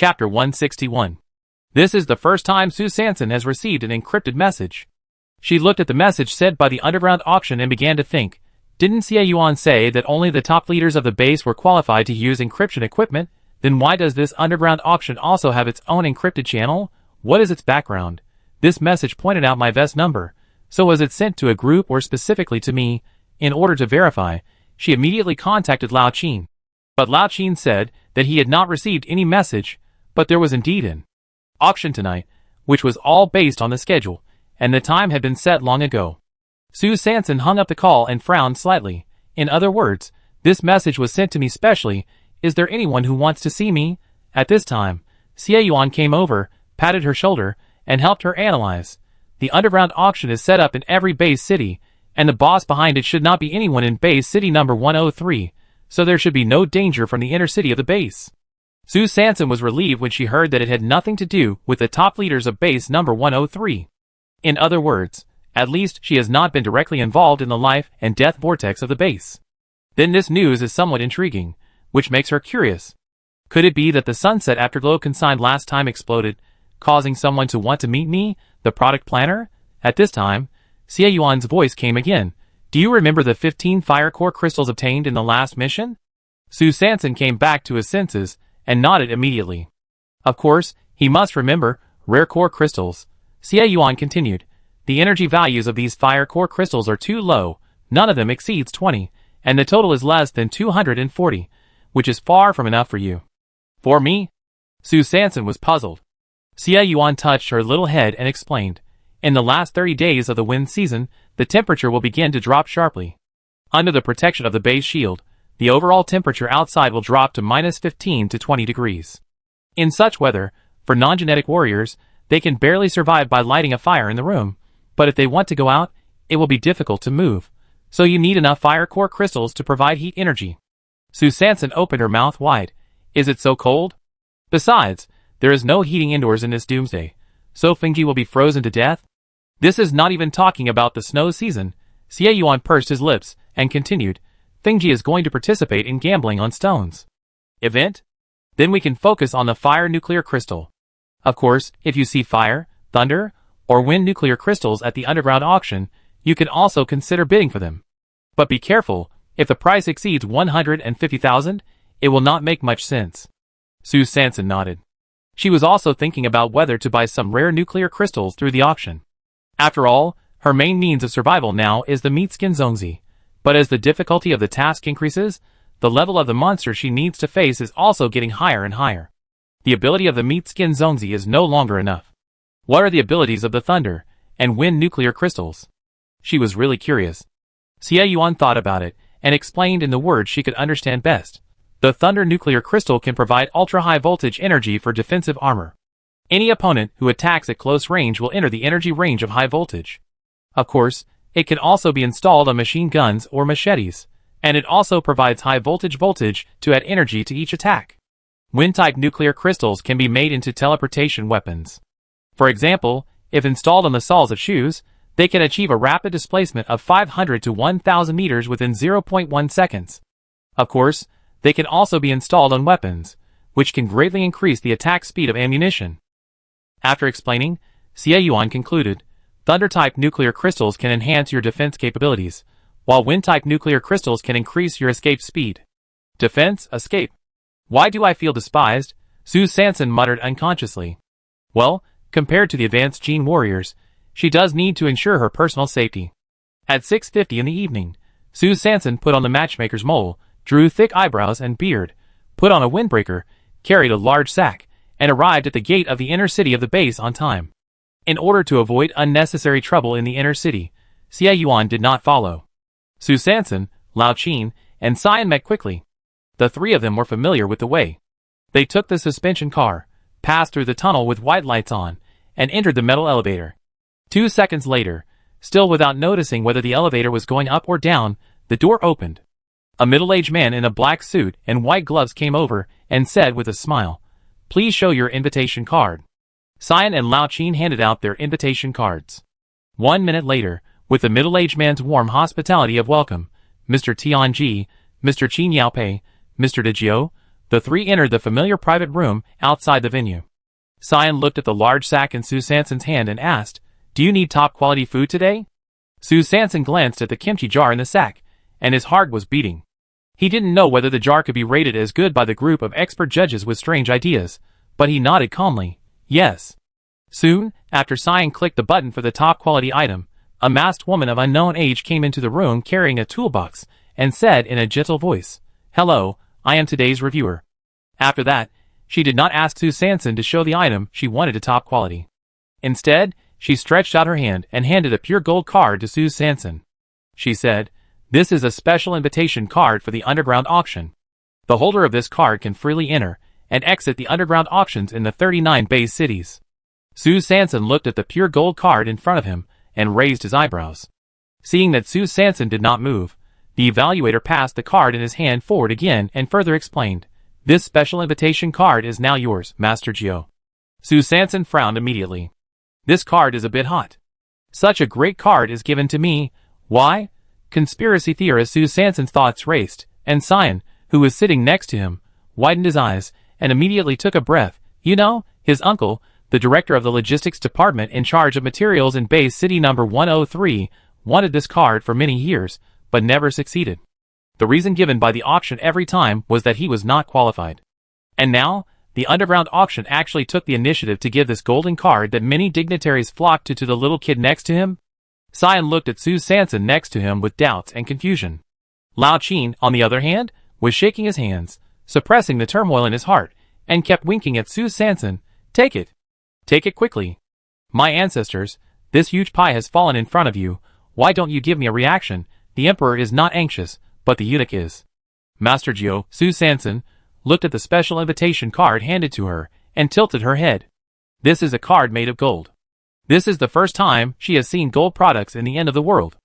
Chapter 161. This is the first time Sue Sanson has received an encrypted message. She looked at the message sent by the underground auction and began to think, didn't Xie Yuan say that only the top leaders of the base were qualified to use encryption equipment? Then why does this underground auction also have its own encrypted channel? What is its background? This message pointed out my vest number. So was it sent to a group or specifically to me? In order to verify, she immediately contacted Lao Qin. But Lao Qin said that he had not received any message, but there was indeed an auction tonight, which was all based on the schedule, and the time had been set long ago. Sue Sanson hung up the call and frowned slightly. In other words, this message was sent to me specially. Is there anyone who wants to see me? At this time, Xie Yuan came over, patted her shoulder, and helped her analyze. The underground auction is set up in every base city, and the boss behind it should not be anyone in base city number 103, so there should be no danger from the inner city of the base. Sue Sanson was relieved when she heard that it had nothing to do with the top leaders of base number 103. In other words, at least she has not been directly involved in the life and death vortex of the base. Then this news is somewhat intriguing, which makes her curious. Could it be that the Sunset Afterglow consigned last time exploded, causing someone to want to meet me, the product planner? At this time, Xie Yuan's voice came again. Do you remember the 15 fire core crystals obtained in the last mission? Sue Sanson came back to his senses and nodded immediately. Of course, he must remember rare core crystals. Xie Yuan continued. The energy values of these fire core crystals are too low, none of them exceeds 20, and the total is less than 240, which is far from enough for you. For me? Sue Sanson was puzzled. Xie Yuan touched her little head and explained. In the last 30 days of the wind season, the temperature will begin to drop sharply. Under the protection of the base shield, the overall temperature outside will drop to -15 to 20 degrees. In such weather, for non-genetic warriors, they can barely survive by lighting a fire in the room, but if they want to go out, it will be difficult to move. So you need enough fire core crystals to provide heat energy. Sue Sanson opened her mouth wide. Is it so cold? Besides, there is no heating indoors in this doomsday, so Fengji will be frozen to death? This is not even talking about the snow season. Xie Yuan pursed his lips and continued. Fengji is going to participate in gambling on stones. Event? Then we can focus on the fire nuclear crystal. Of course, if you see fire, thunder, or wind nuclear crystals at the underground auction, you can also consider bidding for them. But be careful, if the price exceeds 150,000, it will not make much sense. Sue Sanson nodded. She was also thinking about whether to buy some rare nuclear crystals through the auction. After all, her main means of survival now is the meat skin Zongzi. But as the difficulty of the task increases, the level of the monster she needs to face is also getting higher and higher. The ability of the meat skin Zongzi is no longer enough. What are the abilities of the thunder and wind nuclear crystals? She was really curious. Xie Yuan thought about it and explained in the words she could understand best. The thunder nuclear crystal can provide ultra-high voltage energy for defensive armor. Any opponent who attacks at close range will enter the energy range of high voltage. Of course, it can also be installed on machine guns or machetes, and it also provides high voltage to add energy to each attack. Wind-type nuclear crystals can be made into teleportation weapons. For example, if installed on the soles of shoes, they can achieve a rapid displacement of 500 to 1,000 meters within 0.1 seconds. Of course, they can also be installed on weapons, which can greatly increase the attack speed of ammunition. After explaining, Xie Yuan concluded, Thunder-type nuclear crystals can enhance your defense capabilities, while Wind-type nuclear crystals can increase your escape speed. Defense, escape. Why do I feel despised? Sue Sanson muttered unconsciously. Well, compared to the advanced gene warriors, she does need to ensure her personal safety. At 6:50 in the evening, Sue Sanson put on the matchmaker's mole, drew thick eyebrows and beard, put on a windbreaker, carried a large sack, and arrived at the gate of the inner city of the base on time. In order to avoid unnecessary trouble in the inner city, Xie Yuan did not follow. Sue Sanson, Lao Qin, and Cyan met quickly. The three of them were familiar with the way. They took the suspension car, passed through the tunnel with white lights on, and entered the metal elevator. 2 seconds later, still without noticing whether the elevator was going up or down, the door opened. A middle-aged man in a black suit and white gloves came over and said with a smile, Please show your invitation card. Cyan and Lao Qin handed out their invitation cards. 1 minute later, with the middle-aged man's warm hospitality of welcome, Mr. Tianji, Mr. Qin Yaopei, Mr. De Jiu, The three entered the familiar private room outside the venue. Cyan looked at the large sack in Sue Sanson's hand and asked, "Do you need top-quality food today?" Sue Sanson glanced at the kimchi jar in the sack, and his heart was beating. He didn't know whether the jar could be rated as good by the group of expert judges with strange ideas, but he nodded calmly, yes. Soon, after Cyan clicked the button for the top-quality item, a masked woman of unknown age came into the room carrying a toolbox and said in a gentle voice, "Hello, I am today's reviewer." After that, she did not ask Sue Sanson to show the item she wanted to top quality. Instead, she stretched out her hand and handed a pure gold card to Sue Sanson. She said, "This is a special invitation card for the underground auction. The holder of this card can freely enter and exit the underground auctions in the 39 base cities." Sue Sanson looked at the pure gold card in front of him and raised his eyebrows. Seeing that Sue Sanson did not move, the evaluator passed the card in his hand forward again and further explained, "This special invitation card is now yours, Master Geo." Sue Sanson frowned immediately. "This card is a bit hot. Such a great card is given to me. Why?" Conspiracy theorist Sue Sanson's thoughts raced, and Cyan, who was sitting next to him, widened his eyes and immediately took a breath. You know, his uncle, the director of the logistics department in charge of materials in base city number 103, wanted this card for many years, but never succeeded. The reason given by the auction every time was that he was not qualified. And now, the underground auction actually took the initiative to give this golden card that many dignitaries flocked to the little kid next to him? Cyan looked at Sue Sanson next to him with doubts and confusion. Lao Qin, on the other hand, was shaking his hands, suppressing the turmoil in his heart, and kept winking at Sue Sanson. "Take it. Take it quickly. My ancestors, this huge pie has fallen in front of you. Why don't you give me a reaction? The Emperor is not anxious, but the eunuch is." Master Geo, Sue Sanson, looked at the special invitation card handed to her, and tilted her head. This is a card made of gold. This is the first time she has seen gold products in the end of the world.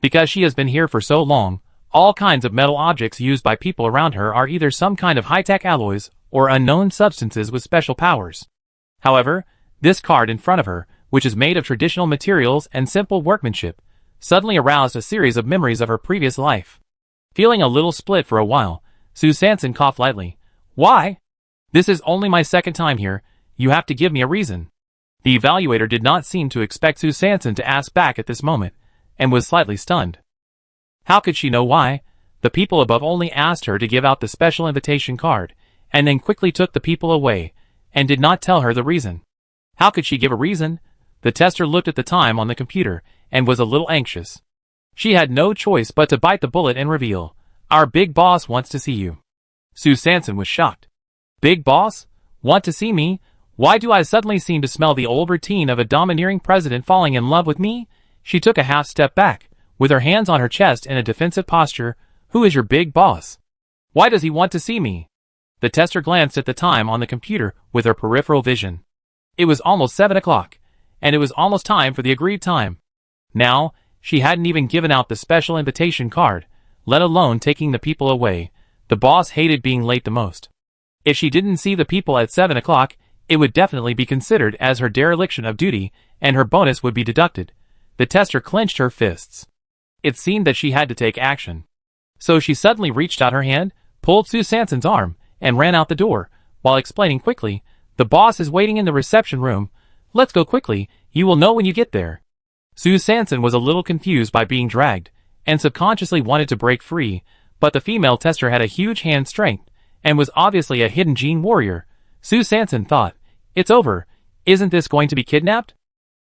Because she has been here for so long, all kinds of metal objects used by people around her are either some kind of high-tech alloys or unknown substances with special powers. However, this card in front of her, which is made of traditional materials and simple workmanship, suddenly aroused a series of memories of her previous life. Feeling a little split for a while, Sue Sanson coughed lightly. "Why? This is only my second time here. You have to give me a reason." The evaluator did not seem to expect Sue Sanson to ask back at this moment, and was slightly stunned. How could she know why? The people above only asked her to give out the special invitation card, and then quickly took the people away, and did not tell her the reason. How could she give a reason? The tester looked at the time on the computer, and was a little anxious. She had no choice but to bite the bullet and reveal, "Our big boss wants to see you." Sue Sanson was shocked. "Big boss? Want to see me? Why do I suddenly seem to smell the old routine of a domineering president falling in love with me?" She took a half step back, with her hands on her chest in a defensive posture. "Who is your big boss? Why does he want to see me?" The tester glanced at the time on the computer with her peripheral vision. It was almost 7 o'clock, and it was almost time for the agreed time. Now, she hadn't even given out the special invitation card, let alone taking the people away. The boss hated being late the most. If she didn't see the people at 7 o'clock, it would definitely be considered as her dereliction of duty, and her bonus would be deducted. The tester clenched her fists. It seemed that she had to take action. So she suddenly reached out her hand, pulled Sue Sanson's arm, and ran out the door, while explaining quickly, "The boss is waiting in the reception room. Let's go quickly, you will know when you get there." Sue Sanson was a little confused by being dragged, and subconsciously wanted to break free, but the female tester had a huge hand strength, and was obviously a hidden gene warrior. Sue Sanson thought, "It's over. Isn't this going to be kidnapped?"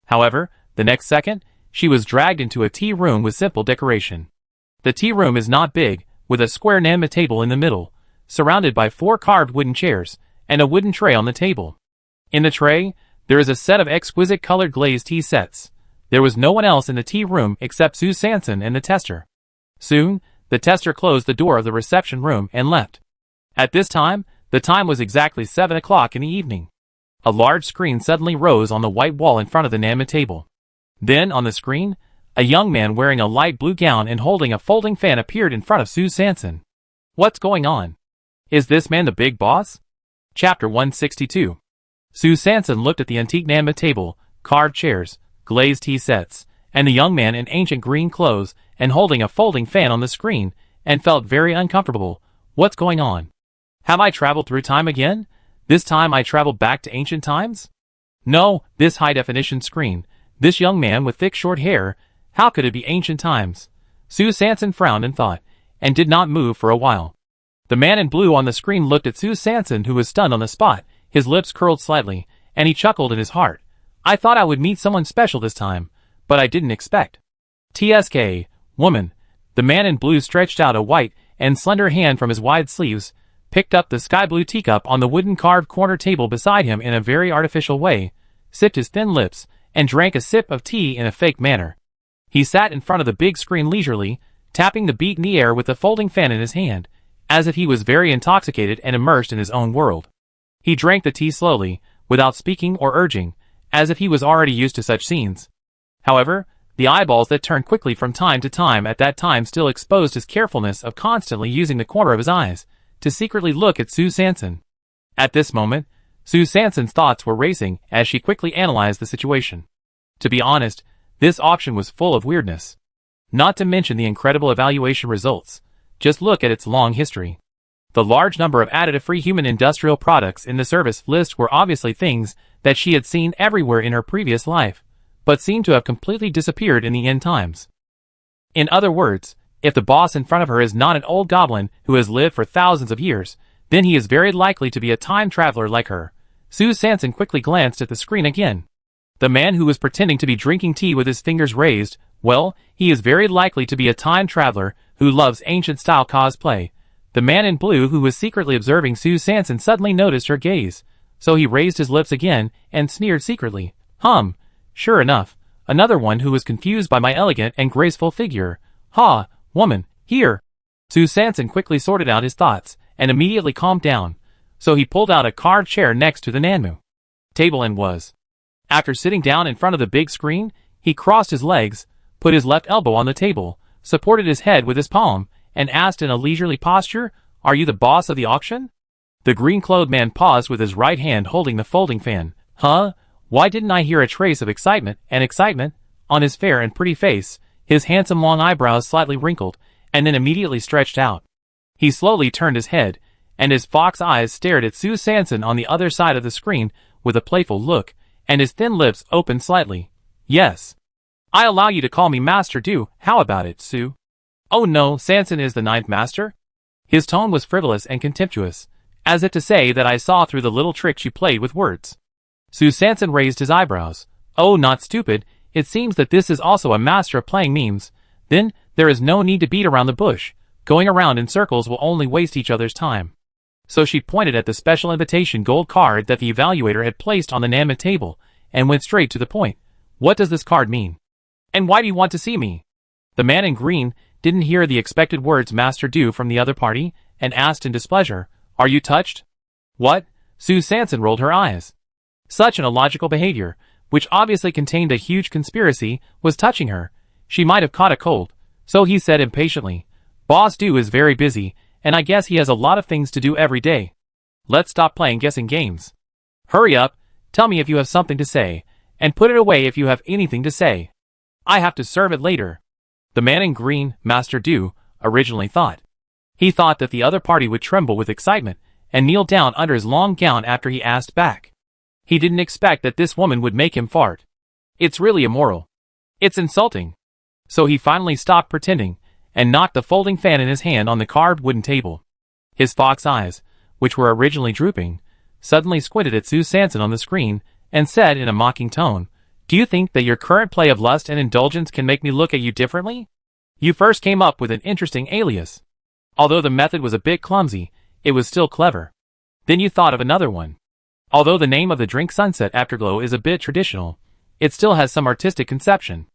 However, the next second, she was dragged into a tea room with simple decoration. The tea room is not big, with a square Nama table in the middle, surrounded by 4 carved wooden chairs, and a wooden tray on the table. In the tray, there is a set of exquisite colored glazed tea sets. There was no one else in the tea room except Sue Sanson and the tester. Soon, the tester closed the door of the reception room and left. At this time, the time was exactly 7 o'clock in the evening. A large screen suddenly rose on the white wall in front of the Nama table. Then, on the screen, a young man wearing a light blue gown and holding a folding fan appeared in front of Sue Sanson. What's going on? Is this man the big boss? Chapter 162. Sue Sanson looked at the antique Nama table, carved chairs, glazed tea sets, and the young man in ancient green clothes and holding a folding fan on the screen, and felt very uncomfortable. What's going on? Have I traveled through time again? This time I traveled back to ancient times? No, this high-definition screen. This young man with thick short hair. How could it be ancient times? Sue Sanson frowned in thought, and did not move for a while. The man in blue on the screen looked at Sue Sanson, who was stunned on the spot. His lips curled slightly, and he chuckled in his heart. I thought I would meet someone special this time, but I didn't expect. TSK, woman. The man in blue stretched out a white and slender hand from his wide sleeves, picked up the sky blue teacup on the wooden carved corner table beside him in a very artificial way, sipped his thin lips, and drank a sip of tea in a fake manner. He sat in front of the big screen leisurely, tapping the beat in the air with the folding fan in his hand, as if he was very intoxicated and immersed in his own world. He drank the tea slowly, without speaking or urging, as if he was already used to such scenes. However, the eyeballs that turned quickly from time to time at that time still exposed his carefulness of constantly using the corner of his eyes to secretly look at Sue Sanson. At this moment, Sue Sanson's thoughts were racing as she quickly analyzed the situation. To be honest, this auction was full of weirdness. Not to mention the incredible evaluation results. Just look at its long history. The large number of additive-free human industrial products in the service list were obviously things that she had seen everywhere in her previous life, but seemed to have completely disappeared in the end times. In other words, if the boss in front of her is not an old goblin who has lived for thousands of years, then he is very likely to be a time traveler like her. Sue Sanson quickly glanced at the screen again. The man who was pretending to be drinking tea with his fingers raised, well, he is very likely to be a time traveler who loves ancient-style cosplay. The man in blue who was secretly observing Sue Sanson suddenly noticed her gaze, so he raised his lips again and sneered secretly. Sure enough, another one who was confused by my elegant and graceful figure. Ha, woman, here. Sue Sanson quickly sorted out his thoughts and immediately calmed down, so he pulled out a carved chair next to the Nanmu table and was. After sitting down in front of the big screen, he crossed his legs, put his left elbow on the table, supported his head with his palm, and asked in a leisurely posture, "Are you the boss of the auction?" The green-clothed man paused with his right hand holding the folding fan. Why didn't I hear a trace of excitement on his fair and pretty face, his handsome long eyebrows slightly wrinkled, and then immediately stretched out. He slowly turned his head, and his fox eyes stared at Sue Sanson on the other side of the screen with a playful look, and his thin lips opened slightly. Yes. I allow you to call me Master Du. How about it, Sue? Oh no, Sanson is the ninth master? His tone was frivolous and contemptuous, as if to say that I saw through the little tricks you played with words. Sue Sanson raised his eyebrows. Oh, not stupid. It seems that this is also a master of playing memes. Then, there is no need to beat around the bush. Going around in circles will only waste each other's time. So she pointed at the special invitation gold card that the evaluator had placed on the Nanmu table, and went straight to the point. What does this card mean? And why do you want to see me? The man in green didn't hear the expected words Master Du from the other party, and asked in displeasure, Are you touched? What? Sue Sanson rolled her eyes. Such an illogical behavior, which obviously contained a huge conspiracy, was touching her. She might have caught a cold. So he said impatiently, Boss Du is very busy, and I guess he has a lot of things to do every day. Let's stop playing guessing games. Hurry up, tell me if you have something to say, and put it away if you have anything to say. I have to serve it later. The man in green, Master Du, originally thought. He thought that the other party would tremble with excitement, and kneel down under his long gown after he asked back. He didn't expect that this woman would make him fart. It's really immoral. It's insulting. So he finally stopped pretending, and knocked the folding fan in his hand on the carved wooden table. His fox eyes, which were originally drooping, suddenly squinted at Sue Sanson on the screen, and said in a mocking tone, Do you think that your current play of lust and indulgence can make me look at you differently? You first came up with an interesting alias. Although the method was a bit clumsy, it was still clever. Then you thought of another one. Although the name of the drink Sunset Afterglow is a bit traditional, it still has some artistic conception.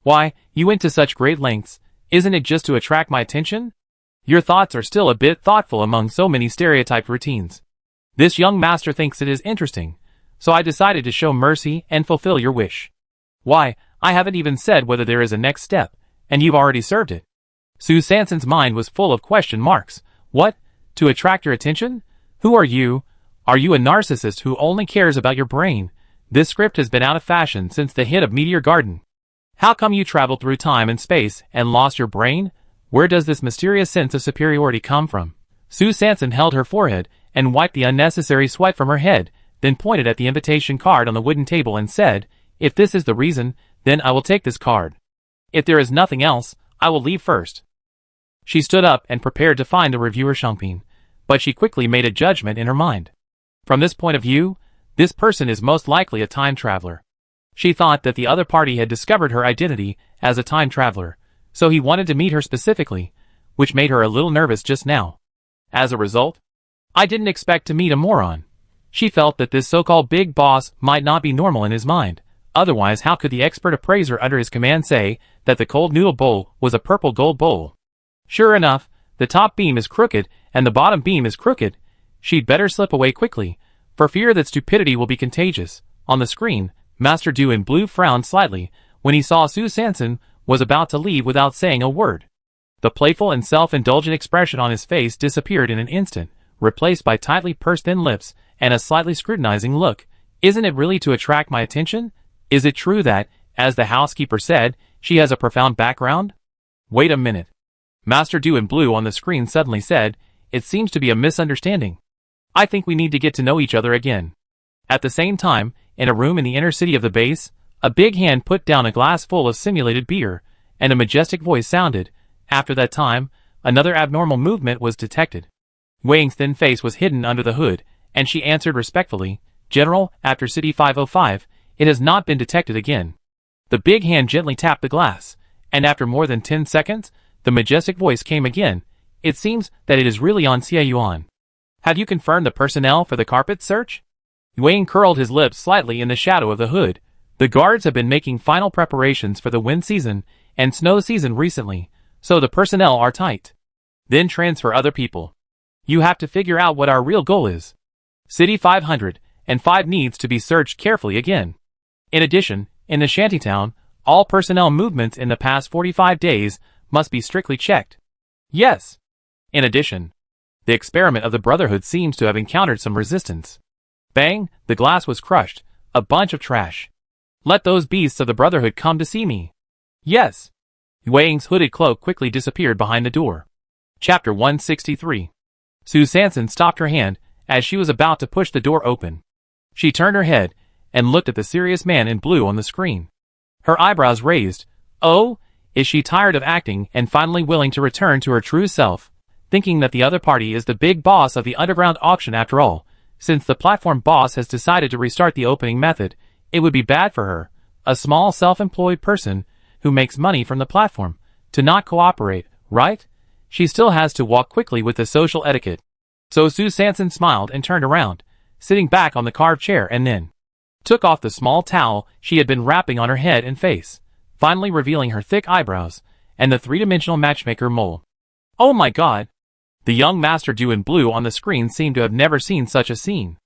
Why, you went to such great lengths. Isn't it just to attract my attention? Your thoughts are still a bit thoughtful among so many stereotyped routines. This young master thinks it is interesting, so I decided to show mercy and fulfill your wish. Why, I haven't even said whether there is a next step, and you've already served it. Sue Sanson's mind was full of question marks. What? To attract your attention? Who are you? Are you a narcissist who only cares about your brain? This script has been out of fashion since the hit of Meteor Garden. How come you traveled through time and space and lost your brain? Where does this mysterious sense of superiority come from? Sue Sanson held her forehead and wiped the unnecessary sweat from her head, then pointed at the invitation card on the wooden table and said, "If this is the reason, then I will take this card. If there is nothing else, I will leave first." She stood up and prepared to find the reviewer Shangping, but she quickly made a judgment in her mind. From this point of view, this person is most likely a time traveler. She thought that the other party had discovered her identity as a time traveler, so he wanted to meet her specifically, which made her a little nervous just now. As a result, I didn't expect to meet a moron. She felt that this so-called big boss might not be normal in his mind. Otherwise, how could the expert appraiser under his command say that the cold noodle bowl was a purple gold bowl? Sure enough, the top beam is crooked and the bottom beam is crooked. She'd better slip away quickly, for fear that stupidity will be contagious. On the screen, Master Du in blue frowned slightly when he saw Sue Sanson was about to leave without saying a word. The playful and self-indulgent expression on his face disappeared in an instant, replaced by tightly pursed thin lips and a slightly scrutinizing look. Isn't it really to attract my attention? Is it true that, as the housekeeper said, she has a profound background? Wait a minute. Master Du in blue on the screen suddenly said, "It seems to be a misunderstanding. I think we need to get to know each other again." At the same time, in a room in the inner city of the base, a big hand put down a glass full of simulated beer, and a majestic voice sounded. After that time, another abnormal movement was detected. Wang's thin face was hidden under the hood, and she answered respectfully, "General, after City 505, it has not been detected again." The big hand gently tapped the glass, and after more than 10 seconds, the majestic voice came again. "It seems that it is really on Xie Yuan. Have you confirmed the personnel for the carpet search?" Wang curled his lips slightly in the shadow of the hood. The guards have been making final preparations for the wind season and snow season recently, so the personnel are tight. Then transfer other people. You have to figure out what our real goal is. City 505 needs to be searched carefully again. In addition, in the shantytown, all personnel movements in the past 45 days must be strictly checked. Yes. In addition, the experiment of the Brotherhood seems to have encountered some resistance. Bang, the glass was crushed. A bunch of trash. Let those beasts of the Brotherhood come to see me. Yes. Wang's hooded cloak quickly disappeared behind the door. Chapter 163. Sue Sanson stopped her hand as she was about to push the door open. She turned her head and looked at the serious man in blue on the screen. Her eyebrows raised. Oh, is she tired of acting and finally willing to return to her true self, thinking that the other party is the big boss of the underground auction after all? Since the platform boss has decided to restart the opening method, it would be bad for her, a small self-employed person who makes money from the platform, to not cooperate, right? She still has to walk quickly with the social etiquette. So Sue Sanson smiled and turned around, sitting back on the carved chair, and then took off the small towel she had been wrapping on her head and face, finally revealing her thick eyebrows and the three-dimensional matchmaker mole. Oh my god! The young Master Du in blue on the screen seemed to have never seen such a scene.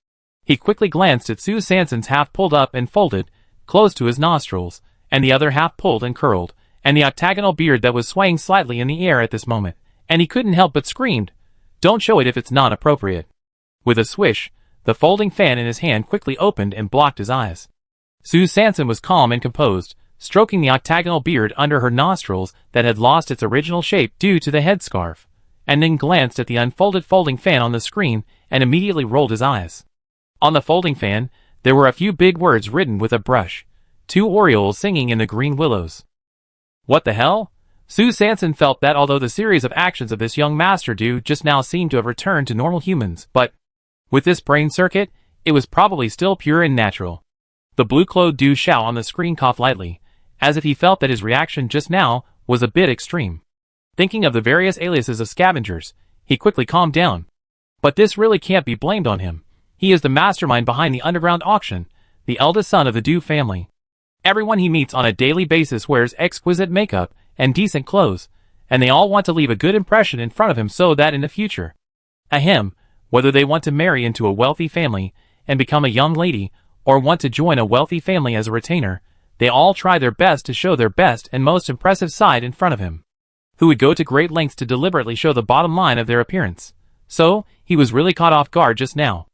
He quickly glanced at Sue Sanson's half pulled up and folded, close to his nostrils, and the other half pulled and curled, and the octagonal beard that was swaying slightly in the air at this moment, and he couldn't help but screamed, "Don't show it if it's not appropriate." With a swish, the folding fan in his hand quickly opened and blocked his eyes. Sue Sanson was calm and composed, stroking the octagonal beard under her nostrils that had lost its original shape due to the headscarf, and then glanced at the unfolded folding fan on the screen and immediately rolled his eyes. On the folding fan, there were a few big words written with a brush. 2 orioles singing in the green willows. What the hell? Sue Sanson felt that although the series of actions of this young Master Du just now seemed to have returned to normal humans, but with this brain circuit, it was probably still pure and natural. The blue-clothed Du Shao on the screen coughed lightly, as if he felt that his reaction just now was a bit extreme. Thinking of the various aliases of scavengers, he quickly calmed down. But this really can't be blamed on him. He is the mastermind behind the underground auction, the eldest son of the Du family. Everyone he meets on a daily basis wears exquisite makeup and decent clothes, and they all want to leave a good impression in front of him so that in the future, whether they want to marry into a wealthy family and become a young lady, or want to join a wealthy family as a retainer, they all try their best to show their best and most impressive side in front of him, who would go to great lengths to deliberately show the bottom line of their appearance. So, he was really caught off guard just now.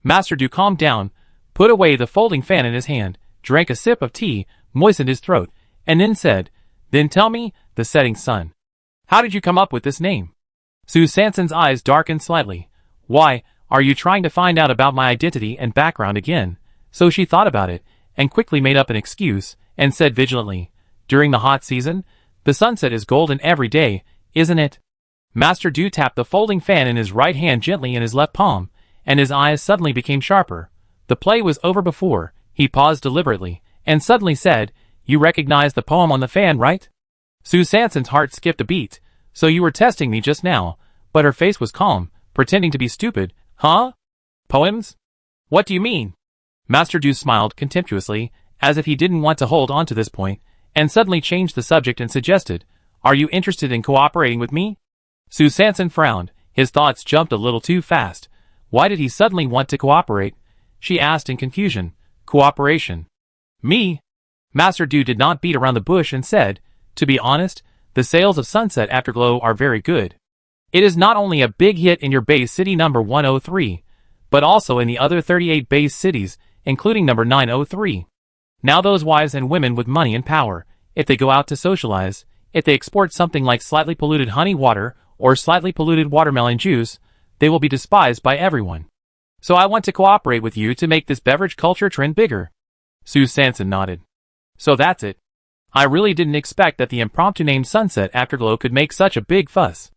Master Du calmed down, put away the folding fan in his hand, drank a sip of tea, moistened his throat, and then said, "Then tell me, the setting sun. How did you come up with this name?" Sue Sanson's eyes darkened slightly. Why, are you trying to find out about my identity and background again? So she thought about it, and quickly made up an excuse, and said vigilantly, during the hot season, the sunset is golden every day, isn't it? Master Du tapped the folding fan in his right hand gently in his left palm, and his eyes suddenly became sharper. The play was over before. He paused deliberately, and suddenly said, you recognize the poem on the fan, right? Sue Sanson's heart skipped a beat. So you were testing me just now, but her face was calm, pretending to be stupid. Huh? Poems? What do you mean? Master Du smiled contemptuously, as if he didn't want to hold on to this point, and suddenly changed the subject and suggested, are you interested in cooperating with me? Sue Sanson frowned. His thoughts jumped a little too fast. Why did he suddenly want to cooperate? She asked in confusion. Cooperation. Me? Master Du did not beat around the bush and said, to be honest, the sales of Sunset Afterglow are very good. It is not only a big hit in your base city number 103, but also in the other 38 base cities, including number 903. Now those wives and women with money and power, if they go out to socialize, if they export something like slightly polluted honey water or slightly polluted watermelon juice, they will be despised by everyone. So I want to cooperate with you to make this beverage culture trend bigger. Sue Sanson nodded. So that's it. I really didn't expect that the impromptu name Sunset Afterglow could make such a big fuss.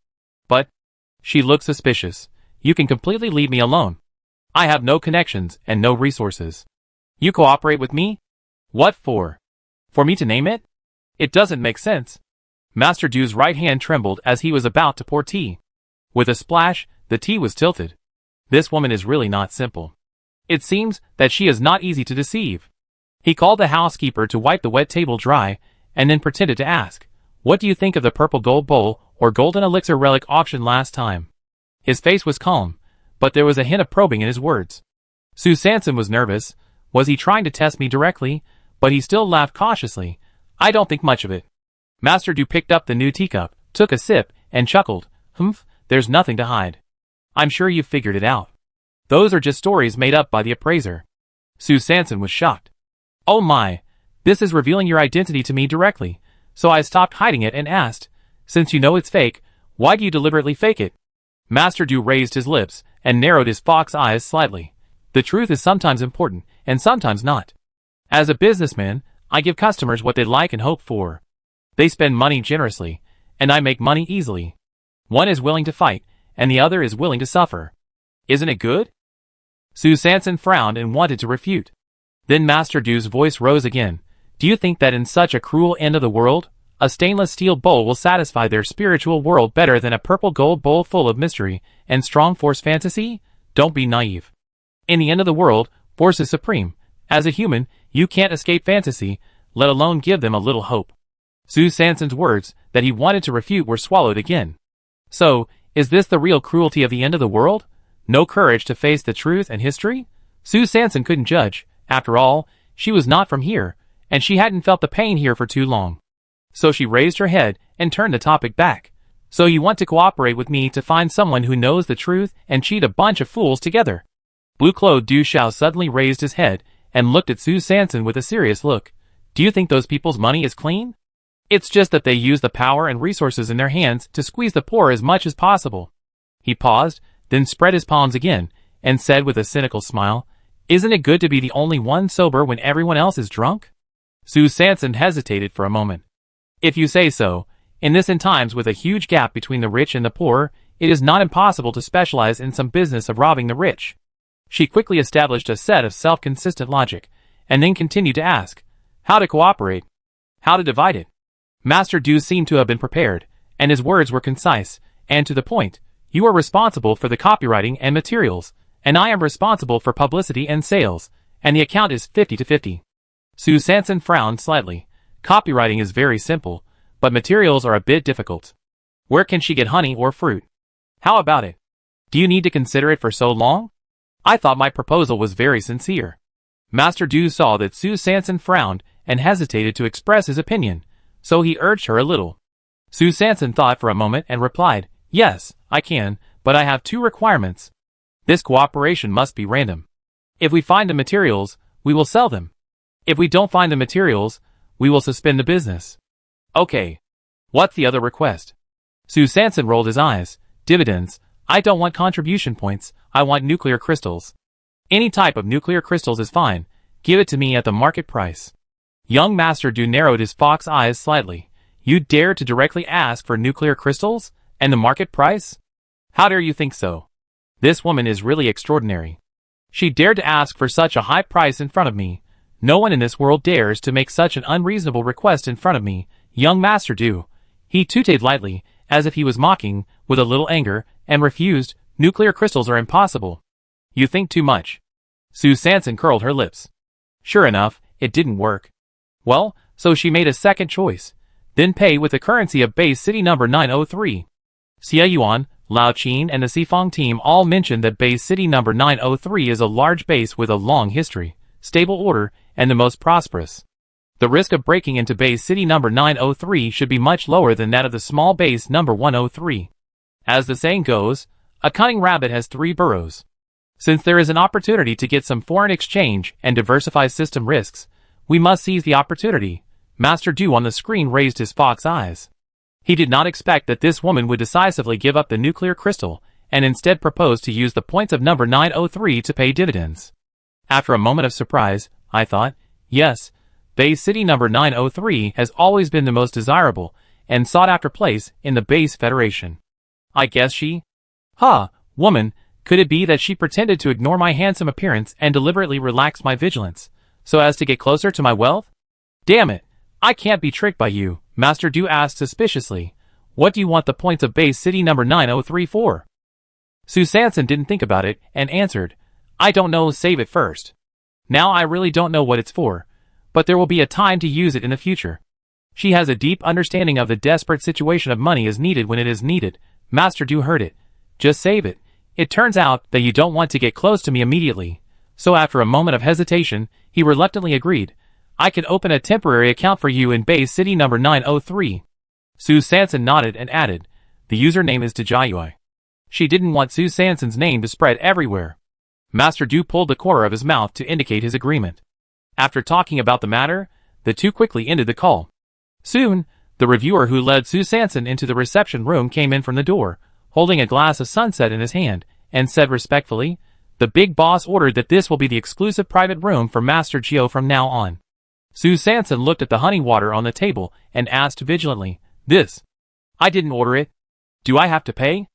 But, she looked suspicious. You can completely leave me alone. I have no connections and no resources. You cooperate with me? What for? For me to name it? It doesn't make sense. Master Du's right hand trembled as he was about to pour tea. With a splash, the tea was tilted. This woman is really not simple. It seems that she is not easy to deceive. He called the housekeeper to wipe the wet table dry, and then pretended to ask, what do you think of the purple gold bowl or golden elixir relic auction last time? His face was calm, but there was a hint of probing in his words. Sue Sanson was nervous. Was he trying to test me directly? But he still laughed cautiously. I don't think much of it. Master Du picked up the new teacup, took a sip, and chuckled. Humph, there's nothing to hide. I'm sure you've figured it out. Those are just stories made up by the appraiser. Sue Sanson was shocked. Oh my, this is revealing your identity to me directly, so I stopped hiding it and asked, since you know it's fake, why do you deliberately fake it? Master Du raised his lips and narrowed his fox eyes slightly. The truth is sometimes important, and sometimes not. As a businessman, I give customers what they like and hope for. They spend money generously, and I make money easily. One is willing to fight, and the other is willing to suffer. Isn't it good? Sue Sanson frowned and wanted to refute. Then Master Du's voice rose again. Do you think that in such a cruel end of the world, a stainless steel bowl will satisfy their spiritual world better than a purple gold bowl full of mystery and strong force fantasy? Don't be naive. In the end of the world, force is supreme. As a human, you can't escape fantasy, let alone give them a little hope. Sue Sanson's words that he wanted to refute were swallowed again. So, is this the real cruelty of the end of the world? No courage to face the truth and history? Sue Sanson couldn't judge. After all, she was not from here, and she hadn't felt the pain here for too long. So she raised her head and turned the topic back. So you want to cooperate with me to find someone who knows the truth and cheat a bunch of fools together? Blue-Claude Du Chao suddenly raised his head and looked at Sue Sanson with a serious look. Do you think those people's money is clean? It's just that they use the power and resources in their hands to squeeze the poor as much as possible. He paused, then spread his palms again, and said with a cynical smile, isn't it good to be the only one sober when everyone else is drunk? Sue Sanson hesitated for a moment. If you say so, in this in times with a huge gap between the rich and the poor, it is not impossible to specialize in some business of robbing the rich. She quickly established a set of self-consistent logic, and then continued to ask, how to cooperate? How to divide it? Master Du seemed to have been prepared, and his words were concise, and to the point. You are responsible for the copywriting and materials, and I am responsible for publicity and sales, and the account is 50-50. Sue Sanson frowned slightly. Copywriting is very simple, but materials are a bit difficult. Where can she get honey or fruit? How about it? Do you need to consider it for so long? I thought my proposal was very sincere. Master Du saw that Sue Sanson frowned and hesitated to express his opinion, so he urged her a little. Sue Sanson thought for a moment and replied, yes, I can, but I have two requirements. This cooperation must be random. If we find the materials, we will sell them. If we don't find the materials, we will suspend the business. Okay. What's the other request? Sue Sanson rolled his eyes. Dividends. I don't want contribution points, I want nuclear crystals. Any type of nuclear crystals is fine. Give it to me at the market price. Young Master Du narrowed his fox eyes slightly. You dare to directly ask for nuclear crystals? And the market price? How dare you think so? This woman is really extraordinary. She dared to ask for such a high price in front of me. No one in this world dares to make such an unreasonable request in front of me. Young Master Du. He tooted lightly, as if he was mocking, with a little anger, and refused. Nuclear crystals are impossible. You think too much. Sue Sanson curled her lips. Sure enough, it didn't work. Well, so she made a second choice. Then pay with the currency of base city number 903. Xie Yuan, Lao Qin and the Sifang team all mentioned that base city number 903 is a large base with a long history, stable order, and the most prosperous. The risk of breaking into base city number 903 should be much lower than that of the small base number 103. As the saying goes, a cunning rabbit has 3 burrows. Since there is an opportunity to get some foreign exchange and diversify system risks, we must seize the opportunity. Master Du on the screen raised his fox eyes. He did not expect that this woman would decisively give up the nuclear crystal, and instead propose to use the points of number 903 to pay dividends. After a moment of surprise, I thought, yes, base city number 903 has always been the most desirable and sought-after place in the base federation. I guess she? Woman, could it be that she pretended to ignore my handsome appearance and deliberately relax my vigilance, so as to get closer to my wealth? Damn it, I can't be tricked by you, Master Du asked suspiciously. What do you want the points of base city number 903 for? Sue Sanson didn't think about it and answered, I don't know, save it first. Now I really don't know what it's for, but there will be a time to use it in the future. She has a deep understanding of the desperate situation of money is needed when it is needed. Master Du heard it. Just save it. It turns out that you don't want to get close to me immediately. So after a moment of hesitation, he reluctantly agreed. I can open a temporary account for you in base city number 903. Sue Sanson nodded and added, the username is Tajayui. She didn't want Sue Sanson's name to spread everywhere. Master Du pulled the corner of his mouth to indicate his agreement. After talking about the matter, the two quickly ended the call. Soon, the reviewer who led Sue Sanson into the reception room came in from the door, holding a glass of sunset in his hand, and said respectfully, the big boss ordered that this will be the exclusive private room for Master Gio from now on. Sue Sanson looked at the honey water on the table and asked vigilantly, this? I didn't order it. Do I have to pay?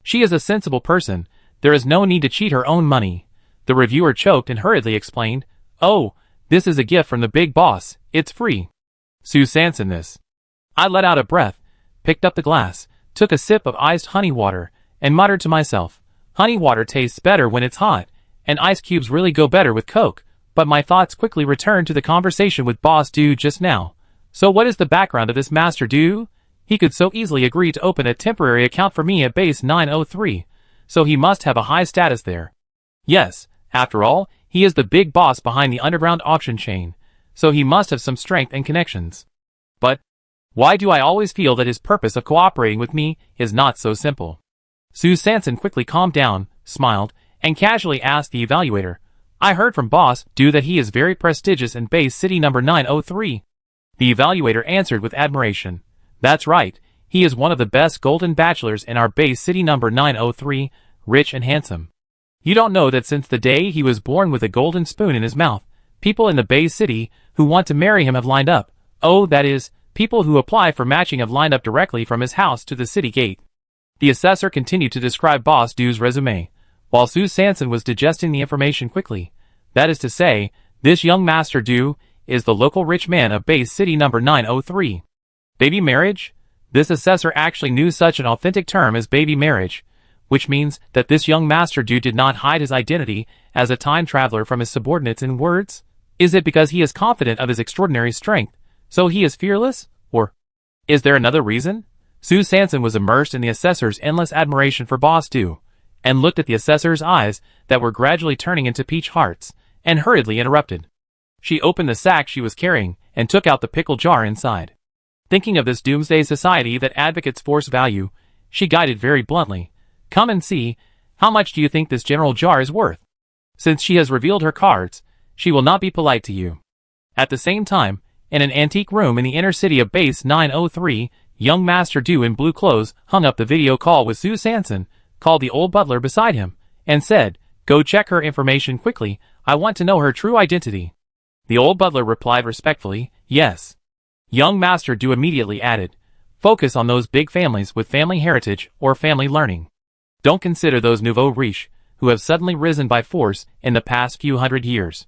She is a sensible person. There is no need to cheat her own money. The reviewer choked and hurriedly explained, oh, this is a gift from the big boss. It's free. Sue Sanson this. I let out a breath, picked up the glass, took a sip of iced honey water, and muttered to myself, honey water tastes better when it's hot, and ice cubes really go better with Coke, but my thoughts quickly returned to the conversation with Boss Du just now. So what is the background of this Master Du? He could so easily agree to open a temporary account for me at base 903, so he must have a high status there. Yes, after all, he is the big boss behind the underground auction chain, so he must have some strength and connections. But why do I always feel that his purpose of cooperating with me is not so simple? Sue Sanson quickly calmed down, smiled, and casually asked the evaluator, I heard from Boss Du that he is very prestigious in base city number 903. The evaluator answered with admiration. That's right, he is one of the best golden bachelors in our base city number 903, rich and handsome. You don't know that since the day he was born with a golden spoon in his mouth, people in the base city who want to marry him have lined up. Oh, that is, people who apply for matching have lined up directly from his house to the city gate. The assessor continued to describe Boss Du's resume, while Sue Sanson was digesting the information quickly. That is to say, this young Master Du is the local rich man of base city number 903. Baby marriage? This assessor actually knew such an authentic term as baby marriage, which means that this young Master Du did not hide his identity as a time traveler from his subordinates in words. Is it because he is confident of his extraordinary strength, so he is fearless? Or is there another reason? Sue Sanson was immersed in the assessor's endless admiration for Boss Du, and looked at the assessor's eyes that were gradually turning into peach hearts, and hurriedly interrupted. She opened the sack she was carrying, and took out the pickle jar inside. Thinking of this doomsday society that advocates force value, she guided very bluntly, come and see, how much do you think this general jar is worth? Since she has revealed her cards, she will not be polite to you. At the same time, in an antique room in the inner city of base 903, Young Master Du in blue clothes hung up the video call with Sue Sanson, called the old butler beside him, and said, "Go check her information quickly, I want to know her true identity." The old butler replied respectfully, "Yes." Young Master Du immediately added, "Focus on those big families with family heritage or family learning. Don't consider those nouveau riches, who have suddenly risen by force in the past few hundred years.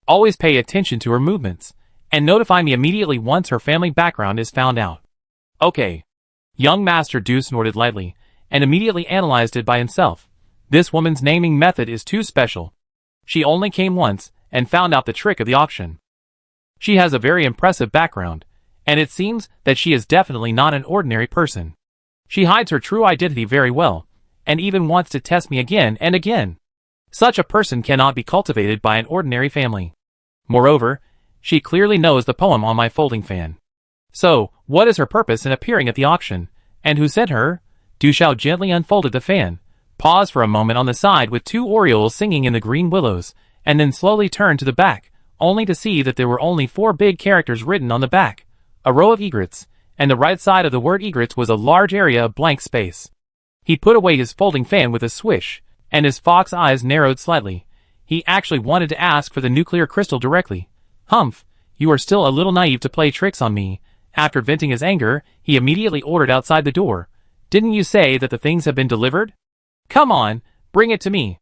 Always pay attention to her movements, and notify me immediately once her family background is found out." "Okay." Young Master Du snorted lightly, and immediately analyzed it by himself. This woman's naming method is too special. She only came once, and found out the trick of the auction. She has a very impressive background, and it seems that she is definitely not an ordinary person. She hides her true identity very well, and even wants to test me again and again. Such a person cannot be cultivated by an ordinary family. Moreover, she clearly knows the poem on my folding fan. So, what is her purpose in appearing at the auction, and who sent her? Du Xiao gently unfolded the fan, paused for a moment on the side with two orioles singing in the green willows, and then slowly turned to the back, only to see that there were only 4 big characters written on the back, a row of egrets, and the right side of the word egrets was a large area of blank space. He put away his folding fan with a swish, and his fox eyes narrowed slightly. He actually wanted to ask for the nuclear crystal directly. "Humph, you are still a little naive to play tricks on me." After venting his anger, he immediately ordered outside the door. "Didn't you say that the things have been delivered? Come on, bring it to me."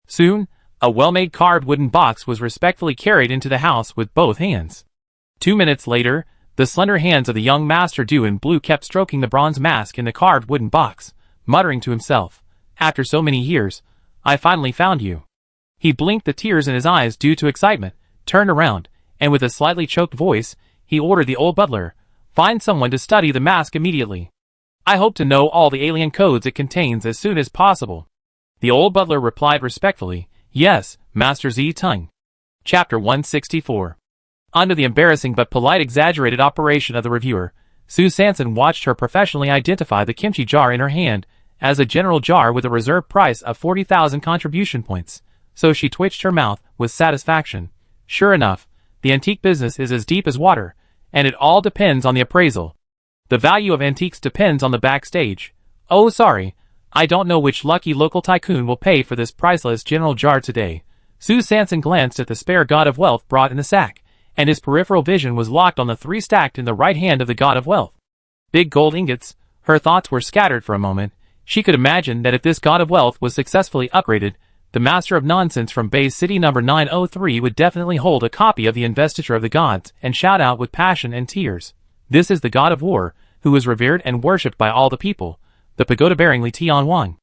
Soon, a well-made carved wooden box was respectfully carried into the house with both hands. 2 minutes later, the slender hands of the young Master Du in blue kept stroking the bronze mask in the carved wooden box, muttering to himself, "After so many years, I finally found you." He blinked the tears in his eyes due to excitement, turned around, and with a slightly choked voice, he ordered the old butler, "Find someone to study the mask immediately. I hope to know all the alien codes it contains as soon as possible." The old butler replied respectfully, "Yes, Master Z Tung." Chapter 164. Under the embarrassing but polite exaggerated operation of the reviewer, Sue Sanson watched her professionally identify the kimchi jar in her hand as a general jar with a reserve price of 40,000 contribution points, so she twitched her mouth with satisfaction. Sure enough, the antique business is as deep as water, and it all depends on the appraisal. The value of antiques depends on the backstage. Oh sorry, I don't know which lucky local tycoon will pay for this priceless general jar today. Sue Sanson glanced at the spare god of wealth brought in the sack, and his peripheral vision was locked on the 3 stacked in the right hand of the god of wealth. Big gold ingots. Her thoughts were scattered for a moment. She could imagine that if this god of wealth was successfully upgraded, the master of nonsense from base city number 903 would definitely hold a copy of the investiture of the gods and shout out with passion and tears, "This is the god of war, who is revered and worshipped by all the people, the pagoda-bearing Li Tianwang."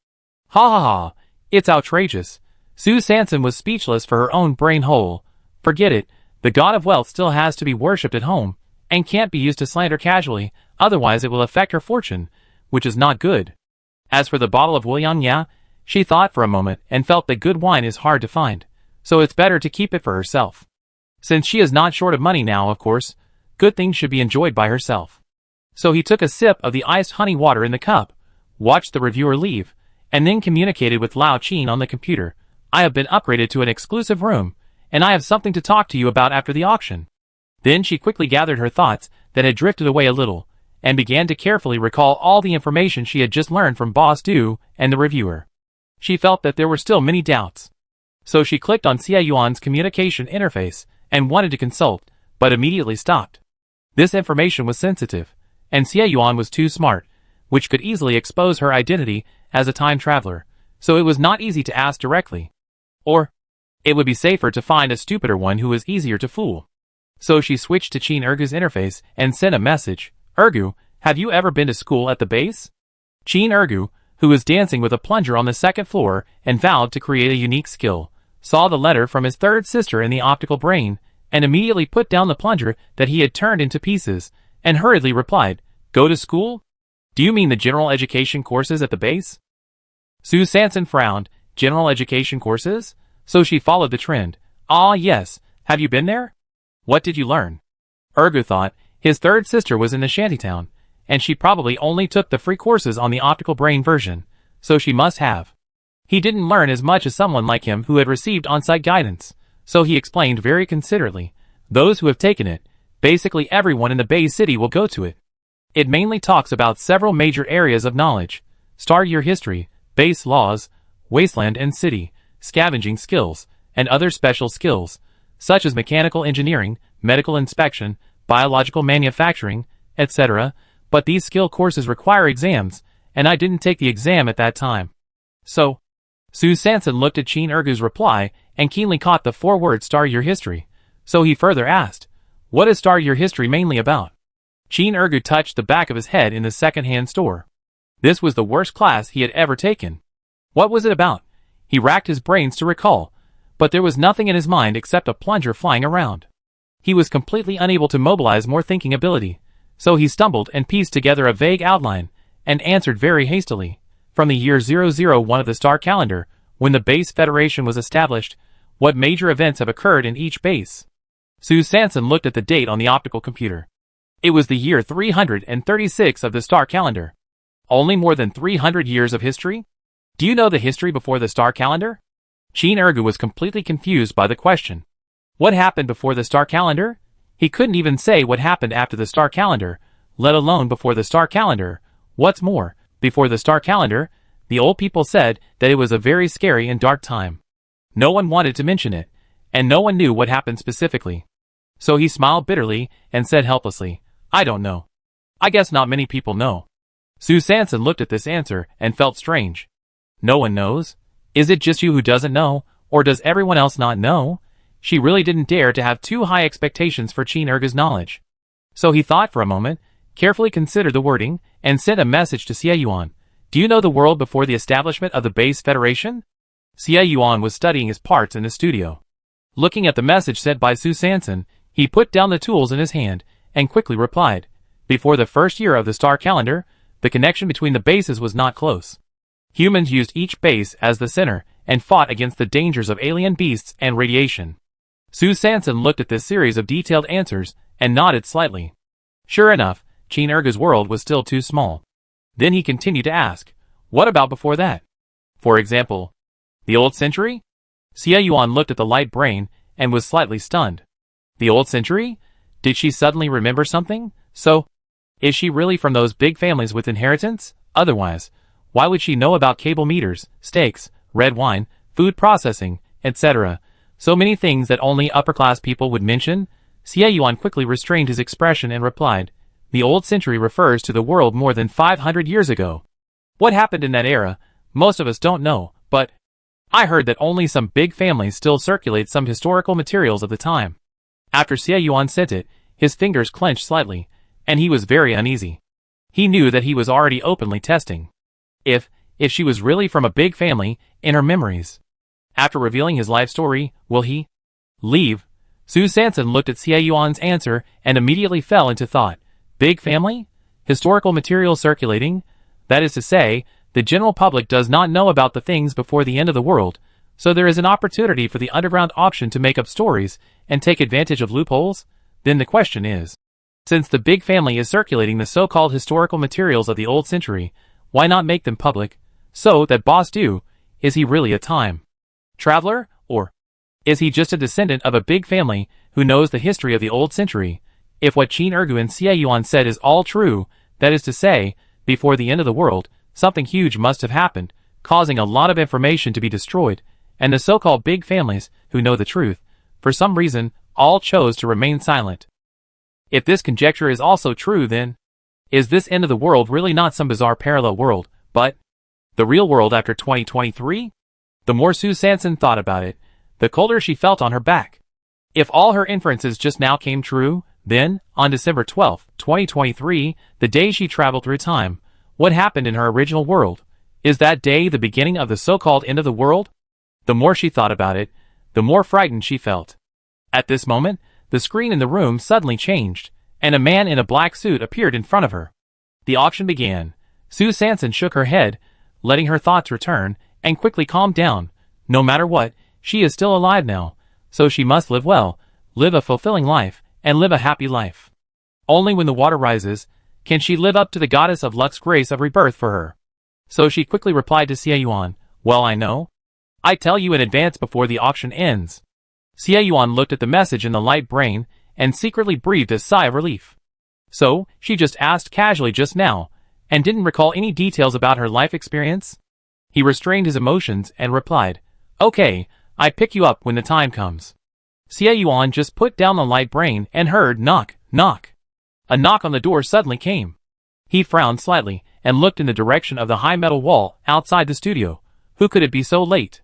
Ha ha ha, it's outrageous. Sue Sanson was speechless for her own brain hole. Forget it, the god of wealth still has to be worshipped at home, and can't be used to slander casually, otherwise it will affect her fortune, which is not good. As for the bottle of Wuliangya, she thought for a moment and felt that good wine is hard to find, so it's better to keep it for herself. Since she is not short of money now, of course, good things should be enjoyed by herself. So he took a sip of the iced honey water in the cup, watched the reviewer leave, and then communicated with Lao Qin on the computer. "I have been upgraded to an exclusive room, and I have something to talk to you about after the auction." Then she quickly gathered her thoughts that had drifted away a little, and began to carefully recall all the information she had just learned from Boss Du and the reviewer. She felt that there were still many doubts. So she clicked on Xie Yuan's communication interface and wanted to consult, but immediately stopped. This information was sensitive, and Xie Yuan was too smart, which could easily expose her identity as a time traveler, so it was not easy to ask directly. Or, it would be safer to find a stupider one who was easier to fool. So she switched to Qin Ergu's interface and sent a message. "Ergu, have you ever been to school at the base?" Qin Ergu, who was dancing with a plunger on the 2nd floor and vowed to create a unique skill, saw the letter from his 3rd sister in the optical brain, and immediately put down the plunger that he had turned into pieces, and hurriedly replied, "Go to school? Do you mean the general education courses at the base?" Sue Sanson frowned. General education courses? So she followed the trend. "Ah yes, have you been there? What did you learn?" Ergu thought his 3rd sister was in the shantytown, and she probably only took the free courses on the optical brain version, so she must have. He didn't learn as much as someone like him who had received on-site guidance, so he explained very considerately, "Those who have taken it, basically everyone in the Bay City will go to it. It mainly talks about several major areas of knowledge: star year history, base laws, wasteland and city, scavenging skills, and other special skills, such as mechanical engineering, medical inspection, biological manufacturing, etc., but these skill courses require exams, and I didn't take the exam at that time. So, Sue Sanson looked at Chin Ergu's reply and keenly caught the 4-word star year history, so he further asked, "What is star year history mainly about?" Chin Ergu touched the back of his head in the second-hand store. This was the worst class he had ever taken. What was it about? He racked his brains to recall, but there was nothing in his mind except a plunger flying around. He was completely unable to mobilize more thinking ability, so he stumbled and pieced together a vague outline, and answered very hastily. From the year 001 of the star calendar, when the base federation was established, what major events have occurred in each base? Sue Sanson looked at the date on the optical computer. It was the year 336 of the star calendar. Only more than 300 years of history? Do you know the history before the star calendar? Chin Ergu was completely confused by the question. What happened before the star calendar? He couldn't even say what happened after the star calendar, let alone before the star calendar. What's more, before the star calendar, the old people said that it was a very scary and dark time. No one wanted to mention it, and no one knew what happened specifically. So he smiled bitterly and said helplessly, "I don't know. I guess not many people know." Sue Sanson looked at this answer and felt strange. No one knows? Is it just you who doesn't know, or does everyone else not know? She really didn't dare to have too high expectations for Chin Ergu's knowledge. So he thought for a moment, carefully considered the wording, and sent a message to Xie Yuan. "Do you know the world before the establishment of the base federation?" Xie Yuan was studying his parts in the studio. Looking at the message sent by Sue Sanson, he put down the tools in his hand, and quickly replied, "Before the first year of the star calendar, the connection between the bases was not close. Humans used each base as the center, and fought against the dangers of alien beasts and radiation." Sue Sanson looked at this series of detailed answers, and nodded slightly. Sure enough, Chin Ergu's world was still too small. Then he continued to ask, "What about before that? For example, the old century?" Xie Yuan looked at the light brain, and was slightly stunned. The old century? Did she suddenly remember something? So, is she really from those big families with inheritance? Otherwise, why would she know about cable meters, steaks, red wine, food processing, etc.? So many things that only upper-class people would mention? Xie Yuan quickly restrained his expression and replied, "The old century refers to the world more than 500 years ago. What happened in that era, most of us don't know, but I heard that only some big families still circulate some historical materials of the time." After Xie Yuan said it, his fingers clenched slightly, and he was very uneasy. He knew that he was already openly testing if she was really from a big family in her memories. After revealing his life story, will he leave? Sue Sanson looked at Xie Yuan's answer and immediately fell into thought. Big family? Historical material circulating? That is to say, the general public does not know about the things before the end of the world, so there is an opportunity for the underground option to make up stories and take advantage of loopholes? Then the question is, since the big family is circulating the so-called historical materials of the old century, why not make them public? So that boss do, is he really a time traveler, or is he just a descendant of a big family who knows the history of the old century? If what Chin Ergu and Xie Yuan said is all true, that is to say, before the end of the world, something huge must have happened, causing a lot of information to be destroyed, and the so-called big families, who know the truth, for some reason, all chose to remain silent. If this conjecture is also true, then is this end of the world really not some bizarre parallel world, but the real world after 2023? The more Sue Sanson thought about it, the colder she felt on her back. If all her inferences just now came true, then, on December 12, 2023, the day she traveled through time, what happened in her original world? Is that day the beginning of the so-called end of the world? The more she thought about it, the more frightened she felt. At this moment, the screen in the room suddenly changed, and a man in a black suit appeared in front of her. The auction began. Sue Sanson shook her head, letting her thoughts return, and quickly calmed down. No matter what, she is still alive now, so she must live well, live a fulfilling life, and live a happy life. Only when the water rises, can she live up to the goddess of luck's grace of rebirth for her. So she quickly replied to Xie Yuan, "Well, I know. I tell you in advance before the auction ends." Xie Yuan looked at the message in the light brain, and secretly breathed a sigh of relief. So, she just asked casually just now, and didn't recall any details about her life experience? He restrained his emotions and replied, "Okay, I pick you up when the time comes." Xie Yuan just put down the light brain and heard knock, knock. A knock on the door suddenly came. He frowned slightly and looked in the direction of the high metal wall outside the studio. Who could it be so late?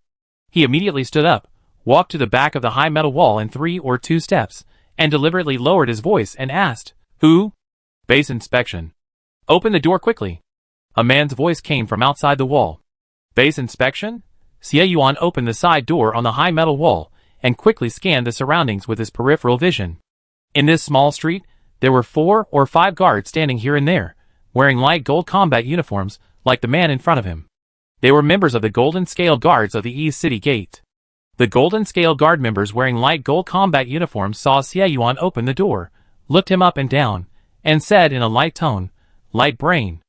He immediately stood up, walked to the back of the high metal wall in 3 or 2 steps, and deliberately lowered his voice and asked, "Who?" "Base inspection." "Open the door quickly." A man's voice came from outside the wall. "Base inspection?" Xie Yuan opened the side door on the high metal wall and quickly scanned the surroundings with his peripheral vision. In this small street, there were 4 or 5 guards standing here and there, wearing light gold combat uniforms like the man in front of him. They were members of the Golden Scale Guards of the East City Gate. The Golden Scale Guard members wearing light gold combat uniforms saw Xie Yuan open the door, looked him up and down, and said in a light tone, "Light brain."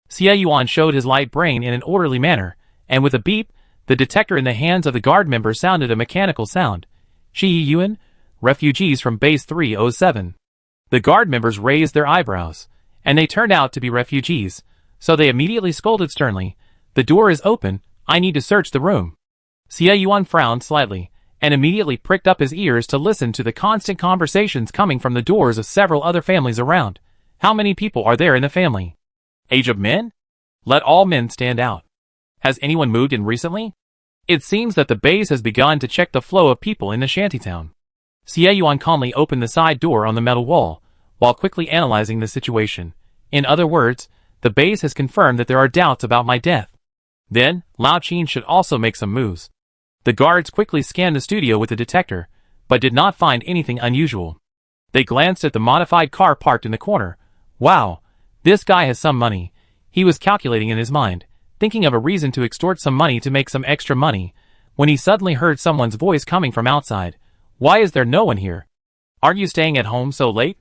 Xie Yuan showed his light brain in an orderly manner, and with a beep, the detector in the hands of the guard member sounded a mechanical sound. "Shi Yuan, refugees from Base 307. The guard members raised their eyebrows, and they turned out to be refugees, so they immediately scolded sternly, "The door is open, I need to search the room." Xie Yuan frowned slightly, and immediately pricked up his ears to listen to the constant conversations coming from the doors of several other families around. How many people are there in the family? Age of men? Let all men stand out. Has anyone moved in recently? It seems that the base has begun to check the flow of people in the shantytown. Xie Yuan calmly opened the side door on the metal wall, while quickly analyzing the situation. In other words, the base has confirmed that there are doubts about my death. Then, Lao Qin should also make some moves. The guards quickly scanned the studio with the detector, but did not find anything unusual. They glanced at the modified car parked in the corner. Wow, this guy has some money. He was calculating in his mind, thinking of a reason to extort some money to make some extra money, when he suddenly heard someone's voice coming from outside. "Why is there no one here? Aren't you staying at home so late?"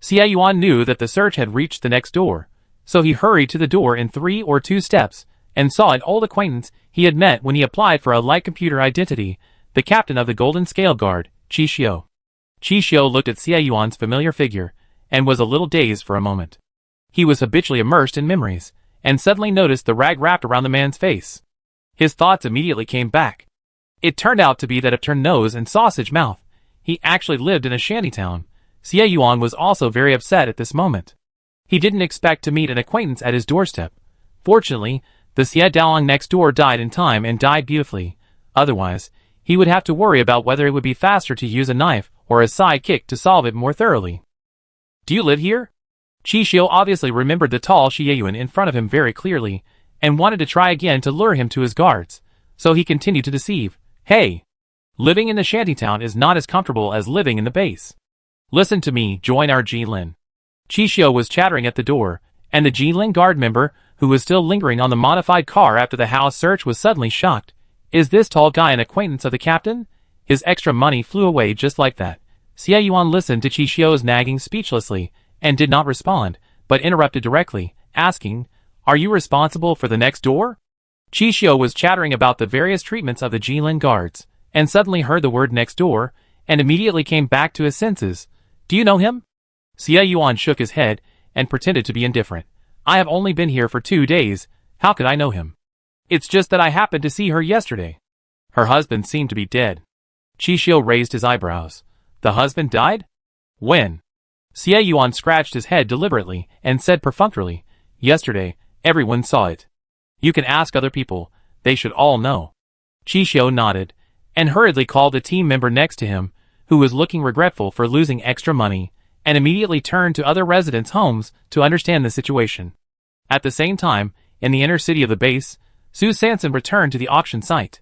Xie Yuan knew that the search had reached the next door, so he hurried to the door in 3 or 2 steps, and saw an old acquaintance he had met when he applied for a light computer identity, the captain of the Golden Scale Guard, Qi Xiu. Qi Xiu looked at Xie Yuan's familiar figure, and was a little dazed for a moment. He was habitually immersed in memories, and suddenly noticed the rag wrapped around the man's face. His thoughts immediately came back. It turned out to be that upturned nose and sausage mouth. He actually lived in a shantytown. Xie Yuan was also very upset at this moment. He didn't expect to meet an acquaintance at his doorstep. Fortunately, the Xie Daolong next door died in time and died beautifully. Otherwise, he would have to worry about whether it would be faster to use a knife or a sidekick to solve it more thoroughly. "Do you live here?" Qi Xiu obviously remembered the tall Xie Yuan in front of him very clearly, and wanted to try again to lure him to his guards, so he continued to deceive. "Hey! Living in the shantytown is not as comfortable as living in the base. Listen to me, join our Jilin." Qi Xiu was chattering at the door, and the Jilin guard member, who was still lingering on the modified car after the house search, was suddenly shocked. Is this tall guy an acquaintance of the captain? His extra money flew away just like that. Xie Yuan listened to Qi Xiu's nagging speechlessly, and did not respond, but interrupted directly, asking, "Are you responsible for the next door?" Qi Xiu was chattering about the various treatments of the Jilin guards, and suddenly heard the word next door, and immediately came back to his senses. "Do you know him?" Xie Yuan shook his head, and pretended to be indifferent. "I have only been here for 2 days, how could I know him? It's just that I happened to see her yesterday. Her husband seemed to be dead." Qi Xiu raised his eyebrows. "The husband died? When?" Xie Yuan scratched his head deliberately, and said perfunctorily, "Yesterday, everyone saw it. You can ask other people, they should all know." Qi Xiu nodded, and hurriedly called a team member next to him, who was looking regretful for losing extra money, and immediately turned to other residents' homes to understand the situation. At the same time, in the inner city of the base, Su Sanson returned to the auction site.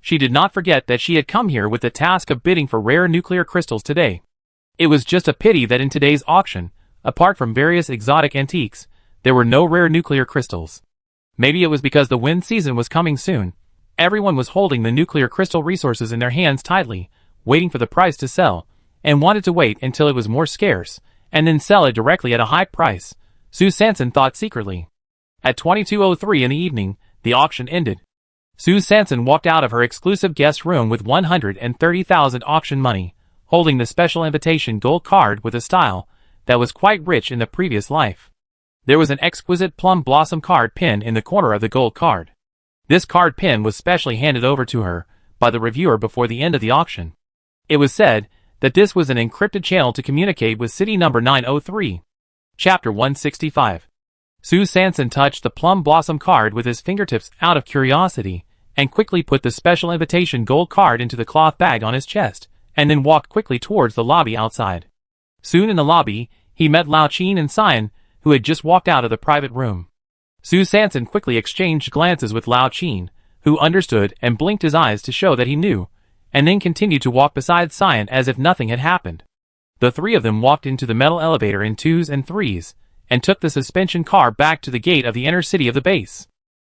She did not forget that she had come here with the task of bidding for rare nuclear crystals today. It was just a pity that in today's auction, apart from various exotic antiques, there were no rare nuclear crystals. Maybe it was because the wind season was coming soon. Everyone was holding the nuclear crystal resources in their hands tightly, waiting for the price to sell, and wanted to wait until it was more scarce, and then sell it directly at a high price, Su Sanson thought secretly. At 22:03 in the evening, the auction ended. Su Sanson walked out of her exclusive guest room with 130,000 auction money, holding the special invitation gold card with a style that was quite rich in the previous life. There was an exquisite plum blossom card pin in the corner of the gold card. This card pin was specially handed over to her by the reviewer before the end of the auction. It was said that this was an encrypted channel to communicate with city number 903. Chapter 165. Sue Sanson touched the plum blossom card with his fingertips out of curiosity, and quickly put the special invitation gold card into the cloth bag on his chest, and then walked quickly towards the lobby outside. Soon in the lobby, he met Lao Qin and Cyan, who had just walked out of the private room. Sue Sanson quickly exchanged glances with Lao Qin, who understood and blinked his eyes to show that he knew, and then continued to walk beside Cyan as if nothing had happened. The three of them walked into the metal elevator in 2s and 3s, and took the suspension car back to the gate of the inner city of the base.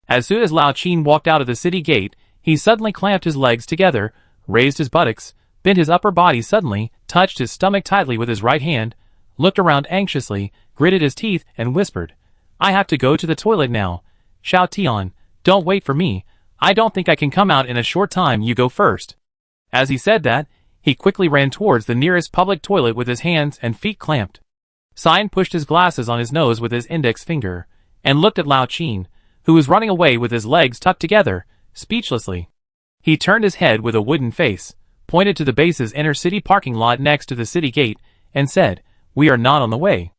As soon as Lao Qin walked out of the city gate, he suddenly clamped his legs together, raised his buttocks, bent his upper body suddenly, touched his stomach tightly with his right hand, looked around anxiously, gritted his teeth, and whispered, "I have to go to the toilet now. Xiao Tian, don't wait for me. I don't think I can come out in a short time, you go first." As he said that, he quickly ran towards the nearest public toilet with his hands and feet clamped. Cyan pushed his glasses on his nose with his index finger, and looked at Lao Qin, who was running away with his legs tucked together, speechlessly. He turned his head with a wooden face, pointed to the base's inner city parking lot next to the city gate, and said, "We are not on the way.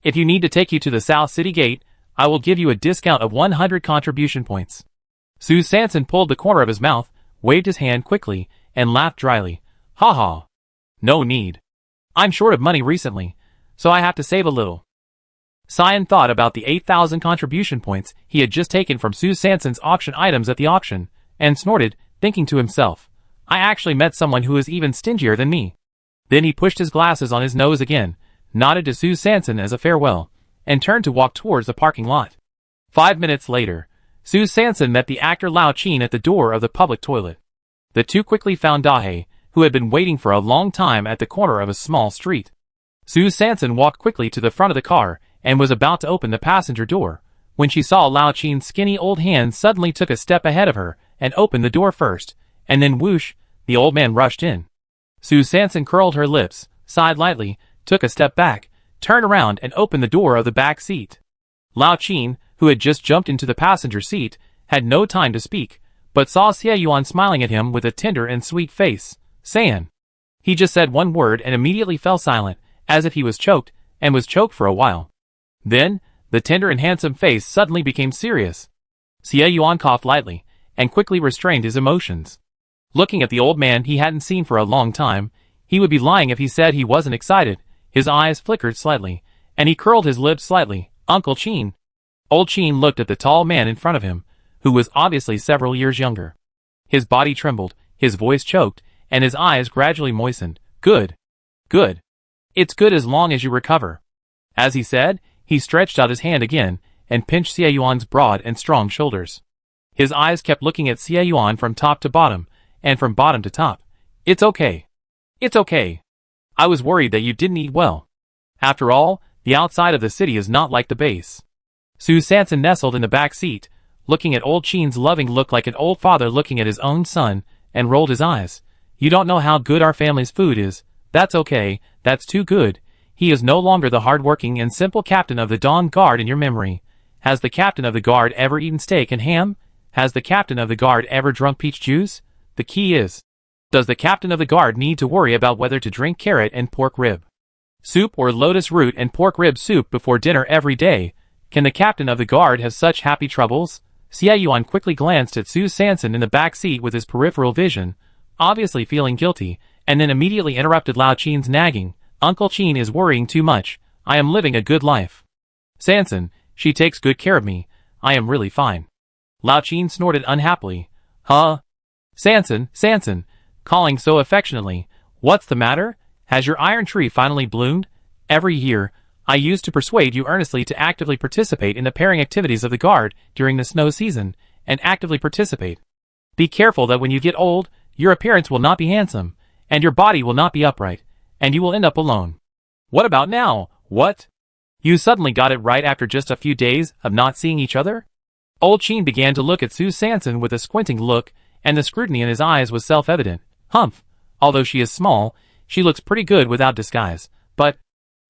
If you need to take you to the South City Gate, I will give you a discount of 100 contribution points." Sue Sanson pulled the corner of his mouth, waved his hand quickly, and laughed dryly. "Ha ha. No need. I'm short of money recently, so I have to save a little." Cyan thought about the 8,000 contribution points he had just taken from Sue Sanson's auction items at the auction, and snorted, thinking to himself, "I actually met someone who is even stingier than me." Then he pushed his glasses on his nose again, nodded to Sue Sanson as a farewell, and turned to walk towards the parking lot. 5 minutes later, Sue Sanson met the actor Lao Qin at the door of the public toilet. The two quickly found Dahe, who had been waiting for a long time at the corner of a small street. Sue Sanson walked quickly to the front of the car, and was about to open the passenger door, when she saw Lao Qin's skinny old hand suddenly took a step ahead of her, and opened the door first, and then whoosh, the old man rushed in. Sue Sanson curled her lips, sighed lightly, took a step back, turned around and opened the door of the back seat. Lao Qin, who had just jumped into the passenger seat, had no time to speak, but saw Xie Yuan smiling at him with a tender and sweet face. "San." He just said one word and immediately fell silent, as if he was choked, and was choked for a while. Then, the tender and handsome face suddenly became serious. Xie Yuan coughed lightly, and quickly restrained his emotions. Looking at the old man he hadn't seen for a long time, he would be lying if he said he wasn't excited. His eyes flickered slightly, and he curled his lips slightly. "Uncle Qin." Old Qin looked at the tall man in front of him, who was obviously several years younger. His body trembled, his voice choked, and his eyes gradually moistened. "Good. Good. It's good as long as you recover." As he said, he stretched out his hand again, and pinched Xie Yuan's broad and strong shoulders. His eyes kept looking at Xie Yuan from top to bottom, and from bottom to top. "It's okay. It's okay. I was worried that you didn't eat well. After all, the outside of the city is not like the base." Sue Sanson nestled in the back seat, looking at old Qin's loving look like an old father looking at his own son, and rolled his eyes. "You don't know how good our family's food is. That's okay, that's too good. He is no longer the hard-working and simple captain of the Dawn Guard in your memory. Has the captain of the guard ever eaten steak and ham? Has the captain of the guard ever drunk peach juice? The key is, does the captain of the guard need to worry about whether to drink carrot and pork rib soup or lotus root and pork rib soup before dinner every day? Can the captain of the guard have such happy troubles?" Xie Yuan quickly glanced at Sue Sanson in the back seat with his peripheral vision, obviously feeling guilty, and then immediately interrupted Lao Qin's nagging. "Uncle Qin is worrying too much. I am living a good life. Sanson, she takes good care of me. I am really fine." Lao Qin snorted unhappily. "Huh? Sanson, Sanson," calling so affectionately. "What's the matter? Has your iron tree finally bloomed? Every year, I used to persuade you earnestly to actively participate in the pairing activities of the guard during the snow season, and actively participate. Be careful that when you get old, your appearance will not be handsome, and your body will not be upright, and you will end up alone. What about now? What? You suddenly got it right after just a few days of not seeing each other?" Old Qin began to look at Sue Sanson with a squinting look, and the scrutiny in his eyes was self-evident. "Humph, although she is small, she looks pretty good without disguise, but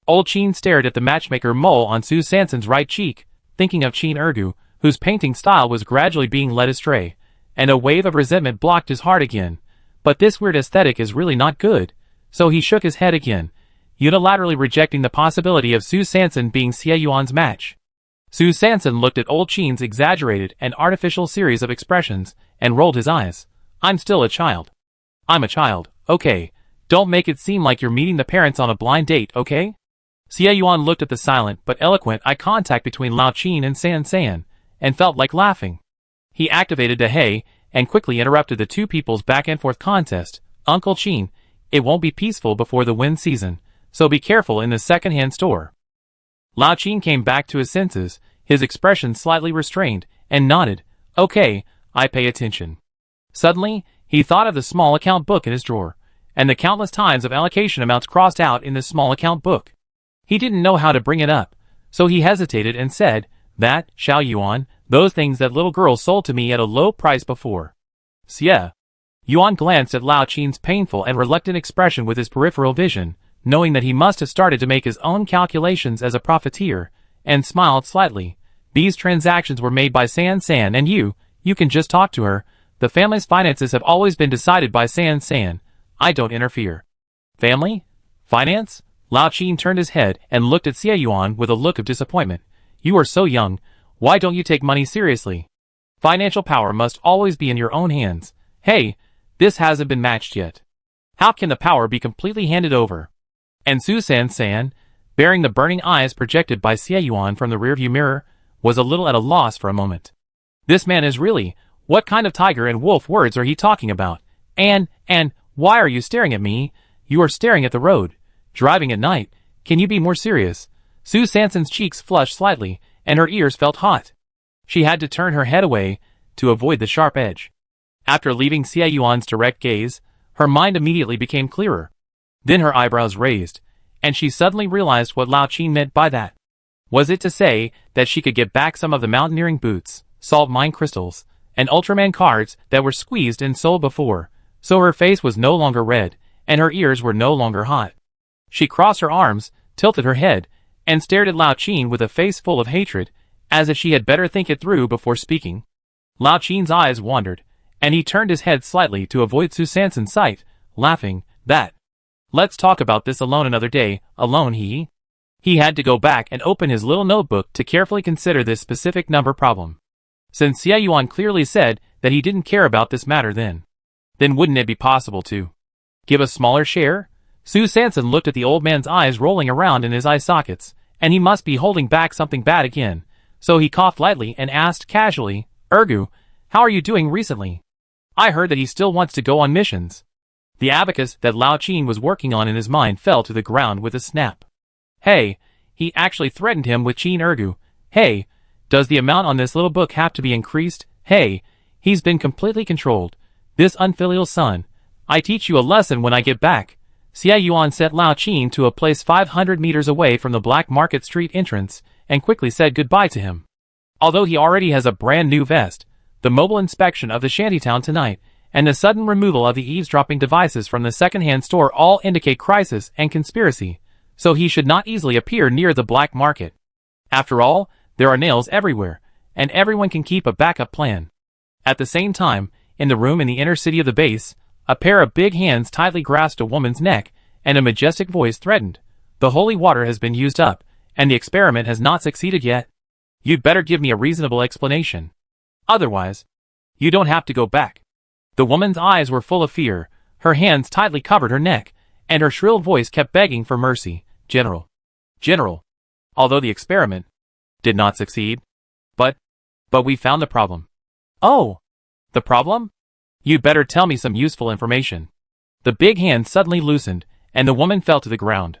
Old Qin stared at the matchmaker mole on Su Sanson's right cheek, thinking of Qin Ergu, whose painting style was gradually being led astray, and a wave of resentment blocked his heart again. But this weird aesthetic is really not good. So he shook his head again, unilaterally rejecting the possibility of Su Sanson being Xie Yuan's match. Su Sanson looked at Old Qin's exaggerated and artificial series of expressions, and rolled his eyes. I'm still a child. I'm a child, okay. Don't make it seem like you're meeting the parents on a blind date, okay? Xie Yuan looked at the silent but eloquent eye contact between Lao Qin and San San, and felt like laughing. He activated the Hey, and quickly interrupted the two people's back-and-forth contest. Uncle Qin, it won't be peaceful before the wind season, so be careful in the second-hand store. Lao Qin came back to his senses, his expression slightly restrained, and nodded. Okay, I pay attention. Suddenly, he thought of the small account book in his drawer, and the countless times of allocation amounts crossed out in this small account book. He didn't know how to bring it up, so he hesitated and said, that, Xiao Yuan, those things that little girl sold to me at a low price before. Xie. Yuan glanced at Lao Qin's painful and reluctant expression with his peripheral vision, knowing that he must have started to make his own calculations as a profiteer, and smiled slightly. These transactions were made by San San and you can just talk to her. The family's finances have always been decided by San San. I don't interfere. Family? Finance? Lao Qin turned his head and looked at Xie Yuan with a look of disappointment. You are so young. Why don't you take money seriously? Financial power must always be in your own hands. Hey, this hasn't been matched yet. How can the power be completely handed over? And Su San, bearing the burning eyes projected by Xie Yuan from the rearview mirror, was a little at a loss for a moment. This man is really, what kind of tiger and wolf words are he talking about? And, why are you staring at me? You are staring at the road. Driving at night. Can you be more serious? Su Sanson's cheeks flushed slightly, and her ears felt hot. She had to turn her head away to avoid the sharp edge. After leaving Xie Yuan's direct gaze, her mind immediately became clearer. Then her eyebrows raised, and she suddenly realized what Lao Qin meant by that. Was it to say that she could get back some of the mountaineering boots, salt mine crystals, and Ultraman cards that were squeezed and sold before, so her face was no longer red, and her ears were no longer hot? She crossed her arms, tilted her head, and stared at Lao Qin with a face full of hatred, as if she had better think it through before speaking. Lao Qin's eyes wandered, and he turned his head slightly to avoid Su Sanson's sight, laughing, that. Let's talk about this alone another day. Alone he had to go back and open his little notebook to carefully consider this specific number problem. Since Xie Yuan clearly said that he didn't care about this matter then wouldn't it be possible to give a smaller share? Su Sanson looked at the old man's eyes rolling around in his eye sockets, and he must be holding back something bad again, so he coughed lightly and asked casually, Ergu, how are you doing recently? I heard that he still wants to go on missions. The abacus that Lao Qin was working on in his mind fell to the ground with a snap. Hey, he actually threatened him with Qin Ergu. Hey, does the amount on this little book have to be increased? Hey, he's been completely controlled. This unfilial son. I teach you a lesson when I get back. Xie Yuan sent Lao Qin to a place 500 meters away from the Black Market Street entrance, and quickly said goodbye to him. Although he already has a brand new vest, the mobile inspection of the shantytown tonight, and the sudden removal of the eavesdropping devices from the second-hand store all indicate crisis and conspiracy, so he should not easily appear near the black market. After all, there are nails everywhere, and everyone can keep a backup plan. At the same time, in the room in the inner city of the base, a pair of big hands tightly grasped a woman's neck, and a majestic voice threatened. The holy water has been used up, and the experiment has not succeeded yet. You'd better give me a reasonable explanation. Otherwise, you don't have to go back. The woman's eyes were full of fear, her hands tightly covered her neck, and her shrill voice kept begging for mercy. General. Although the experiment did not succeed. But we found the problem. Oh, the problem? You'd better tell me some useful information. The big hand suddenly loosened, and the woman fell to the ground.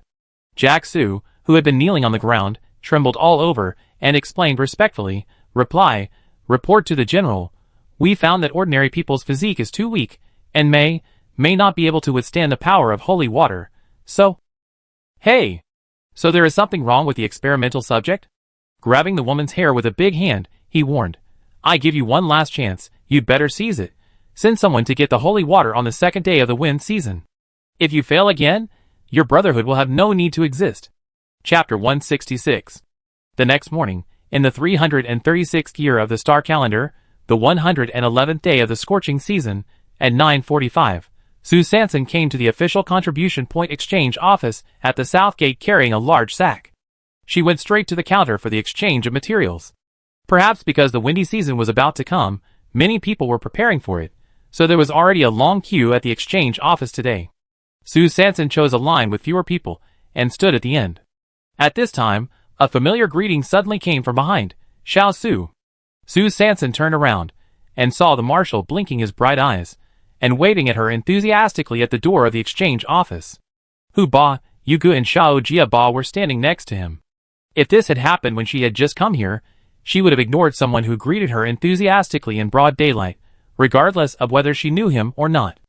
Jack Su, who had been kneeling on the ground, trembled all over, and explained respectfully, report to the general. We found that ordinary people's physique is too weak, and may not be able to withstand the power of holy water. So there is something wrong with the experimental subject? Grabbing the woman's hair with a big hand, he warned. I give you one last chance, you'd better seize it. Send someone to get the holy water on the second day of the wind season. If you fail again, your brotherhood will have no need to exist. Chapter 166. The next morning, in the 336th year of the star calendar, the 111th day of the scorching season, at 9:45, Sue Sanson came to the official contribution point exchange office at the south gate carrying a large sack. She went straight to the counter for the exchange of materials. Perhaps because the windy season was about to come, many people were preparing for it, so there was already a long queue at the exchange office today. Sue Sanson chose a line with fewer people and stood at the end. At this time, a familiar greeting suddenly came from behind. "Xiao Su." Sue Sanson turned around and saw the marshal blinking his bright eyes and waving at her enthusiastically at the door of the exchange office. Hu Ba, Yugu and Xiao Jia Ba were standing next to him. If this had happened when she had just come here, she would have ignored someone who greeted her enthusiastically in broad daylight, regardless of whether she knew him or not.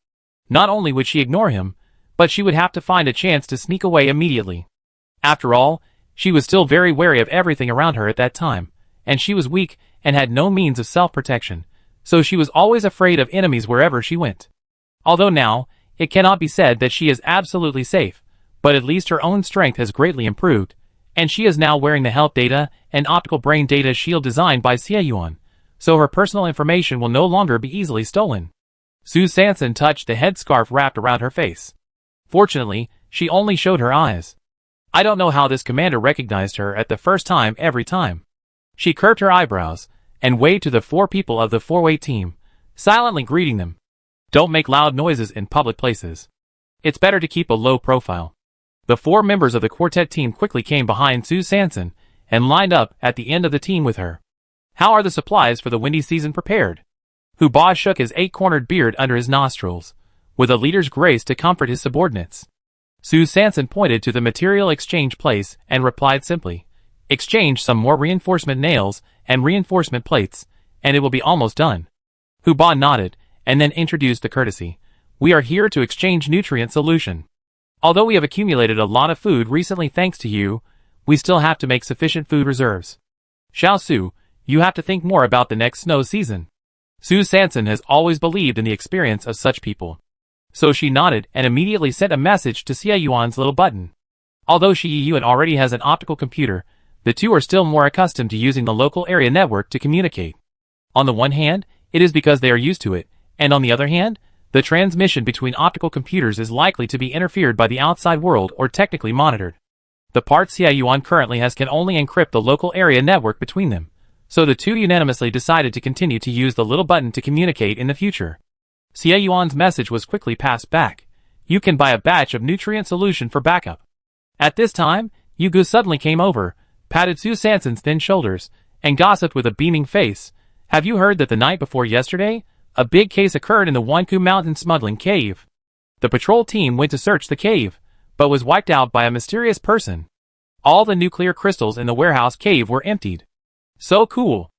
Not only would she ignore him, but she would have to find a chance to sneak away immediately. After all, she was still very wary of everything around her at that time, and she was weak and had no means of self-protection, so she was always afraid of enemies wherever she went. Although now, it cannot be said that she is absolutely safe, but at least her own strength has greatly improved, and she is now wearing the health data and optical brain data shield designed by Xie Yuan, so her personal information will no longer be easily stolen. Sue Sanson touched the headscarf wrapped around her face. Fortunately, she only showed her eyes. I don't know how this commander recognized her at the first time every time. She curved her eyebrows and waved to the 4 people of the 4-way team, silently greeting them. Don't make loud noises in public places. It's better to keep a low profile. The 4 members of the quartet team quickly came behind Sue Sanson and lined up at the end of the team with her. How are the supplies for the windy season prepared? Hu Ba shook his 8-cornered beard under his nostrils, with a leader's grace to comfort his subordinates. Sue Sanson pointed to the material exchange place and replied simply, "Exchange some more reinforcement nails and reinforcement plates, and it will be almost done." Hu Ba nodded, and then introduced the courtesy. "We are here to exchange nutrient solution. Although we have accumulated a lot of food recently thanks to you, we still have to make sufficient food reserves. Xiao Su, you have to think more about the next snow season." Sue Sanson has always believed in the experience of such people. So she nodded and immediately sent a message to Xie Yuan's little button. Although Xie Yuan already has an optical computer, the two are still more accustomed to using the local area network to communicate. On the one hand, it is because they are used to it, and on the other hand, the transmission between optical computers is likely to be interfered by the outside world or technically monitored. The part Xie Yuan currently has can only encrypt the local area network between them, so the two unanimously decided to continue to use the little button to communicate in the future. Xie Yuan's message was quickly passed back. "You can buy a batch of nutrient solution for backup." At this time, Yugu suddenly came over, patted Sue Sanson's thin shoulders, and gossiped with a beaming face. "Have you heard that the night before yesterday, a big case occurred in the Wanku Mountain smuggling cave? The patrol team went to search the cave, but was wiped out by a mysterious person. All the nuclear crystals in the warehouse cave were emptied." "So cool."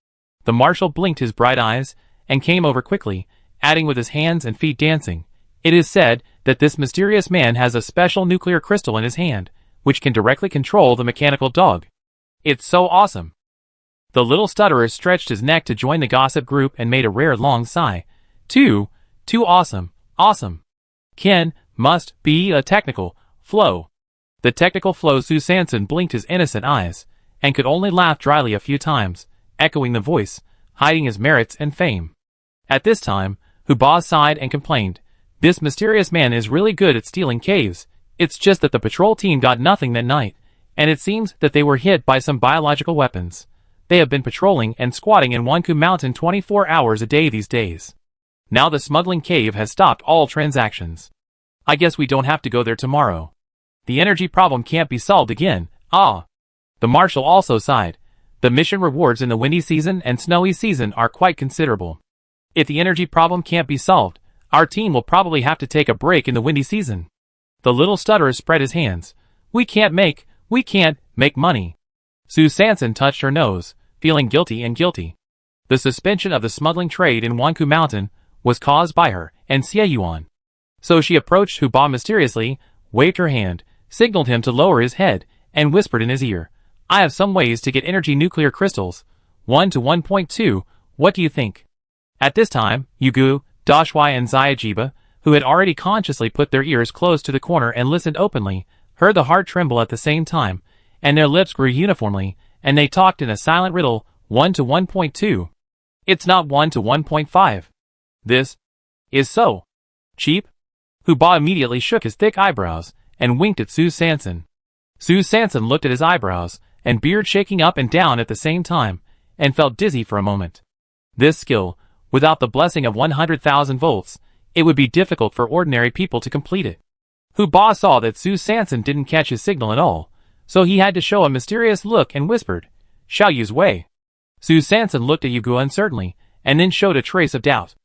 The marshal blinked his bright eyes, and came over quickly, adding with his hands and feet dancing, "It is said that this mysterious man has a special nuclear crystal in his hand, which can directly control the mechanical dog. It's so awesome." The little stutterer stretched his neck to join the gossip group and made a rare long sigh. Too awesome, awesome. Can, must, be a technical flow. The technical flow. Sue Sanson blinked his innocent eyes, and could only laugh dryly a few times, echoing the voice, hiding his merits and fame. At this time, Hu Ba sighed and complained, "This mysterious man is really good at stealing caves. It's just that the patrol team got nothing that night, and it seems that they were hit by some biological weapons. They have been patrolling and squatting in Wanku Mountain 24 hours a day these days. Now the smuggling cave has stopped all transactions. I guess we don't have to go there tomorrow. The energy problem can't be solved again, ah." The marshal also sighed. The mission rewards in the windy season and snowy season are quite considerable. If the energy problem can't be solved, our team will probably have to take a break in the windy season. The little stutterer spread his hands. We can't make money." Sue Sanson touched her nose, feeling guilty. The suspension of the smuggling trade in Wanku Mountain was caused by her and Xie Yuan. So she approached Hu Ba mysteriously, waved her hand, signaled him to lower his head, and whispered in his ear, "I have some ways to get energy nuclear crystals. 1 to 1.2, what do you think?" At this time, Yugu, Dashwai and Xiajiba, who had already consciously put their ears close to the corner and listened openly, heard the heart tremble at the same time, and their lips grew uniformly, and they talked in a silent riddle, 1 to 1.2. It's not 1 to 1.5. This is so cheap. Huba immediately shook his thick eyebrows and winked at Sue Sanson. Sue Sanson looked at his eyebrows and beard shaking up and down at the same time, and felt dizzy for a moment. This skill, without the blessing of 100,000 volts, it would be difficult for ordinary people to complete it. Huba saw that Sue Sanson didn't catch his signal at all, so he had to show a mysterious look and whispered, "Xiao Yu's way." Sue Sanson looked at Yugu uncertainly, and then showed a trace of doubt.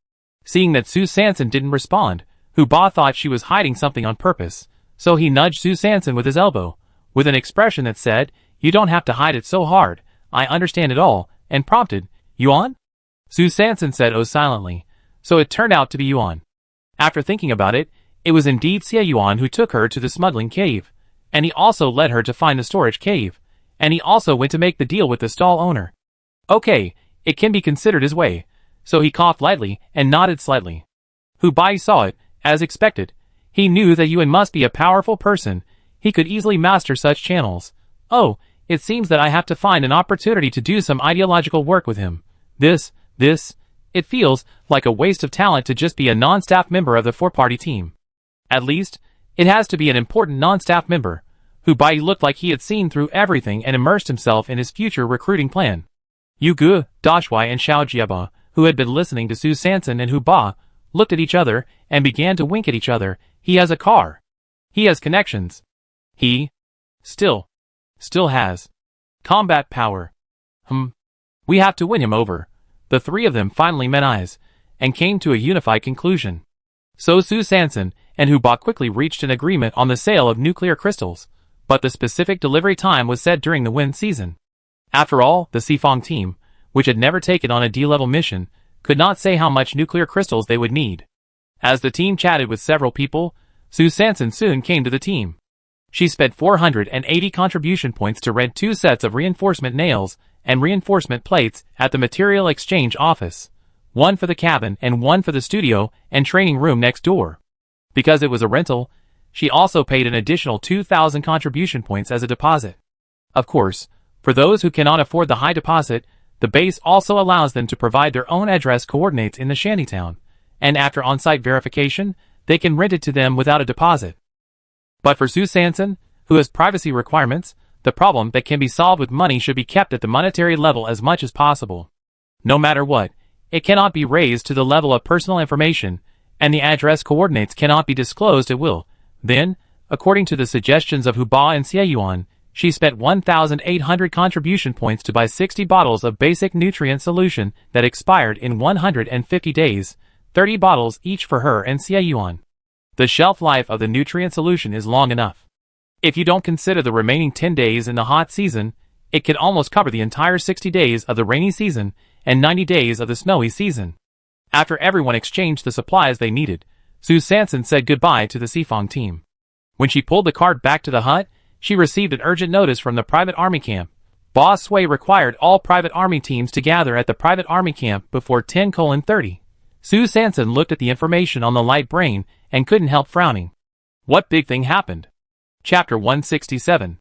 Seeing that Sue Sanson didn't respond, Huba thought she was hiding something on purpose, so he nudged Sue Sanson with his elbow, with an expression that said, "You don't have to hide it so hard, I understand it all," and prompted, "Yuan?" Sue Sanson said "oh" silently, so it turned out to be Yuan. After thinking about it, it was indeed Xie Yuan who took her to the smuggling cave, and he also led her to find the storage cave, and he also went to make the deal with the stall owner. Okay, it can be considered his way, so he coughed lightly and nodded slightly. Hubai saw it, as expected. He knew that Yuan must be a powerful person. He could easily master such channels. Oh, it seems that I have to find an opportunity to do some ideological work with him. It feels like a waste of talent to just be a non-staff member of the four-party team. At least, it has to be an important non-staff member. Hubai looked like he had seen through everything and immersed himself in his future recruiting plan. Yugu, Dashwai and Xiao Jiaba, who had been listening to Sue Sanson and Huba, looked at each other and began to wink at each other. He has a car. He has connections. He still has combat power. We have to win him over. The three of them finally met eyes, and came to a unified conclusion. So Sue Sanson and Huba quickly reached an agreement on the sale of nuclear crystals, but the specific delivery time was set during the wind season. After all, the Sifong team, which had never taken on a D-level mission, could not say how much nuclear crystals they would need. As the team chatted with several people, Sue Sanson soon came to the team. She spent 480 contribution points to rent 2 sets of reinforcement nails and reinforcement plates at the material exchange office, one for the cabin and one for the studio and training room next door. Because it was a rental, she also paid an additional 2,000 contribution points as a deposit. Of course, for those who cannot afford the high deposit, the base also allows them to provide their own address coordinates in the shantytown, and after on-site verification, they can rent it to them without a deposit. But for Sue Sanson, who has privacy requirements, the problem that can be solved with money should be kept at the monetary level as much as possible. No matter what, it cannot be raised to the level of personal information, and the address coordinates cannot be disclosed at will. Then, according to the suggestions of Huba and Xie Yuan, she spent 1,800 contribution points to buy 60 bottles of basic nutrient solution that expired in 150 days, 30 bottles each for her and Xie Yuan. The shelf life of the nutrient solution is long enough. If you don't consider the remaining 10 days in the hot season, it could almost cover the entire 60 days of the rainy season and 90 days of the snowy season. After everyone exchanged the supplies they needed, Sue Sanson said goodbye to the Sifong team. When she pulled the cart back to the hut, she received an urgent notice from the private army camp. Boss Sui required all private army teams to gather at the private army camp before 10:30. Sue Sanson looked at the information on the light brain and couldn't help frowning. What big thing happened? Chapter 167.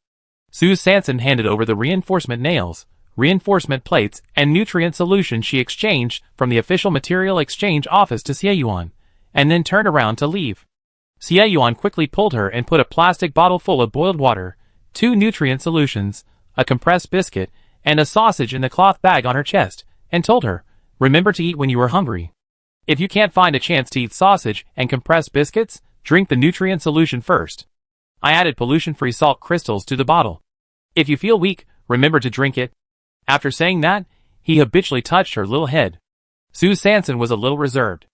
Sue Sanson handed over the reinforcement nails, reinforcement plates, and nutrient solution she exchanged from the official material exchange office to Xie Yuan, and then turned around to leave. Xie Yuan quickly pulled her and put a plastic bottle full of boiled water, 2 nutrient solutions, a compressed biscuit, and a sausage in the cloth bag on her chest, and told her, "Remember to eat when you are hungry. If you can't find a chance to eat sausage and compressed biscuits, drink the nutrient solution first. I added pollution-free salt crystals to the bottle. If you feel weak, remember to drink it." After saying that, he habitually touched her little head. Sue Sanson was a little reserved.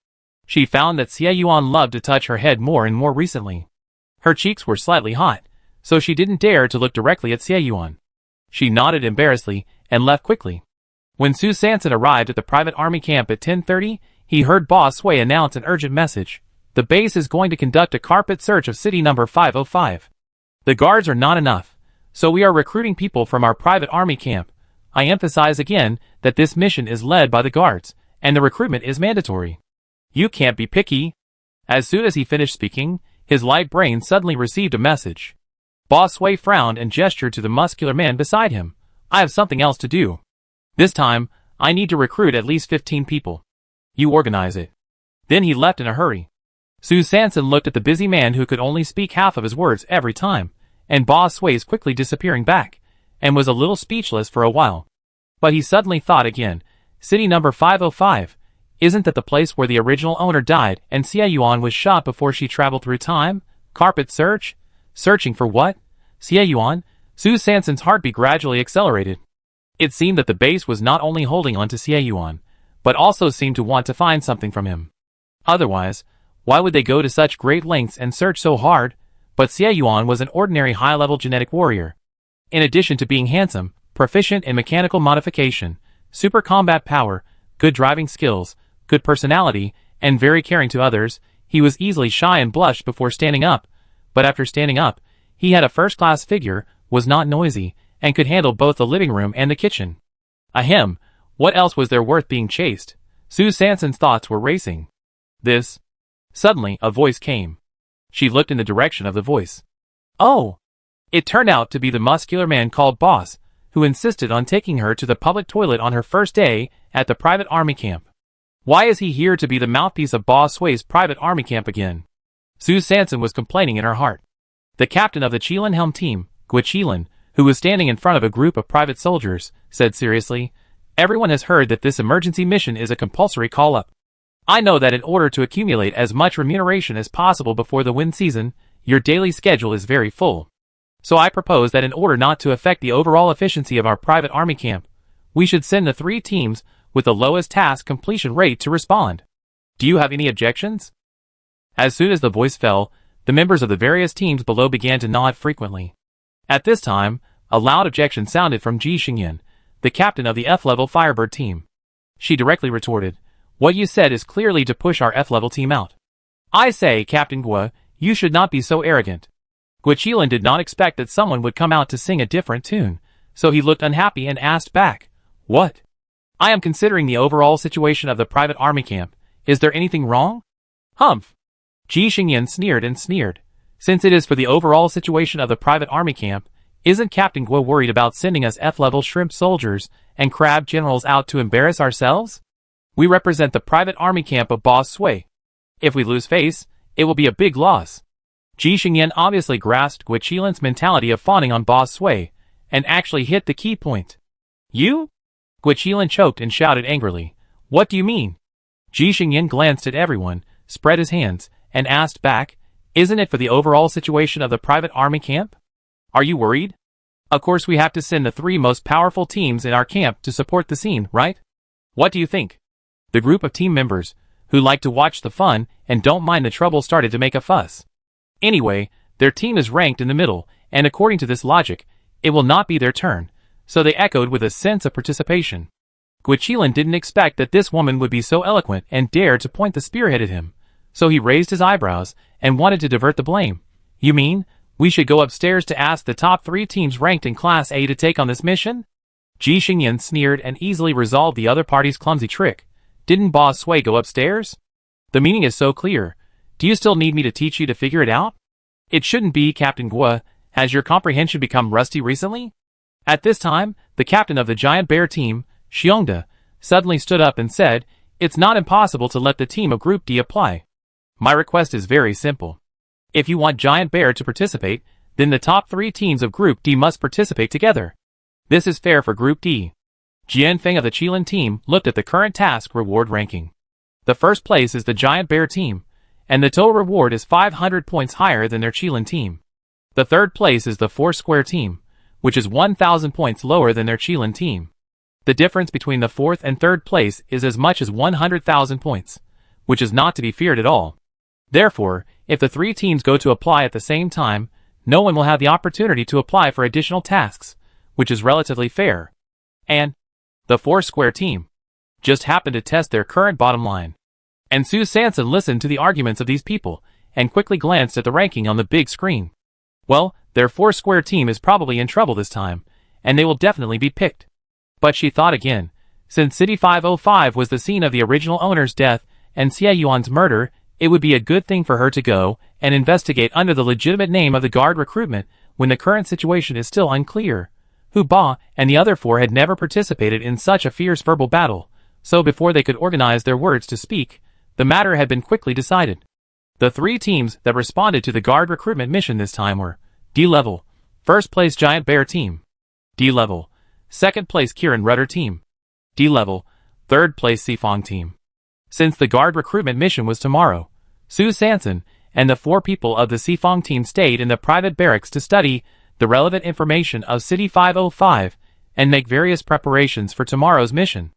She found that Xie Yuan loved to touch her head more and more recently. Her cheeks were slightly hot, so she didn't dare to look directly at Xie Yuan. She nodded embarrassedly and left quickly. When Sue Sanson arrived at the private army camp at 10:30, he heard Boss Sui announce an urgent message. The base is going to conduct a carpet search of city number 505. The guards are not enough, so we are recruiting people from our private army camp. I emphasize again that this mission is led by the guards, and the recruitment is mandatory. You can't be picky. As soon as he finished speaking, his light brain suddenly received a message. Boss Sui frowned and gestured to the muscular man beside him. I have something else to do. This time, I need to recruit at least 15 people. You organize it. Then he left in a hurry. Su Sanson looked at the busy man who could only speak half of his words every time, and Boss Sui's quickly disappearing back, and was a little speechless for a while. But he suddenly thought again, city number 505, isn't that the place where the original owner died and Xie Yuan was shot before she traveled through time? Carpet search? Searching for what? Xie Yuan? Su Sanson's heartbeat gradually accelerated. It seemed that the base was not only holding on to Xie Yuan, but also seemed to want to find something from him. Otherwise, why would they go to such great lengths and search so hard? But Xie Yuan was an ordinary high-level genetic warrior. In addition to being handsome, proficient in mechanical modification, super combat power, good driving skills, good personality, and very caring to others, he was easily shy and blushed before standing up. But after standing up, he had a first-class figure, was not noisy, and could handle both the living room and the kitchen. Ahem, what else was there worth being chased? Su Sanson's thoughts were racing. This. Suddenly, a voice came. She looked in the direction of the voice. Oh! It turned out to be the muscular man called Boss, who insisted on taking her to the public toilet on her first day at the private army camp. Why is he here to be the mouthpiece of Boss Sui's private army camp again? Su Sanson was complaining in her heart. The captain of the Qilin Helm team, Qilin, who was standing in front of a group of private soldiers, said seriously, everyone has heard that this emergency mission is a compulsory call-up. I know that in order to accumulate as much remuneration as possible before the wind season, your daily schedule is very full. So I propose that in order not to affect the overall efficiency of our private army camp, we should send the 3 teams with the lowest task completion rate to respond. Do you have any objections? As soon as the voice fell, the members of the various teams below began to nod frequently. At this time, a loud objection sounded from Ji Xingyan, the captain of the F-level Firebird team. She directly retorted, what you said is clearly to push our F-level team out. I say, Captain Gua, you should not be so arrogant. Qilin did not expect that someone would come out to sing a different tune, so he looked unhappy and asked back, what? I am considering the overall situation of the private army camp. Is there anything wrong? Humph. Ji Xingyan sneered and sneered. Since it is for the overall situation of the private army camp, isn't Captain Gua worried about sending us F-level shrimp soldiers and crab generals out to embarrass ourselves? We represent the private army camp of Boss Sui. If we lose face, it will be a big loss. Ji Xingyan obviously grasped Qilin's mentality of fawning on Boss Sui, and actually hit the key point. You? Qilin choked and shouted angrily. What do you mean? Ji Xingyan glanced at everyone, spread his hands, and asked back, isn't it for the overall situation of the private army camp? Are you worried? Of course we have to send the 3 most powerful teams in our camp to support the scene, right? What do you think? The group of team members, who like to watch the fun and don't mind the trouble, started to make a fuss. Anyway, their team is ranked in the middle, and according to this logic, it will not be their turn, so they echoed with a sense of participation. Qilin didn't expect that this woman would be so eloquent and dared to point the spearhead at him, so he raised his eyebrows and wanted to divert the blame. You mean, we should go upstairs to ask the top 3 teams ranked in Class A to take on this mission? Ji Xingyan sneered and easily resolved the other party's clumsy trick. Didn't Boss Sui go upstairs? The meaning is so clear. Do you still need me to teach you to figure it out? It shouldn't be, Captain Gua. Has your comprehension become rusty recently? At this time, the captain of the Giant Bear team, Xiongda, suddenly stood up and said, it's not impossible to let the team of Group D apply. My request is very simple. If you want Giant Bear to participate, then the top 3 teams of Group D must participate together. This is fair for Group D. Jian Feng of the Qilin team looked at the current task reward ranking. The first place is the Giant Bear team, and the total reward is 500 points higher than their Qilin team. The third place is the Foursquare team, which is 1,000 points lower than their Qilin team. The difference between the 4th and 3rd place is as much as 100,000 points, which is not to be feared at all. Therefore, if the 3 teams go to apply at the same time, no one will have the opportunity to apply for additional tasks, which is relatively fair. And the Foursquare team just happened to test their current bottom line. And Su Sanson listened to the arguments of these people, and quickly glanced at the ranking on the big screen. Well, their Foursquare team is probably in trouble this time, and they will definitely be picked. But she thought again, since City 505 was the scene of the original owner's death and Xie Yuan's murder, it would be a good thing for her to go and investigate under the legitimate name of the guard recruitment, when the current situation is still unclear. Hu Ba and the other four had never participated in such a fierce verbal battle, so before they could organize their words to speak, the matter had been quickly decided. The three teams that responded to the guard recruitment mission this time were D-Level, first place Giant Bear Team; D-Level, second place Kieran Rudder Team; D-Level, third place Sifong Team. Since the guard recruitment mission was tomorrow, Su Sanson and the four people of the Sifong team stayed in the private barracks to study the relevant information of City 505 and make various preparations for tomorrow's mission.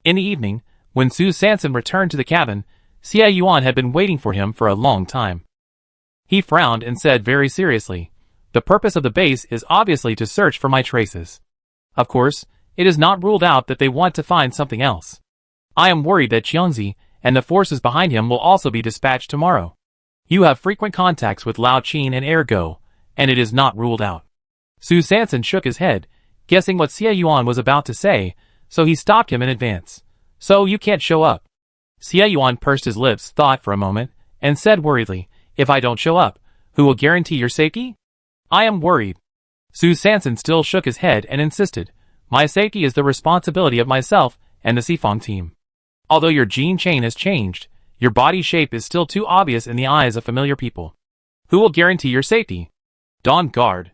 In the evening, when Su Sanson returned to the cabin, Xie Yuan had been waiting for him for a long time. He frowned and said very seriously, "The purpose of the base is obviously to search for my traces. Of course, it is not ruled out that they want to find something else. I am worried that Qiangzi and the forces behind him will also be dispatched tomorrow. You have frequent contacts with Lao Qin and Ergo, and it is not ruled out." Su Sanson shook his head, guessing what Xie Yuan was about to say, so he stopped him in advance. "So you can't show up?" Xie Yuan pursed his lips, thought for a moment, and said worriedly, "If I don't show up, who will guarantee your safety?" "I am worried." Su Sanson still shook his head and insisted, "My safety is the responsibility of myself and the Sifong team. Although your gene chain has changed, your body shape is still too obvious in the eyes of familiar people. Who will guarantee your safety?" "Dawn Guard."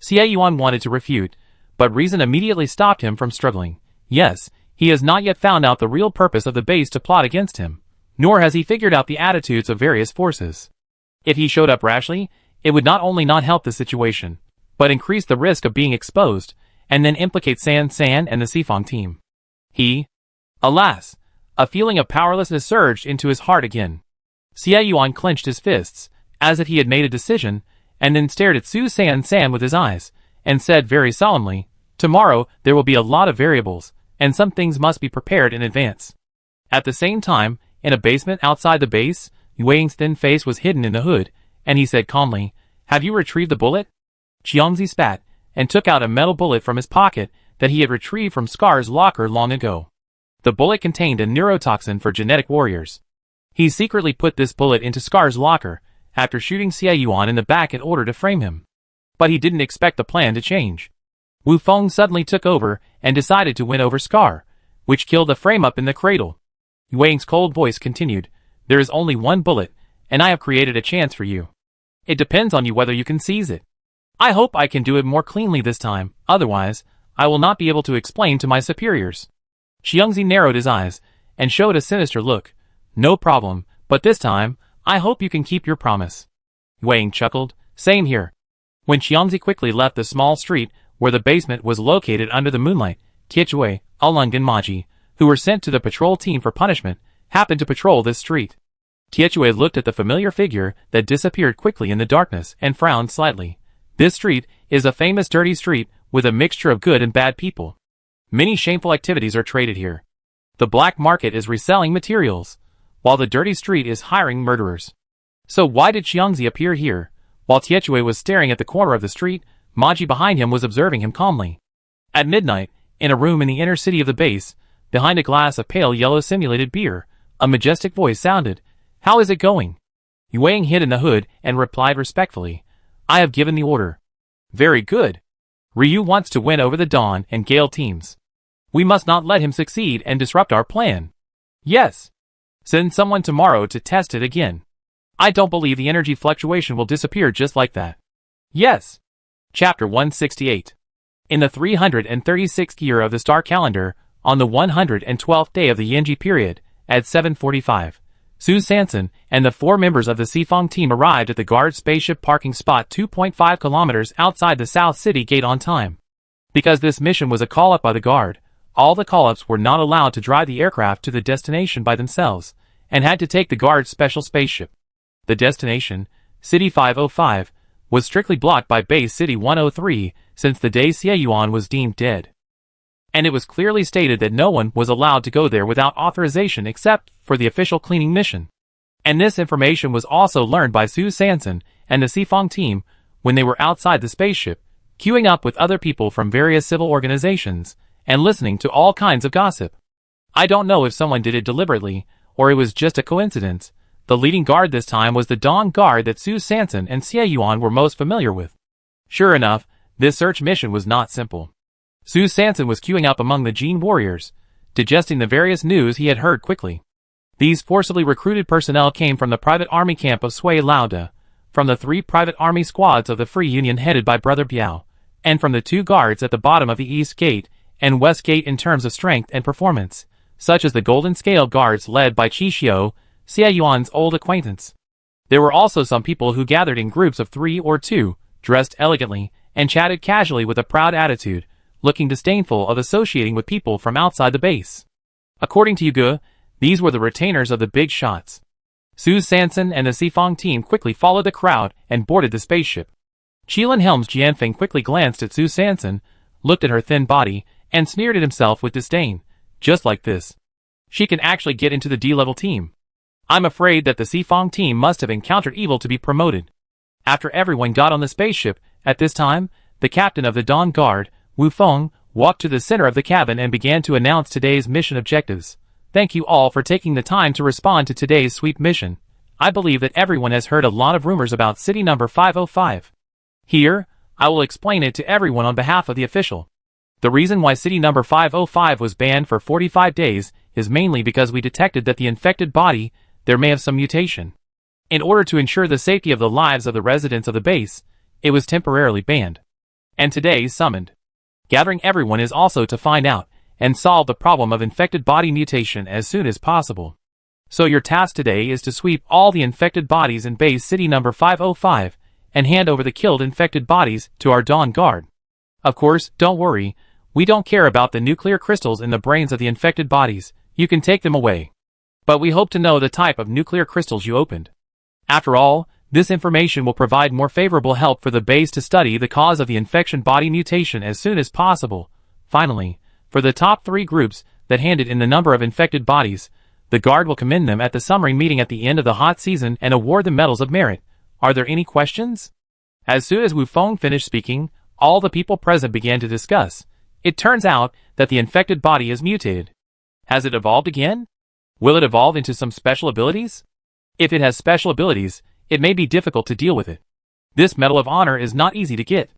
Xie Yuan wanted to refute, but reason immediately stopped him from struggling. Yes, he has not yet found out the real purpose of the base to plot against him, nor has he figured out the attitudes of various forces. If he showed up rashly, it would not only not help the situation, but increase the risk of being exposed, and then implicate San San and the Sifong team. Alas, a feeling of powerlessness surged into his heart again. Xie Yuan clenched his fists, as if he had made a decision, and then stared at Su San San with his eyes, and said very solemnly, "Tomorrow there will be a lot of variables, and some things must be prepared in advance." At the same time, in a basement outside the base, Wei Ying's thin face was hidden in the hood, and he said calmly, "Have you retrieved the bullet?" Qiangzi spat, and took out a metal bullet from his pocket that he had retrieved from Scar's locker long ago. The bullet contained a neurotoxin for genetic warriors. He secretly put this bullet into Scar's locker, after shooting Xie Yuan in the back in order to frame him. But he didn't expect the plan to change. Wu Feng suddenly took over and decided to win over Scar, which killed the frame-up in the cradle. Wei Ying's cold voice continued, "There is only one bullet, and I have created a chance for you. It depends on you whether you can seize it. I hope I can do it more cleanly this time, otherwise, I will not be able to explain to my superiors." Qiangzi narrowed his eyes, and showed a sinister look. "No problem, but this time, I hope you can keep your promise." Wei Ying chuckled, "Same here." When Qiangzi quickly left the small street where the basement was located under the moonlight, Tiechui, Ulung and Maji, who were sent to the patrol team for punishment, happened to patrol this street. Tiechui looked at the familiar figure that disappeared quickly in the darkness and frowned slightly. This street is a famous dirty street with a mixture of good and bad people. Many shameful activities are traded here. The black market is reselling materials, while the dirty street is hiring murderers. So why did Qiangzi appear here? While Tiechui was staring at the corner of the street, Maji behind him was observing him calmly. At midnight, in a room in the inner city of the base, behind a glass of pale yellow simulated beer, a majestic voice sounded, "How is it going?" Wei Ying hid in the hood and replied respectfully, "I have given the order." "Very good. Ryu wants to win over the Dawn and Gale teams. We must not let him succeed and disrupt our plan." "Yes. Send someone tomorrow to test it again. I don't believe the energy fluctuation will disappear just like that." "Yes." Chapter 168. In the 336th year of the star calendar, on the 112th day of the Yinji period, at 7:45, Su Sanson and the four members of the Sifong team arrived at the guard spaceship parking spot 2.5 kilometers outside the South City gate on time. Because this mission was a call-up by the guard, all the call-ups were not allowed to drive the aircraft to the destination by themselves, and had to take the guard's special spaceship. The destination, City 505, was strictly blocked by Base City 103 since the day Xie Yuan was deemed dead. And it was clearly stated that no one was allowed to go there without authorization except for the official cleaning mission. And this information was also learned by Su Sanson and the Sifong team when they were outside the spaceship, queuing up with other people from various civil organizations, and listening to all kinds of gossip. I don't know if someone did it deliberately, or it was just a coincidence. The leading guard this time was the Dawn Guard that Su Sanson and Xie Yuan were most familiar with. Sure enough, this search mission was not simple. Su Sanson was queuing up among the Gene warriors, digesting the various news he had heard quickly. These forcibly recruited personnel came from the private army camp of Sui Lauda, from the 3 private army squads of the Free Union headed by Brother Biao, and from the 2 guards at the bottom of the East Gate and West Gate in terms of strength and performance, such as the Golden Scale guards led by Qi Xiu, Xie Yuan's old acquaintance. There were also some people who gathered in groups of 3 or 2, dressed elegantly, and chatted casually with a proud attitude, looking disdainful of associating with people from outside the base. According to Yuge, these were the retainers of the big shots. Su Sanson and the Sifang team quickly followed the crowd and boarded the spaceship. Qilin Helm's Jianfeng quickly glanced at Su Sanson, looked at her thin body, and sneered at himself with disdain. Just like this. She can actually get into the D-level team. I'm afraid that the Sifang team must have encountered evil to be promoted. After everyone got on the spaceship, at this time, the captain of the Dawn Guard, Wu Feng, walked to the center of the cabin and began to announce today's mission objectives. Thank you all for taking the time to respond to today's sweep mission. I believe that everyone has heard a lot of rumors about city number 505. Here, I will explain it to everyone on behalf of the official. The reason why city number 505 was banned for 45 days is mainly because we detected that the infected body, there may have some mutation. In order to ensure the safety of the lives of the residents of the base, it was temporarily banned. And today summoned. Gathering everyone is also to find out and solve the problem of infected body mutation as soon as possible. So your task today is to sweep all the infected bodies in base city number 505 and hand over the killed infected bodies to our Dawn Guard. Of course, don't worry, we don't care about the nuclear crystals in the brains of the infected bodies, you can take them away. But we hope to know the type of nuclear crystals you opened. After all, this information will provide more favorable help for the base to study the cause of the infection body mutation as soon as possible. Finally, for the top 3 groups that handed in the number of infected bodies, the Guard will commend them at the summary meeting at the end of the hot season and award them medals of merit. Are there any questions? As soon as Wu Feng finished speaking, all the people present began to discuss. It turns out that the infected body is mutated. Has it evolved again? Will it evolve into some special abilities? If it has special abilities, it may be difficult to deal with it. This Medal of Honor is not easy to get.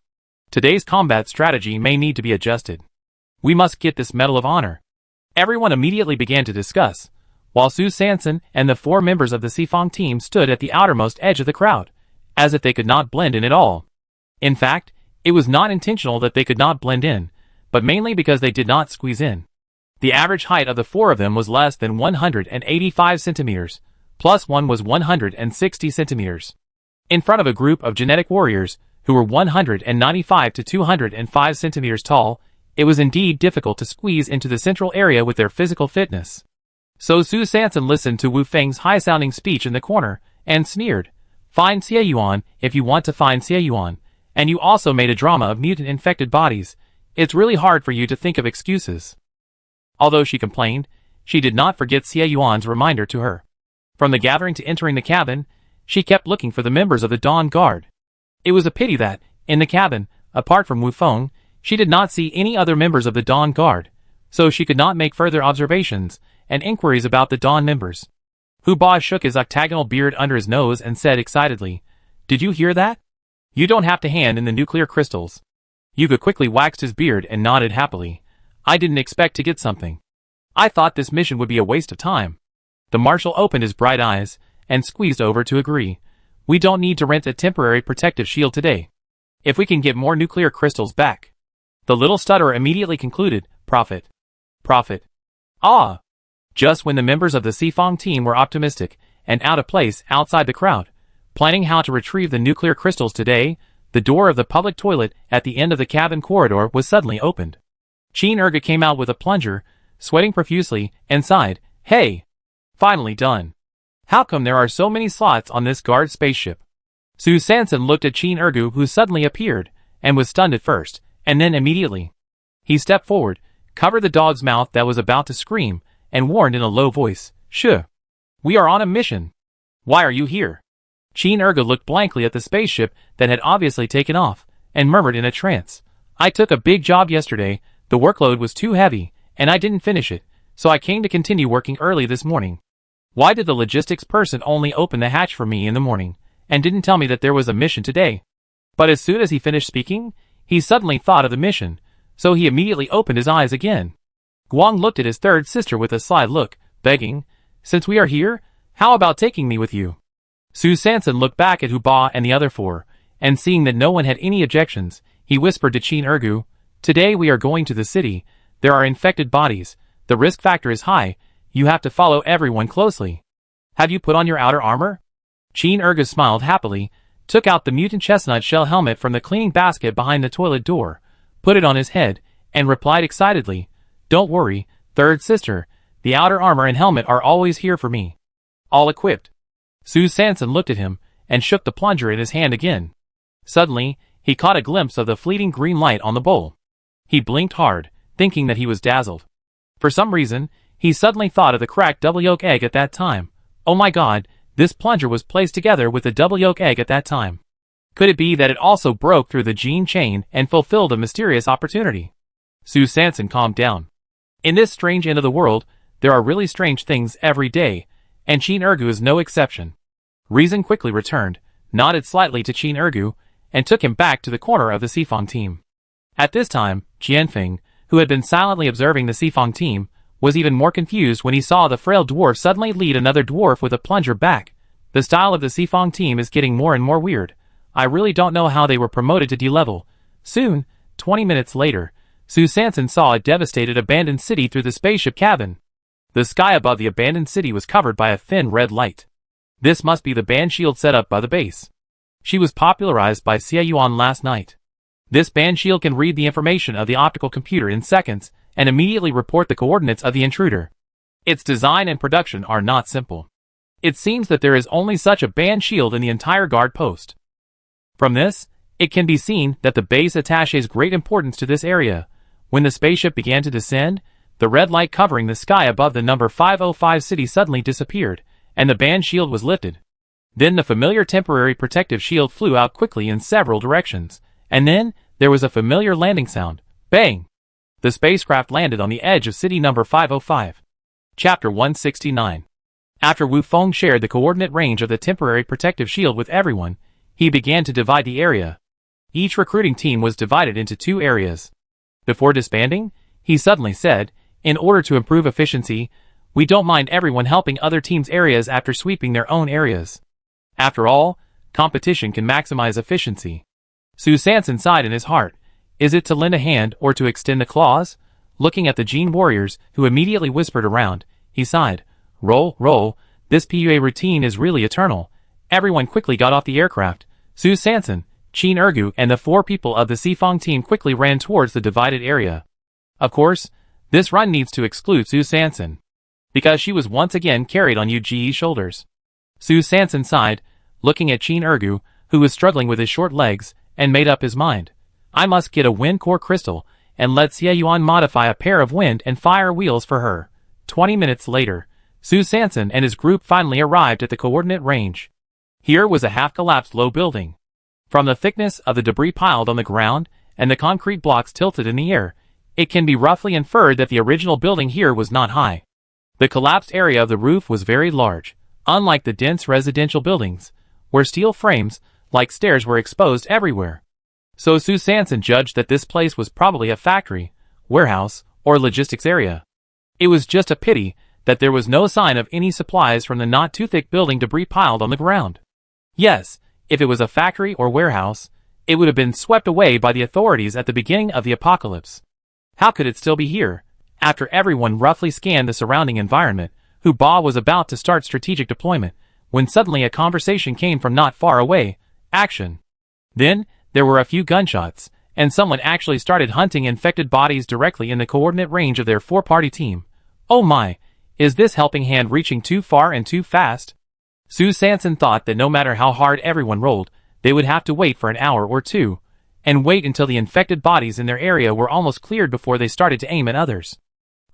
Today's combat strategy may need to be adjusted. We must get this Medal of Honor. Everyone immediately began to discuss, while Su Sanson and the 4 members of the Sifang team stood at the outermost edge of the crowd, as if they could not blend in at all. In fact, it was not intentional that they could not blend in, but mainly because they did not squeeze in. The average height of the 4 of them was less than 185 centimeters, plus one was 160 centimeters. In front of a group of genetic warriors, who were 195 to 205 centimeters tall, it was indeed difficult to squeeze into the central area with their physical fitness. So Su Sanson listened to Wu Feng's high-sounding speech in the corner, and sneered, "Find Xie Yuan if you want to find Xie Yuan, and you also made a drama of mutant infected bodies. It's really hard for you to think of excuses." Although she complained, she did not forget Xie Yuan's reminder to her. From the gathering to entering the cabin, she kept looking for the members of the Dawn Guard. It was a pity that, in the cabin, apart from Wu Feng, she did not see any other members of the Dawn Guard, so she could not make further observations and inquiries about the Dawn members. Hu Ba shook his octagonal beard under his nose and said excitedly, "Did you hear that? You don't have to hand in the nuclear crystals." Yuga quickly waxed his beard and nodded happily. "I didn't expect to get something. I thought this mission would be a waste of time." The Marshal opened his bright eyes and squeezed over to agree. "We don't need to rent a temporary protective shield today. If we can get more nuclear crystals back." The little stutterer immediately concluded, "Profit. Profit." Ah! Just when the members of the Sifang team were optimistic and out of place outside the crowd, planning how to retrieve the nuclear crystals today, the door of the public toilet at the end of the cabin corridor was suddenly opened. Qin Erga came out with a plunger, sweating profusely, and sighed, "Hey! Finally done. How come there are so many slots on this guard spaceship?" Su Sanson looked at Qin Ergu, who suddenly appeared, and was stunned at first, and then immediately. He stepped forward, covered the dog's mouth that was about to scream, and warned in a low voice, "Shh! We are on a mission. Why are you here?" Qin Erga looked blankly at the spaceship that had obviously taken off, and murmured in a trance, "I took a big job yesterday, the workload was too heavy, and I didn't finish it, so I came to continue working early this morning. Why did the logistics person only open the hatch for me in the morning, and didn't tell me that there was a mission today?" But as soon as he finished speaking, he suddenly thought of the mission, so he immediately opened his eyes again. Guang looked at his third sister with a sly look, begging, "Since we are here, how about taking me with you?" Su Sanson looked back at Hu Ba and the other four, and seeing that no one had any objections, he whispered to Qin Ergu, "Today we are going to the city. There are infected bodies. The risk factor is high. You have to follow everyone closely. Have you put on your outer armor?" Qin Ergu smiled happily, took out the mutant chestnut shell helmet from the cleaning basket behind the toilet door, put it on his head, and replied excitedly, "Don't worry, third sister. The outer armor and helmet are always here for me. All equipped." Su Sanson looked at him, and shook the plunger in his hand again. Suddenly, he caught a glimpse of the fleeting green light on the bowl. He blinked hard, thinking that he was dazzled. For some reason, he suddenly thought of the cracked double yolk egg at that time. Oh my god, this plunger was placed together with the double yolk egg at that time. Could it be that it also broke through the gene chain and fulfilled a mysterious opportunity? Su Sanson calmed down. In this strange end of the world, there are really strange things every day, and Qin Ergu is no exception. Reason quickly returned, nodded slightly to Qin Ergu, and took him back to the corner of the Sifang team. At this time, Jianfeng, who had been silently observing the Sifang team, was even more confused when he saw the frail dwarf suddenly lead another dwarf with a plunger back. The style of the Sifang team is getting more and more weird. I really don't know how they were promoted to D-level. Soon, 20 minutes later, Su Sanson saw a devastated abandoned city through the spaceship cabin. The sky above the abandoned city was covered by a thin red light. This must be the band shield set up by the base. She was popularized by Xie Yuan last night. This band shield can read the information of the optical computer in seconds and immediately report the coordinates of the intruder. Its design and production are not simple. It seems that there is only such a band shield in the entire guard post. From this, it can be seen that the base attaches great importance to this area. When the spaceship began to descend, the red light covering the sky above the number 505 city suddenly disappeared, and the band shield was lifted. Then the familiar temporary protective shield flew out quickly in several directions, and then there was a familiar landing sound. Bang! The spacecraft landed on the edge of city number 505. Chapter 169. After Wu Feng shared the coordinate range of the temporary protective shield with everyone, he began to divide the area. Each recruiting team was divided into 2 areas. Before disbanding, he suddenly said, "In order to improve efficiency, we don't mind everyone helping other teams' areas after sweeping their own areas. After all, competition can maximize efficiency." Su Sanson sighed in his heart. Is it to lend a hand or to extend the claws? Looking at the Gene Warriors, who immediately whispered around, he sighed. Roll, this PUA routine is really eternal. Everyone quickly got off the aircraft. Su Sanson, Qin Ergu, and the 4 people of the Sifang team quickly ran towards the divided area. Of course, this run needs to exclude Su Sanson, because she was once again carried on Yuji's shoulders. Su Sanson sighed, looking at Qin Ergu, who was struggling with his short legs, and made up his mind. I must get a wind core crystal, and let Xie Yuan modify a pair of wind and fire wheels for her. 20 minutes later, Su Sanson and his group finally arrived at the coordinate range. Here was a half-collapsed low building. From the thickness of the debris piled on the ground, and the concrete blocks tilted in the air, it can be roughly inferred that the original building here was not high. The collapsed area of the roof was very large, unlike the dense residential buildings, where steel frames, like stairs, were exposed everywhere. So Su Sanson judged that this place was probably a factory, warehouse, or logistics area. It was just a pity that there was no sign of any supplies from the not-too-thick building debris piled on the ground. Yes, if it was a factory or warehouse, it would have been swept away by the authorities at the beginning of the apocalypse. How could it still be here? After everyone roughly scanned the surrounding environment, Hu Ba was about to start strategic deployment, when suddenly a conversation came from not far away. Action. Then, there were a few gunshots, and someone actually started hunting infected bodies directly in the coordinate range of their 4-party team. Oh my, is this helping hand reaching too far and too fast? Su Sanson thought that no matter how hard everyone rolled, they would have to wait for an hour or 2, and wait until the infected bodies in their area were almost cleared before they started to aim at others.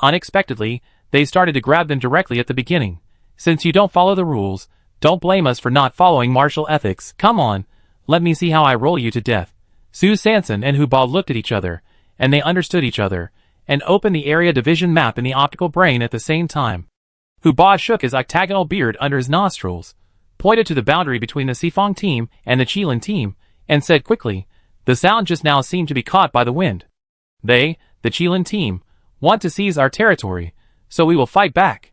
Unexpectedly, they started to grab them directly at the beginning. Since you don't follow the rules, don't blame us for not following martial ethics. Come on, let me see how I roll you to death. Su Sanson and Hu Ba looked at each other, and they understood each other, and opened the area division map in the optical brain at the same time. Hu Ba shook his octagonal beard under his nostrils, pointed to the boundary between the Sifang team and the Qilin team, and said quickly, the sound just now seemed to be caught by the wind. They, the Qilin team, want to seize our territory, so we will fight back.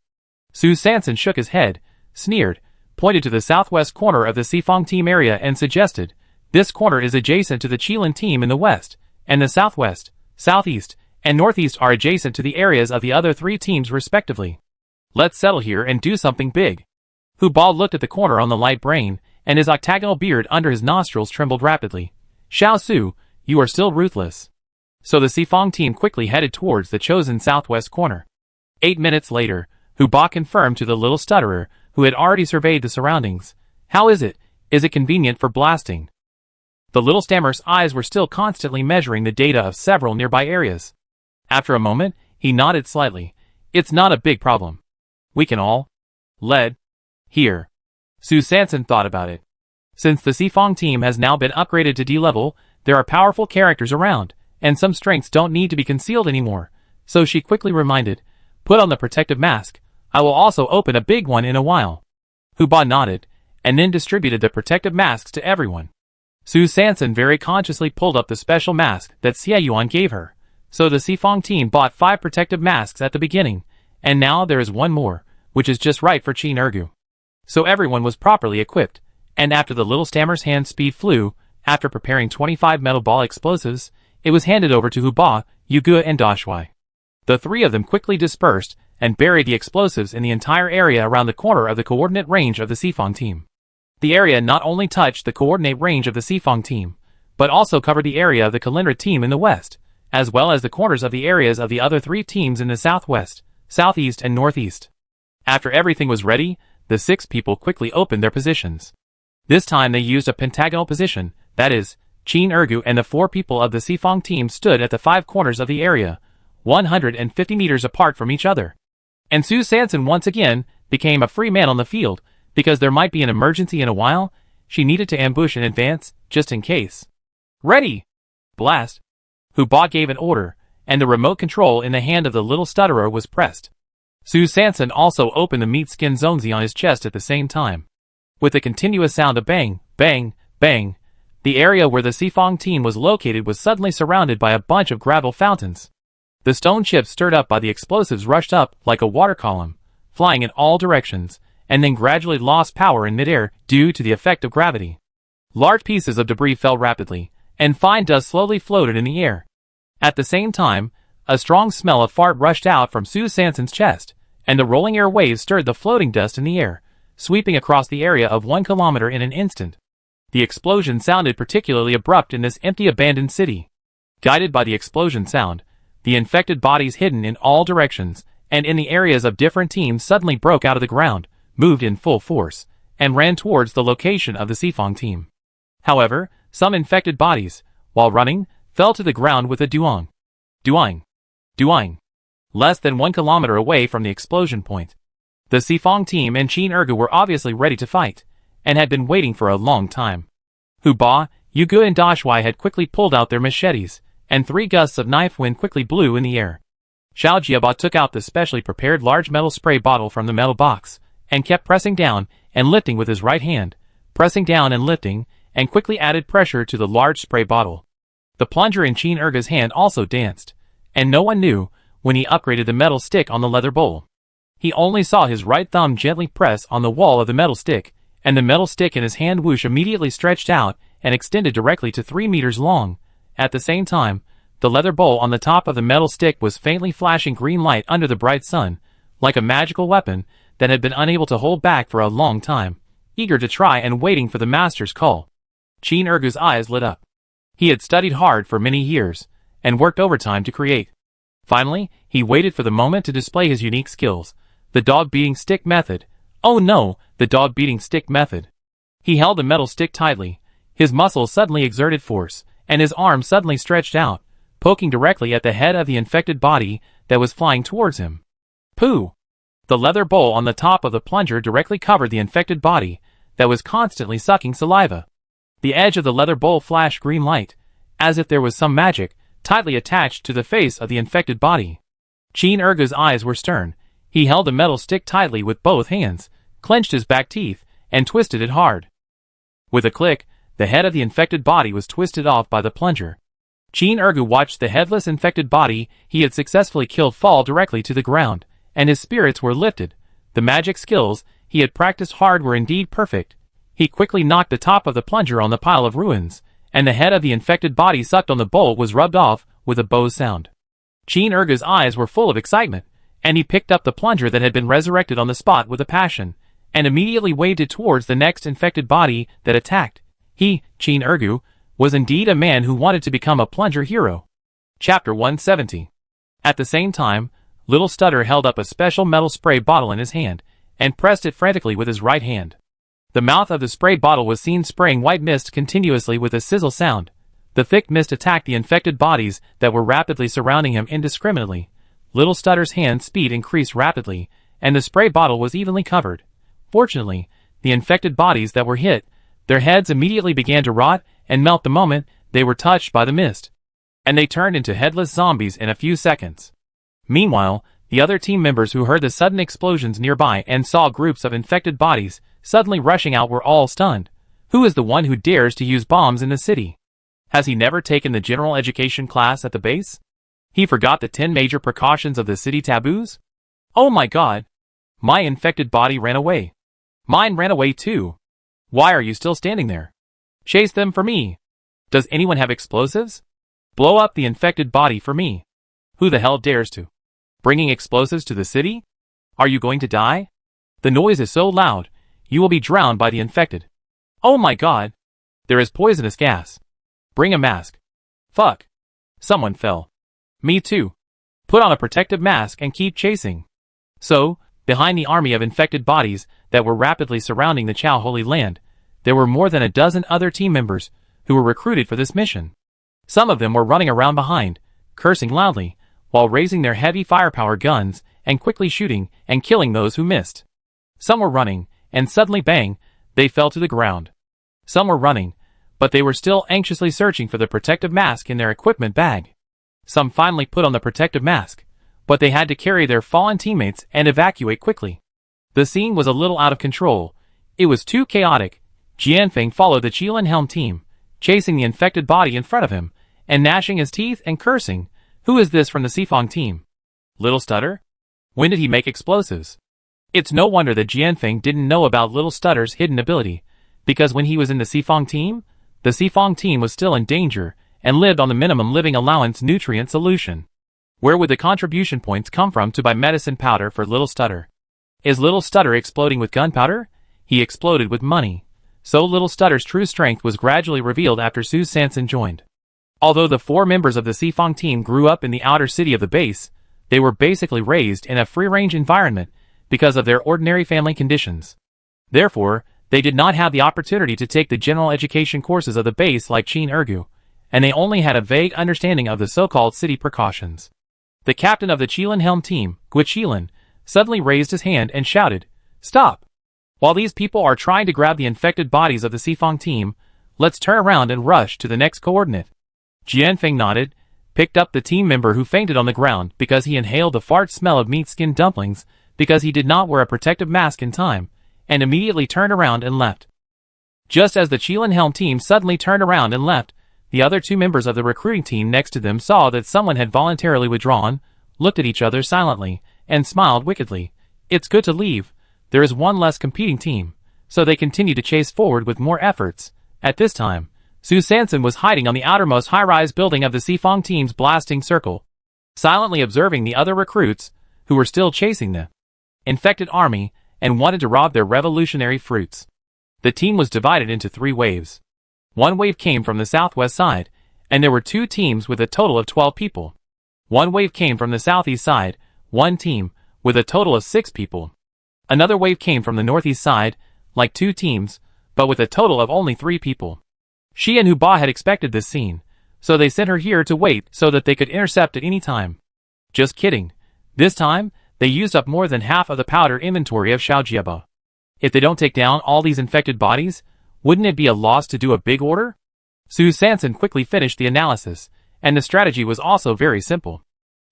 Su Sanson shook his head, sneered, pointed to the southwest corner of the Sifang team area and suggested, this corner is adjacent to the Qilin team in the west, and the southwest, southeast, and northeast are adjacent to the areas of the other 3 teams respectively. Let's settle here and do something big. Hu Ba looked at the corner on the light brain, and his octagonal beard under his nostrils trembled rapidly. Xiao Su, you are still ruthless. So the Sifang team quickly headed towards the chosen southwest corner. 8 minutes later, Hu Ba confirmed to the little stutterer, who had already surveyed the surroundings. How is it? Is it convenient for blasting? The little stammer's eyes were still constantly measuring the data of several nearby areas. After a moment, he nodded slightly. It's not a big problem. We can all lead here. Su Sanson thought about it. Since the Sifang team has now been upgraded to D level, there are powerful characters around, and some strengths don't need to be concealed anymore. So she quickly reminded, put on the protective mask. I will also open a big one in a while. Hu Ba nodded, and then distributed the protective masks to everyone. Su Sanson very consciously pulled up the special mask that Xie Yuan gave her. So the Sifang team bought 5 protective masks at the beginning, and now there is one more, which is just right for Qin Ergu. So everyone was properly equipped, and after the little stammer's hand speed flew, after preparing 25 metal ball explosives, it was handed over to Hu Ba, Yuge and Dashuai. The 3 of them quickly dispersed, and buried the explosives in the entire area around the corner of the coordinate range of the Sifang team. The area not only touched the coordinate range of the Sifang team, but also covered the area of the Kalindra team in the west, as well as the corners of the areas of the other 3 teams in the southwest, southeast and northeast. After everything was ready, the 6 people quickly opened their positions. This time they used a pentagonal position, that is, Qin Ergu and the 4 people of the Sifang team stood at the 5 corners of the area, 150 meters apart from each other. And Su Sanson once again became a free man on the field, because there might be an emergency in a while. She needed to ambush in advance, just in case. Ready! Blast! Hu Ba gave an order, and the remote control in the hand of the little stutterer was pressed. Su Sanson also opened the meat skin zonzi on his chest at the same time. With a continuous sound of bang, bang, bang, the area where the Sifang team was located was suddenly surrounded by a bunch of gravel fountains. The stone chips stirred up by the explosives rushed up like a water column, flying in all directions, and then gradually lost power in midair due to the effect of gravity. Large pieces of debris fell rapidly, and fine dust slowly floated in the air. At the same time, a strong smell of fart rushed out from Su Sanson's chest, and the rolling air waves stirred the floating dust in the air, sweeping across the area of 1 kilometer in an instant. The explosion sounded particularly abrupt in this empty abandoned city. Guided by the explosion sound, the infected bodies hidden in all directions, and in the areas of different teams suddenly broke out of the ground, moved in full force, and ran towards the location of the Sifang team. However, some infected bodies, while running, fell to the ground with a duang. Duang. Duang. Less than 1 kilometer away from the explosion point. The Sifang team and Qin Ergu were obviously ready to fight, and had been waiting for a long time. Hu Ba, Yuge and Dashuai had quickly pulled out their machetes, and 3 gusts of knife wind quickly blew in the air. Xiao Jiaba took out the specially prepared large metal spray bottle from the metal box, and kept pressing down and lifting with his right hand, pressing down and lifting, and quickly added pressure to the large spray bottle. The plunger in Qin Ergu's hand also danced, and no one knew when he upgraded the metal stick on the leather bowl. He only saw his right thumb gently press on the wall of the metal stick, and the metal stick in his hand whoosh immediately stretched out and extended directly to 3 meters long. At the same time, the leather bowl on the top of the metal stick was faintly flashing green light under the bright sun, like a magical weapon that had been unable to hold back for a long time, eager to try and waiting for the master's call. Qin Ergu's eyes lit up. He had studied hard for many years, and worked overtime to create. Finally, he waited for the moment to display his unique skills, the dog-beating stick method. Oh no, the dog-beating stick method. He held the metal stick tightly, his muscles suddenly exerted force, and his arm suddenly stretched out, poking directly at the head of the infected body that was flying towards him. Pooh! The leather bowl on the top of the plunger directly covered the infected body that was constantly sucking saliva. The edge of the leather bowl flashed green light, as if there was some magic, tightly attached to the face of the infected body. Qin Ergu's eyes were stern. He held the metal stick tightly with both hands, clenched his back teeth, and twisted it hard. With a click, the head of the infected body was twisted off by the plunger. Chin Ergu watched the headless infected body he had successfully killed fall directly to the ground, and his spirits were lifted. The magic skills he had practiced hard were indeed perfect. He quickly knocked the top of the plunger on the pile of ruins, and the head of the infected body sucked on the bolt was rubbed off with a bose sound. Chin Ergu's eyes were full of excitement, and he picked up the plunger that had been resurrected on the spot with a passion, and immediately waved it towards the next infected body that attacked. He, Chin Ergu, was indeed a man who wanted to become a plunger hero. Chapter 170. At the same time, Little Stutter held up a special metal spray bottle in his hand, and pressed it frantically with his right hand. The mouth of the spray bottle was seen spraying white mist continuously with a sizzle sound. The thick mist attacked the infected bodies that were rapidly surrounding him indiscriminately. Little Stutter's hand speed increased rapidly, and the spray bottle was evenly covered. Fortunately, the infected bodies that were hit, their heads immediately began to rot and melt the moment they were touched by the mist, and they turned into headless zombies in a few seconds. Meanwhile, the other team members who heard the sudden explosions nearby and saw groups of infected bodies suddenly rushing out were all stunned. Who is the one who dares to use bombs in the city? Has he never taken the general education class at the base? He forgot the 10 major precautions of the city taboos? Oh my god! My infected body ran away. Mine ran away too. Why are you still standing there? Chase them for me. Does anyone have explosives? Blow up the infected body for me. Who the hell dares to? Bringing explosives to the city? Are you going to die? The noise is so loud, you will be drowned by the infected. Oh my god! There is poisonous gas. Bring a mask. Fuck. Someone fell. Me too. Put on a protective mask and keep chasing. So, behind the army of infected bodies that were rapidly surrounding the Chao Holy Land, there were more than a dozen other team members who were recruited for this mission. Some of them were running around behind, cursing loudly, while raising their heavy firepower guns and quickly shooting and killing those who missed. Some were running, and suddenly bang, they fell to the ground. Some were running, but they were still anxiously searching for the protective mask in their equipment bag. Some finally put on the protective mask, but they had to carry their fallen teammates and evacuate quickly. The scene was a little out of control. It was too chaotic. Jianfeng followed the Qilin Helm team, chasing the infected body in front of him, and gnashing his teeth and cursing. Who is this from the Xifang team? Little Stutter? When did he make explosives? It's no wonder that Jianfeng didn't know about Little Stutter's hidden ability, because when he was in the Xifang team was still in danger, and lived on the minimum living allowance nutrient solution. Where would the contribution points come from to buy medicine powder for Little Stutter? Is Little Stutter exploding with gunpowder? He exploded with money. So Little Stutter's true strength was gradually revealed after Su Sanson joined. Although the 4 members of the Xifang team grew up in the outer city of the base, they were basically raised in a free-range environment because of their ordinary family conditions. Therefore, they did not have the opportunity to take the general education courses of the base like Chin Ergu, and they only had a vague understanding of the so-called city precautions. The captain of the Qilin Helm team, Guichilin, suddenly raised his hand and shouted, "Stop! While these people are trying to grab the infected bodies of the Xifang team, let's turn around and rush to the next coordinate." Jianfeng nodded, picked up the team member who fainted on the ground because he inhaled the fart smell of meat-skinned dumplings because he did not wear a protective mask in time, and immediately turned around and left. Just as the Qilin Helm team suddenly turned around and left, the other 2 members of the recruiting team next to them saw that someone had voluntarily withdrawn, looked at each other silently, and smiled wickedly. It's good to leave. There is one less competing team, so they continued to chase forward with more efforts. At this time, Su Sanson was hiding on the outermost high-rise building of the Xifang team's blasting circle, silently observing the other recruits, who were still chasing the infected army, and wanted to rob their revolutionary fruits. The team was divided into 3 waves. One wave came from the southwest side, and there were 2 teams with a total of 12 people. One wave came from the southeast side, 1 team, with a total of 6 people. Another wave came from the northeast side, like 2 teams, but with a total of only 3 people. She and Huba had expected this scene, so they sent her here to wait so that they could intercept at any time. Just kidding. This time, they used up more than half of the powder inventory of Xiaojieba. If they don't take down all these infected bodies, wouldn't it be a loss to do a big order? Su Sanson quickly finished the analysis, and the strategy was also very simple.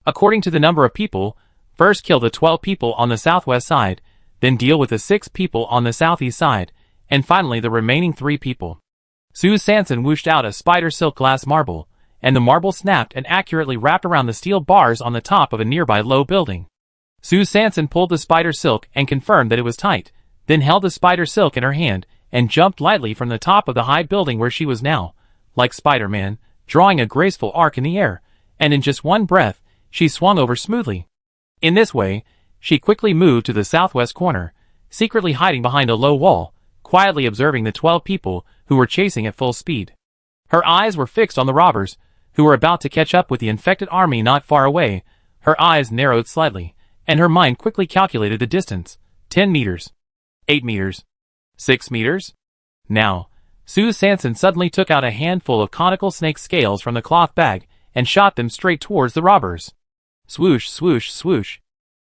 According to the number of people, first kill the 12 people on the southwest side, then deal with the 6 people on the southeast side, and finally the remaining 3 people. Sue Sanson whooshed out a spider silk glass marble, and the marble snapped and accurately wrapped around the steel bars on the top of a nearby low building. Sue Sanson pulled the spider silk and confirmed that it was tight, then held the spider silk in her hand and jumped lightly from the top of the high building where she was now, like Spider-Man, drawing a graceful arc in the air, and in just one breath, she swung over smoothly. In this way, she quickly moved to the southwest corner, secretly hiding behind a low wall, quietly observing the 12 people who were chasing at full speed. Her eyes were fixed on the robbers, who were about to catch up with the infected army not far away. Her eyes narrowed slightly, and her mind quickly calculated the distance. 10 meters. 8 meters. 6 meters? Now, Sue Sanson suddenly took out a handful of conical snake scales from the cloth bag and shot them straight towards the robbers. Swoosh, swoosh, swoosh.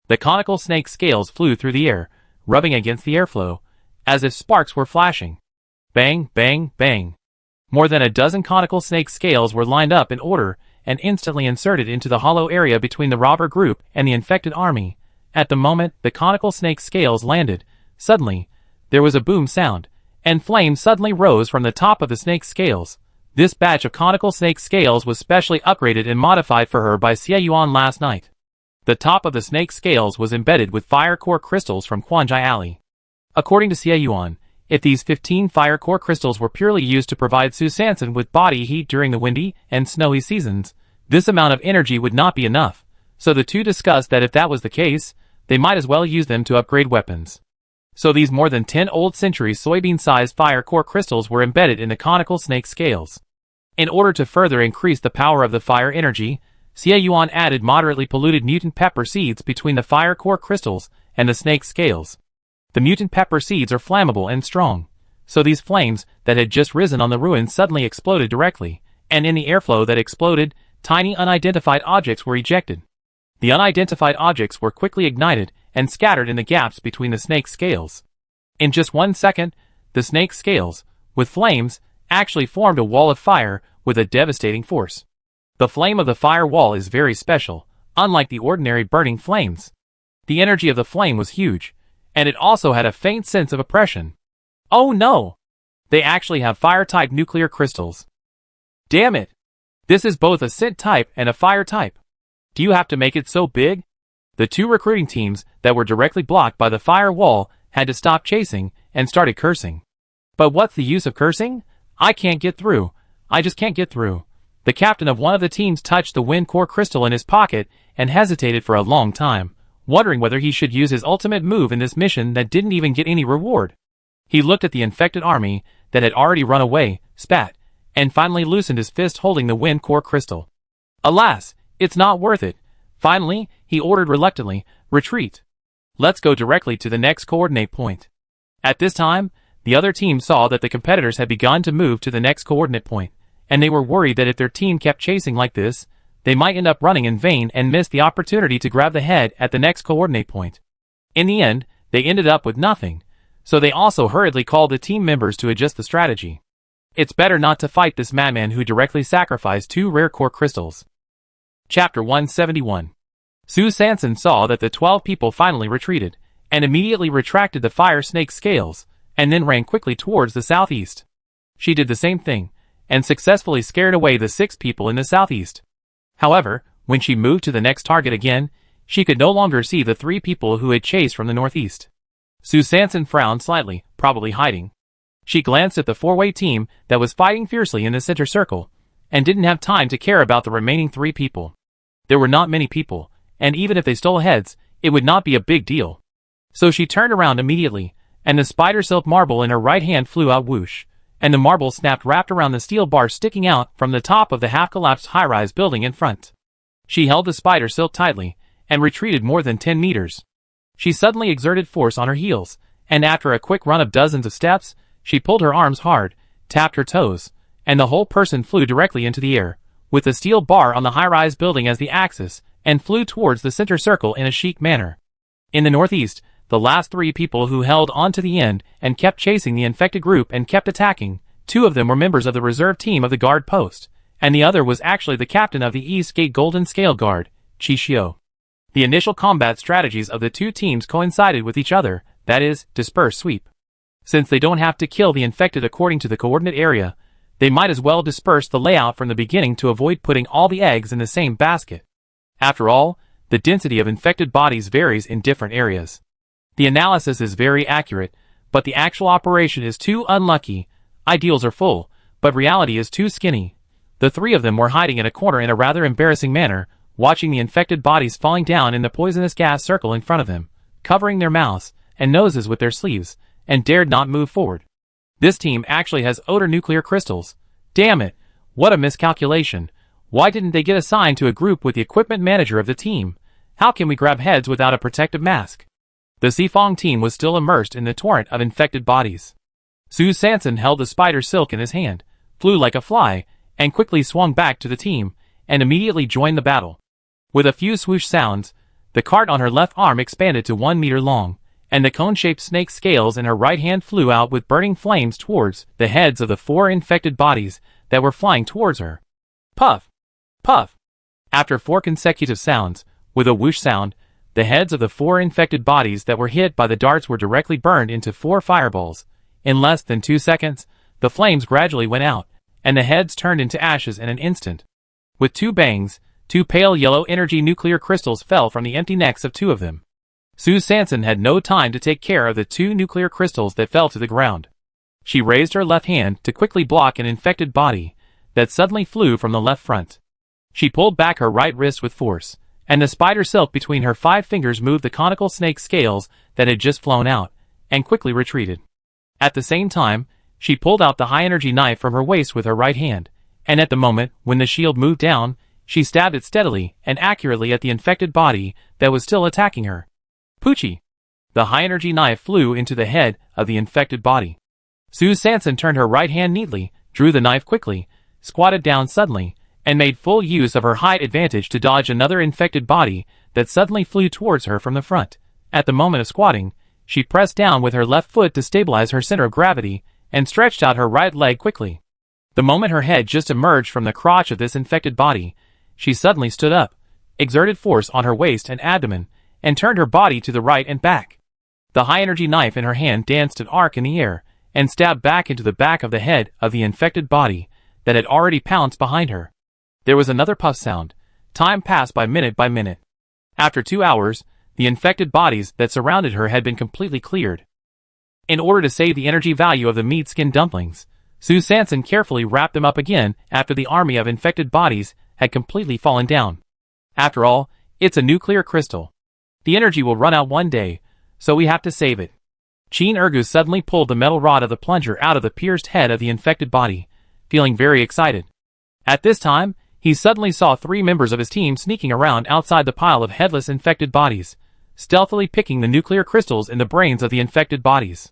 The conical snake scales flew through the air, rubbing against the airflow, as if sparks were flashing. Bang, bang, bang. More than a dozen conical snake scales were lined up in order and instantly inserted into the hollow area between the robber group and the infected army. At the moment the conical snake scales landed, suddenly, there was a boom sound, and flames suddenly rose from the top of the snake scales. This batch of conical snake scales was specially upgraded and modified for her by Xie Yuan last night. The top of the snake scales was embedded with fire core crystals from Quanjai Alley. According to Xie Yuan, if these 15 fire core crystals were purely used to provide Sue Sanson with body heat during the windy and snowy seasons, this amount of energy would not be enough, so the two discussed that if that was the case, they might as well use them to upgrade weapons. So these more than 10 old century soybean-sized fire core crystals were embedded in the conical snake scales. In order to further increase the power of the fire energy, Xie Yuan added moderately polluted mutant pepper seeds between the fire core crystals and the snake scales. The mutant pepper seeds are flammable and strong, so these flames that had just risen on the ruins suddenly exploded directly, and in the airflow that exploded, tiny unidentified objects were ejected. The unidentified objects were quickly ignited and scattered in the gaps between the snake scales. In just 1 second, the snake scales, with flames, actually formed a wall of fire with a devastating force. The flame of the fire wall is very special, unlike the ordinary burning flames. The energy of the flame was huge, and it also had a faint sense of oppression. Oh no! They actually have fire-type nuclear crystals. Damn it! This is both a scent type and a fire type. Do you have to make it so big? The two recruiting teams that were directly blocked by the fire wall had to stop chasing and started cursing. But what's the use of cursing? I can't get through. I just can't get through. The captain of one of the teams touched the wind core crystal in his pocket and hesitated for a long time, wondering whether he should use his ultimate move in this mission that didn't even get any reward. He looked at the infected army that had already run away, spat, and finally loosened his fist holding the wind core crystal. Alas, it's not worth it. Finally, he ordered reluctantly, retreat. Let's go directly to the next coordinate point. At this time, the other team saw that the competitors had begun to move to the next coordinate point, and they were worried that if their team kept chasing like this, they might end up running in vain and miss the opportunity to grab the head at the next coordinate point. In the end, they ended up with nothing, so they also hurriedly called the team members to adjust the strategy. It's better not to fight this madman who directly sacrificed 2 rare core crystals. Chapter 171. Sue Sanson saw that the 12 people finally retreated, and immediately retracted the fire snake scales, and then ran quickly towards the southeast. She did the same thing, and successfully scared away the 6 people in the southeast. However, when she moved to the next target again, she could no longer see the 3 people who had chased from the northeast. Sue Sanson frowned slightly, probably hiding. She glanced at the 4-way team that was fighting fiercely in the center circle, and didn't have time to care about the remaining 3 people. There were not many people, and even if they stole heads, it would not be a big deal. So she turned around immediately, and the spider silk marble in her right hand flew out whoosh, and the marble snapped wrapped around the steel bar sticking out from the top of the half-collapsed high-rise building in front. She held the spider silk tightly, and retreated more than 10 meters. She suddenly exerted force on her heels, and after a quick run of dozens of steps, she pulled her arms hard, tapped her toes, and the whole person flew directly into the air, with the steel bar on the high-rise building as the axis, and flew towards the center circle in a chic manner. In the northeast, the last 3 people who held on to the end and kept chasing the infected group and kept attacking, 2 of them were members of the reserve team of the guard post, and the other was actually the captain of the East Gate Golden Scale Guard, Chi Xiu. The initial combat strategies of the 2 teams coincided with each other, that is, disperse sweep. Since they don't have to kill the infected according to the coordinate area, They might as well disperse the layout from the beginning to avoid putting all the eggs in the same basket. After all, the density of infected bodies varies in different areas. The analysis is very accurate, but the actual operation is too unlucky. Ideals are full, but reality is too skinny. The three of them were hiding in a corner in a rather embarrassing manner, watching the infected bodies falling down in the poisonous gas circle in front of them, covering their mouths and noses with their sleeves, and dared not move forward. This team actually has odor nuclear crystals. Damn it, what a miscalculation. Why didn't they get assigned to a group with the equipment manager of the team? How can we grab heads without a protective mask? The Xifang team was still immersed in the torrent of infected bodies. Su Sanson held the spider silk in his hand, flew like a fly, and quickly swung back to the team, and immediately joined the battle. With a few swoosh sounds, the cart on her left arm expanded to 1 meter long, and the cone-shaped snake scales in her right hand flew out with burning flames towards the heads of the 4 infected bodies that were flying towards her. Puff! Puff! After 4 consecutive sounds, with a whoosh sound, the heads of the 4 infected bodies that were hit by the darts were directly burned into 4 fireballs. In less than 2 seconds, the flames gradually went out, and the heads turned into ashes in an instant. With 2 bangs, 2 pale yellow energy nuclear crystals fell from the empty necks of 2 of them. Su Sanson had no time to take care of the 2 nuclear crystals that fell to the ground. She raised her left hand to quickly block an infected body that suddenly flew from the left front. She pulled back her right wrist with force, and the spider silk between her 5 fingers moved the conical snake scales that had just flown out, and quickly retreated. At the same time, she pulled out the high-energy knife from her waist with her right hand, and at the moment when the shield moved down, she stabbed it steadily and accurately at the infected body that was still attacking her. Poochie! The high-energy knife flew into the head of the infected body. Su Sanson turned her right hand neatly, drew the knife quickly, squatted down suddenly, and made full use of her height advantage to dodge another infected body that suddenly flew towards her from the front. At the moment of squatting, she pressed down with her left foot to stabilize her center of gravity, and stretched out her right leg quickly. The moment her head just emerged from the crotch of this infected body, she suddenly stood up, exerted force on her waist and abdomen, and turned her body to the right and back. The high-energy knife in her hand danced an arc in the air, and stabbed back into the back of the head of the infected body that had already pounced behind her. There was another puff sound. Time passed by minute by minute. After 2 hours, the infected bodies that surrounded her had been completely cleared. In order to save the energy value of the meat skin dumplings, Su Sanson carefully wrapped them up again after the army of infected bodies had completely fallen down. After all, it's a nuclear crystal. The energy will run out one day, so we have to save it. Qin Ergu suddenly pulled the metal rod of the plunger out of the pierced head of the infected body, feeling very excited. At this time, he suddenly saw 3 members of his team sneaking around outside the pile of headless infected bodies, stealthily picking the nuclear crystals in the brains of the infected bodies.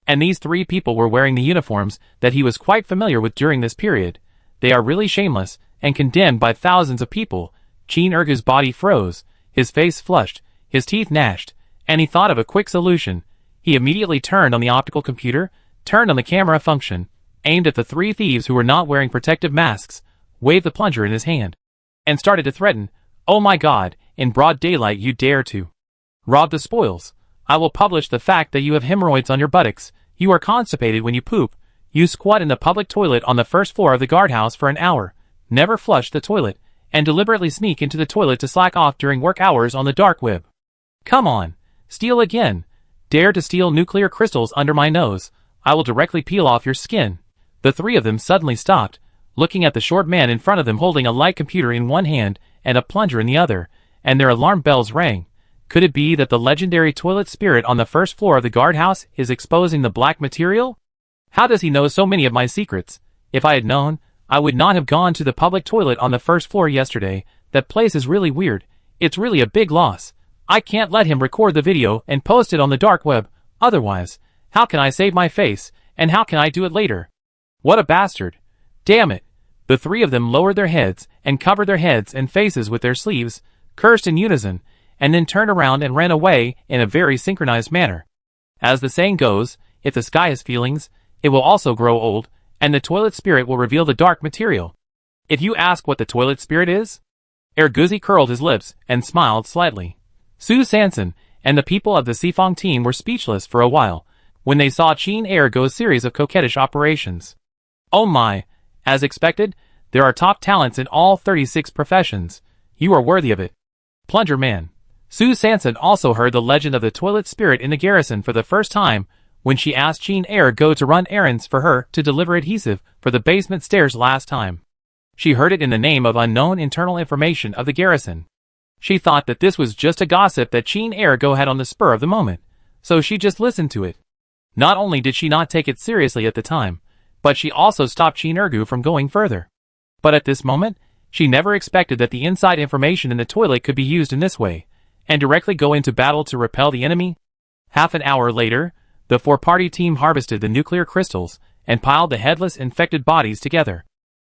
And these 3 people were wearing the uniforms that he was quite familiar with during this period. They are really shameless, and condemned by thousands of people. Qin Ergu's body froze, his face flushed, his teeth gnashed, and he thought of a quick solution. He immediately turned on the optical computer, turned on the camera function, aimed at the 3 thieves who were not wearing protective masks, waved the plunger in his hand, and started to threaten, "Oh my God, in broad daylight you dare to rob the spoils. I will publish the fact that you have hemorrhoids on your buttocks, you are constipated when you poop, you squat in the public toilet on the first floor of the guardhouse for an hour, never flush the toilet, and deliberately sneak into the toilet to slack off during work hours on the dark web. Come on, steal again. Dare to steal nuclear crystals under my nose. I will directly peel off your skin." The 3 of them suddenly stopped, looking at the short man in front of them holding a light computer in one hand and a plunger in the other, and their alarm bells rang. Could it be that the legendary toilet spirit on the first floor of the guardhouse is exposing the black material? How does he know so many of my secrets? If I had known, I would not have gone to the public toilet on the first floor yesterday. That place is really weird. It's really a big loss. I can't let him record the video and post it on the dark web. Otherwise, how can I save my face, and how can I do it later? What a bastard. Damn it. The 3 of them lowered their heads and covered their heads and faces with their sleeves, cursed in unison, and then turned around and ran away in a very synchronized manner. As the saying goes, if the sky has feelings, it will also grow old, and the toilet spirit will reveal the dark material. If you ask what the toilet spirit is? Erguzi curled his lips and smiled slightly. Su Sanson and the people of the Xifang team were speechless for a while when they saw Qin Ergu's series of coquettish operations. Oh my, As expected, there are top talents in all 36 professions. You are worthy of it. Plunger Man. Sue Sanson also heard the legend of the toilet spirit in the garrison for the first time when she asked Jean Ergo to run errands for her to deliver adhesive for the basement stairs last time. She heard it in the name of unknown internal information of the garrison. She thought that this was just a gossip that Jean Ergo had on the spur of the moment, so she just listened to it. Not only did she not take it seriously at the time, but she also stopped Jean Ergo from going further. But at this moment, she never expected that the inside information in the toilet could be used in this way, and directly go into battle to repel the enemy. Half an hour later, the four-party team harvested the nuclear crystals and piled the headless infected bodies together.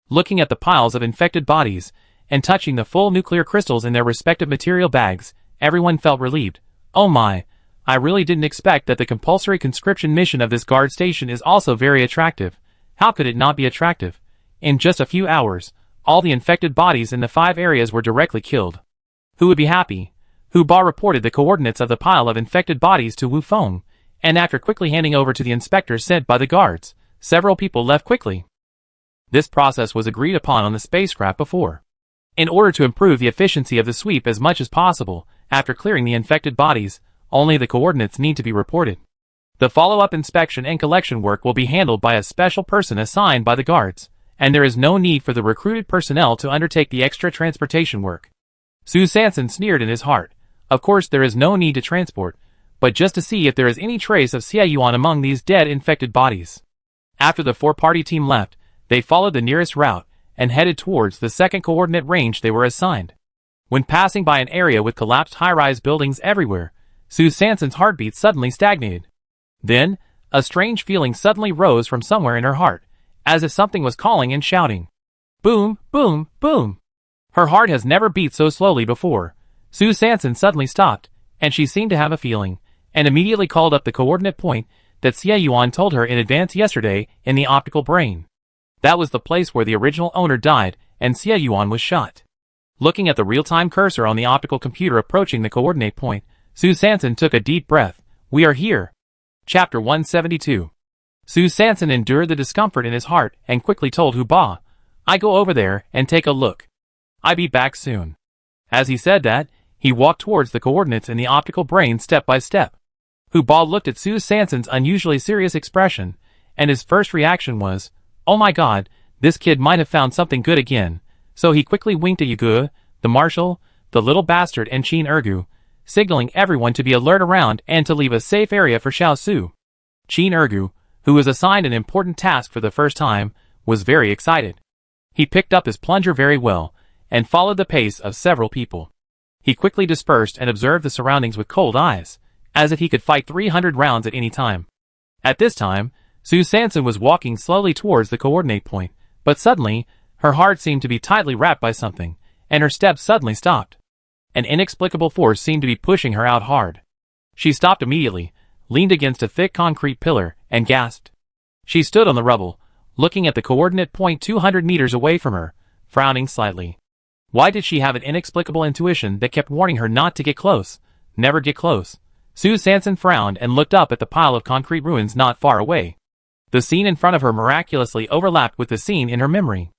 Looking at the piles of infected bodies, and touching the full nuclear crystals in their respective material bags, everyone felt relieved. Oh my, I really didn't expect that the compulsory conscription mission of this guard station is also very attractive. How could it not be attractive? In just a few hours, all the infected bodies in the 5 areas were directly killed. Who would be happy? Hu Ba reported the coordinates of the pile of infected bodies to Wu Feng, and after quickly handing over to the inspectors sent by the guards, several people left quickly. This process was agreed upon on the spacecraft before. In order to improve the efficiency of the sweep as much as possible, after clearing the infected bodies, only the coordinates need to be reported. The follow-up inspection and collection work will be handled by a special person assigned by the guards, and there is no need for the recruited personnel to undertake the extra transportation work. Sue Sanson sneered in his heart. Of course there is no need to transport, but just to see if there is any trace of Xie Yuan among these dead infected bodies. After the four-party team left, they followed the nearest route and headed towards the second coordinate range they were assigned. When passing by an area with collapsed high-rise buildings everywhere, Sue Sanson's heartbeat suddenly stagnated. Then, a strange feeling suddenly rose from somewhere in her heart, as if something was calling and shouting. Boom, boom, boom. Her heart has never beat so slowly before. Sue Sanson suddenly stopped, and she seemed to have a feeling, and immediately called up the coordinate point that Xie Yuan told her in advance yesterday in the optical brain. That was the place where the original owner died and Xie Yuan was shot. Looking at the real-time cursor on the optical computer approaching the coordinate point, Sue Sanson took a deep breath. We are here. Chapter 172. Sue Sanson endured the discomfort in his heart and quickly told Hu Ba, I go over there and take a look. I be back soon. As he said that, he walked towards the coordinates in the optical brain step by step. Hu Ba looked at Sue Sanson's unusually serious expression, and his first reaction was, oh my god, this kid might have found something good again, so he quickly winked at Yugu, the marshal, the little bastard and Jean Ergo, signaling everyone to be alert around and to leave a safe area for Xiao Su. Jean Ergo, who was assigned an important task for the first time, was very excited. He picked up his plunger very well, and followed the pace of several people. He quickly dispersed and observed the surroundings with cold eyes, as if he could fight 300 rounds at any time. At this time, Sue Sanson was walking slowly towards the coordinate point, but suddenly, her heart seemed to be tightly wrapped by something, and her steps suddenly stopped. An inexplicable force seemed to be pushing her out hard. She stopped immediately, leaned against a thick concrete pillar, and gasped. She stood on the rubble, looking at the coordinate point 200 meters away from her, frowning slightly. Why did she have an inexplicable intuition that kept warning her not to get close? Never get close. Sue Sanson frowned and looked up at the pile of concrete ruins not far away. The scene in front of her miraculously overlapped with the scene in her memory.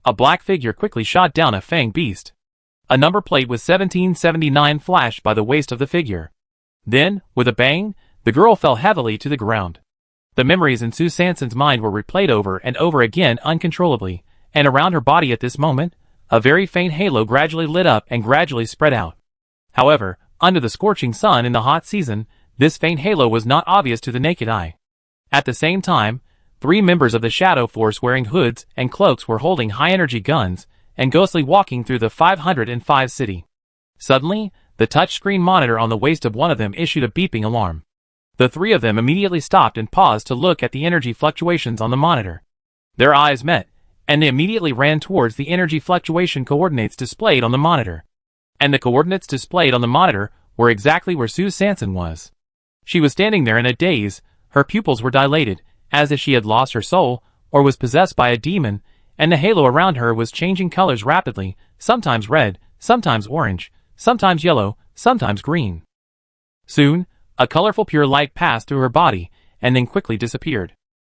A black figure quickly shot down a fanged beast. A number plate with 1779 flashed by the waist of the figure. Then, with a bang, the girl fell heavily to the ground. The memories in Sue Sanson's mind were replayed over and over again uncontrollably, and around her body at this moment, a very faint halo gradually lit up and gradually spread out. However, under the scorching sun in the hot season, this faint halo was not obvious to the naked eye. At the same time, 3 members of the Shadow Force wearing hoods and cloaks were holding high-energy guns and ghostly walking through the 505 city. Suddenly, the touchscreen monitor on the waist of one of them issued a beeping alarm. The 3 of them immediately stopped and paused to look at the energy fluctuations on the monitor. Their eyes met, and they immediately ran towards the energy fluctuation coordinates displayed on the monitor. And the coordinates displayed on the monitor were exactly where Sue Sanson was. She was standing there in a daze, her pupils were dilated, as if she had lost her soul, or was possessed by a demon, and the halo around her was changing colors rapidly, sometimes red, sometimes orange, sometimes yellow, sometimes green. Soon, a colorful pure light passed through her body, and then quickly disappeared.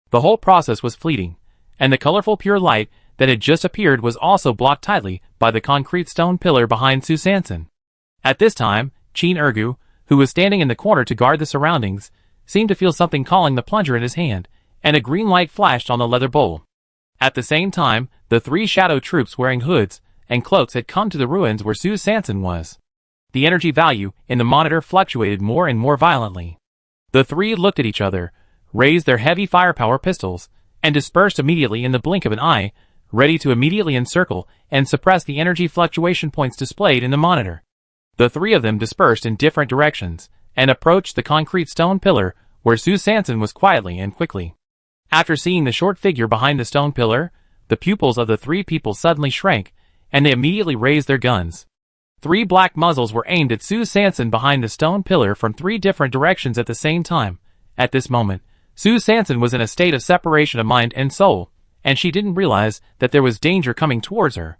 The whole process was fleeting, and the colorful pure light that had just appeared was also blocked tightly by the concrete stone pillar behind Su Sanson. At this time, Chin Ergu, who was standing in the corner to guard the surroundings, seemed to feel something calling the plunger in his hand, and a green light flashed on the leather bowl. At the same time, the 3 shadow troops wearing hoods and cloaks had come to the ruins where Su Sanson was. The energy value in the monitor fluctuated more and more violently. The 3 looked at each other, raised their heavy firepower pistols, and dispersed immediately in the blink of an eye, ready to immediately encircle and suppress the energy fluctuation points displayed in the monitor. The 3 of them dispersed in different directions, and approached the concrete stone pillar where Su Sanson was quietly and quickly. After seeing the short figure behind the stone pillar, the pupils of the 3 people suddenly shrank, and they immediately raised their guns. 3 black muzzles were aimed at Su Sanson behind the stone pillar from 3 different directions at the same time. At this moment, Su Sanson was in a state of separation of mind and soul, and she didn't realize that there was danger coming towards her.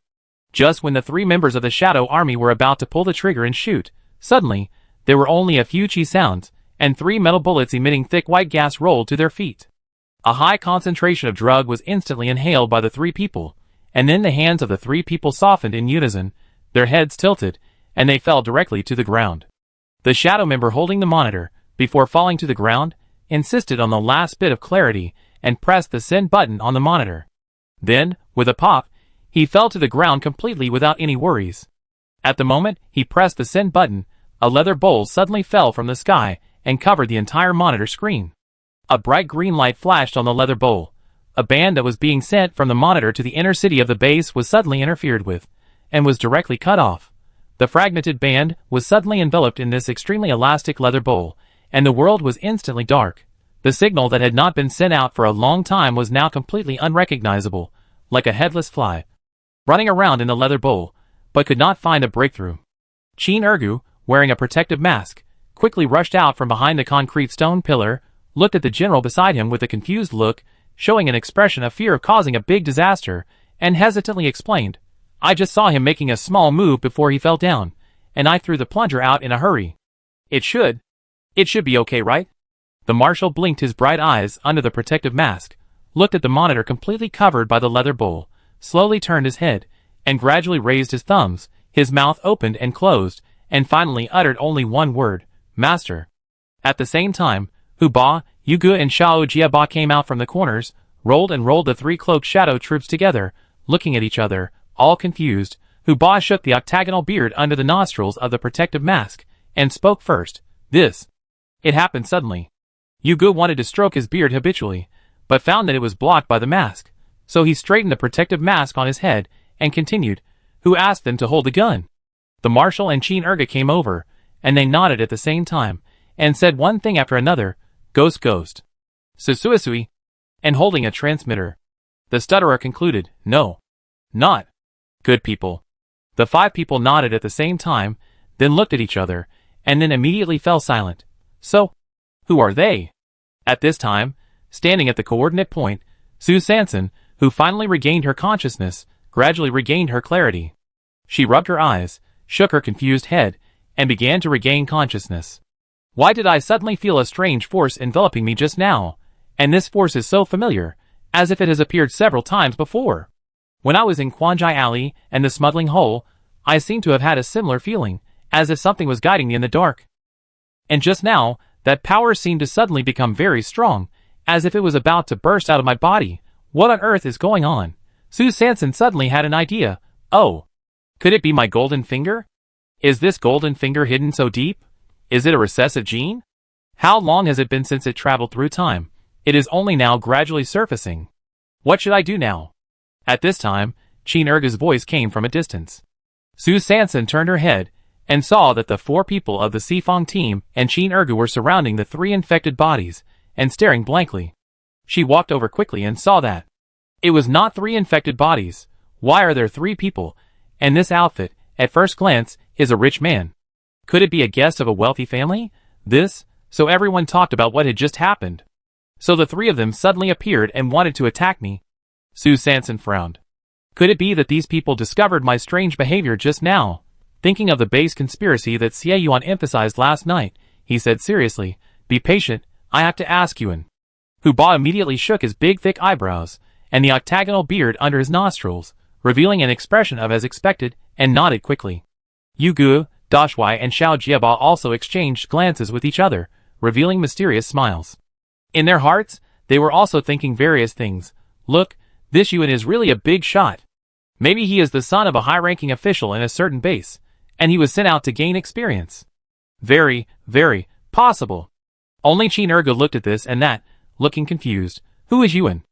Just when the 3 members of the Shadow Army were about to pull the trigger and shoot, suddenly, there were only a few chi sounds, and 3 metal bullets emitting thick white gas rolled to their feet. A high concentration of drug was instantly inhaled by the 3 people, and then the hands of the 3 people softened in unison, their heads tilted, and they fell directly to the ground. The shadow member holding the monitor, before falling to the ground, insisted on the last bit of clarity and pressed the send button on the monitor. Then, with a pop, he fell to the ground completely without any worries. At the moment he pressed the send button, a leather bowl suddenly fell from the sky and covered the entire monitor screen. A bright green light flashed on the leather bowl. A band that was being sent from the monitor to the inner city of the base was suddenly interfered with, and was directly cut off. The fragmented band was suddenly enveloped in this extremely elastic leather bowl, and the world was instantly dark. The signal that had not been sent out for a long time was now completely unrecognizable, like a headless fly, running around in the leather bowl, but could not find a breakthrough. Chin Ergu, wearing a protective mask, quickly rushed out from behind the concrete stone pillar, looked at the general beside him with a confused look, showing an expression of fear of causing a big disaster, and hesitantly explained, "I just saw him making a small move before he fell down, and I threw the plunger out in a hurry. It should be okay, right?" The marshal blinked his bright eyes under the protective mask, looked at the monitor completely covered by the leather bowl, slowly turned his head, and gradually raised his thumbs. His mouth opened and closed, and finally uttered only one word, "Master." At the same time, Hu Ba, Yugu and Xiao Jiaba came out from the corners, rolled the 3 cloaked shadow troops together, looking at each other, all confused. Hu Ba shook the octagonal beard under the nostrils of the protective mask, and spoke first. It happened suddenly. Yugu wanted to stroke his beard habitually, but found that it was blocked by the mask, so he straightened the protective mask on his head, and continued, "Who asked them to hold the gun?" The marshal and Chin Ergu came over, and they nodded at the same time, and said one thing after another, "Ghost, ghost. Susuisui," and holding a transmitter. The stutterer concluded, "No. Not good people." The 5 people nodded at the same time, then looked at each other, and then immediately fell silent. "So, who are they?" At this time, standing at the coordinate point, Su Sanson, who finally regained her consciousness, gradually regained her clarity. She rubbed her eyes, shook her confused head, and began to regain consciousness. "Why did I suddenly feel a strange force enveloping me just now? And this force is so familiar, as if it has appeared several times before. When I was in Quanjai Alley and the smuggling hole, I seem to have had a similar feeling, as if something was guiding me in the dark. And just now, that power seemed to suddenly become very strong, as if it was about to burst out of my body. What on earth is going on?" Su Sanson suddenly had an idea. "Oh, could it be my golden finger? Is this golden finger hidden so deep? Is it a recessive gene? How long has it been since it traveled through time? It is only now gradually surfacing. What should I do now?" At this time, Chin Ergu's voice came from a distance. Su Sanson turned her head, and saw that the 4 people of the Sifong team and Chin Ergu were surrounding the 3 infected bodies, and staring blankly. She walked over quickly and saw that it was not 3 infected bodies. Why are there 3 people? And this outfit, at first glance, is a rich man. Could it be a guest of a wealthy family? So everyone talked about what had just happened. So the 3 of them suddenly appeared and wanted to attack me. Su Sanson frowned. Could it be that these people discovered my strange behavior just now? Thinking of the base conspiracy that Xie Yuan emphasized last night, he said seriously, "Be patient, I have to ask you." And Hu Ba immediately shook his big thick eyebrows, and the octagonal beard under his nostrils, revealing an expression of as expected, and nodded quickly. Yugu, Dashwai and Xiao Jiaba also exchanged glances with each other, revealing mysterious smiles. In their hearts, they were also thinking various things. Look, this Yuan is really a big shot. Maybe he is the son of a high-ranking official in a certain base, and he was sent out to gain experience. Very, very possible. Only Qin Ergu looked at this and that, looking confused. Who is Yuan?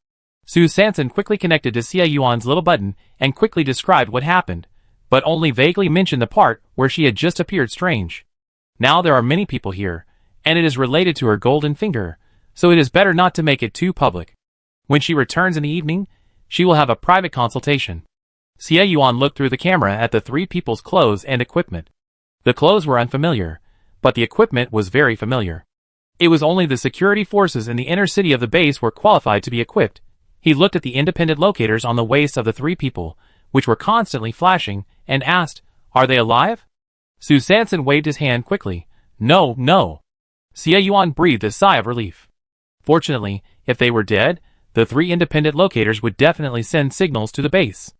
Su Sanson quickly connected to Xie Yuan's little button and quickly described what happened, but only vaguely mentioned the part where she had just appeared strange. Now there are many people here, and it is related to her golden finger, so it is better not to make it too public. When she returns in the evening, she will have a private consultation. Xie Yuan looked through the camera at the three people's clothes and equipment. The clothes were unfamiliar, but the equipment was very familiar. It was only the security forces in the inner city of the base were qualified to be equipped. He looked at the independent locators on the waists of the three people, which were constantly flashing, and asked, "Are they alive?" Su Sanson waved his hand quickly. "No, no." Xie Yuan breathed a sigh of relief. Fortunately, if they were dead, the three independent locators would definitely send signals to the base.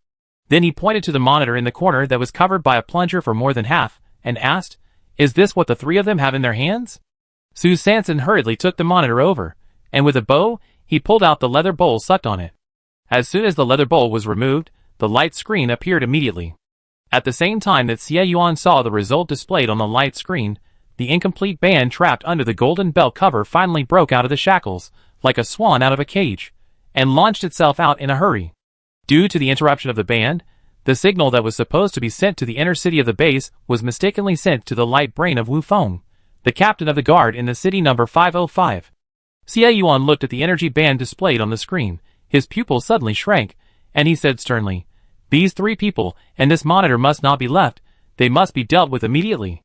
Then he pointed to the monitor in the corner that was covered by a plunger for more than half, and asked, "Is this what the three of them have in their hands?" Su Sanson hurriedly took the monitor over, and with a bow, he pulled out the leather bowl sucked on it. As soon as the leather bowl was removed, the light screen appeared immediately. At the same time that Xie Yuan saw the result displayed on the light screen, the incomplete band trapped under the golden belt cover finally broke out of the shackles, like a swan out of a cage, and launched itself out in a hurry. Due to the interruption of the band, the signal that was supposed to be sent to the inner city of the base was mistakenly sent to the light brain of Wu Feng, the captain of the guard in the city number 505. Xie Yuan looked at the energy band displayed on the screen. His pupil suddenly shrank, and he said sternly, "These three people and this monitor must not be left. They must be dealt with immediately."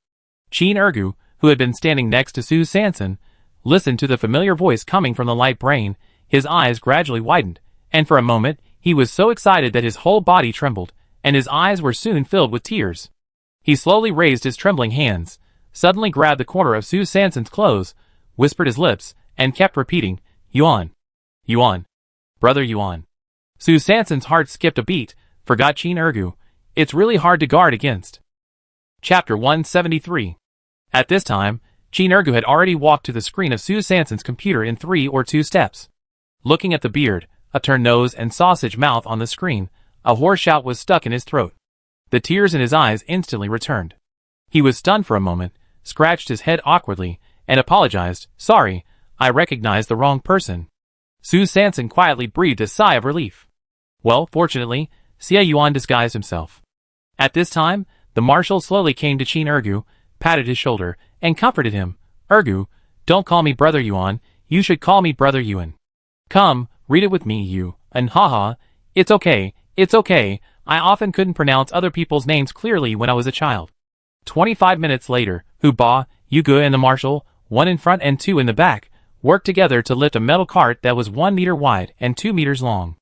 Qin Ergu, who had been standing next to Su Sanson, listened to the familiar voice coming from the light brain. His eyes gradually widened, and for a moment, he was so excited that his whole body trembled, and his eyes were soon filled with tears. He slowly raised his trembling hands, suddenly grabbed the corner of Su Sanson's clothes, whispered his lips, and kept repeating, "Yuan. Yuan. Brother Yuan." Su Sanson's heart skipped a beat, forgot Qin Ergu. It's really hard to guard against. Chapter 173. At this time, Qin Ergu had already walked to the screen of Su Sanson's computer in 3 or 2 steps. Looking at the beard, upturned nose and sausage mouth on the screen, a hoarse shout was stuck in his throat. The tears in his eyes instantly returned. He was stunned for a moment, scratched his head awkwardly, and apologized, "Sorry, I recognized the wrong person." Su Sanson quietly breathed a sigh of relief. Well, fortunately, Xie Yuan disguised himself. At this time, the marshal slowly came to Qin Ergu, patted his shoulder, and comforted him. "Ergu, don't call me Brother Yuan, you should call me Brother Yuan. Come, read it with me, you, and haha, it's okay, I often couldn't pronounce other people's names clearly when I was a child." 25 minutes later, Hu Ba, Yugu and the marshal, 1 in front and 2 in the back, worked together to lift a metal cart that was 1 meter wide and 2 meters long.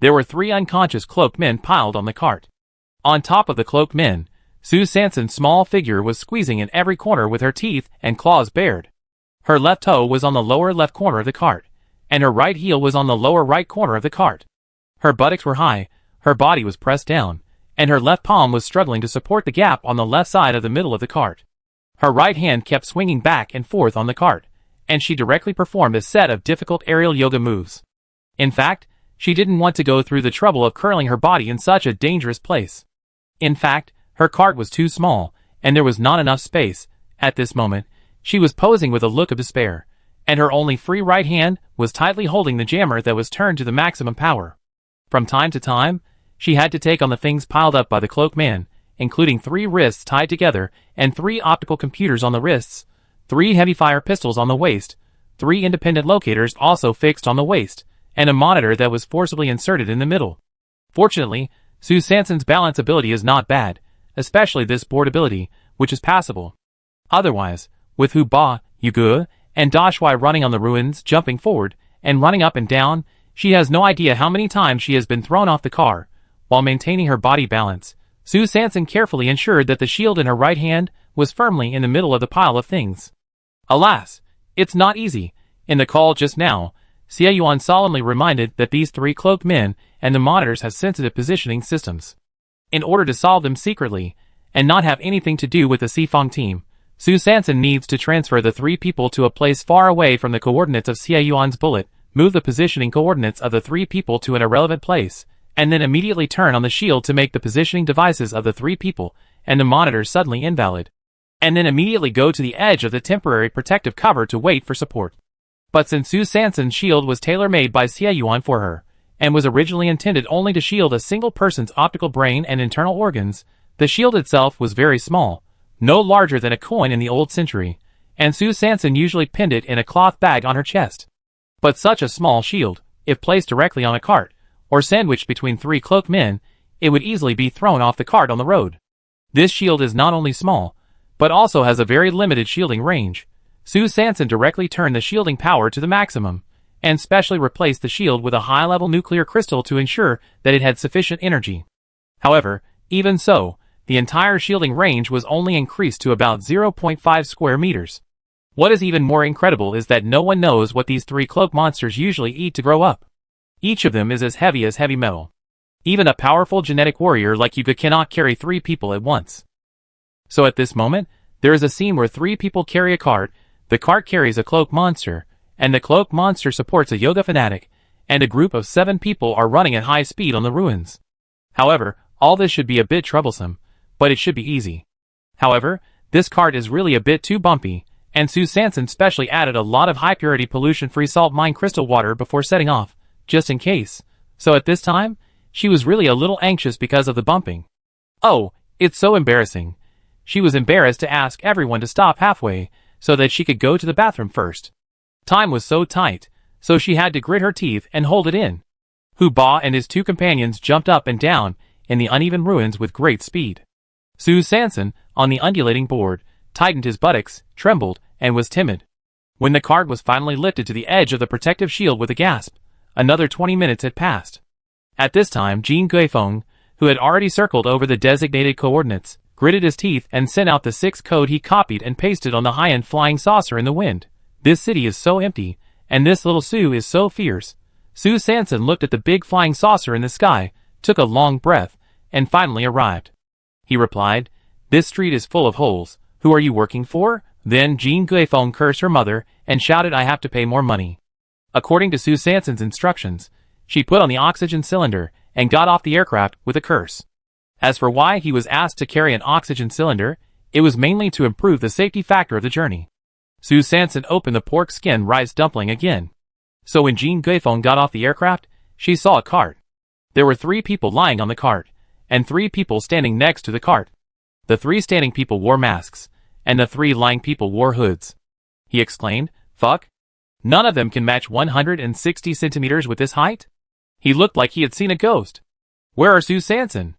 There were 3 unconscious cloaked men piled on the cart. On top of the cloaked men, Su Sanson's small figure was squeezing in every corner with her teeth and claws bared. Her left toe was on the lower left corner of the cart, and her right heel was on the lower right corner of the cart. Her buttocks were high, her body was pressed down, and her left palm was struggling to support the gap on the left side of the middle of the cart. Her right hand kept swinging back and forth on the cart, and she directly performed a set of difficult aerial yoga moves. In fact, she didn't want to go through the trouble of curling her body in such a dangerous place. In fact, her cart was too small, and there was not enough space. At this moment, she was posing with a look of despair, and her only free right hand was tightly holding the jammer that was turned to the maximum power. From time to time, she had to take on the things piled up by the cloaked man, including 3 wrists tied together and 3 optical computers on the wrists, 3 heavy-fire pistols on the waist, 3 independent locators also fixed on the waist, and a monitor that was forcibly inserted in the middle. Fortunately, Su Sanson's balance ability is not bad, especially this board ability, which is passable. Otherwise, with Hu Ba, Yugu, and Dashwai running on the ruins, jumping forward, and running up and down, she has no idea how many times she has been thrown off the car. While maintaining her body balance, Su Sanson carefully ensured that the shield in her right hand was firmly in the middle of the pile of things. Alas, it's not easy. In the call just now, Xie Yuan solemnly reminded that these three cloaked men and the monitors have sensitive positioning systems. In order to solve them secretly, and not have anything to do with the Sifang team, Su Sanson needs to transfer the three people to a place far away from the coordinates of Xie Yuan's bullet, move the positioning coordinates of the three people to an irrelevant place, and then immediately turn on the shield to make the positioning devices of the three people and the monitors suddenly invalid, and then immediately go to the edge of the temporary protective cover to wait for support. But since Su Sanson's shield was tailor-made by Xie Yuan for her, and was originally intended only to shield a single person's optical brain and internal organs, the shield itself was very small, no larger than a coin in the old century, and Su Sanson usually pinned it in a cloth bag on her chest. But such a small shield, if placed directly on a cart, or sandwiched between three cloaked men, it would easily be thrown off the cart on the road. This shield is not only small, but also has a very limited shielding range. Su Sanson directly turned the shielding power to the maximum, and specially replaced the shield with a high-level nuclear crystal to ensure that it had sufficient energy. However, even so, the entire shielding range was only increased to about 0.5 square meters. What is even more incredible is that no one knows what these three cloak monsters usually eat to grow up. Each of them is as heavy metal. Even a powerful genetic warrior like Yuga cannot carry three people at once. So at this moment, there is a scene where three people carry a cart, the cart carries a cloak monster, and the cloak monster supports a yoga fanatic, and a group of 7 people are running at high speed on the ruins. However, all this should be a bit troublesome, but it should be easy. However, this cart is really a bit too bumpy, and Su Sanson specially added a lot of high-purity pollution-free salt mine crystal water before setting off, just in case. So at this time, she was really a little anxious because of the bumping. Oh, it's so embarrassing. She was embarrassed to ask everyone to stop halfway, so that she could go to the bathroom first. Time was so tight, so she had to grit her teeth and hold it in. Hu Ba and his 2 companions jumped up and down in the uneven ruins with great speed. Su Sanson, on the undulating board, tightened his buttocks, trembled, and was timid. When the cart was finally lifted to the edge of the protective shield with a gasp, another 20 minutes had passed. At this time Jin Guifeng, who had already circled over the designated coordinates, gritted his teeth and sent out the 6 code he copied and pasted on the high-end flying saucer in the wind. This city is so empty, and this little Su is so fierce. Su Sanson looked at the big flying saucer in the sky, took a long breath, and finally arrived. He replied, "This street is full of holes. Who are you working for?" Then Jin Guifeng cursed her mother and shouted, "I have to pay more money." According to Su Sanson's instructions, she put on the oxygen cylinder and got off the aircraft with a curse. As for why he was asked to carry an oxygen cylinder, it was mainly to improve the safety factor of the journey. Su Sanson opened the pork skin rice dumpling again. So when Jin Guifeng got off the aircraft, she saw a cart. There were 3 people lying on the cart, and 3 people standing next to the cart. The 3 standing people wore masks, and the 3 lying people wore hoods. He exclaimed, "Fuck? None of them can match 160 centimeters with this height?" He looked like he had seen a ghost. Where are Su Sanson?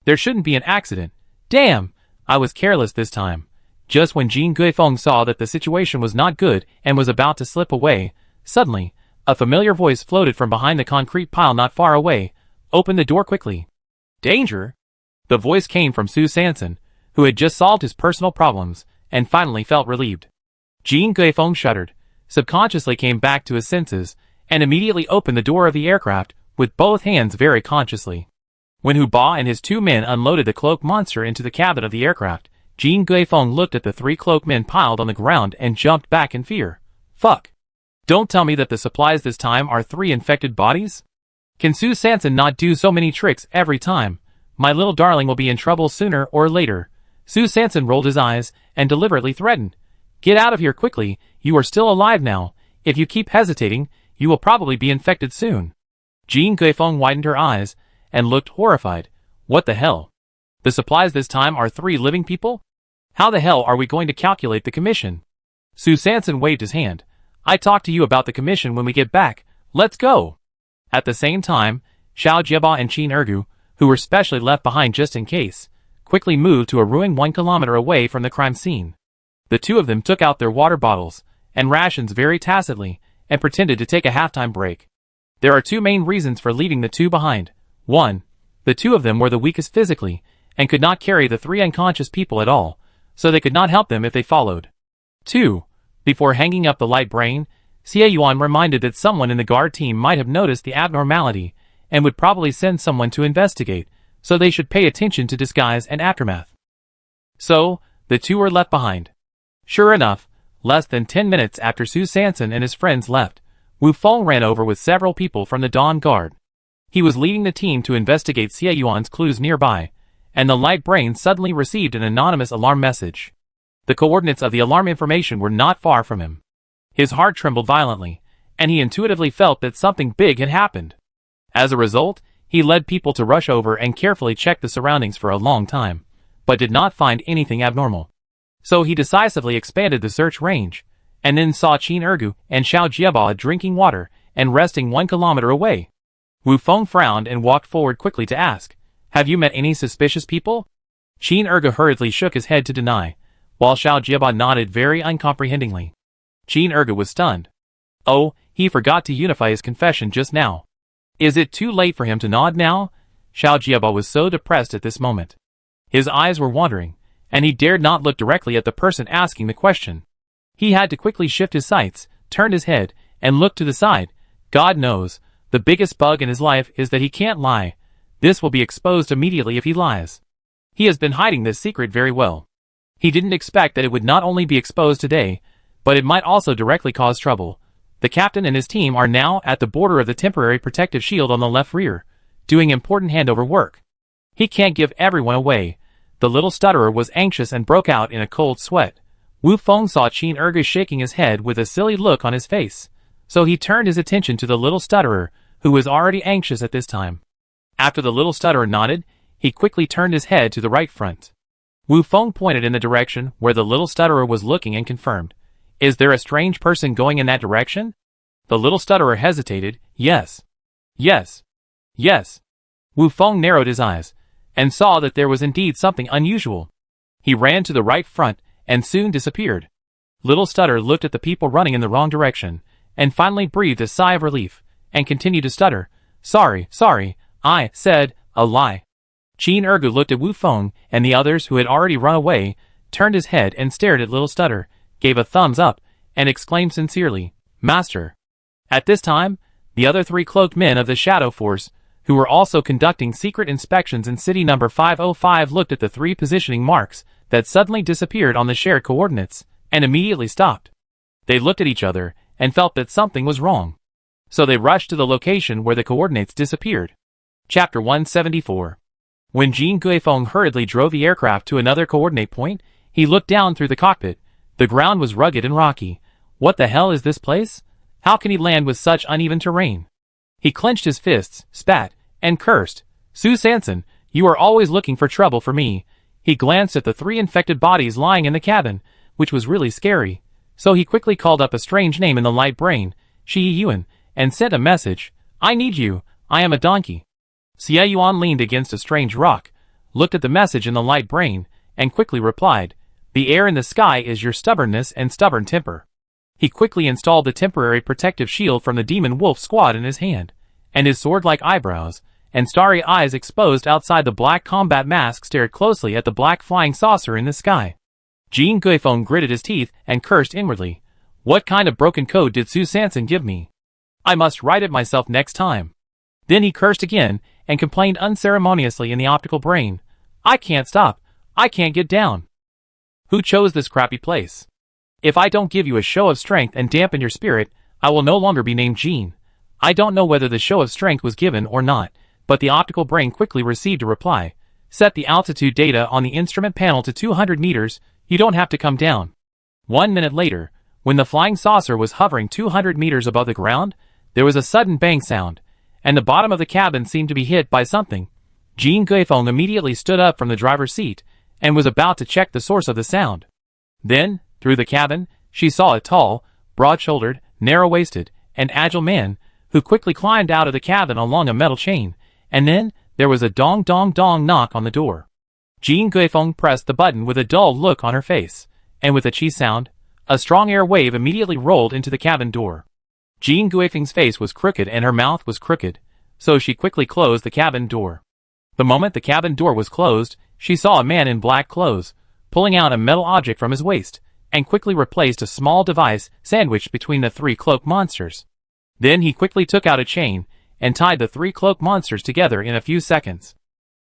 There shouldn't be an accident. Damn, I was careless this time. Just when Jin Guifeng saw that the situation was not good and was about to slip away, suddenly, a familiar voice floated from behind the concrete pile not far away. "Open the door quickly." "Danger?" The voice came from Su Sanson, who had just solved his personal problems, and finally felt relieved. Jin Guifeng shuddered, subconsciously came back to his senses, and immediately opened the door of the aircraft, with both hands very consciously. When Hu Ba and his 2 men unloaded the cloak monster into the cabin of the aircraft, Jin Guifeng looked at the 3 cloak men piled on the ground and jumped back in fear. Fuck. Don't tell me that the supplies this time are 3 infected bodies? Can Su Sanson not do so many tricks every time? My little darling will be in trouble sooner or later. Su Sanson rolled his eyes and deliberately threatened. "Get out of here quickly, you are still alive now. If you keep hesitating, you will probably be infected soon." Jin Guifeng widened her eyes and looked horrified. What the hell? The supplies this time are 3 living people? How the hell are we going to calculate the commission? Su Sanson waved his hand. "I talk to you about the commission when we get back. Let's go." At the same time, Xiao Jieba and Qin Ergu, who were specially left behind just in case, quickly moved to a ruin 1 kilometer away from the crime scene. The 2 of them took out their water bottles and rations very tacitly and pretended to take a halftime break. There are 2 main reasons for leaving the 2 behind. 1. The 2 of them were the weakest physically and could not carry the 3 unconscious people at all, so they could not help them if they followed. 2. Before hanging up the light brain, Xie Yuan reminded that someone in the guard team might have noticed the abnormality and would probably send someone to investigate, so they should pay attention to disguise and aftermath. So, the two were left behind. Sure enough, less than 10 minutes after Su Sanson and his friends left, Wu Feng ran over with several people from the Dawn Guard. He was leading the team to investigate Xie Yuan's clues nearby, and the light brain suddenly received an anonymous alarm message. The coordinates of the alarm information were not far from him. His heart trembled violently, and he intuitively felt that something big had happened. As a result, he led people to rush over and carefully check the surroundings for a long time, but did not find anything abnormal. So he decisively expanded the search range, and then saw Qin Ergu and Xiao Jiaba drinking water and resting 1 kilometer away. Wu Feng frowned and walked forward quickly to ask, "Have you met any suspicious people?" Qin Ergu hurriedly shook his head to deny, while Xiao Jiaba nodded very uncomprehendingly. Qin Ergu was stunned. Oh, he forgot to unify his confession just now. Is it too late for him to nod now? Xiao Jiaba was so depressed at this moment. His eyes were wandering, and he dared not look directly at the person asking the question. He had to quickly shift his sights, turned his head, and looked to the side. God knows, the biggest bug in his life is that he can't lie. This will be exposed immediately if he lies. He has been hiding this secret very well. He didn't expect that it would not only be exposed today, but it might also directly cause trouble. The captain and his team are now at the border of the temporary protective shield on the left rear, doing important handover work. He can't give everyone away. The little stutterer was anxious and broke out in a cold sweat. Wu Feng saw Qin Ergu shaking his head with a silly look on his face, so he turned his attention to the little stutterer, who was already anxious at this time. After the little stutterer nodded, he quickly turned his head to the right front. Wu Feng pointed in the direction where the little stutterer was looking and confirmed, "Is there a strange person going in that direction?" The little stutterer hesitated. Yes. Yes. Yes. Wu Feng narrowed his eyes, and saw that there was indeed something unusual. He ran to the right front, and soon disappeared. Little Stutter looked at the people running in the wrong direction, and finally breathed a sigh of relief, and continued to stutter. Sorry, I said a lie. Qin Ergu looked at Wu Feng, and the others who had already run away, turned his head and stared at Little Stutter, gave a thumbs up, and exclaimed sincerely, "Master." At this time, the other 3 cloaked men of the Shadow Force, who were also conducting secret inspections in city number 505, looked at the 3 positioning marks that suddenly disappeared on the shared coordinates, and immediately stopped. They looked at each other, and felt that something was wrong. So they rushed to the location where the coordinates disappeared. Chapter 174. When Jin Guifeng hurriedly drove the aircraft to another coordinate point, he looked down through the cockpit. The ground was rugged and rocky. What the hell is this place? How can he land with such uneven terrain? He clenched his fists, spat, and cursed. Su Sanson, you are always looking for trouble for me. He glanced at the 3 infected bodies lying in the cabin, which was really scary. So he quickly called up a strange name in the light brain, Shi Yuan, and sent a message. I need you, I am a donkey. Xie Yuan leaned against a strange rock, looked at the message in the light brain, and quickly replied, the air in the sky is your stubbornness and stubborn temper. He quickly installed the temporary protective shield from the Demon Wolf squad in his hand, and his sword-like eyebrows and starry eyes exposed outside the black combat mask stared closely at the black flying saucer in the sky. Jin Guifeng gritted his teeth and cursed inwardly. What kind of broken code did Su Sanson give me? I must write it myself next time. Then he cursed again and complained unceremoniously in the optical brain. I can't stop. I can't get down. Who chose this crappy place? If I don't give you a show of strength and dampen your spirit, I will no longer be named Jin. I don't know whether the show of strength was given or not, but the optical brain quickly received a reply. Set the altitude data on the instrument panel to 200 meters, you don't have to come down. 1 minute later, when the flying saucer was hovering 200 meters above the ground, there was a sudden bang sound, and the bottom of the cabin seemed to be hit by something. Jin Guifeng immediately stood up from the driver's seat, and was about to check the source of the sound. Then, through the cabin, she saw a tall, broad-shouldered, narrow-waisted, and agile man, who quickly climbed out of the cabin along a metal chain, and then, there was a dong-dong-dong knock on the door. Jin Guifeng pressed the button with a dull look on her face, and with a chi sound, a strong air wave immediately rolled into the cabin door. Jin Guifeng's face was crooked and her mouth was crooked, so she quickly closed the cabin door. The moment the cabin door was closed, she saw a man in black clothes, pulling out a metal object from his waist, and quickly replaced a small device sandwiched between the 3 cloak monsters. Then he quickly took out a chain and tied the 3 cloak monsters together in a few seconds.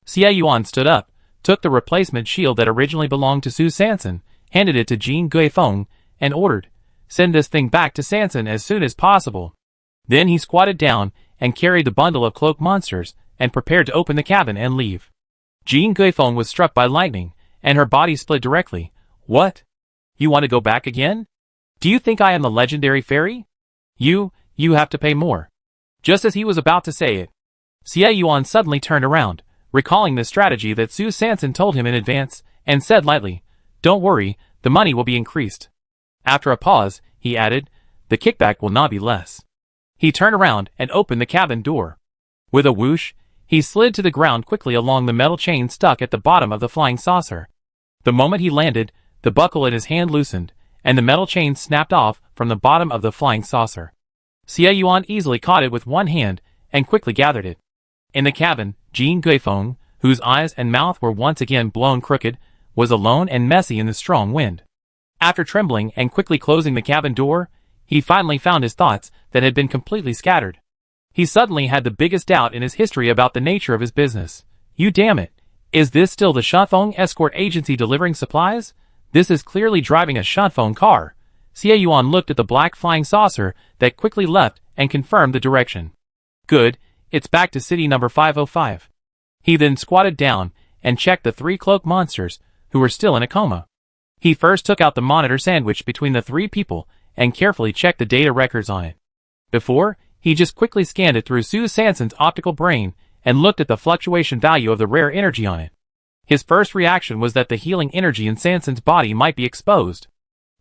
Xie Yuan stood up, took the replacement shield that originally belonged to Su Sanson, handed it to Jin Guifeng, and ordered, "Send this thing back to Sanson as soon as possible." Then he squatted down and carried the bundle of cloak monsters and prepared to open the cabin and leave. Jin Guifeng was struck by lightning, and her body split directly. "What? You want to go back again? Do you think I am the legendary fairy? You have to pay more." Just as he was about to say it, Xie Yuan suddenly turned around, recalling the strategy that Su Sanson told him in advance, and said lightly, "Don't worry, the money will be increased." After a pause, he added, "The kickback will not be less." He turned around and opened the cabin door. With a whoosh, he slid to the ground quickly along the metal chain stuck at the bottom of the flying saucer. The moment he landed, the buckle in his hand loosened, and the metal chain snapped off from the bottom of the flying saucer. Xie Yuan easily caught it with one hand and quickly gathered it. In the cabin, Jin Guifeng, whose eyes and mouth were once again blown crooked, was alone and messy in the strong wind. After trembling and quickly closing the cabin door, he finally found his thoughts that had been completely scattered. He suddenly had the biggest doubt in his history about the nature of his business. You damn it! Is this still the Shanfeng escort agency delivering supplies? This is clearly driving a Shanfeng car. Xie Yuan looked at the black flying saucer that quickly left and confirmed the direction. Good, it's back to city number 505. He then squatted down and checked the 3 cloak monsters, who were still in a coma. He first took out the monitor sandwiched between the 3 people and carefully checked the data records on it. Before, he just quickly scanned it through Su Sanson's optical brain and looked at the fluctuation value of the rare energy on it. His first reaction was that the healing energy in Sanson's body might be exposed.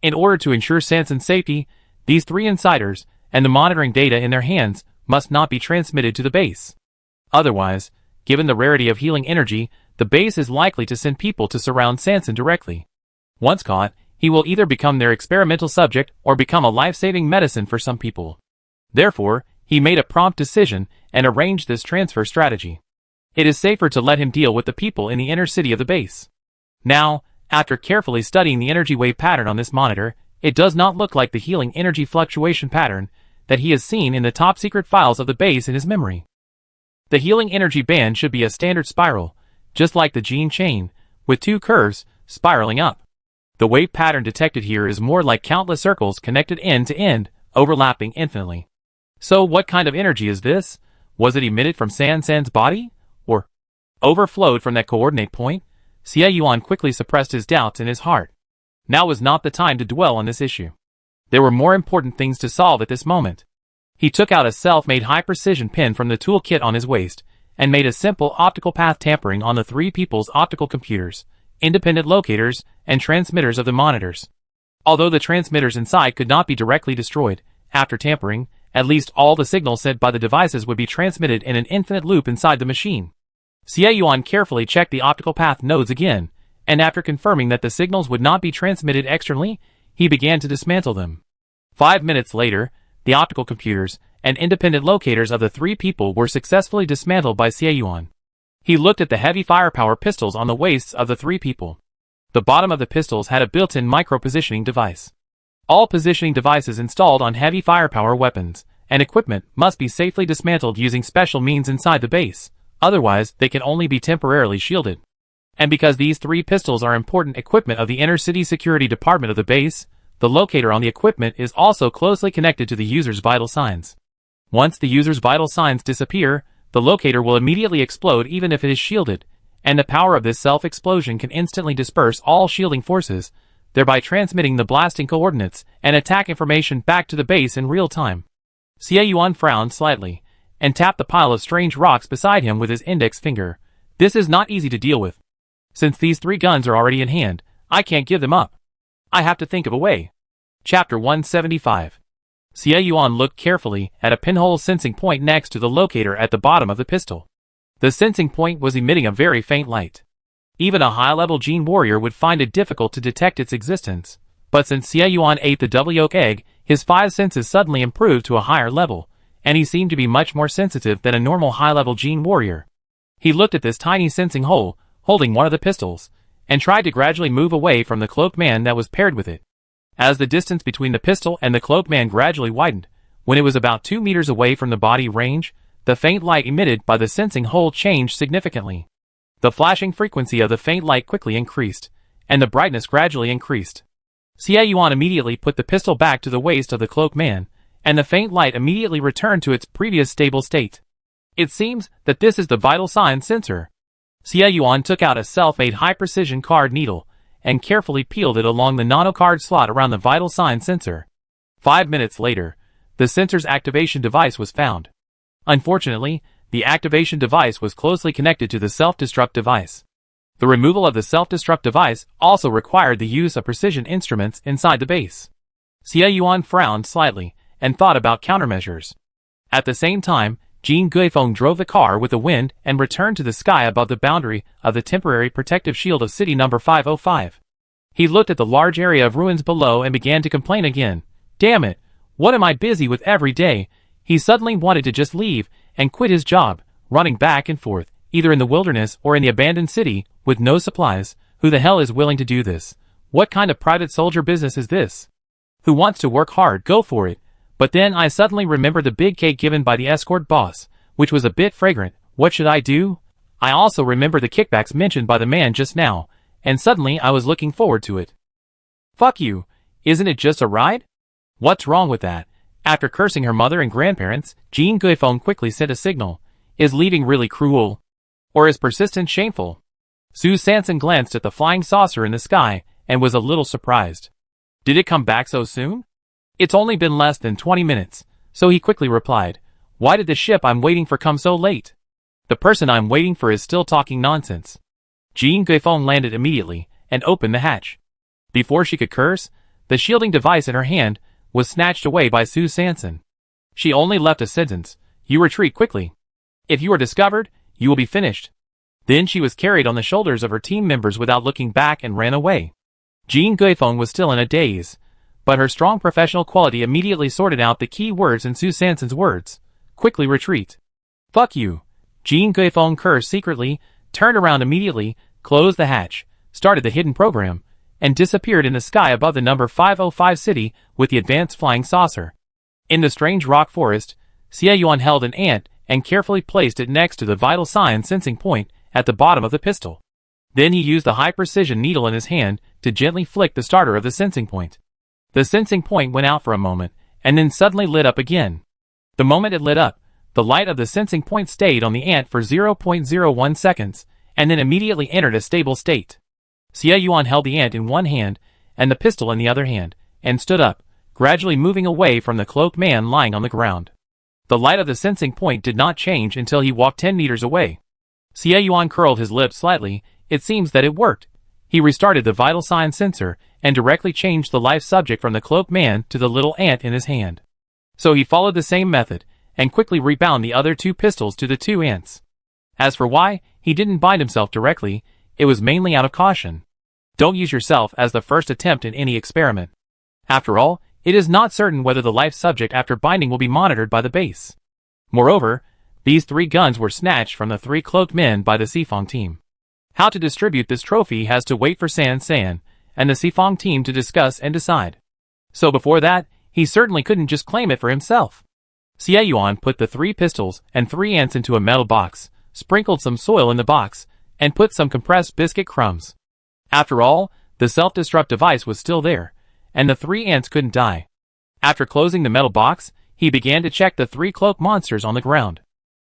In order to ensure Sanson's safety, these 3 insiders and the monitoring data in their hands must not be transmitted to the base. Otherwise, given the rarity of healing energy, the base is likely to send people to surround Sanson directly. Once caught, he will either become their experimental subject or become a life-saving medicine for some people. Therefore, he made a prompt decision and arranged this transfer strategy. It is safer to let him deal with the people in the inner city of the base. Now, after carefully studying the energy wave pattern on this monitor, it does not look like the healing energy fluctuation pattern that he has seen in the top-secret files of the base in his memory. The healing energy band should be a standard spiral, just like the gene chain, with 2 curves spiraling up. The wave pattern detected here is more like countless circles connected end to end, overlapping infinitely. So what kind of energy is this? Was it emitted from Sansan's body? Or overflowed from that coordinate point? Xie Yuan quickly suppressed his doubts in his heart. Now was not the time to dwell on this issue. There were more important things to solve at this moment. He took out a self-made high-precision pin from the toolkit on his waist, and made a simple optical path tampering on the 3 people's optical computers, independent locators, and transmitters of the monitors. Although the transmitters inside could not be directly destroyed, after tampering, at least all the signals sent by the devices would be transmitted in an infinite loop inside the machine. Xie Yuan carefully checked the optical path nodes again, and after confirming that the signals would not be transmitted externally, he began to dismantle them. 5 minutes later, the optical computers and independent locators of the 3 people were successfully dismantled by Xie Yuan. He looked at the heavy firepower pistols on the waists of the 3 people. The bottom of the pistols had a built-in micro-positioning device. All positioning devices installed on heavy firepower weapons and equipment must be safely dismantled using special means inside the base, otherwise they can only be temporarily shielded. And because these 3 pistols are important equipment of the inner city security department of the base, the locator on the equipment is also closely connected to the user's vital signs. Once the user's vital signs disappear, the locator will immediately explode even if it is shielded, and the power of this self-explosion can instantly disperse all shielding forces, thereby transmitting the blasting coordinates and attack information back to the base in real time. Xie Yuan frowned slightly, and tapped the pile of strange rocks beside him with his index finger. This is not easy to deal with. Since these 3 guns are already in hand, I can't give them up. I have to think of a way. Chapter 175. Xie Yuan looked carefully at a pinhole sensing point next to the locator at the bottom of the pistol. The sensing point was emitting a very faint light. Even a high-level gene warrior would find it difficult to detect its existence, but since Xie Yuan ate the double yolk egg, his 5 senses suddenly improved to a higher level, and he seemed to be much more sensitive than a normal high-level gene warrior. He looked at this tiny sensing hole, holding one of the pistols, and tried to gradually move away from the cloaked man that was paired with it. As the distance between the pistol and the cloaked man gradually widened, when it was about 2 meters away from the body range, the faint light emitted by the sensing hole changed significantly. The flashing frequency of the faint light quickly increased, and the brightness gradually increased. Xie Yuan immediately put the pistol back to the waist of the cloaked man, and the faint light immediately returned to its previous stable state. It seems that this is the vital sign sensor. Xie Yuan took out a self-made high-precision card needle, and carefully peeled it along the nano-card slot around the vital sign sensor. 5 minutes later, the sensor's activation device was found. Unfortunately, the activation device was closely connected to the self-destruct device. The removal of the self-destruct device also required the use of precision instruments inside the base. Xie Yuan frowned slightly and thought about countermeasures. At the same time, Jin Guifeng drove the car with the wind and returned to the sky above the boundary of the temporary protective shield of city number 505. He looked at the large area of ruins below and began to complain again. Damn it, what am I busy with every day? He suddenly wanted to just leave and quit his job, running back and forth, either in the wilderness or in the abandoned city, with no supplies. Who the hell is willing to do this? What kind of private soldier business is this? Who wants to work hard, go for it. But then I suddenly remembered the big cake given by the escort boss, which was a bit fragrant. What should I do? I also remember the kickbacks mentioned by the man just now, and suddenly I was looking forward to it. Fuck you. Isn't it just a ride? What's wrong with that? After cursing her mother and grandparents, Jin Guifeng quickly sent a signal. Is leaving really cruel? Or is persistence shameful? Su Sanson glanced at the flying saucer in the sky and was a little surprised. Did it come back so soon? It's only been less than 20 minutes, so he quickly replied. Why did the ship I'm waiting for come so late? The person I'm waiting for is still talking nonsense. Jin Guifeng landed immediately and opened the hatch. Before she could curse, the shielding device in her hand was snatched away by Su Sanson. She only left a sentence. You retreat quickly. If you are discovered, you will be finished. Then she was carried on the shoulders of her team members without looking back and ran away. Jin Guifeng was still in a daze, but her strong professional quality immediately sorted out the key words in Su Sanson's words. Quickly retreat. Fuck you. Jin Guifeng cursed secretly, turned around immediately, closed the hatch, started the hidden program, and disappeared in the sky above the number 505 city with the advanced flying saucer. In the strange rock forest, Xie Yuan held an ant and carefully placed it next to the vital sign sensing point at the bottom of the pistol. Then he used the high-precision needle in his hand to gently flick the starter of the sensing point. The sensing point went out for a moment, and then suddenly lit up again. The moment it lit up, the light of the sensing point stayed on the ant for 0.01 seconds, and then immediately entered a stable state. Xie Yuan held the ant in one hand, and the pistol in the other hand, and stood up, gradually moving away from the cloaked man lying on the ground. The light of the sensing point did not change until he walked 10 meters away. Xie Yuan curled his lips slightly. It seems that it worked. He restarted the vital sign sensor, and directly changed the life subject from the cloaked man to the little ant in his hand. So he followed the same method, and quickly rebound the other 2 pistols to the 2 ants. As for why, he didn't bind himself directly, it was mainly out of caution. Don't use yourself as the first attempt in any experiment. After all, it is not certain whether the life subject after binding will be monitored by the base. Moreover, these 3 guns were snatched from the 3 cloaked men by the Xifang team. How to distribute this trophy has to wait for San San and the Xifang team to discuss and decide. So before that, he certainly couldn't just claim it for himself. Xie Yuan put the 3 pistols and 3 ants into a metal box, sprinkled some soil in the box, and put some compressed biscuit crumbs. After all, the self-destruct device was still there, and the 3 ants couldn't die. After closing the metal box, he began to check the 3 cloaked monsters on the ground.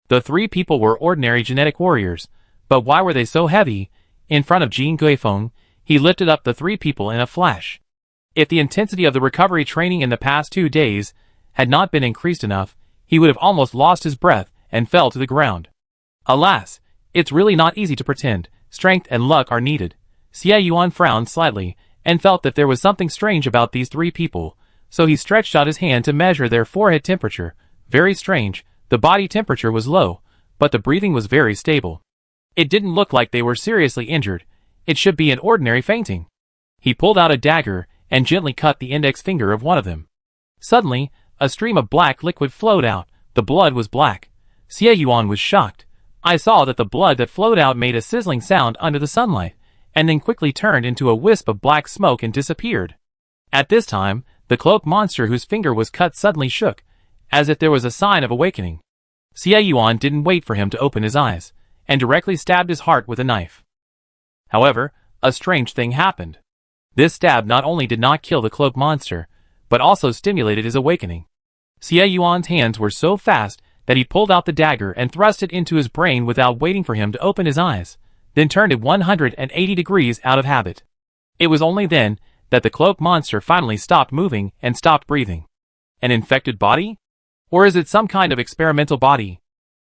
The 3 people were ordinary genetic warriors, but why were they so heavy? In front of Jin Guifeng, he lifted up the 3 people in a flash. If the intensity of the recovery training in the past 2 days had not been increased enough, he would have almost lost his breath and fell to the ground. Alas, it's really not easy to pretend. Strength and luck are needed. Xie Yuan frowned slightly and felt that there was something strange about these 3 people, so he stretched out his hand to measure their forehead temperature. Very strange, the body temperature was low, but the breathing was very stable. It didn't look like they were seriously injured. It should be an ordinary fainting. He pulled out a dagger and gently cut the index finger of one of them. Suddenly, a stream of black liquid flowed out. The blood was black. Xie Yuan was shocked. I saw that the blood that flowed out made a sizzling sound under the sunlight, and then quickly turned into a wisp of black smoke and disappeared. At this time, the cloak monster whose finger was cut suddenly shook, as if there was a sign of awakening. Xie Yuan didn't wait for him to open his eyes, and directly stabbed his heart with a knife. However, a strange thing happened. This stab not only did not kill the cloak monster, but also stimulated his awakening. Xie Yuan's hands were so fast that he pulled out the dagger and thrust it into his brain without waiting for him to open his eyes, then turned it 180 degrees out of habit. It was only then that the cloak monster finally stopped moving and stopped breathing. An infected body? Or is it some kind of experimental body?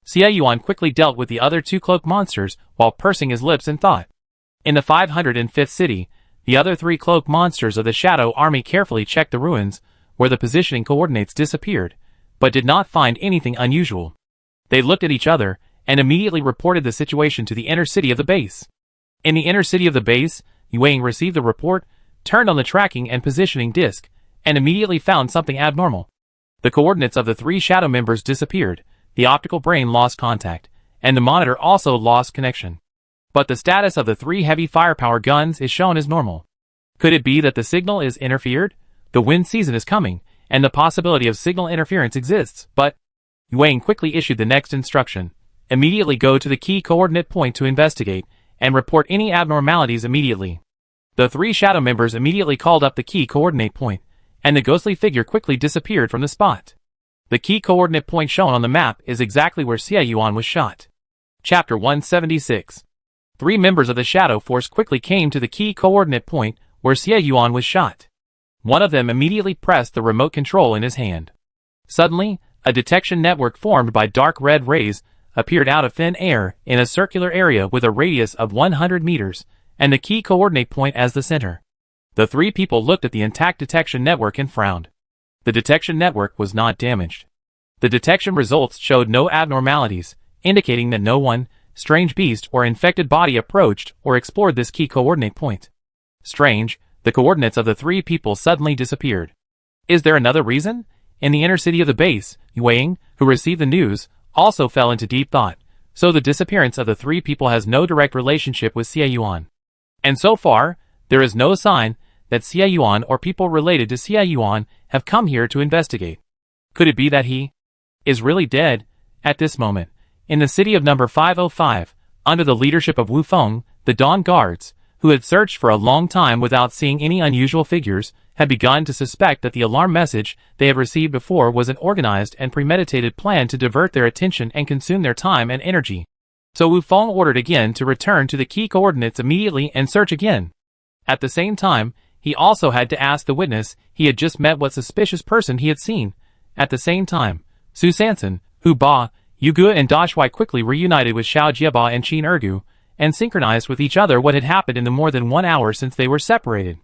Xie Yuan quickly dealt with the other two cloak monsters while pursing his lips in thought. In the 505th city, the other three cloak monsters of the Shadow Army carefully checked the ruins, where the positioning coordinates disappeared, but did not find anything unusual. They looked at each other, and immediately reported the situation to the inner city of the base. In the inner city of the base, Yuang received the report, turned on the tracking and positioning disc, and immediately found something abnormal. The coordinates of the three shadow members disappeared, the optical brain lost contact, and the monitor also lost connection. But the status of the three heavy firepower guns is shown as normal. Could it be that the signal is interfered? The wind season is coming, and the possibility of signal interference exists, but Yuang quickly issued the next instruction. Immediately go to the key coordinate point to investigate, and report any abnormalities immediately. The three shadow members immediately called up the key coordinate point, and the ghostly figure quickly disappeared from the spot. The key coordinate point shown on the map is exactly where Xie Yuan was shot. Chapter 176. Three members of the Shadow Force quickly came to the key coordinate point where Xie Yuan was shot. One of them immediately pressed the remote control in his hand. Suddenly, a detection network formed by dark red rays appeared out of thin air in a circular area with a radius of 100 meters, and the key coordinate point as the center. The three people looked at the intact detection network and frowned. The detection network was not damaged. The detection results showed no abnormalities, indicating that no one, strange beast or infected body approached or explored this key coordinate point. Strange, the coordinates of the three people suddenly disappeared. Is there another reason? In the inner city of the base, Yuang, who received the news, also fell into deep thought, so the disappearance of the three people has no direct relationship with Xie Yuan. And so far, there is no sign that Xie Yuan or people related to Xie Yuan have come here to investigate. Could it be that he is really dead? At this moment, in the city of number 505, under the leadership of Wu Feng, the Dawn Guards, who had searched for a long time without seeing any unusual figures, had begun to suspect that the alarm message they had received before was an organized and premeditated plan to divert their attention and consume their time and energy. So Wu Feng ordered again to return to the key coordinates immediately and search again. At the same time, he also had to ask the witness he had just met what suspicious person he had seen. At the same time, Su Sanson, Hu Ba, Yu Ge and Da Shui quickly reunited with Xiao Jieba and Qin Ergu, and synchronized with each other what had happened in the more than 1 hour since they were separated.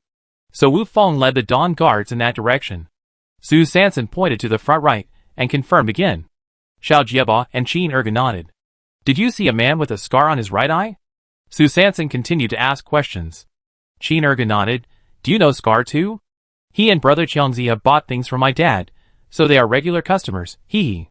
So Wu Feng led the Dawn Guards in that direction. Su Sanson pointed to the front right, and confirmed again. Xiao Jieba and Qin Ergu nodded. Did you see a man with a scar on his right eye? Su Sanson continued to ask questions. Qin Ergu nodded. Do you know Scar too? He and brother Qiangzi have bought things from my dad, so they are regular customers, hee.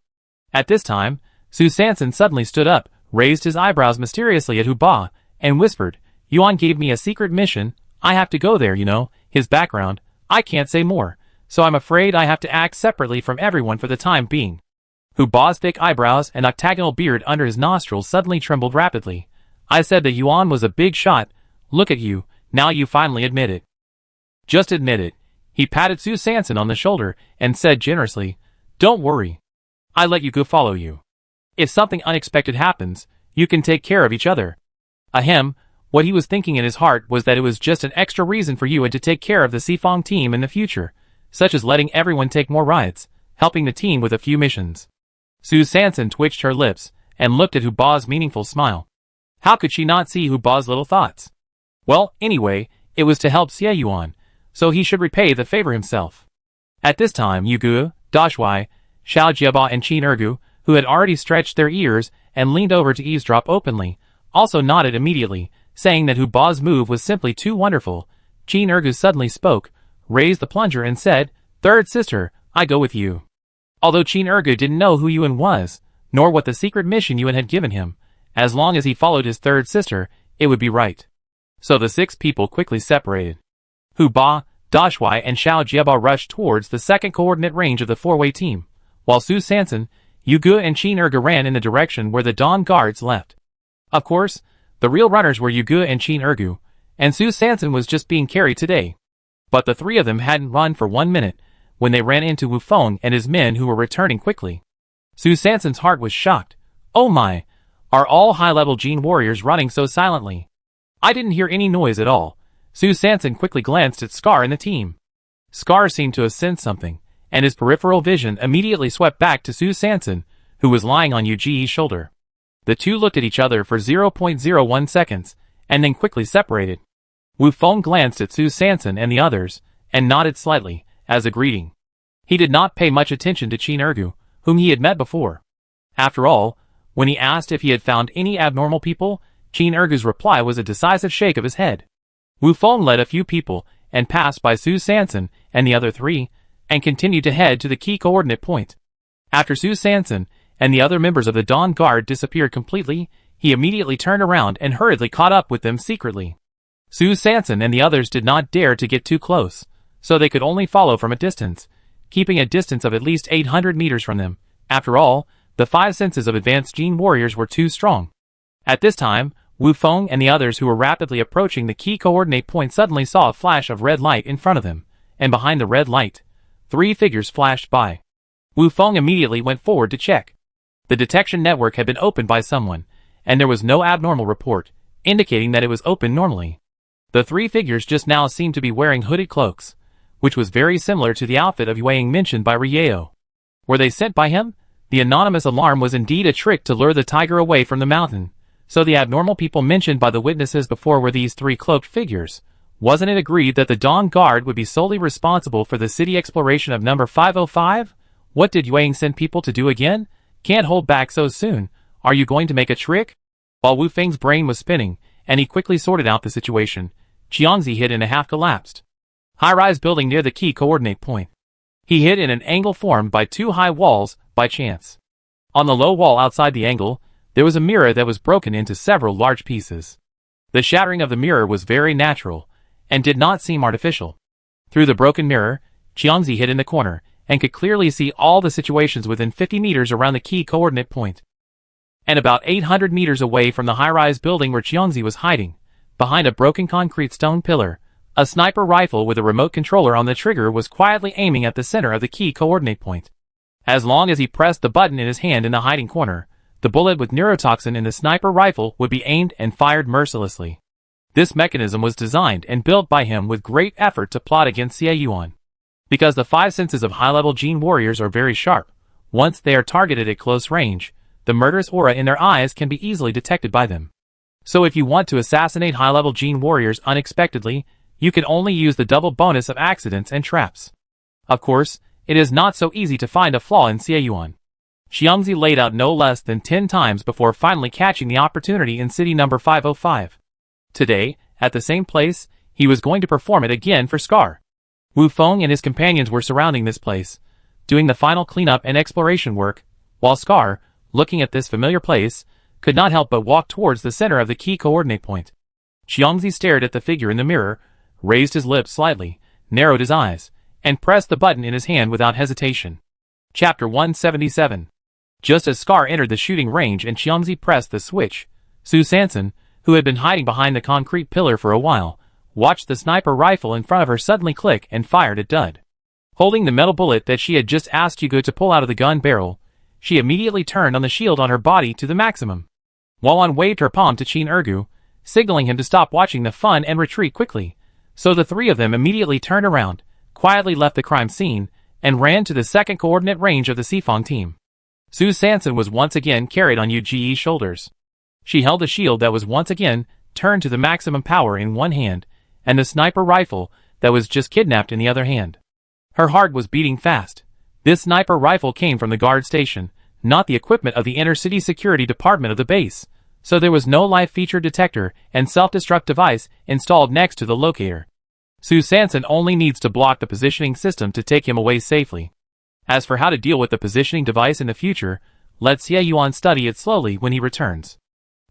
At this time, Su Sanson suddenly stood up, raised his eyebrows mysteriously at Hu Ba, and whispered, Yuan gave me a secret mission, I have to go there, you know, his background, I can't say more, so I'm afraid I have to act separately from everyone for the time being. Hu Ba's thick eyebrows and octagonal beard under his nostrils suddenly trembled rapidly. I said that Yuan was a big shot, look at you, now you finally admit it. Just admit it. He patted Su Sanson on the shoulder and said generously, Don't worry. I let you go follow you. If something unexpected happens, you can take care of each other. Ahem, what he was thinking in his heart was that it was just an extra reason for Yuan to take care of the Sifong team in the future, such as letting everyone take more rides, helping the team with a few missions. Su Sanson twitched her lips and looked at Hu Ba's meaningful smile. How could she not see Hu Ba's little thoughts? Well, anyway, it was to help Xie Yuan, so he should repay the favor himself. At this time Yu Ge, Da Shui, Xiao Jieba and Qin Ergu, who had already stretched their ears and leaned over to eavesdrop openly, also nodded immediately, saying that Hu Ba's move was simply too wonderful. Qin Ergu suddenly spoke, raised the plunger and said, Third sister, I go with you. Although Qin Ergu didn't know who Yuan was, nor what the secret mission Yuan had given him, as long as he followed his third sister, it would be right. So the 6 people quickly separated. Hu Ba, Dashui and Xiao Jieba rushed towards the second coordinate range of the four-way team, while Su Sanson, Yu Ge and Qin Erge ran in the direction where the Dawn Guards left. Of course, the real runners were Yu Ge and Qin Erge, and Su Sanson was just being carried today. But the three of them hadn't run for 1 minute when they ran into Wu Feng and his men who were returning quickly. Su Sanson's heart was shocked. Oh my, are all high-level Jin warriors running so silently? I didn't hear any noise at all. Su Sanson quickly glanced at Scar and the team. Scar seemed to have sensed something, and his peripheral vision immediately swept back to Su Sanson, who was lying on Yu Ji's shoulder. The two looked at each other for 0.01 seconds, and then quickly separated. Wu Feng glanced at Su Sanson and the others, and nodded slightly, as a greeting. He did not pay much attention to Qin Erge, whom he had met before. After all, when he asked if he had found any abnormal people, Qin Erge's reply was a decisive shake of his head. Wu Feng led a few people, and passed by Su Sanson and the other three, and continued to head to the key coordinate point. After Su Sanson and the other members of the Dawn Guard disappeared completely, he immediately turned around and hurriedly caught up with them secretly. Su Sanson and the others did not dare to get too close, so they could only follow from a distance, keeping a distance of at least 800 meters from them. After all, the five senses of advanced Jin warriors were too strong. At this time, Wu Feng and the others who were rapidly approaching the key coordinate point suddenly saw a flash of red light in front of them, and behind the red light, three figures flashed by. Wu Feng immediately went forward to check. The detection network had been opened by someone, and there was no abnormal report, indicating that it was open normally. The three figures just now seemed to be wearing hooded cloaks, which was very similar to the outfit of Yueying mentioned by Ryeo. Were they sent by him? The anonymous alarm was indeed a trick to lure the tiger away from the mountain. So the abnormal people mentioned by the witnesses before were these three cloaked figures. Wasn't it agreed that the Dawn Guard would be solely responsible for the city exploration of number 505? What did Yueying send people to do again? Can't hold back so soon. Are you going to make a trick? While Wu Feng's brain was spinning, and he quickly sorted out the situation, Qiangzi hid in a half-collapsed high-rise building near the key coordinate point. He hid in an angle formed by two high walls, by chance. On the low wall outside the angle, there was a mirror that was broken into several large pieces. The shattering of the mirror was very natural, and did not seem artificial. Through the broken mirror, Qiangzi hid in the corner, and could clearly see all the situations within 50 meters around the key coordinate point. And about 800 meters away from the high-rise building where Qiangzi was hiding, behind a broken concrete stone pillar, a sniper rifle with a remote controller on the trigger was quietly aiming at the center of the key coordinate point. As long as he pressed the button in his hand in the hiding corner, the bullet with neurotoxin in the sniper rifle would be aimed and fired mercilessly. This mechanism was designed and built by him with great effort to plot against Xie Yuan. Because the five senses of high-level Jin warriors are very sharp, once they are targeted at close range, the murderous aura in their eyes can be easily detected by them. So if you want to assassinate high-level Jin warriors unexpectedly, you can only use the double bonus of accidents and traps. Of course, it is not so easy to find a flaw in Xie Yuan. Qiangzi laid out no less than 10 times before finally catching the opportunity in city number 505. Today, at the same place, he was going to perform it again for Scar. Wu Feng and his companions were surrounding this place, doing the final cleanup and exploration work, while Scar, looking at this familiar place, could not help but walk towards the center of the key coordinate point. Qiangzi stared at the figure in the mirror, raised his lips slightly, narrowed his eyes, and pressed the button in his hand without hesitation. Chapter 177. Just as Scar entered the shooting range and Qiangzi pressed the switch, Su Sanson, who had been hiding behind the concrete pillar for a while, watched the sniper rifle in front of her suddenly click and fired at Dud. Holding the metal bullet that she had just asked Yu Ge to pull out of the gun barrel, she immediately turned on the shield on her body to the maximum. Walan waved her palm to Qin Erge, signaling him to stop watching the fun and retreat quickly. So the three of them immediately turned around, quietly left the crime scene, and ran to the second coordinate range of the Sifang team. Su Sanson was once again carried on Yu Ji's shoulders. She held the shield that was once again turned to the maximum power in one hand, and the sniper rifle that was just kidnapped in the other hand. Her heart was beating fast. This sniper rifle came from the guard station, not the equipment of the inner-city security department of the base, so there was no live feature detector and self-destruct device installed next to the locator. Su Sanson only needs to block the positioning system to take him away safely. As for how to deal with the positioning device in the future, let Xie Yuan study it slowly when he returns.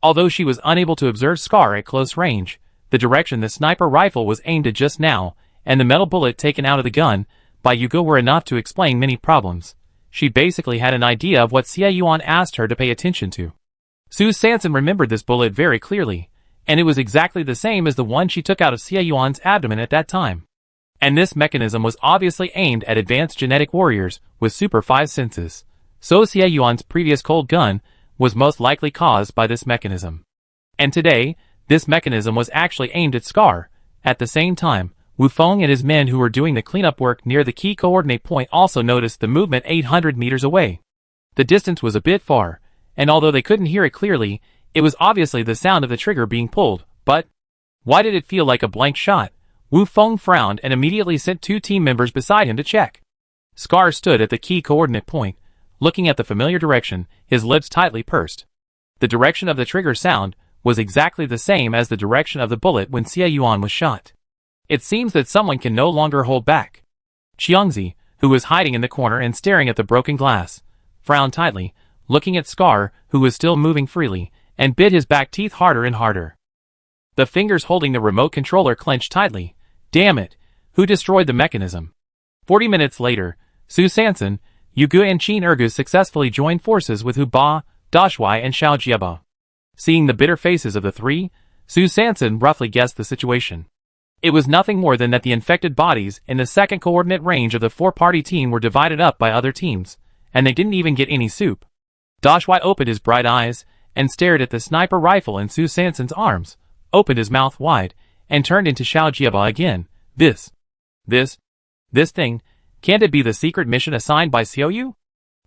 Although she was unable to observe Scar at close range, the direction the sniper rifle was aimed at just now, and the metal bullet taken out of the gun by Yugo were enough to explain many problems. She basically had an idea of what Xie Yuan asked her to pay attention to. Su Sanson remembered this bullet very clearly, and it was exactly the same as the one she took out of Xie Yuan's abdomen at that time. And this mechanism was obviously aimed at advanced genetic warriors with super 5 senses. So Xie Yuan's previous cold gun was most likely caused by this mechanism. And today, this mechanism was actually aimed at Scar. At the same time, Wu Feng and his men who were doing the cleanup work near the key coordinate point also noticed the movement 800 meters away. The distance was a bit far, and although they couldn't hear it clearly, it was obviously the sound of the trigger being pulled. But why did it feel like a blank shot? Wu Feng frowned and immediately sent 2 team members beside him to check. Scar stood at the key coordinate point, looking at the familiar direction, his lips tightly pursed. The direction of the trigger sound was exactly the same as the direction of the bullet when Xie Yuan was shot. It seems that someone can no longer hold back. Qiangzi, who was hiding in the corner and staring at the broken glass, frowned tightly, looking at Scar, who was still moving freely, and bit his back teeth harder and harder. The fingers holding the remote controller clenched tightly. Damn it! Who destroyed the mechanism? 40 minutes later, Su Sanson, Yugu and Qin Ergu successfully joined forces with Hu Ba, Dashuai and Xiao Jieba. Seeing the bitter faces of the 3, Su Sanson roughly guessed the situation. It was nothing more than that the infected bodies in the second coordinate range of the 4-party team were divided up by other teams, and they didn't even get any soup. Dashuai opened his bright eyes and stared at the sniper rifle in Su Sanson's arms, opened his mouth wide, and turned into Xiao Jieba again. This thing, can't it be the secret mission assigned by Xiaoyu?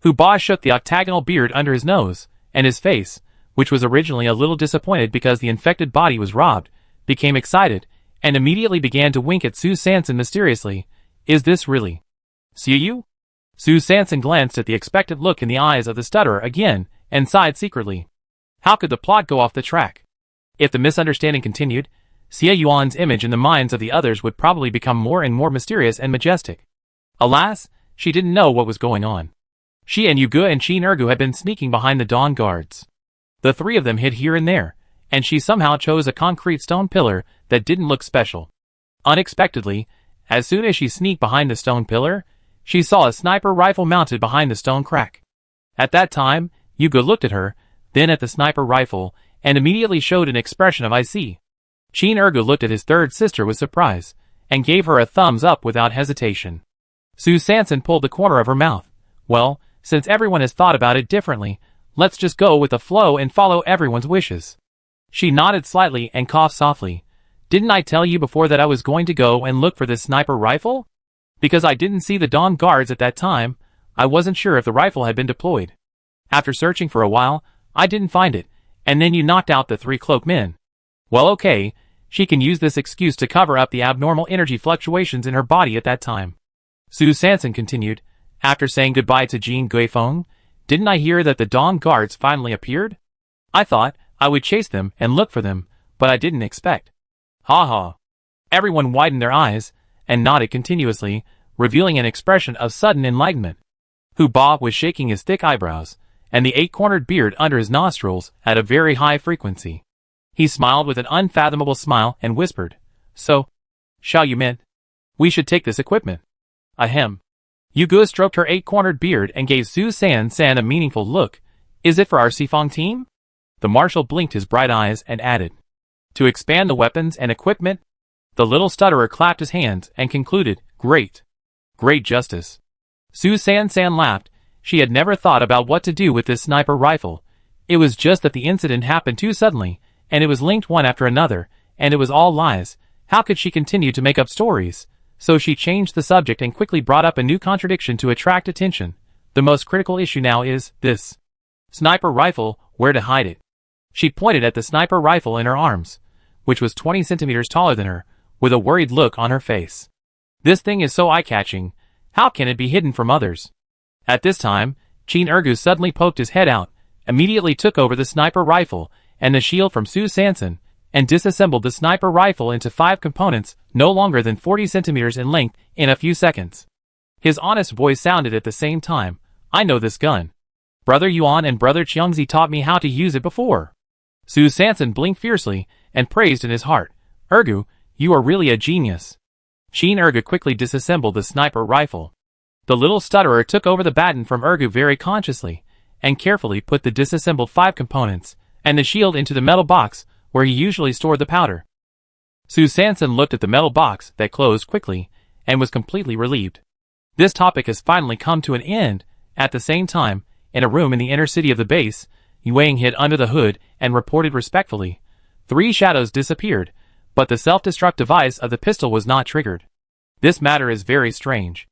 Hu Ba shook the octagonal beard under his nose, and his face, which was originally a little disappointed because the infected body was robbed, became excited, and immediately began to wink at Su Sanson mysteriously. Is this really Xiaoyu? Su Sanson glanced at the expectant look in the eyes of the stutterer again, and sighed secretly. How could the plot go off the track? If the misunderstanding continued, Xie Yuan's image in the minds of the others would probably become more and more mysterious and majestic. Alas, she didn't know what was going on. She and Yugu and Qin Ergu had been sneaking behind the Dawn Guards. The 3 of them hid here and there, and she somehow chose a concrete stone pillar that didn't look special. Unexpectedly, as soon as she sneaked behind the stone pillar, she saw a sniper rifle mounted behind the stone crack. At that time, Yugu looked at her, then at the sniper rifle, and immediately showed an expression of I see. Qin Ergu looked at his 3rd sister with surprise, and gave her a thumbs up without hesitation. Su Sanson pulled the corner of her mouth. Well, since everyone has thought about it differently, let's just go with the flow and follow everyone's wishes. She nodded slightly and coughed softly. Didn't I tell you before that I was going to go and look for this sniper rifle? Because I didn't see the Dawn Guards at that time, I wasn't sure if the rifle had been deployed. After searching for a while, I didn't find it, and then you knocked out the 3 cloaked men. Well, okay, she can use this excuse to cover up the abnormal energy fluctuations in her body at that time. Su Sanson continued, after saying goodbye to Jin Guifeng, didn't I hear that the Dawn Guards finally appeared? I thought I would chase them and look for them, but I didn't expect. Ha ha. Everyone widened their eyes and nodded continuously, revealing an expression of sudden enlightenment. Hu Ba was shaking his thick eyebrows, and the 8-cornered beard under his nostrils at a very high frequency. He smiled with an unfathomable smile and whispered, So, Xiao Yu meant, we should take this equipment. Ahem. Yugu stroked her 8-cornered beard and gave Su Sanson a meaningful look. Is it for our Sifang team? The marshal blinked his bright eyes and added, to expand the weapons and equipment? The little stutterer clapped his hands and concluded, Great. Great justice. Su Sanson laughed. She had never thought about what to do with this sniper rifle. It was just that the incident happened too suddenly, and it was linked one after another, and it was all lies. How could she continue to make up stories? So she changed the subject and quickly brought up a new contradiction to attract attention. The most critical issue now is this sniper rifle, where to hide it. She pointed at the sniper rifle in her arms, which was 20 centimeters taller than her, with a worried look on her face. This thing is so eye-catching. How can it be hidden from others? At this time, Qin Ergu suddenly poked his head out, immediately took over the sniper rifle and the shield from Su Sanson, and disassembled the sniper rifle into 5 components no longer than 40 centimeters in length in a few seconds. His honest voice sounded at the same time, I know this gun. Brother Yuan and Brother Qiangzi taught me how to use it before. Su Sanson blinked fiercely and praised in his heart, Ergu, you are really a genius. Qin Ergu quickly disassembled the sniper rifle. The little stutterer took over the baton from Ergu very consciously, and carefully put the disassembled 5 components and the shield into the metal box where he usually stored the powder. Su Sanson looked at the metal box that closed quickly and was completely relieved. This topic has finally come to an end. At the same time, in a room in the inner city of the base, Yuang hid under the hood and reported respectfully. 3 shadows disappeared, but the self-destruct device of the pistol was not triggered. This matter is very strange.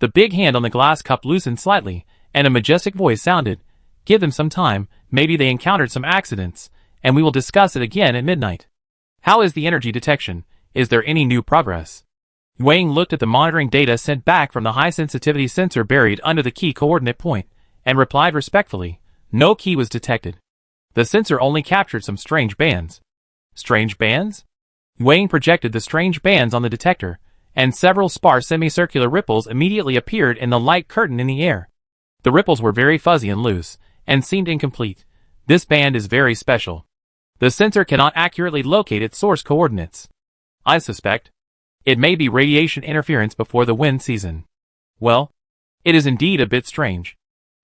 The big hand on the glass cup loosened slightly, and a majestic voice sounded, "Give them some time, maybe they encountered some accidents, and we will discuss it again at midnight." "How is the energy detection? Is there any new progress?" Wang looked at the monitoring data sent back from the high-sensitivity sensor buried under the key coordinate point, and replied respectfully, "No key was detected. The sensor only captured some strange bands." "Strange bands?" Wang projected the strange bands on the detector, and several sparse semicircular ripples immediately appeared in the light curtain in the air. The ripples were very fuzzy and loose, and seemed incomplete. This band is very special. The sensor cannot accurately locate its source coordinates. I suspect it may be radiation interference before the wind season. Well, it is indeed a bit strange.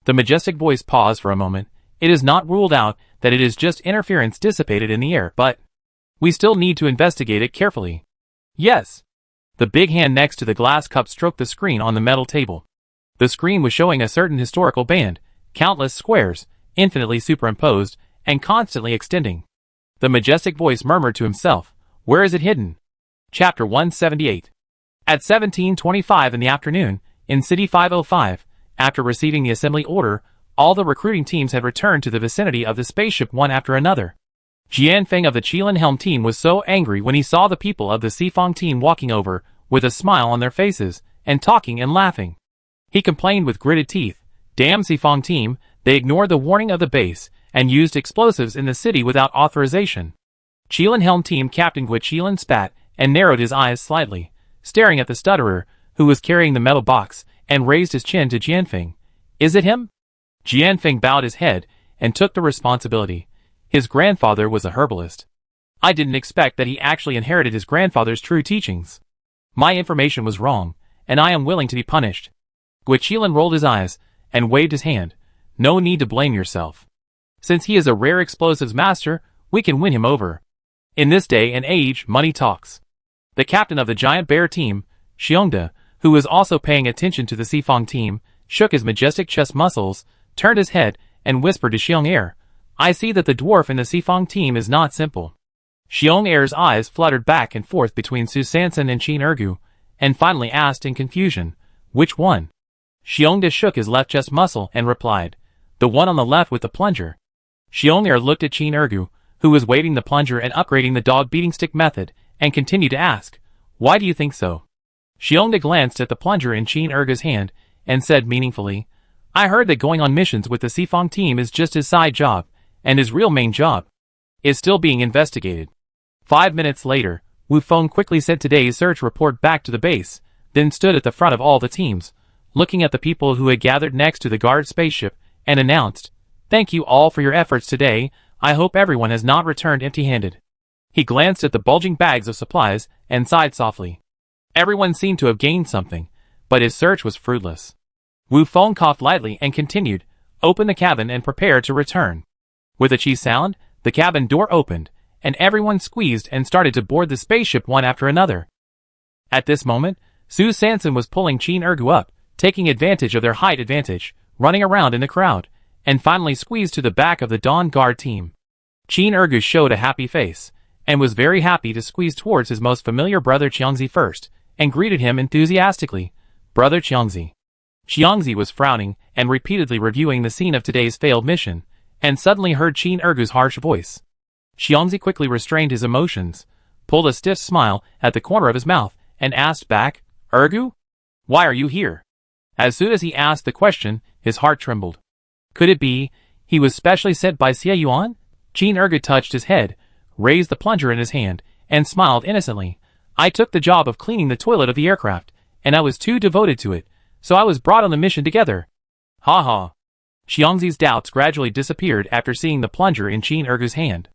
The majestic voice paused for a moment. It is not ruled out that it is just interference dissipated in the air, but we still need to investigate it carefully. Yes. The big hand next to the glass cup stroked the screen on the metal table. The screen was showing a certain historical band, countless squares, infinitely superimposed, and constantly extending. The majestic voice murmured to himself, "Where is it hidden?" Chapter 178. At 17:25 in the afternoon, in City 505, after receiving the assembly order, all the recruiting teams had returned to the vicinity of the spaceship one after another. Jianfeng of the Qilinhelm team was so angry when he saw the people of the Sifong team walking over, with a smile on their faces, and talking and laughing. He complained with gritted teeth, "Damn Sifong team, they ignored the warning of the base, and used explosives in the city without authorization." Qilinhelm team Captain Guichilin spat, and narrowed his eyes slightly, staring at the stutterer, who was carrying the metal box, and raised his chin to Jianfeng. "Is it him?" Jianfeng bowed his head, and took the responsibility. His grandfather was a herbalist. I didn't expect that he actually inherited his grandfather's true teachings. My information was wrong, and I am willing to be punished. Guichilin rolled his eyes, and waved his hand. "No need to blame yourself. Since he is a rare explosives master, we can win him over. In this day and age, money talks." The captain of the giant bear team, Xiongda, who was also paying attention to the Sifong team, shook his majestic chest muscles, turned his head, and whispered to Xiong Er, "I see that the dwarf in the Sifong team is not simple." Xiong Er's eyes fluttered back and forth between Su Sanson and Qin Ergu, and finally asked in confusion, "Which one?" Xiongda shook his left chest muscle and replied, "The one on the left with the plunger." Xiong Er looked at Qin Ergu, who was waving the plunger and upgrading the dog beating stick method, and continued to ask, "Why do you think so?" Xiongda glanced at the plunger in Qin Ergu's hand, and said meaningfully, "I heard that going on missions with the Sifong team is just his side job, and his real main job is still being investigated." 5 minutes later, Wu Feng quickly sent today's search report back to the base, then stood at the front of all the teams, looking at the people who had gathered next to the guard spaceship, and announced, "Thank you all for your efforts today. I hope everyone has not returned empty-handed." He glanced at the bulging bags of supplies, and sighed softly. Everyone seemed to have gained something, but his search was fruitless. Wu Feng coughed lightly and continued, "Open the cabin and prepare to return." With a chi sound, the cabin door opened, and everyone squeezed and started to board the spaceship one after another. At this moment, Su Sanson was pulling Qin Ergu up, taking advantage of their height advantage, running around in the crowd, and finally squeezed to the back of the Dawn Guard team. Qin Ergu showed a happy face, and was very happy to squeeze towards his most familiar brother Qiangzi first, and greeted him enthusiastically, "Brother Qiangzi." Qiangzi was frowning, and repeatedly reviewing the scene of today's failed mission, and suddenly heard Qin Ergu's harsh voice. Xiangzi quickly restrained his emotions, pulled a stiff smile at the corner of his mouth, and asked back, "Ergu? Why are you here?" As soon as he asked the question, his heart trembled. Could it be he was specially sent by Xie Yuan? Qin Ergu touched his head, raised the plunger in his hand, and smiled innocently. "I took the job of cleaning the toilet of the aircraft, and I was too devoted to it, so I was brought on the mission together." Ha ha. Xiangzi's doubts gradually disappeared after seeing the plunger in Qin Ergu's hand.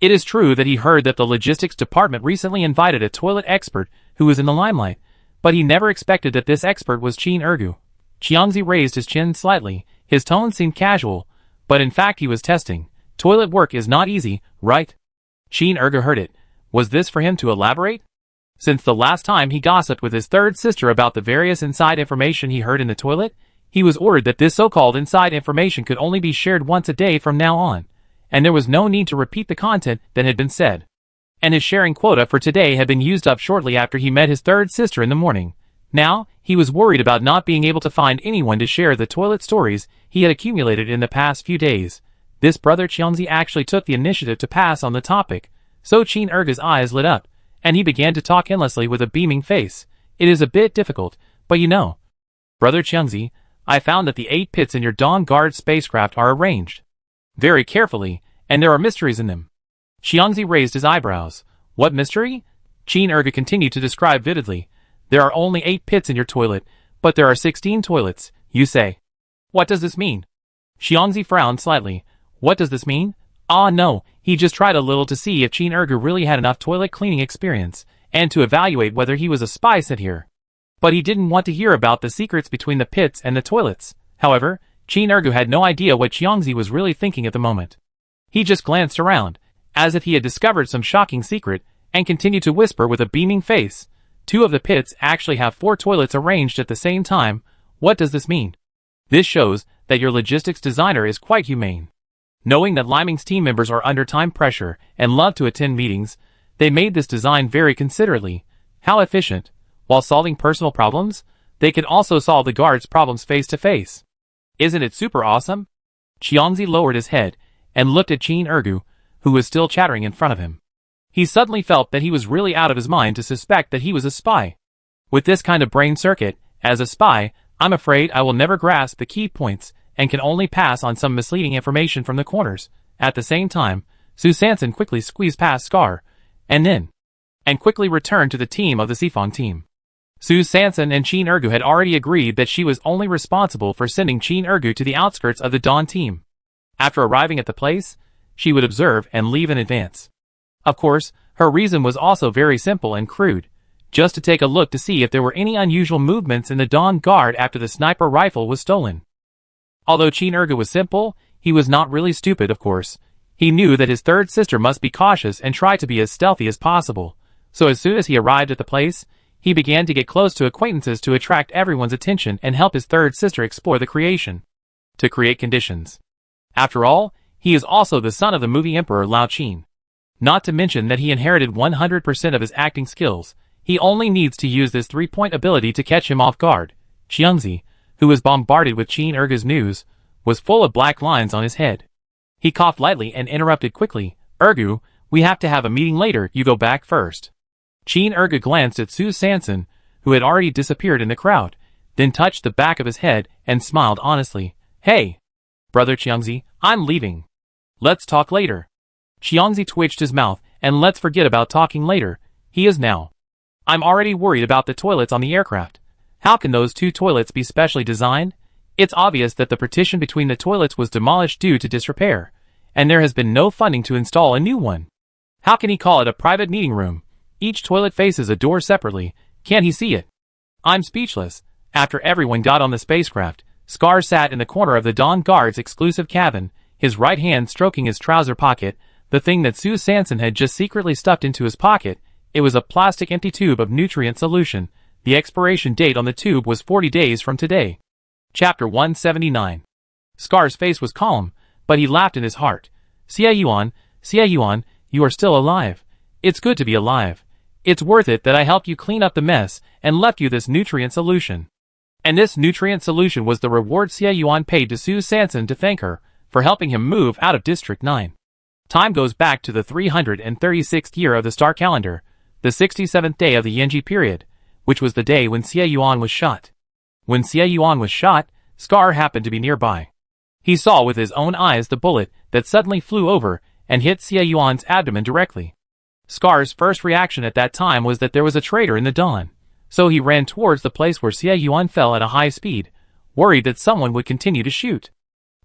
It is true that he heard that the logistics department recently invited a toilet expert who was in the limelight, But he never expected that this expert was Qin Ergu. Qiangzi raised his chin slightly, his tone seemed casual, but in fact he was testing. Toilet work is not easy, right? Qin Ergu heard it. Was this for him to elaborate? Since the last time he gossiped with his third sister about the various inside information he heard in the toilet, he was ordered that this so-called inside information could only be shared once a day from now on, and there was no need to repeat the content that had been said. And his sharing quota for today had been used up shortly after he met his third sister in the morning. Now, he was worried about not being able to find anyone to share the toilet stories he had accumulated in the past few days. This brother Qiangzi actually took the initiative to pass on the topic, so Qin Ergu's eyes lit up, and he began to talk endlessly with a beaming face. It is a bit difficult, but you know. Brother Qiangzi, I found that the 8 pits in your Dawn Guard spacecraft are arranged very carefully, and there are mysteries in them. Qiangzi raised his eyebrows. What mystery? Qin Ergu continued to describe vividly. There are only 8 pits in your toilet, but there are 16 toilets, you say. What does this mean? Qiangzi frowned slightly. What does this mean? Ah no, he just tried a little to see if Qin Ergu really had enough toilet cleaning experience, and to evaluate whether he was a spy sent here. But he didn't want to hear about the secrets between the pits and the toilets. However, Qin Ergu had no idea what Qiangzi was really thinking at the moment. He just glanced around, as if he had discovered some shocking secret, and continued to whisper with a beaming face. 2 of the pits actually have 4 toilets arranged at the same time. What does this mean? This shows that your logistics designer is quite humane. Knowing that Liming's team members are under time pressure and love to attend meetings, they made this design very considerately. How efficient. While solving personal problems, they could also solve the guards' problems face to face. Isn't it super awesome? Qiangzi lowered his head and looked at Qin Ergu, who was still chattering in front of him. He suddenly felt that he was really out of his mind to suspect that he was a spy. With this kind of brain circuit, as a spy, I'm afraid I will never grasp the key points and can only pass on some misleading information from the corners. At the same time, Su Sanson quickly squeezed past Scar, and quickly returned to the team of the Sifong team. Su Sanson and Qin Ergu had already agreed that she was only responsible for sending Qin Ergu to the outskirts of the Dawn team. After arriving at the place, she would observe and leave in advance. Of course, her reason was also very simple and crude, just to take a look to see if there were any unusual movements in the Dawn Guard after the sniper rifle was stolen. Although Qin Ergu was simple, he was not really stupid, of course. He knew that his third sister must be cautious and try to be as stealthy as possible, so as soon as he arrived at the place, he began to get close to acquaintances to attract everyone's attention and help his third sister explore the creation. To create conditions. After all, he is also the son of the movie emperor Lao Qin. Not to mention that he inherited 100% of his acting skills. He only needs to use this 3-point ability to catch him off guard. Qiangzi, who was bombarded with Qin Ergu's news, was full of black lines on his head. He coughed lightly and interrupted quickly. Ergu, we have to have a meeting later, you go back first. Qin Ergu glanced at Su Sanson, who had already disappeared in the crowd, then touched the back of his head and smiled honestly. Hey, brother Qiangzi, I'm leaving. Let's talk later. Qiangzi twitched his mouth, and let's forget about talking later. He is now. I'm already worried about the toilets on the aircraft. How can those 2 toilets be specially designed? It's obvious that the partition between the toilets was demolished due to disrepair, and there has been no funding to install a new one. How can he call it a private meeting room? Each toilet faces a door separately. Can't he see it? I'm speechless. After everyone got on the spacecraft, Scar sat in the corner of the Dawn Guard's exclusive cabin, his right hand stroking his trouser pocket, the thing that Su Sanson had just secretly stuffed into his pocket. It was a plastic empty tube of nutrient solution. The expiration date on the tube was 40 days from today. Chapter 179. Scar's face was calm, but he laughed in his heart. Xie Yuan, you are still alive. It's good to be alive. It's worth it that I helped you clean up the mess and left you this nutrient solution. And this nutrient solution was the reward Xie Yuan paid to Su Sanson to thank her for helping him move out of District 9. Time goes back to the 336th year of the star calendar, the 67th day of the Yenji period, which was the day when Xie Yuan was shot. When Xie Yuan was shot, Scar happened to be nearby. He saw with his own eyes the bullet that suddenly flew over and hit Xie Yuan's abdomen directly. Scar's first reaction at that time was that there was a traitor in the Dawn, so he ran towards the place where Xie Yuan fell at a high speed, worried that someone would continue to shoot.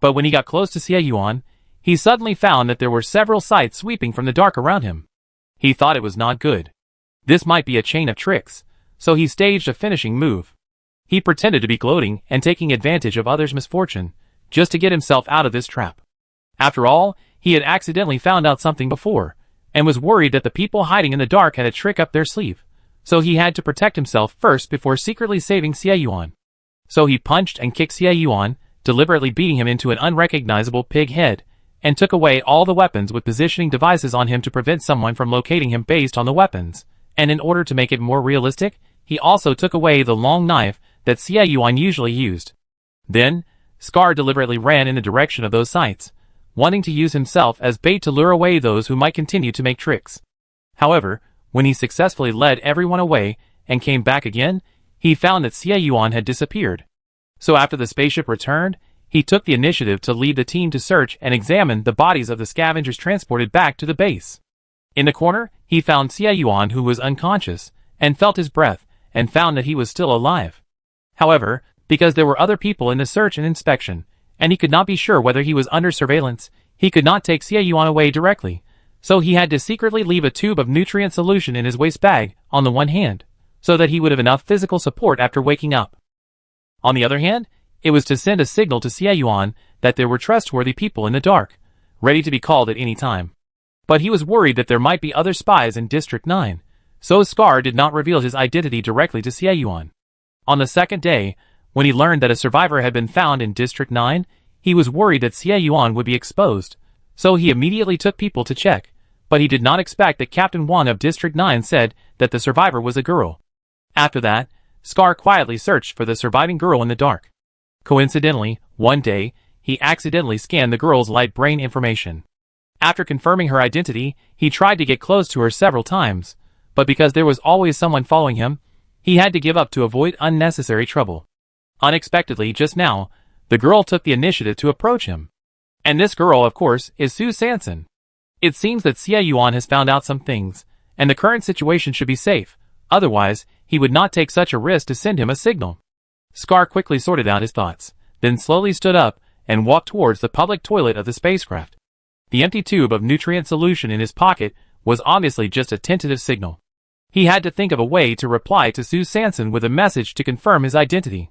But when he got close to Xie Yuan, he suddenly found that there were several sights sweeping from the dark around him. He thought it was not good. This might be a chain of tricks, so he staged a finishing move. He pretended to be gloating and taking advantage of others' misfortune, just to get himself out of this trap. After all, he had accidentally found out something before, and was worried that the people hiding in the dark had a trick up their sleeve, so he had to protect himself first before secretly saving Xie Yuan. So he punched and kicked Xie Yuan, deliberately beating him into an unrecognizable pig head, and took away all the weapons with positioning devices on him to prevent someone from locating him based on the weapons, and in order to make it more realistic, he also took away the long knife that Xie Yuan usually used. Then, Scar deliberately ran in the direction of those sights, wanting to use himself as bait to lure away those who might continue to make tricks. However, when he successfully led everyone away and came back again, he found that Xie Yuan had disappeared. So after the spaceship returned, he took the initiative to lead the team to search and examine the bodies of the scavengers transported back to the base. In the corner, he found Xie Yuan, who was unconscious, and felt his breath, and found that he was still alive. However, because there were other people in the search and inspection, and he could not be sure whether he was under surveillance, he could not take Xie Yuan away directly, so he had to secretly leave a tube of nutrient solution in his waist bag on the one hand, so that he would have enough physical support after waking up. On the other hand, it was to send a signal to Xie Yuan that there were trustworthy people in the dark, ready to be called at any time. But he was worried that there might be other spies in District 9, so Scar did not reveal his identity directly to Xie Yuan. On the second day, when he learned that a survivor had been found in District 9, he was worried that Xie Yuan would be exposed, so he immediately took people to check, but he did not expect that Captain Wang of District 9 said that the survivor was a girl. After that, Scar quietly searched for the surviving girl in the dark. Coincidentally, one day, he accidentally scanned the girl's light brain information. After confirming her identity, he tried to get close to her several times, but because there was always someone following him, he had to give up to avoid unnecessary trouble. Unexpectedly, just now, the girl took the initiative to approach him. And this girl, of course, is Su Sanson. It seems that Xie Yuan has found out some things, and the current situation should be safe, otherwise, he would not take such a risk to send him a signal. Scar quickly sorted out his thoughts, then slowly stood up and walked towards the public toilet of the spacecraft. The empty tube of nutrient solution in his pocket was obviously just a tentative signal. He had to think of a way to reply to Su Sanson with a message to confirm his identity.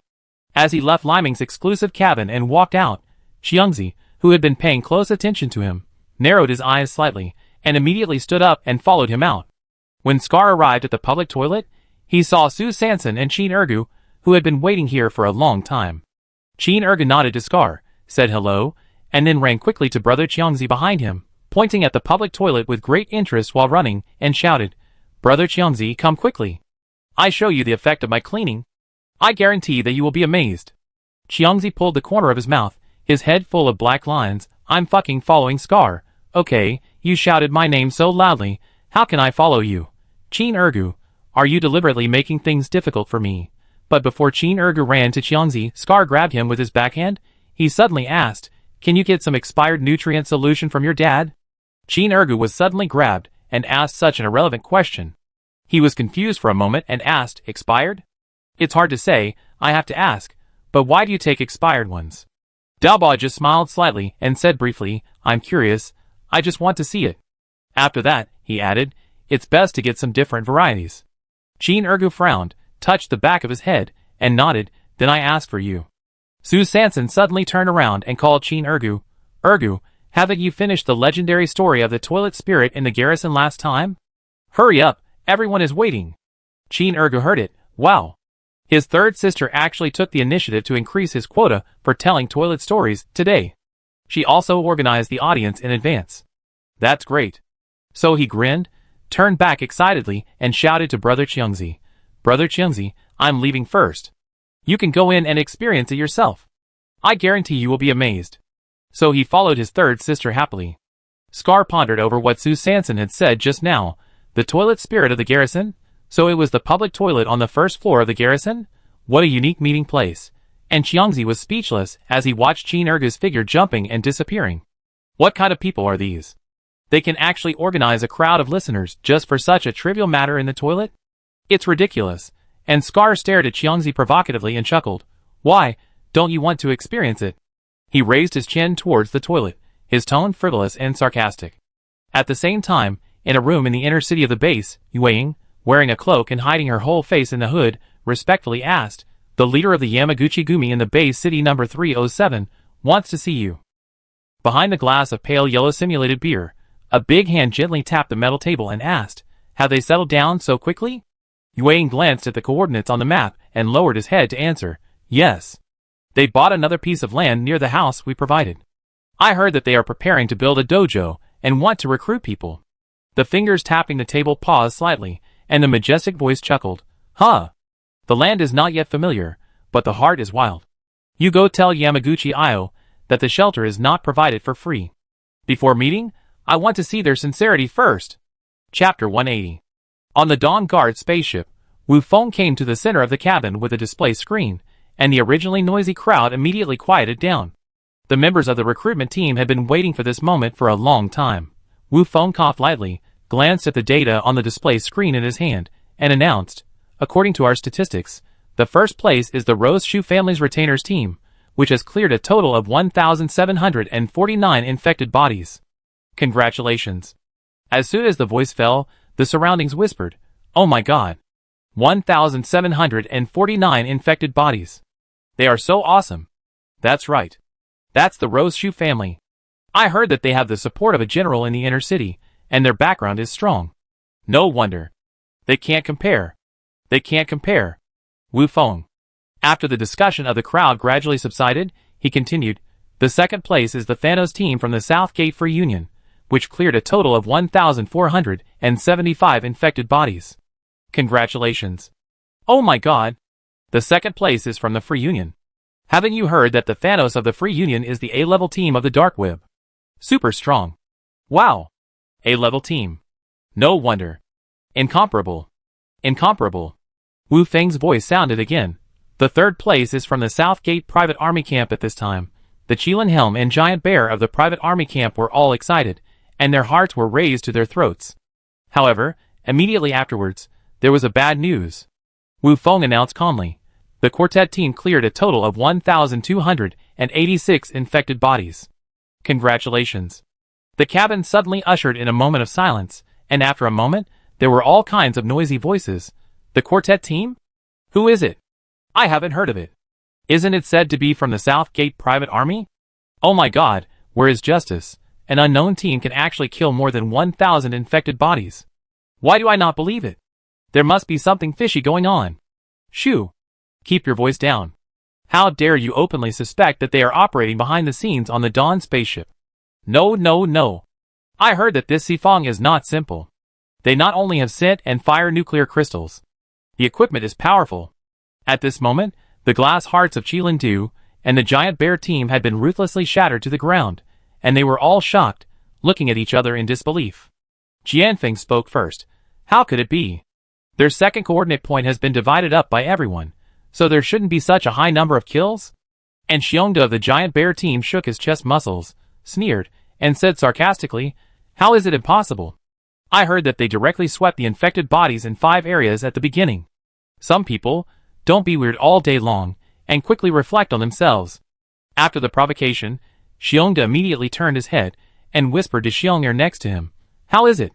As he left Liming's exclusive cabin and walked out, Xiangzi, who had been paying close attention to him, narrowed his eyes slightly and immediately stood up and followed him out. When Scar arrived at the public toilet, he saw Su Sanson and Qin Ergu, who had been waiting here for a long time. Qin Ergu nodded to Scar, said hello, and then ran quickly to Brother Xiangzi behind him, pointing at the public toilet with great interest while running, and shouted, "Brother Xiangzi, come quickly. I show you the effect of my cleaning. I guarantee that you will be amazed." Xiangzi pulled the corner of his mouth, his head full of black lines. "I'm fucking following Scar. Okay, you shouted my name so loudly, how can I follow you? Qin Ergu, are you deliberately making things difficult for me?" But before Qin Ergu ran to Xiangzi, Scar grabbed him with his backhand. He suddenly asked, "Can you get some expired nutrient solution from your dad?" Qin Ergu was suddenly grabbed and asked such an irrelevant question. He was confused for a moment and asked, "Expired?" "It's hard to say, I have to ask, but why do you take expired ones?" Daoba just smiled slightly and said briefly, "I'm curious, I just want to see it." After that, he added, "It's best to get some different varieties." Qin Ergu frowned, touched the back of his head, and nodded, "Then I ask for you." Su Sanson suddenly turned around and called Qin Ergu, "Ergu, haven't you finished the legendary story of the toilet spirit in the garrison last time? Hurry up, everyone is waiting." Qin Ergu heard it. Wow. His third sister actually took the initiative to increase his quota for telling toilet stories today. She also organized the audience in advance. That's great. So he grinned, turned back excitedly, and shouted to Brother Xiangzi, "Brother Xiangzi, I'm leaving first. You can go in and experience it yourself. I guarantee you will be amazed." So he followed his third sister happily. Scar pondered over what Su Sanson had said just now, the toilet spirit of the garrison? So it was the public toilet on the first floor of the garrison? What a unique meeting place. And Xiangzi was speechless as he watched Qin Ergu's figure jumping and disappearing. What kind of people are these? They can actually organize a crowd of listeners just for such a trivial matter in the toilet? It's ridiculous. And Scar stared at Xiangzi provocatively and chuckled. "Why, don't you want to experience it?" He raised his chin towards the toilet, his tone frivolous and sarcastic. At the same time, in a room in the inner city of the base, Yueying, wearing a cloak and hiding her whole face in the hood, respectfully asked, "The leader of the Yamaguchi Gumi in the base city number 307 wants to see you." Behind the glass of pale yellow simulated beer, a big hand gently tapped the metal table and asked, "Have they settled down so quickly?" Yuan glanced at the coordinates on the map and lowered his head to answer, "Yes. They bought another piece of land near the house we provided. I heard that they are preparing to build a dojo and want to recruit people." The fingers tapping the table paused slightly, and the majestic voice chuckled, "Huh. The land is not yet familiar, but the heart is wild. You go tell Yamaguchi Io that the shelter is not provided for free. Before meeting, I want to see their sincerity first." Chapter 180. On the Dawn Guard spaceship, Wu Feng came to the center of the cabin with a display screen, and the originally noisy crowd immediately quieted down. The members of the recruitment team had been waiting for this moment for a long time. Wu Feng coughed lightly, glanced at the data on the display screen in his hand, and announced, "According to our statistics, the first place is the Rose Shu family's retainers team, which has cleared a total of 1,749 infected bodies. Congratulations." As soon as the voice fell, the surroundings whispered, "Oh my god. 1,749 infected bodies. They are so awesome." "That's right. That's the Rose Shu family. I heard that they have the support of a general in the inner city, and their background is strong. No wonder. They can't compare. They can't compare." Wu Feng. After the discussion of the crowd gradually subsided, he continued, "The second place is the Thanos team from the South Gate Free Union, which cleared a total of 1,475 infected bodies. Congratulations." "Oh my god. The second place is from the Free Union. Haven't you heard that the Thanos of the Free Union is the A-level team of the Dark Web? Super strong. Wow. A-level team. No wonder. Incomparable. Incomparable." Wu Feng's voice sounded again. "The third place is from the South Gate Private Army Camp at this time. The Qilin Helm and Giant Bear of the Private Army Camp were all excited, and their hearts were raised to their throats. However, immediately afterwards, there was a bad news." Wu Feng announced calmly. "The quartet team cleared a total of 1,286 infected bodies. Congratulations." The cabin suddenly ushered in a moment of silence, and after a moment, there were all kinds of noisy voices. "The quartet team? Who is it? I haven't heard of it. Isn't it said to be from the South Gate Private Army? Oh my god, where is justice? An unknown team can actually kill more than 1,000 infected bodies. Why do I not believe it? There must be something fishy going on. Shoo! Keep your voice down. How dare you openly suspect that they are operating behind the scenes on the Dawn spaceship? No, no, no. I heard that this Sifong is not simple. They not only have sent and fire nuclear crystals. The equipment is powerful." At this moment, the glass hearts of Qilin Du and the Giant Bear team had been ruthlessly shattered to the ground, and they were all shocked, looking at each other in disbelief. Jianfeng spoke first. "How could it be? Their second coordinate point has been divided up by everyone, so there shouldn't be such a high number of kills?" And Xiongda of the Giant Bear team shook his chest muscles, sneered, and said sarcastically, "How is it impossible? I heard that they directly swept the infected bodies in 5 areas at the beginning. Some people don't be weird all day long, and quickly reflect on themselves." After the provocation, Xiongda immediately turned his head and whispered to Xiong'er next to him, "How is it?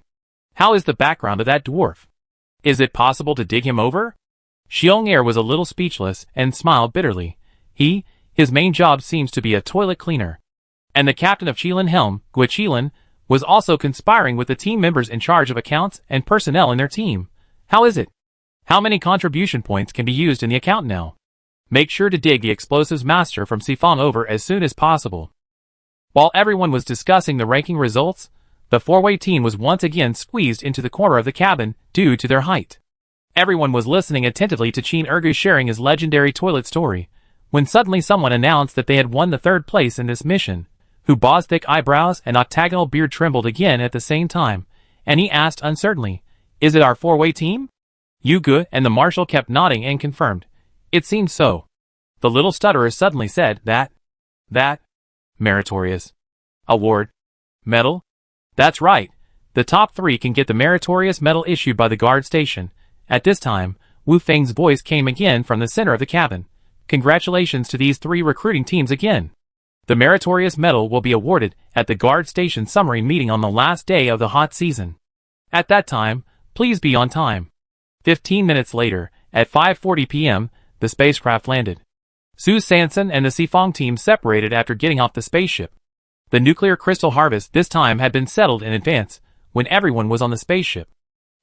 How is the background of that dwarf? Is it possible to dig him over?" Xiong'er was a little speechless and smiled bitterly. His main job seems to be a toilet cleaner. And the captain of Qilin Helm, Gui Qilin, was also conspiring with the team members in charge of accounts and personnel in their team. How is it? How many contribution points can be used in the account now? Make sure to dig the explosives master from Sifong over as soon as possible. While everyone was discussing the ranking results, the 4-way team was once again squeezed into the corner of the cabin due to their height. Everyone was listening attentively to Qin Ergu sharing his legendary toilet story, when suddenly someone announced that they had won the 3rd place in this mission. Hu Ba's thick eyebrows and octagonal beard trembled again at the same time, and he asked uncertainly, "Is it our 4-way team?" Yu Ge and the marshal kept nodding and confirmed, "It seems so." The little stutterer suddenly said, That meritorious award. Medal? That's right. The top 3 can get the meritorious medal issued by the guard station. At this time, Wu Feng's voice came again from the center of the cabin. "Congratulations to these 3 recruiting teams again. The meritorious medal will be awarded at the guard station summary meeting on the last day of the hot season. At that time, please be on time." 15 minutes later, at 5:40 p.m., the spacecraft landed. Su Sanson and the Sifong team separated after getting off the spaceship. The nuclear crystal harvest this time had been settled in advance, when everyone was on the spaceship.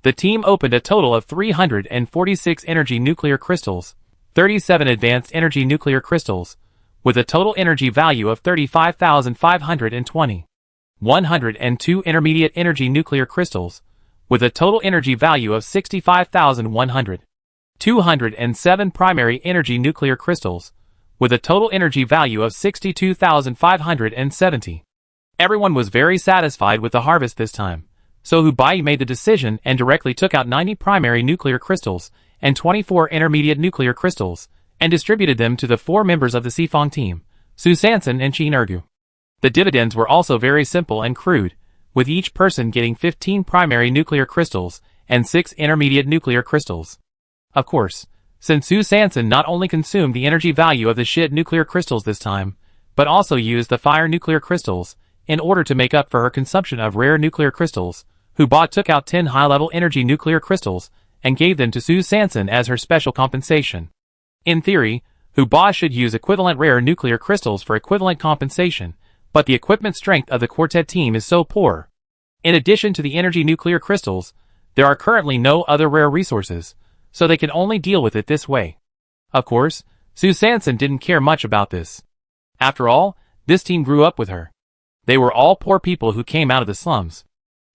The team opened a total of 346 energy nuclear crystals, 37 advanced energy nuclear crystals, with a total energy value of 35,520. 102 intermediate energy nuclear crystals, with a total energy value of 65,100. 207 primary energy nuclear crystals, with a total energy value of 62,570. Everyone was very satisfied with the harvest this time, so Hubai made the decision and directly took out 90 primary nuclear crystals and 24 intermediate nuclear crystals, and distributed them to the 4 members of the Sifong team, Su Sanson and Qin Ergu. The dividends were also very simple and crude, with each person getting 15 primary nuclear crystals and 6 intermediate nuclear crystals. Of course, since Su Sanson not only consumed the energy value of the shit nuclear crystals this time, but also used the fire nuclear crystals in order to make up for her consumption of rare nuclear crystals, Hubai took out 10 high-level energy nuclear crystals and gave them to Su Sanson as her special compensation. In theory, Hubai should use equivalent rare nuclear crystals for equivalent compensation, but the equipment strength of the quartet team is so poor. In addition to the energy nuclear crystals, there are currently no other rare resources, so they can only deal with it this way. Of course, Su Sanson didn't care much about this. After all, this team grew up with her. They were all poor people who came out of the slums.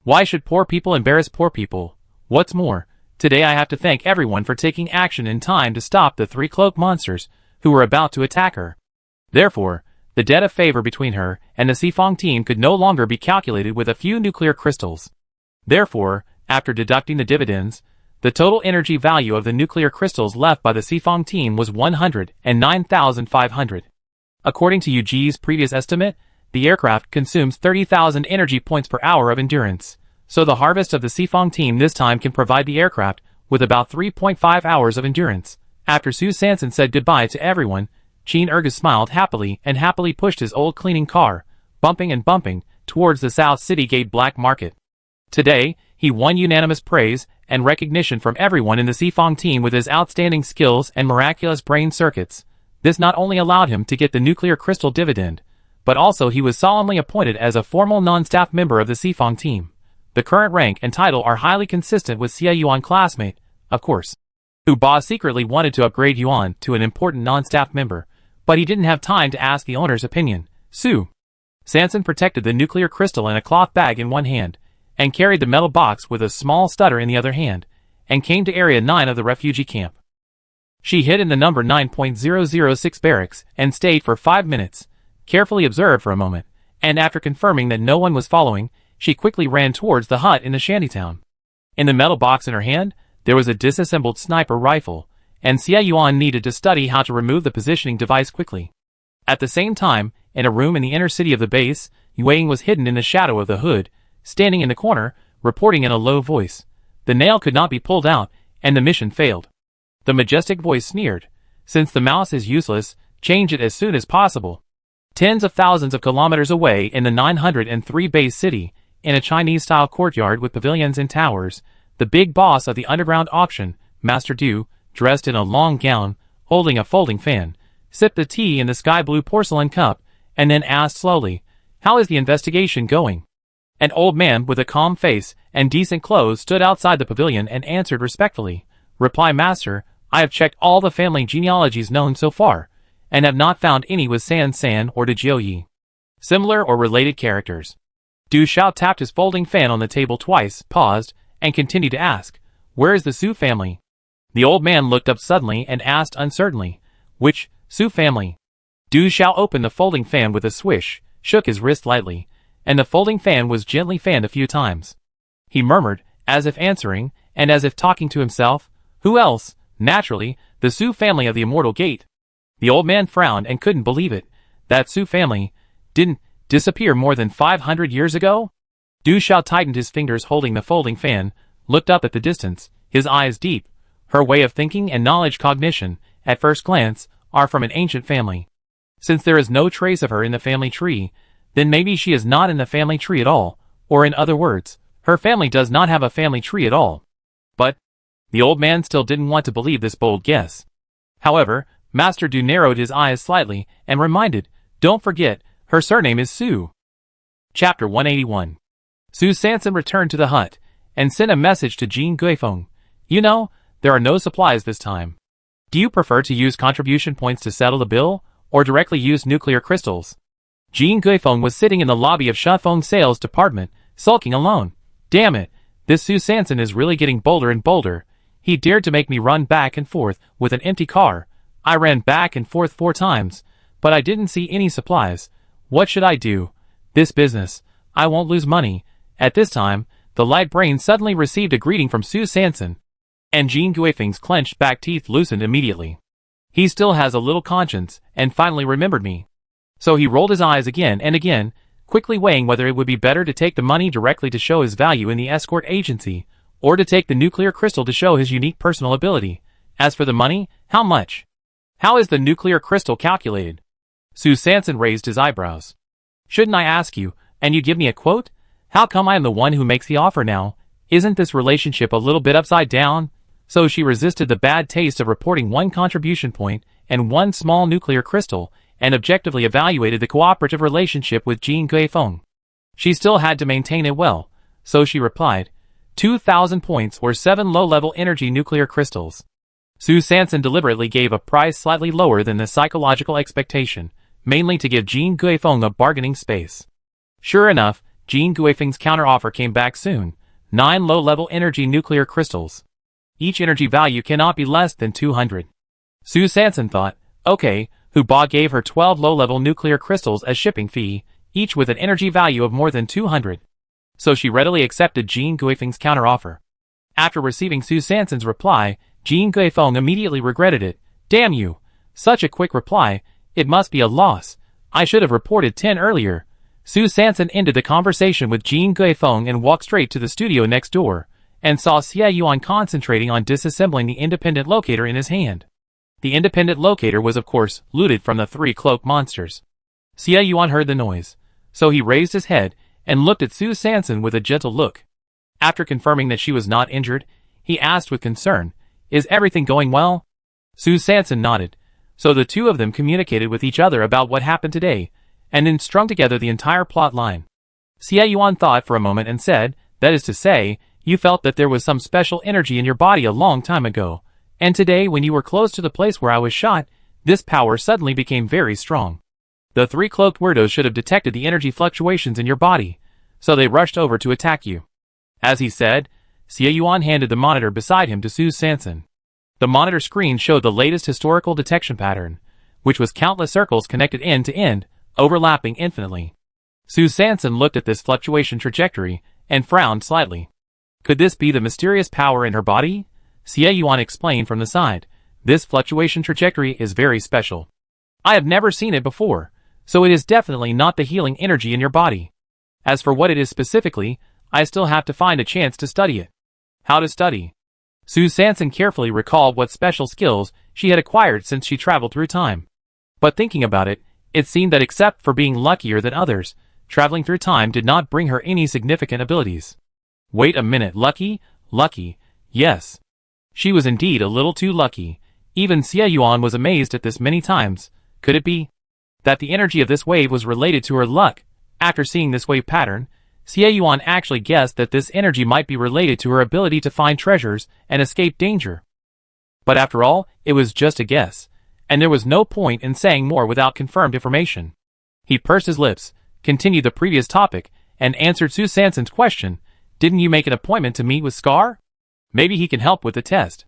Why should poor people embarrass poor people? What's more, today I have to thank everyone for taking action in time to stop the 3 cloak monsters who were about to attack her. Therefore, the debt of favor between her and the Sifong team could no longer be calculated with a few nuclear crystals. Therefore, after deducting the dividends, the total energy value of the nuclear crystals left by the Sifong team was 109,500. According to Yuji's previous estimate, the aircraft consumes 30,000 energy points per hour of endurance, so the harvest of the Sifong team this time can provide the aircraft with about 3.5 hours of endurance. After Su Sanson said goodbye to everyone, Qin Ergu smiled happily and happily pushed his old cleaning car, bumping and bumping, towards the South City Gate Black Market. Today, he won unanimous praise and recognition from everyone in the Sifong team with his outstanding skills and miraculous brain circuits. This not only allowed him to get the nuclear crystal dividend, but also he was solemnly appointed as a formal non-staff member of the Sifong team. The current rank and title are highly consistent with Xie Yuan classmate, of course. Hubai secretly wanted to upgrade Yuan to an important non-staff member, but he didn't have time to ask the owner's opinion. Su Sanson protected the nuclear crystal in a cloth bag in one hand, and carried the metal box with a small stutter in the other hand, and came to Area 9 of the refugee camp. She hid in the number 9.006 barracks and stayed for 5 minutes, carefully observed for a moment, and after confirming that no one was following, she quickly ran towards the hut in the shantytown. In the metal box in her hand, there was a disassembled sniper rifle, and Xie Yuan needed to study how to remove the positioning device quickly. At the same time, in a room in the inner city of the base, Yuang was hidden in the shadow of the hood, standing in the corner, reporting in a low voice. The nail could not be pulled out, and the mission failed. The majestic voice sneered, "Since the mouse is useless, change it as soon as possible." Tens of thousands of kilometers away in the 903 base city, in a Chinese-style courtyard with pavilions and towers, the big boss of the underground auction, Master Du, dressed in a long gown, holding a folding fan, sipped the tea in the sky-blue porcelain cup, and then asked slowly, "How is the investigation going?" An old man with a calm face and decent clothes stood outside the pavilion and answered respectfully, "Reply, Master, I have checked all the family genealogies known so far, and have not found any with San San or De Jiuyi. Similar or related characters." Du Xiao tapped his folding fan on the table twice, paused, and continued to ask, "Where is the Su family?" The old man looked up suddenly and asked uncertainly, "Which Su family?" Du Xiao opened the folding fan with a swish, shook his wrist lightly, and the folding fan was gently fanned a few times. He murmured, as if answering, and as if talking to himself, "Who else? Naturally, the Su family of the Immortal Gate." The old man frowned and couldn't believe it. That Su family didn't disappear more than 500 years ago? Du Xiao tightened his fingers holding the folding fan, looked up at the distance, his eyes deep. Her way of thinking and knowledge cognition, at first glance, are from an ancient family. Since there is no trace of her in the family tree, then maybe she is not in the family tree at all, or in other words, her family does not have a family tree at all. But The old man still didn't want to believe this bold guess. However, Master Du narrowed his eyes slightly and reminded, "Don't forget, her surname is Sue." Chapter 181. Su Sanson returned to the hut and sent a message to Jean Guifeng. "You know, there are no supplies this time. Do you prefer to use contribution points to settle the bill, or directly use nuclear crystals?" Jean Guifeng was sitting in the lobby of Shafeng's sales department, sulking alone. "Damn it, this Su Sanson is really getting bolder and bolder. He dared to make me run back and forth with an empty car. I ran back and forth 4 times, but I didn't see any supplies. What should I do? This business. I won't lose money." At this time, the light brain suddenly received a greeting from Su Sanson, and Jean Guifeng's clenched back teeth loosened immediately. He still has a little conscience, and finally remembered me. So he rolled his eyes again and again, quickly weighing whether it would be better to take the money directly to show his value in the escort agency, or to take the nuclear crystal to show his unique personal ability. As for the money, how much? How is the nuclear crystal calculated? Su Sanson raised his eyebrows. "Shouldn't I ask you, and you give me a quote? How come I am the one who makes the offer now? Isn't this relationship a little bit upside down?" So she resisted the bad taste of reporting 1 contribution point and 1 small nuclear crystal, and objectively evaluated the cooperative relationship with Jean Guifeng. She still had to maintain it well, so she replied, 2,000 points or 7 low-level energy nuclear crystals. Su Sanson deliberately gave a price slightly lower than the psychological expectation, mainly to give Jean Guifeng a bargaining space. Sure enough, Jean Guifeng's counteroffer came back soon, 9 low-level energy nuclear crystals. Each energy value cannot be less than 200. Su Sanson thought, okay, Huba gave her 12 low-level nuclear crystals as shipping fee, each with an energy value of more than 200. So she readily accepted Jean Guifeng's counteroffer. After receiving Su Sanson's reply, Jean Guifeng immediately regretted it. "Damn you! Such a quick reply, it must be a loss. I should have reported 10 earlier." Su Sanson ended the conversation with Jean Guifeng and walked straight to the studio next door, and saw Xie Yuan concentrating on disassembling the independent locator in his hand. The independent locator was of course looted from the 3 cloaked monsters. Xie Yuan heard the noise, so he raised his head and looked at Su Sanson with a gentle look. After confirming that she was not injured, he asked with concern, "Is everything going well?" Su Sanson nodded, so the 2 of them communicated with each other about what happened today, and then strung together the entire plot line. Xie Yuan thought for a moment and said, "That is to say, you felt that there was some special energy in your body a long time ago, and today when you were close to the place where I was shot, this power suddenly became very strong. The 3 cloaked weirdos should have detected the energy fluctuations in your body, so they rushed over to attack you." As he said, Xie Yuan handed the monitor beside him to Su Sanson. The monitor screen showed the latest historical detection pattern, which was countless circles connected end to end, overlapping infinitely. Su Sanson looked at this fluctuation trajectory and frowned slightly. Could this be the mysterious power in her body? Xie Yuan explained from the side, "This fluctuation trajectory is very special. I have never seen it before, so it is definitely not the healing energy in your body. As for what it is specifically, I still have to find a chance to study it." How to study? Su Sanson carefully recalled what special skills she had acquired since she traveled through time. But thinking about it, it seemed that except for being luckier than others, traveling through time did not bring her any significant abilities. Wait a minute, lucky? Lucky, yes. She was indeed a little too lucky. Even Xie Yuan was amazed at this many times. Could it be that the energy of this wave was related to her luck? After seeing this wave pattern, Xie Yuan actually guessed that this energy might be related to her ability to find treasures and escape danger. But after all, it was just a guess, and there was no point in saying more without confirmed information. He pursed his lips, continued the previous topic, and answered Su Sanson's question. "Didn't you make an appointment to meet with Scar? Maybe he can help with the test."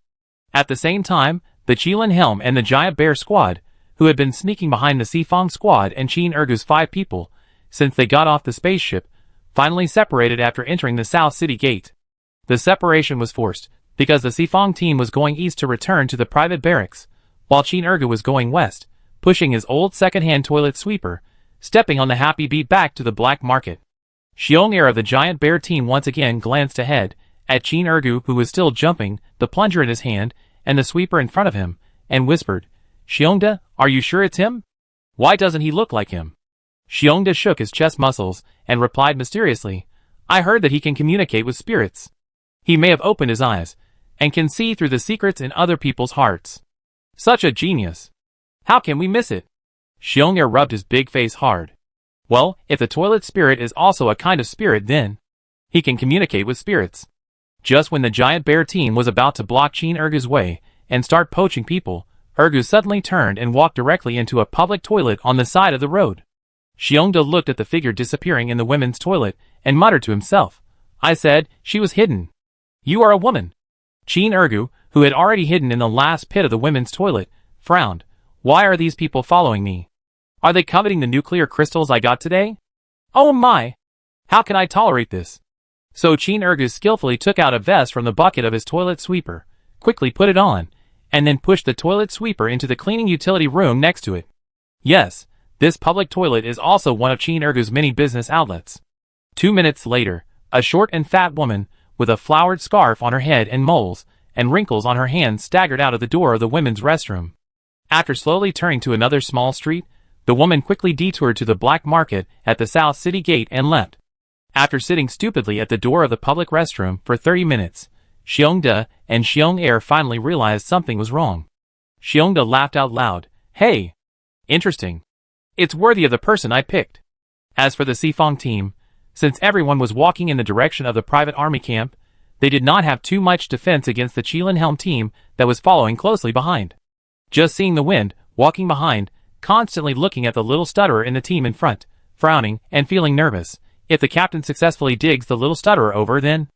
At the same time, the Qilin Helm and the Giant Bear squad, who had been sneaking behind the Xifang squad and Qin Ergu's 5 people, since they got off the spaceship, finally separated after entering the South City Gate. The separation was forced, because the Xifang team was going east to return to the private barracks, while Qin Ergu was going west, pushing his old second-hand toilet sweeper, stepping on the happy beat back to the black market. Xiong Er of the Giant Bear team once again glanced ahead, at Qin Ergu who was still jumping, the plunger in his hand, and the sweeper in front of him, and whispered, "Xiongda, are you sure it's him? Why doesn't he look like him?" Xiongda shook his chest muscles, and replied mysteriously, "I heard that he can communicate with spirits." He may have opened his eyes, and can see through the secrets in other people's hearts. Such a genius. How can we miss it? Xiong rubbed his big face hard. Well, if the toilet spirit is also a kind of spirit, then he can communicate with spirits. Just when the giant bear team was about to block Qin Ergu's way and start poaching people, Ergu suddenly turned and walked directly into a public toilet on the side of the road. Xiongda looked at the figure disappearing in the women's toilet and muttered to himself, I said, she was hidden. You are a woman. Qin Ergu, who had already hidden in the last pit of the women's toilet, frowned. Why are these people following me? Are they coveting the nuclear crystals I got today? Oh my! How can I tolerate this? So Qin Ergu skillfully took out a vest from the bucket of his toilet sweeper, quickly put it on, and then pushed the toilet sweeper into the cleaning utility room next to it. Yes, this public toilet is also one of Qin Ergu's many business outlets. 2 minutes later, a short and fat woman, with a flowered scarf on her head and moles and wrinkles on her hands, staggered out of the door of the women's restroom. After slowly turning to another small street, the woman quickly detoured to the black market at the South City Gate and left. After sitting stupidly at the door of the public restroom for 30 minutes, Xiongda and Xiong finally realized something was wrong. Xiongda laughed out loud. Hey! Interesting. It's worthy of the person I picked. As for the Sifong team, since everyone was walking in the direction of the private army camp, they did not have too much defense against the Chilinhelm team that was following closely behind. Just seeing the wind, walking behind, constantly looking at the little stutterer in the team in front, frowning and feeling nervous. If the captain successfully digs the little stutterer over, then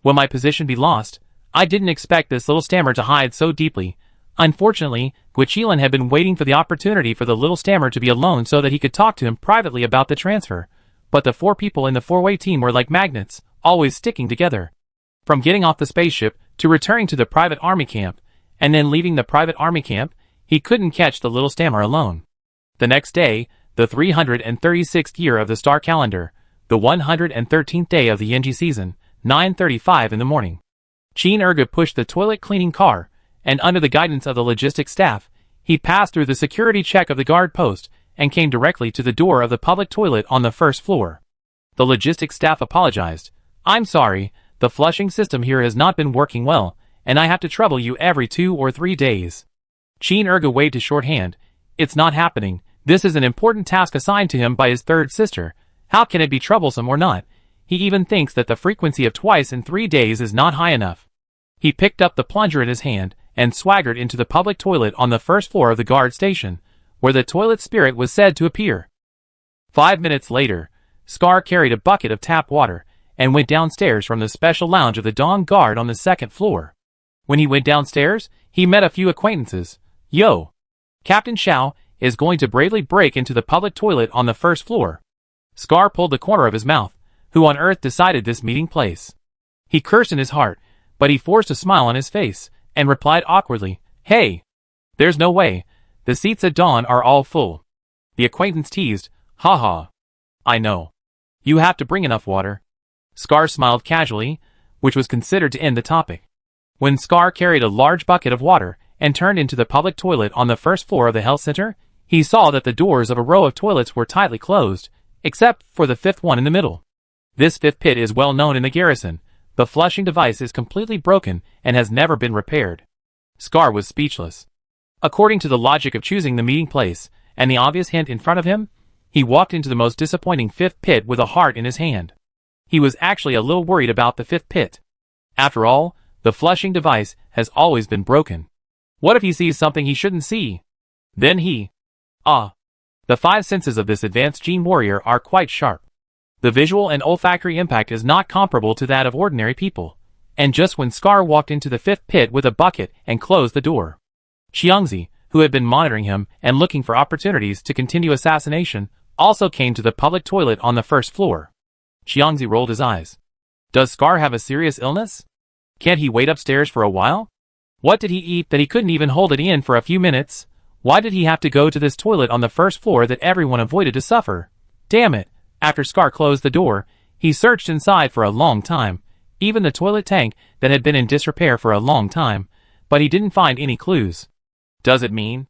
will my position be lost? I didn't expect this little stammer to hide so deeply. Unfortunately, Guichilin had been waiting for the opportunity for the little stammer to be alone so that he could talk to him privately about the transfer. But the 4 people in the 4-way team were like magnets, always sticking together. From getting off the spaceship, to returning to the private army camp, and then leaving the private army camp, he couldn't catch the little stammer alone. The next day, the 336th year of the star calendar, the 113th day of the Yinji season, 9:35 in the morning. Qin Ergu pushed the toilet cleaning car, and under the guidance of the logistics staff, he passed through the security check of the guard post and came directly to the door of the public toilet on the first floor. The logistics staff apologized. I'm sorry, the flushing system here has not been working well, and I have to trouble you every 2 or 3 days. Qin Ergu waved his short hand. It's not happening. This is an important task assigned to him by his third sister. How can it be troublesome or not? He even thinks that the frequency of twice in 3 days is not high enough. He picked up the plunger in his hand and swaggered into the public toilet on the first floor of the guard station, where the toilet spirit was said to appear. 5 minutes later, Scar carried a bucket of tap water and went downstairs from the special lounge of the Dawn Guard on the 2nd floor. When he went downstairs, he met a few acquaintances. Yo! Captain Xiao is going to bravely break into the public toilet on the 1st floor. Scar pulled the corner of his mouth. Who on earth decided this meeting place? He cursed in his heart, but he forced a smile on his face and replied awkwardly, Hey! There's no way. The seats at Dawn are all full. The acquaintance teased, Haha. I know. You have to bring enough water. Scar smiled casually, which was considered to end the topic. When Scar carried a large bucket of water and turned into the public toilet on the 1st floor of the health center, he saw that the doors of a row of toilets were tightly closed, except for the 5th one in the middle. This 5th pit is well known in the garrison. The flushing device is completely broken and has never been repaired. Scar was speechless. According to the logic of choosing the meeting place and the obvious hint in front of him, he walked into the most disappointing 5th pit with a heart in his hand. He was actually a little worried about the 5th pit. After all, the flushing device has always been broken. What if he sees something he shouldn't see? Then he... The 5 senses of this advanced gene warrior are quite sharp. The visual and olfactory impact is not comparable to that of ordinary people. And just when Scar walked into the 5th pit with a bucket and closed the door, Xiangzi, who had been monitoring him and looking for opportunities to continue assassination, also came to the public toilet on the 1st floor. Xiangzi rolled his eyes. Does Scar have a serious illness? Can't he wait upstairs for a while? What did he eat that he couldn't even hold it in for a few minutes? Why did he have to go to this toilet on the 1st floor that everyone avoided to suffer? Damn it! After Scar closed the door, he searched inside for a long time, even the toilet tank that had been in disrepair for a long time, but he didn't find any clues. Does it mean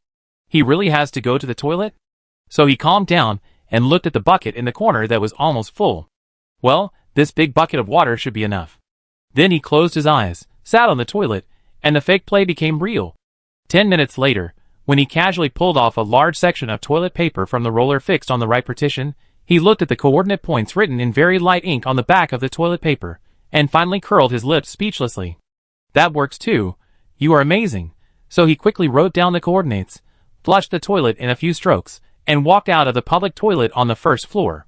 he really has to go to the toilet? So he calmed down and looked at the bucket in the corner that was almost full. Well, this big bucket of water should be enough. Then he closed his eyes, sat on the toilet, and the fake play became real. 10 minutes later, when he casually pulled off a large section of toilet paper from the roller fixed on the right partition, he looked at the coordinate points written in very light ink on the back of the toilet paper, and finally curled his lips speechlessly. That works too. You are amazing. So he quickly wrote down the coordinates, flushed the toilet in a few strokes, and walked out of the public toilet on the first floor.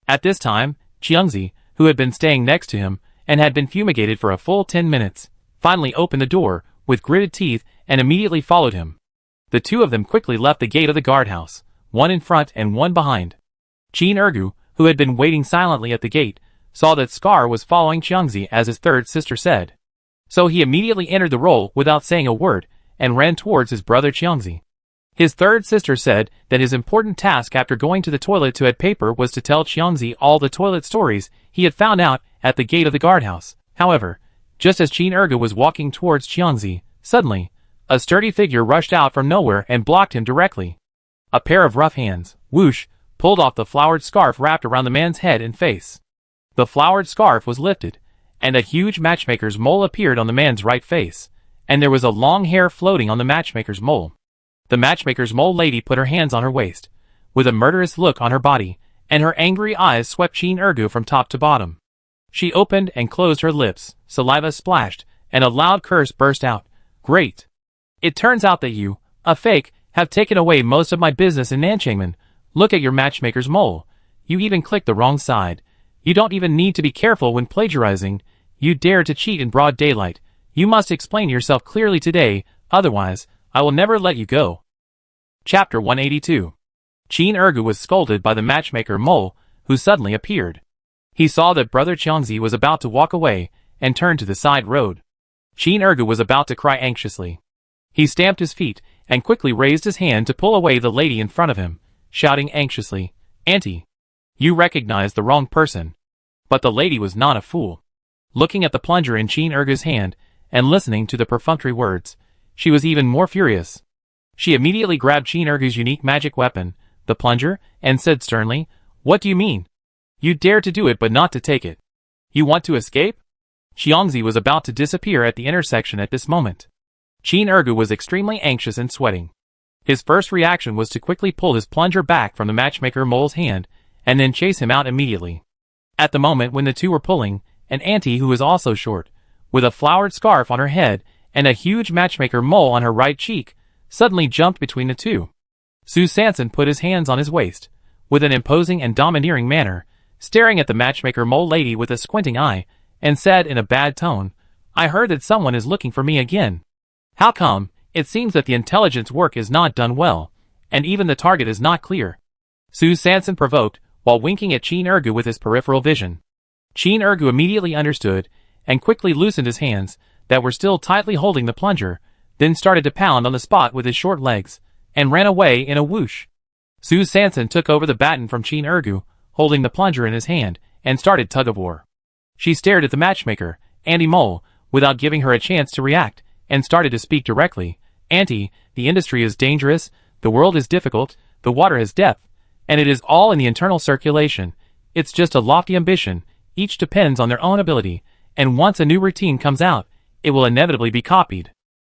At this time, Qiangzi, who had been staying next to him, and had been fumigated for a full 10 minutes, finally opened the door, with gritted teeth, and immediately followed him. The two of them quickly left the gate of the guardhouse, one in front and one behind. Qin Ergu, who had been waiting silently at the gate, saw that Scar was following Qiangzi as his third sister said. So he immediately entered the role without saying a word, and ran towards his brother Qiangzi. His third sister said that his important task after going to the toilet to add paper was to tell Qiangzi all the toilet stories he had found out at the gate of the guardhouse. However, just as Qin Ergu was walking towards Qiangzi, suddenly, a sturdy figure rushed out from nowhere and blocked him directly. A pair of rough hands, whoosh, pulled off the flowered scarf wrapped around the man's head and face. The flowered scarf was lifted, and a huge matchmaker's mole appeared on the man's right face, and there was a long hair floating on the matchmaker's mole. The matchmaker's mole lady put her hands on her waist, with a murderous look on her body, and her angry eyes swept Qin Ergu from top to bottom. She opened and closed her lips, saliva splashed, and a loud curse burst out. Great! It turns out that you, a fake, have taken away most of my business in Nanchangmen. Look at your matchmaker's mole. You even clicked the wrong side. You don't even need to be careful when plagiarizing. You dare to cheat in broad daylight. You must explain yourself clearly today, otherwise, I will never let you go. Chapter 182. Qin Ergu was scolded by the matchmaker mole, who suddenly appeared. He saw that brother Qiangzi was about to walk away, and turned to the side road. Qin Ergu was about to cry anxiously. He stamped his feet, and quickly raised his hand to pull away the lady in front of him, shouting anxiously, Auntie, you recognized the wrong person. But the lady was not a fool. Looking at the plunger in Qin Ergu's hand, and listening to the perfunctory words, she was even more furious. She immediately grabbed Qin Ergu's unique magic weapon, the plunger, and said sternly, What do you mean? You dare to do it but not to take it. You want to escape? Qiangzi was about to disappear at the intersection at this moment. Qin Ergu was extremely anxious and sweating. His first reaction was to quickly pull his plunger back from the matchmaker mole's hand, and then chase him out immediately. At the moment when the two were pulling, an auntie who was also short, with a flowered scarf on her head and a huge matchmaker mole on her right cheek, suddenly jumped between the two. Su Sanson put his hands on his waist, with an imposing and domineering manner, staring at the matchmaker mole lady with a squinting eye, and said in a bad tone, I heard that someone is looking for me again. How come? It seems that the intelligence work is not done well, and even the target is not clear. Su Sanson provoked, while winking at Qin Ergu with his peripheral vision. Qin Ergu immediately understood, and quickly loosened his hands, that were still tightly holding the plunger, then started to pound on the spot with his short legs, and ran away in a whoosh. Su Sanson took over the baton from Qin Ergu, holding the plunger in his hand, and started tug-of-war. She stared at the matchmaker, Auntie Mole, without giving her a chance to react, and started to speak directly. Auntie, the industry is dangerous, the world is difficult, the water has depth, and it is all in the internal circulation. It's just a lofty ambition, each depends on their own ability, and once a new routine comes out, it will inevitably be copied.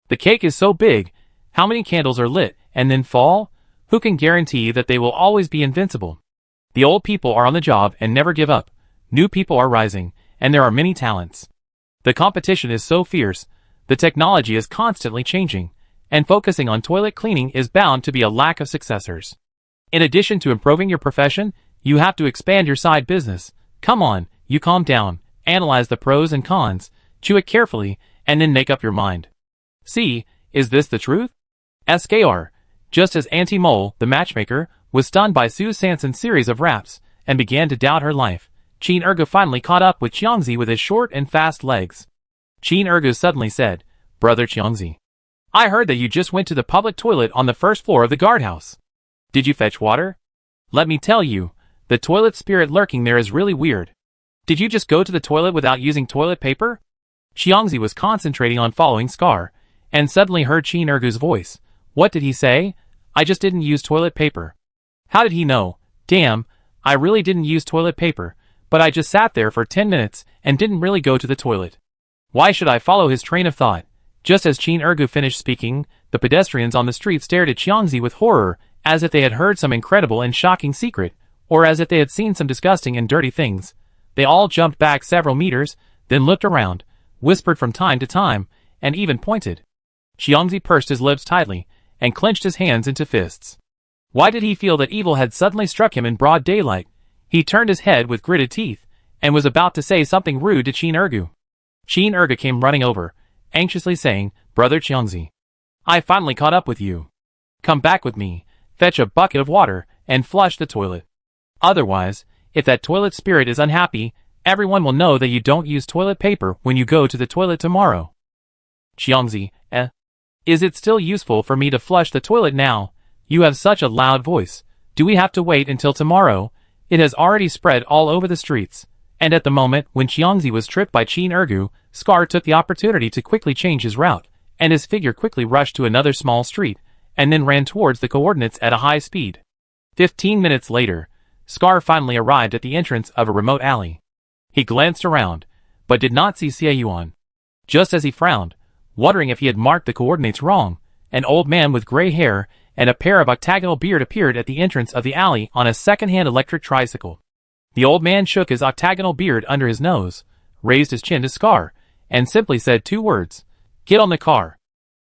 The cake is so big, how many candles are lit, and then fall? Who can guarantee that they will always be invincible? The old people are on the job and never give up. New people are rising, and there are many talents. The competition is so fierce, the technology is constantly changing, and focusing on toilet cleaning is bound to be a lack of successors. In addition to improving your profession, you have to expand your side business. Come on, you calm down, analyze the pros and cons, chew it carefully, and then make up your mind. See, is this the truth? SKR. Just as Auntie Mole, the matchmaker, was stunned by Su Sanson's series of raps, and began to doubt her life, Qin Ergu finally caught up with Qiangzi with his short and fast legs. Qin Ergu suddenly said, Brother Qiangzi, I heard that you just went to the public toilet on the first floor of the guardhouse. Did you fetch water? Let me tell you, the toilet spirit lurking there is really weird. Did you just go to the toilet without using toilet paper? Qiangzi was concentrating on following Scar, and suddenly heard Qin Ergu's voice. What did he say? I just didn't use toilet paper. How did he know? Damn, I really didn't use toilet paper, but I just sat there for 10 minutes and didn't really go to the toilet. Why should I follow his train of thought? Just as Chin Ergu finished speaking, the pedestrians on the street stared at Xiangzi with horror, as if they had heard some incredible and shocking secret, or as if they had seen some disgusting and dirty things. They all jumped back several meters, then looked around, whispered from time to time, and even pointed. Xiangzi pursed his lips tightly, and clenched his hands into fists. Why did he feel that evil had suddenly struck him in broad daylight? He turned his head with gritted teeth, and was about to say something rude to Chin Ergu. Chin Ergu came running over, anxiously saying, "Brother Xiangzi, I finally caught up with you. Come back with me, fetch a bucket of water, and flush the toilet. Otherwise, if that toilet spirit is unhappy, everyone will know that you don't use toilet paper when you go to the toilet tomorrow." Xiangzi, is it still useful for me to flush the toilet now? You have such a loud voice. Do we have to wait until tomorrow? It has already spread all over the streets. And at the moment when Xiangzi was tripped by Chin Ergu, Scar took the opportunity to quickly change his route, and his figure quickly rushed to another small street, and then ran towards the coordinates at a high speed. 15 minutes later, Scar finally arrived at the entrance of a remote alley. He glanced around, but did not see Xie Yuan. Just as he frowned, wondering if he had marked the coordinates wrong, an old man with gray hair and a pair of octagonal beard appeared at the entrance of the alley on a second-hand electric tricycle. The old man shook his octagonal beard under his nose, raised his chin to Scar, and simply said 2 words, "Get on the car."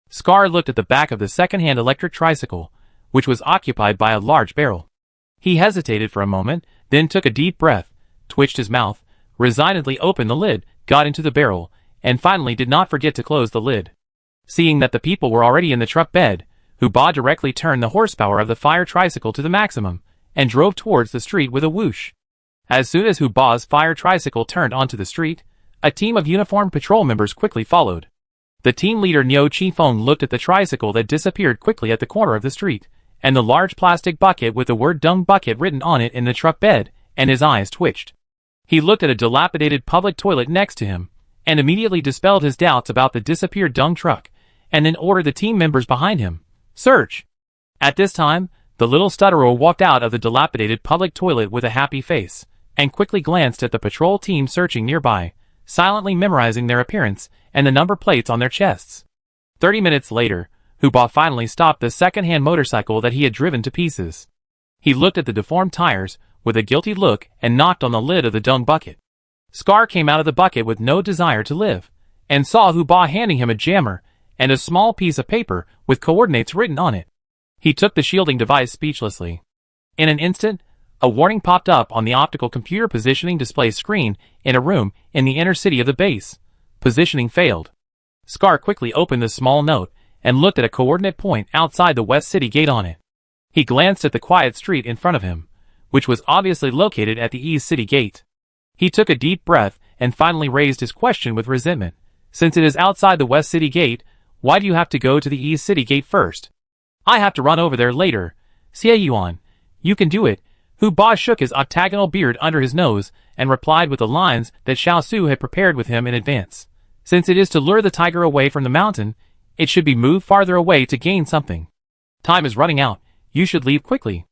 Scar looked at the back of the second-hand electric tricycle, which was occupied by a large barrel. He hesitated for a moment, then took a deep breath, twitched his mouth, resignedly opened the lid, got into the barrel, and finally did not forget to close the lid. Seeing that the people were already in the truck bed, Huba directly turned the horsepower of the fire tricycle to the maximum, and drove towards the street with a whoosh. As soon as Huba's fire tricycle turned onto the street, a team of uniformed patrol members quickly followed. The team leader Niu Qifeng looked at the tricycle that disappeared quickly at the corner of the street, and the large plastic bucket with the word "dung bucket" written on it in the truck bed, and his eyes twitched. He looked at a dilapidated public toilet next to him, and immediately dispelled his doubts about the disappeared dung truck, and then ordered the team members behind him, "Search!" At this time, the little stutterer walked out of the dilapidated public toilet with a happy face, and quickly glanced at the patrol team searching nearby, silently memorizing their appearance and the number plates on their chests. 30 minutes later, Huba finally stopped the second-hand motorcycle that he had driven to pieces. He looked at the deformed tires with a guilty look and knocked on the lid of the dung bucket. Scar came out of the bucket with no desire to live, and saw Huba handing him a jammer and a small piece of paper with coordinates written on it. He took the shielding device speechlessly. In an instant, a warning popped up on the optical computer positioning display screen in a room in the inner city of the base. Positioning failed. Scar quickly opened the small note and looked at a coordinate point outside the West City gate on it. He glanced at the quiet street in front of him, which was obviously located at the East City gate. He took a deep breath and finally raised his question with resentment. "Since it is outside the West City gate, why do you have to go to the East City gate first? I have to run over there later. Xie Yuan, you can do it." Huba shook his octagonal beard under his nose and replied with the lines that Xiao Su had prepared with him in advance. "Since it is to lure the tiger away from the mountain, it should be moved farther away to gain something. Time is running out. You should leave quickly."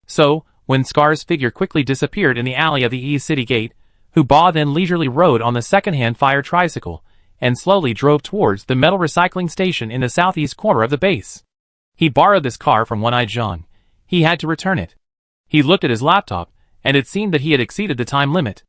So, when Scar's figure quickly disappeared in the alley of the East City gate, Huba then leisurely rode on the second-hand fire tricycle, and slowly drove towards the metal recycling station in the southeast corner of the base. He borrowed this car from One-Eyed Zhang. He had to return it. He looked at his laptop, and it seemed that he had exceeded the time limit.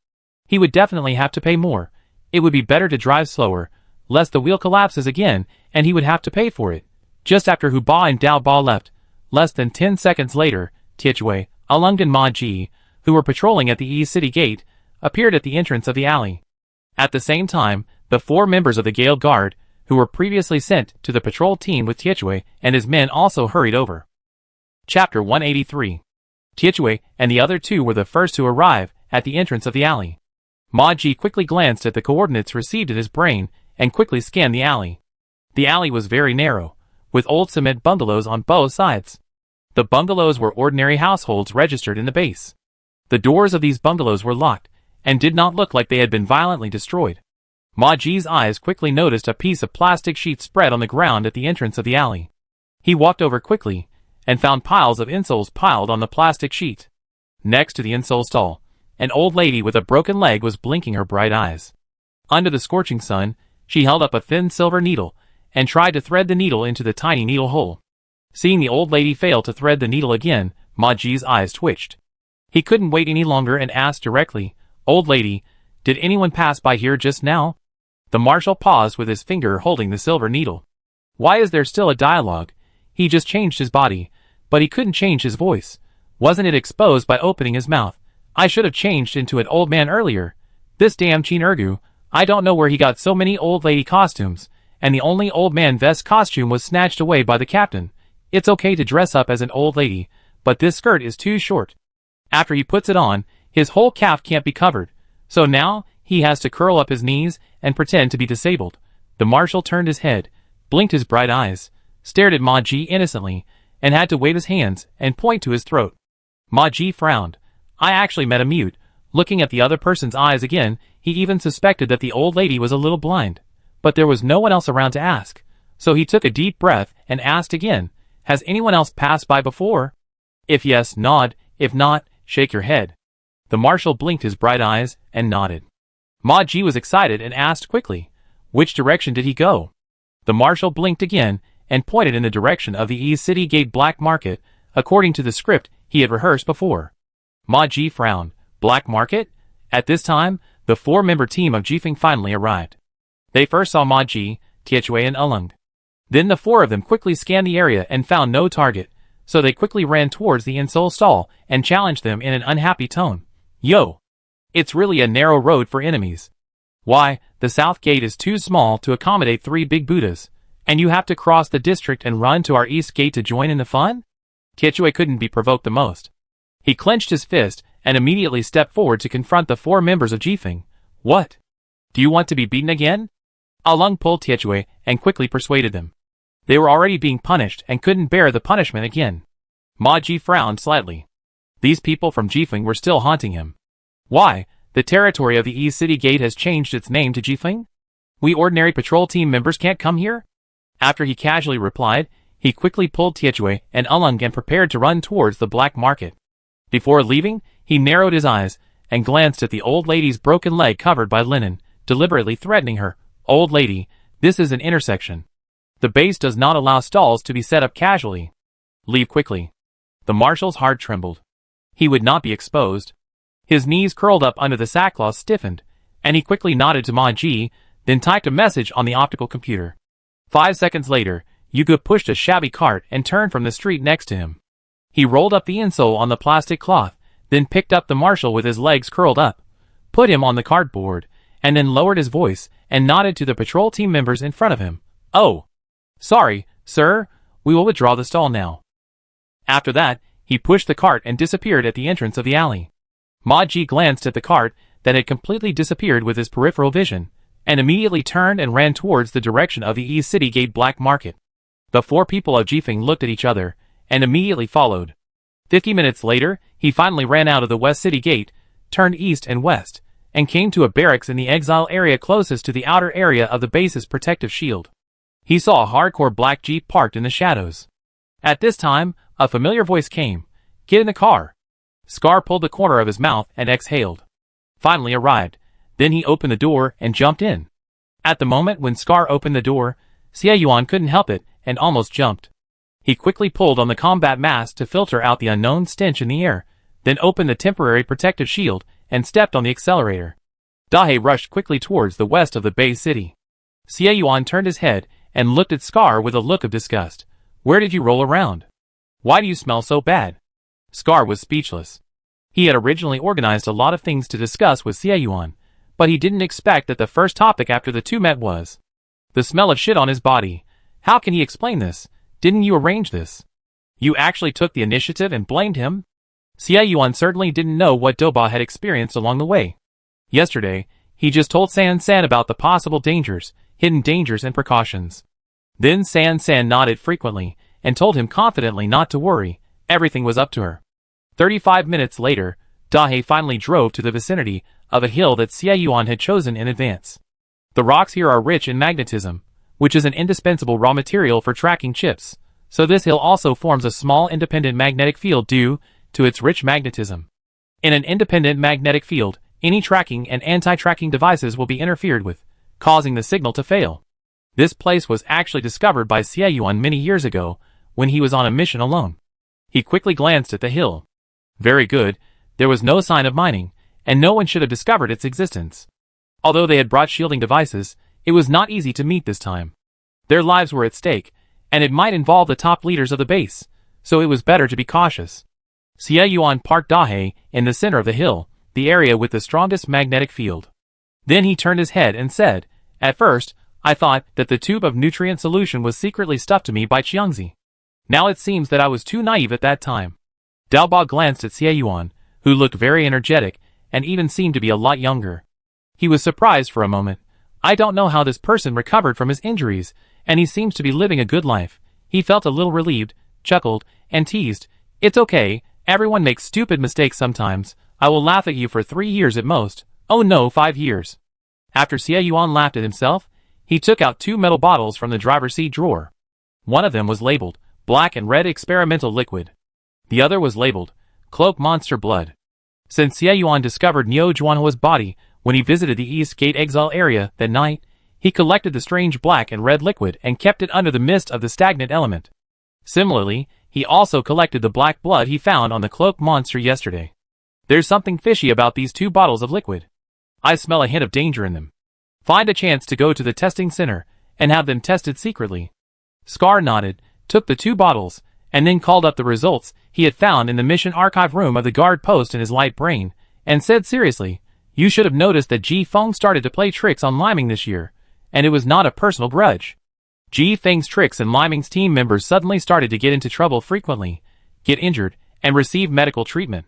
He would definitely have to pay more. It would be better to drive slower, lest the wheel collapses again, and he would have to pay for it. Just after Huba and Dao Ba left, less than 10 seconds later, Tiechui, Alung and Ma Ji, who were patrolling at the East City gate, appeared at the entrance of the alley. At the same time, the 4 members of the Gale Guard, who were previously sent to the patrol team with Tiechui and his men, also hurried over. Chapter 183. Tiechui and the other 2 were the first to arrive at the entrance of the alley. Ma Ji quickly glanced at the coordinates received in his brain and quickly scanned the alley. The alley was very narrow, with old cement bungalows on both sides. The bungalows were ordinary households registered in the base. The doors of these bungalows were locked, and did not look like they had been violently destroyed. Ma Ji's eyes quickly noticed a piece of plastic sheet spread on the ground at the entrance of the alley. He walked over quickly, and found piles of insoles piled on the plastic sheet. Next to the insole stall, an old lady with a broken leg was blinking her bright eyes. Under the scorching sun, she held up a thin silver needle, and tried to thread the needle into the tiny needle hole. Seeing the old lady fail to thread the needle again, Ma Ji's eyes twitched. He couldn't wait any longer and asked directly, "Old lady, did anyone pass by here just now?" The marshal paused with his finger holding the silver needle. Why is there still a dialogue? He just changed his body, but he couldn't change his voice. Wasn't it exposed by opening his mouth? I should have changed into an old man earlier. This damn Chin Ergu, I don't know where he got so many old lady costumes, and the only old man vest costume was snatched away by the captain. It's okay to dress up as an old lady, but this skirt is too short. After he puts it on, his whole calf can't be covered, so now he has to curl up his knees and pretend to be disabled. The marshal turned his head, blinked his bright eyes, stared at Ma Ji innocently, and had to wave his hands and point to his throat. Ma Ji frowned. I actually met a mute. Looking at the other person's eyes again, he even suspected that the old lady was a little blind. But there was no one else around to ask. So he took a deep breath and asked again, "Has anyone else passed by before?" If yes, nod. If not, shake your head. The marshal blinked his bright eyes and nodded. Ma Ji was excited and asked quickly, "Which direction did he go?" The marshal blinked again and pointed in the direction of the East City Gate Black Market, according to the script he had rehearsed before. Ma Ji frowned. Black Market? At this time, the four-member team of Jifeng finally arrived. They first saw Ma Ji, Tiechui and Ulung. Then the four of them quickly scanned the area and found no target, so they quickly ran towards the insole stall and challenged them in an unhappy tone. Yo! It's really a narrow road for enemies. Why, the south gate is too small to accommodate 3 big Buddhas, and you have to cross the district and run to our east gate to join in the fun? Tiechui couldn't be provoked the most. He clenched his fist and immediately stepped forward to confront the 4 members of Jifeng. What? Do you want to be beaten again? Ulung pulled Tiechui and quickly persuaded them. They were already being punished and couldn't bear the punishment again. Ma Ji frowned slightly. These people from Jifeng were still haunting him. Why, the territory of the East City Gate has changed its name to Jifeng? We ordinary patrol team members can't come here? After he casually replied, he quickly pulled Tiechui and Ulung and prepared to run towards the black market. Before leaving, he narrowed his eyes and glanced at the old lady's broken leg covered by linen, deliberately threatening her. Old lady, this is an intersection. The base does not allow stalls to be set up casually. Leave quickly. The marshal's heart trembled. He would not be exposed. His knees curled up under the sackcloth stiffened, and he quickly nodded to Ma Ji, then typed a message on the optical computer. 5 seconds later, Yuga pushed a shabby cart and turned from the street next to him. He rolled up the insole on the plastic cloth, then picked up the marshal with his legs curled up, put him on the cardboard, and then lowered his voice and nodded to the patrol team members in front of him. Oh! Sorry, sir, we will withdraw the stall now. After that, he pushed the cart and disappeared at the entrance of the alley. Ma Ji glanced at the cart that had completely disappeared with his peripheral vision, and immediately turned and ran towards the direction of the East City Gate Black Market. The 4 people of Jifeng looked at each other, and immediately followed. 50 minutes later, he finally ran out of the West City Gate, turned east and west, and came to a barracks in the exile area closest to the outer area of the base's protective shield. He saw a hardcore black Jeep parked in the shadows. At this time, a familiar voice came. Get in the car. Scar pulled the corner of his mouth and exhaled. Finally arrived. Then he opened the door and jumped in. At the moment when Scar opened the door, Xie Yuan couldn't help it and almost jumped. He quickly pulled on the combat mask to filter out the unknown stench in the air, then opened the temporary protective shield and stepped on the accelerator. Dahe rushed quickly towards the west of the Bay City. Xie Yuan turned his head and looked at Scar with a look of disgust. Where did you roll around? Why do you smell so bad? Scar was speechless. He had originally organized a lot of things to discuss with Xie Yuan, but he didn't expect that the first topic after the two met was the smell of shit on his body. How can he explain this? Didn't you arrange this? You actually took the initiative and blamed him? Xie Yuan certainly didn't know what Doba had experienced along the way. Yesterday, he just told San San about the possible dangers, hidden dangers and precautions. Then San San nodded frequently and told him confidently not to worry, everything was up to her. 35 minutes later, Dahe finally drove to the vicinity of a hill that Xie Yuan had chosen in advance. The rocks here are rich in magnetism, which is an indispensable raw material for tracking chips, so this hill also forms a small independent magnetic field due to its rich magnetism. In an independent magnetic field, any tracking and anti-tracking devices will be interfered with, causing the signal to fail. This place was actually discovered by Xie Yuan many years ago, when he was on a mission alone. He quickly glanced at the hill. Very good, there was no sign of mining, and no one should have discovered its existence. Although they had brought shielding devices, it was not easy to meet this time. Their lives were at stake, and it might involve the top leaders of the base, so it was better to be cautious. Xie Yuan parked Dahe in the center of the hill, the area with the strongest magnetic field. Then he turned his head and said, "At first, I thought that the tube of nutrient solution was secretly stuffed to me by Qiangzi. Now it seems that I was too naive at that time." Daoba glanced at Xie Yuan, who looked very energetic and even seemed to be a lot younger. He was surprised for a moment. I don't know how this person recovered from his injuries, and he seems to be living a good life. He felt a little relieved, chuckled, and teased, "It's okay, everyone makes stupid mistakes sometimes. I will laugh at you for 3 years at most. Oh no, 5 years. After Xie Yuan laughed at himself, he took out 2 metal bottles from the driver's seat drawer. One of them was labeled, Black and Red Experimental Liquid. The other was labeled, Cloak Monster Blood. Since Xie Yuan discovered Niu Zhuanhua's body when he visited the East Gate Exile area that night, he collected the strange black and red liquid and kept it under the mist of the stagnant element. Similarly, he also collected the black blood he found on the cloak monster yesterday. There's something fishy about these 2 bottles of liquid. I smell a hint of danger in them. Find a chance to go to the testing center and have them tested secretly." Scar nodded, took the 2 bottles, and then called up the results he had found in the mission archive room of the guard post in his light brain, and said seriously, "You should have noticed that Ji Feng started to play tricks on Liming this year, and it was not a personal grudge. Ji Feng's tricks and Liming's team members suddenly started to get into trouble frequently, get injured, and receive medical treatment.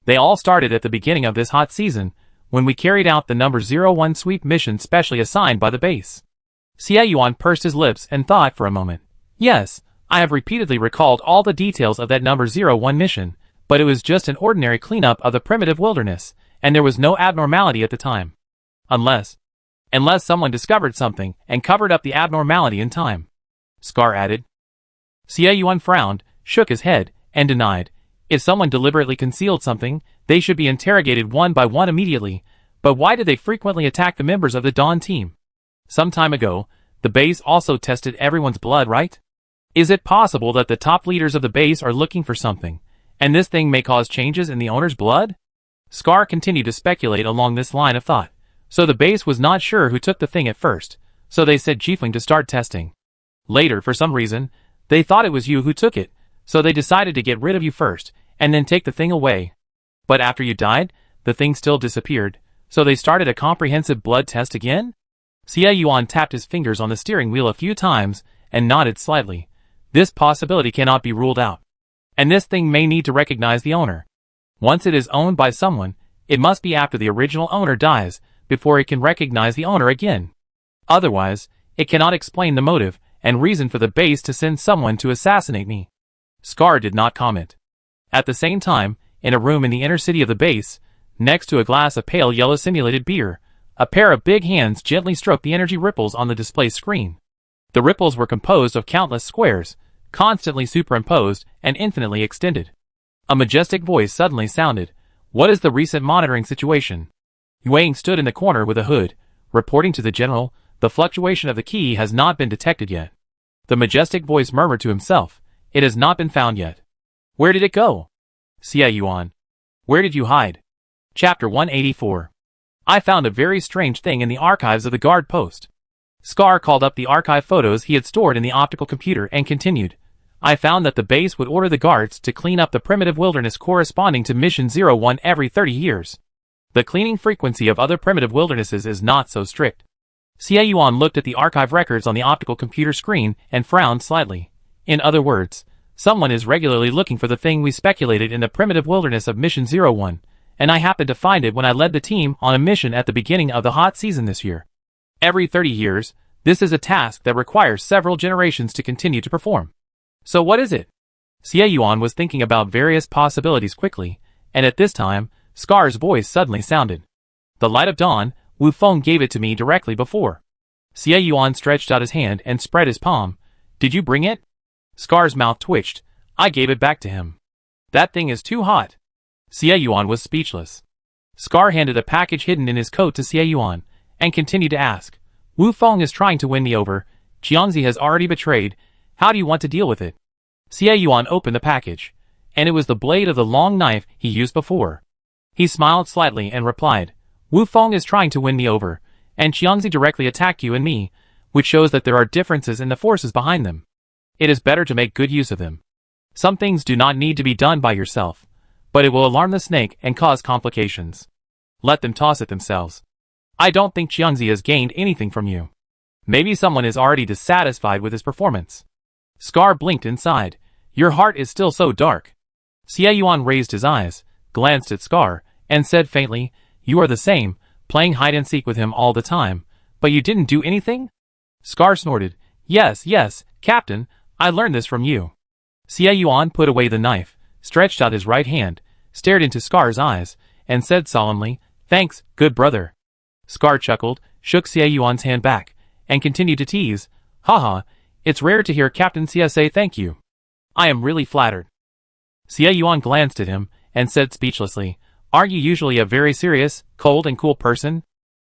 They all started at the beginning of this hot season, when we carried out the number 01 sweep mission specially assigned by the base." Xie Yuan pursed his lips and thought for a moment. "Yes, I have repeatedly recalled all the details of that number 01 mission, but it was just an ordinary cleanup of the primitive wilderness, and there was no abnormality at the time. Unless someone discovered something and covered up the abnormality in time," Scar added. Xie Yuan frowned, shook his head, and denied. If someone deliberately concealed something, they should be interrogated one by one immediately, but why did they frequently attack the members of the Dawn team? Some time ago, the base also tested everyone's blood, right? Is it possible that the top leaders of the base are looking for something, and this thing may cause changes in the owner's blood? Scar continued to speculate along this line of thought. So the base was not sure who took the thing at first, so they said Jiefling to start testing. Later, for some reason, they thought it was you who took it, so they decided to get rid of you first, and then take the thing away. But after you died, the thing still disappeared, so they started a comprehensive blood test again? Xie Yuan tapped his fingers on the steering wheel a few times, and nodded slightly. This possibility cannot be ruled out. And this thing may need to recognize the owner. Once it is owned by someone, it must be after the original owner dies, before it can recognize the owner again. Otherwise, it cannot explain the motive and reason for the base to send someone to assassinate me. Scar did not comment. At the same time, in a room in the inner city of the base, next to a glass of pale yellow simulated beer, a pair of big hands gently stroked the energy ripples on the display screen. The ripples were composed of countless squares, constantly superimposed and infinitely extended. A majestic voice suddenly sounded. "What is the recent monitoring situation?" Yuang stood in the corner with a hood, reporting to the general. "The fluctuation of the key has not been detected yet." The majestic voice murmured to himself. "It has not been found yet." "Where did it go?" Xie Yuan. "Where did you hide?" Chapter 184. I found a very strange thing in the archives of the guard post. Scar called up the archive photos he had stored in the optical computer and continued. I found that the base would order the guards to clean up the primitive wilderness corresponding to Mission 01 every 30 years. The cleaning frequency of other primitive wildernesses is not so strict. Xie Yuan looked at the archive records on the optical computer screen and frowned slightly. In other words, someone is regularly looking for the thing we speculated in the primitive wilderness of Mission 01, and I happened to find it when I led the team on a mission at the beginning of the hot season this year. Every 30 years, this is a task that requires several generations to continue to perform. So what is it? Xie Yuan was thinking about various possibilities quickly, and at this time, Scar's voice suddenly sounded. "The light of dawn, Wu Feng gave it to me directly before." Xie Yuan stretched out his hand and spread his palm. "Did you bring it?" Scar's mouth twitched. "I gave it back to him." "That thing is too hot." Xie Yuan was speechless. Scar handed a package hidden in his coat to Xie Yuan, and continued to ask. "Wu Feng is trying to win me over. Qiangzi has already betrayed. How do you want to deal with it? Xie Yuan opened the package, and it was the blade of the long knife he used before. He smiled slightly and replied, Wu Feng is trying to win me over, and Qiangzi directly attacked you and me, which shows that there are differences in the forces behind them. It is better to make good use of them. Some things do not need to be done by yourself, but it will alarm the snake and cause complications. Let them toss it themselves. I don't think Qiangzi has gained anything from you. Maybe someone is already dissatisfied with his performance. Scar blinked inside. Your heart is still so dark. Xie Yuan raised his eyes, glanced at Scar, and said faintly, You are the same, playing hide-and-seek with him all the time, but you didn't do anything? Scar snorted, Yes, Captain, I learned this from you. Xie Yuan put away the knife, stretched out his right hand, stared into Scar's eyes, and said solemnly, Thanks, good brother. Scar chuckled, shook Xie Yuan's hand back, and continued to tease, Haha, it's rare to hear Captain Xie say thank you. I am really flattered. Xie Yuan glanced at him, and said speechlessly, Aren't you usually a very serious, cold and cool person?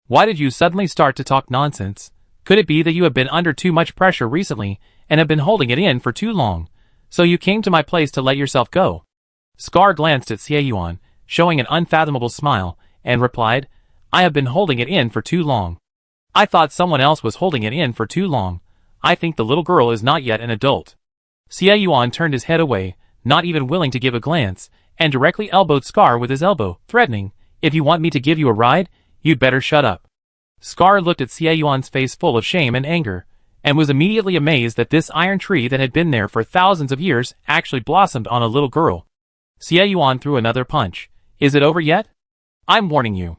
Why did you suddenly start to talk nonsense? Could it be that you have been under too much pressure recently, and have been holding it in for too long, so you came to my place to let yourself go? Scar glanced at Xie Yuan, showing an unfathomable smile, and replied, I have been holding it in for too long. I thought someone else was holding it in for too long. I think the little girl is not yet an adult. Xie Yuan turned his head away, not even willing to give a glance, and directly elbowed Scar with his elbow, threatening, If you want me to give you a ride, you'd better shut up. Scar looked at Xie Yuan's face full of shame and anger, and was immediately amazed that this iron tree that had been there for thousands of years actually blossomed on a little girl. Xie Yuan threw another punch. Is it over yet? I'm warning you.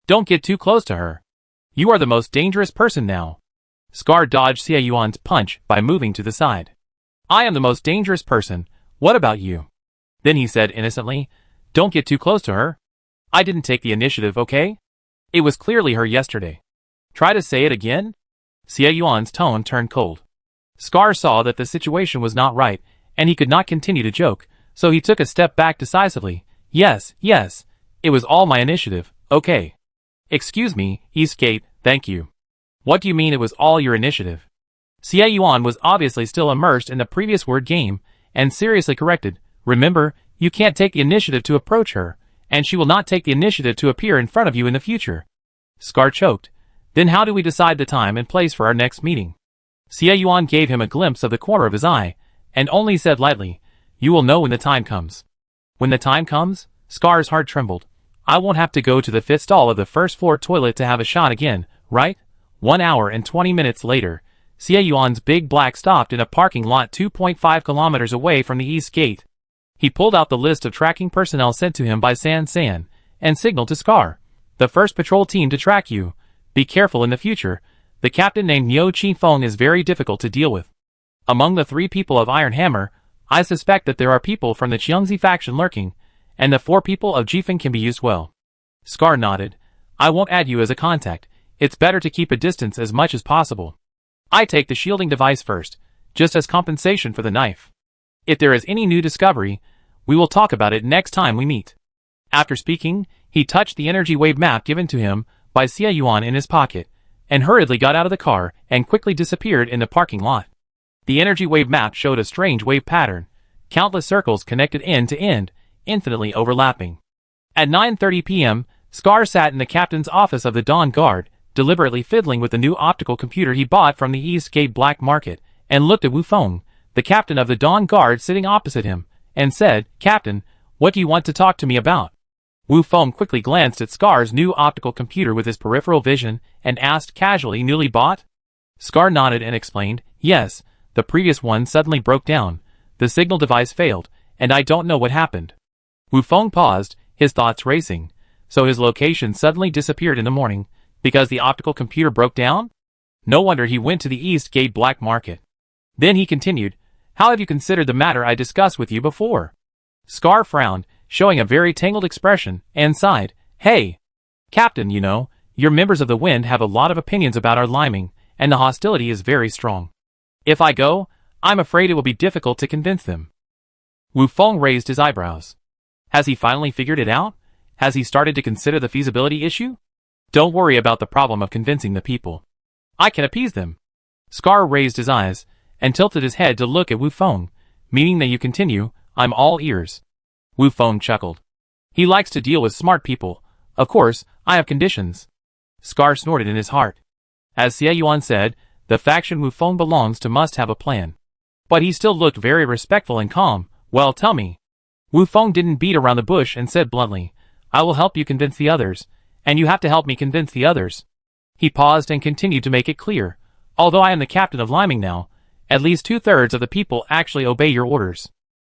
Don't get too close to her. You are the most dangerous person now. Scar dodged Xie Yuan's punch by moving to the side. I am the most dangerous person. What about you? Then he said innocently, Don't get too close to her. I didn't take the initiative, okay? It was clearly her yesterday. Try to say it again? Xie Yuan's tone turned cold. Scar saw that the situation was not right, and he could not continue to joke, so he took a step back decisively. Yes, it was all my initiative, okay. Excuse me, Eastgate, thank you. What do you mean it was all your initiative? Xie Yuan was obviously still immersed in the previous word game, and seriously corrected, Remember, you can't take the initiative to approach her, and she will not take the initiative to appear in front of you in the future. Scar choked. Then how do we decide the time and place for our next meeting? Xie Yuan gave him a glimpse of the corner of his eye, and only said lightly, You will know when the time comes. When the time comes? Scar's heart trembled. I won't have to go to the fifth stall of the first floor toilet to have a shot again, right? 1 hour and 20 minutes later, Xie Yuan's big black stopped in a parking lot 2.5 kilometers away from the east gate. He pulled out the list of tracking personnel sent to him by San, and signaled to Scar. The first patrol team to track you. Be careful in the future. The captain named Niu Qifeng is very difficult to deal with. Among the 3 people of Iron Hammer, I suspect that there are people from the Qiangzi faction lurking, and the 4 people of Jifeng can be used well. Scar nodded. I won't add you as a contact. It's better to keep a distance as much as possible. I take the shielding device first, just as compensation for the knife. If there is any new discovery, we will talk about it next time we meet. After speaking, he touched the energy wave map given to him by Xie Yuan in his pocket, and hurriedly got out of the car and quickly disappeared in the parking lot. The energy wave map showed a strange wave pattern, countless circles connected end to end, infinitely overlapping. At 9:30 p.m., Scar sat in the captain's office of the Dawn Guard, deliberately fiddling with the new optical computer he bought from the East Gate Black Market, and looked at Wu Feng, the captain of the Dawn Guard sitting opposite him, and said, Captain, what do you want to talk to me about? Wu Feng quickly glanced at Scar's new optical computer with his peripheral vision, and asked casually, Newly bought? Scar nodded and explained, Yes, the previous one suddenly broke down, the signal device failed, and I don't know what happened. Wu Feng paused, his thoughts racing. So his location suddenly disappeared in the morning, because the optical computer broke down? No wonder he went to the East Gate Black Market. Then he continued, How have you considered the matter I discussed with you before? Scar frowned, showing a very tangled expression, and sighed, Hey! Captain, you know, your members of the Wind have a lot of opinions about our liming, and the hostility is very strong. If I go, I'm afraid it will be difficult to convince them. Wu Feng raised his eyebrows. Has he finally figured it out? Has he started to consider the feasibility issue? Don't worry about the problem of convincing the people. I can appease them. Scar raised his eyes, and tilted his head to look at Wu Feng, meaning that you continue, I'm all ears. Wu Feng chuckled. He likes to deal with smart people. Of course, I have conditions. Scar snorted in his heart. As Xie Yuan said, the faction Wu Feng belongs to must have a plan. But he still looked very respectful and calm. Well, tell me. Wu Feng didn't beat around the bush and said bluntly, I will help you convince the others, and you have to help me convince the others. He paused and continued to make it clear. Although I am the captain of Liming now, at least 2/3 of the people actually obey your orders.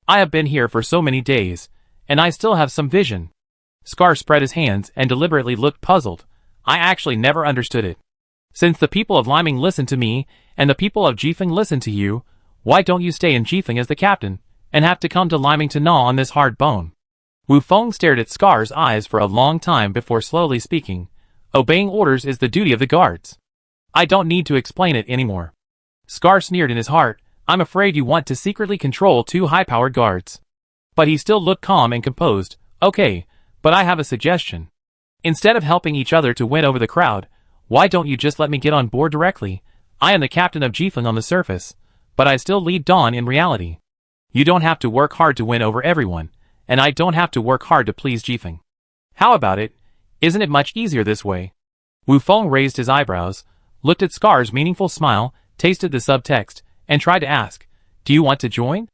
I have been here for so many days, and I still have some vision. Scar spread his hands and deliberately looked puzzled. I actually never understood it. Since the people of Liming listen to me, and the people of Jifeng listen to you, why don't you stay in Jifeng as the captain, and have to come to Liming to gnaw on this hard bone? Wu Feng stared at Scar's eyes for a long time before slowly speaking. Obeying orders is the duty of the guards. I don't need to explain it anymore. Scar sneered in his heart, I'm afraid you want to secretly control 2 high-powered guards. But he still looked calm and composed. Okay, but I have a suggestion. Instead of helping each other to win over the crowd, why don't you just let me get on board directly? I am the captain of Jifeng on the surface, but I still lead Dawn in reality. You don't have to work hard to win over everyone, and I don't have to work hard to please Jifeng. How about it? Isn't it much easier this way? Wu Feng raised his eyebrows, looked at Scar's meaningful smile, tasted the subtext, and tried to ask, do you want to join?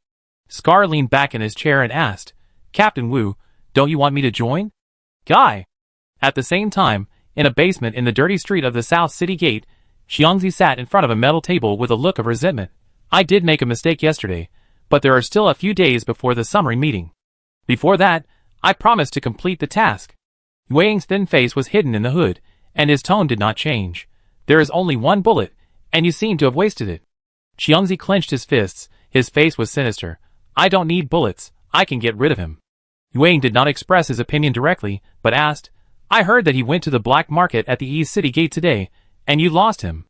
Scar leaned back in his chair and asked, Captain Wu, don't you want me to join? Guy! At the same time, in a basement in the dirty street of the South City Gate, Xiangzi sat in front of a metal table with a look of resentment. I did make a mistake yesterday, but there are still a few days before the summary meeting. Before that, I promised to complete the task. Wei Ying's thin face was hidden in the hood, and his tone did not change. There is only one bullet, and you seem to have wasted it. Xiangzi clenched his fists, his face was sinister. I don't need bullets, I can get rid of him. Wei Ying did not express his opinion directly, but asked, I heard that he went to the black market at the East City Gate today, and you lost him.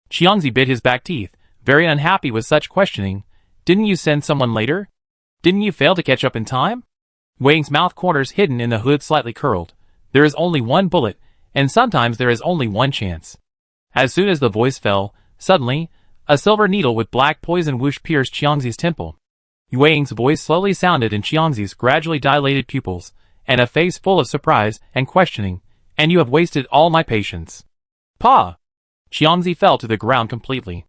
Xiangzi bit his back teeth, very unhappy with such questioning. Didn't you send someone later? Didn't you fail to catch up in time? Wei Ying's mouth corners hidden in the hood slightly curled. There is only one bullet, and sometimes there is only one chance. As soon as the voice fell, suddenly, a silver needle with black poison whoosh pierced Xiangzi's temple. Wei Ying's voice slowly sounded in Xiangzi's gradually dilated pupils, and a face full of surprise and questioning, and you have wasted all my patience. Pa! Xiangzi fell to the ground completely.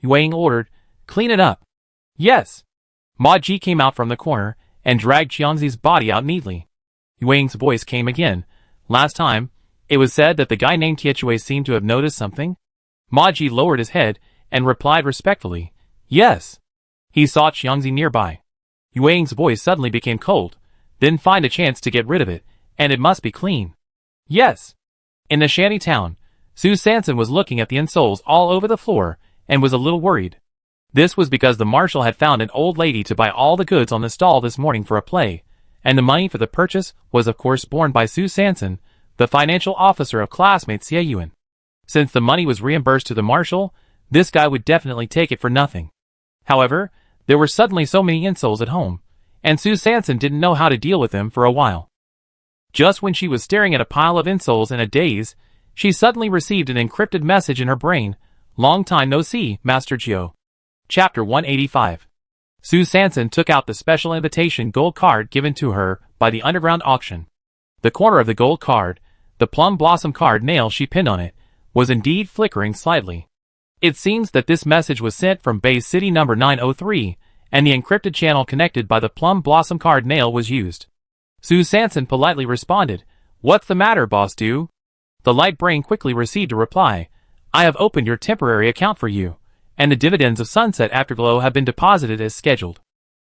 Wei Ying ordered, clean it up. Yes. Ma Ji came out from the corner, and dragged Xiangzi's body out neatly. Wei Ying's voice came again. Last time, it was said that the guy named Tiechui seemed to have noticed something. Ma Ji lowered his head, and replied respectfully, yes. He saw Xiangzi nearby. Wei Ying's voice suddenly became cold. Then find a chance to get rid of it, and it must be clean. Yes. In the shanty town, Su Sanson was looking at the insoles all over the floor, and was a little worried. This was because the marshal had found an old lady to buy all the goods on the stall this morning for a play, and the money for the purchase was of course borne by Su Sanson, the financial officer of classmate Xie Yuan. Since the money was reimbursed to the marshal, this guy would definitely take it for nothing. However, there were suddenly so many insoles at home, and Su Sanson didn't know how to deal with them for a while. Just when she was staring at a pile of insoles in a daze, she suddenly received an encrypted message in her brain. Long time no see, Master Jiu. Chapter 185. Su Sanson took out the special invitation gold card given to her by the underground auction. The corner of the gold card, the plum blossom card nail she pinned on it, was indeed flickering slightly. It seems that this message was sent from base city number 903, and the encrypted channel connected by the plum blossom card nail was used. Su Sanson politely responded, What's the matter, boss do? The light brain quickly received a reply, I have opened your temporary account for you, and the dividends of Sunset Afterglow have been deposited as scheduled.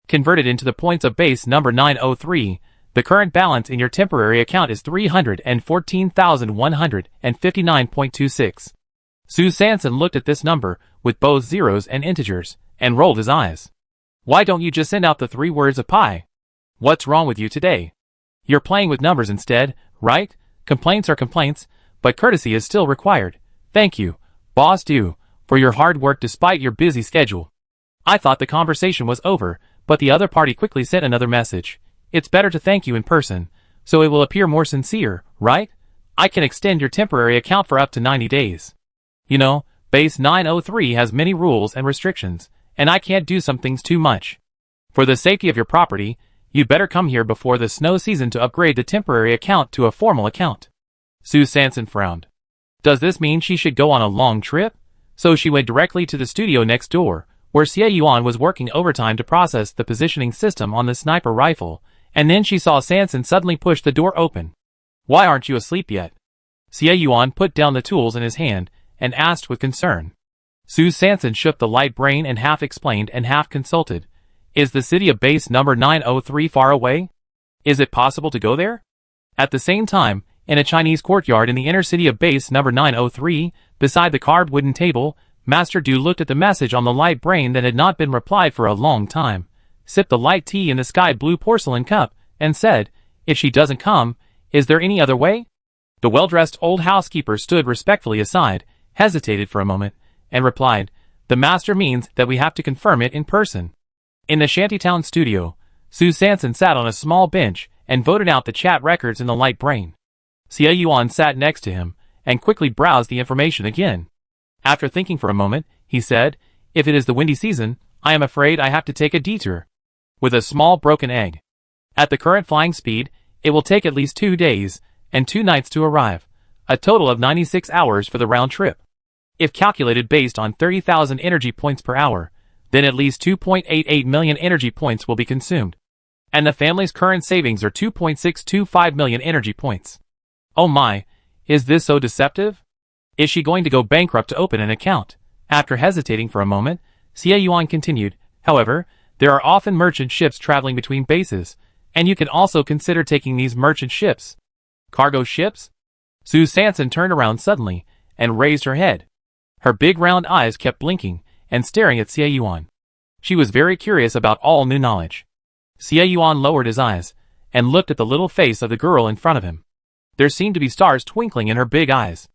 Converted into the points of base number 903, the current balance in your temporary account is 314,159.26. Su Sanson looked at this number, with both zeros and integers, and rolled his eyes. Why don't you just send out the 3 words of pi? What's wrong with you today? You're playing with numbers instead, right? Complaints are complaints, but courtesy is still required. Thank you, Boss Do, for your hard work despite your busy schedule. I thought the conversation was over, but the other party quickly sent another message. It's better to thank you in person, so it will appear more sincere, right? I can extend your temporary account for up to 90 days. You know, Base 903 has many rules and restrictions, and I can't do some things too much. For the safety of your property, you'd better come here before the snow season to upgrade the temporary account to a formal account. Sue Sanson frowned. Does this mean she should go on a long trip? So she went directly to the studio next door, where Xie Yuan was working overtime to process the positioning system on the sniper rifle, and then she saw Sanson suddenly push the door open. Why aren't you asleep yet? Xie Yuan put down the tools in his hand and asked with concern. Sue Sanson shook the light brain and half explained and half consulted. Is the city of base number 903 far away? Is it possible to go there? At the same time, in a Chinese courtyard in the inner city of base number 903, beside the carved wooden table, Master Du looked at the message on the light brain that had not been replied for a long time, sipped the light tea in the sky blue porcelain cup, and said, if she doesn't come, is there any other way? The well-dressed old housekeeper stood respectfully aside, hesitated for a moment, and replied, the master means that we have to confirm it in person. In the shantytown studio, Sue Sanson sat on a small bench and voted out the chat records in the light brain. Xie Yuan sat next to him and quickly browsed the information again. After thinking for a moment, he said, if it is the windy season, I am afraid I have to take a detour. With a small broken egg. At the current flying speed, it will take at least 2 days and 2 nights to arrive, a total of 96 hours for the round trip. If calculated based on 30,000 energy points per hour, then at least 2.88 million energy points will be consumed. And the family's current savings are 2.625 million energy points. Oh my, is this so deceptive? Is she going to go bankrupt to open an account? After hesitating for a moment, Xie Yuan continued, however, there are often merchant ships traveling between bases, and you can also consider taking these merchant ships. Cargo ships? Sue Sanson turned around suddenly and raised her head. Her big round eyes kept blinking and staring at Xie Yuan. She was very curious about all new knowledge. Xie Yuan lowered his eyes and looked at the little face of the girl in front of him. There seemed to be stars twinkling in her big eyes.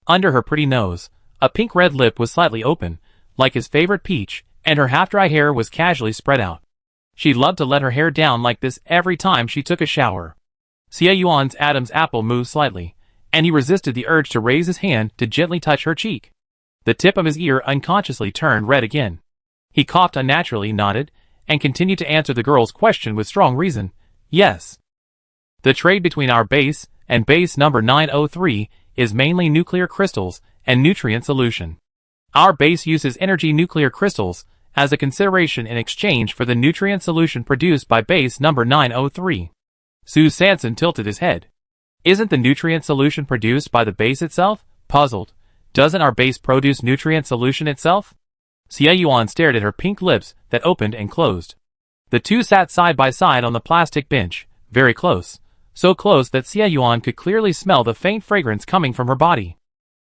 Under her pretty nose, a pink-red lip was slightly open, like his favorite peach, and her half-dry hair was casually spread out. She loved to let her hair down like this every time she took a shower. Xie Yuan's Adam's apple moved slightly, and he resisted the urge to raise his hand to gently touch her cheek. The tip of his ear unconsciously turned red again. He coughed unnaturally, nodded, and continued to answer the girl's question with strong reason. Yes. The trade between our base and base number 903 is mainly nuclear crystals and nutrient solution. Our base uses energy nuclear crystals as a consideration in exchange for the nutrient solution produced by base number 903. Sue Sanson tilted his head. Isn't the nutrient solution produced by the base itself? Puzzled. Doesn't our base produce nutrient solution itself? Xie Yuan stared at her pink lips that opened and closed. The two sat side by side on the plastic bench, very close. So close that Xie Yuan could clearly smell the faint fragrance coming from her body.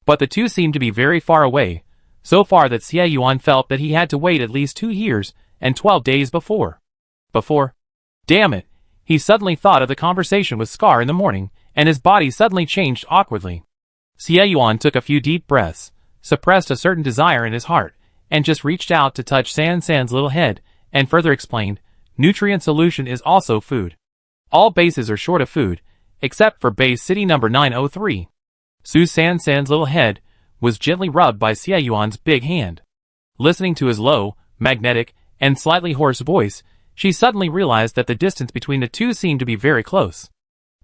But the two seemed to be very far away, so far that Xie Yuan felt that he had to wait at least 2 years and 12 days before. Damn it! He suddenly thought of the conversation with Scar in the morning, and his body suddenly changed awkwardly. Xie Yuan took a few deep breaths, suppressed a certain desire in his heart, and just reached out to touch San's little head, and further explained, nutrient solution is also food. All bases are short of food, except for base city number 903. Sue San's little head was gently rubbed by Xie Yuan's big hand. Listening to his low, magnetic, and slightly hoarse voice, she suddenly realized that the distance between the two seemed to be very close.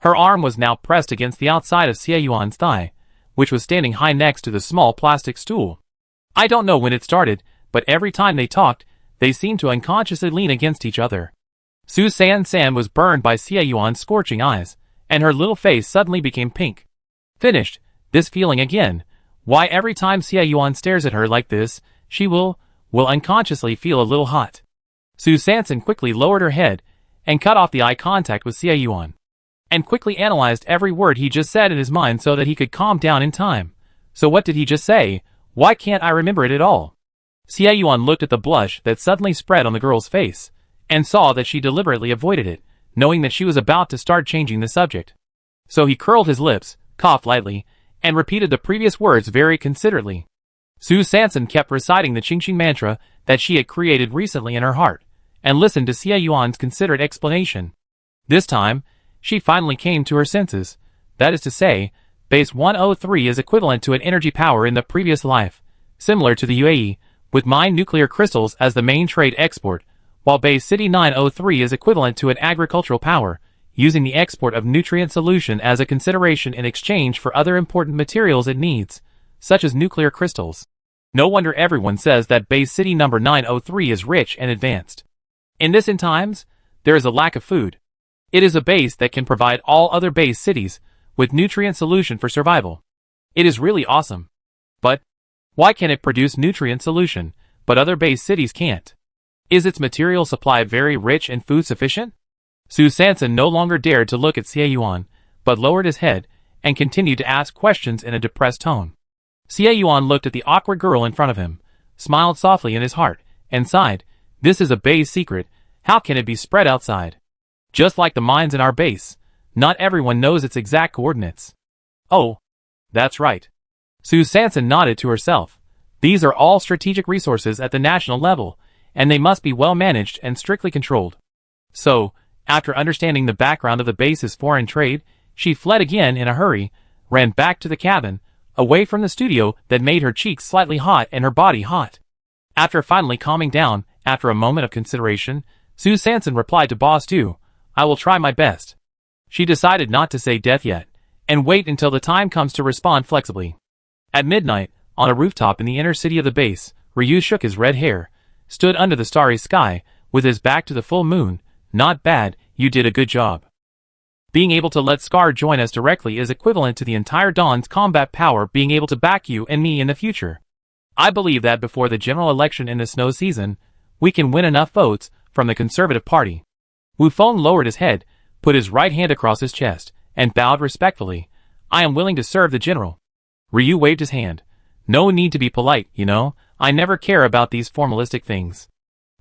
Her arm was now pressed against the outside of Xie Yuan's thigh, which was standing high next to the small plastic stool. I don't know when it started, but every time they talked, they seemed to unconsciously lean against each other. Sue San was burned by Xie Yuan's scorching eyes, and her little face suddenly became pink. Finished, this feeling again. Why every time Xie Yuan stares at her like this, she will unconsciously feel a little hot. Sue Sanson quickly lowered her head and cut off the eye contact with Xie Yuan, and quickly analyzed every word he just said in his mind so that he could calm down in time. So what did he just say? Why can't I remember it at all? Xie Yuan looked at the blush that suddenly spread on the girl's face, and saw that she deliberately avoided it, knowing that she was about to start changing the subject. So he curled his lips, coughed lightly, and repeated the previous words very considerately. Sue Sanson kept reciting the Qingqing mantra that she had created recently in her heart, and listened to Xie Yuan's considerate explanation. This time, she finally came to her senses. That is to say, base 103 is equivalent to an energy power in the previous life. similar to the UAE, with mined nuclear crystals as the main trade export, while Base City 903 is equivalent to an agricultural power, using the export of nutrient solution as a consideration in exchange for other important materials it needs, such as nuclear crystals. No wonder everyone says that Base City number 903 is rich and advanced. In this end times, there is a lack of food. It is a base that can provide all other base cities with nutrient solution for survival. It is really awesome. But why can it produce nutrient solution, but other base cities can't? Is its material supply very rich and food sufficient? Su Sanson no longer dared to look at Xie Yuan, but lowered his head and continued to ask questions in a depressed tone. Xie Yuan looked at the awkward girl in front of him, smiled softly in his heart, and sighed. This is a base secret. How can it be spread outside? Just like the mines in our base, not everyone knows its exact coordinates. Oh, that's right. Su Sanson nodded to herself. These are all strategic resources at the national level, and they must be well managed and strictly controlled. So, after understanding the background of the base's foreign trade, she fled again in a hurry, ran back to the cabin, away from the studio that made her cheeks slightly hot and her body hot. After finally calming down, after a moment of consideration, Su Sanson replied to Boss 2, I will try my best. She decided not to say death yet, and wait until the time comes to respond flexibly. At midnight, on a rooftop in the inner city of the base, Ryu shook his red hair, stood under the starry sky, with his back to the full moon. Not bad, you did a good job. Being able to let Scar join us directly is equivalent to the entire Dawn's combat power being able to back you and me in the future. I believe that before the general election in the snow season, we can win enough votes from the Conservative Party. Wu Feng lowered his head, put his right hand across his chest, and bowed respectfully. I am willing to serve the general. Ryu waved his hand. No need to be polite, you know. I never care about these formalistic things.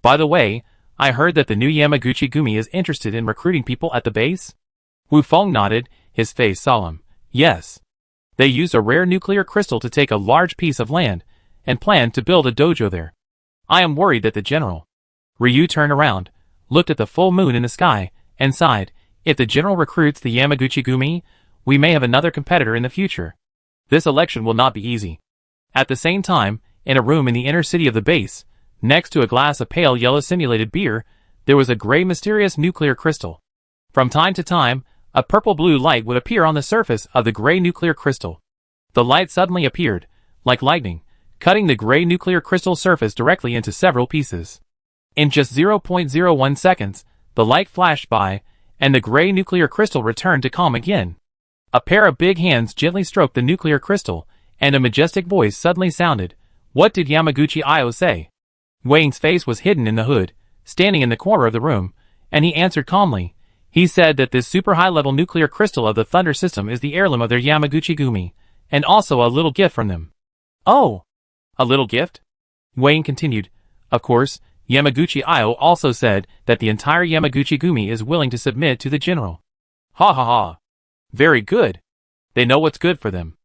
By the way, I heard that the new Yamaguchi Gumi is interested in recruiting people at the base? Wu Feng nodded, his face solemn. Yes. They used a rare nuclear crystal to take a large piece of land, and planned to build a dojo there. I am worried that the general... Ryu turned around, looked at the full moon in the sky, and sighed. If the general recruits the Yamaguchi Gumi, we may have another competitor in the future. This election will not be easy. At the same time, in a room in the inner city of the base, next to a glass of pale yellow simulated beer, there was a gray mysterious nuclear crystal. From time to time, a purple-blue light would appear on the surface of the gray nuclear crystal. The light suddenly appeared, like lightning, cutting the gray nuclear crystal surface directly into several pieces. In just 0.01 seconds, the light flashed by, and the gray nuclear crystal returned to calm again. A pair of big hands gently stroked the nuclear crystal, and a majestic voice suddenly sounded. What did Yamaguchi Io say? Wayne's face was hidden in the hood, standing in the corner of the room, and he answered calmly. He said that this super high-level nuclear crystal of the Thunder system is the heirloom of their Yamaguchi Gumi, and also a little gift from them. Oh! A little gift? Wayne continued. Of course, Yamaguchi Io also said that the entire Yamaguchi Gumi is willing to submit to the general. Ha ha ha. Very good. They know what's good for them.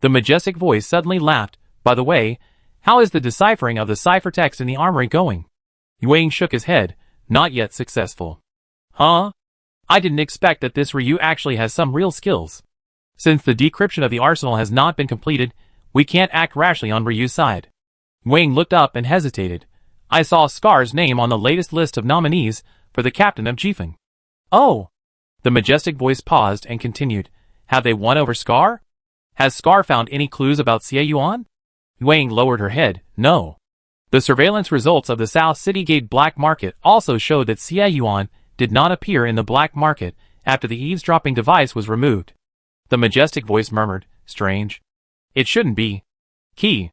The majestic voice suddenly laughed. By the way, how is the deciphering of the ciphertext in the armory going? Wayne shook his head. Not yet successful. Huh? I didn't expect that this Ryu actually has some real skills. Since the decryption of the arsenal has not been completed, we can't act rashly on Ryu's side. Wayne looked up and hesitated. I saw Scar's name on the latest list of nominees for the captain of Jifeng. Oh! The majestic voice paused and continued. Have they won over Scar? Has Scar found any clues about Xie Yuan? Wang lowered her head. No. The surveillance results of the South City Gate black market also showed that Xie Yuan did not appear in the black market after the eavesdropping device was removed. The majestic voice murmured, strange. It shouldn't be. Key.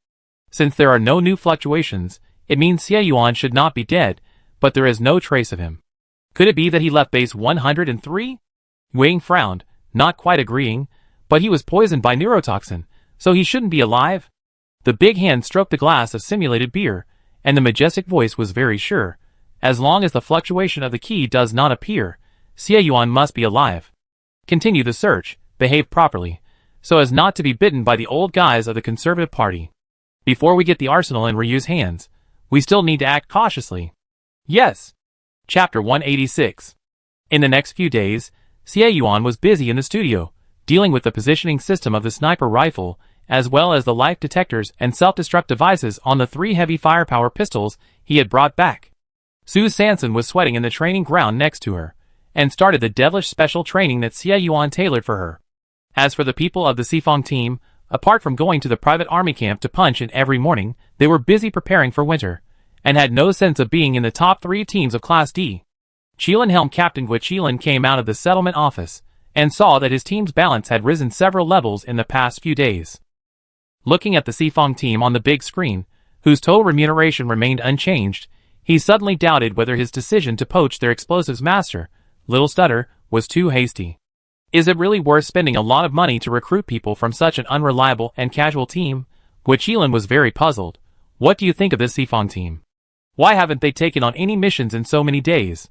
Since there are no new fluctuations, it means Xie Yuan should not be dead, but there is no trace of him. Could it be that he left base 103? Wang frowned, not quite agreeing, but he was poisoned by neurotoxin, so he shouldn't be alive. The big hand stroked the glass of simulated beer, and the majestic voice was very sure. As long as the fluctuation of the key does not appear, Xie Yuan must be alive. Continue the search, behave properly, so as not to be bitten by the old guys of the Conservative Party. Before we get the arsenal in Ryu's hands, we still need to act cautiously. Yes. Chapter 186. In the next few days, Xie Yuan was busy in the studio, dealing with the positioning system of the sniper rifle as well as the life detectors and self-destruct devices on the 3 heavy firepower pistols he had brought back. Sue Sanson was sweating in the training ground next to her, and started the devilish special training that Xie Yuan tailored for her. As for the people of the Sifong team, apart from going to the private army camp to punch in every morning, they were busy preparing for winter, and had no sense of being in the top 3 teams of Class D. Chelan Helm Captain Gui Chelan came out of the settlement office, and saw that his team's balance had risen several levels in the past few days. Looking at the Sifong team on the big screen, whose total remuneration remained unchanged, he suddenly doubted whether his decision to poach their explosives master, Little Stutter, was too hasty. Is it really worth spending a lot of money to recruit people from such an unreliable and casual team? Gui Chelan was very puzzled. What do you think of this Sifong team? Why haven't they taken on any missions in so many days?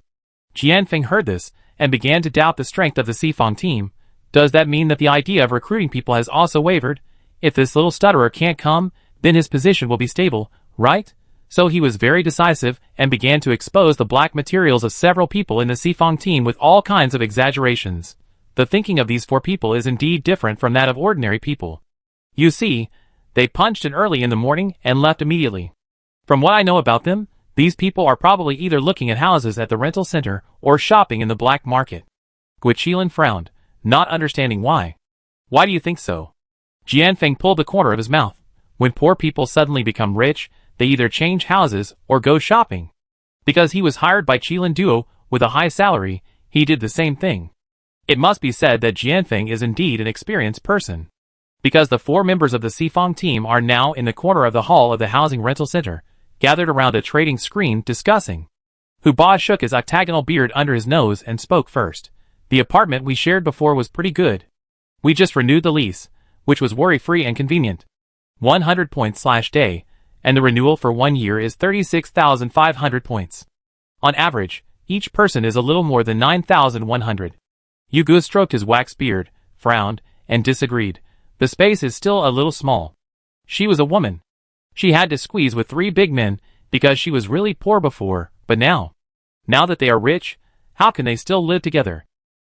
Jianfeng heard this, and began to doubt the strength of the Sifong team. Does that mean that the idea of recruiting people has also wavered? If this little stutterer can't come, then his position will be stable, right? So he was very decisive, and began to expose the black materials of several people in the Sifong team with all kinds of exaggerations. The thinking of these 4 people is indeed different from that of ordinary people. You see, they punched in early in the morning and left immediately. From what I know about them, these people are probably either looking at houses at the rental center or shopping in the black market. Gui Chelan frowned, not understanding why. Why do you think so? Jianfeng pulled the corner of his mouth. When poor people suddenly become rich, they either change houses or go shopping. Because he was hired by Chelan Duo with a high salary, he did the same thing. It must be said that Jianfeng is indeed an experienced person. Because the 4 members of the Sifong team are now in the corner of the hall of the housing rental center, gathered around a trading screen discussing. Hu Ba shook his octagonal beard under his nose and spoke first. The apartment we shared before was pretty good. We just renewed the lease, which was worry-free and convenient. 100 points/day, and the renewal for 1 year is 36,500 points. On average, each person is a little more than 9,100. Yu Gu stroked his waxed beard, frowned, and disagreed. The space is still a little small. She was a woman. She had to squeeze with 3 big men, because she was really poor before, but now that they are rich, how can they still live together?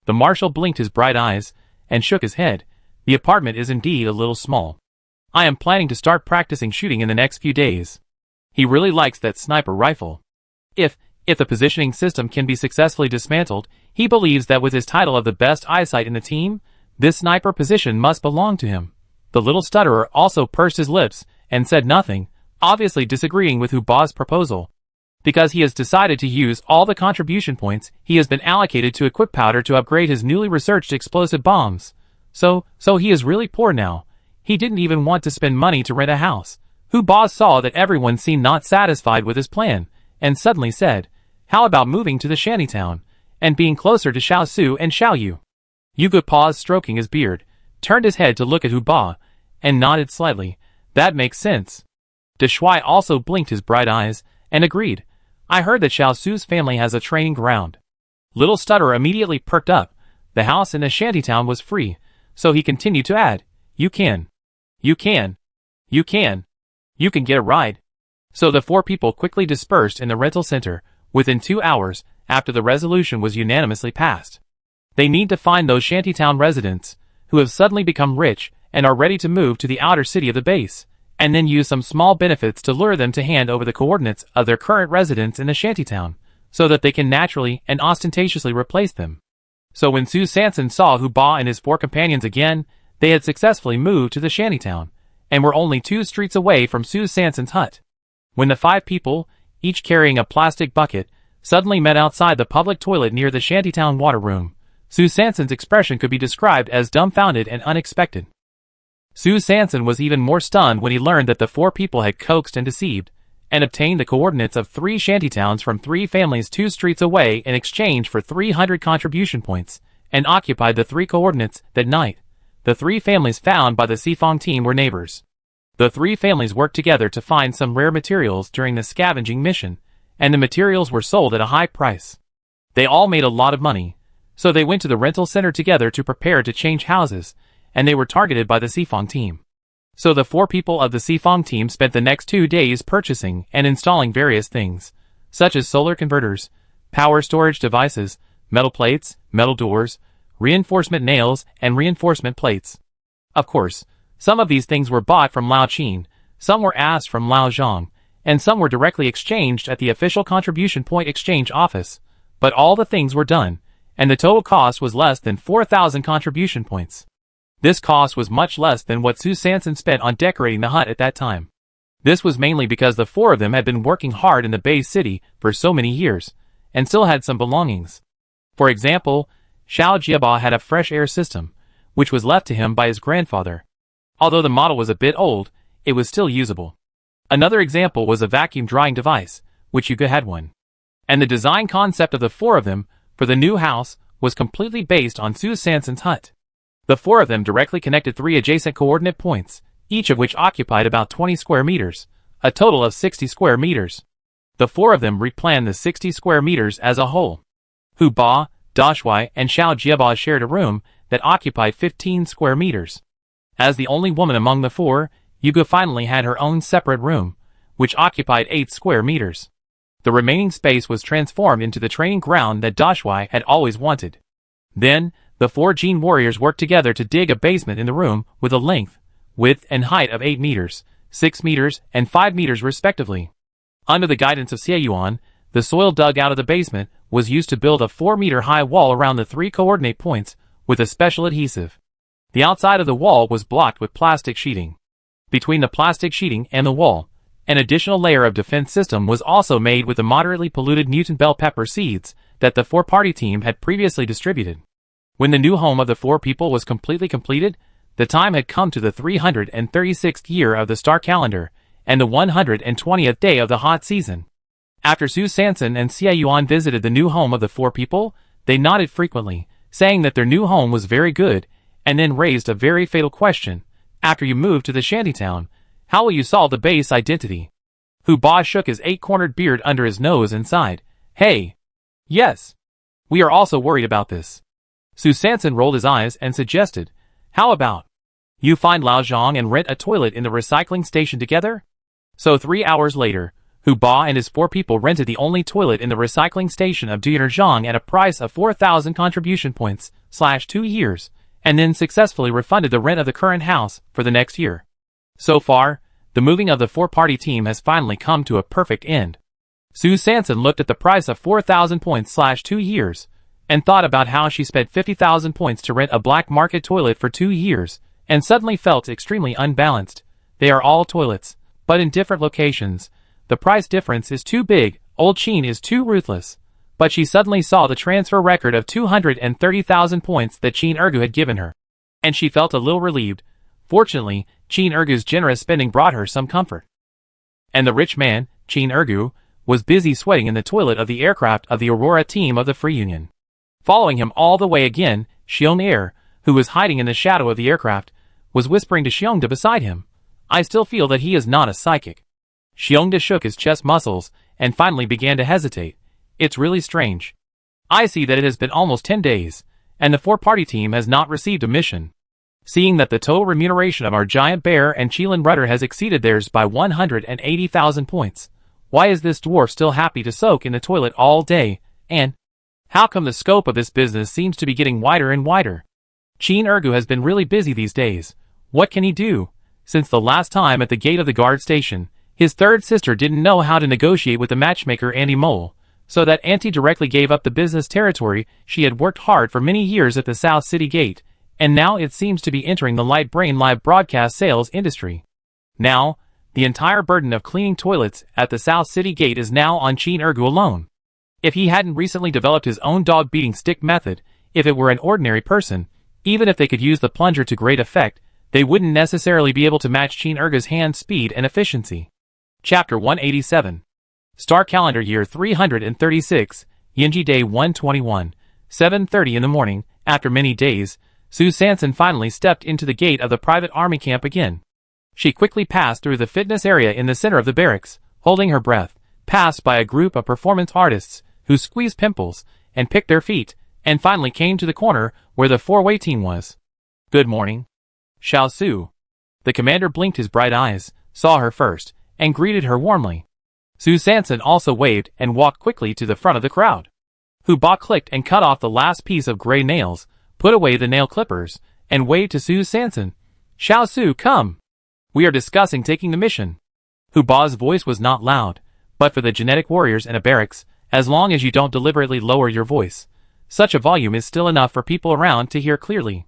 The marshal blinked his bright eyes, and shook his head. The apartment is indeed a little small. I am planning to start practicing shooting in the next few days. He really likes that sniper rifle. If the positioning system can be successfully dismantled, he believes that with his title of the best eyesight in the team, this sniper position must belong to him. The little stutterer also pursed his lips, and said nothing, obviously disagreeing with Hu Ba's proposal. Because he has decided to use all the contribution points he has been allocated to equip powder to upgrade his newly researched explosive bombs. So he is really poor now. He didn't even want to spend money to rent a house. Hu Ba saw that everyone seemed not satisfied with his plan, and suddenly said, how about moving to the shantytown, and being closer to Xiao Su and Xiao Yu? Yu Gu paused, stroking his beard, turned his head to look at Hu Ba, and nodded slightly. That makes sense. De Shui also blinked his bright eyes, and agreed. I heard that Xiao Su's family has a training ground. Little Stutterer immediately perked up. The house in the shantytown was free, so he continued to add, You can get a ride. So the 4 people quickly dispersed in the rental center, within 2 hours, after the resolution was unanimously passed. They need to find those shantytown residents, who have suddenly become rich, and are ready to move to the outer city of the base, and then use some small benefits to lure them to hand over the coordinates of their current residence in the shantytown, so that they can naturally and ostentatiously replace them. So when Su Sanson saw Hu Ba and his 4 companions again, they had successfully moved to the shantytown, and were only 2 streets away from Su Sanson's hut. When the 5 people, each carrying a plastic bucket, suddenly met outside the public toilet near the shantytown water room, Su Sanson's expression could be described as dumbfounded and unexpected. Su Sanson was even more stunned when he learned that the 4 people had coaxed and deceived, and obtained the coordinates of 3 shantytowns from 3 families 2 streets away in exchange for 300 contribution points, and occupied the 3 coordinates that night. The 3 families found by the Sifong team were neighbors. The 3 families worked together to find some rare materials during the scavenging mission, and the materials were sold at a high price. They all made a lot of money, so they went to the rental center together to prepare to change houses, and they were targeted by the Sifong team. So the 4 people of the Sifong team spent the next 2 days purchasing and installing various things, such as solar converters, power storage devices, metal plates, metal doors, reinforcement nails, and reinforcement plates. Of course, Some of these things were bought from Lao Qin, some were asked from Lao Zhang, and some were directly exchanged at the official contribution point exchange office. But all the things were done, and the total cost was less than 4,000 contribution points. This cost was much less than what Su Sanson spent on decorating the hut at that time. This was mainly because the four of them had been working hard in the Bay City for so many years, and still had some belongings. For example, Xiao Jiaba had a fresh air system, which was left to him by his grandfather. Although the model was a bit old, it was still usable. Another example was a vacuum drying device, which Yuga had one. And the design concept of the four of them for the new house was completely based on Su Sanson's hut. The four of them directly connected 3 adjacent coordinate points, each of which occupied about 20 square meters, a total of 60 square meters. The four of them replanned the 60 square meters as a whole. Hu Ba, Dashui, and Xiao Jiaba shared a room that occupied 15 square meters. As the only woman among the four, Yuga finally had her own separate room, which occupied 8 square meters. The remaining space was transformed into the training ground that Dashui had always wanted. Then, the 4 Jin warriors worked together to dig a basement in the room with a length, width, and height of 8 meters, 6 meters, and 5 meters respectively. Under the guidance of Xie Yuan, the soil dug out of the basement was used to build a 4-meter-high wall around the 3 coordinate points with a special adhesive. The outside of the wall was blocked with plastic sheeting. Between the plastic sheeting and the wall, an additional layer of defense system was also made with the moderately polluted mutant bell pepper seeds that the 4-party team had previously distributed. When the new home of the 4 people was completely completed, the time had come to the 336th year of the star calendar and the 120th day of the hot season. After Su Sanson and Xie Yuan visited the new home of the 4 people, they nodded frequently, saying that their new home was very good, and then raised a very fatal question. After you move to the shantytown, how will you solve the base identity? Hu Ba shook his 8-cornered beard under his nose and sighed. Hey! Yes! We are also worried about this. Su Sanson rolled his eyes and suggested, how about you find Lao Zhang and rent a toilet in the recycling station together? So 3 hours later, Hu Ba and his 4 people rented the only toilet in the recycling station of Duyaner at a price of 4,000 contribution points / 2 years, and then successfully refunded the rent of the current house for the next year. So far, the moving of the 4-party team has finally come to a perfect end. Su Sanson looked at the price of 4,000 points / 2 years, and thought about how she spent 50,000 points to rent a black market toilet for 2 years, and suddenly felt extremely unbalanced. They are all toilets, but in different locations. The price difference is too big, old Qin is too ruthless. But she suddenly saw the transfer record of 230,000 points that Qin Ergu had given her. And she felt a little relieved. Fortunately, Qin Ergu's generous spending brought her some comfort. And the rich man, Qin Ergu, was busy sweating in the toilet of the aircraft of the Aurora team of the Free Union. Following him all the way again, Xiong Er, who was hiding in the shadow of the aircraft, was whispering to Xiongda beside him. I still feel that he is not a psychic. Xiongda shook his chest muscles, and finally began to hesitate. It's really strange. I see that it has been almost 10 days, and the 4-party team has not received a mission. Seeing that the total remuneration of our giant bear and Qilin Rudder has exceeded theirs by 180,000 points, why is this dwarf still happy to soak in the toilet all day, and how come the scope of this business seems to be getting wider and wider? Qin Ergu has been really busy these days. What can he do? Since the last time at the gate of the guard station, his third sister didn't know how to negotiate with the matchmaker Andy Mole, so that Auntie directly gave up the business territory she had worked hard for many years at the South City Gate, and now it seems to be entering the Light Brain live broadcast sales industry. Now, the entire burden of cleaning toilets at the South City Gate is now on Qin Ergu alone. If he hadn't recently developed his own dog-beating stick method, if it were an ordinary person, even if they could use the plunger to great effect, they wouldn't necessarily be able to match Qin Ergu's hand speed and efficiency. Chapter 187. Star Calendar Year 336, Yinji Day 121, 7:30 in the morning. After many days, Su Sanson finally stepped into the gate of the private army camp again. She quickly passed through the fitness area in the center of the barracks, holding her breath, passed by a group of performance artists who squeezed pimples and picked their feet, and finally came to the corner where the 4-way team was. Good morning. Xiao Su. The commander blinked his bright eyes, saw her first, and greeted her warmly. Su Sanson also waved and walked quickly to the front of the crowd. Hu Ba clicked and cut off the last piece of gray nails, put away the nail clippers, and waved to Su Sanson. Xiao Su, come! We are discussing taking the mission. Hu Ba's voice was not loud, but for the genetic warriors in a barracks, as long as you don't deliberately lower your voice, such a volume is still enough for people around to hear clearly.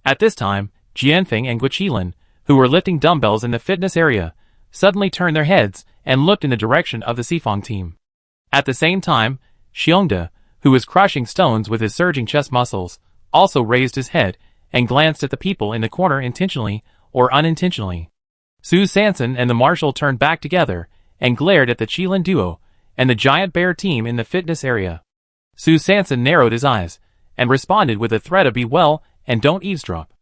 At this time, Jianfeng and Guiqilin, who were lifting dumbbells in the fitness area, suddenly turned their heads and looked in the direction of the Sifang team. At the same time, Xiongde, who was crushing stones with his surging chest muscles, also raised his head and glanced at the people in the corner intentionally or unintentionally. Su Sanson and the marshal turned back together and glared at the Qilin duo and the giant bear team in the fitness area. Su Sanson narrowed his eyes and responded with a threat of be well and don't eavesdrop.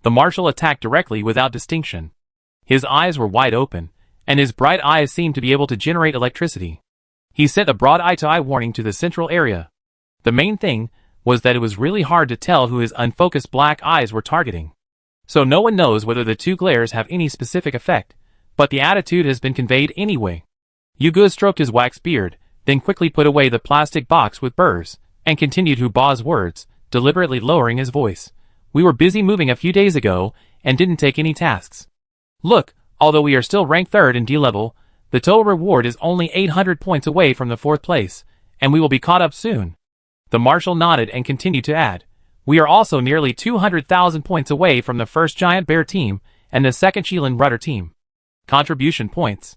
The marshal attacked directly without distinction. His eyes were wide open, and his bright eyes seemed to be able to generate electricity. He sent a broad eye-to-eye warning to the central area. The main thing was that it was really hard to tell who his unfocused black eyes were targeting. So no one knows whether the two glares have any specific effect, but the attitude has been conveyed anyway. Yugu stroked his waxed beard, then quickly put away the plastic box with burrs, and continued Hu Ba's words, deliberately lowering his voice. We were busy moving a few days ago, and didn't take any tasks. Look, although we are still ranked 3rd in D level, the total reward is only 800 points away from the 4th place, and we will be caught up soon. The marshal nodded and continued to add, we are also nearly 200,000 points away from the first giant bear team and the 2nd Qilin rudder team. Contribution points.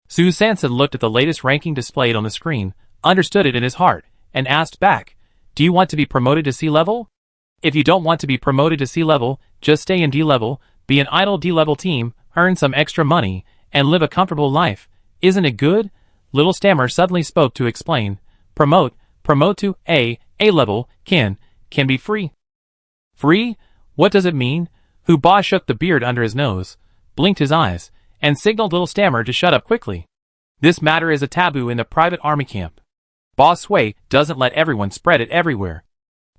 Su Sanson looked at the latest ranking displayed on the screen, understood it in his heart, and asked back, do you want to be promoted to C level? If you don't want to be promoted to C level, just stay in D level, be an idle D level team, earn some extra money, and live a comfortable life. Isn't it good? Little Stammer suddenly spoke to explain. Promote to A level, can be free. Free? What does it mean? Hu Ba shook the beard under his nose, blinked his eyes, and signaled Little Stammer to shut up quickly. This matter is a taboo in the private army camp. Boss Sui doesn't let everyone spread it everywhere.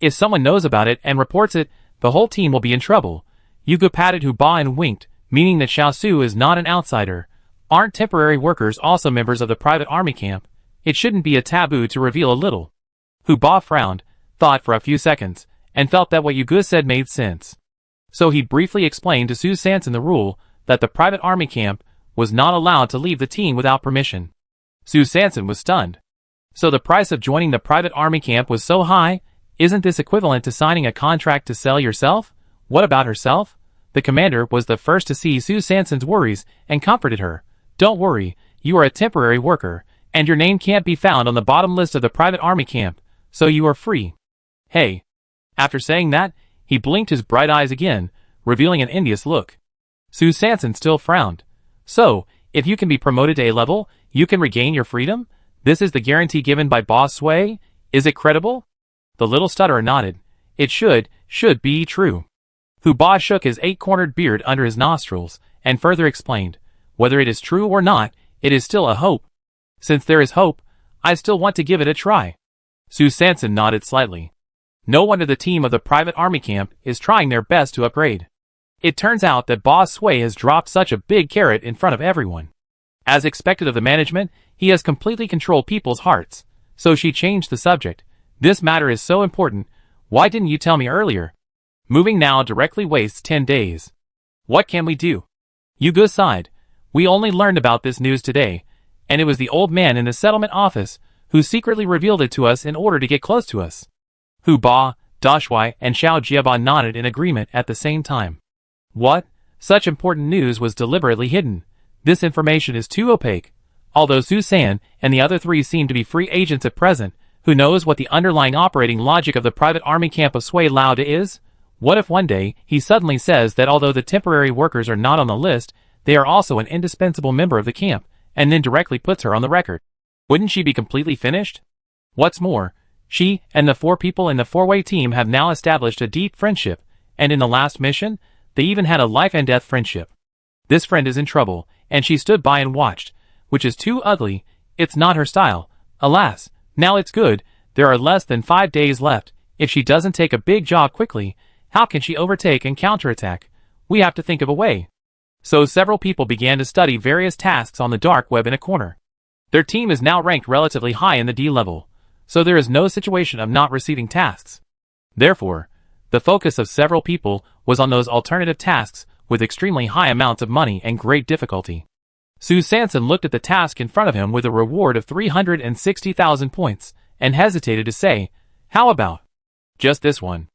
If someone knows about it and reports it, the whole team will be in trouble. Yugu patted Hu Ba and winked, meaning that Xiao Su is not an outsider. Aren't temporary workers also members of the private army camp? It shouldn't be a taboo to reveal a little. Hu Ba frowned, thought for a few seconds, and felt that what Yugu said made sense. So he briefly explained to Su Sanson the rule that the private army camp was not allowed to leave the team without permission. Su Sanson was stunned. So the price of joining the private army camp was so high? Isn't this equivalent to signing a contract to sell yourself? What about herself? The commander was the first to see Su Sanson's worries and comforted her. Don't worry, you are a temporary worker, and your name can't be found on the bottom list of the private army camp, so you are free. Hey. After saying that, he blinked his bright eyes again, revealing an envious look. Su Sanson still frowned. So, if you can be promoted to A level, you can regain your freedom? This is the guarantee given by Boss Sui? Is it credible? The little stutterer nodded. It should be true. Hu Ba shook his 8-cornered beard under his nostrils, and further explained, whether it is true or not, it is still a hope. Since there is hope, I still want to give it a try. Su Sanson nodded slightly. No wonder the team of the private army camp is trying their best to upgrade. It turns out that Boss Sui has dropped such a big carrot in front of everyone. As expected of the management, he has completely controlled people's hearts. So she changed the subject. This matter is so important, why didn't you tell me earlier? Moving now directly wastes 10 days. What can we do? Yugu sighed. We only learned about this news today, and it was the old man in the settlement office who secretly revealed it to us in order to get close to us. Hu Ba, Da Shui, and Xiao Jiaban nodded in agreement at the same time. What? Such important news was deliberately hidden. This information is too opaque. Although Su San and the other 3 seem to be free agents at present, who knows what the underlying operating logic of the private army camp of Sui Laude is? What if one day he suddenly says that although the temporary workers are not on the list, they are also an indispensable member of the camp, and then directly puts her on the record? Wouldn't she be completely finished? What's more, she and the 4 people in the 4-way team have now established a deep friendship, and in the last mission, they even had a life-and-death friendship. This friend is in trouble, and she stood by and watched, which is too ugly. It's not her style. Alas, now it's good. There are less than 5 days left. If she doesn't take a big job quickly, how can she overtake and counterattack? We have to think of a way. So several people began to study various tasks on the dark web in a corner. Their team is now ranked relatively high in the D level, so there is no situation of not receiving tasks. Therefore, the focus of several people was on those alternative tasks with extremely high amounts of money and great difficulty. Su Sanson looked at the task in front of him with a reward of 360,000 points, and hesitated to say, "How about just this one?"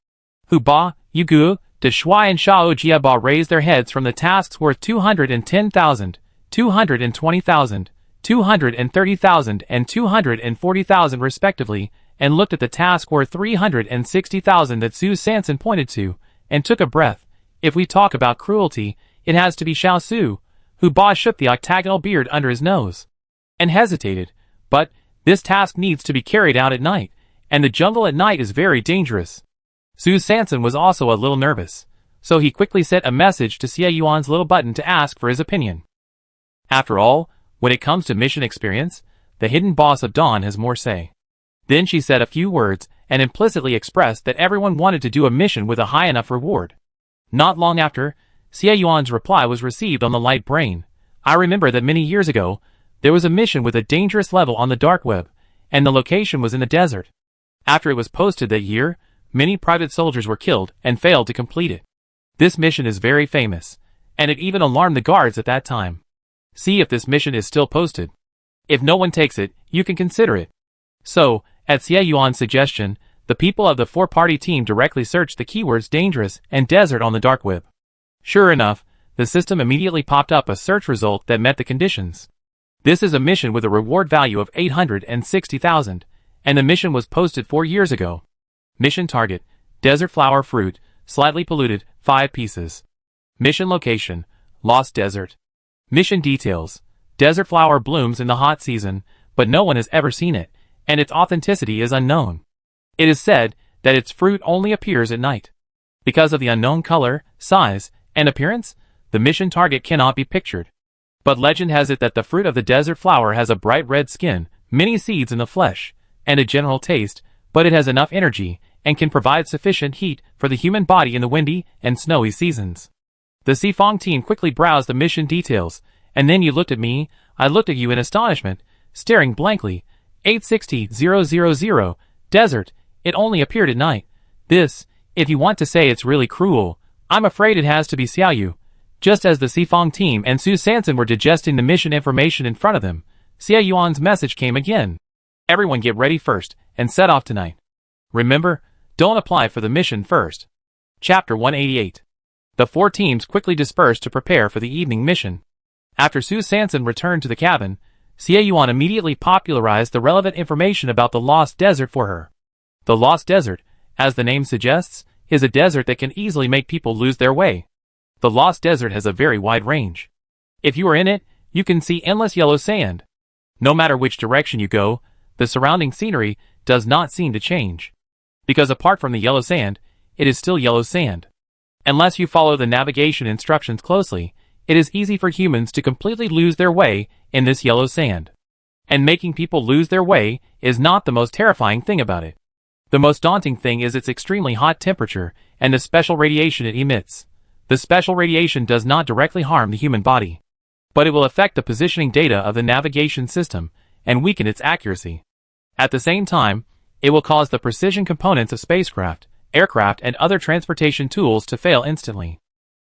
Hu Ba, Yugu, De Shui and Shao Jiaba raised their heads from the tasks worth 210,000, 220,000, 230,000 and 240,000 respectively, and looked at the task worth 360,000 that Su Sanson pointed to, and took a breath. If we talk about cruelty, it has to be Xiao Su. Hu Ba shook the octagonal beard under his nose, and hesitated. But this task needs to be carried out at night, and the jungle at night is very dangerous. Su Sanson was also a little nervous, so he quickly sent a message to Xie Yuan's little button to ask for his opinion. After all, when it comes to mission experience, the hidden boss of Dawn has more say. Then she said a few words, and implicitly expressed that everyone wanted to do a mission with a high enough reward. Not long after, Xie Yuan's reply was received on the light brain. I remember that many years ago, there was a mission with a dangerous level on the dark web, and the location was in the desert. After it was posted that year, many private soldiers were killed and failed to complete it. This mission is very famous, and it even alarmed the guards at that time. See if this mission is still posted. If no one takes it, you can consider it. So, at Xie Yuan's suggestion, the people of the four-party team directly searched the keywords dangerous and desert on the dark web. Sure enough, the system immediately popped up a search result that met the conditions. This is a mission with a reward value of 860,000, and the mission was posted 4 years ago. Mission target, desert flower fruit, slightly polluted, 5 pieces. Mission location, Lost Desert. Mission details, desert flower blooms in the hot season, but no one has ever seen it, and its authenticity is unknown. It is said that its fruit only appears at night. Because of the unknown color, size, and appearance, the mission target cannot be pictured. But legend has it that the fruit of the desert flower has a bright red skin, many seeds in the flesh, and a general taste, but it has enough energy, and can provide sufficient heat for the human body in the windy and snowy seasons. The Xifang team quickly browsed the mission details, and then you looked at me, I looked at you in astonishment, staring blankly. 860,000, desert, it only appeared at night. This, if you want to say it's really cruel, I'm afraid it has to be Xiaoyu. Just as the Xifang team and Su Sanson were digesting the mission information in front of them, Xie Yuan's message came again. Everyone get ready first, and set off tonight. Remember, don't apply for the mission first. Chapter 188. The 4 teams quickly dispersed to prepare for the evening mission. After Su Sanson returned to the cabin, Xie Yuan immediately popularized the relevant information about the Lost Desert for her. The Lost Desert, as the name suggests, is a desert that can easily make people lose their way. The Lost Desert has a very wide range. If you are in it, you can see endless yellow sand. No matter which direction you go, the surrounding scenery does not seem to change. Because apart from the yellow sand, it is still yellow sand. Unless you follow the navigation instructions closely, it is easy for humans to completely lose their way in this yellow sand. And making people lose their way is not the most terrifying thing about it. The most daunting thing is its extremely hot temperature and the special radiation it emits. The special radiation does not directly harm the human body, but it will affect the positioning data of the navigation system and weaken its accuracy. At the same time, it will cause the precision components of spacecraft, aircraft, and other transportation tools to fail instantly.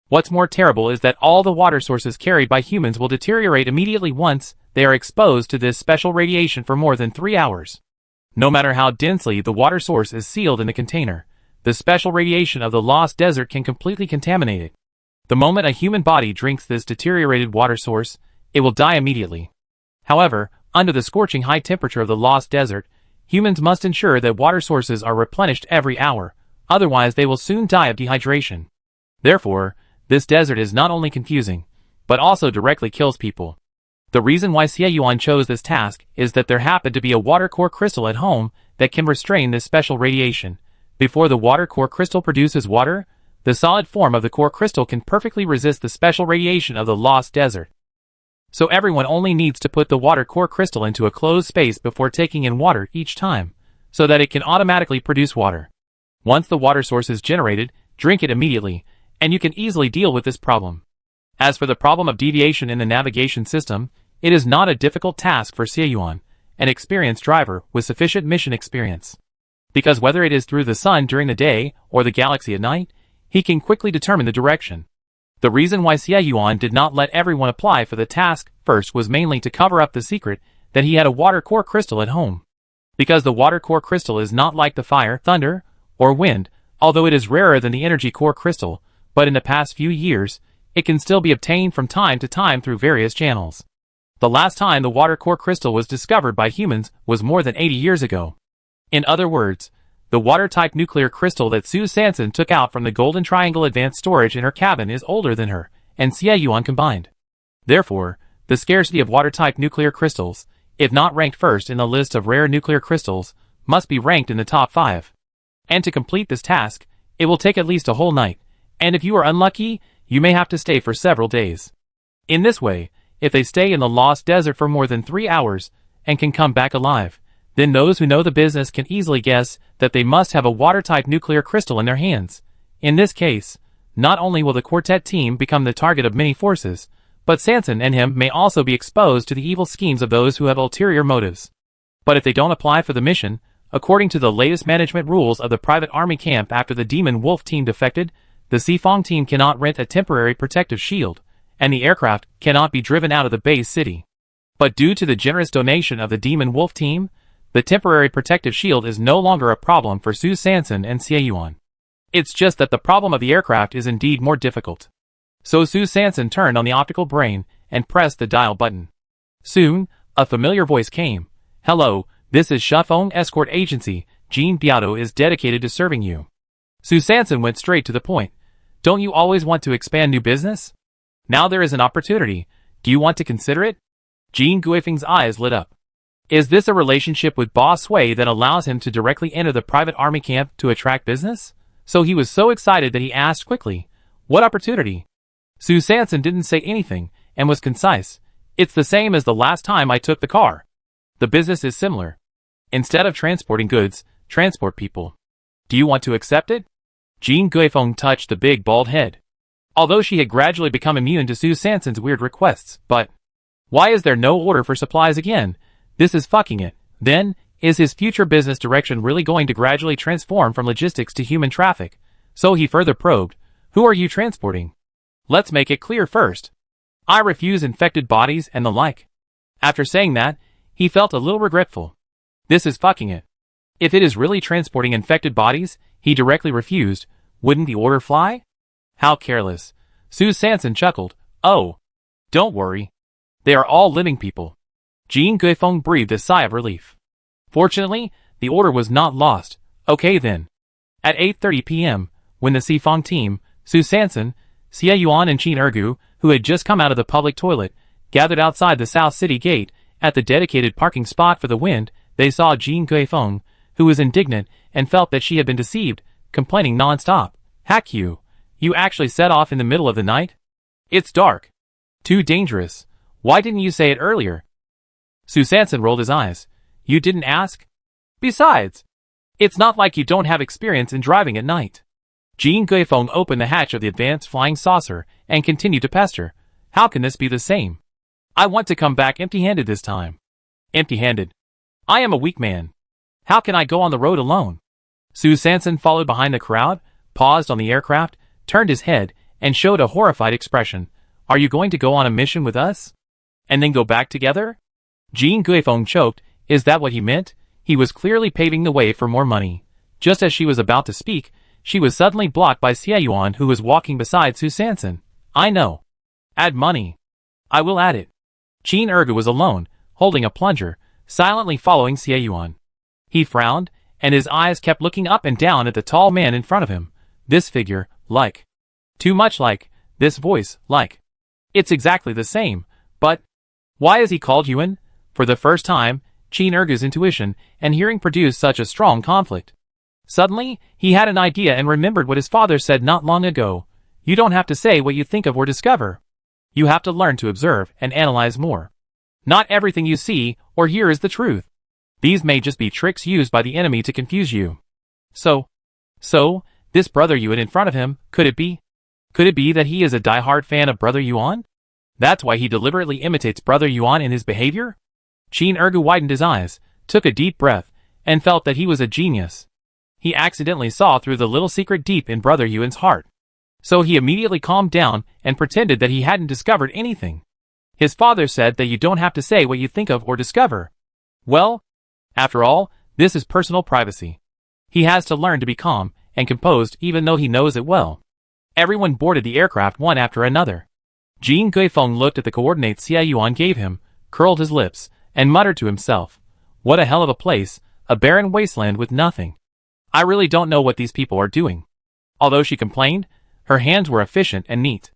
What's more terrible is that all the water sources carried by humans will deteriorate immediately once they are exposed to this special radiation for more than 3 hours. No matter how densely the water source is sealed in the container, the special radiation of the Lost Desert can completely contaminate it. The moment a human body drinks this deteriorated water source, it will die immediately. However, under the scorching high temperature of the Lost Desert, humans must ensure that water sources are replenished every hour, otherwise they will soon die of dehydration. Therefore, this desert is not only confusing, but also directly kills people. The reason why Xie Yuan chose this task is that there happened to be a water core crystal at home that can restrain this special radiation. Before the water core crystal produces water, the solid form of the core crystal can perfectly resist the special radiation of the Lost Desert. So everyone only needs to put the water core crystal into a closed space before taking in water each time, so that it can automatically produce water. Once the water source is generated, drink it immediately, and you can easily deal with this problem. As for the problem of deviation in the navigation system, it is not a difficult task for Xie Yuan, an experienced driver with sufficient mission experience. Because whether it is through the sun during the day or the galaxy at night, he can quickly determine the direction. The reason why Xie Yuan did not let everyone apply for the task first was mainly to cover up the secret that he had a water core crystal at home. Because the water core crystal is not like the fire, thunder, or wind, although it is rarer than the energy core crystal, but in the past few years, it can still be obtained from time to time through various channels. The last time the water core crystal was discovered by humans was more than 80 years ago. In other words, the water-type nuclear crystal that Su Sanson took out from the Golden Triangle Advanced Storage in her cabin is older than her and Xie Yuan combined. Therefore, the scarcity of water-type nuclear crystals, if not ranked first in the list of rare nuclear crystals, must be ranked in the top 5. And to complete this task, it will take at least a whole night, and if you are unlucky, you may have to stay for several days. In this way, if they stay in the Lost Desert for more than 3 hours and can come back alive, then those who know the business can easily guess that they must have a water-type nuclear crystal in their hands. In this case, not only will the quartet team become the target of many forces, but Sanson and him may also be exposed to the evil schemes of those who have ulterior motives. But if they don't apply for the mission, according to the latest management rules of the private army camp after the Demon Wolf team defected, the Xifang team cannot rent a temporary protective shield, and the aircraft cannot be driven out of the base city. But due to the generous donation of the Demon Wolf team, the temporary protective shield is no longer a problem for Su Sanson and Xie Yuan. It's just that the problem of the aircraft is indeed more difficult. So Su Sanson turned on the optical brain and pressed the dial button. Soon, a familiar voice came. "Hello, this is Shufeng Escort Agency. Jean Biao is dedicated to serving you." Su Sanson went straight to the point. "Don't you always want to expand new business? Now there is an opportunity. Do you want to consider it?" Jean Guifeng's eyes lit up. Is this a relationship with Boss Sui that allows him to directly enter the private army camp to attract business? So he was so excited that he asked quickly, "What opportunity?" Su Sanson didn't say anything and was concise. "It's the same as the last time I took the car. The business is similar. Instead of transporting goods, transport people. Do you want to accept it?" Jean Guifeng touched the big bald head. Although she had gradually become immune to Su Sanson's weird requests, but why is there no order for supplies again? This is fucking it. Then, is his future business direction really going to gradually transform from logistics to human traffic? So he further probed, "Who are you transporting? Let's make it clear first. I refuse infected bodies and the like." After saying that, he felt a little regretful. This is fucking it. If it is really transporting infected bodies, he directly refused, wouldn't the order fly? How careless. Su Sanson chuckled. "Oh, don't worry. They are all living people." Jean Guifeng breathed a sigh of relief. Fortunately, the order was not lost. Okay then. At 8:30 p.m., when the Xifang team, Su Sanson, Xie Yuan and Qin Ergu, who had just come out of the public toilet, gathered outside the South City gate, at the dedicated parking spot for the wind, they saw Jean Guifeng, who was indignant and felt that she had been deceived, complaining non-stop. "Hack you. You actually set off in the middle of the night? It's dark. Too dangerous. Why didn't you say it earlier?" Su Sanson rolled his eyes. "You didn't ask? Besides, it's not like you don't have experience in driving at night." Jean Guifeng opened the hatch of the advanced flying saucer and continued to pester. "How can this be the same? I want to come back empty-handed this time." "Empty-handed? I am a weak man. How can I go on the road alone?" Su Sanson followed behind the crowd, paused on the aircraft, turned his head, and showed a horrified expression. "Are you going to go on a mission with us? And then go back together?" Jean Guifeng choked. Is that what he meant? He was clearly paving the way for more money. Just as she was about to speak, she was suddenly blocked by Xie Yuan, who was walking beside Su Sanson. "I know. Add money. I will add it." Qin Ergu was alone, holding a plunger, silently following Xie Yuan. He frowned, and his eyes kept looking up and down at the tall man in front of him. This figure, like. Too much like. This voice, like. It's exactly the same, but why is he called Yuan? For the first time, Qin Ergu's intuition and hearing produced such a strong conflict. Suddenly, he had an idea and remembered what his father said not long ago. You don't have to say what you think of or discover. You have to learn to observe and analyze more. Not everything you see or hear is the truth. These may just be tricks used by the enemy to confuse you. So, this Brother Yuan in front of him, could it be? Could it be that he is a die-hard fan of Brother Yuan? That's why he deliberately imitates Brother Yuan in his behavior? Qin Ergu widened his eyes, took a deep breath, and felt that he was a genius. He accidentally saw through the little secret deep in Brother Yuan's heart. So he immediately calmed down and pretended that he hadn't discovered anything. His father said that you don't have to say what you think of or discover. Well, after all, this is personal privacy. He has to learn to be calm and composed even though he knows it well. Everyone boarded the aircraft one after another. Jin Guifeng looked at the coordinates Xie Yuan gave him, curled his lips, and muttered to himself, "What a hell of a place, a barren wasteland with nothing. I really don't know what these people are doing." Although she complained, her hands were efficient and neat.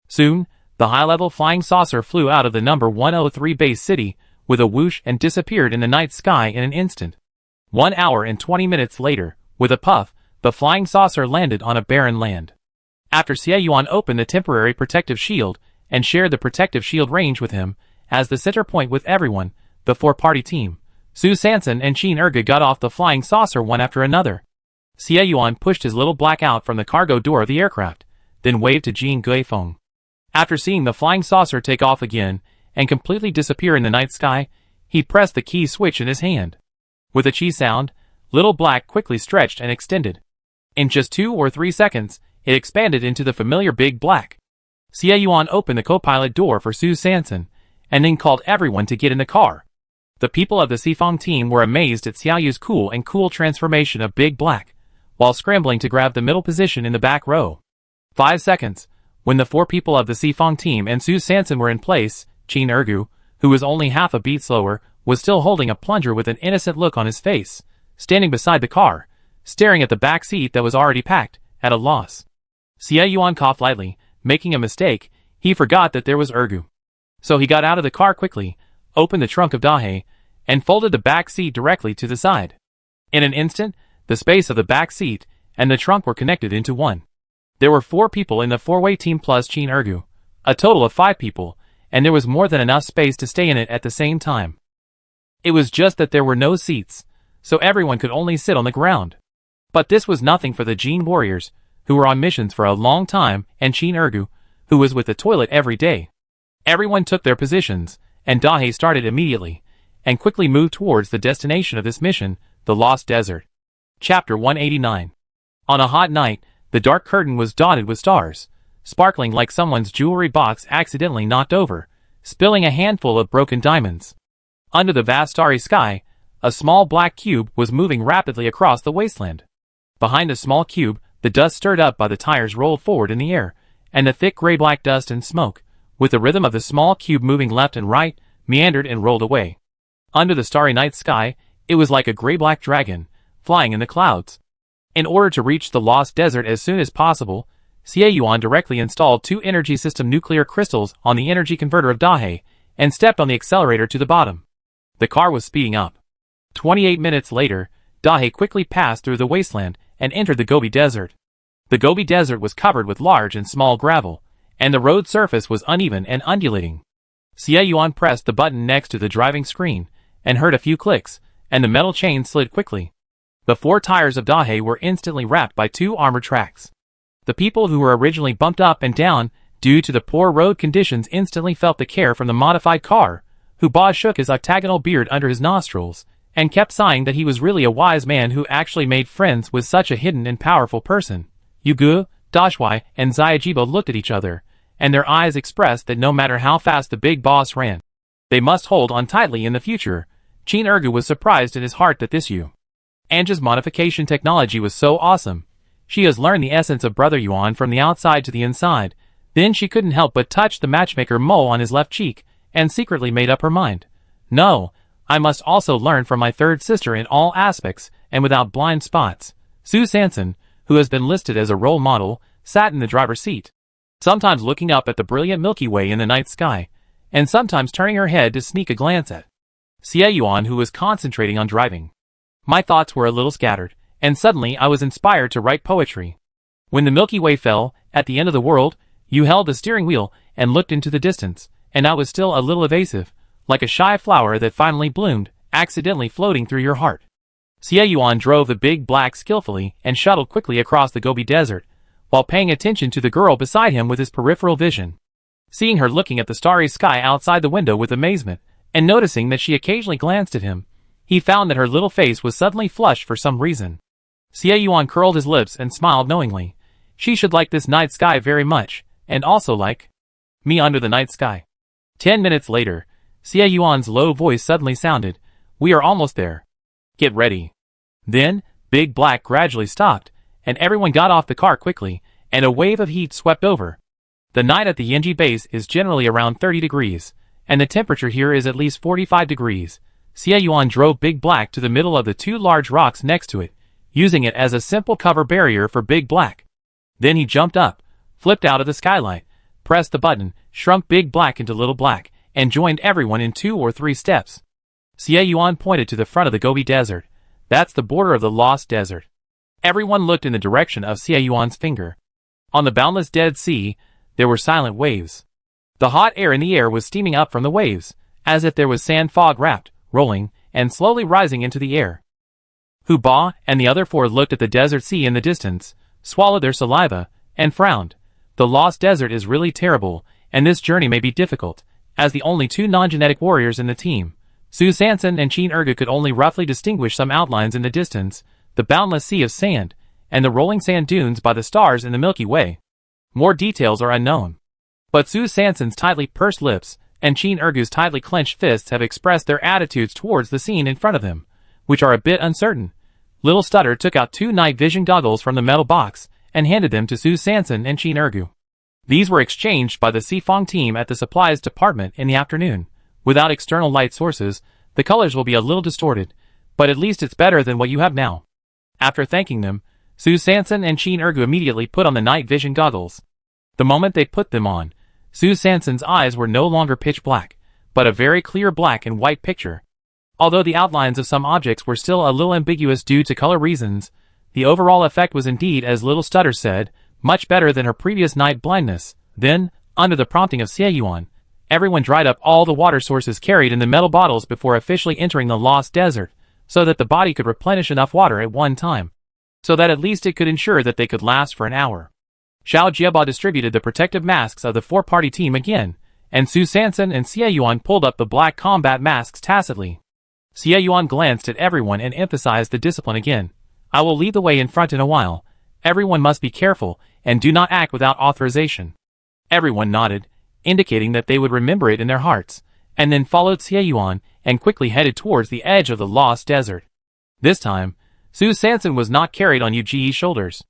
Soon, the high-level flying saucer flew out of the number 103 base city with a whoosh and disappeared in the night sky in an instant. 1 hour and 20 minutes later, with a puff, the flying saucer landed on a barren land. After Xie Yuan opened the temporary protective shield and shared the protective shield range with him, as the center point with everyone, the four-party team, Su Sanson and Qin Erge got off the flying saucer one after another. Xie Yuan pushed his little black out from the cargo door of the aircraft, then waved to Jin Guifeng. After seeing the flying saucer take off again and completely disappear in the night sky, he pressed the key switch in his hand. With a chi sound, little black quickly stretched and extended. In just 2 or 3 seconds, it expanded into the familiar big black. Xie Yuan opened the co-pilot door for Su Sanson, and then called everyone to get in the car. The people of the Xifang team were amazed at Xiao Yu's cool transformation of big black, while scrambling to grab the middle position in the back row. 5 seconds. When the 4 people of the Xifang team and Su Sanson were in place, Qin Erge, who was only half a beat slower, was still holding a plunger with an innocent look on his face, standing beside the car, staring at the back seat that was already packed, at a loss. Xie Yuan coughed lightly, making a mistake. He forgot that there was Erge. So he got out of the car quickly, opened the trunk of Dahe, and folded the back seat directly to the side. In an instant, the space of the back seat and the trunk were connected into one. There were 4 people in the 4-way team plus Qin Erge, a total of 5 people, and there was more than enough space to stay in it at the same time. It was just that there were no seats, so everyone could only sit on the ground. But this was nothing for the Jin warriors, who were on missions for a long time, and Qin Erge, who was with the toilet every day. Everyone took their positions, and Dahe started immediately, and quickly moved towards the destination of this mission, the Lost Desert. Chapter 189. On a hot night, the dark curtain was dotted with stars, sparkling like someone's jewelry box accidentally knocked over, spilling a handful of broken diamonds. Under the vast starry sky, a small black cube was moving rapidly across the wasteland. Behind the small cube, the dust stirred up by the tires rolled forward in the air, and the thick gray-black dust and smoke, with the rhythm of the small cube moving left and right, meandered and rolled away. Under the starry night sky, it was like a gray-black dragon, flying in the clouds. In order to reach the Lost Desert as soon as possible, Xie Yuan directly installed 2 energy system nuclear crystals on the energy converter of Dahe, and stepped on the accelerator to the bottom. The car was speeding up. 28 minutes later, Dahe quickly passed through the wasteland and entered the Gobi Desert. The Gobi Desert was covered with large and small gravel, and the road surface was uneven and undulating. Xie Yuan pressed the button next to the driving screen, and heard a few clicks, and the metal chain slid quickly. The 4 tires of Dahe were instantly wrapped by 2 armored tracks. The people who were originally bumped up and down due to the poor road conditions instantly felt the care from the modified car, Huba shook his octagonal beard under his nostrils, and kept sighing that he was really a wise man who actually made friends with such a hidden and powerful person. Yugu, Dashwai, and Xiaojibo looked at each other, and their eyes expressed that no matter how fast the big boss ran, they must hold on tightly in the future. Qin Erge was surprised in his heart that this Anja's modification technology was so awesome. She has learned the essence of Brother Yuan from the outside to the inside. Then she couldn't help but touch the matchmaker mole on his left cheek, and secretly made up her mind. No, I must also learn from my third sister in all aspects, and without blind spots. Su Sanson, who has been listed as a role model, sat in the driver's seat, sometimes looking up at the brilliant Milky Way in the night sky, and sometimes turning her head to sneak a glance at Xie Yuan, who was concentrating on driving. My thoughts were a little scattered, and suddenly I was inspired to write poetry. When the Milky Way fell, at the end of the world, you held the steering wheel and looked into the distance, and I was still a little evasive, like a shy flower that finally bloomed, accidentally floating through your heart. Xie Yuan drove the big black skillfully and shuttled quickly across the Gobi Desert, while paying attention to the girl beside him with his peripheral vision. Seeing her looking at the starry sky outside the window with amazement, and noticing that she occasionally glanced at him, he found that her little face was suddenly flushed for some reason. Xie Yuan curled his lips and smiled knowingly. she should like this night sky very much, and also like me under the night sky. 10 minutes later, Xie Yuan's low voice suddenly sounded, "We are almost there. Get ready." Then, Big Black gradually stopped, and everyone got off the car quickly, and a wave of heat swept over. The night at the Yinji base is generally around 30 degrees, and the temperature here is at least 45 degrees. Xie Yuan drove Big Black to the middle of the two large rocks next to it, using it as a simple cover barrier for Big Black. Then he jumped up, flipped out of the skylight, pressed the button, shrunk Big Black into Little Black, and joined everyone in 2 or 3 steps. Xie Yuan pointed to the front of the Gobi Desert. That's the border of the Lost Desert. Everyone looked in the direction of Xie Yuan's finger. On the boundless Dead Sea, there were silent waves. The hot air in the air was steaming up from the waves, as if there was sand fog wrapped, rolling, and slowly rising into the air. Hu Ba and the other 4 looked at the desert sea in the distance, swallowed their saliva, and frowned. The Lost Desert is really terrible, and this journey may be difficult. As the only 2 non-genetic warriors in the team, Su Sanson and Qin Ergu could only roughly distinguish some outlines in the distance, the boundless sea of sand, and the rolling sand dunes by the stars in the Milky Way. More details are unknown. But Su Sanson's tightly pursed lips and Qin Ergu's tightly clenched fists have expressed their attitudes towards the scene in front of them, which are a bit uncertain. Little Stutter took out 2 night vision goggles from the metal box and handed them to Su Sanson and Qin Ergu. These were exchanged by the Sifong team at the supplies department in the afternoon. Without external light sources, the colors will be a little distorted, but at least it's better than what you have now. After thanking them, Su Sanson and Qin Ergu immediately put on the night vision goggles. The moment they put them on, Su Sanson's eyes were no longer pitch black, but a very clear black and white picture. Although the outlines of some objects were still a little ambiguous due to color reasons, the overall effect was indeed, as Little Stutter said, much better than her previous night blindness. Then, under the prompting of Xie Yuan, everyone dried up all the water sources carried in the metal bottles before officially entering the Lost Desert, so that the body could replenish enough water at one time, so that at least it could ensure that they could last for an hour. Xiao Jieba distributed the protective masks of the 4-party team again, and Su Sanson and Xie Yuan pulled up the black combat masks tacitly. Xie Yuan glanced at everyone and emphasized the discipline again. "I will lead the way in front in a while. Everyone must be careful, and do not act without authorization." Everyone nodded, indicating that they would remember it in their hearts, and then followed Xie Yuan and quickly headed towards the edge of the Lost Desert. This time, Su Sanson was not carried on Yuji's shoulders.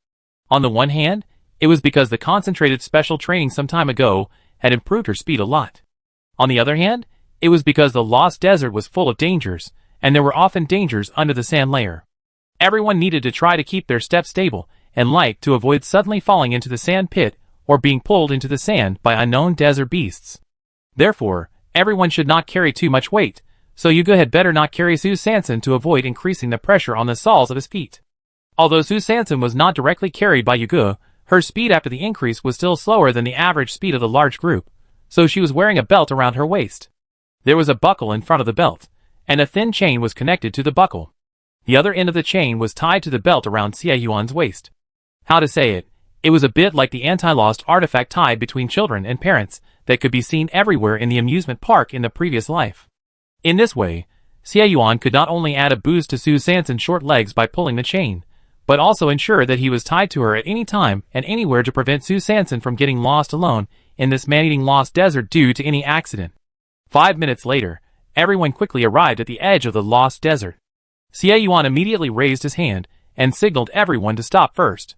On the one hand, it was because the concentrated special training some time ago had improved her speed a lot. On the other hand, it was because the Lost Desert was full of dangers, and there were often dangers under the sand layer. Everyone needed to try to keep their steps stable, and to avoid suddenly falling into the sand pit or being pulled into the sand by unknown desert beasts. Therefore, everyone should not carry too much weight, so Yuga had better not carry Su Sanson to avoid increasing the pressure on the soles of his feet. Although Su Sanson was not directly carried by Yuga, her speed after the increase was still slower than the average speed of the large group, so she was wearing a belt around her waist. There was a buckle in front of the belt, and a thin chain was connected to the buckle. The other end of the chain was tied to the belt around Xie Yuan's waist. How to say it? It was a bit like the anti-lost artifact tied between children and parents that could be seen everywhere in the amusement park in the previous life. In this way, Xie Yuan could not only add a boost to Su Sanson's short legs by pulling the chain, but also ensure that he was tied to her at any time and anywhere to prevent Su Sanson from getting lost alone in this man-eating Lost Desert due to any accident. 5 minutes later, everyone quickly arrived at the edge of the Lost Desert. Xie Yuan immediately raised his hand and signaled everyone to stop first.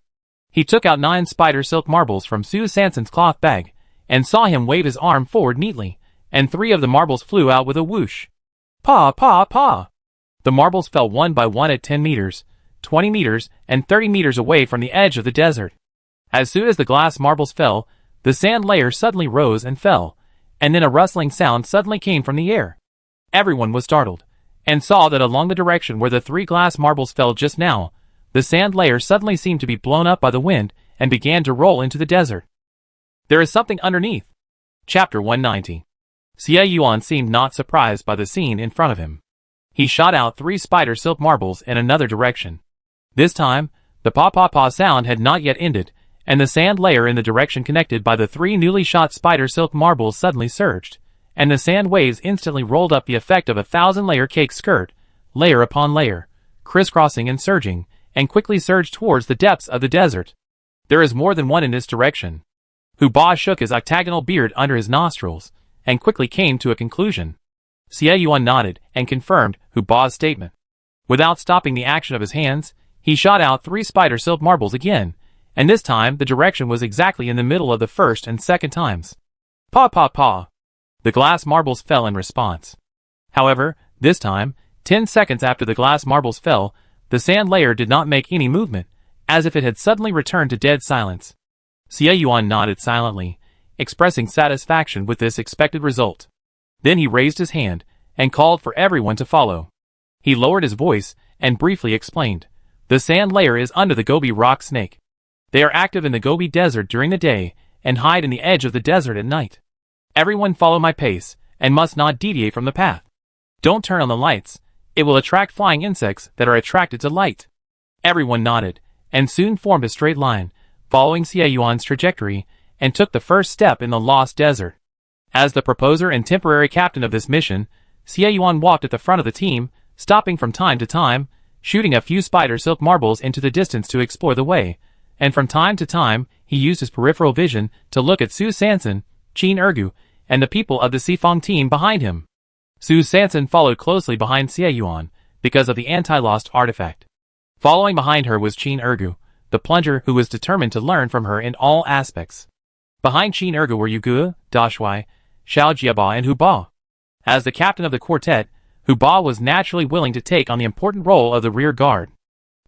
He took out 9 spider silk marbles from Su Sanson's cloth bag, and saw him wave his arm forward neatly, and 3 of the marbles flew out with a whoosh. Pa, pa, pa! The marbles fell one by one at 10 meters, 20 meters, and 30 meters away from the edge of the desert. As soon as the glass marbles fell, the sand layer suddenly rose and fell, and then a rustling sound suddenly came from the air. Everyone was startled, and saw that along the direction where the 3 glass marbles fell just now, the sand layer suddenly seemed to be blown up by the wind and began to roll into the desert. There is something underneath. Chapter 190. Xie Yuan seemed not surprised by the scene in front of him. He shot out 3 spider silk marbles in another direction. This time, the pa-pa-pa sound had not yet ended, and the sand layer in the direction connected by the 3 newly shot spider silk marbles suddenly surged, and the sand waves instantly rolled up the effect of a 1,000-layer cake skirt, layer upon layer, crisscrossing and surging, and quickly surged towards the depths of the desert. There is more than one in this direction. Hu Ba shook his octagonal beard under his nostrils, and quickly came to a conclusion. Xie Yuan nodded and confirmed Hu Ba's statement. Without stopping the action of his hands, he shot out 3 spider silk marbles again, and this time the direction was exactly in the middle of the first and second times. Pa pa pa! The glass marbles fell in response. However, this time, 10 seconds after the glass marbles fell, the sand layer did not make any movement, as if it had suddenly returned to dead silence. Xie Yuan nodded silently, expressing satisfaction with this expected result. Then he raised his hand and called for everyone to follow. He lowered his voice and briefly explained, "The sand layer is under the Gobi rock snake. They are active in the Gobi desert during the day and hide in the edge of the desert at night. Everyone follow my pace and must not deviate from the path. Don't turn on the lights. It will attract flying insects that are attracted to light." Everyone nodded and soon formed a straight line, following Xie Yuan's trajectory, and took the first step in the lost desert. As the proposer and temporary captain of this mission, Xie Yuan walked at the front of the team, stopping from time to time, shooting a few spider silk marbles into the distance to explore the way, and from time to time he used his peripheral vision to look at Su Sanson, Qin Ergu, and the people of the Sifang team behind him. Su Sanson followed closely behind Xie Yuan because of the anti-lost artifact. Following behind her was Qin Ergu, the plunger who was determined to learn from her in all aspects. Behind Qin Ergu were Yu Ge, Da Shui, Xiao Jiaba and Hu Ba. As the captain of the quartet, Hu Ba was naturally willing to take on the important role of the rear guard.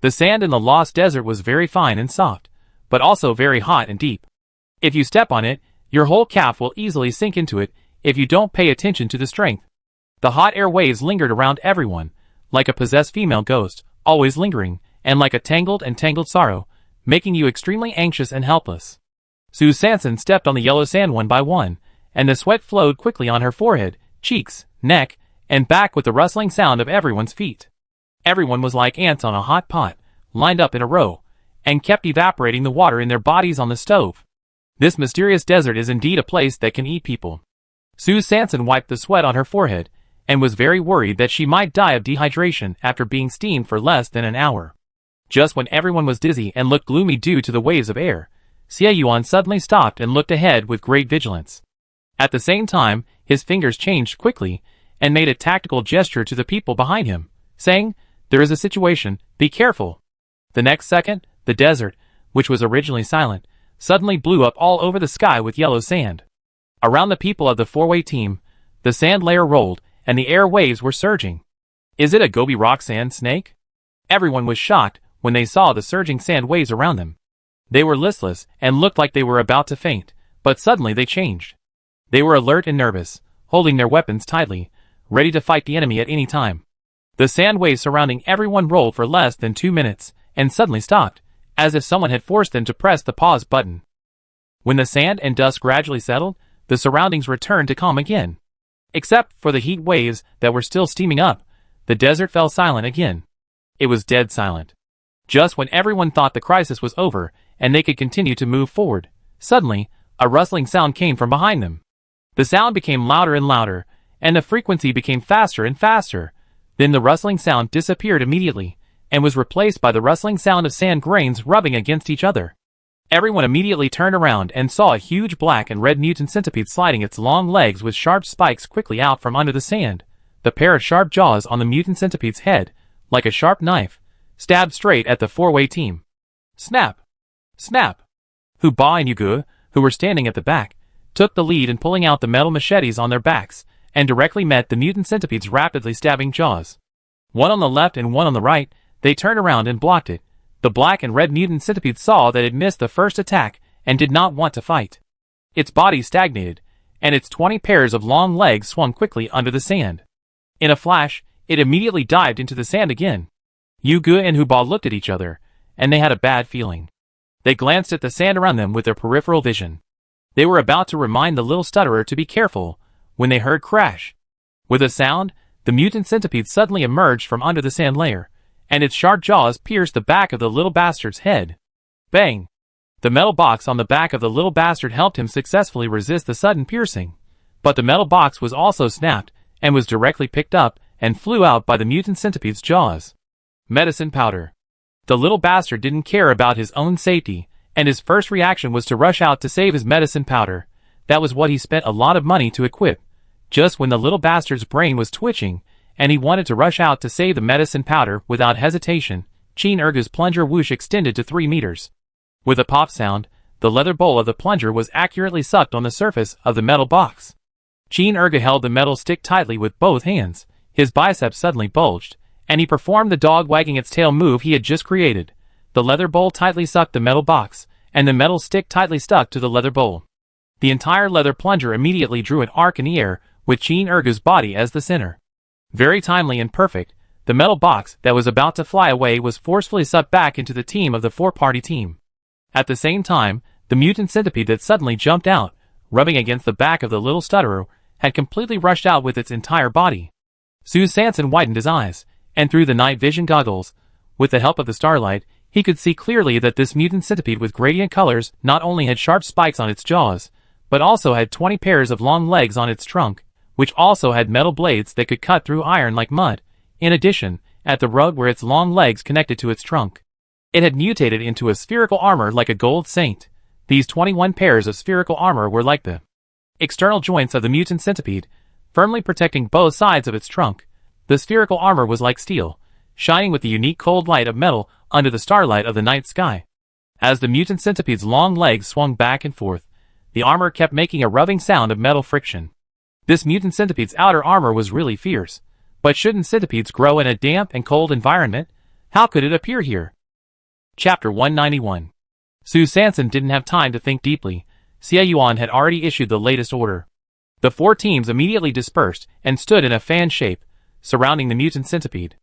The sand in the lost desert was very fine and soft, but also very hot and deep. If you step on it, your whole calf will easily sink into it if you don't pay attention to the strength. The hot air waves lingered around everyone, like a possessed female ghost, always lingering, and like a tangled sorrow, making you extremely anxious and helpless. Su Sanson stepped on the yellow sand one by one, and the sweat flowed quickly on her forehead, cheeks, neck, and back with the rustling sound of everyone's feet. Everyone was like ants on a hot pot, lined up in a row, and kept evaporating the water in their bodies on the stove. This mysterious desert is indeed a place that can eat people. Su Sanson wiped the sweat on her forehead, and was very worried that she might die of dehydration after being steamed for less than an hour. Just when everyone was dizzy and looked gloomy due to the waves of air, Xie Yuan suddenly stopped and looked ahead with great vigilance. At the same time, his fingers changed quickly, and made a tactical gesture to the people behind him, saying, "There is a situation, be careful." The next second, the desert, which was originally silent, suddenly blew up all over the sky with yellow sand. Around the people of the four-way team, the sand layer rolled, and the air waves were surging. Is it a Gobi rock sand snake? Everyone was shocked when they saw the surging sand waves around them. They were listless and looked like they were about to faint, but suddenly they changed. They were alert and nervous, holding their weapons tightly, ready to fight the enemy at any time. The sand waves surrounding everyone rolled for less than 2 minutes, and suddenly stopped, as if someone had forced them to press the pause button. When the sand and dust gradually settled, the surroundings returned to calm again. Except for the heat waves that were still steaming up, the desert fell silent again. It was dead silent. Just when everyone thought the crisis was over, and they could continue to move forward, suddenly, a rustling sound came from behind them. The sound became louder and louder, and the frequency became faster and faster. Then the rustling sound disappeared immediately, and was replaced by the rustling sound of sand grains rubbing against each other. Everyone immediately turned around and saw a huge black and red mutant centipede sliding its long legs with sharp spikes quickly out from under the sand. The pair of sharp jaws on the mutant centipede's head, like a sharp knife, stabbed straight at the four-way team. Snap! Snap! Hu Ba and Yu Ge, who were standing at the back, took the lead in pulling out the metal machetes on their backs, and directly met the mutant centipede's rapidly stabbing jaws. One on the left and one on the right, they turned around and blocked it. The black and red mutant centipede saw that it missed the first attack, and did not want to fight. Its body stagnated, and its 20 pairs of long legs swung quickly under the sand. In a flash, it immediately dived into the sand again. Yu Ge and Hu Ba looked at each other, and they had a bad feeling. They glanced at the sand around them with their peripheral vision. They were about to remind the little stutterer to be careful, when they heard crash. With a sound, the mutant centipede suddenly emerged from under the sand layer, and its sharp jaws pierced the back of the little bastard's head. Bang! The metal box on the back of the little bastard helped him successfully resist the sudden piercing, but the metal box was also snapped, and was directly picked up, and flew out by the mutant centipede's jaws. Medicine powder. The little bastard didn't care about his own safety, and his first reaction was to rush out to save his medicine powder. That was what he spent a lot of money to equip. Just when the little bastard's brain was twitching, and he wanted to rush out to save the medicine powder without hesitation, Chin Ergu's plunger whoosh extended to 3 meters. With a pop sound, the leather bowl of the plunger was accurately sucked on the surface of the metal box. Chin Ergu held the metal stick tightly with both hands. His biceps suddenly bulged, and he performed the dog wagging its tail move he had just created. The leather bowl tightly sucked the metal box, and the metal stick tightly stuck to the leather bowl. The entire leather plunger immediately drew an arc in the air, with Chin Ergu's body as the center. Very timely and perfect, the metal box that was about to fly away was forcefully sucked back into the team of the 4-party team. At the same time, the mutant centipede that suddenly jumped out, rubbing against the back of the little stutterer, had completely rushed out with its entire body. Su Sanson widened his eyes, and through the night vision goggles, with the help of the starlight, he could see clearly that this mutant centipede with gradient colors not only had sharp spikes on its jaws, but also had 20 pairs of long legs on its trunk, which also had metal blades that could cut through iron like mud. In addition, at the road where its long legs connected to its trunk, it had mutated into a spherical armor like a gold saint. These 21 pairs of spherical armor were like the external joints of the mutant centipede, firmly protecting both sides of its trunk. The spherical armor was like steel, shining with the unique cold light of metal under the starlight of the night sky. As the mutant centipede's long legs swung back and forth, the armor kept making a rubbing sound of metal friction. This mutant centipede's outer armor was really fierce. But shouldn't centipedes grow in a damp and cold environment? How could it appear here? Chapter 191. Su Sanson didn't have time to think deeply. Xie Yuan had already issued the latest order. The 4 teams immediately dispersed and stood in a fan shape, surrounding the mutant centipede.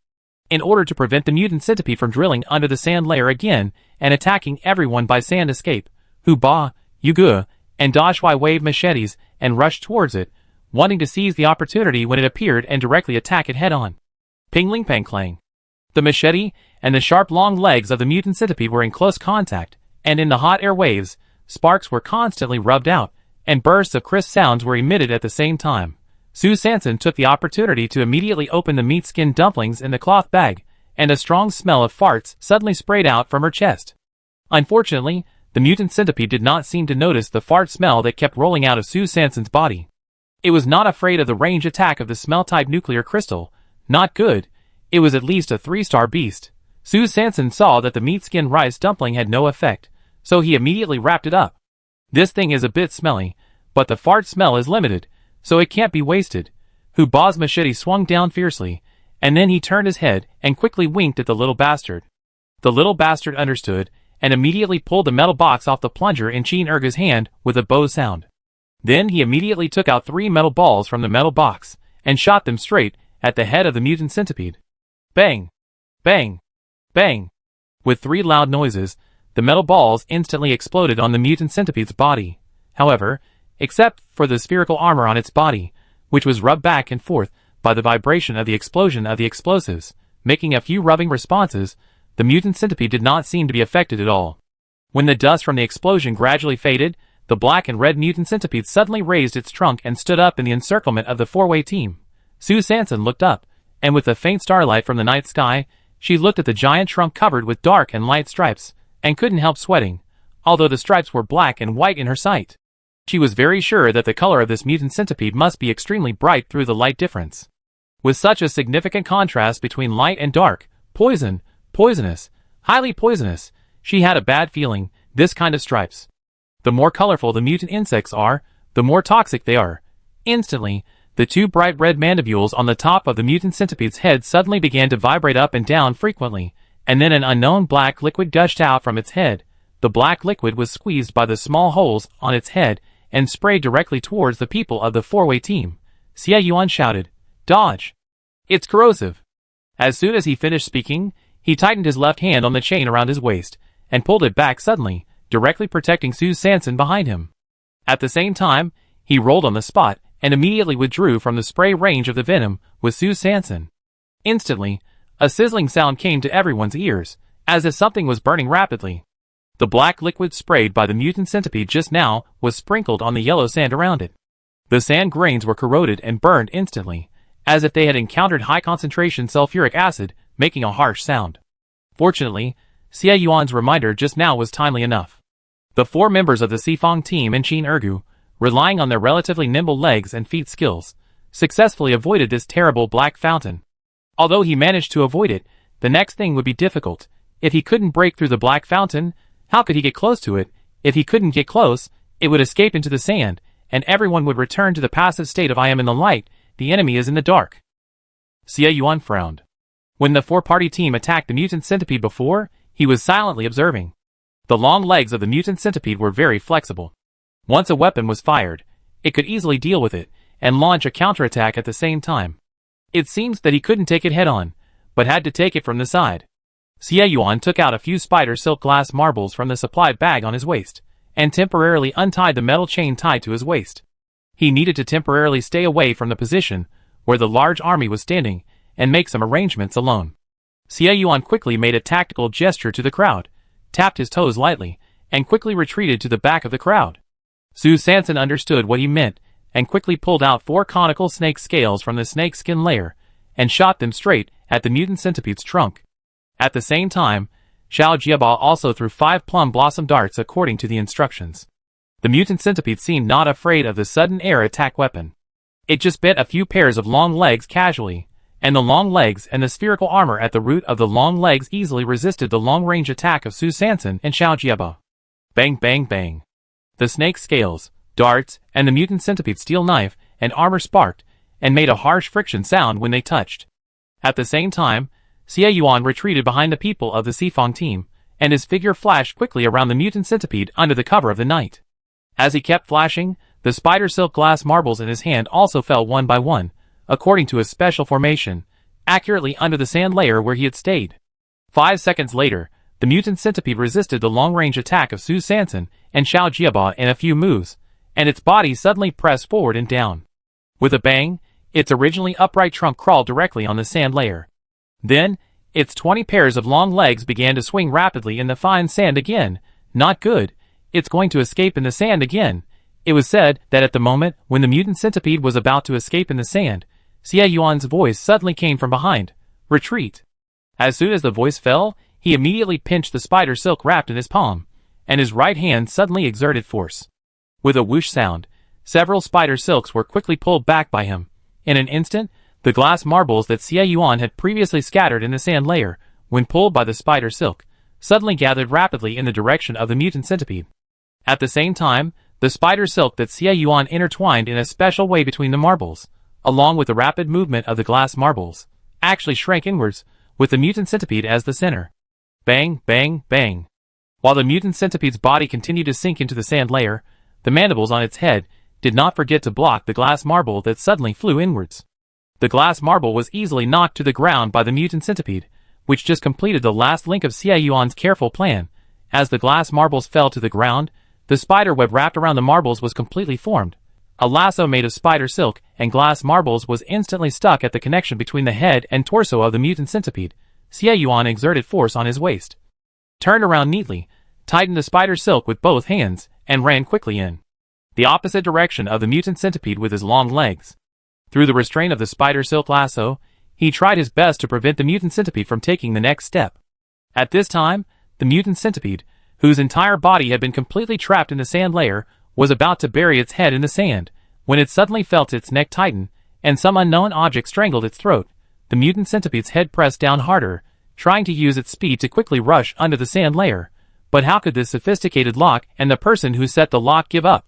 In order to prevent the mutant centipede from drilling under the sand layer again and attacking everyone by sand escape, Hu Ba, Yuge, and Da Shui waved machetes and rushed towards it, wanting to seize the opportunity when it appeared and directly attack it head-on. Ping-ling pang-clang. The machete and the sharp long legs of the mutant centipede were in close contact, and in the hot air waves, sparks were constantly rubbed out, and bursts of crisp sounds were emitted at the same time. Su Sanson took the opportunity to immediately open the meat-skinned dumplings in the cloth bag, and a strong smell of farts suddenly sprayed out from her chest. Unfortunately, the mutant centipede did not seem to notice the fart smell that kept rolling out of Su Sanson's body. It was not afraid of the range attack of the smell-type nuclear crystal. Not good. It was at least a 3-star beast. Su Sanson saw that the meat-skinned rice dumpling had no effect, so he immediately wrapped it up. This thing is a bit smelly, but the fart smell is limited, so it can't be wasted. Hu Ba's machete swung down fiercely, and then he turned his head and quickly winked at the little bastard. The little bastard understood, and immediately pulled the metal box off the plunger in Chin Ergu's hand with a bow sound. Then he immediately took out 3 metal balls from the metal box, and shot them straight at the head of the mutant centipede. Bang! Bang! Bang! With 3 loud noises, the metal balls instantly exploded on the mutant centipede's body. However, except for the spherical armor on its body, which was rubbed back and forth by the vibration of the explosion of the explosives, making a few rubbing responses, the mutant centipede did not seem to be affected at all. When the dust from the explosion gradually faded, the black and red mutant centipede suddenly raised its trunk and stood up in the encirclement of the 4-way team. Su Sanson looked up, and with the faint starlight from the night sky, she looked at the giant trunk covered with dark and light stripes, and couldn't help sweating, although the stripes were black and white in her sight. She was very sure that the color of this mutant centipede must be extremely bright through the light difference. With such a significant contrast between light and dark, poisonous, highly poisonous, she had a bad feeling, this kind of stripes. The more colorful the mutant insects are, the more toxic they are. Instantly, the 2 bright red mandibules on the top of the mutant centipede's head suddenly began to vibrate up and down frequently, and then an unknown black liquid gushed out from its head. The black liquid was squeezed by the small holes on its head and sprayed directly towards the people of the 4-way team. Xie Yuan shouted, "Dodge! It's corrosive!" As soon as he finished speaking, he tightened his left hand on the chain around his waist, and pulled it back suddenly, directly protecting Su Sanson behind him. At the same time, he rolled on the spot, and immediately withdrew from the spray range of the venom with Su Sanson. Instantly, a sizzling sound came to everyone's ears, as if something was burning rapidly. The black liquid sprayed by the mutant centipede just now was sprinkled on the yellow sand around it. The sand grains were corroded and burned instantly, as if they had encountered high-concentration sulfuric acid, making a harsh sound. Fortunately, Xie Yuan's reminder just now was timely enough. The 4 members of the Sifong team and Qin Ergu, relying on their relatively nimble legs and feet skills, successfully avoided this terrible black fountain. Although he managed to avoid it, the next thing would be difficult. If he couldn't break through the black fountain, how could he get close to it? If he couldn't get close, it would escape into the sand, and everyone would return to the passive state of I am in the light, the enemy is in the dark. Xie Yuan frowned. When the 4-party team attacked the mutant centipede before, he was silently observing. The long legs of the mutant centipede were very flexible. Once a weapon was fired, it could easily deal with it, and launch a counterattack at the same time. It seems that he couldn't take it head-on, but had to take it from the side. Xie Yuan took out a few spider silk glass marbles from the supply bag on his waist, and temporarily untied the metal chain tied to his waist. He needed to temporarily stay away from the position where the large army was standing, and make some arrangements alone. Xie Yuan quickly made a tactical gesture to the crowd, tapped his toes lightly, and quickly retreated to the back of the crowd. Su Sanson understood what he meant, and quickly pulled out 4 conical snake scales from the snake skin layer, and shot them straight at the mutant centipede's trunk. At the same time, Xiao Jiaba also threw 5 plum blossom darts according to the instructions. The mutant centipede seemed not afraid of the sudden air attack weapon. It just bit a few pairs of long legs casually, and the long legs and the spherical armor at the root of the long legs easily resisted the long-range attack of Su Sanson and Xiao Jiaba. Bang bang bang. The snake scales, darts, and the mutant centipede steel knife and armor sparked, and made a harsh friction sound when they touched. At the same time, Xie Yuan retreated behind the people of the Sifong team, and his figure flashed quickly around the mutant centipede under the cover of the night. As he kept flashing, the spider silk glass marbles in his hand also fell one by one, according to a special formation, accurately under the sand layer where he had stayed. 5 seconds later, the mutant centipede resisted the long-range attack of Su Sanson and Xiao Jiaba in a few moves, and its body suddenly pressed forward and down. With a bang, its originally upright trunk crawled directly on the sand layer. Then, its 20 pairs of long legs began to swing rapidly in the fine sand again. Not good. It's going to escape in the sand again. It was said that at the moment when the mutant centipede was about to escape in the sand, Xie Yuan's voice suddenly came from behind. Retreat. As soon as the voice fell, he immediately pinched the spider silk wrapped in his palm, and his right hand suddenly exerted force. With a whoosh sound, several spider silks were quickly pulled back by him. In an instant, the glass marbles that Xie Yuan had previously scattered in the sand layer, when pulled by the spider silk, suddenly gathered rapidly in the direction of the mutant centipede. At the same time, the spider silk that Xie Yuan intertwined in a special way between the marbles, along with the rapid movement of the glass marbles, actually shrank inwards, with the mutant centipede as the center. Bang, bang, bang. While the mutant centipede's body continued to sink into the sand layer, the mandibles on its head did not forget to block the glass marble that suddenly flew inwards. The glass marble was easily knocked to the ground by the mutant centipede, which just completed the last link of Xie Yuan's careful plan. As the glass marbles fell to the ground, the spider web wrapped around the marbles was completely formed. A lasso made of spider silk and glass marbles was instantly stuck at the connection between the head and torso of the mutant centipede. Xie Yuan exerted force on his waist, turned around neatly, tightened the spider silk with both hands, and ran quickly in the opposite direction of the mutant centipede with his long legs. Through the restraint of the spider silk lasso, he tried his best to prevent the mutant centipede from taking the next step. At this time, the mutant centipede, whose entire body had been completely trapped in the sand layer, was about to bury its head in the sand, when it suddenly felt its neck tighten, and some unknown object strangled its throat. The mutant centipede's head pressed down harder, trying to use its speed to quickly rush under the sand layer. But how could this sophisticated lock and the person who set the lock give up?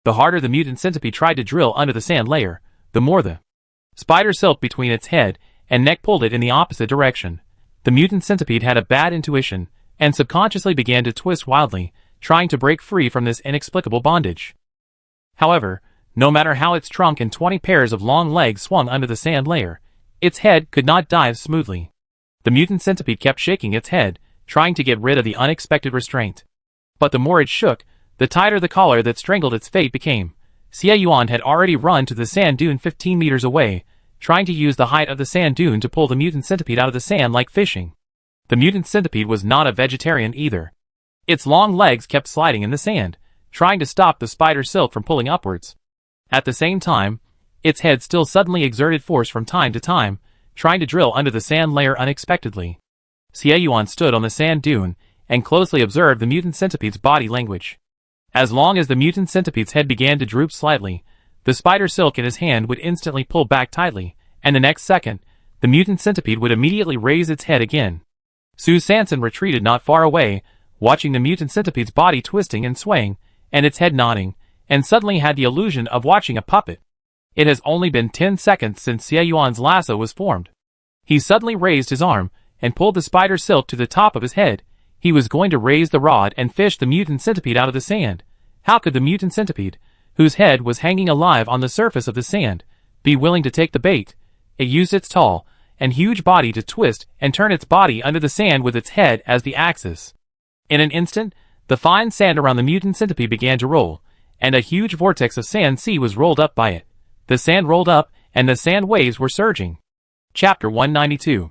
The harder the mutant centipede tried to drill under the sand layer, the more the spider silk between its head and neck pulled it in the opposite direction. The mutant centipede had a bad intuition, and subconsciously began to twist wildly, trying to break free from this inexplicable bondage. However, no matter how its trunk and 20 pairs of long legs swung under the sand layer, its head could not dive smoothly. The mutant centipede kept shaking its head, trying to get rid of the unexpected restraint. But the more it shook, the tighter the collar that strangled its fate became. Xie Yuan had already run to the sand dune 15 meters away, trying to use the height of the sand dune to pull the mutant centipede out of the sand like fishing. The mutant centipede was not a vegetarian either. Its long legs kept sliding in the sand, trying to stop the spider silk from pulling upwards. At the same time, its head still suddenly exerted force from time to time, trying to drill under the sand layer unexpectedly. Xie Yuan stood on the sand dune and closely observed the mutant centipede's body language. As long as the mutant centipede's head began to droop slightly, the spider silk in his hand would instantly pull back tightly, and the next second, the mutant centipede would immediately raise its head again. Sue Sanson retreated not far away, watching the mutant centipede's body twisting and swaying, and its head nodding, and suddenly had the illusion of watching a puppet. It has only been 10 seconds since Xie Yuan's lasso was formed. He suddenly raised his arm, and pulled the spider silk to the top of his head. He was going to raise the rod and fish the mutant centipede out of the sand. How could the mutant centipede, whose head was hanging alive on the surface of the sand, be willing to take the bait? It used its tall and huge body to twist and turn its body under the sand with its head as the axis. In an instant, the fine sand around the mutant centipede began to roll, and a huge vortex of sand sea was rolled up by it. The sand rolled up, and the sand waves were surging. Chapter 192.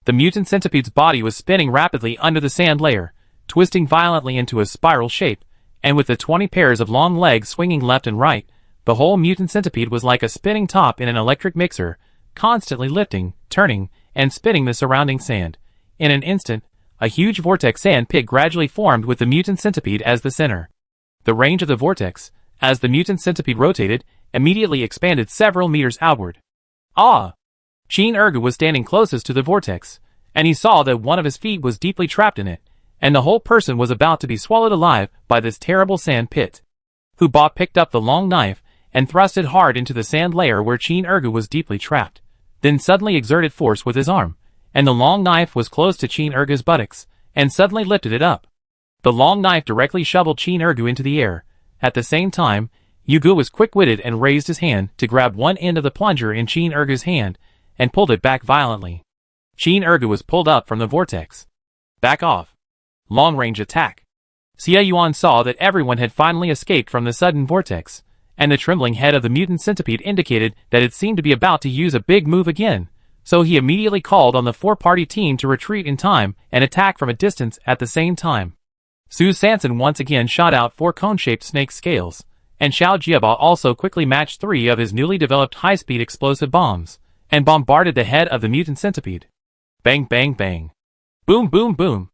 The mutant centipede's body was spinning rapidly under the sand layer, twisting violently into a spiral shape, and with the 20 pairs of long legs swinging left and right, the whole mutant centipede was like a spinning top in an electric mixer, constantly lifting, turning, and spinning the surrounding sand. In an instant, a huge vortex sand pit gradually formed with the mutant centipede as the center. The range of the vortex, as the mutant centipede rotated, immediately expanded several meters outward. Ah! Qin Ergu was standing closest to the vortex, and he saw that one of his feet was deeply trapped in it, and the whole person was about to be swallowed alive by this terrible sand pit. Hu Ba picked up the long knife and thrust it hard into the sand layer where Qin Ergu was deeply trapped, then suddenly exerted force with his arm, and the long knife was close to Qin Ergu's buttocks, and suddenly lifted it up. The long knife directly shoveled Qin Ergu into the air. At the same time, Yu Gu was quick-witted and raised his hand to grab one end of the plunger in Qin Ergu's hand, and pulled it back violently. Qin Ergu was pulled up from the vortex. Back off. Long-range attack. Xie Yuan saw that everyone had finally escaped from the sudden vortex, and the trembling head of the mutant centipede indicated that it seemed to be about to use a big move again, so he immediately called on the four-party team to retreat in time and attack from a distance at the same time. Su Sanson once again shot out 4 cone-shaped snake scales, and Xiao Jiaba also quickly matched 3 of his newly developed high-speed explosive bombs, and bombarded the head of the mutant centipede. Bang bang bang. Boom boom boom.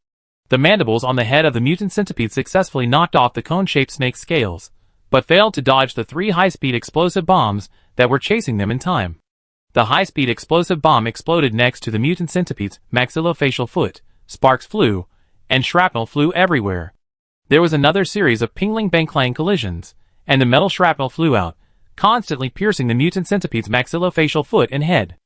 The mandibles on the head of the mutant centipede successfully knocked off the cone-shaped snake scales, but failed to dodge the 3 high-speed explosive bombs that were chasing them in time. The high-speed explosive bomb exploded next to the mutant centipede's maxillofacial foot, sparks flew, and shrapnel flew everywhere. There was another series of pingling-bang-clang collisions, and the metal shrapnel flew out, constantly piercing the mutant centipede's maxillofacial foot and head.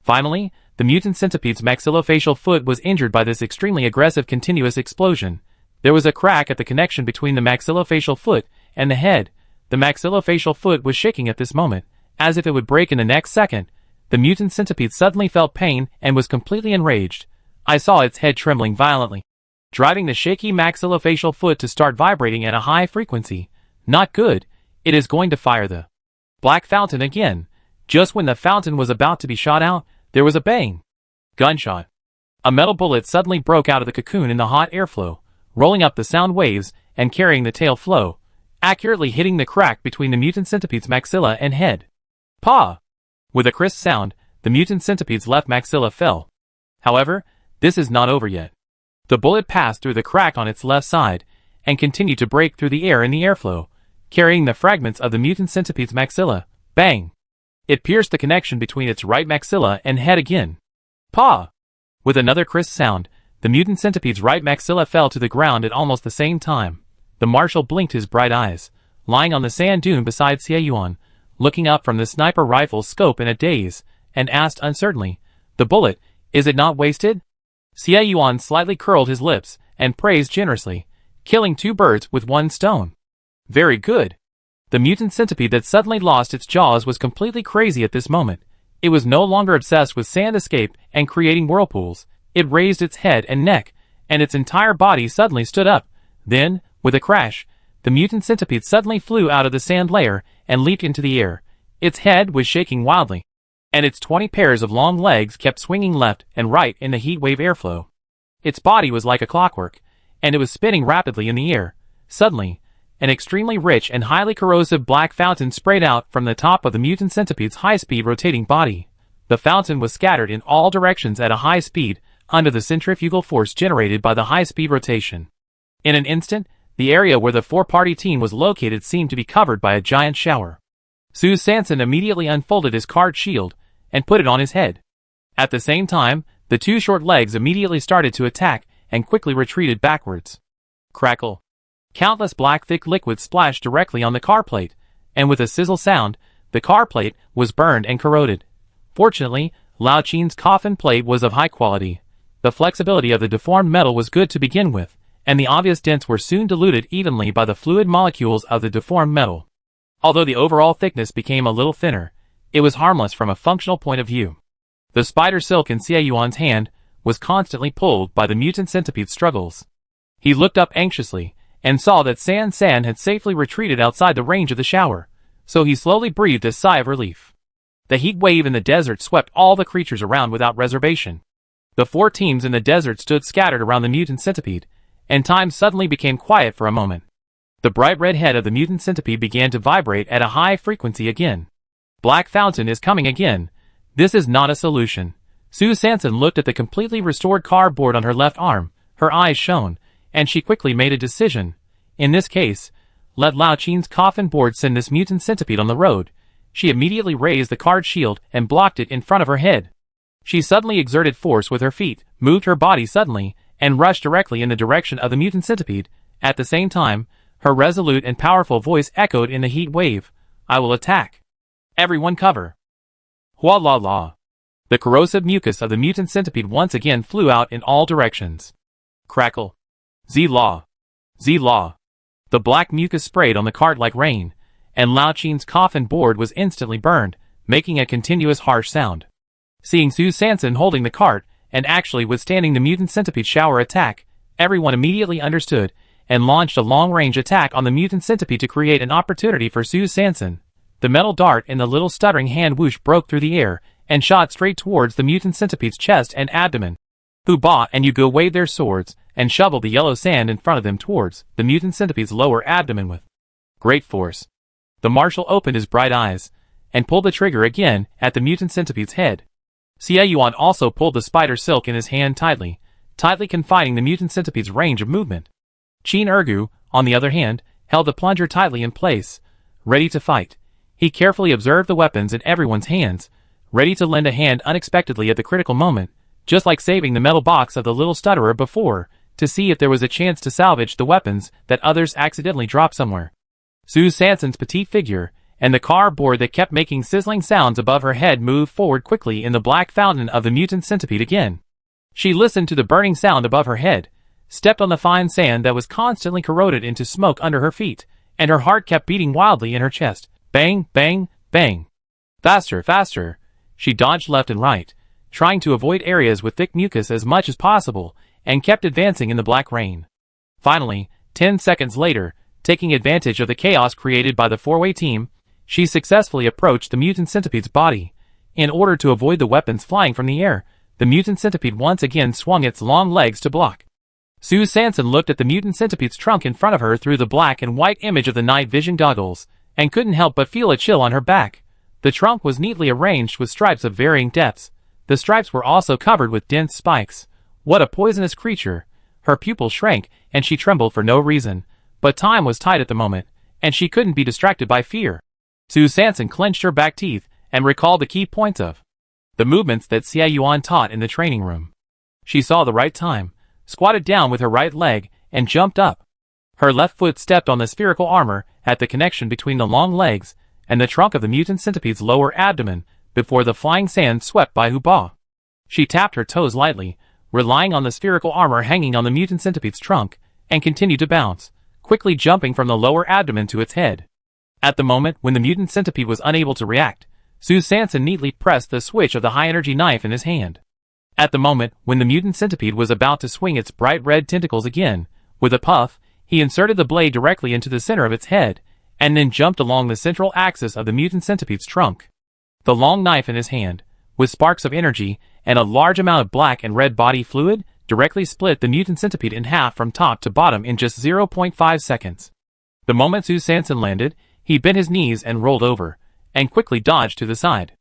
Finally, the mutant centipede's maxillofacial foot was injured by this extremely aggressive continuous explosion. There was a crack at the connection between the maxillofacial foot and the head. The maxillofacial foot was shaking at this moment, as if it would break in the next second. The mutant centipede suddenly felt pain and was completely enraged. I saw its head trembling violently, driving the shaky maxillofacial foot to start vibrating at a high frequency. Not good. It is going to fire the black fountain again. Just when the fountain was about to be shot out, there was a bang. Gunshot. A metal bullet suddenly broke out of the cocoon in the hot airflow, rolling up the sound waves and carrying the tail flow, accurately hitting the crack between the mutant centipede's maxilla and head. Pa! With a crisp sound, the mutant centipede's left maxilla fell. However, this is not over yet. The bullet passed through the crack on its left side, and continued to break through the air in the airflow, carrying the fragments of the mutant centipede's maxilla. Bang! It pierced the connection between its right maxilla and head again. Pa! With another crisp sound, the mutant centipede's right maxilla fell to the ground at almost the same time. The marshal blinked his bright eyes, lying on the sand dune beside Xie Yuan, looking up from the sniper rifle's scope in a daze, and asked uncertainly, "The bullet, is it not wasted?" Xie Yuan slightly curled his lips and praised generously, killing 2 birds with 1 stone. Very good. The mutant centipede that suddenly lost its jaws was completely crazy at this moment. It was no longer obsessed with sand escape and creating whirlpools. It raised its head and neck, and its entire body suddenly stood up. Then, with a crash, the mutant centipede suddenly flew out of the sand layer and leaped into the air. Its head was shaking wildly, and its 20 pairs of long legs kept swinging left and right in the heat wave airflow. Its body was like a clockwork, and it was spinning rapidly in the air. Suddenly, an extremely rich and highly corrosive black fountain sprayed out from the top of the mutant centipede's high-speed rotating body. The fountain was scattered in all directions at a high speed, under the centrifugal force generated by the high-speed rotation. In an instant, The area where the four-party team was located seemed to be covered by a giant shower. Sue Sanson immediately unfolded his card shield and put it on his head. At the same time, the two short legs immediately started to attack and quickly retreated backwards. Crackle. Countless black thick liquid splashed directly on the car plate, and with a sizzle sound, the car plate was burned and corroded. Fortunately, Lao Qin's coffin plate was of high quality. The flexibility of the deformed metal was good to begin with, and the obvious dents were soon diluted evenly by the fluid molecules of the deformed metal. Although the overall thickness became a little thinner, it was harmless from a functional point of view. The spider silk in Xie Yuan's hand was constantly pulled by the mutant centipede's struggles. He looked up anxiously and saw that San San had safely retreated outside the range of the shower, so he slowly breathed a sigh of relief. The heat wave in the desert swept all the creatures around without reservation. The four teams in the desert stood scattered around the mutant centipede, and time suddenly became quiet for a moment. The bright red head of the mutant centipede began to vibrate at a high frequency again. Black Fountain is coming again. This is not a solution. Sue Sanson looked at the completely restored cardboard on her left arm. Her eyes shone, and she quickly made a decision. In this case, let Lao Qin's coffin board send this mutant centipede on the road. She immediately raised the card shield and blocked it in front of her head. She suddenly exerted force with her feet, moved her body suddenly, and rushed directly in the direction of the mutant centipede. At the same time, her resolute and powerful voice echoed in the heat wave. I will attack. Everyone cover. Hua la la. The corrosive mucus of the mutant centipede once again flew out in all directions. Crackle. Z-law. Z-law. The black mucus sprayed on the cart like rain, and Lao Qin's coffin board was instantly burned, making a continuous harsh sound. Seeing Sue Sanson holding the cart, and actually withstanding the mutant centipede shower attack, everyone immediately understood, and launched a long-range attack on the mutant centipede to create an opportunity for Sue Sanson. The metal dart in the little stuttering hand whoosh broke through the air, and shot straight towards the mutant centipede's chest and abdomen. Hu Ba and Yugo waved their swords, and shoveled the yellow sand in front of them towards the mutant centipede's lower abdomen with great force. The marshal opened his bright eyes, and pulled the trigger again at the mutant centipede's head. Xie Yuan also pulled the spider silk in his hand tightly confining the mutant centipede's range of movement. Qin Ergu, on the other hand, held the plunger tightly in place, ready to fight. He carefully observed the weapons in everyone's hands, ready to lend a hand unexpectedly at the critical moment, just like saving the metal box of the little stutterer before, to see if there was a chance to salvage the weapons that others accidentally dropped somewhere. Sue Sanson's petite figure, and the cardboard that kept making sizzling sounds above her head moved forward quickly in the black fountain of the mutant centipede again. She listened to the burning sound above her head, stepped on the fine sand that was constantly corroded into smoke under her feet, and her heart kept beating wildly in her chest. Bang, bang, bang. Faster, faster. She dodged left and right, trying to avoid areas with thick mucus as much as possible, and kept advancing in the black rain. Finally, 10 seconds later, taking advantage of the chaos created by the four-way team, she successfully approached the mutant centipede's body. In order to avoid the weapons flying from the air, the mutant centipede once again swung its long legs to block. Sue Sanson looked at the mutant centipede's trunk in front of her through the black and white image of the night vision goggles, and couldn't help but feel a chill on her back. The trunk was neatly arranged with stripes of varying depths. The stripes were also covered with dense spikes. What a poisonous creature! Her pupils shrank, and she trembled for no reason. But time was tight at the moment, and she couldn't be distracted by fear. Sue Sanson clenched her back teeth, and recalled the key points of the movements that Xie Yuan taught in the training room. She saw the right time, squatted down with her right leg, and jumped up. Her left foot stepped on the spherical armor at the connection between the long legs and the trunk of the mutant centipede's lower abdomen before the flying sand swept by Hu Ba. She tapped her toes lightly, relying on the spherical armor hanging on the mutant centipede's trunk, and continued to bounce, quickly jumping from the lower abdomen to its head. At the moment when the mutant centipede was unable to react, Sue Sanson neatly pressed the switch of the high-energy knife in his hand. At the moment when the mutant centipede was about to swing its bright red tentacles again, with a puff, he inserted the blade directly into the center of its head, and then jumped along the central axis of the mutant centipede's trunk. The long knife in his hand, with sparks of energy and a large amount of black and red body fluid, directly split the mutant centipede in half from top to bottom in just 0.5 seconds. The moment Sue Sanson landed, he bent his knees and rolled over, and quickly dodged to the side.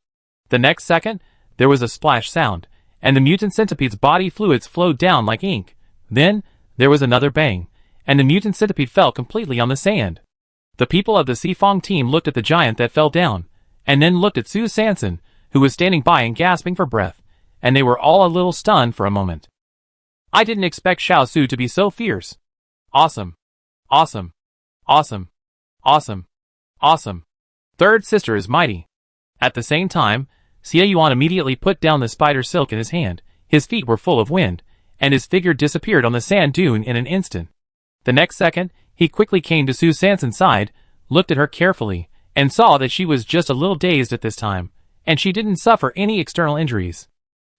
The next second, there was a splash sound, and the mutant centipede's body fluids flowed down like ink. Then, there was another bang, and the mutant centipede fell completely on the sand. The people of the Sifong team looked at the giant that fell down, and then looked at Su Sanson, who was standing by and gasping for breath, and they were all a little stunned for a moment. I didn't expect Xiao Su to be so fierce. Awesome. Awesome. Awesome. Awesome. Awesome. Third sister is mighty. At the same time, Xie Yuan immediately put down the spider silk in his hand. His feet were full of wind, and his figure disappeared on the sand dune in an instant. The next second, he quickly came to Su Sanson's side, looked at her carefully, and saw that she was just a little dazed at this time, and she didn't suffer any external injuries.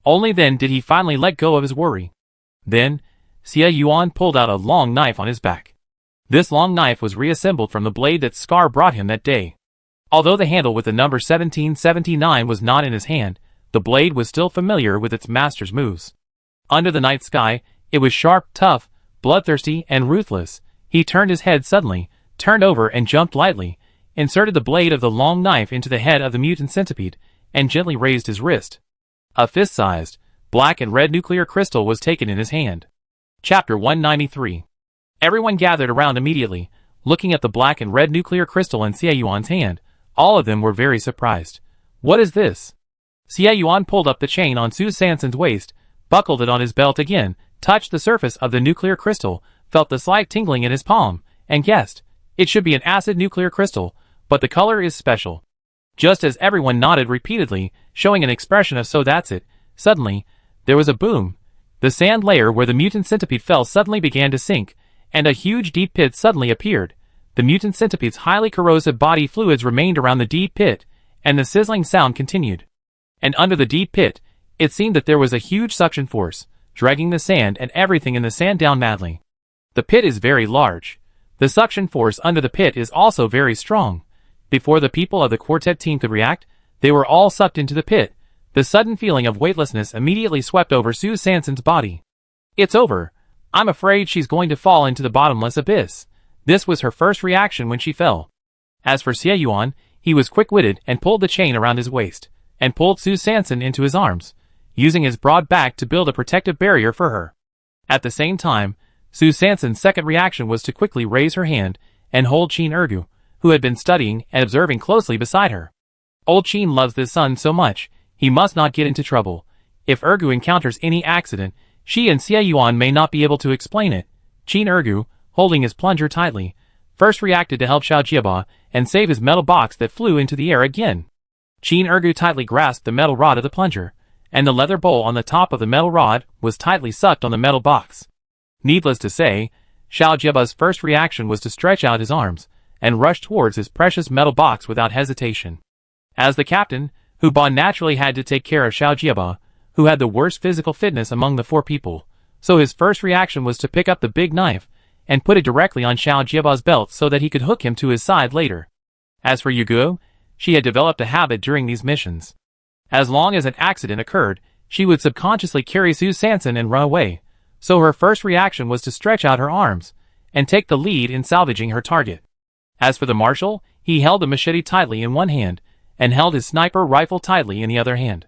Only then did he finally let go of his worry. Then, Xie Yuan pulled out a long knife on his back. This long knife was reassembled from the blade that Scar brought him that day. Although the handle with the number 1779 was not in his hand, the blade was still familiar with its master's moves. Under the night sky, it was sharp, tough, bloodthirsty, and ruthless. He turned his head suddenly, turned over and jumped lightly, inserted the blade of the long knife into the head of the mutant centipede, and gently raised his wrist. A fist-sized, black and red nuclear crystal was taken in his hand. Chapter 193. Everyone gathered around immediately, looking at the black and red nuclear crystal in Xie Yuan's hand. All of them were very surprised. What is this? Xie Yuan pulled up the chain on Su Sanson's waist, buckled it on his belt again, touched the surface of the nuclear crystal, felt the slight tingling in his palm, and guessed. It should be an acid nuclear crystal, but the color is special. Just as everyone nodded repeatedly, showing an expression of so that's it, suddenly, there was a boom. The sand layer where the mutant centipede fell suddenly began to sink, and a huge deep pit suddenly appeared. The mutant centipede's highly corrosive body fluids remained around the deep pit, and the sizzling sound continued. And under the deep pit, it seemed that there was a huge suction force, dragging the sand and everything in the sand down madly. The pit is very large. The suction force under the pit is also very strong. Before the people of the quartet team could react, they were all sucked into the pit. The sudden feeling of weightlessness immediately swept over Su Sanson's body. It's over. I'm afraid she's going to fall into the bottomless abyss. This was her first reaction when she fell. As for Xie Yuan, he was quick-witted and pulled the chain around his waist, and pulled Su Sanson into his arms, using his broad back to build a protective barrier for her. At the same time, Su Sanson's second reaction was to quickly raise her hand and hold Qin Ergu, who had been studying and observing closely beside her. Old Qin loves this son so much, he must not get into trouble. If Ergu encounters any accident, she and Xie Yuan may not be able to explain it. Qin Ergu, holding his plunger tightly, first reacted to help Xiao Jiaba and save his metal box that flew into the air again. Qin Ergu tightly grasped the metal rod of the plunger, and the leather bowl on the top of the metal rod was tightly sucked on the metal box. Needless to say, Xiao Jiaba's first reaction was to stretch out his arms and rush towards his precious metal box without hesitation. As the captain, Hu Ba naturally had to take care of Xiao Jiaba, who had the worst physical fitness among the four people, so his first reaction was to pick up the big knife and put it directly on Xiao Jiaba's belt so that he could hook him to his side later. As for Yuguo, she had developed a habit during these missions. As long as an accident occurred, she would subconsciously carry Su Sanson and run away, so her first reaction was to stretch out her arms and take the lead in salvaging her target. As for the marshal, he held the machete tightly in one hand and held his sniper rifle tightly in the other hand.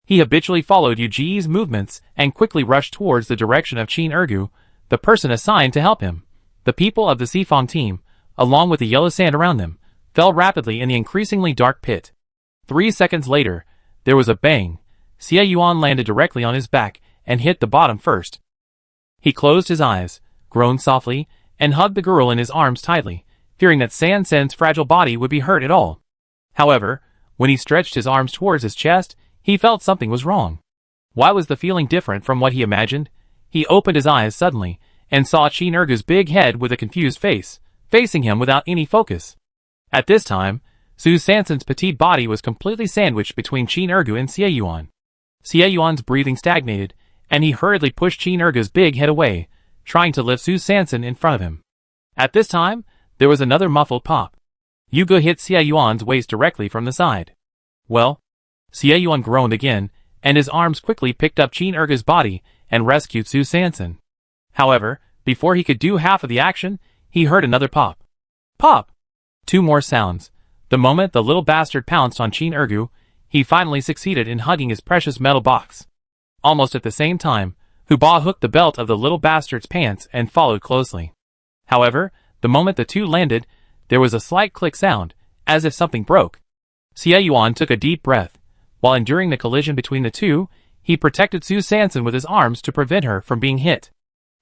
He habitually followed Yu Ji's movements and quickly rushed towards the direction of Qin Ergu, the person assigned to help him. The people of the Sifong team, along with the yellow sand around them, fell rapidly in the increasingly dark pit. 3 seconds later, there was a bang. Xie Yuan landed directly on his back and hit the bottom first. He closed his eyes, groaned softly, and hugged the girl in his arms tightly, fearing that San Sen's fragile body would be hurt at all. However, when he stretched his arms towards his chest, he felt something was wrong. Why was the feeling different from what he imagined? He opened his eyes suddenly, and saw Qin Ergu's big head with a confused face, facing him without any focus. At this time, Su Sanson's petite body was completely sandwiched between Qin Ergu and Xie Yuan. Xie Yuan's breathing stagnated, and he hurriedly pushed Qin Ergu's big head away, trying to lift Su Sanson in front of him. At this time, there was another muffled pop. Yugo hit Xie Yuan's waist directly from the side. Well? Xie Yuan groaned again, and his arms quickly picked up Qin Ergu's body and rescued Su Sanson. However, before he could do half of the action, he heard another pop. Pop! 2 more sounds. The moment the little bastard pounced on Qin Ergu, he finally succeeded in hugging his precious metal box. Almost at the same time, Hu Ba hooked the belt of the little bastard's pants and followed closely. However, the moment the two landed, there was a slight click sound, as if something broke. Xie Yuan took a deep breath. While enduring the collision between the two, he protected Su Sanson with his arms to prevent her from being hit.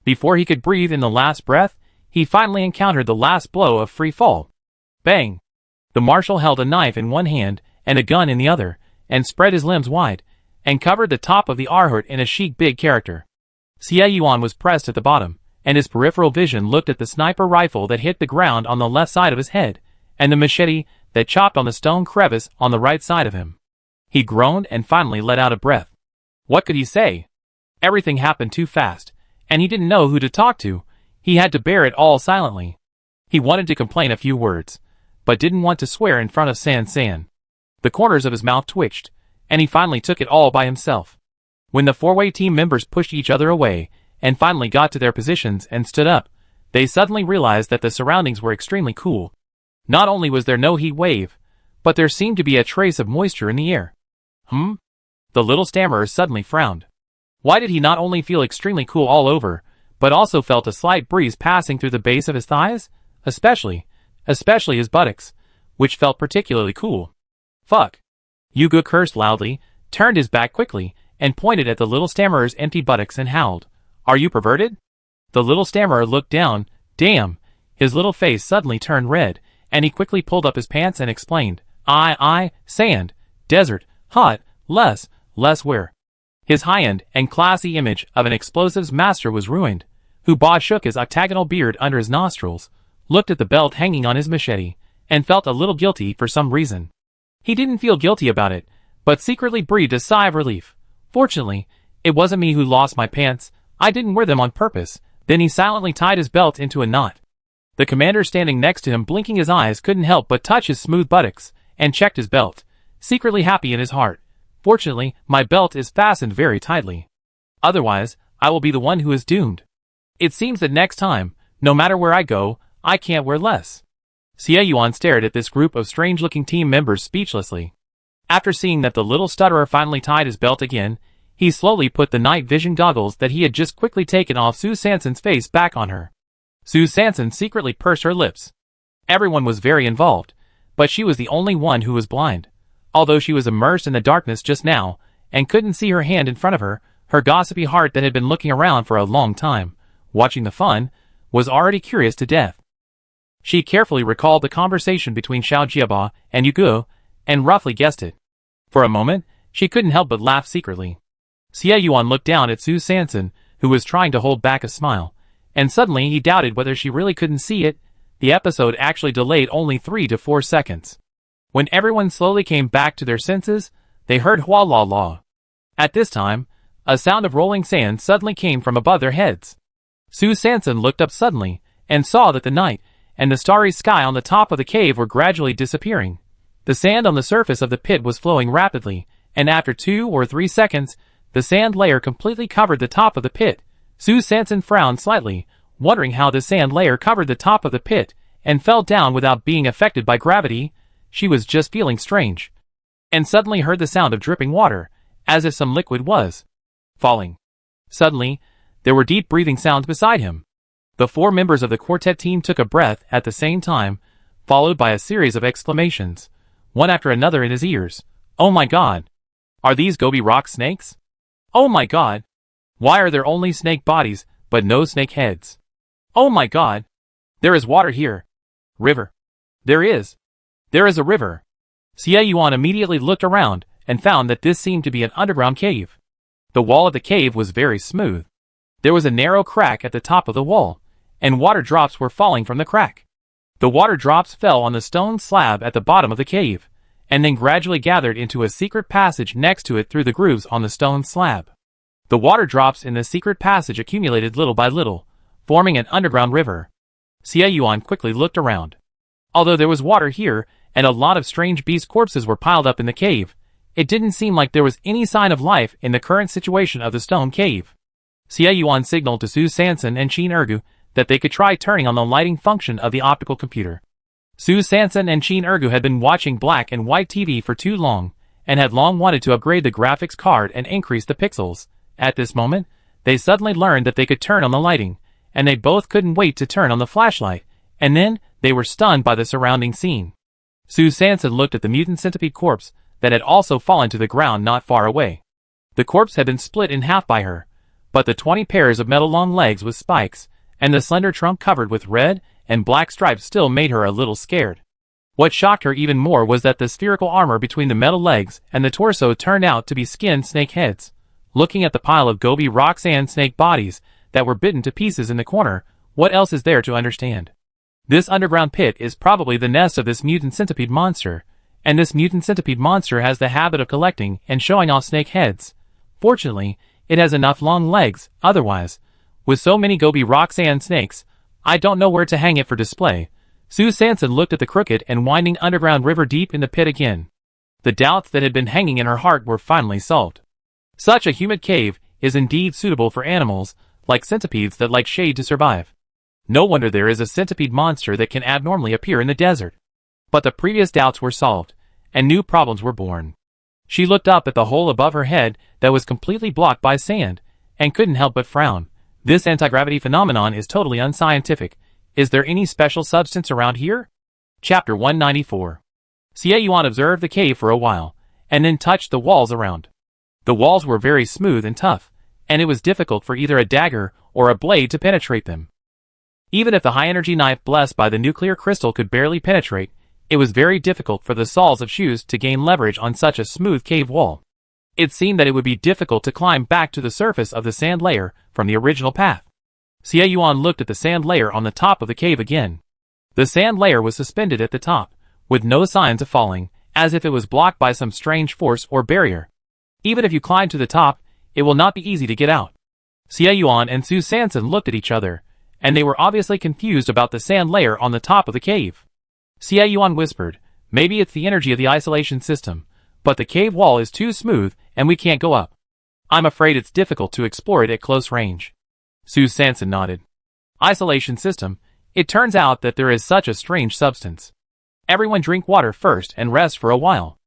Before he could breathe in the last breath, he finally encountered the last blow of free fall. Bang! The marshal held a knife in one hand and a gun in the other, and spread his limbs wide, and covered the top of the Arhut in a chic big character. Xie Yuan was pressed at the bottom, and his peripheral vision looked at the sniper rifle that hit the ground on the left side of his head, and the machete that chopped on the stone crevice on the right side of him. He groaned and finally let out a breath. What could he say? Everything happened too fast, and he didn't know who to talk to. He had to bear it all silently. He wanted to complain a few words, but didn't want to swear in front of San San. The corners of his mouth twitched, and he finally took it all by himself. When the four-way team members pushed each other away, and finally got to their positions and stood up, they suddenly realized that the surroundings were extremely cool. Not only was there no heat wave, but there seemed to be a trace of moisture in the air. The little stammerer suddenly frowned. Why did he not only feel extremely cool all over, but also felt a slight breeze passing through the base of his thighs? Especially his buttocks, which felt particularly cool. Fuck. Yuga cursed loudly, turned his back quickly, and pointed at the little stammerer's empty buttocks and howled. Are you perverted? The little stammerer looked down. Damn. His little face suddenly turned red, and he quickly pulled up his pants and explained. Sand, desert, hot, less where. His high-end and classy image of an explosives master was ruined. Ba shook his octagonal beard under his nostrils, looked at the belt hanging on his machete, and felt a little guilty for some reason. He didn't feel guilty about it, but secretly breathed a sigh of relief. Fortunately, it wasn't me who lost my pants. I didn't wear them on purpose. Then he silently tied his belt into a knot. The commander standing next to him blinking his eyes couldn't help but touch his smooth buttocks, and checked his belt, secretly happy in his heart. Fortunately, my belt is fastened very tightly. Otherwise, I will be the one who is doomed. It seems that next time, no matter where I go, I can't wear less. Xie Yuan stared at this group of strange-looking team members speechlessly. After seeing that the little stutterer finally tied his belt again, he slowly put the night vision goggles that he had just quickly taken off Su Sanson's face back on her. Su Sanson secretly pursed her lips. Everyone was very involved, but she was the only one who was blind. Although she was immersed in the darkness just now, and couldn't see her hand in front of her, her gossipy heart that had been looking around for a long time, watching the fun, was already curious to death. She carefully recalled the conversation between Xiao Jiaba and Yugu, and roughly guessed it. For a moment, she couldn't help but laugh secretly. Xie Yuan looked down at Su Sanson, who was trying to hold back a smile, and suddenly he doubted whether she really couldn't see it. The episode actually delayed only 3 to 4 seconds. When everyone slowly came back to their senses, they heard hua la la. At this time, a sound of rolling sand suddenly came from above their heads. Su Sanson looked up suddenly, and saw that the night and the starry sky on the top of the cave were gradually disappearing. The sand on the surface of the pit was flowing rapidly, and after 2 or 3 seconds, the sand layer completely covered the top of the pit. Su Sanson frowned slightly, wondering how the sand layer covered the top of the pit, and fell down without being affected by gravity. She was just feeling strange. And suddenly heard the sound of dripping water, as if some liquid was falling. Suddenly, there were deep breathing sounds beside him. The 4 members of the quartet team took a breath at the same time, followed by a series of exclamations, one after another in his ears. Oh my god! Are these Gobi rock snakes? Oh my god! Why are there only snake bodies, but no snake heads? Oh my god! There is water here. River. There is a river. Xie Yuan immediately looked around, and found that this seemed to be an underground cave. The wall of the cave was very smooth. There was a narrow crack at the top of the wall, and water drops were falling from the crack. The water drops fell on the stone slab at the bottom of the cave, and then gradually gathered into a secret passage next to it through the grooves on the stone slab. The water drops in the secret passage accumulated little by little, forming an underground river. Xie Yuan quickly looked around. Although there was water here, and a lot of strange beast corpses were piled up in the cave, it didn't seem like there was any sign of life in the current situation of the stone cave. Xie Yuan signaled to Su Sanson and Qin Ergu that they could try turning on the lighting function of the optical computer. Su Sanson and Qin Ergu had been watching black and white TV for too long, and had long wanted to upgrade the graphics card and increase the pixels. At this moment, they suddenly learned that they could turn on the lighting, and they both couldn't wait to turn on the flashlight, and then they were stunned by the surrounding scene. Sue Sanson looked at the mutant centipede corpse that had also fallen to the ground not far away. The corpse had been split in half by her, but the 20 pairs of metal long legs with spikes, and the slender trunk covered with red and black stripes still made her a little scared. What shocked her even more was that the spherical armor between the metal legs and the torso turned out to be skinned snake heads. Looking at the pile of Gobi rock sand snake bodies that were bitten to pieces in the corner, what else is there to understand? This underground pit is probably the nest of this mutant centipede monster, and this mutant centipede monster has the habit of collecting and showing off snake heads. Fortunately, it has enough long legs, otherwise, with so many Gobi rock sand snakes, I don't know where to hang it for display. Sue Sanson looked at the crooked and winding underground river deep in the pit again. The doubts that had been hanging in her heart were finally solved. Such a humid cave is indeed suitable for animals, like centipedes that like shade to survive. No wonder there is a centipede monster that can abnormally appear in the desert. But the previous doubts were solved, and new problems were born. She looked up at the hole above her head that was completely blocked by sand, and couldn't help but frown. This anti-gravity phenomenon is totally unscientific. Is there any special substance around here? Chapter 194. Xie Yuan observed the cave for a while, and then touched the walls around. The walls were very smooth and tough, and it was difficult for either a dagger or a blade to penetrate them. Even if the high-energy knife blessed by the nuclear crystal could barely penetrate, it was very difficult for the soles of shoes to gain leverage on such a smooth cave wall. It seemed that it would be difficult to climb back to the surface of the sand layer from the original path. Xie Yuan looked at the sand layer on the top of the cave again. The sand layer was suspended at the top, with no signs of falling, as if it was blocked by some strange force or barrier. Even if you climb to the top, it will not be easy to get out. Xie Yuan and Sue Sanson looked at each other, and they were obviously confused about the sand layer on the top of the cave. Xie Yuan whispered, "Maybe it's the energy of the isolation system, but the cave wall is too smooth and we can't go up. I'm afraid it's difficult to explore it at close range." Sue Sanson nodded. Isolation system, it turns out that there is such a strange substance. Everyone drink water first and rest for a while.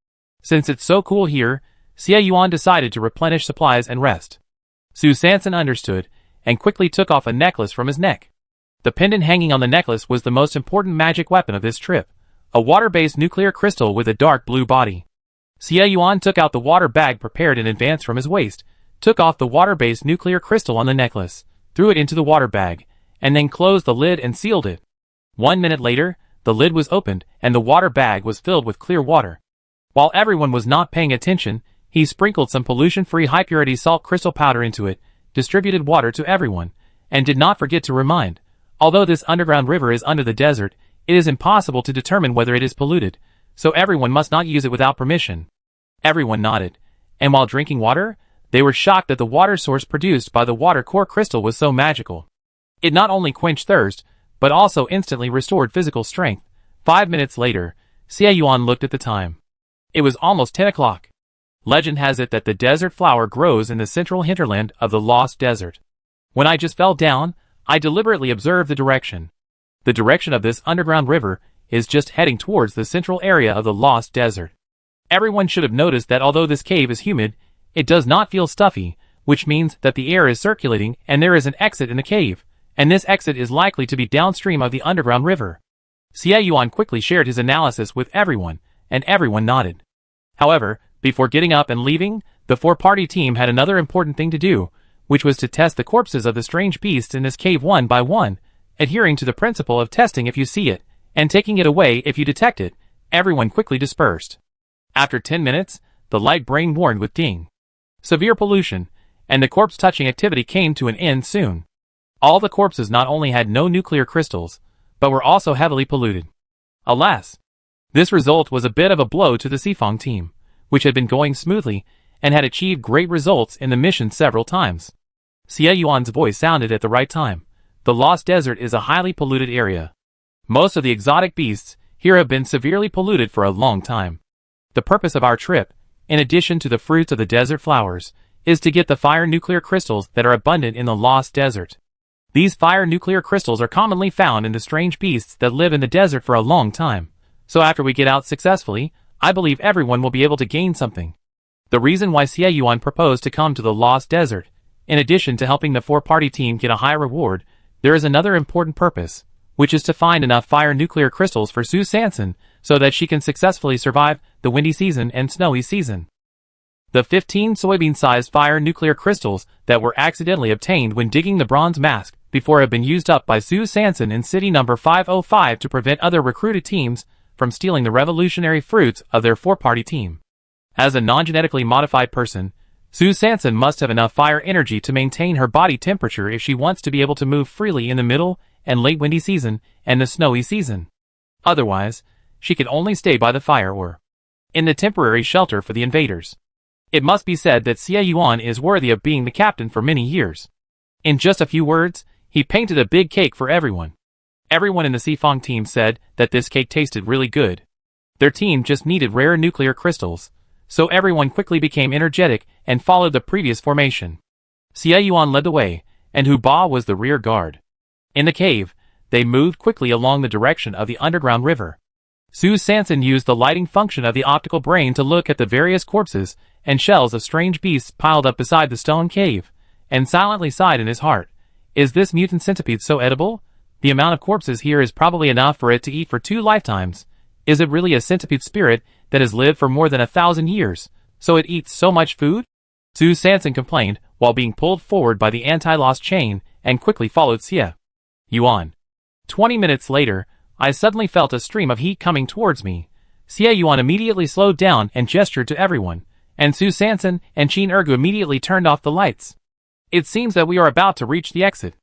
Since it's so cool here, Xie Yuan decided to replenish supplies and rest. Sue Sanson understood, and quickly took off a necklace from his neck. The pendant hanging on the necklace was the most important magic weapon of this trip, a water-based nuclear crystal with a dark blue body. Xie Yuan took out the water bag prepared in advance from his waist, took off the water-based nuclear crystal on the necklace, threw it into the water bag, and then closed the lid and sealed it. 1 minute later, the lid was opened and the water bag was filled with clear water. While everyone was not paying attention, he sprinkled some pollution-free high-purity salt crystal powder into it, distributed water to everyone, and did not forget to remind, although this underground river is under the desert, it is impossible to determine whether it is polluted, so everyone must not use it without permission. Everyone nodded, and while drinking water, they were shocked that the water source produced by the water core crystal was so magical. It not only quenched thirst, but also instantly restored physical strength. 5 minutes later, Xie Yuan looked at the time. It was almost 10 o'clock. Legend has it that the desert flower grows in the central hinterland of the Lost Desert. When I just fell down, I deliberately observed the direction. The direction of this underground river is just heading towards the central area of the Lost Desert. Everyone should have noticed that although this cave is humid, it does not feel stuffy, which means that the air is circulating and there is an exit in the cave, and this exit is likely to be downstream of the underground river. Xie Yuan quickly shared his analysis with everyone, and everyone nodded. However, before getting up and leaving, the four-party team had another important thing to do, which was to test the corpses of the strange beasts in this cave one by one, adhering to the principle of testing if you see it, and taking it away if you detect it. Everyone quickly dispersed. After 10 minutes, the light brain warned with ding. Severe pollution, and the corpse-touching activity came to an end soon. All the corpses not only had no nuclear crystals, but were also heavily polluted. Alas! This result was a bit of a blow to the Sifong team, which had been going smoothly, and had achieved great results in the mission several times. Xie Yuan's voice sounded at the right time. The Lost Desert is a highly polluted area. Most of the exotic beasts here have been severely polluted for a long time. The purpose of our trip, in addition to the fruits of the desert flowers, is to get the fire nuclear crystals that are abundant in the Lost Desert. These fire nuclear crystals are commonly found in the strange beasts that live in the desert for a long time. So after we get out successfully, I believe everyone will be able to gain something. The reason why Xie Yuan proposed to come to the Lost Desert, in addition to helping the four-party team get a high reward, There is another important purpose, which is to find enough fire nuclear crystals for Sue Sanson so that she can successfully survive the windy season and snowy season. The 15 soybean-sized fire nuclear crystals that were accidentally obtained when digging the bronze mask before have been used up by Sue Sanson in city number 505 to prevent other recruited teams from stealing the revolutionary fruits of their four-party team. As a non-genetically modified person, Sue Sanson must have enough fire energy to maintain her body temperature if she wants to be able to move freely in the middle and late windy season and the snowy season. Otherwise, she could only stay by the fire or in the temporary shelter for the invaders. It must be said that Xie Yuan is worthy of being the captain for many years. In just a few words, he painted a big cake for everyone. Everyone in the Sifong team said that this cake tasted really good. Their team just needed rare nuclear crystals, so everyone quickly became energetic and followed the previous formation. Xie Yuan led the way, and Hu Ba was the rear guard. In the cave, they moved quickly along the direction of the underground river. Sue Sanson used the lighting function of the optical brain to look at the various corpses and shells of strange beasts piled up beside the stone cave, and silently sighed in his heart. Is this mutant centipede so edible? The amount of corpses here is probably enough for it to eat for 2 lifetimes. Is it really a centipede spirit that has lived for more than 1,000 years, so it eats so much food? Sue Sanson complained while being pulled forward by the anti-loss chain and quickly followed Xie Yuan. 20 minutes later, I suddenly felt a stream of heat coming towards me. Xie Yuan immediately slowed down and gestured to everyone, and Sue Sanson and Qin Ergu immediately turned off the lights. It seems that we are about to reach the exit.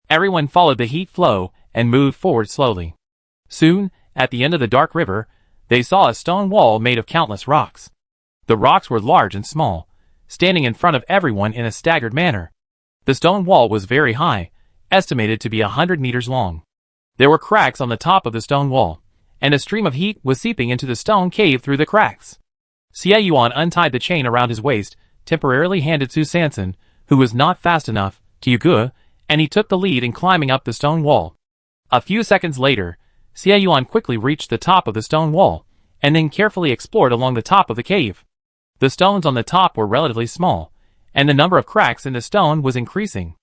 Everyone followed the heat flow and moved forward slowly. Soon, at the end of the dark river, they saw a stone wall made of countless rocks. The rocks were large and small, standing in front of everyone in a staggered manner. The stone wall was very high, estimated to be 100 meters long. There were cracks on the top of the stone wall, and a stream of heat was seeping into the stone cave through the cracks. Xie Yuan untied the chain around his waist, temporarily handed Sue Sanson, who was not fast enough, to Yuge, and he took the lead in climbing up the stone wall. A few seconds later, Xie Yuan quickly reached the top of the stone wall, and then carefully explored along the top of the cave. The stones on the top were relatively small, and the number of cracks in the stone was increasing.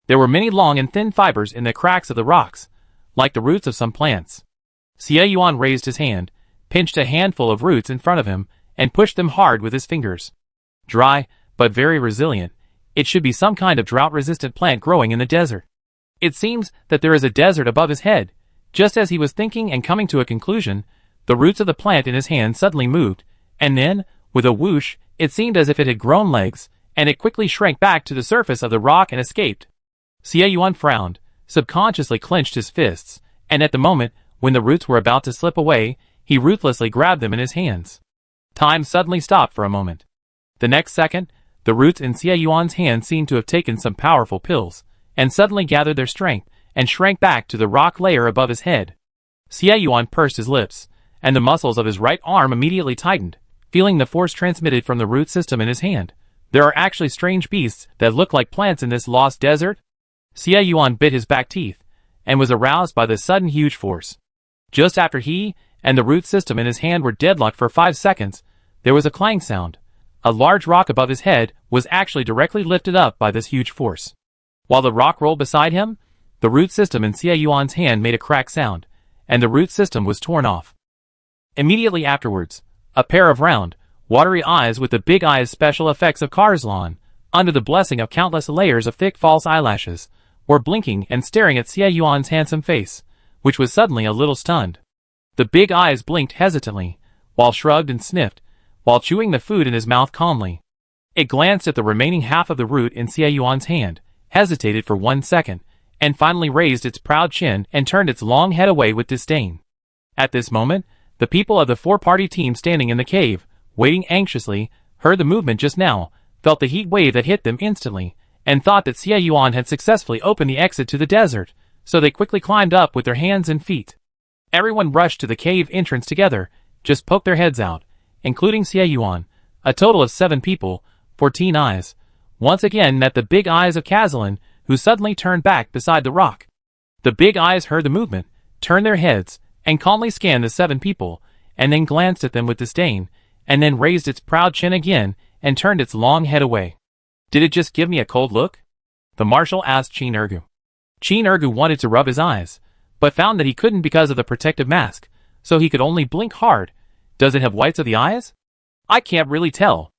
There were many long and thin fibers in the cracks of the rocks, like the roots of some plants. Xie Yuan raised his hand, pinched a handful of roots in front of him, and pushed them hard with his fingers. Dry, but very resilient, it should be some kind of drought-resistant plant growing in the desert. It seems that there is a desert above his head. Just as he was thinking and coming to a conclusion, the roots of the plant in his hand suddenly moved, and then, with a whoosh, it seemed as if it had grown legs, and it quickly shrank back to the surface of the rock and escaped. Xie Yuan frowned, subconsciously clenched his fists, and at the moment when the roots were about to slip away, he ruthlessly grabbed them in his hands. Time suddenly stopped for a moment. The next second, the roots in Xie Yuan's hand seemed to have taken some powerful pills, and suddenly gathered their strength, and shrank back to the rock layer above his head. Xie Yuan pursed his lips, and the muscles of his right arm immediately tightened, feeling the force transmitted from the root system in his hand. There are actually strange beasts that look like plants in this lost desert? Xie Yuan bit his back teeth, and was aroused by the sudden huge force. Just after he and the root system in his hand were deadlocked for 5 seconds, there was a clang sound. A large rock above his head was actually directly lifted up by this huge force. While the rock rolled beside him, the root system in Xie Yuan's hand made a crack sound, and the root system was torn off. Immediately afterwards, a pair of round, watery eyes with the big eyes special effects of Karslan, under the blessing of countless layers of thick false eyelashes, were blinking and staring at Xie Yuan's handsome face, which was suddenly a little stunned. The big eyes blinked hesitantly, while shrugged and sniffed, while chewing the food in his mouth calmly. It glanced at the remaining half of the root in Xie Yuan's hand, hesitated for 1 second, and finally raised its proud chin and turned its long head away with disdain. At this moment, the people of the four-party team standing in the cave, waiting anxiously, heard the movement just now, felt the heat wave that hit them instantly, and thought that Xie Yuan had successfully opened the exit to the desert, so they quickly climbed up with their hands and feet. Everyone rushed to the cave entrance together, just poked their heads out, including Xie Yuan. A total of 7 people, 14 eyes, once again met the big eyes of Kazalin, who suddenly turned back beside the rock. The big eyes heard the movement, turned their heads, and calmly scanned the 7 people, and then glanced at them with disdain, and then raised its proud chin again, and turned its long head away. Did it just give me a cold look? The marshal asked Qin Ergu. Chin Ergu wanted to rub his eyes, but found that he couldn't because of the protective mask, so he could only blink hard. Does it have whites of the eyes? I can't really tell.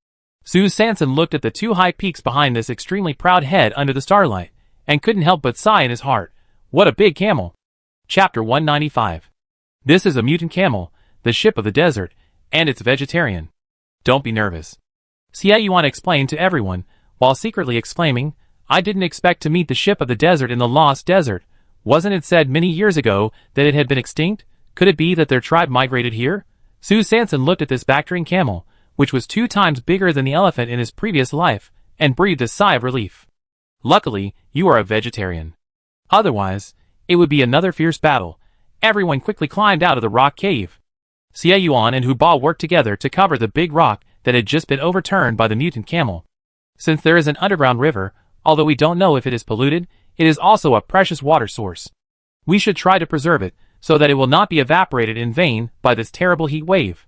Su Sanson looked at the two high peaks behind this extremely proud head under the starlight, and couldn't help but sigh in his heart. What a big camel. Chapter 195. This is a mutant camel, the ship of the desert, and it's vegetarian. Don't be nervous. Xie Yuan explained to everyone, while secretly exclaiming, I didn't expect to meet the ship of the desert in the Lost Desert. Wasn't it said many years ago that it had been extinct? Could it be that their tribe migrated here? Su Sanson looked at this Bactrian camel, which was 2 times bigger than the elephant in his previous life, and breathed a sigh of relief. Luckily, you are a vegetarian. Otherwise, it would be another fierce battle. Everyone quickly climbed out of the rock cave. Xie Yuan and Hu Ba worked together to cover the big rock that had just been overturned by the mutant camel. Since there is an underground river, although we don't know if it is polluted, it is also a precious water source. We should try to preserve it, so that it will not be evaporated in vain by this terrible heat wave.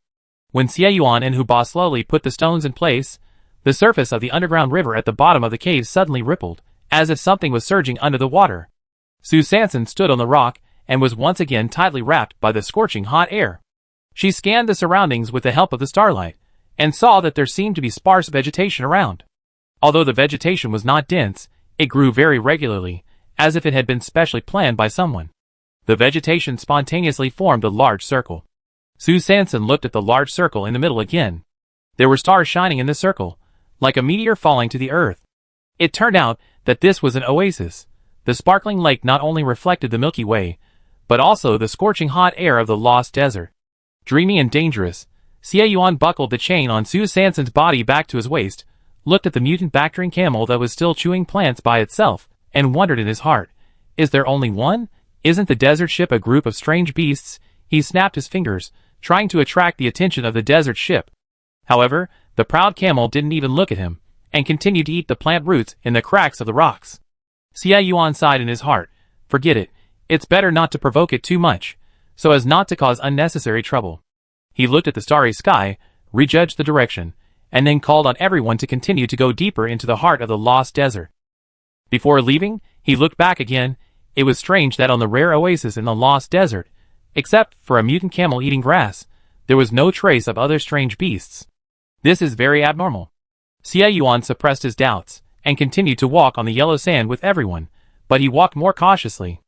When Xie Yuan and Hu Ba slowly put the stones in place, the surface of the underground river at the bottom of the cave suddenly rippled, as if something was surging under the water. Su Sanson stood on the rock, and was once again tightly wrapped by the scorching hot air. She scanned the surroundings with the help of the starlight, and saw that there seemed to be sparse vegetation around. Although the vegetation was not dense, it grew very regularly, as if it had been specially planned by someone. The vegetation spontaneously formed a large circle. Su Sanson looked at the large circle in the middle again. There were stars shining in the circle, like a meteor falling to the earth. It turned out that this was an oasis. The sparkling lake not only reflected the Milky Way, but also the scorching hot air of the Lost Desert. Dreamy and dangerous, Xie Yuan buckled the chain on Su Sanson's body back to his waist, looked at the mutant Bactrian camel that was still chewing plants by itself, and wondered in his heart, is there only one? Isn't the desert ship a group of strange beasts? He snapped his fingers, trying to attract the attention of the desert ship. However, the proud camel didn't even look at him, and continued to eat the plant roots in the cracks of the rocks. Xie Yuan sighed in his heart. Forget it. It's better not to provoke it too much, so as not to cause unnecessary trouble. He looked at the starry sky, rejudged the direction, and then called on everyone to continue to go deeper into the heart of the Lost Desert. Before leaving, he looked back again. It was strange that on the rare oasis in the Lost Desert, except for a mutant camel eating grass, there was no trace of other strange beasts. This is very abnormal. Xie Yuan suppressed his doubts, and continued to walk on the yellow sand with everyone, but he walked more cautiously.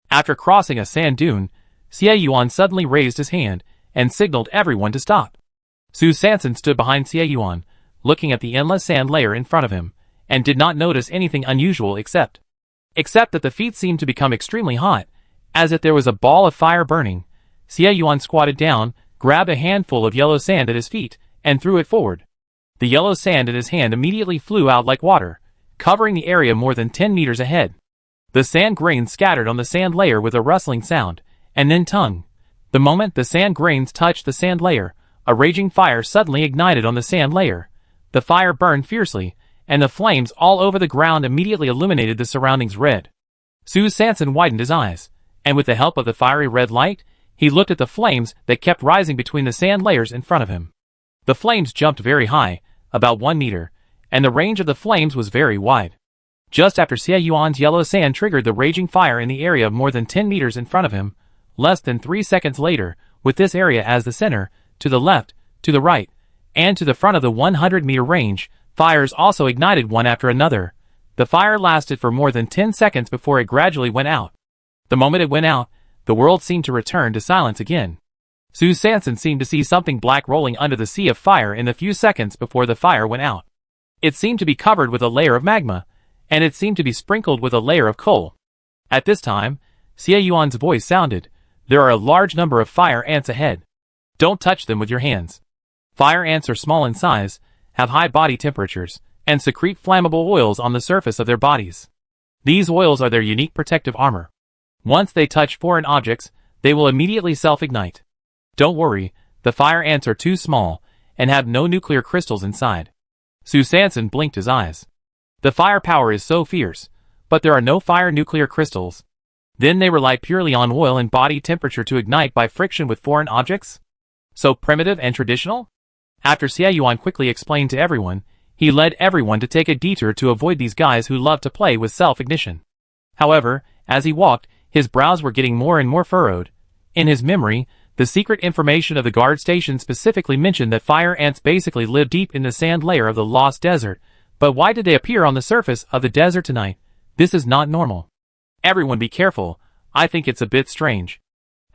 After crossing a sand dune, Xie Yuan suddenly raised his hand, and signaled everyone to stop. Su Sanson stood behind Xie Yuan, looking at the endless sand layer in front of him, and did not notice anything unusual except that the feet seemed to become extremely hot, as if there was a ball of fire burning. Xie Yuan squatted down, grabbed a handful of yellow sand at his feet, and threw it forward. The yellow sand in his hand immediately flew out like water, covering the area more than 10 meters ahead. The sand grains scattered on the sand layer with a rustling sound, and then tongue. The moment the sand grains touched the sand layer, a raging fire suddenly ignited on the sand layer. The fire burned fiercely, and the flames all over the ground immediately illuminated the surroundings red. Su Sanson widened his eyes, and with the help of the fiery red light, he looked at the flames that kept rising between the sand layers in front of him. The flames jumped very high, about 1 meter, and the range of the flames was very wide. Just after Xie Yuan's yellow sand triggered the raging fire in the area of more than 10 meters in front of him, less than 3 seconds later, with this area as the center, to the left, to the right, and to the front of the 100-meter range, fires also ignited one after another. The fire lasted for more than 10 seconds before it gradually went out. The moment it went out, the world seemed to return to silence again. Su Sanson seemed to see something black rolling under the sea of fire in the few seconds before the fire went out. It seemed to be covered with a layer of magma, and it seemed to be sprinkled with a layer of coal. At this time, Xie Yuan's voice sounded, "There are a large number of fire ants ahead. Don't touch them with your hands. Fire ants are small in size, have high body temperatures, and secrete flammable oils on the surface of their bodies. These oils are their unique protective armor. Once they touch foreign objects, they will immediately self-ignite. Don't worry, the fire ants are too small, and have no nuclear crystals inside." Su Sanson blinked his eyes. The firepower is so fierce, but there are no fire nuclear crystals. Then they rely purely on oil and body temperature to ignite by friction with foreign objects? So primitive and traditional? After Xie Yuan quickly explained to everyone, he led everyone to take a detour to avoid these guys who love to play with self-ignition. However, As he walked, his brows were getting more and more furrowed. In his memory, the secret information of the guard station specifically mentioned that fire ants basically live deep in the sand layer of the lost desert. But why did they appear on the surface of the desert tonight? This is not normal. Everyone be careful, I think it's a bit strange.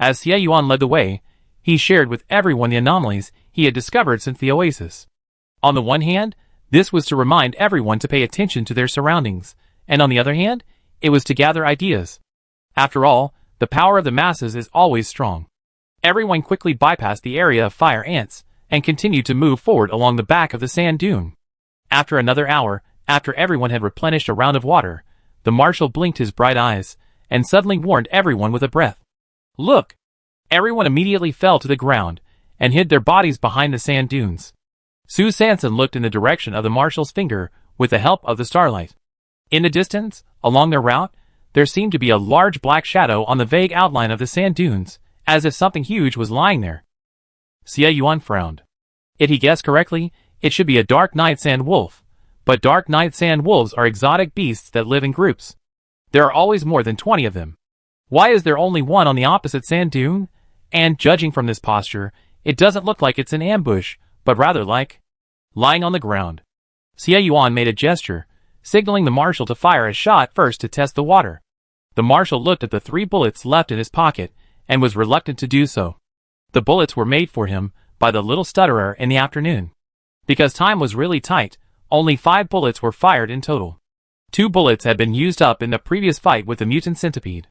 As Xie Yuan led the way, he shared with everyone the anomalies he had discovered since the oasis. On the one hand, this was to remind everyone to pay attention to their surroundings, and on the other hand, it was to gather ideas. After all, the power of the masses is always strong. Everyone quickly bypassed the area of fire ants, and continued to move forward along the back of the sand dune. After another hour, after everyone had replenished a round of water, the marshal blinked his bright eyes, and suddenly warned everyone with a breath. Look! Everyone immediately fell to the ground, and hid their bodies behind the sand dunes. Su Sanson looked in the direction of the marshal's finger, with the help of the starlight. In the distance, along their route, there seemed to be a large black shadow on the vague outline of the sand dunes, as if something huge was lying there. Xie Yuan frowned. If he guessed correctly, it should be a dark night sand wolf, but dark night sand wolves are exotic beasts that live in groups. There are always more than 20 of them. Why is there only one on the opposite sand dune? And, judging from this posture, it doesn't look like it's an ambush, but rather like lying on the ground. Xie Yuan made a gesture, signaling the marshal to fire a shot first to test the water. The marshal looked at the 3 bullets left in his pocket, and was reluctant to do so. The bullets were made for him by the little stutterer in the afternoon. Because time was really tight, only 5 bullets were fired in total. 2 bullets had been used up in the previous fight with the mutant centipede.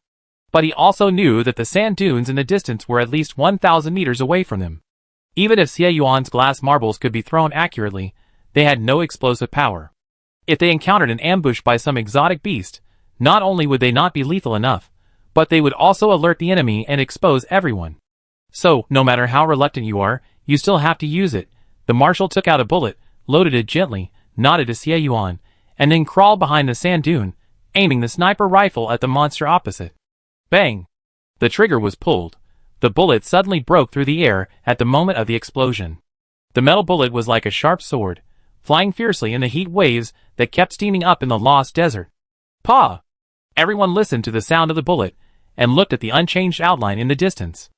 But he also knew that the sand dunes in the distance were at least 1,000 meters away from them. Even if Xie Yuan's glass marbles could be thrown accurately, they had no explosive power. If they encountered an ambush by some exotic beast, not only would they not be lethal enough, but they would also alert the enemy and expose everyone. So, no matter how reluctant you are, you still have to use it. The marshal took out a bullet, loaded it gently, nodded to Xie Yuan, and then crawled behind the sand dune, aiming the sniper rifle at the monster opposite. Bang! The trigger was pulled. The bullet suddenly broke through the air at the moment of the explosion. The metal bullet was like a sharp sword, flying fiercely in the heat waves that kept steaming up in the lost desert. Pa! Everyone listened to the sound of the bullet, and looked at the unchanged outline in the distance.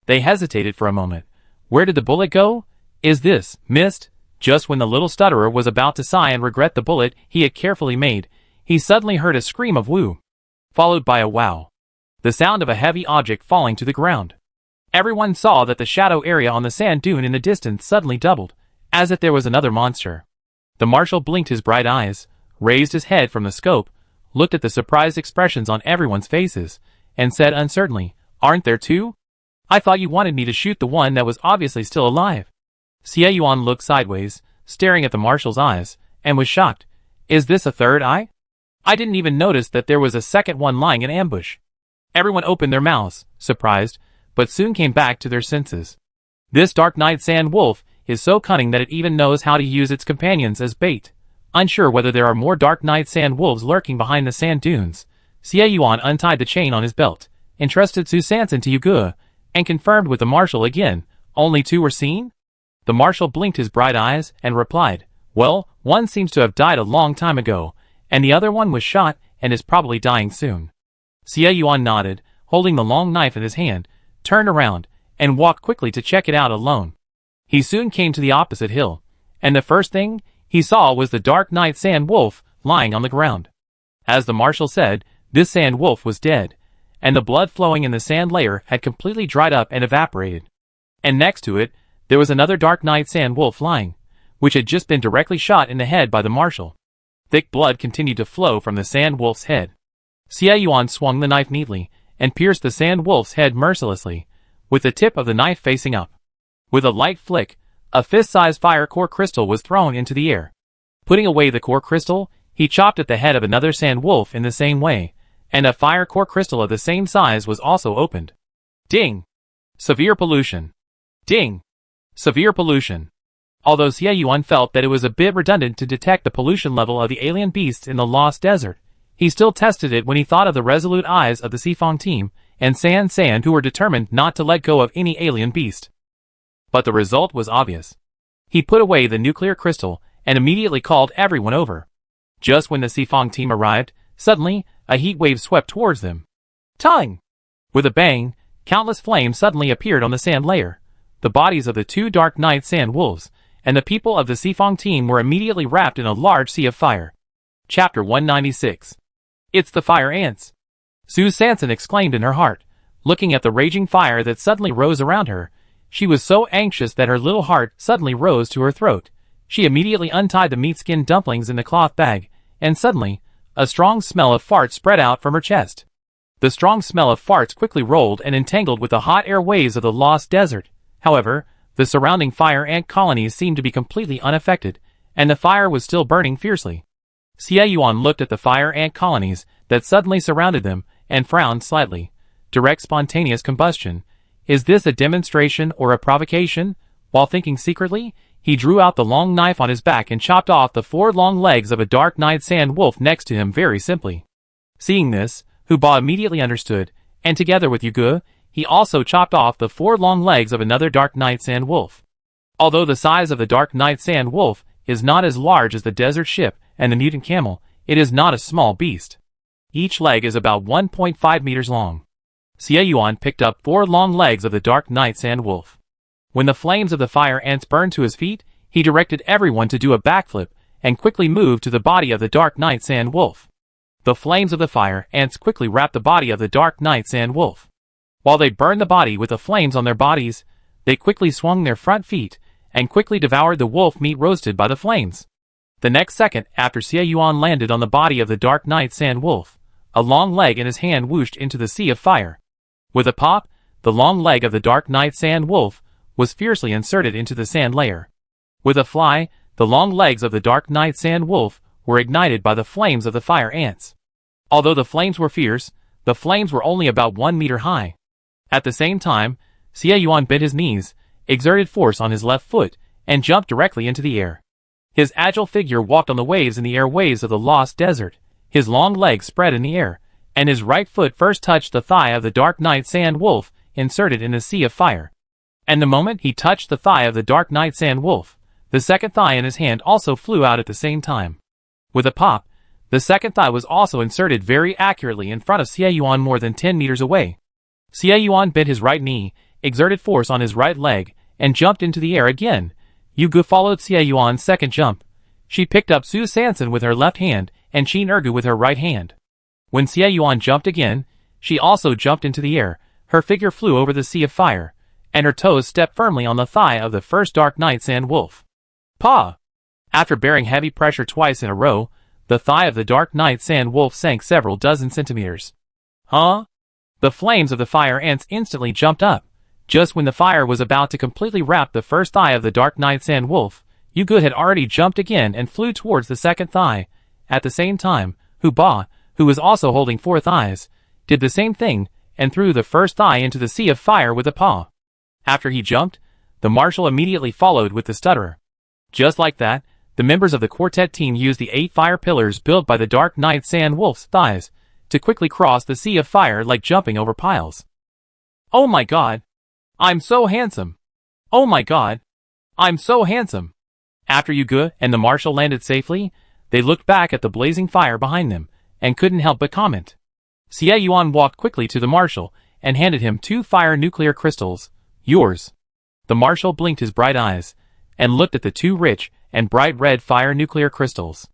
They hesitated for a moment. Where did the bullet go? Is this missed? Just when the little stutterer was about to sigh and regret the bullet he had carefully made, he suddenly heard a scream of woo, followed by a wow. The sound of a heavy object falling to the ground. Everyone saw that the shadow area on the sand dune in the distance suddenly doubled, as if there was another monster. The marshal blinked his bright eyes, raised his head from the scope, looked at the surprised expressions on everyone's faces, and said uncertainly, "Aren't there 2? I thought you wanted me to shoot the one that was obviously still alive." Xie Yuan looked sideways, staring at the marshal's eyes, and was shocked. "Is this a third eye? I didn't even notice that there was a second one lying in ambush." Everyone opened their mouths, surprised, but soon came back to their senses. This dark night sand wolf is so cunning that it even knows how to use its companions as bait. Unsure whether there are more dark night sand wolves lurking behind the sand dunes, Xie Yuan untied the chain on his belt, entrusted Su Sanson to Yuge, and confirmed with the marshal again, "Only 2 were seen?" The marshal blinked his bright eyes and replied, "Well, one seems to have died a long time ago, and the other one was shot and is probably dying soon." Xie Yuan nodded, holding the long knife in his hand, turned around, and walked quickly to check it out alone. He soon came to the opposite hill, and the first thing he saw was the dark night sand wolf lying on the ground. As the marshal said, this sand wolf was dead, and the blood flowing in the sand layer had completely dried up and evaporated. And next to it, there was another dark night sand wolf lying, which had just been directly shot in the head by the marshal. Thick blood continued to flow from the sand wolf's head. Xie Yuan swung the knife neatly, and pierced the sand wolf's head mercilessly, with the tip of the knife facing up. With a light flick, a fist-sized fire core crystal was thrown into the air. Putting away the core crystal, he chopped at the head of another sand wolf in the same way, and a fire core crystal of the same size was also opened. Ding! Severe pollution. Ding! Severe pollution. Although Xie Yuan felt that it was a bit redundant to detect the pollution level of the alien beasts in the Lost Desert, he still tested it when he thought of the resolute eyes of the Xifeng team, and San San who were determined not to let go of any alien beast. But the result was obvious. He put away the nuclear crystal, and immediately called everyone over. Just when the Xifeng team arrived, suddenly, a heat wave swept towards them. Tongue! With a bang, countless flames suddenly appeared on the sand layer. The bodies of the two Dark Knight Sand Wolves and the people of the Sifong team were immediately wrapped in a large sea of fire. Chapter 196. It's the fire ants! Sue Sanson exclaimed in her heart, looking at the raging fire that suddenly rose around her. She was so anxious that her little heart suddenly rose to her throat. She immediately untied the meat-skinned dumplings in the cloth bag, and suddenly, a strong smell of farts spread out from her chest. The strong smell of farts quickly rolled and entangled with the hot air waves of the lost desert. However, the surrounding fire ant colonies seemed to be completely unaffected, and the fire was still burning fiercely. Xie Yuan looked at the fire ant colonies that suddenly surrounded them and frowned slightly. Direct spontaneous combustion. Is this a demonstration or a provocation? While thinking secretly, he drew out the long knife on his back and chopped off the 4 long legs of a Dark Knight Sand Wolf next to him very simply. Seeing this, Hu Ba immediately understood, and together with Yu Ge, he also chopped off the 4 long legs of another Dark Knight Sand Wolf. Although the size of the Dark Knight Sand Wolf is not as large as the desert ship and the mutant camel, it is not a small beast. Each leg is about 1.5 meters long. Xie Yuan picked up 4 long legs of the Dark Knight Sand Wolf. When the flames of the fire ants burned to his feet, he directed everyone to do a backflip and quickly moved to the body of the Dark Knight Sand Wolf. The flames of the fire ants quickly wrapped the body of the Dark Knight Sand Wolf. While they burned the body with the flames on their bodies, they quickly swung their front feet and quickly devoured the wolf meat roasted by the flames. The next second after Xie Yuan landed on the body of the Dark Knight Sand Wolf, a long leg in his hand whooshed into the sea of fire. With a pop, the long leg of the Dark Knight Sand Wolf was fiercely inserted into the sand layer. With a fly, the long legs of the Dark Knight Sand Wolf were ignited by the flames of the fire ants. Although the flames were fierce, the flames were only about 1 meter high. At the same time, Xie Yuan bent his knees, exerted force on his left foot, and jumped directly into the air. His agile figure walked on the waves in the airways of the lost desert. His long legs spread in the air, and his right foot first touched the thigh of the Dark Knight Sand Wolf inserted in the sea of fire. And the moment he touched the thigh of the Dark Knight Sand Wolf, the second thigh in his hand also flew out at the same time. With a pop, the second thigh was also inserted very accurately in front of Xie Yuan more than 10 meters away. Xie Yuan bent his right knee, exerted force on his right leg, and jumped into the air again. Yu Ge followed Xie Yuan's second jump. She picked up Sue Sanson with her left hand and Qin Ergu with her right hand. When Xie Yuan jumped again, she also jumped into the air. Her figure flew over the sea of fire, and her toes stepped firmly on the thigh of the first Dark Knight Sand Wolf. Pa! After bearing heavy pressure twice in a row, the thigh of the Dark Knight Sand Wolf sank several dozen centimeters. Huh? The flames of the fire ants instantly jumped up. Just when the fire was about to completely wrap the first thigh of the Dark Knight Sand Wolf, Yu Ge had already jumped again and flew towards the second thigh. At the same time, Hu Ba, who was also holding 4 thighs, did the same thing and threw the first thigh into the sea of fire with a paw. After he jumped, the marshal immediately followed with the stutterer. Just like that, the members of the quartet team used the 8 fire pillars built by the Dark Knight Sand Wolf's thighs to quickly cross the sea of fire like jumping over piles. Oh my god! I'm so handsome! Oh my god! I'm so handsome! After Yu Ge and the marshal landed safely, they looked back at the blazing fire behind them and couldn't help but comment. Xie Yuan walked quickly to the marshal and handed him 2 fire nuclear crystals. Yours. The marshal blinked his bright eyes and looked at the 2 rich and bright red fire nuclear crystals.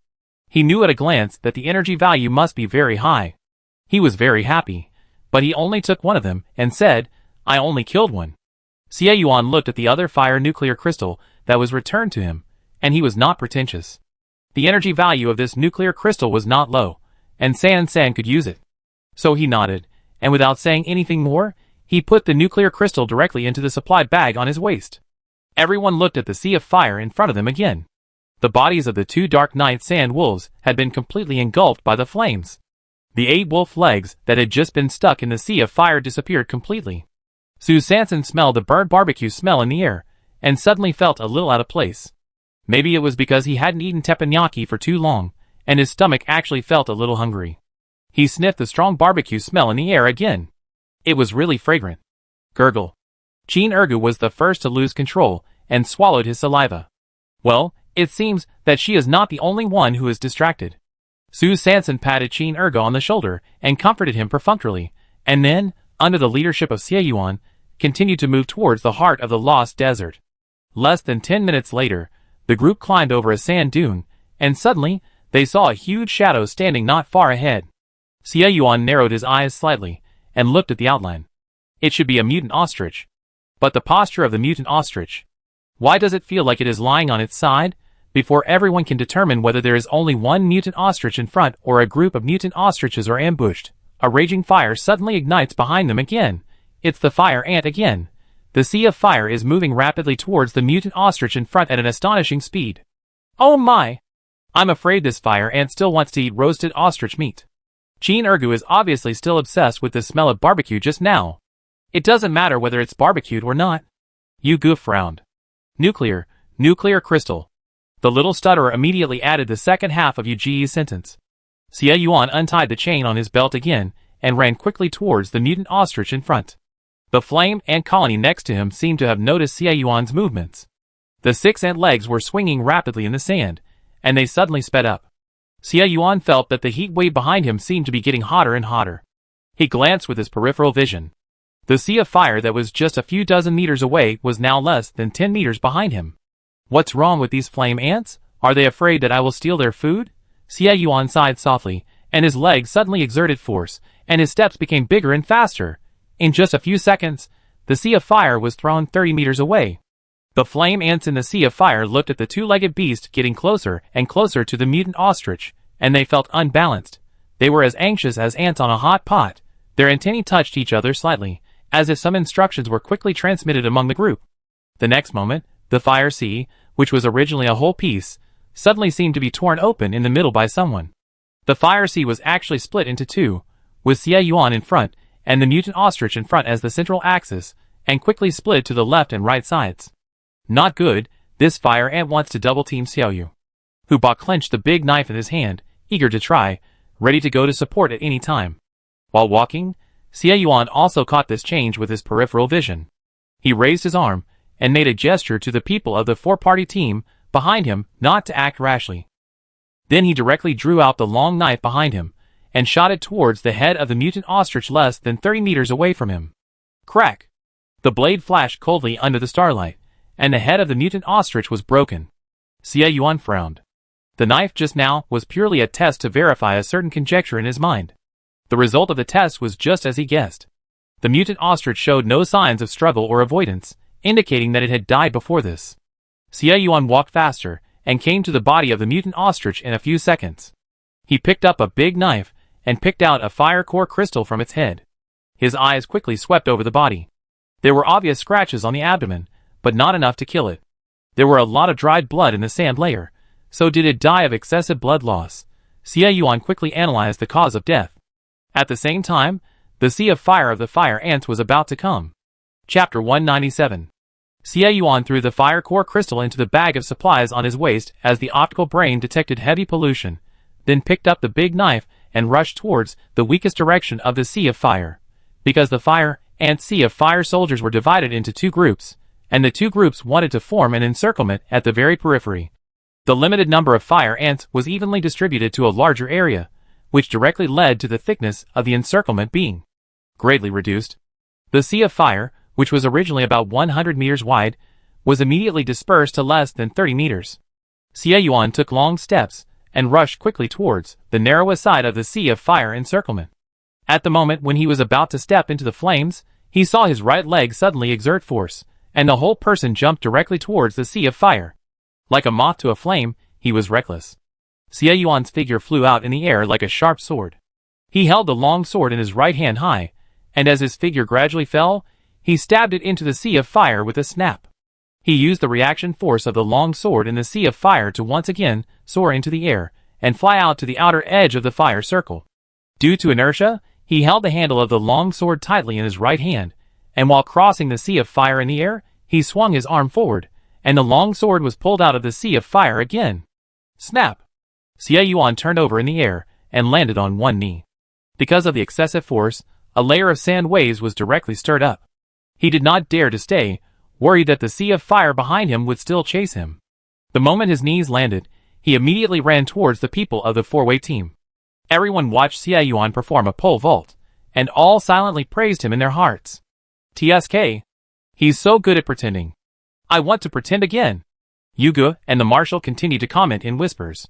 He knew at a glance that the energy value must be very high. He was very happy, but he only took one of them and said, I only killed one. Xie Yuan looked at the other fire nuclear crystal that was returned to him, and he was not pretentious. The energy value of this nuclear crystal was not low, and San could use it. So he nodded, and without saying anything more, he put the nuclear crystal directly into the supply bag on his waist. Everyone looked at the sea of fire in front of them again. The bodies of the 2 Dark Knight Sand Wolves had been completely engulfed by the flames. The 8 wolf legs that had just been stuck in the sea of fire disappeared completely. Sue Sanson smelled the burnt barbecue smell in the air, and suddenly felt a little out of place. Maybe it was because he hadn't eaten teppanyaki for too long, and his stomach actually felt a little hungry. He sniffed the strong barbecue smell in the air again. It was really fragrant. Gurgle. Qin Ergu was the first to lose control, and swallowed his saliva. Well, it seems that she is not the only one who is distracted. Sue Sanson patted Qin Ergu on the shoulder, and comforted him perfunctorily, and then, under the leadership of Xie Yuan, continued to move towards the heart of the Lost Desert. Less than 10 minutes later, the group climbed over a sand dune, and suddenly, they saw a huge shadow standing not far ahead. Xie Yuan narrowed his eyes slightly, and looked at the outline. It should be a mutant ostrich. But the posture of the mutant ostrich. Why does it feel like it is lying on its side? Before everyone can determine whether there is only one mutant ostrich in front or a group of mutant ostriches are ambushed, a raging fire suddenly ignites behind them again. It's the fire ant again. The sea of fire is moving rapidly towards the mutant ostrich in front at an astonishing speed. Oh my! I'm afraid this fire ant still wants to eat roasted ostrich meat. Jean Ergu is obviously still obsessed with the smell of barbecue just now. It doesn't matter whether it's barbecued or not. Yu Gu frowned. Nuclear crystal. The little stutterer immediately added the second half of Yu Ji's sentence. Xie Yuan untied the chain on his belt again, and ran quickly towards the mutant ostrich in front. The flame ant colony next to him seemed to have noticed Xie Yuan's movements. The 6 ant legs were swinging rapidly in the sand, and they suddenly sped up. Xie Yuan felt that the heat wave behind him seemed to be getting hotter and hotter. He glanced with his peripheral vision. The sea of fire that was just a few dozen meters away was now less than 10 meters behind him. What's wrong with these flame ants? Are they afraid that I will steal their food? Xie Yuan sighed softly, and his legs suddenly exerted force, and his steps became bigger and faster. In just a few seconds, the sea of fire was thrown 30 meters away. The flame ants in the sea of fire looked at the two-legged beast getting closer and closer to the mutant ostrich, and they felt unbalanced. They were as anxious as ants on a hot pot. Their antennae touched each other slightly, as if some instructions were quickly transmitted among the group. The next moment, the fire sea, which was originally a whole piece, suddenly seemed to be torn open in the middle by someone. The fire sea was actually split into two, with Xie Yuan in front, and the mutant ostrich in front as the central axis, and quickly split to the left and right sides. Not good. This fire ant wants to double-team Xiao Yu. Hu Ba clenched the big knife in his hand, eager to try, ready to go to support at any time. While walking, Xie Yuan also caught this change with his peripheral vision. He raised his arm, and made a gesture to the people of the four-party team behind him not to act rashly. Then he directly drew out the long knife behind him, and shot it towards the head of the mutant ostrich less than 30 meters away from him. Crack! The blade flashed coldly under the starlight, and the head of the mutant ostrich was broken. Xie Yuan frowned. The knife just now was purely a test to verify a certain conjecture in his mind. The result of the test was just as he guessed. The mutant ostrich showed no signs of struggle or avoidance, indicating that it had died before this. Xie Yuan walked faster, and came to the body of the mutant ostrich in a few seconds. He picked up a big knife, and picked out a fire core crystal from its head. His eyes quickly swept over the body. There were obvious scratches on the abdomen, but not enough to kill it. There were a lot of dried blood in the sand layer, so did it die of excessive blood loss? Xie Yuan quickly analyzed the cause of death. At the same time, the sea of fire of the fire ants was about to come. Chapter 197. Xie Yuan threw the fire core crystal into the bag of supplies on his waist as the optical brain detected heavy pollution, then picked up the big knife and rushed towards the weakest direction of the sea of fire. Because the fire ant sea of fire soldiers were divided into two groups, and the two groups wanted to form an encirclement at the very periphery. The limited number of fire ants was evenly distributed to a larger area, which directly led to the thickness of the encirclement being greatly reduced. The sea of fire, which was originally about 100 meters wide, was immediately dispersed to less than 30 meters. Xie Yuan took long steps, and rushed quickly towards the narrowest side of the sea of fire encirclement. At the moment when he was about to step into the flames, he saw his right leg suddenly exert force, and the whole person jumped directly towards the sea of fire. Like a moth to a flame, he was reckless. Xie Yuan's figure flew out in the air like a sharp sword. He held the long sword in his right hand high, and as his figure gradually fell, he stabbed it into the sea of fire with a snap. He used the reaction force of the long sword in the sea of fire to once again soar into the air, and fly out to the outer edge of the fire circle. Due to inertia, he held the handle of the long sword tightly in his right hand, and while crossing the sea of fire in the air, he swung his arm forward, and the long sword was pulled out of the sea of fire again. Snap! Xie Yuan turned over in the air, and landed on one knee. Because of the excessive force, a layer of sand waves was directly stirred up. He did not dare to stay, worried that the sea of fire behind him would still chase him. The moment his knees landed, he immediately ran towards the people of the four-way team. Everyone watched Xie Yuan perform a pole vault, and all silently praised him in their hearts. TSK. He's so good at pretending. I want to pretend again. Yuga and the marshal continued to comment in whispers.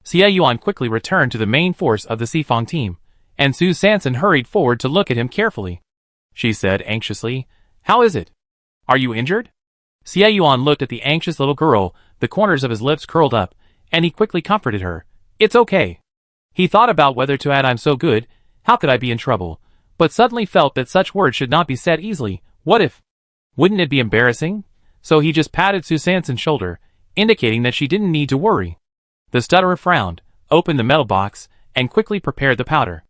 Xie Yuan quickly returned to the main force of the Sifang team, and Su Sanson hurried forward to look at him carefully. She said anxiously, "How is it? Are you injured?" Xie Yuan looked at the anxious little girl, the corners of his lips curled up, and he quickly comforted her. "It's okay." He thought about whether to add "I'm so good, how could I be in trouble?" but suddenly felt that such words should not be said easily. What if? Wouldn't it be embarrassing? So he just patted Su Sanson's shoulder, indicating that she didn't need to worry. The stutterer frowned, opened the metal box, and quickly prepared the powder.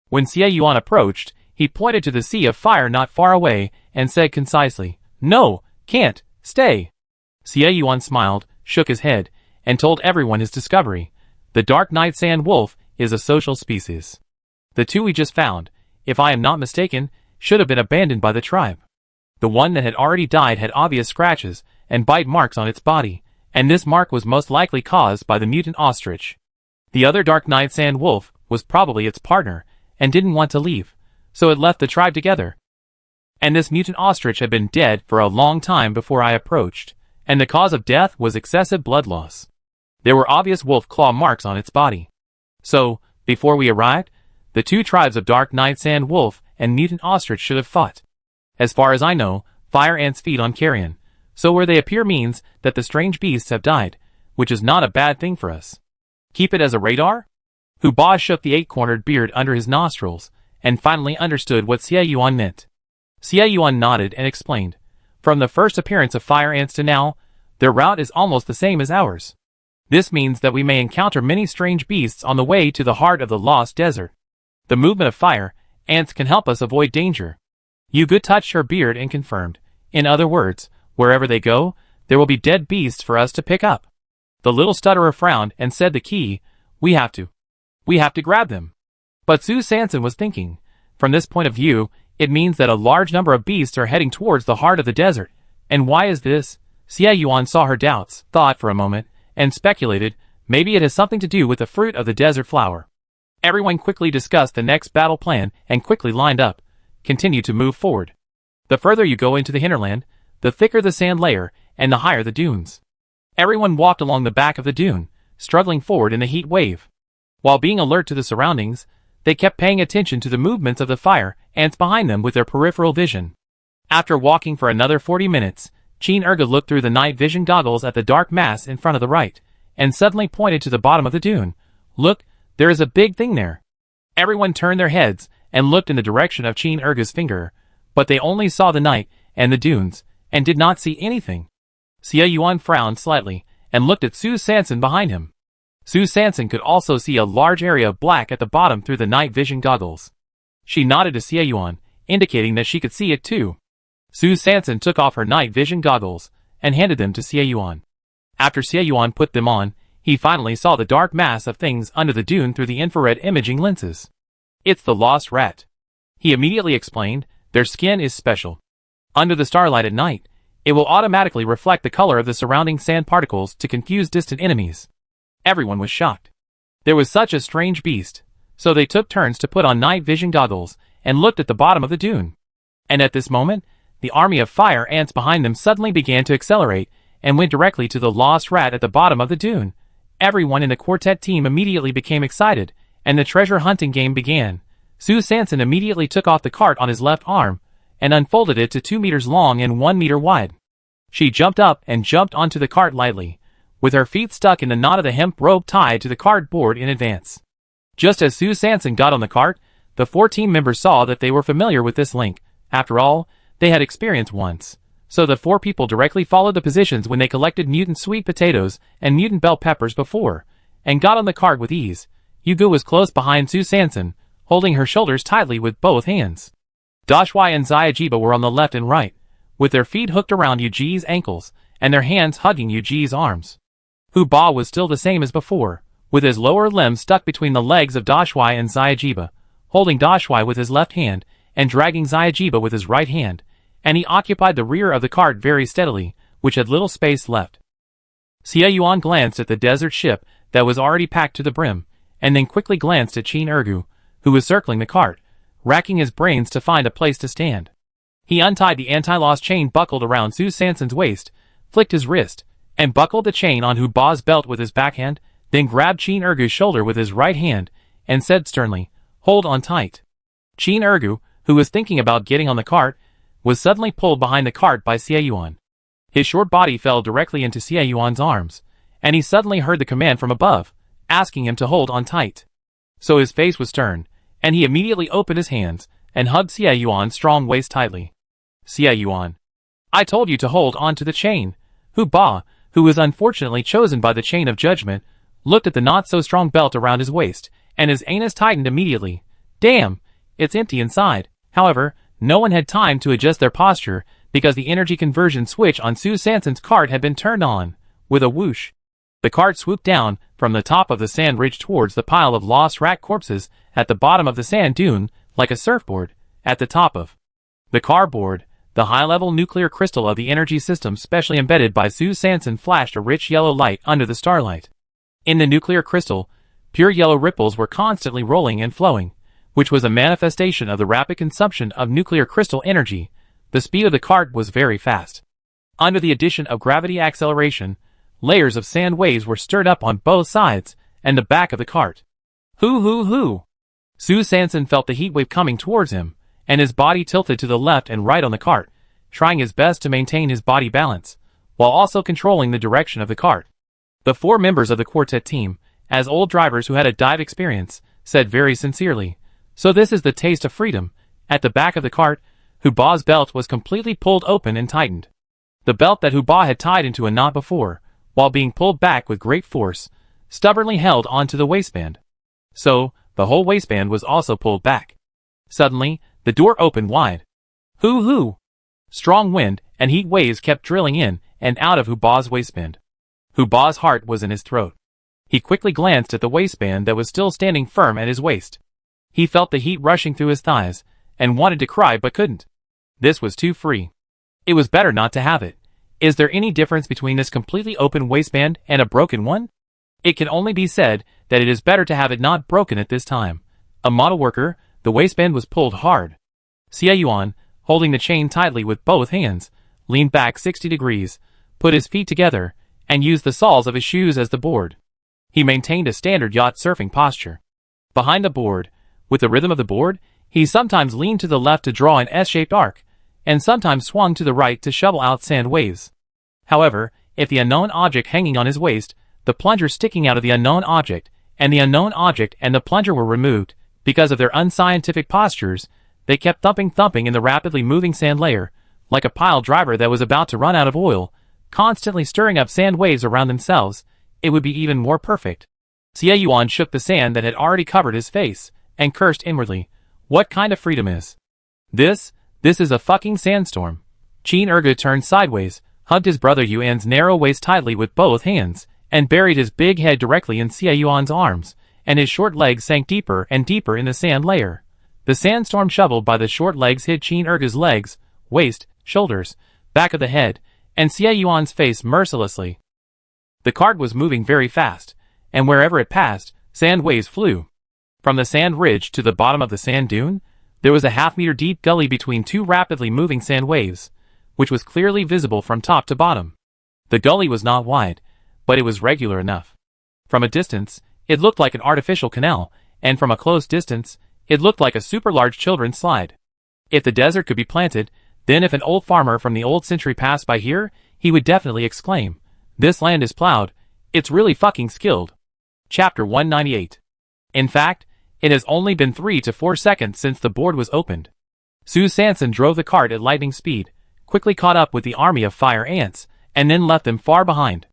When Xie Yuan approached, he pointed to the sea of fire not far away, and said concisely, "No, can't, stay." Xie Yuan smiled, shook his head, and told everyone his discovery. The Dark Night Sand Wolf is a social species. The two we just found, if I am not mistaken, should have been abandoned by the tribe. The one that had already died had obvious scratches and bite marks on its body, and this mark was most likely caused by the mutant ostrich. The other Dark Night Sand Wolf was probably its partner, and didn't want to leave, so it left the tribe together. And this mutant ostrich had been dead for a long time before I approached, and the cause of death was excessive blood loss. There were obvious wolf claw marks on its body. So, before we arrived, the two tribes of Dark Night Sand Wolf and Mutant Ostrich should have fought. As far as I know, fire ants feed on carrion, so where they appear means that the strange beasts have died, which is not a bad thing for us. Keep it as a radar? Hu Ba shook the eight-cornered beard under his nostrils, and finally understood what Xie Yuan meant. Xie Yuan nodded and explained. From the first appearance of fire ants to now, their route is almost the same as ours. This means that we may encounter many strange beasts on the way to the heart of the Lost Desert. The movement of fire ants can help us avoid danger. Yuga touched her beard and confirmed. In other words, wherever they go, there will be dead beasts for us to pick up. The little stutterer frowned and said the key, we have to grab them. But Su Sanson was thinking, from this point of view, it means that a large number of beasts are heading towards the heart of the desert. And why is this? Xie Yuan saw her doubts, thought for a moment, and speculated, maybe it has something to do with the fruit of the desert flower. Everyone quickly discussed the next battle plan and quickly lined up, continued to move forward. The further you go into the hinterland, the thicker the sand layer, and the higher the dunes. Everyone walked along the back of the dune, struggling forward in the heat wave. While being alert to the surroundings, they kept paying attention to the movements of the fire ants behind them with their peripheral vision. After walking for another 40 minutes, Qin Erga looked through the night vision goggles at the dark mass in front of the right, and suddenly pointed to the bottom of the dune. Look, there is a big thing there. Everyone turned their heads and looked in the direction of Qin Erga's finger, but they only saw the night and the dunes, and did not see anything. Xie Yuan frowned slightly, and looked at Su Sanson behind him. Su Sanson could also see a large area of black at the bottom through the night vision goggles. She nodded to Xie Yuan, indicating that she could see it too. Su Sanson took off her night vision goggles, and handed them to Xie Yuan. After Xie Yuan put them on, he finally saw the dark mass of things under the dune through the infrared imaging lenses. It's the lost rat. He immediately explained, their skin is special. Under the starlight at night, it will automatically reflect the color of the surrounding sand particles to confuse distant enemies. Everyone was shocked. There was such a strange beast, so they took turns to put on night vision goggles, and looked at the bottom of the dune. And at this moment, the army of fire ants behind them suddenly began to accelerate, and went directly to the lost rat at the bottom of the dune. Everyone in the quartet team immediately became excited, and the treasure hunting game began. Su Sanson immediately took off the cart on his left arm, and unfolded it to 2 meters long and 1 meter wide. She jumped up and jumped onto the cart lightly, with her feet stuck in the knot of the hemp rope tied to the cardboard in advance. Just as Su Sanson got on the cart, the 4 team members saw that they were familiar with this link. After all, they had experience once. So the 4 people directly followed the positions when they collected mutant sweet potatoes and mutant bell peppers before, and got on the cart with ease. Yuga was close behind Su Sanson, holding her shoulders tightly with both hands. Dashwai and Xiaojiba were on the left and right, with their feet hooked around Yuji's ankles, and their hands hugging Yuji's arms. Hu Ba was still the same as before, with his lower limbs stuck between the legs of Dashwai and Xiaojiba, holding Dashwai with his left hand, and dragging Xiaojiba with his right hand, and he occupied the rear of the cart very steadily, which had little space left. Xie Yuan glanced at the desert ship that was already packed to the brim, and then quickly glanced at Qin Ergu, who was circling the cart, racking his brains to find a place to stand. He untied the anti-loss chain buckled around Su Sanson's waist, flicked his wrist, and buckled the chain on Hu Ba's belt with his backhand, then grabbed Qin Ergu's shoulder with his right hand, and said sternly, "Hold on tight." Qin Ergu, who was thinking about getting on the cart, was suddenly pulled behind the cart by Xie Yuan. His short body fell directly into Xie Yuan's arms, and he suddenly heard the command from above, asking him to hold on tight. So his face was stern, and he immediately opened his hands and hugged Xie Yuan's strong waist tightly. "Xie Yuan, I told you to hold on to the chain." Hu Ba, who was unfortunately chosen by the chain of judgment, looked at the not-so-strong belt around his waist, and his anus tightened immediately. Damn, it's empty inside. However, no one had time to adjust their posture, because the energy conversion switch on Su Sanson's cart had been turned on. With a whoosh, the cart swooped down from the top of the sand ridge towards the pile of lost rat corpses at the bottom of the sand dune, like a surfboard, at the top of the cardboard. The high-level nuclear crystal of the energy system specially embedded by Su Sanson flashed a rich yellow light under the starlight. In the nuclear crystal, pure yellow ripples were constantly rolling and flowing, which was a manifestation of the rapid consumption of nuclear crystal energy. The speed of the cart was very fast. Under the addition of gravity acceleration, layers of sand waves were stirred up on both sides and the back of the cart. Hoo! Su Sanson felt the heat wave coming towards him, and his body tilted to the left and right on the cart, trying his best to maintain his body balance, while also controlling the direction of the cart. The 4 members of the quartet team, as old drivers who had a dive experience, said very sincerely, "So this is the taste of freedom." At the back of the cart, Hu Ba's belt was completely pulled open and tightened. The belt that Hu Ba had tied into a knot before, while being pulled back with great force, stubbornly held onto the waistband. So, the whole waistband was also pulled back. Suddenly, the door opened wide. Hoo! Strong wind and heat waves kept drilling in and out of Hu Ba's waistband. Hu Ba's heart was in his throat. He quickly glanced at the waistband that was still standing firm at his waist. He felt the heat rushing through his thighs, and wanted to cry but couldn't. This was too free. It was better not to have it. Is there any difference between this completely open waistband and a broken one? It can only be said that it is better to have it not broken at this time. A model worker, the waistband was pulled hard. Xie Yuan, holding the chain tightly with both hands, leaned back 60 degrees, put his feet together, and used the soles of his shoes as the board. He maintained a standard yacht surfing posture. Behind the board, with the rhythm of the board, he sometimes leaned to the left to draw an S-shaped arc, and sometimes swung to the right to shovel out sand waves. However, if the unknown object hanging on his waist, the plunger sticking out of the unknown object, and the unknown object and the plunger were removed, because of their unscientific postures, they kept thumping in the rapidly moving sand layer, like a pile driver that was about to run out of oil, constantly stirring up sand waves around themselves. It would be even more perfect. Xie Yuan shook the sand that had already covered his face, and cursed inwardly. What kind of freedom is this? This is a fucking sandstorm. Qin Ergu turned sideways, hugged his brother Yuan's narrow waist tightly with both hands, and buried his big head directly in Xie Yuan's arms, and his short legs sank deeper and deeper in the sand layer. The sandstorm shoveled by the short legs hid Qin Ergu's legs, waist, shoulders, back of the head, and Xie Yuan's face mercilessly. The cart was moving very fast, and wherever it passed, sand waves flew. From the sand ridge to the bottom of the sand dune, there was a half-meter deep gully between 2 rapidly moving sand waves, which was clearly visible from top to bottom. The gully was not wide, but it was regular enough. From a distance, it looked like an artificial canal, and from a close distance, it looked like a super-large children's slide. If the desert could be planted, then if an old farmer from the old century passed by here, he would definitely exclaim, "This land is plowed. It's really fucking skilled." Chapter 198. In fact, it has only been 3 to 4 seconds since the board was opened. Su Sanson drove the cart at lightning speed, quickly caught up with the army of fire ants, and then left them far behind.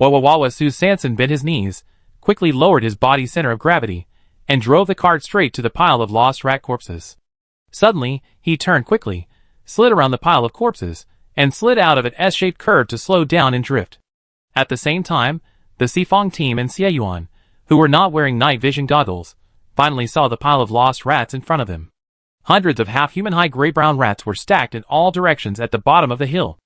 Wawawawa Su Sanson bent his knees, quickly lowered his body's center of gravity, and drove the cart straight to the pile of lost rat corpses. Suddenly, he turned quickly, slid around the pile of corpses, and slid out of an S-shaped curve to slow down and drift. At the same time, the Sifong team and Xie Yuan, who were not wearing night vision goggles, finally saw the pile of lost rats in front of them. Hundreds of half-human high gray-brown rats were stacked in all directions at the bottom of the hill.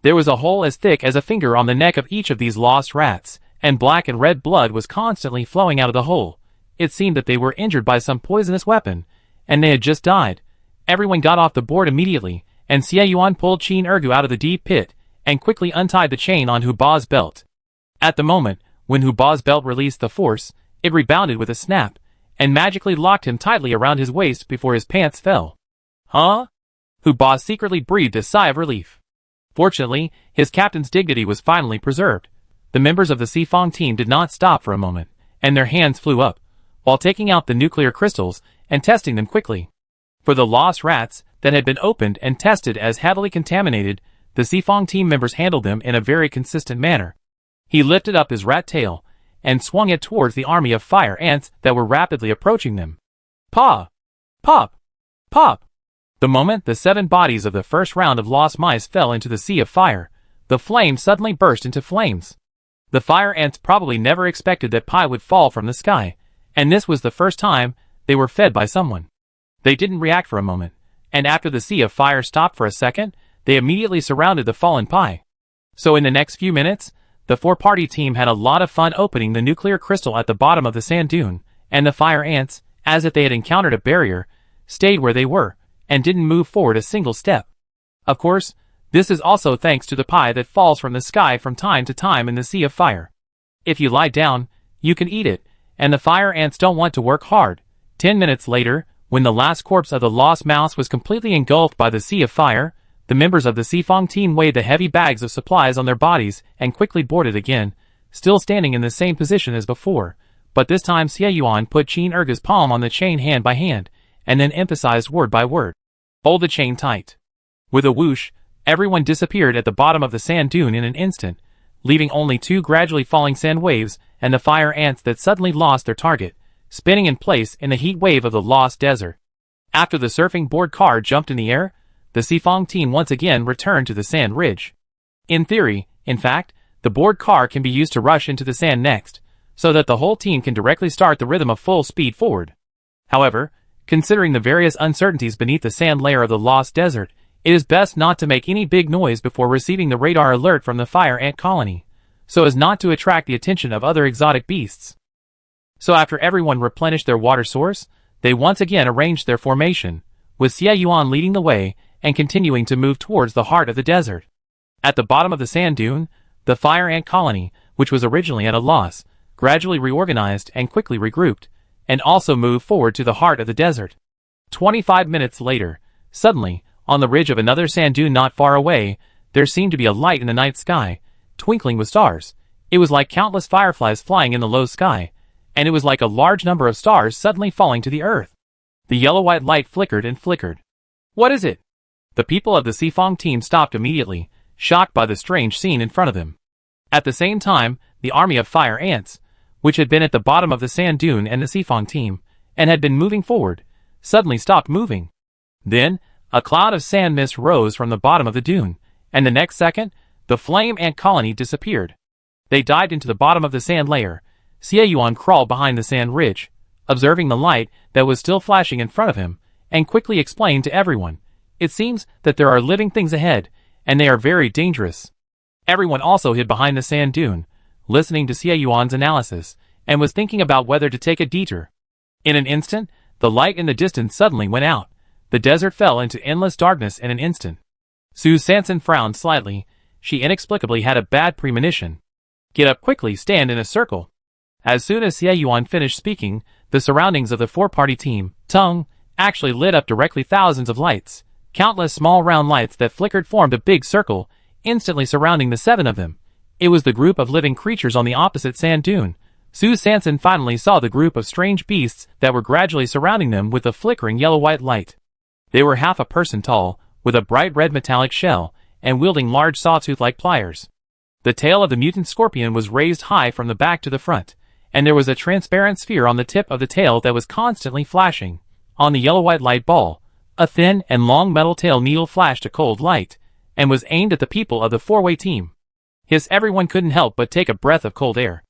There was a hole as thick as a finger on the neck of each of these lost rats, and black and red blood was constantly flowing out of the hole. It seemed that they were injured by some poisonous weapon, and they had just died. Everyone got off the board immediately, and Xie Yuan pulled Qin Ergu out of the deep pit, and quickly untied the chain on Hu Ba's belt. At the moment, when Hu Ba's belt released the force, it rebounded with a snap, and magically locked him tightly around his waist before his pants fell. Huh? Hu Ba secretly breathed a sigh of relief. Fortunately, his captain's dignity was finally preserved. The members of the Xifang team did not stop for a moment, and their hands flew up, while taking out the nuclear crystals and testing them quickly. For the lost rats that had been opened and tested as heavily contaminated, the Xifang team members handled them in a very consistent manner. He lifted up his rat tail and swung it towards the army of fire ants that were rapidly approaching them. Paw! Pop! Pop! The moment the 7 bodies of the first round of lost mice fell into the sea of fire, the flame suddenly burst into flames. The fire ants probably never expected that pie would fall from the sky, and this was the first time they were fed by someone. They didn't react for a moment, and after the sea of fire stopped for a second, they immediately surrounded the fallen pie. So in the next few minutes, the 4-party team had a lot of fun opening the nuclear crystal at the bottom of the sand dune, and the fire ants, as if they had encountered a barrier, stayed where they were, and didn't move forward a single step. Of course, this is also thanks to the pie that falls from the sky from time to time in the sea of fire. If you lie down, you can eat it, and the fire ants don't want to work hard. 10 minutes later, when the last corpse of the lost mouse was completely engulfed by the sea of fire, the members of the Xifang team weighed the heavy bags of supplies on their bodies and quickly boarded again, still standing in the same position as before, but this time Xie Yuan put Qin Ergu's palm on the chain hand by hand, and then emphasized word by word. Hold the chain tight. With a whoosh, everyone disappeared at the bottom of the sand dune in an instant, leaving only 2 gradually falling sand waves and the fire ants that suddenly lost their target, spinning in place in the heat wave of the lost desert. After the surfing board car jumped in the air, the Xifang team once again returned to the sand ridge. In theory, in fact, the board car can be used to rush into the sand next, so that the whole team can directly start the rhythm of full speed forward. However, considering the various uncertainties beneath the sand layer of the lost desert, it is best not to make any big noise before receiving the radar alert from the fire ant colony, so as not to attract the attention of other exotic beasts. So after everyone replenished their water source, they once again arranged their formation, with Xie Yuan leading the way and continuing to move towards the heart of the desert. At the bottom of the sand dune, the fire ant colony, which was originally at a loss, gradually reorganized and quickly regrouped, and also moved forward to the heart of the desert. 25 minutes later, suddenly, on the ridge of another sand dune not far away, there seemed to be a light in the night sky, twinkling with stars. It was like countless fireflies flying in the low sky, and it was like a large number of stars suddenly falling to the earth. The yellow-white light flickered and flickered. What is it? The people of the Xifang team stopped immediately, shocked by the strange scene in front of them. At the same time, the army of fire ants, which had been at the bottom of the sand dune and the Xifang team, and had been moving forward, suddenly stopped moving. Then, a cloud of sand mist rose from the bottom of the dune, and the next second, the flame ant colony disappeared. They dived into the bottom of the sand layer. Xie Yuan crawled behind the sand ridge, observing the light that was still flashing in front of him, and quickly explained to everyone, "It seems that there are living things ahead, and they are very dangerous." Everyone also hid behind the sand dune, listening to Xie Yuan's analysis, and was thinking about whether to take a detour. In an instant, the light in the distance suddenly went out. The desert fell into endless darkness in an instant. Su Sanson frowned slightly. She inexplicably had a bad premonition. "Get up quickly, stand in a circle." As soon as Xie Yuan finished speaking, the surroundings of the 4-party team, Tung, actually lit up directly. Thousands of lights, countless small round lights that flickered formed a big circle, instantly surrounding the 7 of them. It was the group of living creatures on the opposite sand dune. Su Sanson finally saw the group of strange beasts that were gradually surrounding them with a flickering yellow-white light. They were half a person tall, with a bright red metallic shell, and wielding large sawtooth-like pliers. The tail of the mutant scorpion was raised high from the back to the front, and there was a transparent sphere on the tip of the tail that was constantly flashing. On the yellow-white light ball, a thin and long metal tail needle flashed a cold light, and was aimed at the people of the 4-way team. Everyone couldn't help but take a breath of cold air.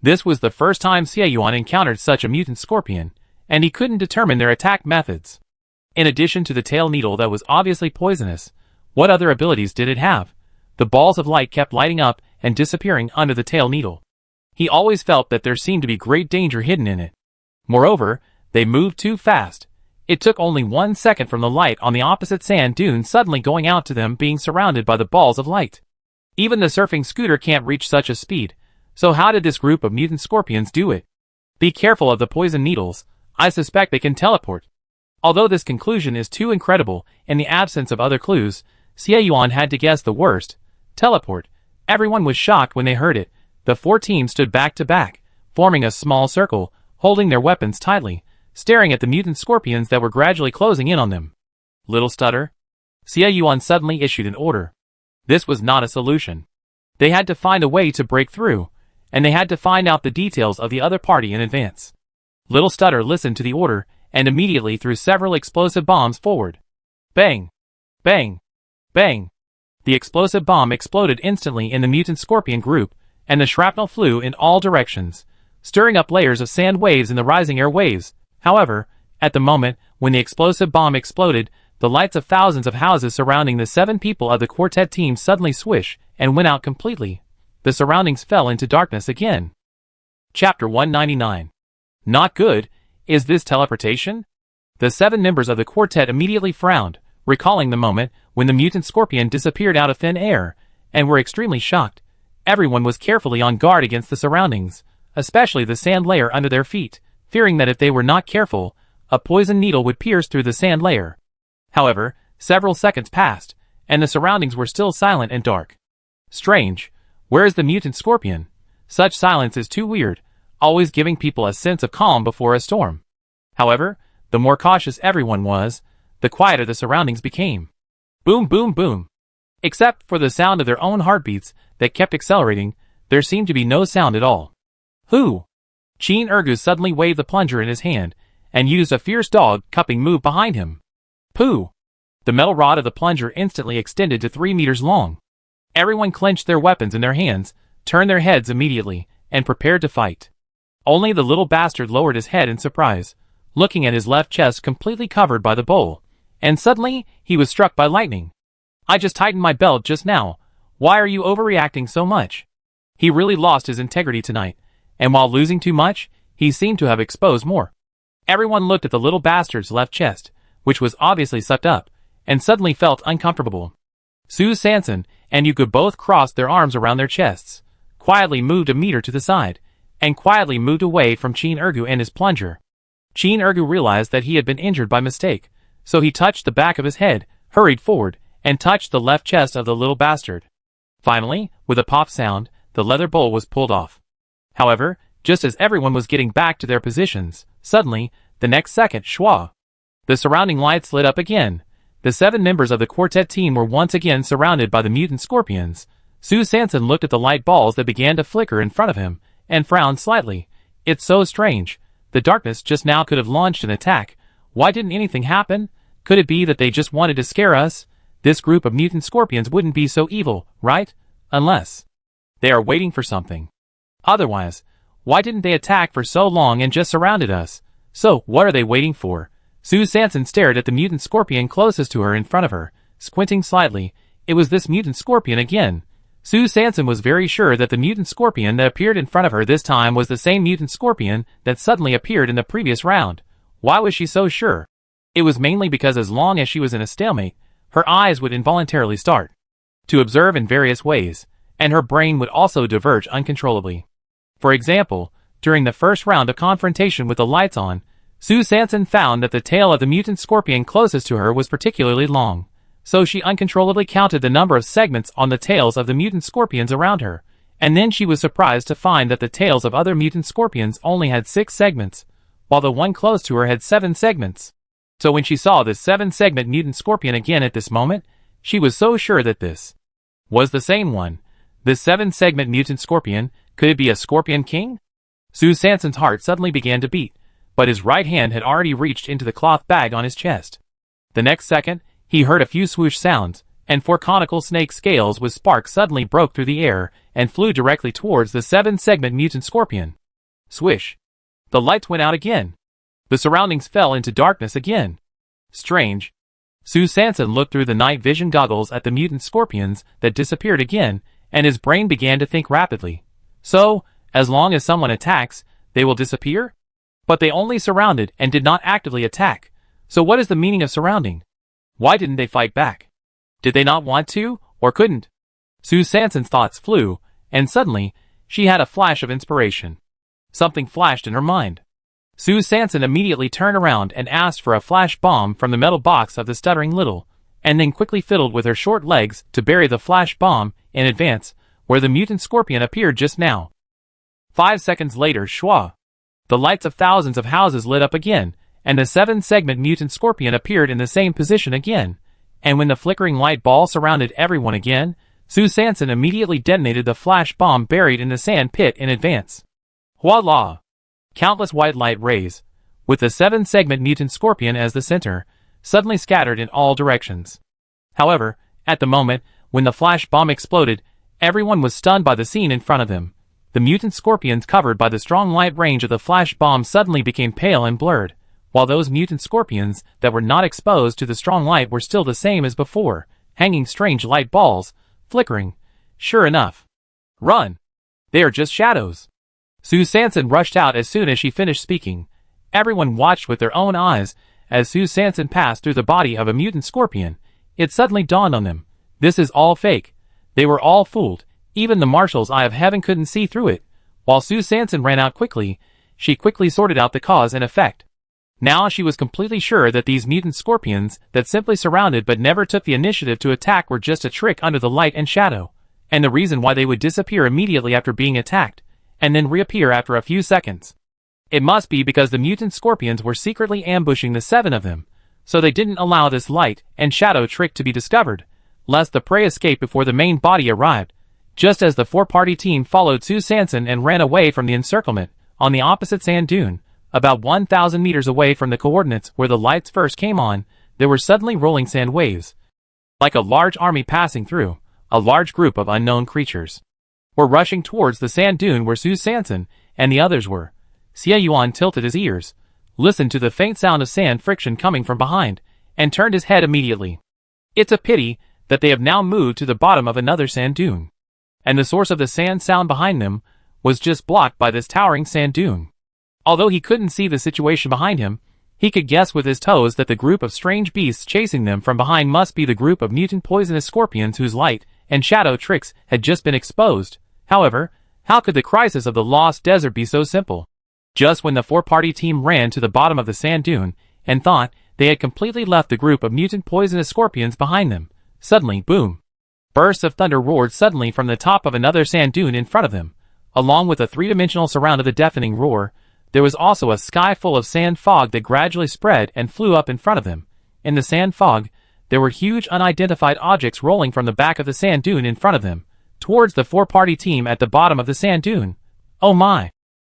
This was the first time Xie Yuan encountered such a mutant scorpion, and he couldn't determine their attack methods. In addition to the tail needle that was obviously poisonous, what other abilities did it have? The balls of light kept lighting up and disappearing under the tail needle. He always felt that there seemed to be great danger hidden in it. Moreover, they moved too fast. It took only 1 second from the light on the opposite sand dune suddenly going out to them being surrounded by the balls of light. Even the surfing scooter can't reach such a speed, so how did this group of mutant scorpions do it? Be careful of the poison needles, I suspect they can teleport. Although this conclusion is too incredible, in the absence of other clues, Xie Yuan had to guess the worst. Teleport. Everyone was shocked when they heard it. The 4 teams stood back to back, forming a small circle, holding their weapons tightly, staring at the mutant scorpions that were gradually closing in on them. Little stutter. Xie Yuan suddenly issued an order. This was not a solution. They had to find a way to break through, and they had to find out the details of the other party in advance. Little Stutter listened to the order, and immediately threw several explosive bombs forward. Bang! Bang! Bang! The explosive bomb exploded instantly in the mutant scorpion group, and the shrapnel flew in all directions, stirring up layers of sand waves in the rising air waves. However, at the moment when the explosive bomb exploded, the lights of thousands of houses surrounding the 7 people of the quartet team suddenly swish and went out completely. The surroundings fell into darkness again. Chapter 199. Not good. Is this teleportation? The 7 members of the quartet immediately frowned, recalling the moment when the mutant scorpion disappeared out of thin air, and were extremely shocked. Everyone was carefully on guard against the surroundings, especially the sand layer under their feet, fearing that if they were not careful, a poison needle would pierce through the sand layer. However, several seconds passed, and the surroundings were still silent and dark. Strange. Where is the mutant scorpion? Such silence is too weird, always giving people a sense of calm before a storm. However, the more cautious everyone was, the quieter the surroundings became. Boom, boom, boom. Except for the sound of their own heartbeats that kept accelerating, there seemed to be no sound at all. Who? Qin Ergu suddenly waved the plunger in his hand, and used a fierce dog-cupping move behind him. Pooh! The metal rod of the plunger instantly extended to 3 meters long. Everyone clenched their weapons in their hands, turned their heads immediately, and prepared to fight. Only the little bastard lowered his head in surprise, looking at his left chest completely covered by the bowl, and suddenly he was struck by lightning. I just tightened my belt just now. Why are you overreacting so much? He really lost his integrity tonight, and while losing too much, he seemed to have exposed more. Everyone looked at the little bastard's left chest, which was obviously sucked up, and suddenly felt uncomfortable. Su Sanson and Yuko both crossed their arms around their chests, quietly moved a meter to the side, and quietly moved away from Qin Ergu and his plunger. Qin Ergu realized that he had been injured by mistake, so he touched the back of his head, hurried forward, and touched the left chest of the little bastard. Finally, with a pop sound, the leather bowl was pulled off. However, just as everyone was getting back to their positions, suddenly, the next second, shwa! The surrounding lights lit up again. The 7 members of the quartet team were once again surrounded by the mutant scorpions. Su Sanson looked at the light balls that began to flicker in front of him, and frowned slightly. It's so strange. The darkness just now could have launched an attack. Why didn't anything happen? Could it be that they just wanted to scare us? This group of mutant scorpions wouldn't be so evil, right? Unless they are waiting for something. Otherwise, why didn't they attack for so long and just surrounded us? So, what are they waiting for? Su Sanson stared at the mutant scorpion closest to her in front of her, squinting slightly. It was this mutant scorpion again. Su Sanson was very sure that the mutant scorpion that appeared in front of her this time was the same mutant scorpion that suddenly appeared in the previous round. Why was she so sure? It was mainly because as long as she was in a stalemate, her eyes would involuntarily start to observe in various ways, and her brain would also diverge uncontrollably. For example, during the first round of confrontation with the lights on, Su Sanson found that the tail of the mutant scorpion closest to her was particularly long, so she uncontrollably counted the number of segments on the tails of the mutant scorpions around her, and then she was surprised to find that the tails of other mutant scorpions only had 6 segments, while the one close to her had 7 segments. So when she saw this 7-segment mutant scorpion again at this moment, she was so sure that this was the same one. This 7-segment mutant scorpion, could it be a Scorpion King? Su Sanson's heart suddenly began to beat, but his right hand had already reached into the cloth bag on his chest. The next second, he heard a few swoosh sounds, and 4 conical snake scales with sparks suddenly broke through the air and flew directly towards the 7-segment mutant scorpion. Swish! The lights went out again. The surroundings fell into darkness again. Strange. Su Sanson looked through the night vision goggles at the mutant scorpions that disappeared again, and his brain began to think rapidly. So, as long as someone attacks, they will disappear? But they only surrounded and did not actively attack. So what is the meaning of surrounding? Why didn't they fight back? Did they not want to, or couldn't? Sue Sanson's thoughts flew, and suddenly, she had a flash of inspiration. Something flashed in her mind. Sue Sanson immediately turned around and asked for a flash bomb from the metal box of the stuttering little, and then quickly fiddled with her short legs to bury the flash bomb in advance, where the mutant scorpion appeared just now. 5 seconds later, schwa! The lights of thousands of houses lit up again, and the 7-segment mutant scorpion appeared in the same position again, and when the flickering light ball surrounded everyone again, Sue Sanson immediately detonated the flash bomb buried in the sand pit in advance. Voila! Countless white light rays, with the 7-segment mutant scorpion as the center, suddenly scattered in all directions. However, at the moment, when the flash bomb exploded, everyone was stunned by the scene in front of them. The mutant scorpions covered by the strong light range of the flash bomb suddenly became pale and blurred, while those mutant scorpions that were not exposed to the strong light were still the same as before, hanging strange light balls, flickering. Sure enough. Run! They are just shadows. Sue Sanson rushed out as soon as she finished speaking. Everyone watched with their own eyes as Sue Sanson passed through the body of a mutant scorpion. It suddenly dawned on them. This is all fake. They were all fooled. Even the marshal's eye of heaven couldn't see through it. While Sue Sanson ran out quickly, she quickly sorted out the cause and effect. Now she was completely sure that these mutant scorpions that simply surrounded but never took the initiative to attack were just a trick under the light and shadow, and the reason why they would disappear immediately after being attacked, and then reappear after a few seconds. It must be because the mutant scorpions were secretly ambushing the 7 of them, so they didn't allow this light and shadow trick to be discovered, lest the prey escape before the main body arrived. Just as the 4-party team followed Sue Sanson and ran away from the encirclement, on the opposite sand dune, about 1,000 meters away from the coordinates where the lights first came on, there were suddenly rolling sand waves. Like a large army passing through, a large group of unknown creatures were rushing towards the sand dune where Sue Sanson and the others were. Xie Yuan tilted his ears, listened to the faint sound of sand friction coming from behind, and turned his head immediately. It's a pity that they have now moved to the bottom of another sand dune, and the source of the sand sound behind them was just blocked by this towering sand dune. Although he couldn't see the situation behind him, he could guess with his toes that the group of strange beasts chasing them from behind must be the group of mutant poisonous scorpions whose light and shadow tricks had just been exposed. However, how could the crisis of the lost desert be so simple? Just when the 4-party team ran to the bottom of the sand dune and thought they had completely left the group of mutant poisonous scorpions behind them, suddenly, boom! Bursts of thunder roared suddenly from the top of another sand dune in front of them. Along with a 3-dimensional surround of the deafening roar, there was also a sky full of sand fog that gradually spread and flew up in front of them. In the sand fog, there were huge unidentified objects rolling from the back of the sand dune in front of them, towards the 4-party team at the bottom of the sand dune. Oh my!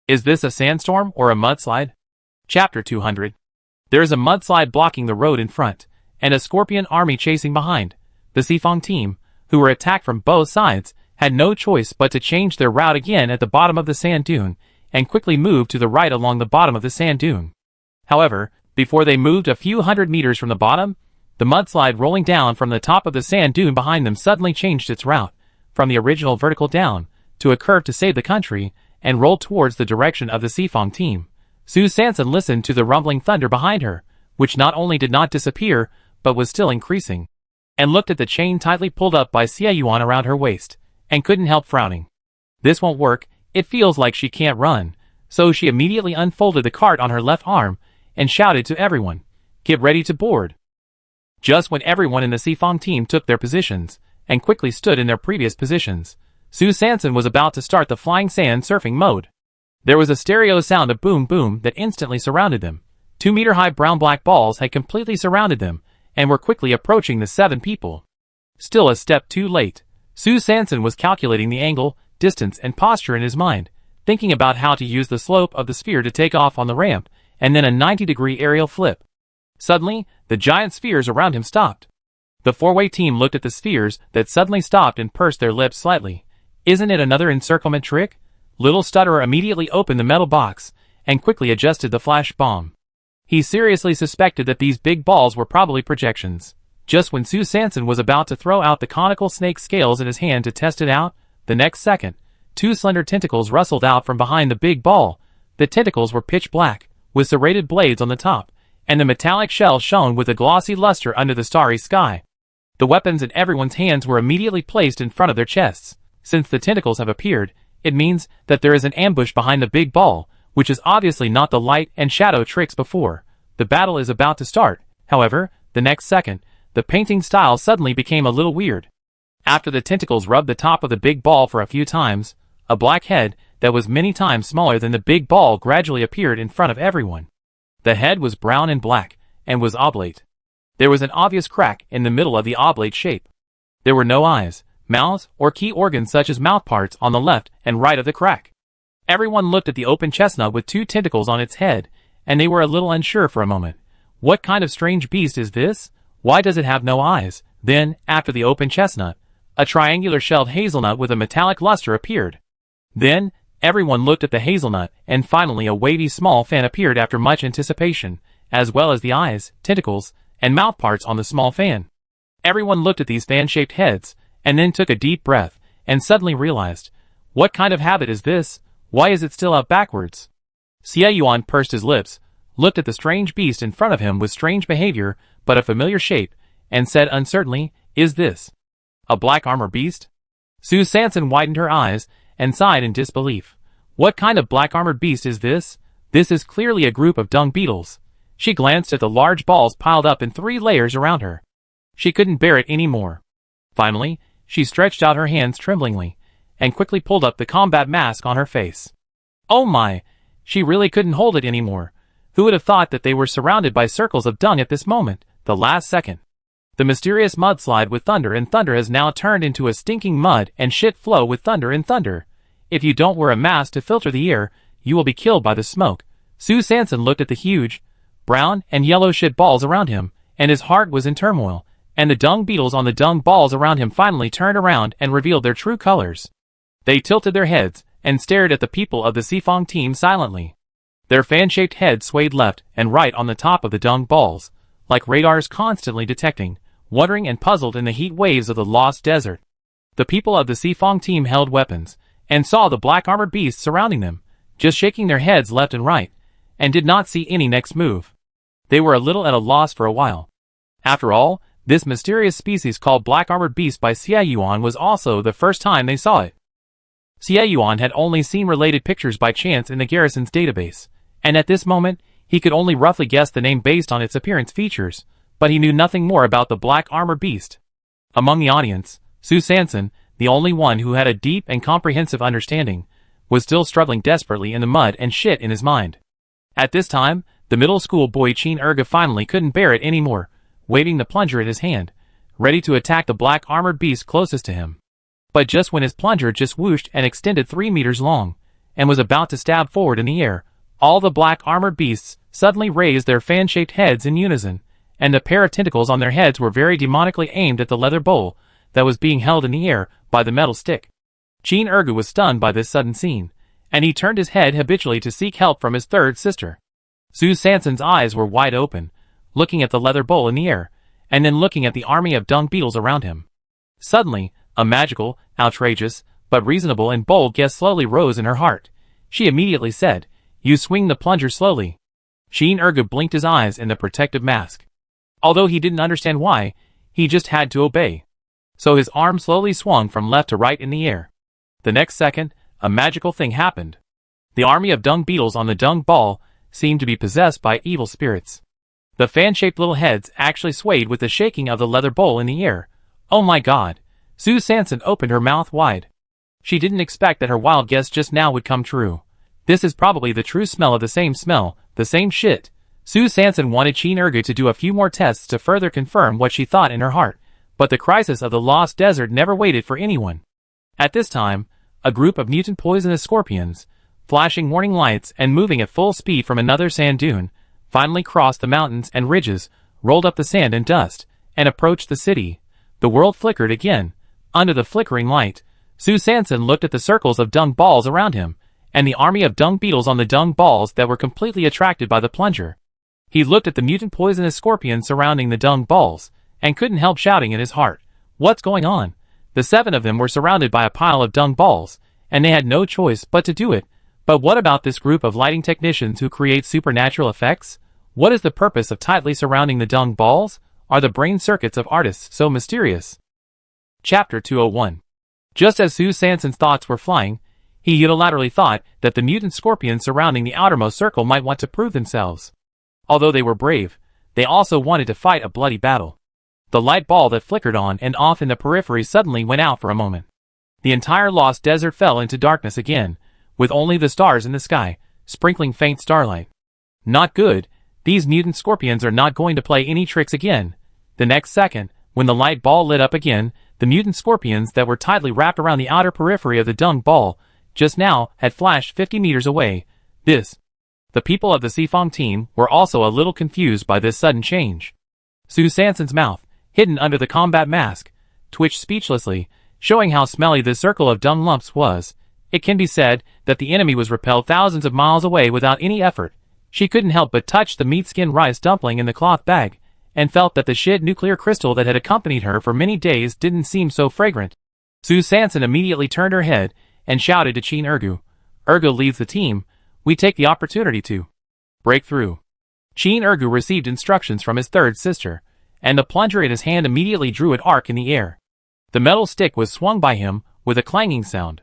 Is this a sandstorm or a mudslide? Chapter 200. There is a mudslide blocking the road in front, and a scorpion army chasing behind. The Xifang team, who were attacked from both sides, had no choice but to change their route again at the bottom of the sand dune, and quickly moved to the right along the bottom of the sand dune. However, before they moved a few hundred meters from the bottom, the mudslide rolling down from the top of the sand dune behind them suddenly changed its route, from the original vertical down, to a curve to save the country, and rolled towards the direction of the Xifang team. Sue Sanson listened to the rumbling thunder behind her, which not only did not disappear, but was still increasing, and looked at the chain tightly pulled up by Xie Yuan around her waist, and couldn't help frowning. This won't work, it feels like she can't run, so she immediately unfolded the cart on her left arm, and shouted to everyone, "Get ready to board." Just when everyone in the Xifang team took their positions, and quickly stood in their previous positions, Sue Sanson was about to start the flying sand surfing mode. There was a stereo sound of boom boom that instantly surrounded them. 2-meter-high brown-black balls had completely surrounded them, and were quickly approaching the 7 people. Still a step too late. Sue Sanson was calculating the angle, distance, and posture in his mind, thinking about how to use the slope of the sphere to take off on the ramp, and then a 90-degree aerial flip. Suddenly, the giant spheres around him stopped. The 4-way team looked at the spheres that suddenly stopped and pursed their lips slightly. Isn't it another encirclement trick? Little Stutterer immediately opened the metal box, and quickly adjusted the flash bomb. He seriously suspected that these big balls were probably projections. Just when Sue Sanson was about to throw out the conical snake scales in his hand to test it out, the next second, 2 slender tentacles rustled out from behind the big ball. The tentacles were pitch black, with serrated blades on the top, and the metallic shell shone with a glossy luster under the starry sky. The weapons in everyone's hands were immediately placed in front of their chests. Since the tentacles have appeared, it means that there is an ambush behind the big ball, which is obviously not the light and shadow tricks before. The battle is about to start. However, the next second, the painting style suddenly became a little weird. After the tentacles rubbed the top of the big ball for a few times, a black head that was many times smaller than the big ball gradually appeared in front of everyone. The head was brown and black, and was oblate. There was an obvious crack in the middle of the oblate shape. There were no eyes, mouths, or key organs such as mouthparts on the left and right of the crack. Everyone looked at the open chestnut with two tentacles on its head, and they were a little unsure for a moment. What kind of strange beast is this? Why does it have no eyes? Then, after the open chestnut, a triangular shelled hazelnut with a metallic luster appeared. Then, everyone looked at the hazelnut, and finally a wavy small fan appeared after much anticipation, as well as the eyes, tentacles, and mouthparts on the small fan. Everyone looked at these fan-shaped heads, and then took a deep breath, and suddenly realized, what kind of habit is this? Why is it still out backwards? Xie Yuan pursed his lips, looked at the strange beast in front of him with strange behavior, but a familiar shape, and said uncertainly, is this a black armor beast? Su Sanson widened her eyes, and sighed in disbelief. What kind of black armored beast is this? This is clearly a group of dung beetles. She glanced at the large balls piled up in 3 layers around her. She couldn't bear it any more. Finally, she stretched out her hands tremblingly, and quickly pulled up the combat mask on her face. Oh my! She really couldn't hold it anymore. Who would have thought that they were surrounded by circles of dung at this moment, the last second? The mysterious mudslide with thunder and thunder has now turned into a stinking mud and shit flow with thunder and thunder. If you don't wear a mask to filter the air, you will be killed by the smoke. Su Sanson looked at the huge, brown and yellow shit balls around him, and his heart was in turmoil, and the dung beetles on the dung balls around him finally turned around and revealed their true colors. They tilted their heads, and stared at the people of the Xifang team silently. Their fan-shaped heads swayed left and right on the top of the dung balls, like radars constantly detecting, wondering and puzzled in the heat waves of the lost desert. The people of the Xifang team held weapons, and saw the black armored beasts surrounding them, just shaking their heads left and right, and did not see any next move. They were a little at a loss for a while. After all, this mysterious species called black armored beast by Xie Yuan was also the first time they saw it. Xie Yuan had only seen related pictures by chance in the garrison's database, and at this moment, he could only roughly guess the name based on its appearance features, but he knew nothing more about the black armored beast. Among the audience, Su Sanson, the only one who had a deep and comprehensive understanding, was still struggling desperately in the mud and shit in his mind. At this time, the middle school boy Qin Erge finally couldn't bear it anymore, waving the plunger in his hand, ready to attack the black armored beast closest to him. But just when his plunger just whooshed and extended 3 meters long, and was about to stab forward in the air, all the black armored beasts suddenly raised their fan-shaped heads in unison, and the pair of tentacles on their heads were very demonically aimed at the leather bowl that was being held in the air by the metal stick. Qin Erge was stunned by this sudden scene, and he turned his head habitually to seek help from his third sister. Su Sanson's eyes were wide open, looking at the leather bowl in the air, and then looking at the army of dung beetles around him. Suddenly, a magical, outrageous, but reasonable and bold guess slowly rose in her heart. She immediately said, "You swing the plunger slowly." Qin Erge blinked his eyes in the protective mask. Although he didn't understand why, he just had to obey. So his arm slowly swung from left to right in the air. The next second, a magical thing happened. The army of dung beetles on the dung ball seemed to be possessed by evil spirits. The fan-shaped little heads actually swayed with the shaking of the leather bowl in the air. Oh my god! Su Sanson opened her mouth wide. She didn't expect that her wild guess just now would come true. This is probably the true smell of the same smell, the same shit. Su Sanson wanted Qin Erge to do a few more tests to further confirm what she thought in her heart, but the crisis of the lost desert never waited for anyone. At this time, a group of mutant poisonous scorpions, flashing warning lights and moving at full speed from another sand dune, finally crossed the mountains and ridges, rolled up the sand and dust, and approached the city. The world flickered again. Under the flickering light, Su Sanson looked at the circles of dung balls around him, and the army of dung beetles on the dung balls that were completely attracted by the plunger. He looked at the mutant poisonous scorpions surrounding the dung balls, and couldn't help shouting in his heart, "What's going on?" The 7 of them were surrounded by a pile of dung balls, and they had no choice but to do it. But what about this group of lighting technicians who create supernatural effects? What is the purpose of tightly surrounding the dung balls? Are the brain circuits of artists so mysterious? Chapter 201. Just as Sue Sanson's thoughts were flying, he unilaterally thought that the mutant scorpions surrounding the outermost circle might want to prove themselves. Although they were brave, they also wanted to fight a bloody battle. The light ball that flickered on and off in the periphery suddenly went out for a moment. The entire lost desert fell into darkness again, with only the stars in the sky, sprinkling faint starlight. Not good. These mutant scorpions are not going to play any tricks again. The next second, when the light ball lit up again, the mutant scorpions that were tightly wrapped around the outer periphery of the dung ball just now had flashed 50 meters away. The people of the Seafong team were also a little confused by this sudden change. Sue Sanson's mouth, hidden under the combat mask, twitched speechlessly, showing how smelly this circle of dung lumps was. It can be said that the enemy was repelled thousands of miles away without any effort. She couldn't help but touch the meat-skin rice dumpling in the cloth bag, and felt that the shit nuclear crystal that had accompanied her for many days didn't seem so fragrant. Sue Sanson immediately turned her head and shouted to Chin Ergu. Ergu leads the team. We take the opportunity to break through. Chin Ergu received instructions from his third sister, and the plunger in his hand immediately drew an arc in the air. The metal stick was swung by him with a clanging sound.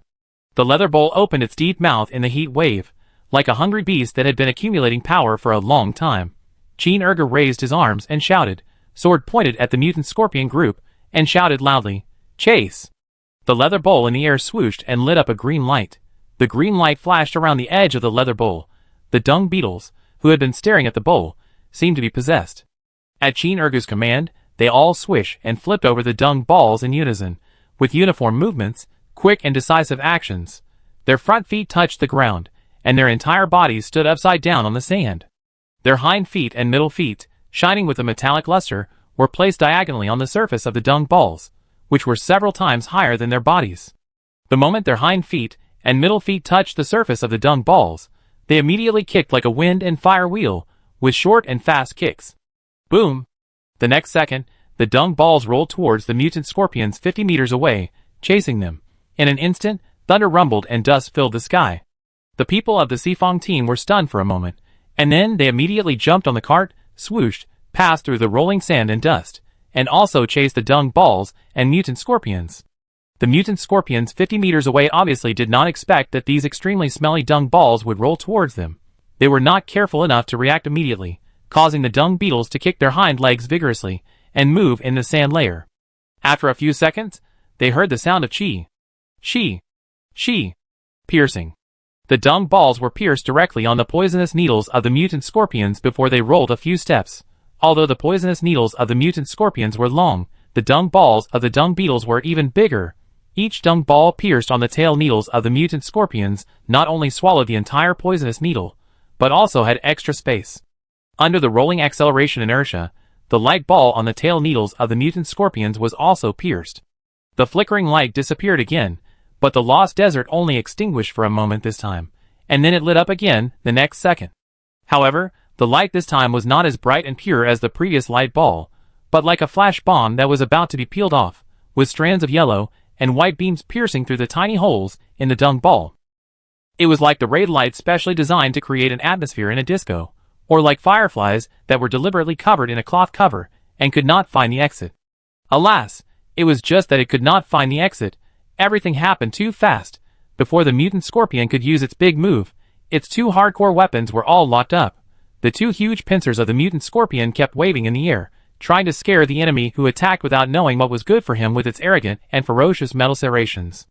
The leather bowl opened its deep mouth in the heat wave, like a hungry beast that had been accumulating power for a long time. Chin Ergu raised his arms and shouted, sword pointed at the mutant scorpion group, and shouted loudly, "Chase!" The leather bowl in the air swooshed and lit up a green light. The green light flashed around the edge of the leather bowl. The dung beetles, who had been staring at the bowl, seemed to be possessed. At Chin Ergu's command, they all swished and flipped over the dung balls in unison, with uniform movements, quick and decisive actions. Their front feet touched the ground, and their entire bodies stood upside down on the sand. Their hind feet and middle feet, shining with a metallic luster, were placed diagonally on the surface of the dung balls, which were several times higher than their bodies. The moment their hind feet and middle feet touched the surface of the dung balls, they immediately kicked like a wind and fire wheel, with short and fast kicks. Boom! The next second, the dung balls rolled towards the mutant scorpions 50 meters away, chasing them. In an instant, thunder rumbled and dust filled the sky. The people of the Seafong team were stunned for a moment, and then they immediately jumped on the cart, swooshed, passed through the rolling sand and dust, and also chased the dung balls and mutant scorpions. The mutant scorpions 50 meters away obviously did not expect that these extremely smelly dung balls would roll towards them. They were not careful enough to react immediately, causing the dung beetles to kick their hind legs vigorously and move in the sand layer. After a few seconds, they heard the sound of piercing. The dung balls were pierced directly on the poisonous needles of the mutant scorpions before they rolled a few steps. Although the poisonous needles of the mutant scorpions were long, the dung balls of the dung beetles were even bigger. Each dung ball pierced on the tail needles of the mutant scorpions not only swallowed the entire poisonous needle, but also had extra space. Under the rolling acceleration inertia, the light ball on the tail needles of the mutant scorpions was also pierced. The flickering light disappeared again, but the lost desert only extinguished for a moment this time, and then it lit up again the next second. However, the light this time was not as bright and pure as the previous light ball, but like a flash bomb that was about to be peeled off, with strands of yellow and white beams piercing through the tiny holes in the dung ball. It was like the ray light specially designed to create an atmosphere in a disco, or like fireflies that were deliberately covered in a cloth cover and could not find the exit. Alas, it was just that it could not find the exit. Everything happened too fast. Before the mutant scorpion could use its big move, its two hardcore weapons were all locked up. The two huge pincers of the mutant scorpion kept waving in the air, trying to scare the enemy who attacked without knowing what was good for him with its arrogant and ferocious metal serrations.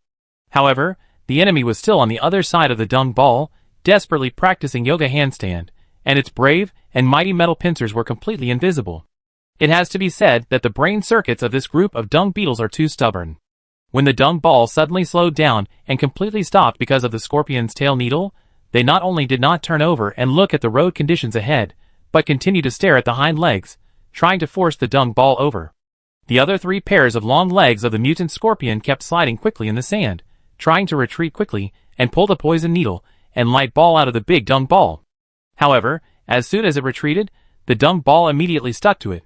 However, the enemy was still on the other side of the dung ball, desperately practicing yoga handstand, and its brave and mighty metal pincers were completely invisible. It has to be said that the brain circuits of this group of dung beetles are too stubborn. When the dung ball suddenly slowed down and completely stopped because of the scorpion's tail needle, they not only did not turn over and look at the road conditions ahead, but continued to stare at the hind legs, trying to force the dung ball over. The other three pairs of long legs of the mutant scorpion kept sliding quickly in the sand, trying to retreat quickly and pull the poison needle and light ball out of the big dung ball. However, as soon as it retreated, the dung ball immediately stuck to it.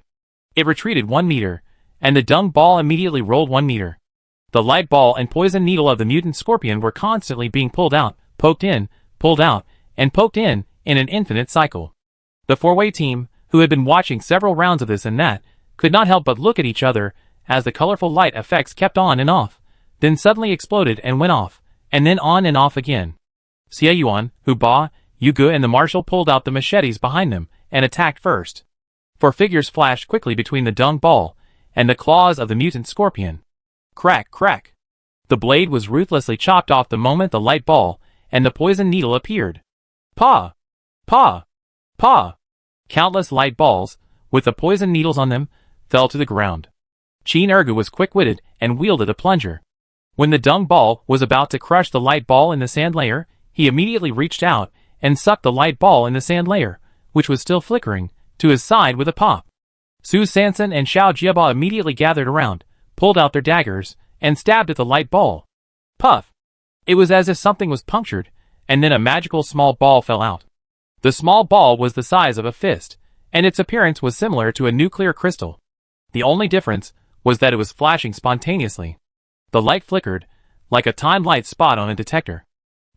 It retreated 1 meter, and the dung ball immediately rolled 1 meter. The light ball and poison needle of the mutant scorpion were constantly being pulled out, poked in, pulled out, and poked in an infinite cycle. The four-way team, who had been watching several rounds of this and that, could not help but look at each other as the colorful light effects kept on and off, then suddenly exploded and went off, and then on and off again. Xie Yuan, Hu Ba, Yu Ge and the marshal pulled out the machetes behind them and attacked first. Four figures flashed quickly between the dung ball and the claws of the mutant scorpion. Crack, crack. The blade was ruthlessly chopped off the moment the light ball and the poison needle appeared. Pa! Pa! Pa! Countless light balls, with the poison needles on them, fell to the ground. Qin Ergu was quick-witted and wielded a plunger. When the dung ball was about to crush the light ball in the sand layer, he immediately reached out and sucked the light ball in the sand layer, which was still flickering, to his side with a pop. Su Sanson and Xiao Jieba immediately gathered around, pulled out their daggers, and stabbed at the light ball. Puff! It was as if something was punctured, and then a magical small ball fell out. The small ball was the size of a fist, and its appearance was similar to a nuclear crystal. The only difference was that it was flashing spontaneously. The light flickered, like a timed light spot on a detector.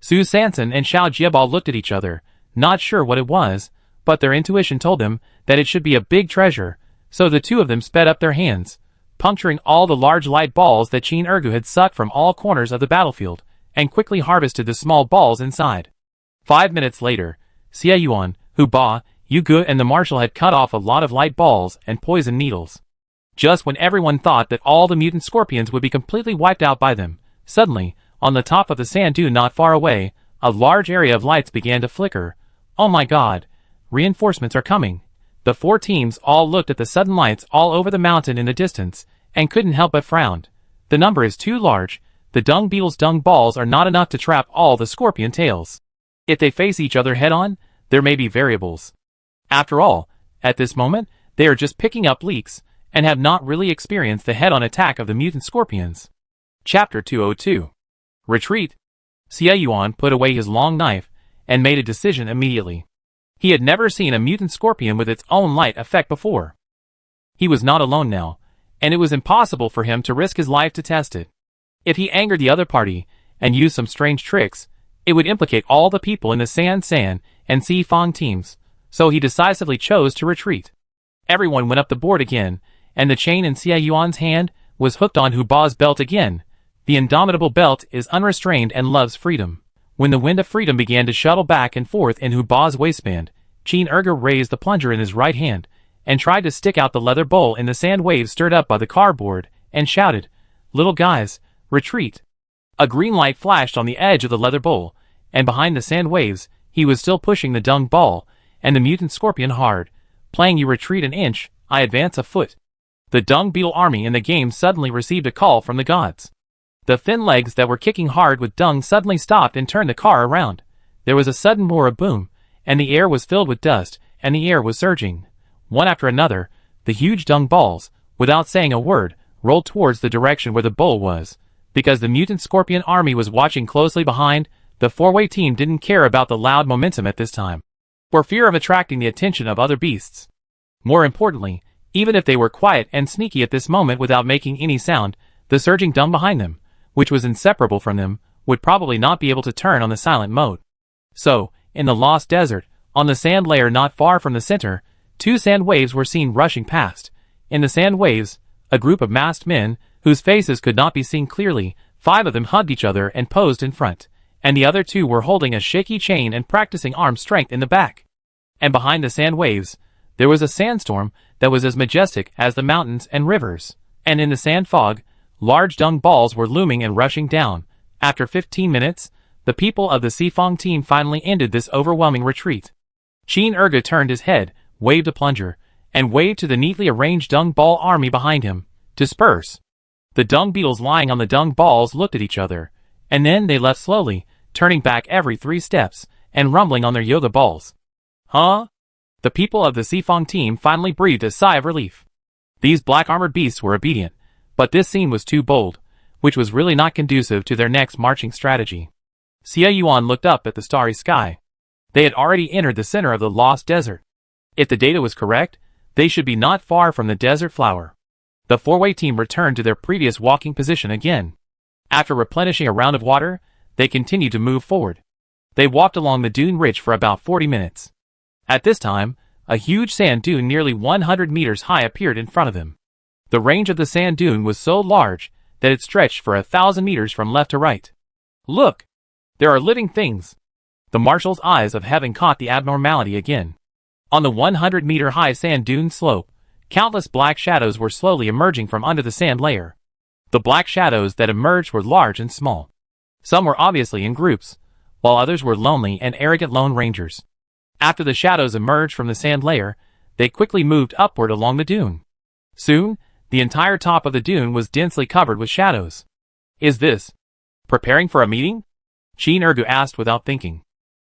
Su Sanson and Xiao Jieba looked at each other, not sure what it was, but their intuition told them that it should be a big treasure, so the two of them sped up their hands, puncturing all the large light balls that Qin Ergu had sucked from all corners of the battlefield, and quickly harvested the small balls inside. 5 minutes later, Xie Yuan, Hu Ba, Yu Ge and the marshal had cut off a lot of light balls and poison needles. Just when everyone thought that all the mutant scorpions would be completely wiped out by them, suddenly, on the top of the sand dune not far away, a large area of lights began to flicker. Oh my god! Reinforcements are coming! The four teams all looked at the sudden lights all over the mountain in the distance, and couldn't help but frown. The number is too large. The dung beetle's dung balls are not enough to trap all the scorpion tails. If they face each other head-on, there may be variables. After all, at this moment, they are just picking up leaks, and have not really experienced the head-on attack of the mutant scorpions. Chapter 202. Retreat. Xie Yuan put away his long knife, and made a decision immediately. He had never seen a mutant scorpion with its own light effect before. He was not alone now, and it was impossible for him to risk his life to test it. If he angered the other party, and used some strange tricks, it would implicate all the people in the San and Si Fong teams, so he decisively chose to retreat. Everyone went up the board again, and the chain in Xie Yuan's hand was hooked on Hu Ba's belt again. The indomitable belt is unrestrained and loves freedom. When the wind of freedom began to shuttle back and forth in Hu Ba's waistband, Qin Ergu raised the plunger in his right hand, and tried to stick out the leather bowl in the sand waves stirred up by the cardboard, and shouted, "Little guys, retreat." A green light flashed on the edge of the leather bowl, and behind the sand waves, he was still pushing the dung ball, and the mutant scorpion hard, playing "You retreat an inch, I advance a foot." The dung beetle army in the game suddenly received a call from the gods. The thin legs that were kicking hard with dung suddenly stopped and turned the car around. There was a sudden roar of boom, and the air was filled with dust, and the air was surging. One after another, the huge dung balls, without saying a word, rolled towards the direction where the bowl was. Because the mutant scorpion army was watching closely behind, the four-way team didn't care about the loud momentum at this time, for fear of attracting the attention of other beasts. More importantly, even if they were quiet and sneaky at this moment without making any sound, the surging dung behind them, which was inseparable from them, would probably not be able to turn on the silent mode. So, in the Lost Desert, on the sand layer not far from the center, two sand waves were seen rushing past. In the sand waves, a group of masked men, whose faces could not be seen clearly, 5 of them hugged each other and posed in front, and the other 2 were holding a shaky chain and practicing arm strength in the back. And behind the sand waves, there was a sandstorm that was as majestic as the mountains and rivers, and in the sand fog, large dung balls were looming and rushing down. After 15 minutes, the people of the Sifong team finally ended this overwhelming retreat. Qin Ergu turned his head, waved a plunger, and waved to the neatly arranged dung ball army behind him. Disperse. The dung beetles lying on the dung balls looked at each other, and then they left slowly, turning back every 3 steps, and rumbling on their yoga balls. Huh? The people of the Sifong team finally breathed a sigh of relief. These black-armored beasts were obedient, but this scene was too bold, which was really not conducive to their next marching strategy. Xie Yuan looked up at the starry sky. They had already entered the center of the Lost Desert. If the data was correct, they should be not far from the desert flower. The four-way team returned to their previous walking position again. After replenishing a round of water, they continued to move forward. They walked along the dune ridge for about 40 minutes. At this time, A huge sand dune nearly 100 meters high appeared in front of them. The range of the sand dune was so large that it stretched for 1,000 meters from left to right. Look! There are living things! The marshal's eyes of having caught the abnormality again. On the 100-meter high sand dune slope, countless black shadows were slowly emerging from under the sand layer. The black shadows that emerged were large and small. Some were obviously in groups, while others were lonely and arrogant lone rangers. After the shadows emerged from the sand layer, they quickly moved upward along the dune. Soon, the entire top of the dune was densely covered with shadows. Is this preparing for a meeting? Qin Ergu asked without thinking.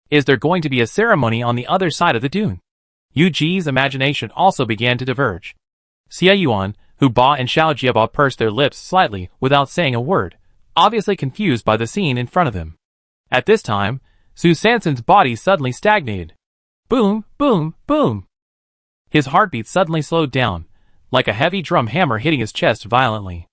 Is there going to be a ceremony on the other side of the dune? Yu Ji's imagination also began to diverge. Xie Yuan, Hu Ba and Xiao Jiaba pursed their lips slightly without saying a word, obviously confused by the scene in front of them. At this time, Su Sansen's body suddenly stagnated. Boom, boom, boom. His heartbeat suddenly slowed down, like a heavy drum hammer hitting his chest violently.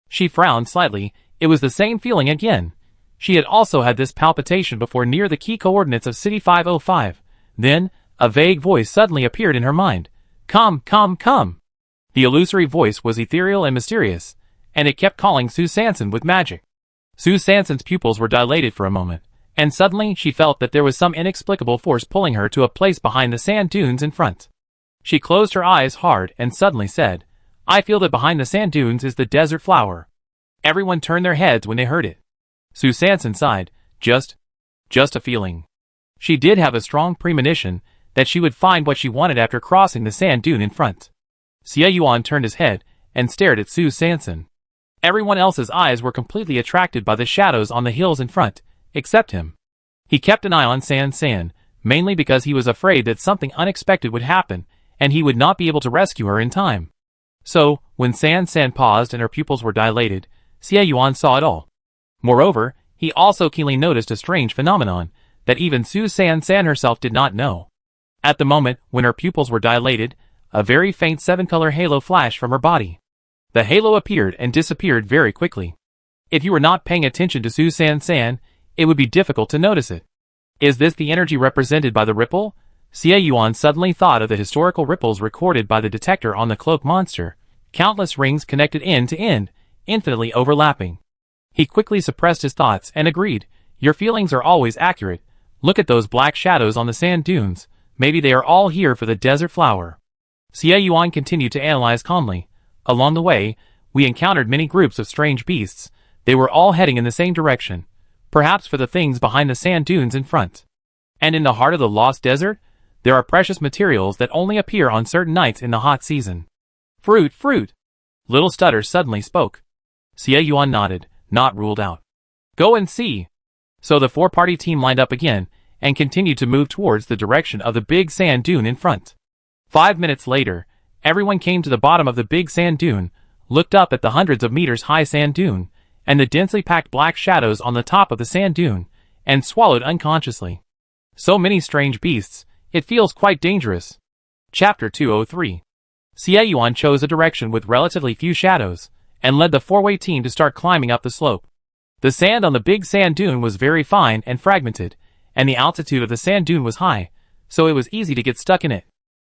She frowned slightly. It was the same feeling again. She had also had this palpitation before near the key coordinates of City 505. Then, a vague voice suddenly appeared in her mind. Come, come, come. The illusory voice was ethereal and mysterious, and it kept calling Su Sansen with magic. Su Sansen's pupils were dilated for a moment, and suddenly she felt that there was some inexplicable force pulling her to a place behind the sand dunes in front. She closed her eyes hard and suddenly said, I feel that behind the sand dunes is the desert flower. Everyone turned their heads when they heard it. Su Sansen sighed, just a feeling. She did have a strong premonition that she would find what she wanted after crossing the sand dune in front. Xie Yuan turned his head and stared at Su Sansen. Everyone else's eyes were completely attracted by the shadows on the hills in front, except him. He kept an eye on San, mainly because he was afraid that something unexpected would happen and he would not be able to rescue her in time. So, when San paused and her pupils were dilated, Xie Yuan saw it all. Moreover, he also keenly noticed a strange phenomenon that even Su San herself did not know. At the moment when her pupils were dilated, a very faint 7-color halo flashed from her body. The halo appeared and disappeared very quickly. If you were not paying attention to Su San, it would be difficult to notice it. Is this the energy represented by the ripple? Xie Yuan suddenly thought of the historical ripples recorded by the detector on the cloak monster, countless rings connected end to end, infinitely overlapping. He quickly suppressed his thoughts and agreed, your feelings are always accurate. Look at those black shadows on the sand dunes. Maybe they are all here for the desert flower. Xie Yuan continued to analyze calmly. Along the way, we encountered many groups of strange beasts. They were all heading in the same direction, perhaps for the things behind the sand dunes in front. And in the heart of the lost desert, there are precious materials that only appear on certain nights in the hot season. Fruit. Little Stutter suddenly spoke. Xie Yuan nodded, not ruled out. Go and see. So the four-party team lined up again and continued to move towards the direction of the big sand dune in front. 5 minutes later, everyone came to the bottom of the big sand dune, looked up at the hundreds of meters high sand dune, and the densely packed black shadows on the top of the sand dune, and swallowed unconsciously. So many strange beasts, it feels quite dangerous. Chapter 203. Xie Yuan chose a direction with relatively few shadows, and led the four-way team to start climbing up the slope. The sand on the big sand dune was very fine and fragmented, and the altitude of the sand dune was high, so it was easy to get stuck in it.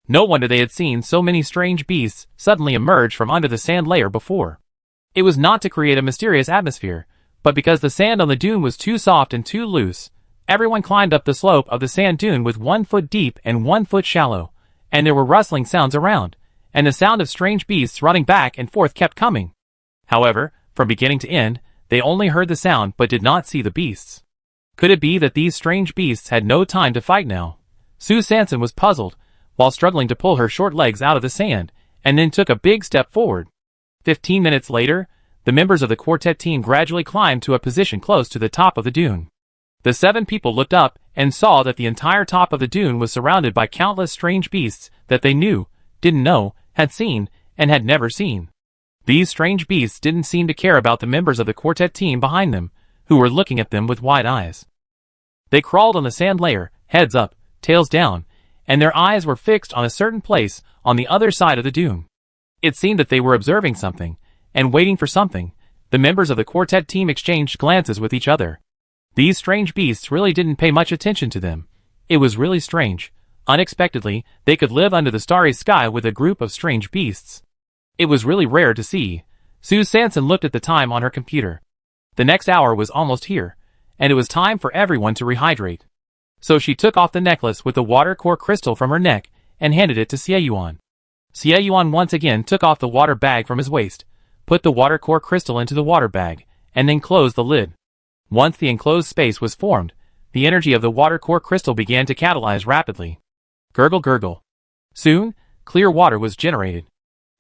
No wonder they had seen so many strange beasts suddenly emerge from under the sand layer before. It was not to create a mysterious atmosphere, but because the sand on the dune was too soft and too loose. Everyone climbed up the slope of the sand dune with 1 foot deep and 1 foot shallow, and there were rustling sounds around, and the sound of strange beasts running back and forth kept coming. However, from beginning to end, they only heard the sound but did not see the beasts. Could it be that these strange beasts had no time to fight now? Su Sansen was puzzled, while struggling to pull her short legs out of the sand, and then took a big step forward. 15 minutes later, the members of the quartet team gradually climbed to a position close to the top of the dune. The 7 people looked up and saw that the entire top of the dune was surrounded by countless strange beasts that they knew, didn't know, had seen, and had never seen. These strange beasts didn't seem to care about the members of the quartet team behind them, who were looking at them with wide eyes. They crawled on the sand layer, heads up, tails down, and their eyes were fixed on a certain place on the other side of the dune. It seemed that they were observing something, and waiting for something. The members of the quartet team exchanged glances with each other. These strange beasts really didn't pay much attention to them. It was really strange. Unexpectedly, they could live under the starry sky with a group of strange beasts. It was really rare to see. Sue Sanson looked at the time on her computer. The next hour was almost here, and it was time for everyone to rehydrate. So she took off the necklace with the water core crystal from her neck and handed it to Xie Yuan. Xie Yuan once again took off the water bag from his waist, put the water core crystal into the water bag, and then closed the lid. Once the enclosed space was formed, the energy of the water core crystal began to catalyze rapidly. Gurgle gurgle. Soon, clear water was generated.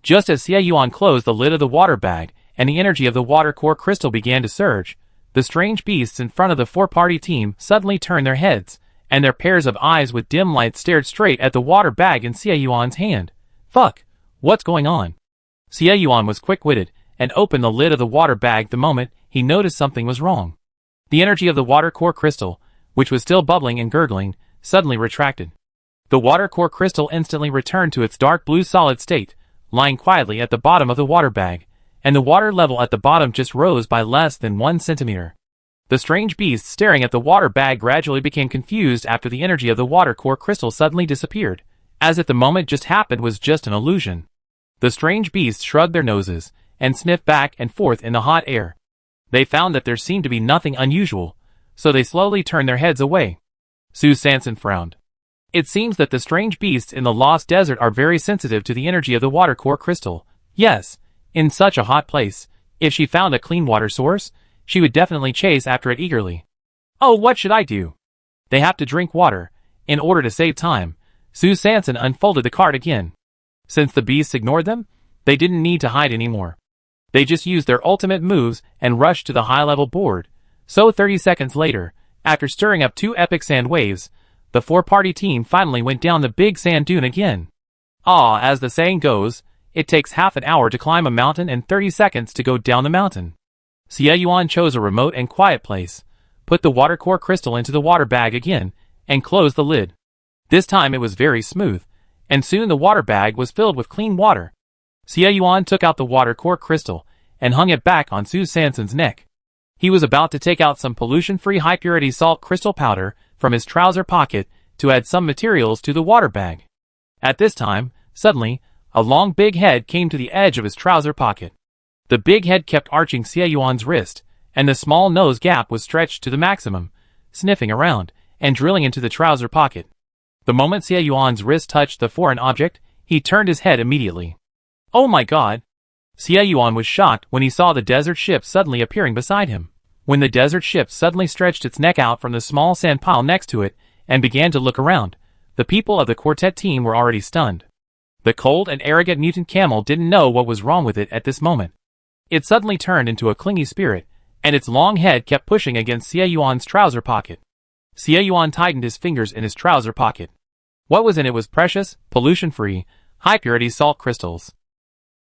Just as Xie Yuan closed the lid of the water bag and the energy of the water core crystal began to surge, the strange beasts in front of the four-party team suddenly turned their heads, and their pairs of eyes with dim light stared straight at the water bag in Xie Yuan's hand. Fuck! What's going on? Xie Yuan was quick-witted and opened the lid of the water bag the moment he noticed something was wrong. The energy of the water core crystal, which was still bubbling and gurgling, suddenly retracted. The water core crystal instantly returned to its dark blue solid state, lying quietly at the bottom of the water bag, and the water level at the bottom just rose by less than 1 centimeter. The strange beasts staring at the water bag gradually became confused after the energy of the water core crystal suddenly disappeared, as if the moment just happened was just an illusion. The strange beasts shrugged their noses and sniffed back and forth in the hot air. They found that there seemed to be nothing unusual, so they slowly turned their heads away. Sue Sanson frowned. It seems that the strange beasts in the Lost Desert are very sensitive to the energy of the water core crystal. Yes, in such a hot place, if she found a clean water source, she would definitely chase after it eagerly. Oh, what should I do? They have to drink water. In order to save time, Sue Sanson unfolded the card again. Since the beasts ignored them, they didn't need to hide anymore. They just used their ultimate moves and rushed to the high-level board. So 30 seconds later, after stirring up 2 epic sand waves, the four-party team finally went down the big sand dune again. Ah, as the saying goes, it takes half an hour to climb a mountain and 30 seconds to go down the mountain. Xie Yuan chose a remote and quiet place, put the water core crystal into the water bag again, and closed the lid. This time it was very smooth, and soon the water bag was filled with clean water. Xie Yuan took out the water core crystal and hung it back on Sue Sanson's neck. He was about to take out some pollution-free high-purity salt crystal powder from his trouser pocket to add some materials to the water bag. At this time, suddenly, a long big head came to the edge of his trouser pocket. The big head kept arching Xie Yuan's wrist, and the small nose gap was stretched to the maximum, sniffing around and drilling into the trouser pocket. The moment Xie Yuan's wrist touched the foreign object, he turned his head immediately. Oh my god! Xie Yuan was shocked when he saw the desert ship suddenly appearing beside him. When the desert ship suddenly stretched its neck out from the small sand pile next to it and began to look around, the people of the quartet team were already stunned. The cold and arrogant mutant camel didn't know what was wrong with it at this moment. It suddenly turned into a clingy spirit, and its long head kept pushing against Xie Yuan's trouser pocket. Xie Yuan tightened his fingers in his trouser pocket. What was in it was precious, pollution-free, high-purity salt crystals.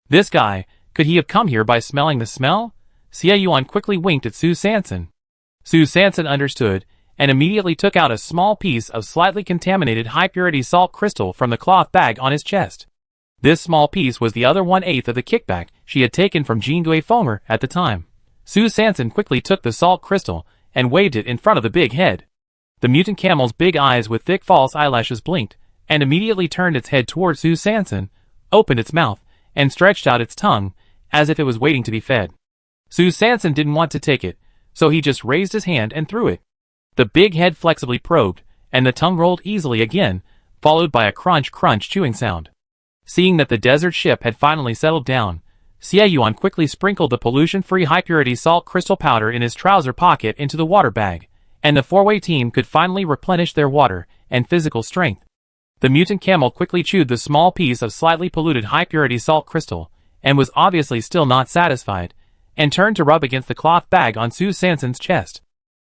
This guy, could he have come here by smelling the smell? Xie Yuan quickly winked at Sue Sanson. Sue Sanson understood, and immediately took out a small piece of slightly contaminated high-purity salt crystal from the cloth bag on his chest. This small piece was the other 1/8 of the kickback she had taken from Jean Gui Fomer at the time. Sue Sanson quickly took the salt crystal and waved it in front of the big head. The mutant camel's big eyes with thick false eyelashes blinked, and immediately turned its head toward Sue Sanson, opened its mouth, and stretched out its tongue, as if it was waiting to be fed. Sue Sanson didn't want to take it, so he just raised his hand and threw it. The big head flexibly probed, and the tongue rolled easily again, followed by a crunch-crunch chewing sound. Seeing that the desert ship had finally settled down, Xie Yuan quickly sprinkled the pollution-free high-purity salt crystal powder in his trouser pocket into the water bag, and the four-way team could finally replenish their water and physical strength. The mutant camel quickly chewed the small piece of slightly polluted high-purity salt crystal, and was obviously still not satisfied, and turned to rub against the cloth bag on Sue Sanson's chest.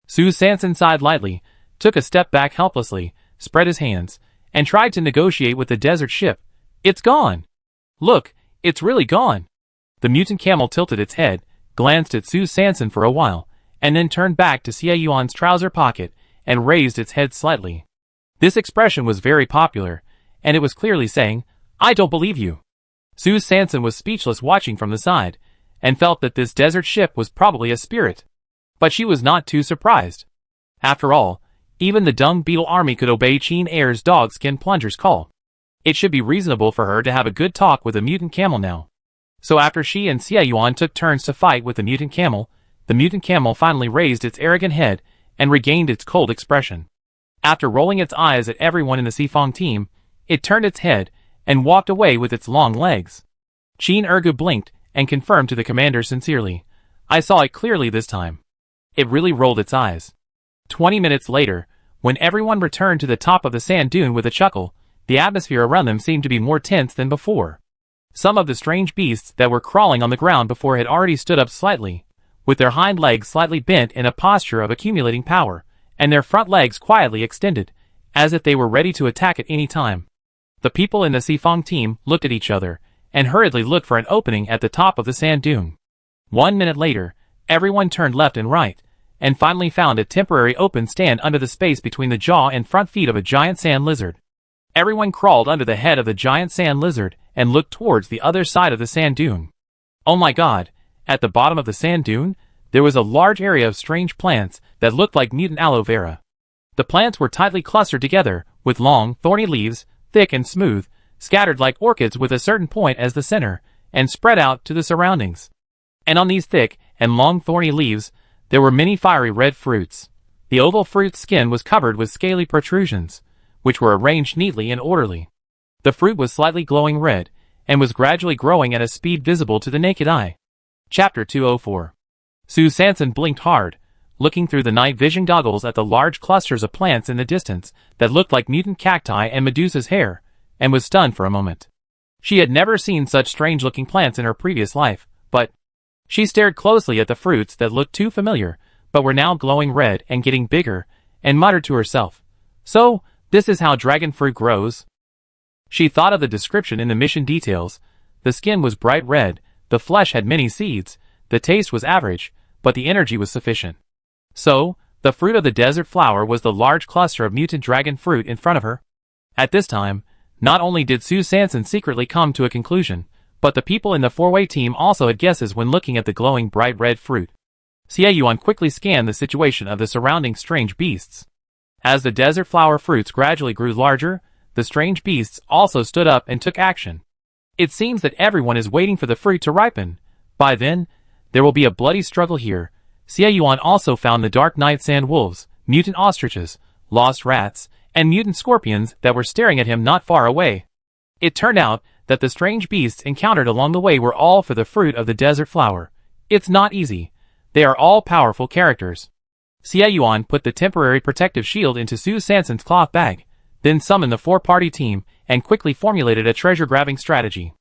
Sue Sanson sighed lightly, took a step back helplessly, spread his hands, and tried to negotiate with the desert ship. It's gone! Look, it's really gone! The mutant camel tilted its head, glanced at Sue Sanson for a while, and then turned back to Xie Yuan's trouser pocket and raised its head slightly. This expression was very popular, and it was clearly saying, I don't believe you. Sue Sanson was speechless watching from the side, and felt that this desert ship was probably a spirit. But she was not too surprised. After all, Even the dung beetle army could obey Qin Air's dog-skin plunger's call. It should be reasonable for her to have a good talk with the mutant camel now. So after she and Xie Yuan took turns to fight with the mutant camel finally raised its arrogant head and regained its cold expression. After rolling its eyes at everyone in the Xifang team, it turned its head and walked away with its long legs. Qin Ergu blinked and confirmed to the commander sincerely, "I saw it clearly this time." It really rolled its eyes. 20 minutes later, when everyone returned to the top of the sand dune with a chuckle, the atmosphere around them seemed to be more tense than before. Some of the strange beasts that were crawling on the ground before had already stood up slightly, with their hind legs slightly bent in a posture of accumulating power, and their front legs quietly extended, as if they were ready to attack at any time. The people in the Xifang team looked at each other, and hurriedly looked for an opening at the top of the sand dune. 1 minute later, everyone turned left and right, and finally found a temporary open stand under the space between the jaw and front feet of a giant sand lizard. Everyone crawled under the head of the giant sand lizard and looked towards the other side of the sand dune. Oh my god, at the bottom of the sand dune, there was a large area of strange plants that looked like mutant aloe vera. The plants were tightly clustered together, with long, thorny leaves, thick and smooth, scattered like orchids with a certain point as the center, and spread out to the surroundings. And on these thick and long thorny leaves, there were many fiery red fruits. The oval fruit's skin was covered with scaly protrusions, which were arranged neatly and orderly. The fruit was slightly glowing red, and was gradually growing at a speed visible to the naked eye. Chapter 204. Su Sanson blinked hard, looking through the night vision goggles at the large clusters of plants in the distance that looked like mutant cacti and Medusa's hair, and was stunned for a moment. She had never seen such strange-looking plants in her previous life, but she stared closely at the fruits that looked too familiar, but were now glowing red and getting bigger, and muttered to herself, "So, this is how dragon fruit grows?" She thought of the description in the mission details. The skin was bright red, the flesh had many seeds, the taste was average, but the energy was sufficient. So, the fruit of the desert flower was the large cluster of mutant dragon fruit in front of her. At this time, not only did Su Sanson secretly come to a conclusion, but the people in the four-way team also had guesses when looking at the glowing bright red fruit. Xie Yuan quickly scanned the situation of the surrounding strange beasts. As the desert flower fruits gradually grew larger, the strange beasts also stood up and took action. It seems that everyone is waiting for the fruit to ripen. By then, there will be a bloody struggle here. Xie Yuan also found the dark night sand wolves, mutant ostriches, lost rats, and mutant scorpions that were staring at him not far away. It turned out that the strange beasts encountered along the way were all for the fruit of the desert flower. It's not easy. They are all powerful characters. Xie Yuan put the temporary protective shield into Su Sanson's cloth bag, then summoned the four-party team and quickly formulated a treasure-grabbing strategy.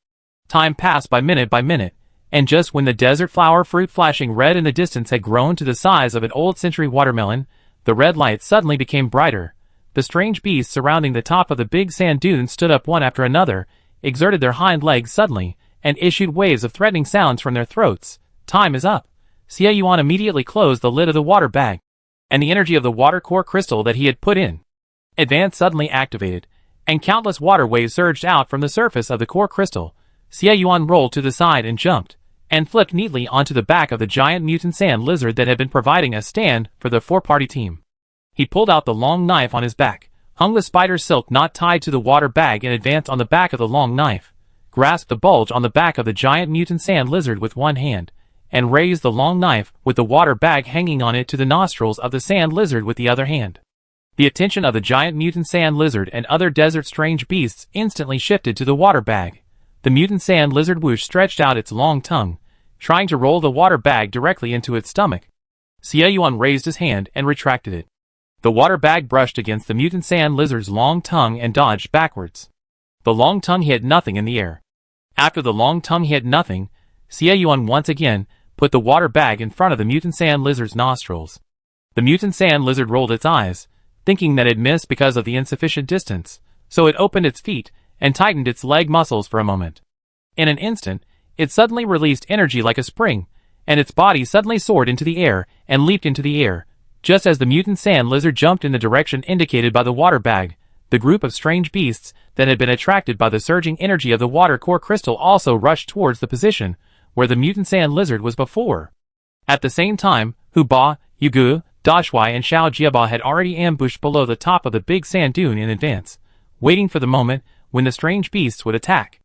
Time passed by minute, and just when the desert flower fruit flashing red in the distance had grown to the size of an old-century watermelon, the red light suddenly became brighter. The strange beasts surrounding the top of the big sand dune stood up one after another, exerted their hind legs suddenly, and issued waves of threatening sounds from their throats. Time is up. Xie Yuan immediately closed the lid of the water bag, and the energy of the water core crystal that he had put in Advance suddenly activated, and countless water waves surged out from the surface of the core crystal. Xie Yuan rolled to the side and jumped, and flipped neatly onto the back of the giant mutant sand lizard that had been providing a stand for the four-party team. He pulled out the long knife on his back, hung the spider silk knot tied to the water bag and advanced on the back of the long knife, grasped the bulge on the back of the giant mutant sand lizard with one hand, and raised the long knife with the water bag hanging on it to the nostrils of the sand lizard with the other hand. The attention of the giant mutant sand lizard and other desert strange beasts instantly shifted to the water bag. The mutant sand lizard whoosh stretched out its long tongue, trying to roll the water bag directly into its stomach. Xie Yuan raised his hand and retracted it. The water bag brushed against the mutant sand lizard's long tongue and dodged backwards. The long tongue hit nothing in the air. After the long tongue hit nothing, Xie Yuan once again put the water bag in front of the mutant sand lizard's nostrils. The mutant sand lizard rolled its eyes, thinking that it missed because of the insufficient distance, so it opened its feet and tightened its leg muscles for a moment. In an instant, it suddenly released energy like a spring, and its body suddenly soared into the air and leaped into the air. Just as the mutant sand lizard jumped in the direction indicated by the water bag, the group of strange beasts that had been attracted by the surging energy of the water core crystal also rushed towards the position where the mutant sand lizard was before. At the same time, Hu Ba, Yugu, Dashwai and Xiao Jiaba had already ambushed below the top of the big sand dune in advance, waiting for the moment when the strange beasts would attack.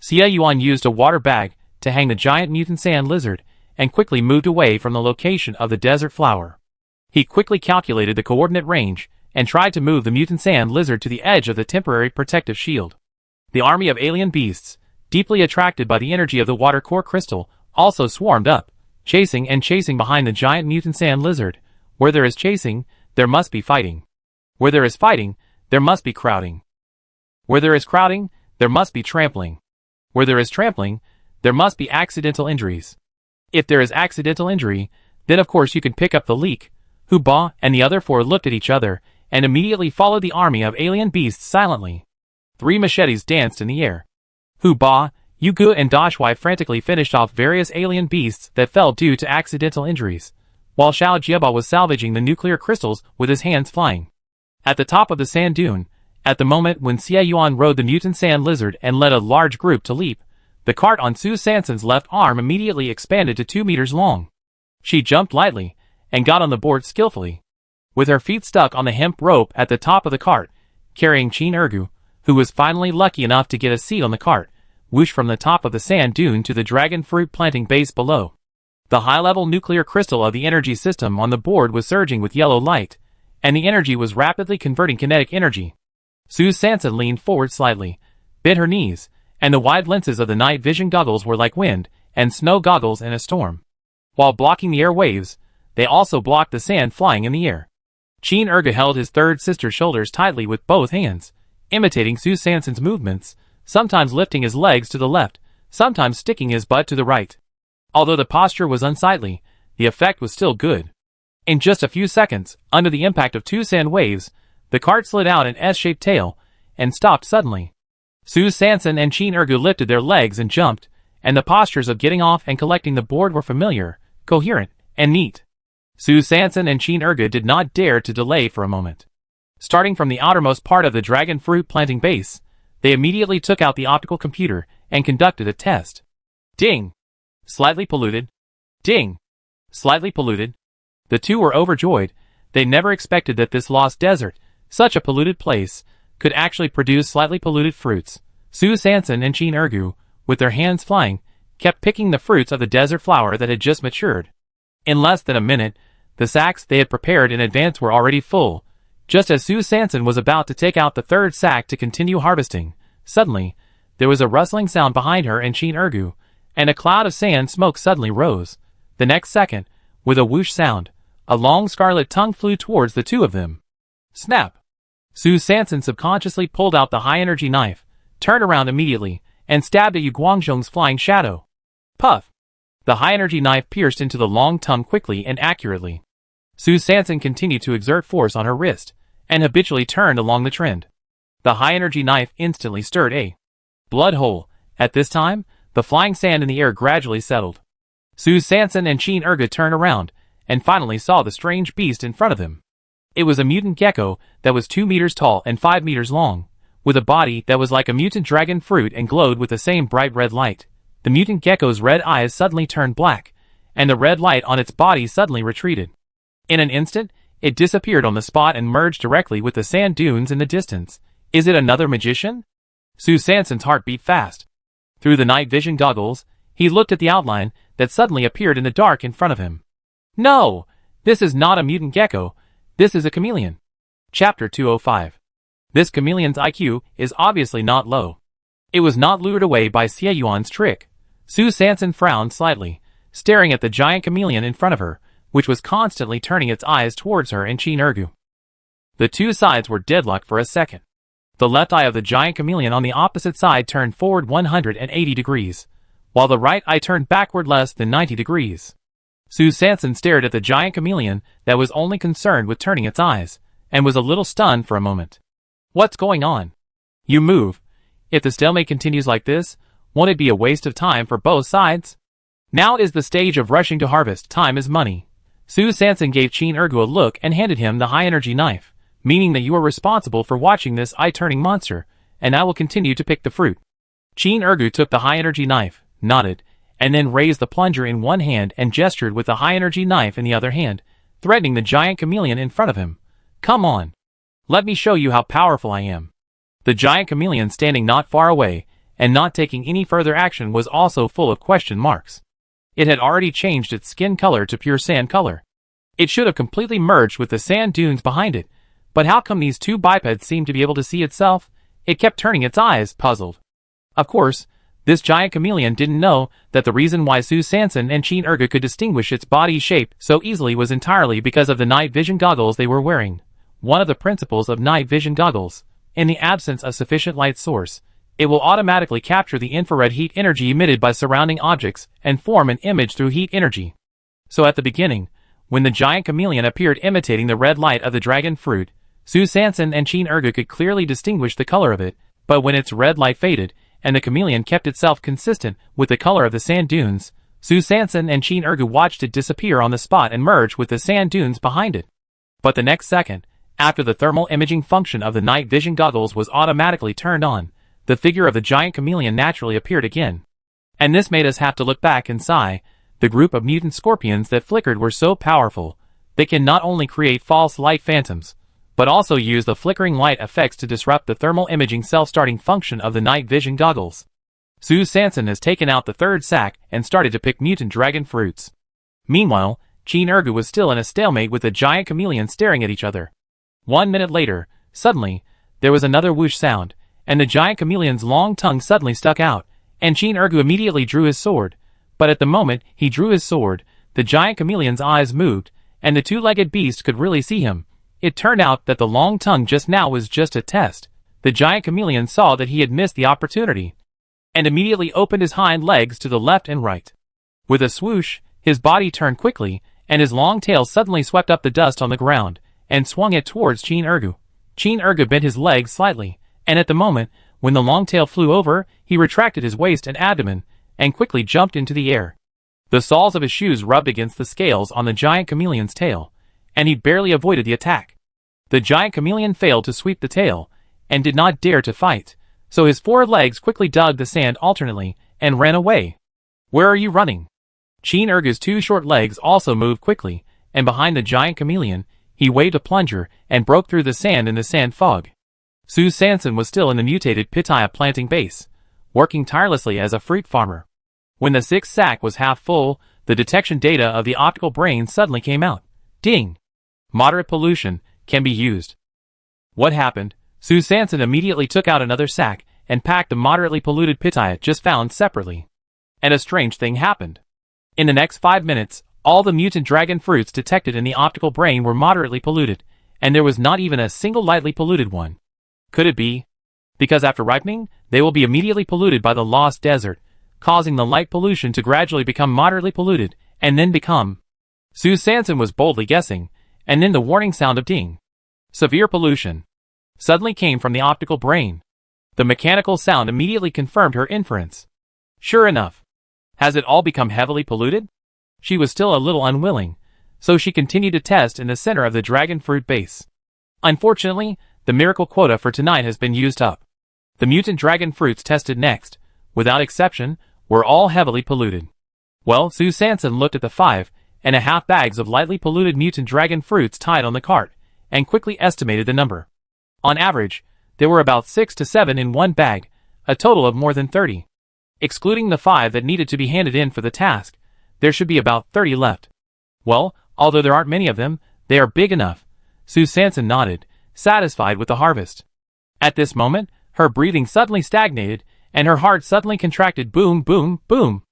Xie Yuan used a water bag to hang the giant mutant sand lizard and quickly moved away from the location of the desert flower. He quickly calculated the coordinate range and tried to move the mutant sand lizard to the edge of the temporary protective shield. The army of alien beasts, deeply attracted by the energy of the water core crystal, also swarmed up, chasing behind the giant mutant sand lizard. Where there is chasing, there must be fighting. Where there is fighting, there must be crowding. Where there is crowding, there must be trampling. Where there is trampling, there must be accidental injuries. If there is accidental injury, then of course you can pick up the leak. Hu Ba and the other four looked at each other and immediately followed the army of alien beasts silently. 3 machetes danced in the air. Hu Ba, Yu Gu and Dashwai frantically finished off various alien beasts that fell due to accidental injuries, while Xiao Jiaba was salvaging the nuclear crystals with his hands flying. At the top of the sand dune, at the moment when Xie Yuan rode the mutant sand lizard and led a large group to leap, the cart on Su Sanson's left arm immediately expanded to 2 meters long. She jumped lightly and got on the board skillfully. With her feet stuck on the hemp rope at the top of the cart, carrying Qin Ergu, who was finally lucky enough to get a seat on the cart, whooshed from the top of the sand dune to the dragon fruit planting base below. The high-level nuclear crystal of the energy system on the board was surging with yellow light, and the energy was rapidly converting kinetic energy. Su Sanson leaned forward slightly, bit her knees, and the wide lenses of the night vision goggles were like wind and snow goggles in a storm. While blocking the air waves, they also blocked the sand flying in the air. Qin Ergu held his third sister's shoulders tightly with both hands, imitating Su Sanson's movements, sometimes lifting his legs to the left, sometimes sticking his butt to the right. Although the posture was unsightly, the effect was still good. In just a few seconds, under the impact of 2 sand waves, the cart slid out an S-shaped tail and stopped suddenly. Su Sanson and Qin Ergu lifted their legs and jumped, and the postures of getting off and collecting the board were familiar, coherent, and neat. Su Sanson and Qin Ergu did not dare to delay for a moment. Starting from the outermost part of the dragon fruit planting base, they immediately took out the optical computer and conducted a test. Ding! Slightly polluted. Ding! Slightly polluted. The two were overjoyed. They never expected that this lost desert, such a polluted place, could actually produce slightly polluted fruits. Su Sanson and Qin Ergu, with their hands flying, kept picking the fruits of the desert flower that had just matured. In less than a minute, the sacks they had prepared in advance were already full. Just as Su Sanson was about to take out the third sack to continue harvesting, suddenly, there was a rustling sound behind her and Qin Ergu, and a cloud of sand smoke suddenly rose. The next second, with a whoosh sound, a long scarlet tongue flew towards the two of them. Snap! Su Sanson subconsciously pulled out the high-energy knife, turned around immediately, and stabbed at Yu Guangzhong's flying shadow. Puff! The high-energy knife pierced into the long tongue quickly and accurately. Su Sanson continued to exert force on her wrist, and habitually turned along the trend. The high-energy knife instantly stirred a blood hole. At this time, the flying sand in the air gradually settled. Su Sanson and Qin Ergu turned around, and finally saw the strange beast in front of them. It was a mutant gecko that was 2 meters tall and 5 meters long, with a body that was like a mutant dragon fruit and glowed with the same bright red light. The mutant gecko's red eyes suddenly turned black, and the red light on its body suddenly retreated. In an instant, it disappeared on the spot and merged directly with the sand dunes in the distance. Is it another magician? Su Sanson's heart beat fast. Through the night vision goggles, he looked at the outline that suddenly appeared in the dark in front of him. No! This is not a mutant gecko. This is a chameleon. Chapter 205. This chameleon's IQ is obviously not low. It was not lured away by Xie Yuan's trick. Su Sanson frowned slightly, staring at the giant chameleon in front of her, which was constantly turning its eyes towards her and Qin Ergu. The two sides were deadlocked for a second. The left eye of the giant chameleon on the opposite side turned forward 180 degrees, while the right eye turned backward less than 90 degrees. Su Sanson stared at the giant chameleon that was only concerned with turning its eyes, and was a little stunned for a moment. What's going on? You move. If the stalemate continues like this, won't it be a waste of time for both sides? Now is the stage of rushing to harvest. Time is money. Su Sanson gave Qin Ergu a look and handed him the high-energy knife, meaning that you are responsible for watching this eye-turning monster, and I will continue to pick the fruit. Qin Ergu took the high-energy knife, nodded, and then raised the plunger in one hand and gestured with the high-energy knife in the other hand, threatening the giant chameleon in front of him. Come on. Let me show you how powerful I am. The giant chameleon standing not far away, and not taking any further action, was also full of question marks. It had already changed its skin color to pure sand color. It should have completely merged with the sand dunes behind it, but how come these two bipeds seemed to be able to see itself? It kept turning its eyes, puzzled. Of course, this giant chameleon didn't know that the reason why Sue Sanson and Chin Ergu could distinguish its body shape so easily was entirely because of the night vision goggles they were wearing. One of the principles of night vision goggles: in the absence of sufficient light source, it will automatically capture the infrared heat energy emitted by surrounding objects and form an image through heat energy. So at the beginning, when the giant chameleon appeared imitating the red light of the dragon fruit, Sue Sanson and Chin Ergu could clearly distinguish the color of it, but when its red light faded, and the chameleon kept itself consistent with the color of the sand dunes, Sue Sanson and Chin Ergu watched it disappear on the spot and merge with the sand dunes behind it. But the next second, after the thermal imaging function of the night vision goggles was automatically turned on, the figure of the giant chameleon naturally appeared again. And this made us have to look back and sigh. The group of mutant scorpions that flickered were so powerful, they can not only create false light phantoms, but also use the flickering light effects to disrupt the thermal imaging self-starting function of the night vision goggles. Sue Sanson has taken out the third sack and started to pick mutant dragon fruits. Meanwhile, Chin Ergu was still in a stalemate with the giant chameleon staring at each other. 1 minute later, suddenly, there was another whoosh sound, and the giant chameleon's long tongue suddenly stuck out, and Chin Ergu immediately drew his sword. But at the moment he drew his sword, the giant chameleon's eyes moved, and the two-legged beast could really see him. It turned out that the long tongue just now was just a test. The giant chameleon saw that he had missed the opportunity, and immediately opened his hind legs to the left and right. With a swoosh, his body turned quickly, and his long tail suddenly swept up the dust on the ground, and swung it towards Chin Ergu. Chin Ergu bent his legs slightly, and at the moment, when the long tail flew over, he retracted his waist and abdomen, and quickly jumped into the air. The soles of his shoes rubbed against the scales on the giant chameleon's tail, and he barely avoided the attack. The giant chameleon failed to sweep the tail, and did not dare to fight, so his four legs quickly dug the sand alternately, and ran away. Where are you running? Chin Ergu's two short legs also moved quickly, and behind the giant chameleon, he waved a plunger, and broke through the sand in the sand fog. Sue Sanson was still in the mutated pitaya planting base, working tirelessly as a fruit farmer. When the sixth sack was half full, the detection data of the optical brain suddenly came out. Ding! Moderate pollution can be used. What happened? Sue Sanson immediately took out another sack and packed the moderately polluted pitaya just found separately. And a strange thing happened. In the next 5 minutes, all the mutant dragon fruits detected in the optical brain were moderately polluted, and there was not even a single lightly polluted one. Could it be? Because after ripening, they will be immediately polluted by the lost desert, causing the light pollution to gradually become moderately polluted, and then become... Sue Sanson was boldly guessing, and then the warning sound of ding. Severe pollution suddenly came from the optical brain. The mechanical sound immediately confirmed her inference. Sure enough. Has it all become heavily polluted? She was still a little unwilling, so she continued to test in the center of the dragon fruit base. Unfortunately, the miracle quota for tonight has been used up. The mutant dragon fruits tested next, without exception, were all heavily polluted. Well, Sue Sanson looked at the 5.5 bags of lightly polluted mutant dragon fruits tied on the cart, and quickly estimated the number. On average, there were about 6 to 7 in one bag, a total of more than 30. Excluding the 5 that needed to be handed in for the task, there should be about 30 left. Well, although there aren't many of them, they are big enough. Sue Sanson nodded, satisfied with the harvest. At this moment, her breathing suddenly stagnated, and her heart suddenly contracted. Boom, boom, boom.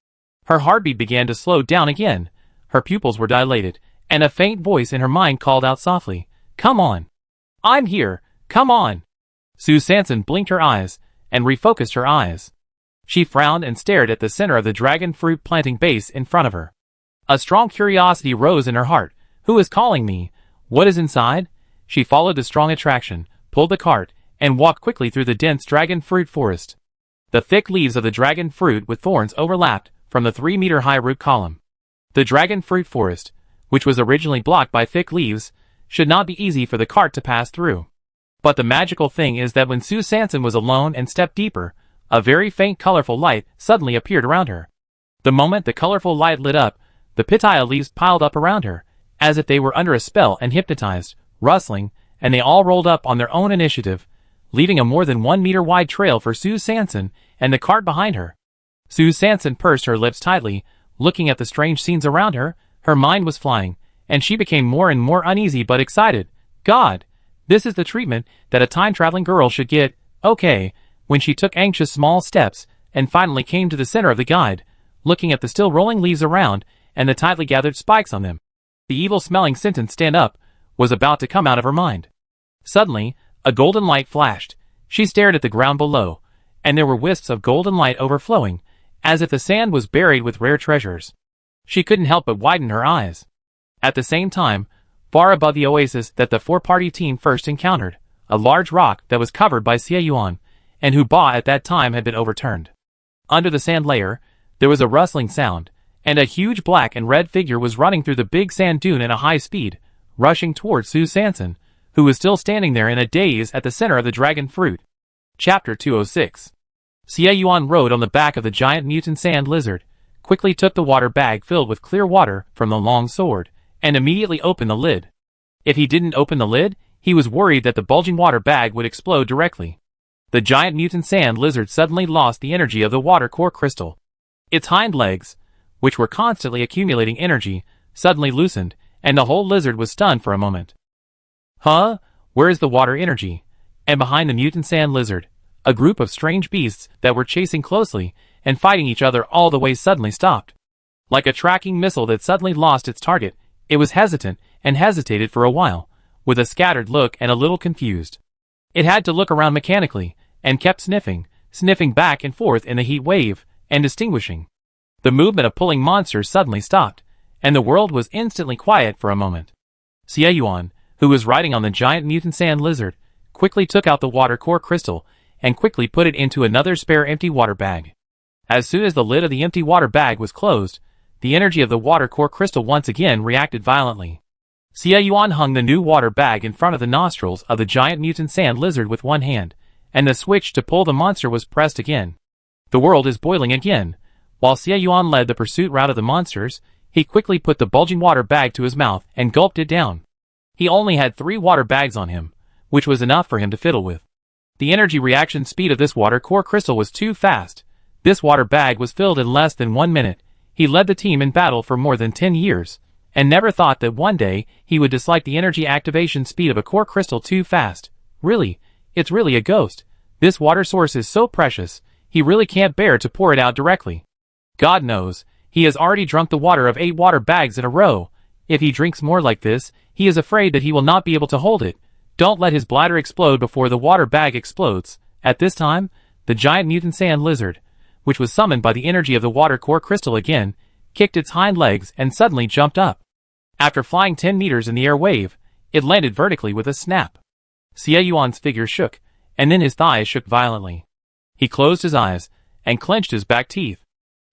Her heartbeat began to slow down again, her pupils were dilated, and a faint voice in her mind called out softly, "Come on! I'm here, come on!" Sue Sanson blinked her eyes, and refocused her eyes. She frowned and stared at the center of the dragon fruit planting base in front of her. A strong curiosity rose in her heart. Who is calling me? What is inside? She followed the strong attraction, pulled the cart, and walked quickly through the dense dragon fruit forest. The thick leaves of the dragon fruit with thorns overlapped from the 3-meter-high root column. The dragon fruit forest, which was originally blocked by thick leaves, should not be easy for the cart to pass through. But the magical thing is that when Sue Sanson was alone and stepped deeper, a very faint colorful light suddenly appeared around her. The moment the colorful light lit up, the pitaya leaves piled up around her, as if they were under a spell and hypnotized, rustling, and they all rolled up on their own initiative, leaving a more than 1 meter wide trail for Sue Sanson and the cart behind her. Sue Sanson pursed her lips tightly, looking at the strange scenes around her. Her mind was flying, and she became more and more uneasy but excited. God, this is the treatment that a time-traveling girl should get. Okay, when she took anxious small steps, and finally came to the center of the guide, looking at the still rolling leaves around, and the tightly gathered spikes on them. The evil-smelling sentence "stand up" was about to come out of her mind. Suddenly, a golden light flashed. She stared at the ground below, and there were wisps of golden light overflowing, as if the sand was buried with rare treasures. She couldn't help but widen her eyes. At the same time, far above the oasis that the four-party team first encountered, a large rock that was covered by Xie Yuan, and who Ba at that time had been overturned. Under the sand layer, there was a rustling sound, and a huge black and red figure was running through the big sand dune at a high speed, rushing towards Sue Sanson, who was still standing there in a daze at the center of the dragon fruit. Chapter 206. Xie Yuan rode on the back of the giant mutant sand lizard, quickly took the water bag filled with clear water from the long sword, and immediately opened the lid. If he didn't open the lid, he was worried that the bulging water bag would explode directly. The giant mutant sand lizard suddenly lost the energy of the water core crystal. Its hind legs, which were constantly accumulating energy, suddenly loosened, and the whole lizard was stunned for a moment. Huh? Where is the water energy? And behind the mutant sand lizard, a group of strange beasts that were chasing closely and fighting each other all the way suddenly stopped. Like a tracking missile that suddenly lost its target, it was hesitant and hesitated for a while, with a scattered look and a little confused. It had to look around mechanically, and kept sniffing back and forth in the heat wave, and distinguishing. The movement of pulling monsters suddenly stopped, and the world was instantly quiet for a moment. Xie Yuan, who was riding on the giant mutant sand lizard, quickly took out the water core crystal, and quickly put it into another spare empty water bag. As soon as the lid of the empty water bag was closed, the energy of the water core crystal once again reacted violently. Xie Yuan hung the new water bag in front of the nostrils of the giant mutant sand lizard with one hand, and the switch to pull the monster was pressed again. The world is boiling again. While Xie Yuan led the pursuit route of the monsters, he quickly put the bulging water bag to his mouth and gulped it down. He only had 3 water bags on him, which was enough for him to fiddle with. The energy reaction speed of this water core crystal was too fast. This water bag was filled in less than 1 minute. He led the team in battle for more than 10 years, and never thought that one day he would dislike the energy activation speed of a core crystal too fast. Really, it's really a ghost. This water source is so precious, he really can't bear to pour it out directly. God knows, he has already drunk the water of 8 water bags in a row. If he drinks more like this, he is afraid that he will not be able to hold it. Don't let his bladder explode before the water bag explodes. At this time, the giant mutant sand lizard, which was summoned by the energy of the water core crystal again, kicked its hind legs and suddenly jumped up. After flying 10 meters in the air wave, it landed vertically with a snap. Xie Yuan's figure shook, and then his thighs shook violently. He closed his eyes and clenched his back teeth.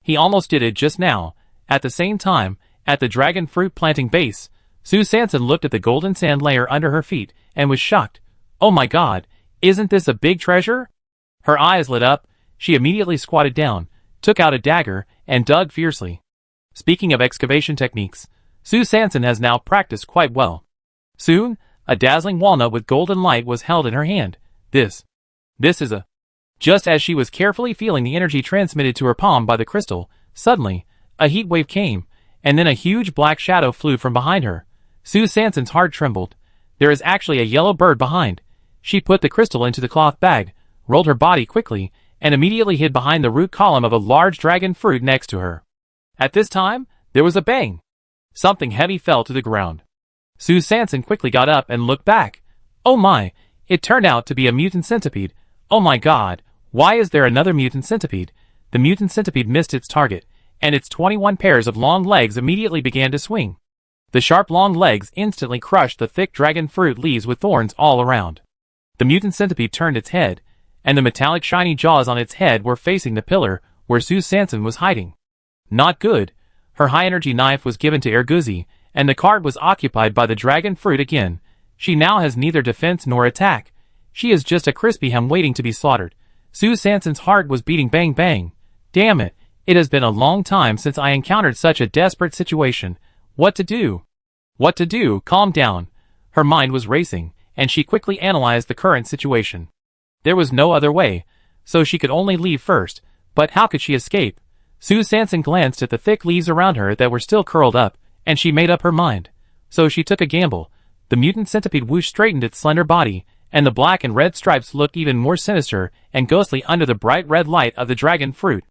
He almost did it just now. At the same time, at the dragon fruit planting base, Sue Sanson looked at the golden sand layer under her feet and was shocked. Oh my God, isn't this a big treasure? Her eyes lit up. She immediately squatted down, took out a dagger, and dug fiercely. Speaking of excavation techniques, Sue Sanson has now practiced quite well. Soon, a dazzling walnut with golden light was held in her hand. This is a... Just as she was carefully feeling the energy transmitted to her palm by the crystal, suddenly, a heat wave came, and then a huge black shadow flew from behind her. Sue Sanson's heart trembled. There is actually a yellow bird behind. She put the crystal into the cloth bag, rolled her body quickly, and immediately hid behind the root column of a large dragon fruit next to her. At this time, there was a bang. Something heavy fell to the ground. Sue Sanson quickly got up and looked back. Oh my, it turned out to be a mutant centipede. Oh my God, why is there another mutant centipede? The mutant centipede missed its target, and its 21 pairs of long legs immediately began to swing. The sharp long legs instantly crushed the thick dragon fruit leaves with thorns all around. The mutant centipede turned its head, and the metallic shiny jaws on its head were facing the pillar where Sue Sanson was hiding. Not good. Her high-energy knife was given to Erguzi, and the cart was occupied by the dragon fruit again. She now has neither defense nor attack. She is just a crispy ham waiting to be slaughtered. Sue Sanson's heart was beating bang bang. Damn it, it has been a long time since I encountered such a desperate situation. What to do? What to do? Calm down. Her mind was racing, and she quickly analyzed the current situation. There was no other way, so she could only leave first, but how could she escape? Sue Sanson glanced at the thick leaves around her that were still curled up, and she made up her mind. So she took a gamble. The mutant centipede whoosh straightened its slender body, and the black and red stripes looked even more sinister and ghostly under the bright red light of the dragon fruit.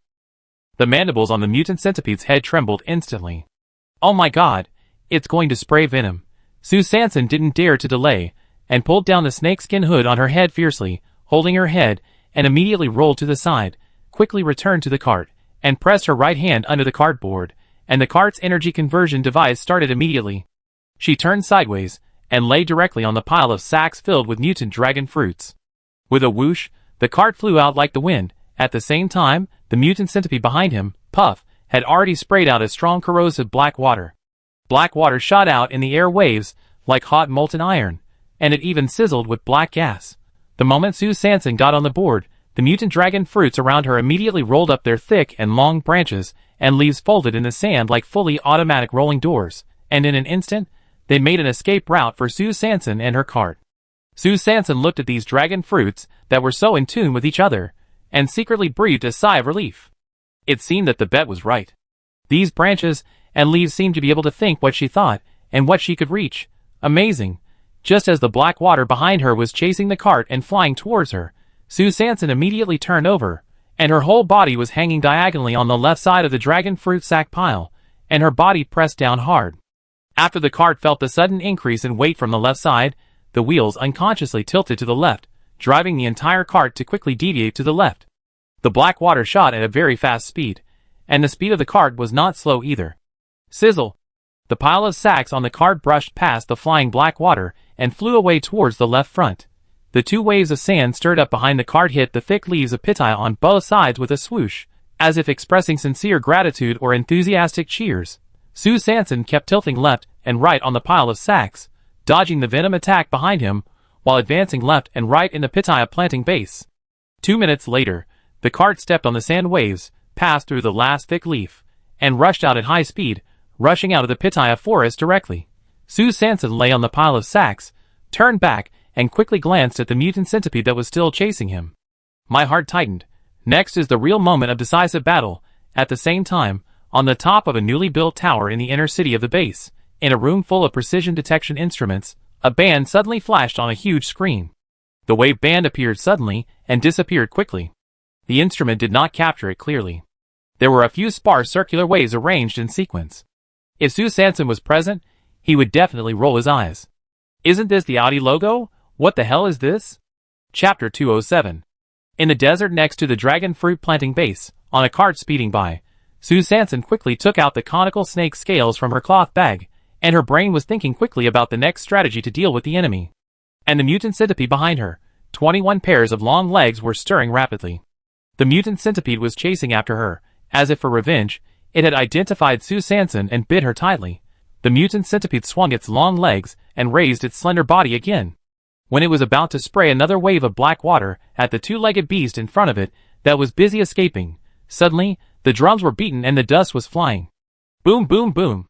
The mandibles on the mutant centipede's head trembled instantly. Oh my god, it's going to spray venom. Sue Sanson didn't dare to delay, and pulled down the snakeskin hood on her head fiercely, holding her head, and immediately rolled to the side, quickly returned to the cart, and pressed her right hand under the cardboard, and the cart's energy conversion device started immediately. She turned sideways, and lay directly on the pile of sacks filled with mutant dragon fruits. With a whoosh, the cart flew out like the wind. At the same time, the mutant centipede behind him, Puff, had already sprayed out a strong corrosive black water. Black water shot out in the air waves, like hot molten iron, and it even sizzled with black gas. The moment Sue Sanson got on the board, the mutant dragon fruits around her immediately rolled up their thick and long branches, and leaves folded in the sand like fully automatic rolling doors, and in an instant, they made an escape route for Sue Sanson and her cart. Sue Sanson looked at these dragon fruits that were so in tune with each other, and secretly breathed a sigh of relief. It seemed that the bet was right. These branches and leaves seemed to be able to think what she thought, and what she could reach. Amazing. Just as the black water behind her was chasing the cart and flying towards her, Sue Sanson immediately turned over, and her whole body was hanging diagonally on the left side of the dragon fruit sack pile, and her body pressed down hard. After the cart felt the sudden increase in weight from the left side, the wheels unconsciously tilted to the left, driving the entire cart to quickly deviate to the left. The black water shot at a very fast speed, and the speed of the cart was not slow either. Sizzle! The pile of sacks on the cart brushed past the flying black water and flew away towards the left front. The two waves of sand stirred up behind the cart hit the thick leaves of pitaya on both sides with a swoosh, as if expressing sincere gratitude or enthusiastic cheers. Sue Sanson kept tilting left and right on the pile of sacks, dodging the venom attack behind him, while advancing left and right in the pitaya planting base. 2 minutes later, the cart stepped on the sand waves, passed through the last thick leaf, and rushed out at high speed, rushing out of the pitaya forest directly. Sue Sanson lay on the pile of sacks, turned back, and quickly glanced at the mutant centipede that was still chasing him. My heart tightened. Next is the real moment of decisive battle. At the same time, on the top of a newly built tower in the inner city of the base, in a room full of precision detection instruments, a band suddenly flashed on a huge screen. The wave band appeared suddenly and disappeared quickly. The instrument did not capture it clearly. There were a few sparse circular waves arranged in sequence. If Sue Sanson was present, he would definitely roll his eyes. Isn't this the Audi logo? What the hell is this? Chapter 207. In the desert next to the dragon fruit planting base, on a cart speeding by, Sue Sanson quickly took out the conical snake scales from her cloth bag, and her brain was thinking quickly about the next strategy to deal with the enemy. And the mutant centipede behind her, 21 pairs of long legs were stirring rapidly. The mutant centipede was chasing after her, as if for revenge. It had identified Sue Sanson and bit her tightly. The mutant centipede swung its long legs and raised its slender body again. When it was about to spray another wave of black water at the two-legged beast in front of it that was busy escaping, suddenly, the drums were beaten and the dust was flying. Boom, boom, boom.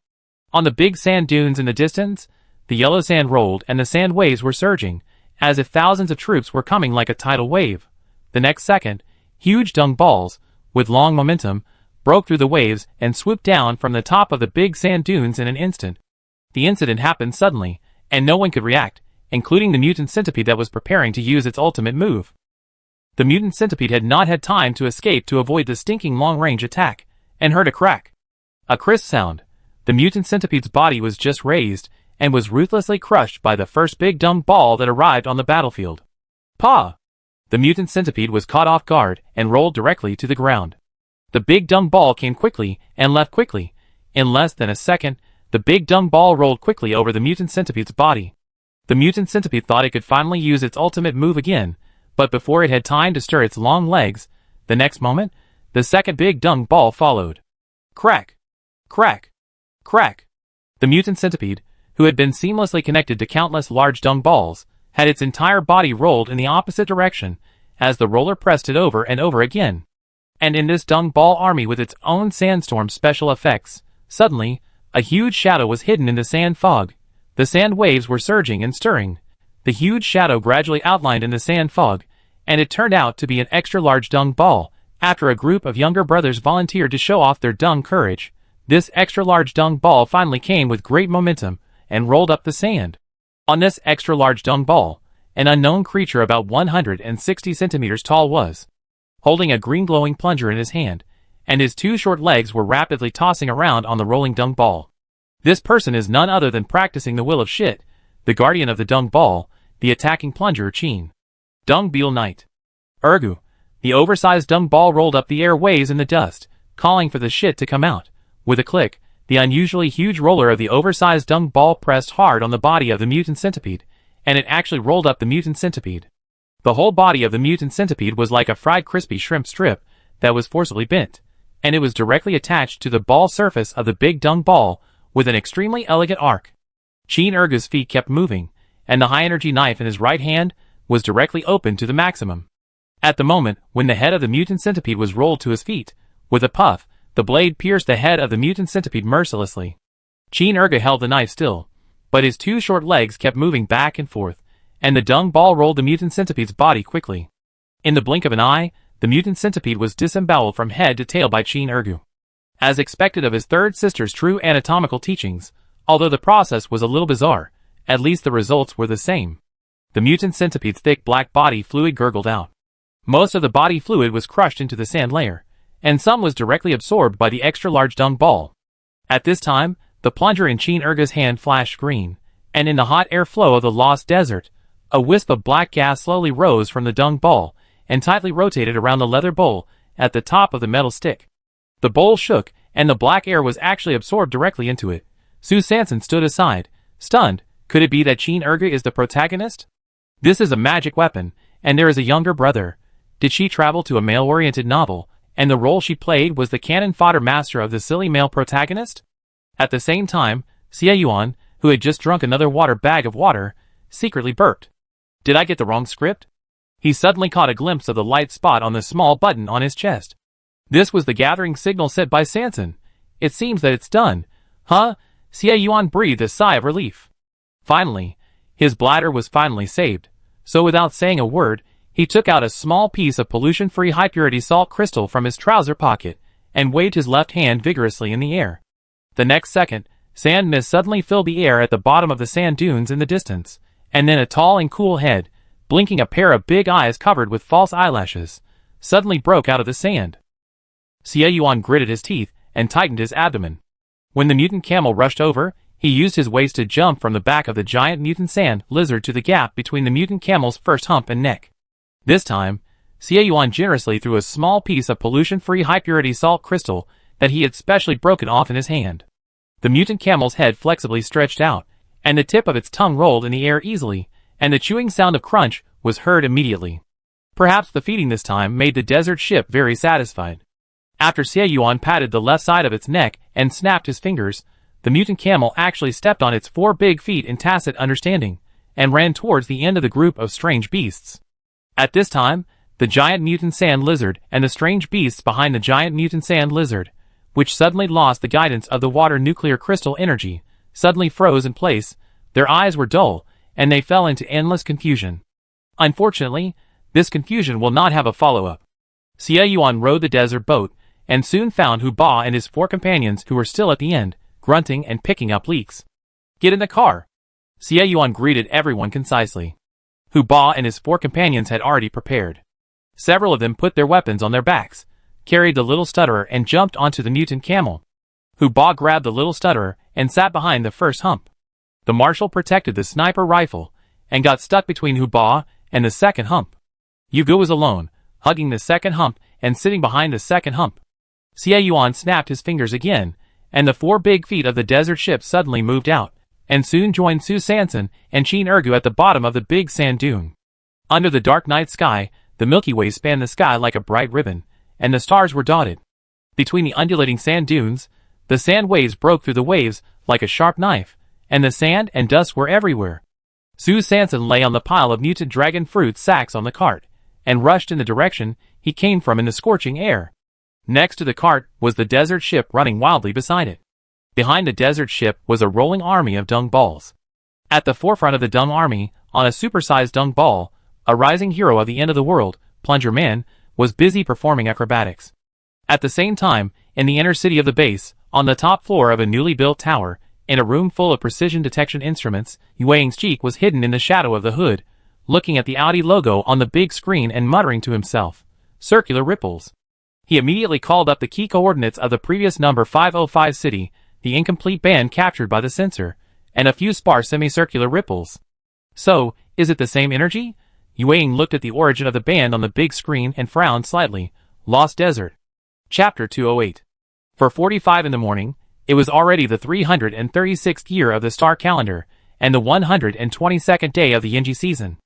On the big sand dunes in the distance, the yellow sand rolled and the sand waves were surging, as if thousands of troops were coming like a tidal wave. The next second, huge dung balls, with long momentum, broke through the waves and swooped down from the top of the big sand dunes in an instant. The incident happened suddenly, and no one could react, including the mutant centipede that was preparing to use its ultimate move. The mutant centipede had not had time to escape to avoid the stinking long-range attack, and heard a crack. A crisp sound. The mutant centipede's body was just raised, and was ruthlessly crushed by the first big dung ball that arrived on the battlefield. Paw! The mutant centipede was caught off guard, and rolled directly to the ground. The big dung ball came quickly, and left quickly. In less than a second, the big dung ball rolled quickly over the mutant centipede's body. The mutant centipede thought it could finally use its ultimate move again, but before it had time to stir its long legs, the next moment, the second big dung ball followed. Crack! Crack! Crack! The mutant centipede, who had been seamlessly connected to countless large dung balls, had its entire body rolled in the opposite direction, as the roller pressed it over and over again. And in this dung ball army with its own sandstorm special effects, suddenly, a huge shadow was hidden in the sand fog. The sand waves were surging and stirring. The huge shadow gradually outlined in the sand fog, and it turned out to be an extra-large dung ball. After a group of younger brothers volunteered to show off their dung courage, this extra-large dung ball finally came with great momentum and rolled up the sand. On this extra-large dung ball, an unknown creature about 160 centimeters tall was holding a green glowing plunger in his hand, and his two short legs were rapidly tossing around on the rolling dung ball. This person is none other than practicing the will of shit, the guardian of the dung ball, the attacking plunger Chin. Dung Beetle Knight. Ergu. The oversized dung ball rolled up the airways in the dust, calling for the shit to come out. With a click, the unusually huge roller of the oversized dung ball pressed hard on the body of the mutant centipede, and it actually rolled up the mutant centipede. The whole body of the mutant centipede was like a fried crispy shrimp strip that was forcibly bent, and it was directly attached to the ball surface of the big dung ball with an extremely elegant arc. Chin Ergu's feet kept moving, and the high-energy knife in his right hand was directly open to the maximum. At the moment when the head of the mutant centipede was rolled to his feet, with a puff, the blade pierced the head of the mutant centipede mercilessly. Chin Ergu held the knife still, but his two short legs kept moving back and forth, and the dung ball rolled the mutant centipede's body quickly. In the blink of an eye, the mutant centipede was disemboweled from head to tail by Chin Ergu. As expected of his third sister's true anatomical teachings, although the process was a little bizarre, at least the results were the same. The mutant centipede's thick black body fluid gurgled out. Most of the body fluid was crushed into the sand layer, and some was directly absorbed by the extra-large dung ball. At this time, the plunger in Chin Ergu's hand flashed green, and in the hot air flow of the lost desert, a wisp of black gas slowly rose from the dung ball and tightly rotated around the leather bowl at the top of the metal stick. The bowl shook, and the black air was actually absorbed directly into it. Sue Sanson stood aside, stunned. Could it be that Chin Ergu is the protagonist? This is a magic weapon, and there is a younger brother. Did she travel to a male-oriented novel, and the role she played was the cannon fodder master of the silly male protagonist? At the same time, Xie Yuan, who had just drunk another water bag of water, secretly burped. Did I get the wrong script? He suddenly caught a glimpse of the light spot on the small button on his chest. This was the gathering signal set by Sanson. It seems that it's done. Huh? Xie Yuan breathed a sigh of relief. Finally, his bladder was finally saved, so without saying a word, he took out a small piece of pollution-free high-purity salt crystal from his trouser pocket and waved his left hand vigorously in the air. The next second, sand mist suddenly filled the air at the bottom of the sand dunes in the distance, and then a tall and cool head, blinking a pair of big eyes covered with false eyelashes, suddenly broke out of the sand. Xie Yuan gritted his teeth and tightened his abdomen. When the mutant camel rushed over, he used his waist to jump from the back of the giant mutant sand lizard to the gap between the mutant camel's first hump and neck. This time, Xie Yuan generously threw a small piece of pollution-free high-purity salt crystal that he had specially broken off in his hand. The mutant camel's head flexibly stretched out, and the tip of its tongue rolled in the air easily, and the chewing sound of crunch was heard immediately. Perhaps the feeding this time made the desert ship very satisfied. After Xie Yuan patted the left side of its neck and snapped his fingers, the mutant camel actually stepped on its 4 big feet in tacit understanding, and ran towards the end of the group of strange beasts. At this time, the giant mutant sand lizard and the strange beasts behind the giant mutant sand lizard, which suddenly lost the guidance of the water nuclear crystal energy, suddenly froze in place. Their eyes were dull, and they fell into endless confusion. Unfortunately, this confusion will not have a follow-up. Xie Yuan rowed the desert boat, and soon found Hu Ba and his 4 companions who were still at the end, grunting and picking up leaks. Get in the car! Xie Yuan greeted everyone concisely. Hu Ba and his 4 companions had already prepared. Several of them put their weapons on their backs, carried the little stutterer and jumped onto the mutant camel. Hu Ba grabbed the little stutterer and sat behind the first hump. The marshal protected the sniper rifle, and got stuck between Hu Ba and the second hump. Yugo was alone, hugging the second hump and sitting behind the second hump. Xie Yuan snapped his fingers again, and the 4 big feet of the desert ship suddenly moved out, and soon joined Sue Sanson and Chin Ergu at the bottom of the big sand dune. Under the dark night sky, the Milky Way spanned the sky like a bright ribbon, and the stars were dotted. Between the undulating sand dunes, the sand waves broke through the waves like a sharp knife, and the sand and dust were everywhere. Sue Sanson lay on the pile of mutant dragon fruit sacks on the cart, and rushed in the direction he came from in the scorching air. Next to the cart was the desert ship running wildly beside it. Behind the desert ship was a rolling army of dung balls. At the forefront of the Dung army, on a supersized dung ball, a rising hero of the end of the world, Plunger Man, was busy performing acrobatics. At the same time, in the inner city of the base, on the top floor of a newly built tower, in a room full of precision detection instruments, Yuang's cheek was hidden in the shadow of the hood, looking at the Audi logo on the big screen and muttering to himself, "Circular ripples." He immediately called up the key coordinates of the previous number 505 city, the incomplete band captured by the sensor, and a few sparse semicircular ripples. So, is it the same energy? Yuang looked at the origin of the band on the big screen and frowned slightly. Lost Desert. Chapter 208. For 45 in the morning, it was already the 336th year of the star calendar, and the 122nd day of the Yinji season.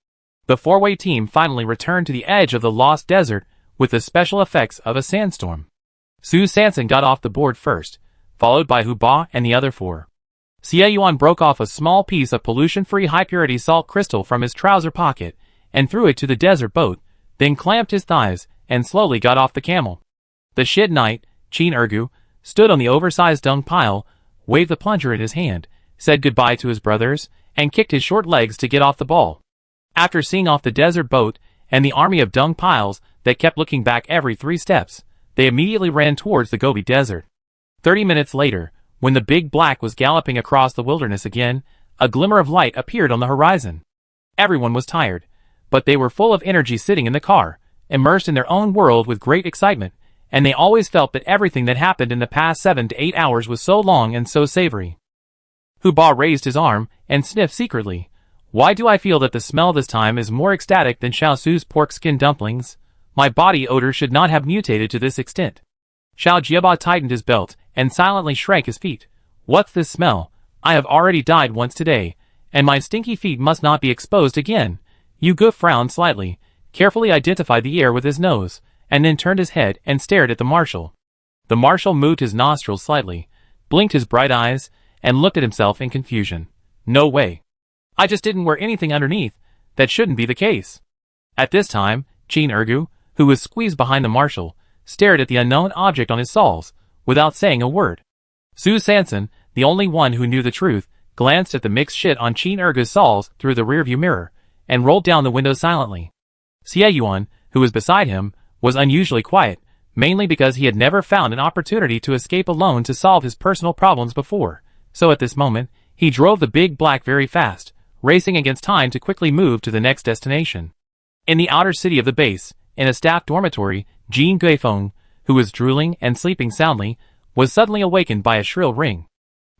The four-way team finally returned to the edge of the Lost Desert with the special effects of a sandstorm. Su Sanson got off the board first, followed by Hu Ba and the other four. Xie Yuan broke off a small piece of pollution-free high-purity salt crystal from his trouser pocket and threw it to the desert boat, then clamped his thighs and slowly got off the camel. The Shit Knight, Qin Ergu, stood on the oversized dung pile, waved the plunger in his hand, said goodbye to his brothers, and kicked his short legs to get off the ball. After seeing off the desert boat and the army of dung piles that kept looking back every 3 steps, they immediately ran towards the Gobi Desert. 30 minutes later, when the big black was galloping across the wilderness again, a glimmer of light appeared on the horizon. Everyone was tired, but they were full of energy sitting in the car, immersed in their own world with great excitement, and they always felt that everything that happened in the past 7 to 8 hours was so long and so savory. Hu Ba raised his arm and sniffed secretly. Why do I feel that the smell this time is more ecstatic than Xiao Su's pork skin dumplings? My body odor should not have mutated to this extent. Xiao Jiaba tightened his belt and silently shrank his feet. What's this smell? I have already died once today, and my stinky feet must not be exposed again. Yu Ge frowned slightly, carefully identified the air with his nose, and then turned his head and stared at the marshal. The marshal moved his nostrils slightly, blinked his bright eyes, and looked at himself in confusion. No way. I just didn't wear anything underneath. That shouldn't be the case. At this time, Qin Ergu, who was squeezed behind the marshal, stared at the unknown object on his soles, without saying a word. Su Sanson, the only one who knew the truth, glanced at the mixed shit on Qin Ergu's soles through the rearview mirror, and rolled down the window silently. Xie Yuan, who was beside him, was unusually quiet, mainly because he had never found an opportunity to escape alone to solve his personal problems before, so at this moment, he drove the big black very fast, racing against time to quickly move to the next destination. In the outer city of the base, in a staff dormitory, Jin Guifeng, who was drooling and sleeping soundly, was suddenly awakened by a shrill ring.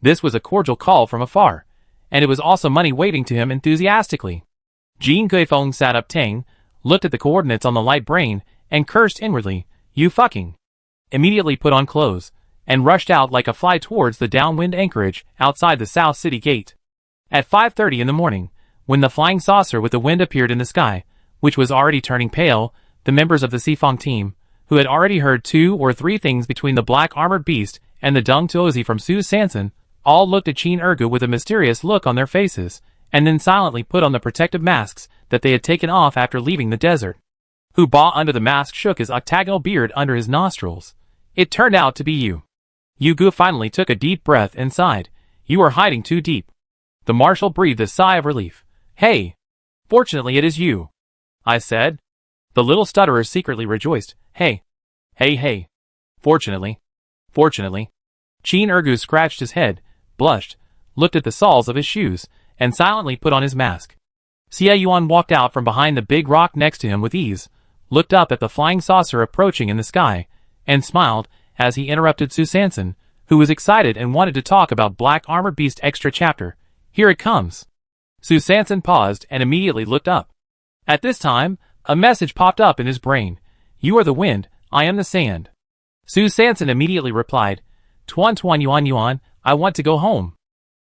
This was a cordial call from afar, and it was also money waving to him enthusiastically. Jin Guifeng sat up Tang, looked at the coordinates on the light brain, and cursed inwardly, "You fucking!" Immediately put on clothes, and rushed out like a fly towards the downwind anchorage outside the South City Gate. At 5:30 in the morning, when the flying saucer with the wind appeared in the sky, which was already turning pale, the members of the Sifong team, who had already heard 2 or 3 things between the black armored beast and the dung tuozi from Su Sanson, all looked at Qin Ergu with a mysterious look on their faces, and then silently put on the protective masks that they had taken off after leaving the desert. Hu Ba under the mask shook his octagonal beard under his nostrils. It turned out to be you. Yu Ge finally took a deep breath and sighed. You are hiding too deep. The marshal breathed a sigh of relief. Hey! Fortunately it is you, I said. The little stutterer secretly rejoiced. Hey! Hey hey! Fortunately. Fortunately. Qin Ergu scratched his head, blushed, looked at the soles of his shoes, and silently put on his mask. Xie Yuan walked out from behind the big rock next to him with ease, looked up at the flying saucer approaching in the sky, and smiled as he interrupted Su Sanson, who was excited and wanted to talk about Black Armored Beast Extra Chapter. Here it comes. Su Sanson paused and immediately looked up. At this time, a message popped up in his brain. You are the wind, I am the sand. Su Sanson immediately replied, Tuan Tuan Yuan Yuan, I want to go home.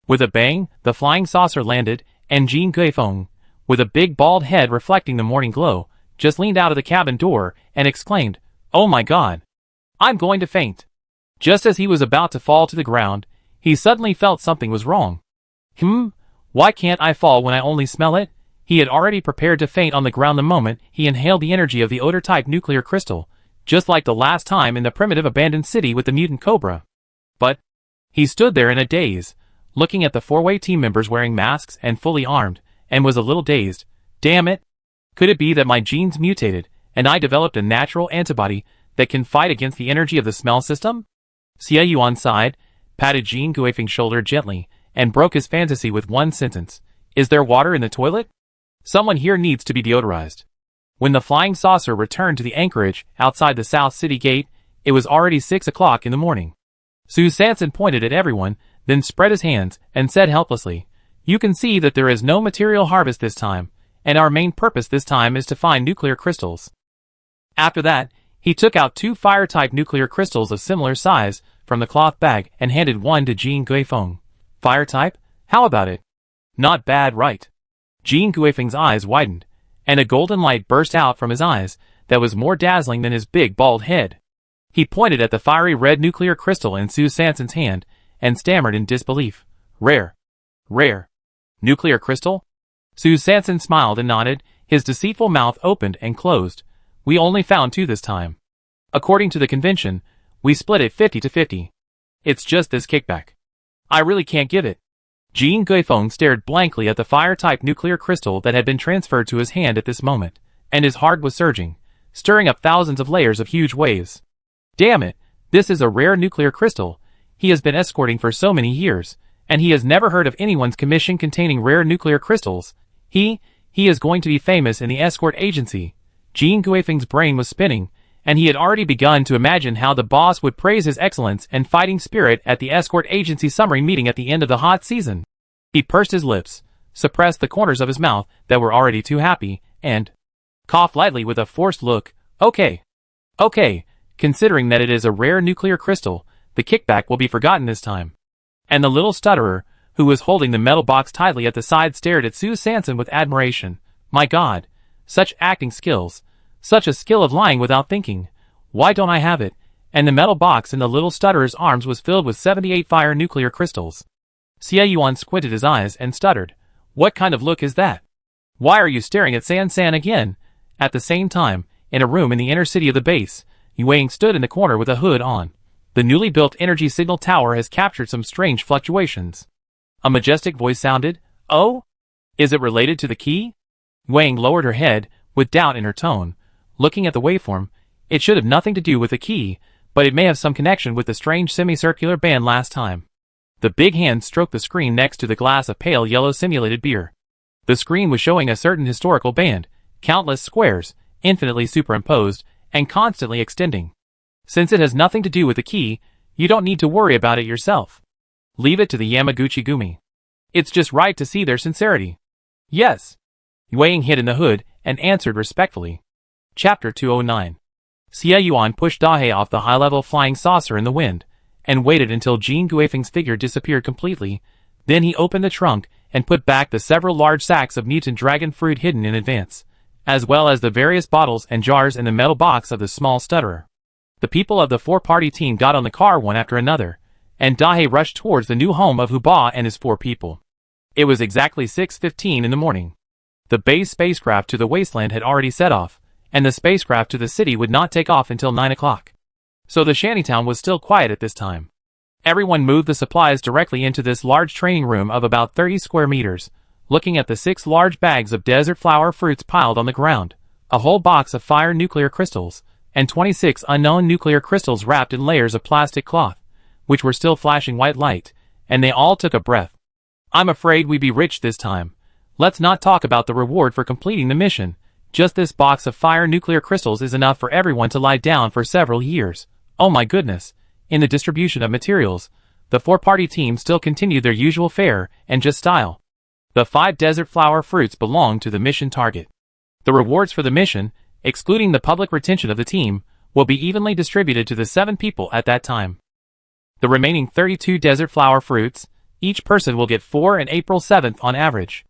With a bang, the flying saucer landed, and Jin Guifeng, with a big bald head reflecting the morning glow, just leaned out of the cabin door and exclaimed, Oh my god! I'm going to faint. Just as he was about to fall to the ground, he suddenly felt something was wrong. Why can't I fall when I only smell it? He had already prepared to faint on the ground the moment he inhaled the energy of the odor-type nuclear crystal, just like the last time in the primitive abandoned city with the mutant cobra. But he stood there in a daze, looking at the four-way team members wearing masks and fully armed, and was a little dazed. Damn it! Could it be that my genes mutated, and I developed a natural antibody that can fight against the energy of the smell system? Xie Yuan sighed, patted Jean Guifeng's shoulder gently, and broke his fantasy with one sentence. Is there water in the toilet? Someone here needs to be deodorized. When the flying saucer returned to the anchorage outside the South City Gate, it was already 6 o'clock in the morning. Su Sanson pointed at everyone, then spread his hands, and said helplessly, "You can see that there is no material harvest this time, and our main purpose this time is to find nuclear crystals." After that, he took out 2 fire-type nuclear crystals of similar size from the cloth bag and handed one to Jean Guifeng. Fire-type? How about it? Not bad, right? Jean Guifeng's eyes widened, and a golden light burst out from his eyes that was more dazzling than his big bald head. He pointed at the fiery red nuclear crystal in Su Sanson's hand and stammered in disbelief. Rare. Rare. Nuclear crystal? Su Sanson smiled and nodded, his deceitful mouth opened and closed. We only found 2 this time. According to the convention, we split it 50-50. It's just this kickback. I really can't give it. Jean Guifeng stared blankly at the fire-type nuclear crystal that had been transferred to his hand at this moment, and his heart was surging, stirring up thousands of layers of huge waves. Damn it, this is a rare nuclear crystal. He has been escorting for so many years, and he has never heard of anyone's commission containing rare nuclear crystals. He is going to be famous in the escort agency. Jean Guifeng's brain was spinning, and he had already begun to imagine how the boss would praise his excellence and fighting spirit at the escort agency summary meeting at the end of the hot season. He pursed his lips, suppressed the corners of his mouth that were already too happy, and coughed lightly with a forced look. Okay. Considering that it is a rare nuclear crystal, the kickback will be forgotten this time. And the little stutterer, who was holding the metal box tightly at the side, stared at Su Sanson with admiration. My God, such acting skills, such a skill of lying without thinking. Why don't I have it? And the metal box in the little stutterer's arms was filled with 78 fire nuclear crystals. Xie Yuan squinted his eyes and stuttered. What kind of look is that? Why are you staring at San again? At the same time, in a room in the inner city of the base, Yuang stood in the corner with a hood on. The newly built energy signal tower has captured some strange fluctuations. A majestic voice sounded. Oh? Is it related to the key? Yuang lowered her head, with doubt in her tone. Looking at the waveform, it should have nothing to do with the key, but it may have some connection with the strange semicircular band last time. The big hand stroked the screen next to the glass of pale yellow simulated beer. The screen was showing a certain historical band, countless squares, infinitely superimposed, and constantly extending. Since it has nothing to do with the key, you don't need to worry about it yourself. Leave it to the Yamaguchi Gumi. It's just right to see their sincerity. Yes. Yuang hid in the hood and answered respectfully. Chapter 209. Xie Yuan pushed Dahei off the high-level flying saucer in the wind, and waited until Jean Guifeng's figure disappeared completely. Then he opened the trunk and put back the several large sacks of mutant dragon fruit hidden in advance, as well as the various bottles and jars in the metal box of the small stutterer. The people of the 4-party team got on the car one after another, and Dahei rushed towards the new home of Huba and his 4 people. It was exactly 6:15 in the morning. The base spacecraft to the Wasteland had already set off, and the spacecraft to the city would not take off until 9 o'clock. So the shantytown was still quiet at this time. Everyone moved the supplies directly into this large training room of about 30 square meters, looking at the 6 large bags of desert flower fruits piled on the ground, a whole box of fire nuclear crystals, and 26 unknown nuclear crystals wrapped in layers of plastic cloth, which were still flashing white light, and they all took a breath. I'm afraid we be rich this time. Let's not talk about the reward for completing the mission. Just this box of fire nuclear crystals is enough for everyone to lie down for several years. Oh my goodness. In the distribution of materials, the 4-party team still continued their usual fare and just style. The 5 desert flower fruits belonged to the mission target. The rewards for the mission, excluding the public retention of the team, will be evenly distributed to the 7 people at that time. The remaining 32 desert flower fruits, each person will get 4 on April 7th on average.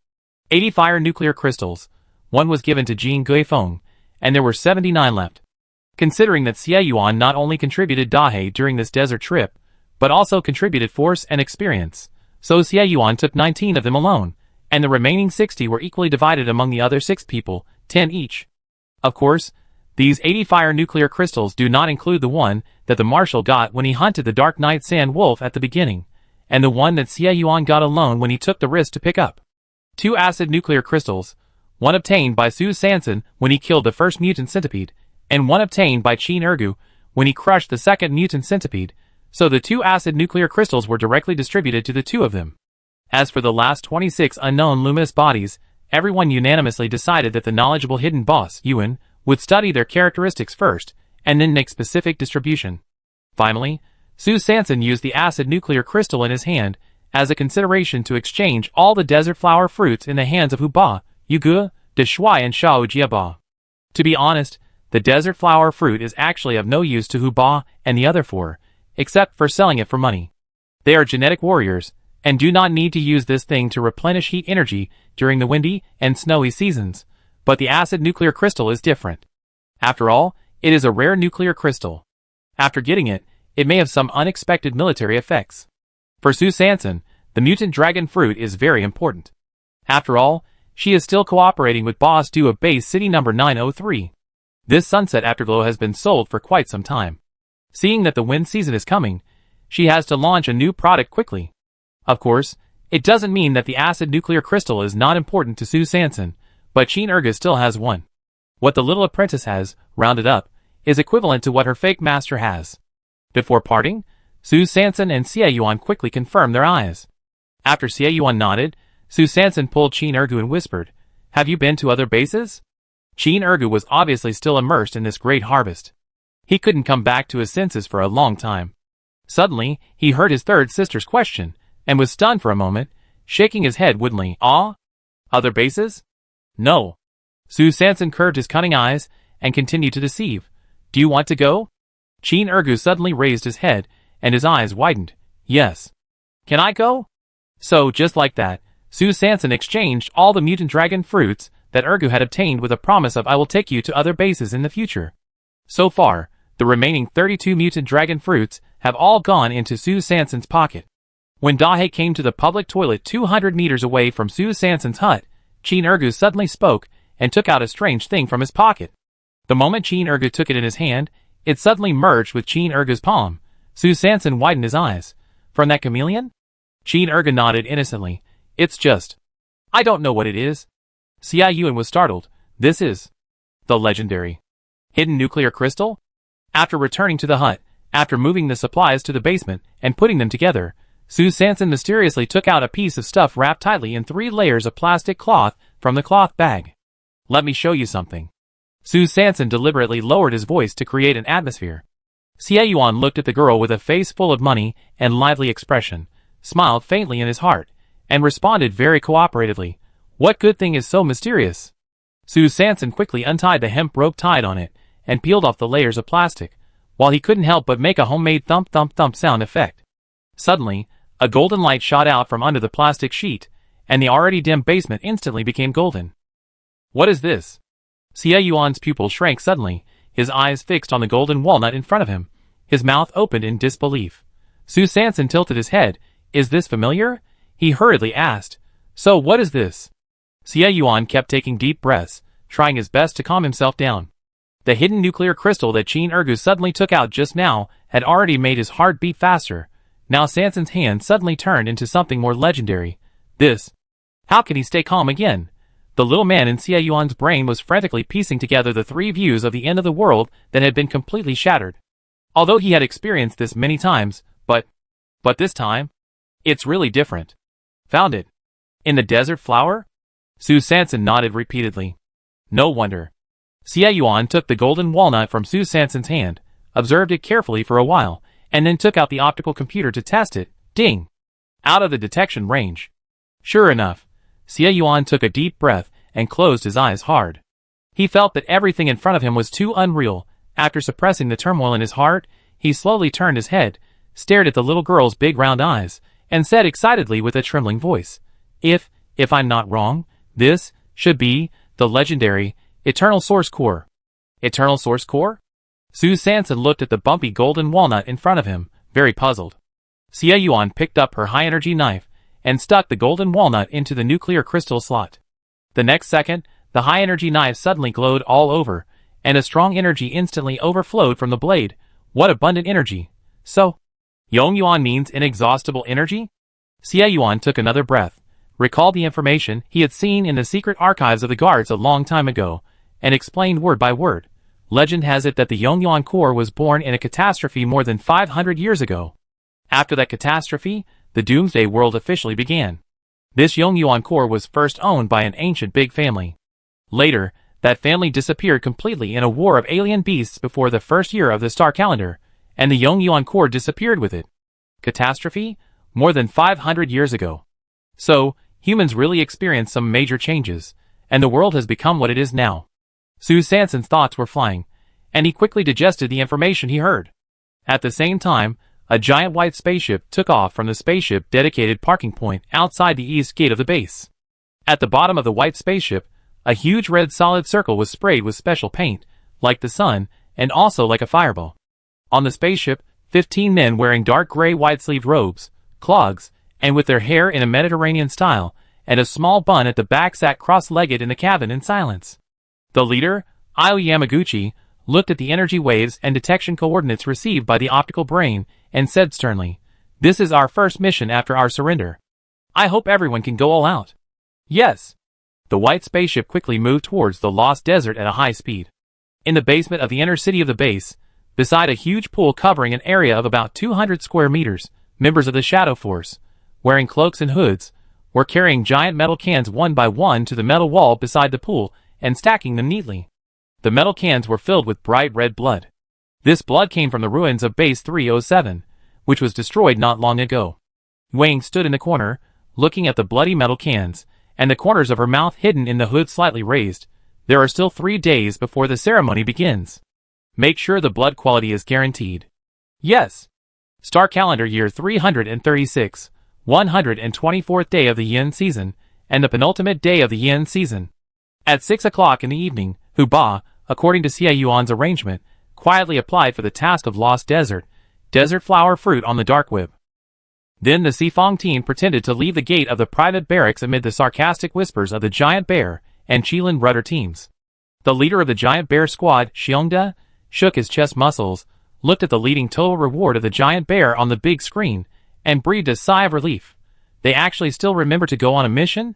80 fire nuclear crystals, 1 was given to Jean Guifeng, and there were 79 left. Considering that Xie Yuan not only contributed Dahei during this desert trip, but also contributed force and experience, so Xie Yuan took 19 of them alone, and the remaining 60 were equally divided among the other 6 people, 10 each. Of course, these 80 fire nuclear crystals do not include the one that the marshal got when he hunted the Dark Knight Sand Wolf at the beginning, and the one that Xie Yuan got alone when he took the risk to pick up. 2 acid nuclear crystals, one obtained by Su Sanson when he killed the first mutant centipede, and one obtained by Qin Ergu when he crushed the second mutant centipede, so the 2 acid nuclear crystals were directly distributed to the 2 of them. As for the last 26 unknown luminous bodies, everyone unanimously decided that the knowledgeable hidden boss, Yuan, would study their characteristics first, and then make specific distribution. Finally, Su Sanson used the acid nuclear crystal in his hand as a consideration to exchange all the desert flower fruits in the hands of Huba, Yuge, De Shui and Shao Jiaba. To be honest, the desert flower fruit is actually of no use to Huba and the other 4, except for selling it for money. They are genetic warriors, and do not need to use this thing to replenish heat energy during the windy and snowy seasons, but the acid nuclear crystal is different. After all, it is a rare nuclear crystal. After getting it, it may have some unexpected military effects. For Su Sanson, the mutant dragon fruit is very important. After all, she is still cooperating with Boss Du of base city number 903. This sunset afterglow has been sold for quite some time. Seeing that the wind season is coming, she has to launch a new product quickly. Of course, it doesn't mean that the acid nuclear crystal is not important to Su Sanson, but Qin Ergu still has one. What the little apprentice has, rounded up, is equivalent to what her fake master has. Before parting, Su Sanson and Xie Yuan quickly confirmed their eyes. After Xie Yuan nodded, Su Sanson pulled Qin Ergu and whispered, "Have you been to other bases?" Qin Ergu was obviously still immersed in this great harvest. He couldn't come back to his senses for a long time. Suddenly, he heard his third sister's question, and was stunned for a moment, shaking his head woodenly. "Ah? Other bases?" "No." Su Sanson curved his cunning eyes, and continued to deceive. "Do you want to go?" Qin Ergu suddenly raised his head, and his eyes widened. "Yes." "Can I go?" So, just like that, Su Sanson exchanged all the mutant dragon fruits that Ergu had obtained with a promise of "I will take you to other bases in the future." So far, the remaining 32 mutant dragon fruits have all gone into Su Sanson's pocket. When Dahe came to the public toilet 200 meters away from Su Sanson's hut, Qin Ergu suddenly spoke and took out a strange thing from his pocket. The moment Qin Ergu took it in his hand, it suddenly merged with Qin Ergu's palm. Su Sanson widened his eyes. "From that chameleon?" Qin Ergu nodded innocently. "It's just... I don't know what it is." Xie Yuan was startled. "This is... the legendary... hidden nuclear crystal?" After returning to the hut, after moving the supplies to the basement and putting them together, Su Sanson mysteriously took out a piece of stuff wrapped tightly in 3 layers of plastic cloth from the cloth bag. "Let me show you something." Su Sanson deliberately lowered his voice to create an atmosphere. Xie Yuan looked at the girl with a face full of money and lively expression, smiled faintly in his heart, and responded very cooperatively. "What good thing is so mysterious?" Su Sanson quickly untied the hemp rope tied on it, and peeled off the layers of plastic, while he couldn't help but make a homemade thump-thump-thump sound effect. Suddenly, a golden light shot out from under the plastic sheet, and the already dim basement instantly became golden. "What is this?" Xie Yuan's pupils shrank suddenly, his eyes fixed on the golden walnut in front of him, his mouth opened in disbelief. Su Sanson tilted his head. "Is this familiar?" he hurriedly asked. "So what is this?" Xie Yuan kept taking deep breaths, trying his best to calm himself down. The hidden nuclear crystal that Qin Ergu suddenly took out just now had already made his heart beat faster. Now Sanson's hand suddenly turned into something more legendary. This... How can he stay calm again? The little man in Xie Yuan's brain was frantically piecing together the 3 views of the end of the world that had been completely shattered. Although he had experienced this many times, but this time, it's really different. "Found it. In the desert flower?" Su Sanson nodded repeatedly. "No wonder." Xie Yuan took the golden walnut from Su Sanson's hand, observed it carefully for a while, and then took out the optical computer to test it. Ding! Out of the detection range. Sure enough, Xie Yuan took a deep breath and closed his eyes hard. He felt that everything in front of him was too unreal. After suppressing the turmoil in his heart, he slowly turned his head, stared at the little girl's big round eyes, and said excitedly with a trembling voice, If I'm not wrong, this should be the legendary Eternal Source Core." Eternal Source Core? Su Sanson looked at the bumpy golden walnut in front of him, very puzzled. Xie Yuan picked up her high-energy knife and stuck the golden walnut into the nuclear crystal slot. The next second, the high-energy knife suddenly glowed all over, and a strong energy instantly overflowed from the blade. What abundant energy! So, Yong Yuan means inexhaustible energy? Xie Yuan took another breath, recalled the information he had seen in the secret archives of the guards a long time ago, and explained word by word. Legend has it that the Yongyuan Corps was born in a catastrophe more than 500 years ago. After that catastrophe, the Doomsday World officially began. This Yongyuan Corps was first owned by an ancient big family. Later, that family disappeared completely in a war of alien beasts before the first year of the star calendar, and the Yongyuan Corps disappeared with it. Catastrophe? More than 500 years ago. So, humans really experienced some major changes, and the world has become what it is now. Su Sanson's thoughts were flying, and he quickly digested the information he heard. At the same time, a giant white spaceship took off from the spaceship dedicated parking point outside the east gate of the base. At the bottom of the white spaceship, a huge red solid circle was sprayed with special paint, like the sun, and also like a fireball. On the spaceship, 15 men wearing dark gray wide-sleeved robes, clogs, and with their hair in a Mediterranean style, and a small bun at the back sat cross-legged in the cabin in silence. The leader, Io Yamaguchi, looked at the energy waves and detection coordinates received by the optical brain, and said sternly, "This is our first mission after our surrender. I hope everyone can go all out." "Yes." The white spaceship quickly moved towards the Lost Desert at a high speed. In the basement of the inner city of the base, beside a huge pool covering an area of about 200 square meters, members of the Shadow Force, wearing cloaks and hoods, were carrying giant metal cans one by one to the metal wall beside the pool and stacking them neatly. The metal cans were filled with bright red blood. This blood came from the ruins of Base 307, which was destroyed not long ago. Wang stood in the corner, looking at the bloody metal cans, and the corners of her mouth hidden in the hood slightly raised. There are still 3 days before the ceremony begins. Make sure the blood quality is guaranteed. Yes. Star calendar year 336, 124th day of the Yin season, and the penultimate day of the Yin season. At 6 o'clock in the evening, Hu Ba, according to Xie Yuan's arrangement, quietly applied for the task of Lost Desert, desert flower fruit on the dark web. Then the Xifang team pretended to leave the gate of the private barracks amid the sarcastic whispers of the Giant Bear and Qilin Rudder teams. The leader of the Giant Bear squad, Xiongda, shook his chest muscles, looked at the leading total reward of the Giant Bear on the big screen, and breathed a sigh of relief. They actually still remember to go on a mission?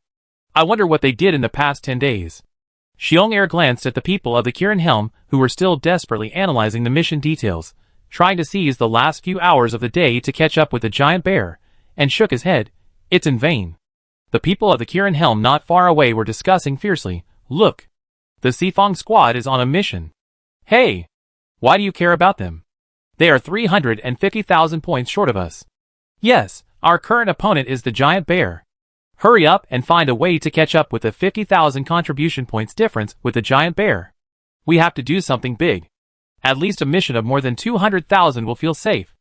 I wonder what they did in the past 10 days. Xiong Air glanced at the people of the Kirin Helm who were still desperately analyzing the mission details, trying to seize the last few hours of the day to catch up with the Giant Bear, and shook his head. It's in vain. The people of the Kirin Helm not far away were discussing fiercely. Look. The Xifang squad is on a mission. Hey! Why do you care about them? They are 350,000 points short of us. Yes, our current opponent is the Giant Bear. Hurry up and find a way to catch up with the 50,000 contribution points difference with the Giant Bear. We have to do something big. At least a mission of more than 200,000 will feel safe.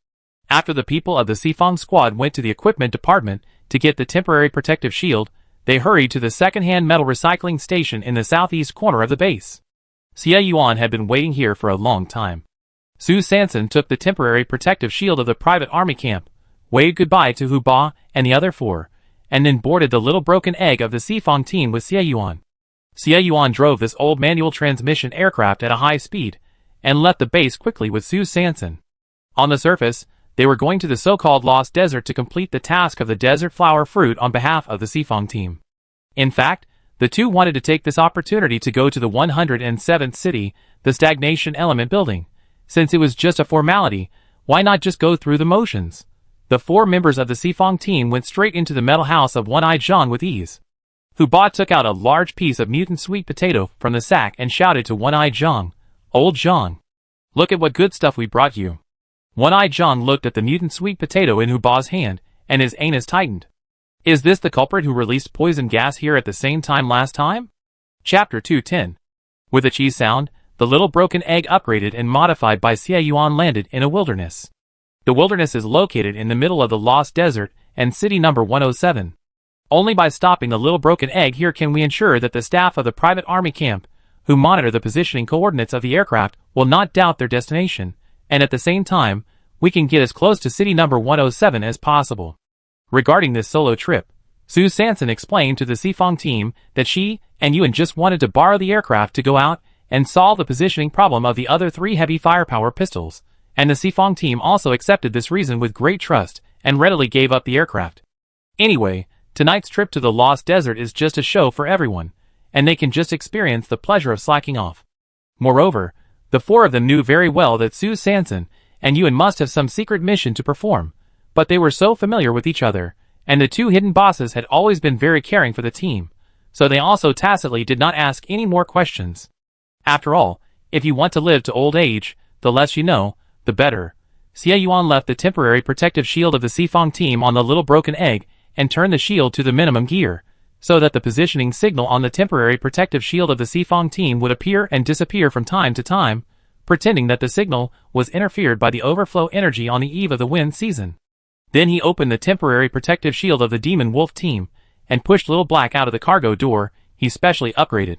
After the people of the Xifang squad went to the equipment department to get the temporary protective shield, they hurried to the second-hand metal recycling station in the southeast corner of the base. Xie Yuan had been waiting here for a long time. Su Sanson took the temporary protective shield of the private army camp, waved goodbye to Hu Ba and the other 4, and then boarded the little broken egg of the Xifang team with Xie Yuan. Xie Yuan drove this old manual transmission aircraft at a high speed, and left the base quickly with Su Sanson. On the surface, they were going to the so-called Lost Desert to complete the task of the desert flower fruit on behalf of the Xifang team. In fact, the two wanted to take this opportunity to go to the 107th city, the Stagnation Element building. Since it was just a formality, why not just go through the motions? The 4 members of the Xifang team went straight into the metal house of One-Eyed Zhang with ease. Hu Ba took out a large piece of mutant sweet potato from the sack and shouted to One-Eyed Zhang, "Old Zhang, look at what good stuff we brought you." One-Eyed Zhang looked at the mutant sweet potato in Hu Ba's hand, and his anus tightened. Is this the culprit who released poison gas here at the same time last time? Chapter 210. With a cheese sound, the little broken egg upgraded and modified by Xie Yuan landed in a wilderness. The wilderness is located in the middle of the Lost Desert and city number 107. Only by stopping the little broken egg here can we ensure that the staff of the private army camp, who monitor the positioning coordinates of the aircraft, will not doubt their destination, and at the same time, we can get as close to city number 107 as possible. Regarding this solo trip, Su Sanson explained to the Xifang team that she and Yuan just wanted to borrow the aircraft to go out and solve the positioning problem of the other 3 heavy firepower pistols, and the Xifang team also accepted this reason with great trust and readily gave up the aircraft. Anyway, tonight's trip to the Lost Desert is just a show for everyone, and they can just experience the pleasure of slacking off. Moreover, the four of them knew very well that Sue Sanson and Ewan must have some secret mission to perform, but they were so familiar with each other, and the two hidden bosses had always been very caring for the team, so they also tacitly did not ask any more questions. After all, if you want to live to old age, the less you know, the better. Xie Yuan left the temporary protective shield of the Sifong team on the little broken egg and turned the shield to the minimum gear, so that the positioning signal on the temporary protective shield of the Sifong team would appear and disappear from time to time, pretending that the signal was interfered by the overflow energy on the eve of the wind season. Then he opened the temporary protective shield of the Demon Wolf team and pushed Little Black out of the cargo door he specially upgraded.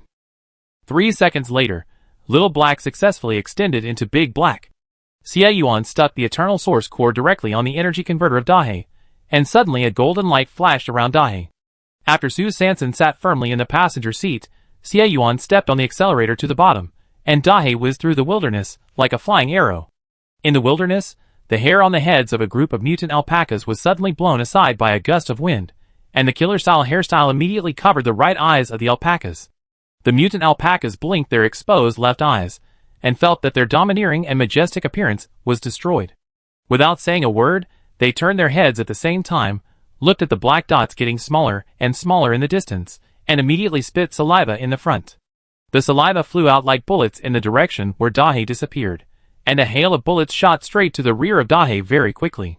3 seconds later, Little Black successfully extended into Big Black. Xie Yuan stuck the Eternal Source core directly on the energy converter of Dahe, and suddenly a golden light flashed around Dahe. After Sue Sanson sat firmly in the passenger seat, Xie Yuan stepped on the accelerator to the bottom, and Dahe whizzed through the wilderness like a flying arrow. In the wilderness, the hair on the heads of a group of mutant alpacas was suddenly blown aside by a gust of wind, and the killer-style hairstyle immediately covered the right eyes of the alpacas. The mutant alpacas blinked their exposed left eyes, and felt that their domineering and majestic appearance was destroyed. Without saying a word, they turned their heads at the same time, looked at the black dots getting smaller and smaller in the distance, and immediately spit saliva in the front. The saliva flew out like bullets in the direction where Dahe disappeared, and a hail of bullets shot straight to the rear of Dahe very quickly.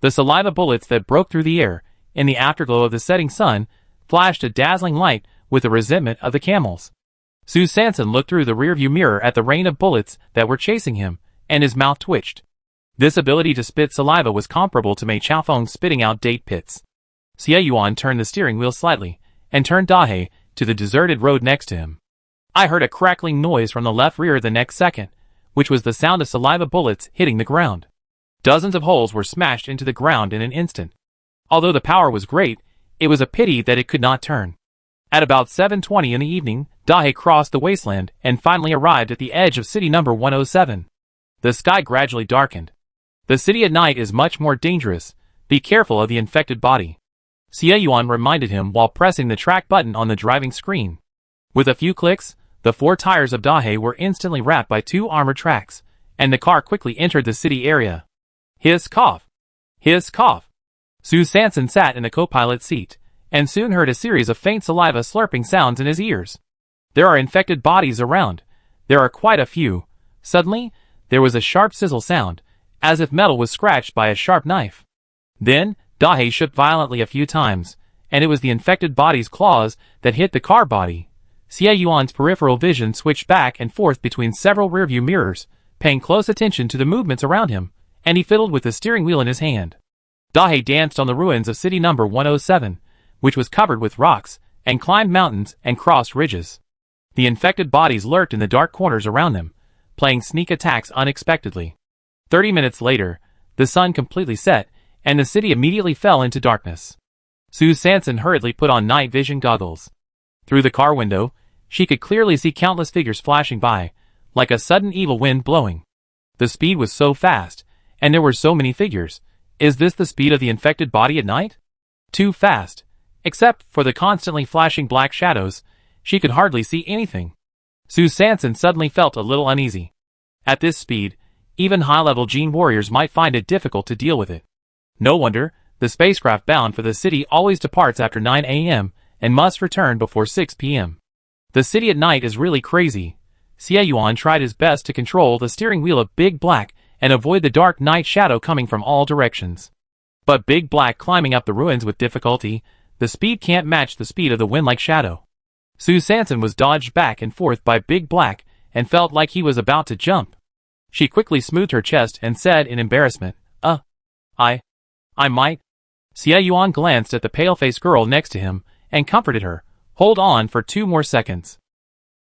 The saliva bullets that broke through the air, in the afterglow of the setting sun, flashed a dazzling light with the resentment of the camels. Sue Sanson looked through the rearview mirror at the rain of bullets that were chasing him, and his mouth twitched. This ability to spit saliva was comparable to Mei Chaofeng spitting out date pits. Xie Yuan turned the steering wheel slightly, and turned Dahe to the deserted road next to him. I heard a crackling noise from the left rear the next second, which was the sound of saliva bullets hitting the ground. Dozens of holes were smashed into the ground in an instant. Although the power was great, it was a pity that it could not turn. At about 7:20 in the evening, Dahe crossed the wasteland and finally arrived at the edge of city number 107. The sky gradually darkened. The city at night is much more dangerous. Be careful of the infected body. Xie Yuan reminded him while pressing the track button on the driving screen. With a few clicks, the 4 tires of Dahe were instantly wrapped by 2 armored tracks, and the car quickly entered the city area. Hiss cough. Hiss cough. Sue Sanson sat in the co-pilot's seat, and soon heard a series of faint saliva slurping sounds in his ears. There are infected bodies around. There are quite a few. Suddenly, there was a sharp sizzle sound, as if metal was scratched by a sharp knife. Then, Dahe shook violently a few times, and it was the infected body's claws that hit the car body. Xie Yuan's peripheral vision switched back and forth between several rearview mirrors, paying close attention to the movements around him, and he fiddled with the steering wheel in his hand. Dahe danced on the ruins of city number 107, which was covered with rocks, and climbed mountains and crossed ridges. The infected bodies lurked in the dark corners around them, playing sneak attacks unexpectedly. 30 minutes later, the sun completely set, and the city immediately fell into darkness. Sue Sanson hurriedly put on night vision goggles. Through the car window, she could clearly see countless figures flashing by, like a sudden evil wind blowing. The speed was so fast, and there were so many figures. Is this the speed of the infected body at night? Too fast. Except for the constantly flashing black shadows, she could hardly see anything. Sue Sanson suddenly felt a little uneasy. At this speed, even high-level gene warriors might find it difficult to deal with it. No wonder, the spacecraft bound for the city always departs after 9 a.m. and must return before 6 p.m. The city at night is really crazy. Xie Yuan tried his best to control the steering wheel of Big Black and avoid the dark night shadow coming from all directions. But Big Black climbing up the ruins with difficulty, the speed can't match the speed of the wind like shadow. Sue Sanson was dodged back and forth by Big Black and felt like he was about to jump. She quickly smoothed her chest and said in embarrassment, I might. Xie Yuan glanced at the pale-faced girl next to him and comforted her. Hold on for 2 more seconds.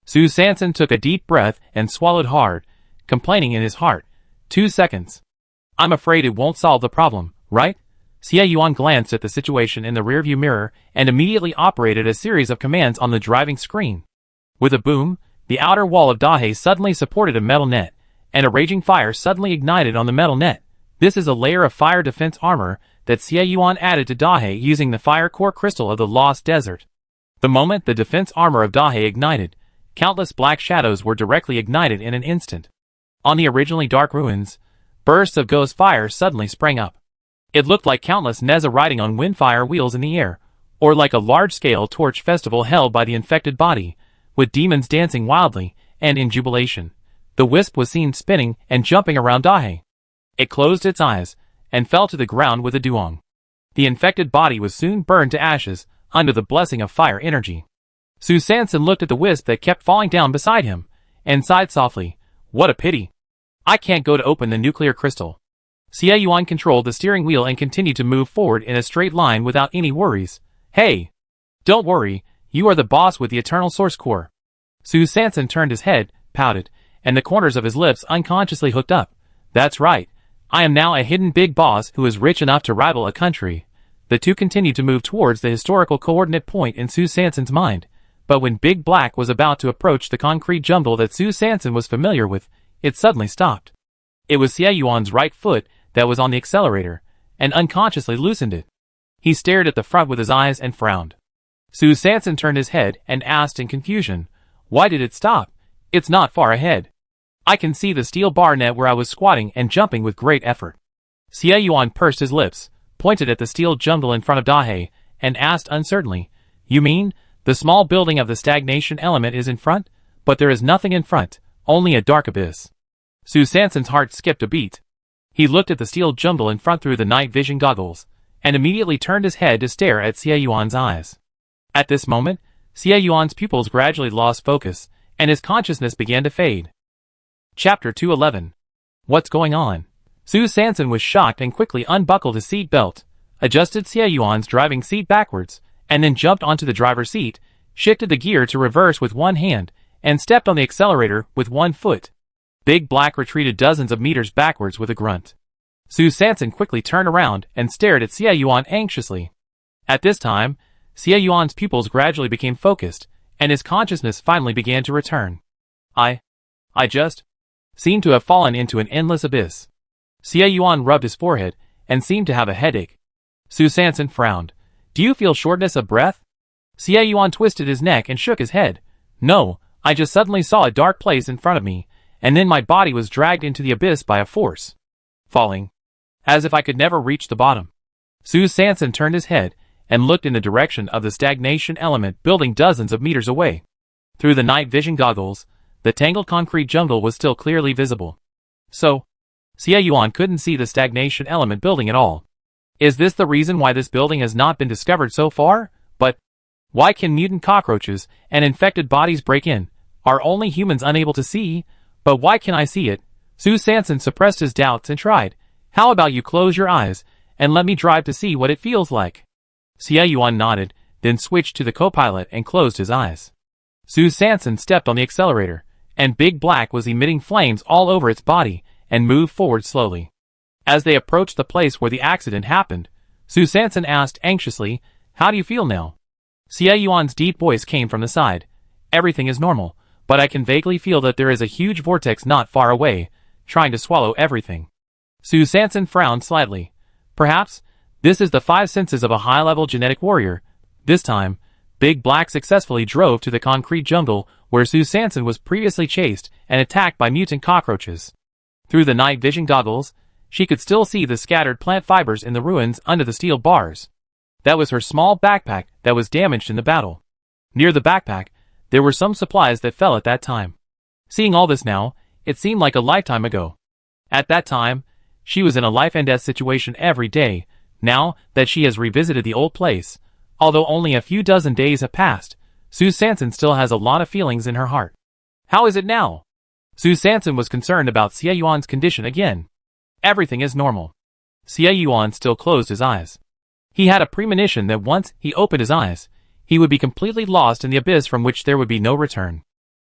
Sue Sanson took a deep breath and swallowed hard, complaining in his heart. 2 seconds. I'm afraid it won't solve the problem, right? Xie Yuan glanced at the situation in the rearview mirror and immediately operated a series of commands on the driving screen. With a boom, the outer wall of Dahe suddenly supported a metal net, and a raging fire suddenly ignited on the metal net. This is a layer of fire defense armor that Xie Yuan added to Dahe using the fire core crystal of the Lost Desert. The moment the defense armor of Dahe ignited, countless black shadows were directly ignited in an instant. On the originally dark ruins, bursts of ghost fire suddenly sprang up. It looked like countless Neza riding on windfire wheels in the air, or like a large-scale torch festival held by the infected body, with demons dancing wildly and in jubilation. The wisp was seen spinning and jumping around Dahe. It closed its eyes and fell to the ground with a duong. The infected body was soon burned to ashes under the blessing of fire energy. Su Sanson looked at the wisp that kept falling down beside him and sighed softly. What a pity. I can't go to open the nuclear crystal. Xie Yuan controlled the steering wheel and continued to move forward in a straight line without any worries. Hey! Don't worry, you are the boss with the eternal source core. Su Sanson turned his head, pouted, and the corners of his lips unconsciously hooked up. That's right. I am now a hidden big boss who is rich enough to rival a country. The two continued to move towards the historical coordinate point in Su Sanson's mind, but when Big Black was about to approach the concrete jumble that Su Sanson was familiar with, it suddenly stopped. It was Xie Yuan's right foot that was on the accelerator, and unconsciously loosened it. He stared at the front with his eyes and frowned. Su Sanson turned his head and asked in confusion, Why did it stop? It's not far ahead. I can see the steel bar net where I was squatting and jumping with great effort. Xie Yuan pursed his lips, pointed at the steel jumble in front of Dahe, and asked uncertainly, You mean, the small building of the stagnation element is in front? But there is nothing in front, only a dark abyss. Su Sanson's heart skipped a beat. He looked at the steel jumble in front through the night vision goggles, and immediately turned his head to stare at Xie Yuan's eyes. At this moment, Xie Yuan's pupils gradually lost focus, and his consciousness began to fade. Chapter 211. What's going on? Su Sanson was shocked and quickly unbuckled his seat belt, adjusted Xie Yuan's driving seat backwards, and then jumped onto the driver's seat, shifted the gear to reverse with one hand, and stepped on the accelerator with one foot. Big Black retreated dozens of meters backwards with a grunt. Su Sanson quickly turned around and stared at Xie Yuan anxiously. At this time, Xie Yuan's pupils gradually became focused, and his consciousness finally began to return. I just seemed to have fallen into an endless abyss. Xie Yuan rubbed his forehead and seemed to have a headache. Su Sanson frowned. Do you feel shortness of breath? Xie Yuan twisted his neck and shook his head. No, I just suddenly saw a dark place in front of me, and then my body was dragged into the abyss by a force. Falling. As if I could never reach the bottom. Su Sanson turned his head and looked in the direction of the stagnation element building dozens of meters away. Through the night vision goggles, the tangled concrete jungle was still clearly visible. So, Xie Yuan couldn't see the stagnation element building at all. Is this the reason why this building has not been discovered so far? But why can mutant cockroaches and infected bodies break in? Are only humans unable to see? But why can I see it? Su Sanson suppressed his doubts and tried. How about you close your eyes and let me drive to see what it feels like? Xie Yuan nodded, then switched to the co-pilot and closed his eyes. Su Sanson stepped on the accelerator, and Big Black was emitting flames all over its body and moved forward slowly. As they approached the place where the accident happened, Su Sanson asked anxiously, How do you feel now? Xie Yuan's deep voice came from the side. Everything is normal, but I can vaguely feel that there is a huge vortex not far away, trying to swallow everything. Su Sanson frowned slightly. Perhaps, this is the five senses of a high-level genetic warrior. This time, Big Black successfully drove to the concrete jungle where Su Sanson was previously chased and attacked by mutant cockroaches. Through the night vision goggles, she could still see the scattered plant fibers in the ruins under the steel bars. That was her small backpack that was damaged in the battle. Near the backpack, there were some supplies that fell at that time. Seeing all this now, it seemed like a lifetime ago. At that time, she was in a life and death situation every day. Now that she has revisited the old place, although only a few dozen days have passed, Su Sanson still has a lot of feelings in her heart. How is it now? Su Sanson was concerned about Xie Yuan's condition again. Everything is normal. Xie Yuan still closed his eyes. He had a premonition that once he opened his eyes, he would be completely lost in the abyss from which there would be no return.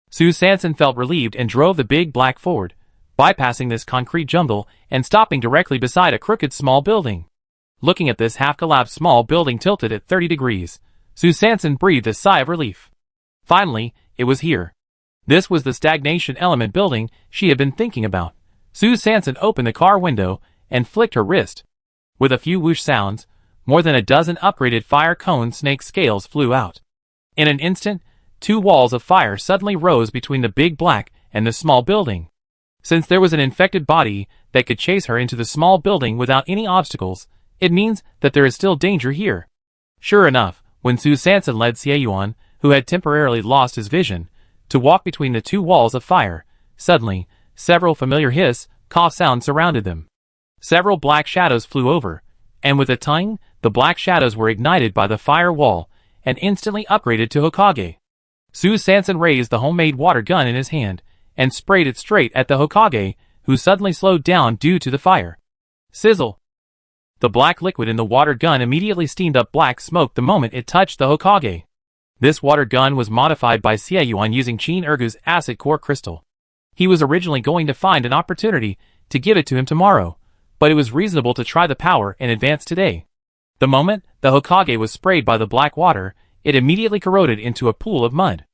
Su Sanson felt relieved and drove the Big Black forward, bypassing this concrete jungle and stopping directly beside a crooked small building. Looking at this half-collapsed small building tilted at 30 degrees, Su Sanson breathed a sigh of relief. Finally, it was here. This was the stagnation element building she had been thinking about. Su Sanson opened the car window and flicked her wrist. With a few whoosh sounds, more than a dozen upgraded fire cone snake scales flew out. In an instant, 2 walls of fire suddenly rose between the big black and the small building. Since there was an infected body that could chase her into the small building without any obstacles, it means that there is still danger here. Sure enough, when Su Sanson led Xie Yuan, who had temporarily lost his vision, to walk between the 2 walls of fire, suddenly, several familiar hiss, cough sounds surrounded them. Several black shadows flew over, and with a tongue, the black shadows were ignited by the fire wall, and instantly upgraded to Hokage. Su Sanson raised the homemade water gun in his hand, and sprayed it straight at the Hokage, who suddenly slowed down due to the fire. Sizzle! The black liquid in the water gun immediately steamed up black smoke the moment it touched the Hokage. This water gun was modified by Xie Yuan using Qin Ergu's acid core crystal. He was originally going to find an opportunity to give it to him tomorrow, but it was reasonable to try the power in advance today. The moment the Hokage was sprayed by the black water, it immediately corroded into a pool of mud.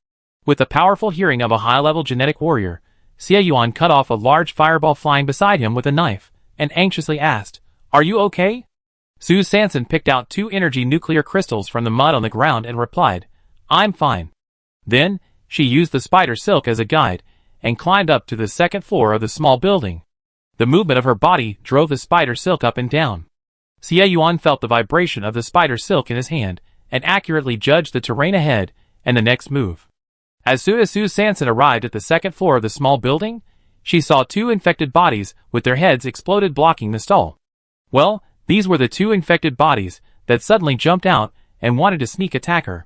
With the powerful hearing of a high-level genetic warrior, Xie Yuan cut off a large fireball flying beside him with a knife, and anxiously asked, "Are you okay?" Su Sanson picked out 2 energy nuclear crystals from the mud on the ground and replied, "I'm fine." Then, she used the spider silk as a guide, and climbed up to the 2nd floor of the small building. The movement of her body drove the spider silk up and down. Xie Yuan felt the vibration of the spider silk in his hand, and accurately judged the terrain ahead and the next move. As soon as Su Sanson arrived at the 2nd floor of the small building, she saw 2 infected bodies with their heads exploded blocking the stall. Well, these were the 2 infected bodies that suddenly jumped out and wanted to sneak attack her.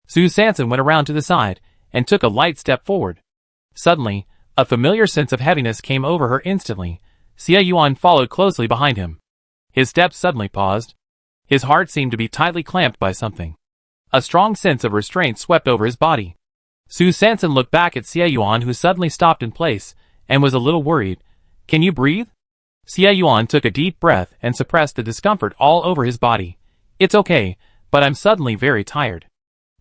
Su Sanson went around to the side and took a light step forward. Suddenly, a familiar sense of heaviness came over her instantly. Xie Yuan followed closely behind him. His steps suddenly paused. His heart seemed to be tightly clamped by something. A strong sense of restraint swept over his body. Su Sanson looked back at Xie Yuan, who suddenly stopped in place, and was a little worried. "Can you breathe?" Xie Yuan took a deep breath and suppressed the discomfort all over his body. "It's okay, but I'm suddenly very tired."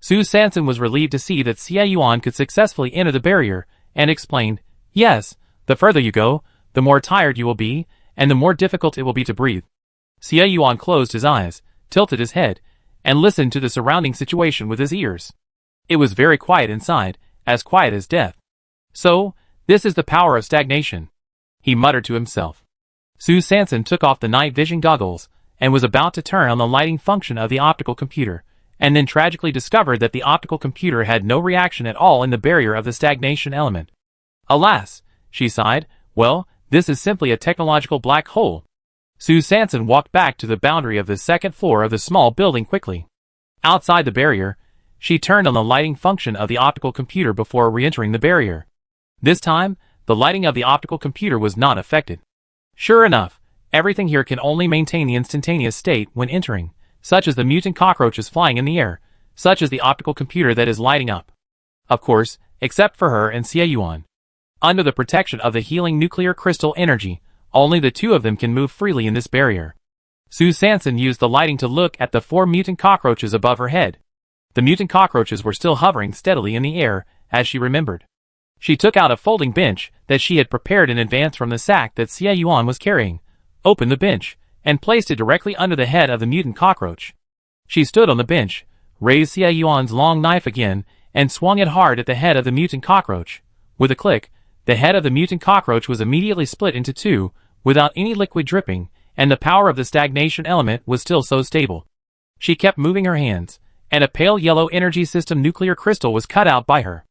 Su Sanson was relieved to see that Xie Yuan could successfully enter the barrier, and explained, "Yes, the further you go, the more tired you will be, and the more difficult it will be to breathe." Xie Yuan closed his eyes, tilted his head, and listened to the surrounding situation with his ears. It was very quiet inside, as quiet as death. "So, this is the power of stagnation," he muttered to himself. Su Sanson took off the night vision goggles, and was about to turn on the lighting function of the optical computer, and then tragically discovered that the optical computer had no reaction at all in the barrier of the stagnation element. "Alas," she sighed, "well, this is simply a technological black hole." Su Sanson walked back to the boundary of the 2nd floor of the small building quickly. Outside the barrier, she turned on the lighting function of the optical computer before re-entering the barrier. This time, the lighting of the optical computer was not affected. Sure enough, everything here can only maintain the instantaneous state when entering, such as the mutant cockroaches flying in the air, such as the optical computer that is lighting up. Of course, except for her and Xie Yuan. Under the protection of the healing nuclear crystal energy, only the 2 of them can move freely in this barrier. Su Sanson used the lighting to look at the 4 mutant cockroaches above her head. The mutant cockroaches were still hovering steadily in the air, as she remembered. She took out a folding bench that she had prepared in advance from the sack that Xie Yuan was carrying, opened the bench, and placed it directly under the head of the mutant cockroach. She stood on the bench, raised Xie Yuan's long knife again, and swung it hard at the head of the mutant cockroach. With a click, the head of the mutant cockroach was immediately split into 2, without any liquid dripping, and the power of the stagnation element was still so stable. She kept moving her hands, and a pale yellow energy system nuclear crystal was cut out by her.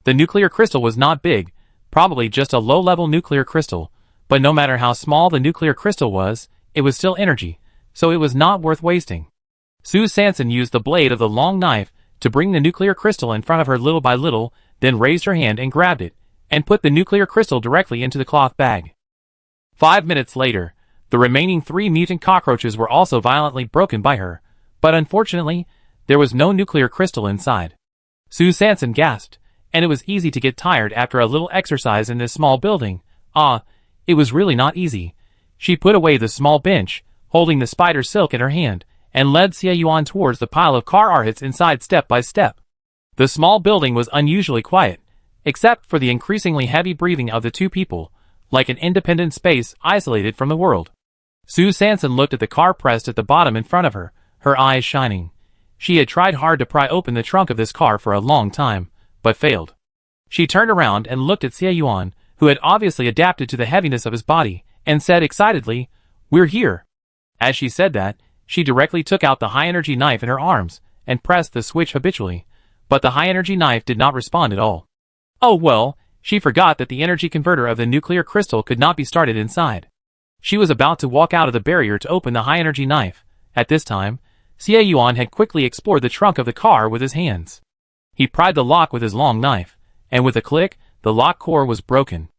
The nuclear crystal was not big, probably just a low-level nuclear crystal, but no matter how small the nuclear crystal was, it was still energy, so it was not worth wasting. Su Sanson used the blade of the long knife to bring the nuclear crystal in front of her little by little, then raised her hand and grabbed it, and put the nuclear crystal directly into the cloth bag. 5 minutes later, the remaining 3 mutant cockroaches were also violently broken by her, but unfortunately, there was no nuclear crystal inside. Su Sanson gasped, and it was easy to get tired after a little exercise in this small building. It was really not easy. She put away the small bench, holding the spider silk in her hand, and led Xie Yuan towards the pile of car arhats inside step by step. The small building was unusually quiet, except for the increasingly heavy breathing of the 2 people, like an independent space isolated from the world. Sue Sanson looked at the car pressed at the bottom in front of her, her eyes shining. She had tried hard to pry open the trunk of this car for a long time, but failed. She turned around and looked at Xie Yuan, who had obviously adapted to the heaviness of his body, and said excitedly, "We're here." As she said that, she directly took out the high-energy knife in her arms, and pressed the switch habitually, but the high-energy knife did not respond at all. Oh well, she forgot that the energy converter of the nuclear crystal could not be started inside. She was about to walk out of the barrier to open the high-energy knife. At this time, Xie Yuan had quickly explored the trunk of the car with his hands. He pried the lock with his long knife, and with a click, the lock core was broken.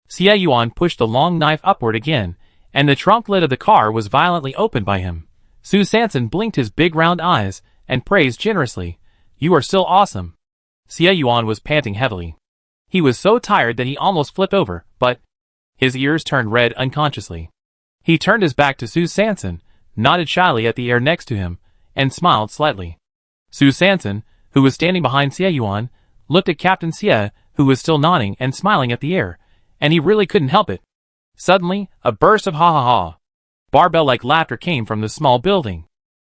Xie Yuan pushed the long knife upward again, and the trunk lid of the car was violently opened by him. Sue Sanson blinked his big round eyes, and praised generously, "You are still awesome." Xie Yuan was panting heavily. He was so tired that he almost flipped over, but his ears turned red unconsciously. He turned his back to Sue Sanson, nodded shyly at the air next to him, and smiled slightly. Sue Sanson, who was standing behind Xie Yuan, looked at Captain Xie, who was still nodding and smiling at the air, and he really couldn't help it. Suddenly, a burst of ha-ha-ha. Barbell-like laughter came from the small building.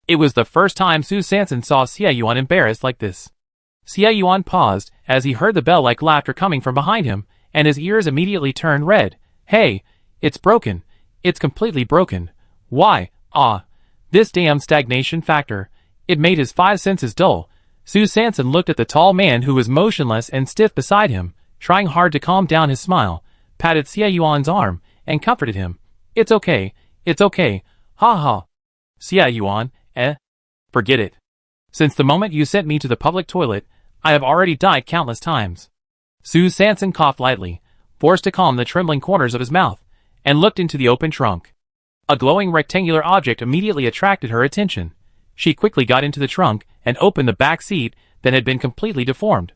It was the first time Sue Sanson saw Xie Yuan embarrassed like this. Xie Yuan paused as he heard the bell-like laughter coming from behind him, and his ears immediately turned red. "Hey, it's broken. It's completely broken. Why, this damn stagnation factor." It made his 5 senses dull. Sue Sanson looked at the tall man who was motionless and stiff beside him, trying hard to calm down his smile, patted Xie Yuan's arm, and comforted him. It's okay, ha ha. Xie Yuan, forget it. Since the moment you sent me to the public toilet, I have already died countless times. Sue Sanson coughed lightly, forced to calm the trembling corners of his mouth, and looked into the open trunk. A glowing rectangular object immediately attracted her attention. She quickly got into the trunk and opened the back seat that had been completely deformed.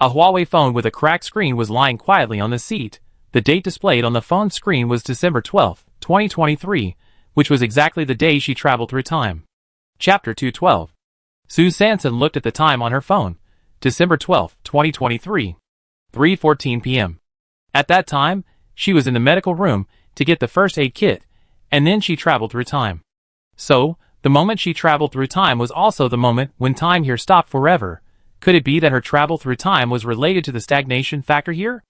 A Huawei phone with a cracked screen was lying quietly on the seat. The date displayed on the phone screen was December 12, 2023, which was exactly the day she traveled through time. Chapter 212. Sue Sanson looked at the time on her phone. December 12, 2023. 3:14 p.m. At that time, she was in the medical room to get the first aid kit, and then she traveled through time. So, the moment she traveled through time was also the moment when time here stopped forever. Could it be that her travel through time was related to the stagnation factor here?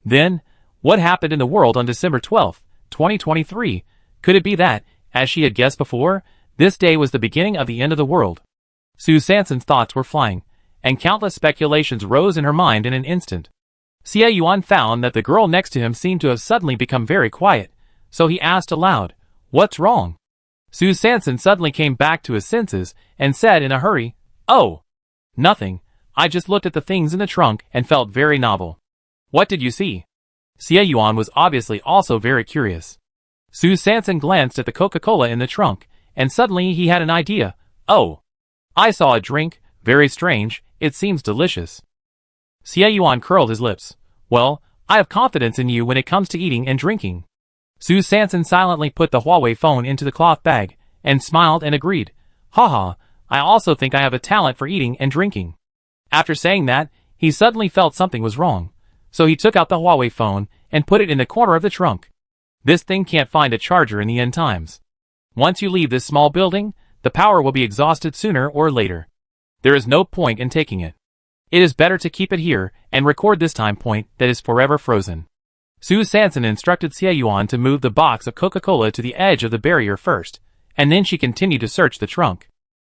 Then, what happened in the world on December 12, 2023? Could it be that, as she had guessed before, this day was the beginning of the end of the world? Sue Sanson's thoughts were flying, and countless speculations rose in her mind in an instant. Xie Yuan found that the girl next to him seemed to have suddenly become very quiet, so he asked aloud, "What's wrong?" Sue Sanson suddenly came back to his senses and said in a hurry, "Oh, nothing. I just looked at the things in the trunk and felt very novel." "What did you see?" Xie Yuan was obviously also very curious. Sue Sanson glanced at the Coca-Cola in the trunk, and suddenly he had an idea. "Oh, I saw a drink, very strange, it seems delicious." Xie Yuan curled his lips. "Well, I have confidence in you when it comes to eating and drinking." Sue Sanson silently put the Huawei phone into the cloth bag, and smiled and agreed. "Haha, I also think I have a talent for eating and drinking." After saying that, he suddenly felt something was wrong. So he took out the Huawei phone, and put it in the corner of the trunk. This thing can't find a charger in the end times. Once you leave this small building, the power will be exhausted sooner or later. There is no point in taking it. It is better to keep it here, and record this time point that is forever frozen. Sue Sanson instructed Xie Yuan to move the box of Coca-Cola to the edge of the barrier first, and then she continued to search the trunk.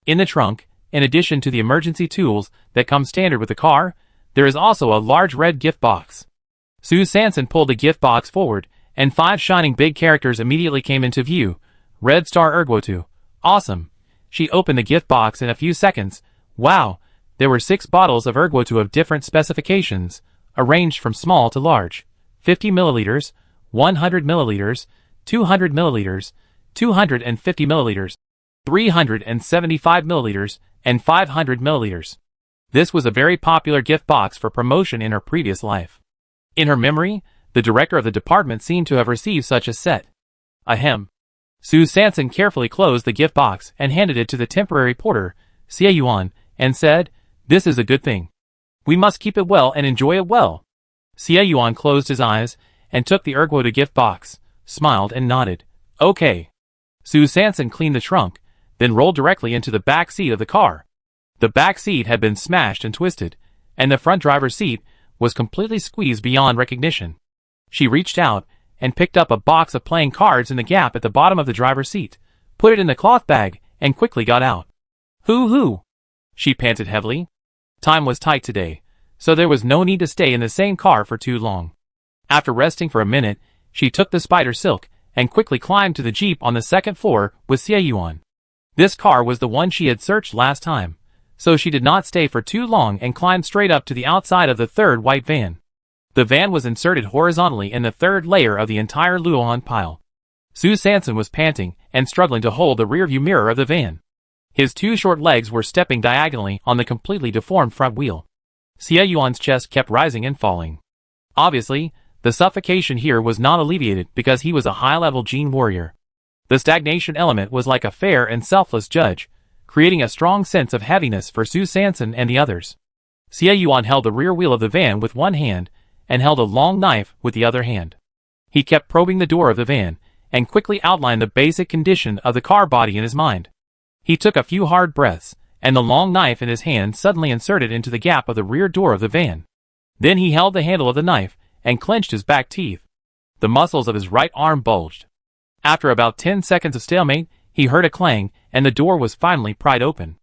In the trunk, in addition to the emergency tools that come standard with the car, there is also a large red gift box. Sue Sanson pulled the gift box forward, and 5 shining big characters immediately came into view. Red Star Ergotu. Awesome. She opened the gift box in a few seconds. Wow, there were 6 bottles of Ergotu of different specifications, arranged from small to large. 50 milliliters, 100 milliliters, 200 milliliters, 250 milliliters, 375 milliliters, and 500 milliliters. This was a very popular gift box for promotion in her previous life. In her memory, the director of the department seemed to have received such a set. Ahem. Sue Sanson carefully closed the gift box and handed it to the temporary porter, Xie Yuan, and said, "This is a good thing. We must keep it well and enjoy it well." Xie Yuan closed his eyes and took the Ergotu gift box, smiled and nodded. "Okay." Sue Sanson cleaned the trunk, then rolled directly into the back seat of the car. The back seat had been smashed and twisted, and the front driver's seat was completely squeezed beyond recognition. She reached out and picked up a box of playing cards in the gap at the bottom of the driver's seat, put it in the cloth bag, and quickly got out. Hoo-hoo! She panted heavily. Time was tight today, so there was no need to stay in the same car for too long. After resting for a minute, she took the spider silk and quickly climbed to the Jeep on the second floor with Xieyuan. This car was the one she had searched last time, so she did not stay for too long and climbed straight up to the outside of the third white van. The van was inserted horizontally in the third layer of the entire Luohan pile. Sue Sanson was panting and struggling to hold the rearview mirror of the van. His two short legs were stepping diagonally on the completely deformed front wheel. Xieyuan's chest kept rising and falling. Obviously, the suffocation here was not alleviated because he was a high-level gene warrior. The stagnation element was like a fair and selfless judge, creating a strong sense of heaviness for Sue Sanson and the others. Xieyuan held the rear wheel of the van with one hand and held a long knife with the other hand. He kept probing the door of the van and quickly outlined the basic condition of the car body in his mind. He took a few hard breaths, and the long knife in his hand suddenly inserted into the gap of the rear door of the van. Then he held the handle of the knife and clenched his back teeth. The muscles of his right arm bulged. After about 10 seconds of stalemate, he heard a clang, and the door was finally pried open.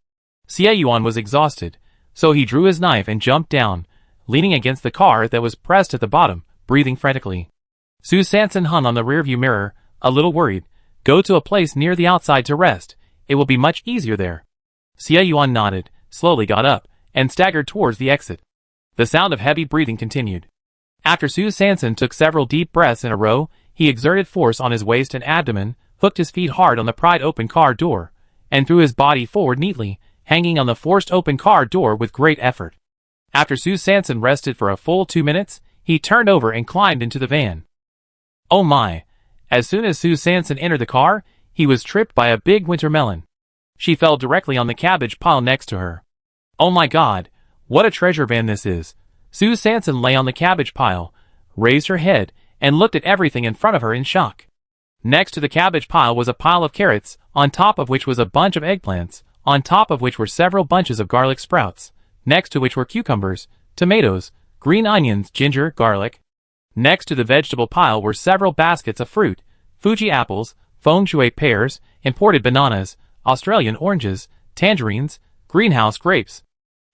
Xieyuan was exhausted, so he drew his knife and jumped down, leaning against the car that was pressed at the bottom, breathing frantically. Sue Sanson hung on the rearview mirror, a little worried. Go to a place near the outside to rest. It will be much easier there. Xieyuan nodded, slowly got up, and staggered towards the exit. The sound of heavy breathing continued. After Sue Sanson took several deep breaths in a row, he exerted force on his waist and abdomen, hooked his feet hard on the pried open car door, and threw his body forward neatly, hanging on the forced open car door with great effort. After Sue Sanson rested for a full 2 minutes, he turned over and climbed into the van. Oh my! As soon as Sue Sanson entered the car, he was tripped by a big winter melon. She fell directly on the cabbage pile next to her. Oh my God! What a treasure van this is! Sue Sanson lay on the cabbage pile, raised her head, and looked at everything in front of her in shock. Next to the cabbage pile was a pile of carrots, on top of which was a bunch of eggplants, on top of which were several bunches of garlic sprouts, next to which were cucumbers, tomatoes, green onions, ginger, garlic. Next to the vegetable pile were several baskets of fruit, Fuji apples, feng shui pears, imported bananas, Australian oranges, tangerines, greenhouse grapes.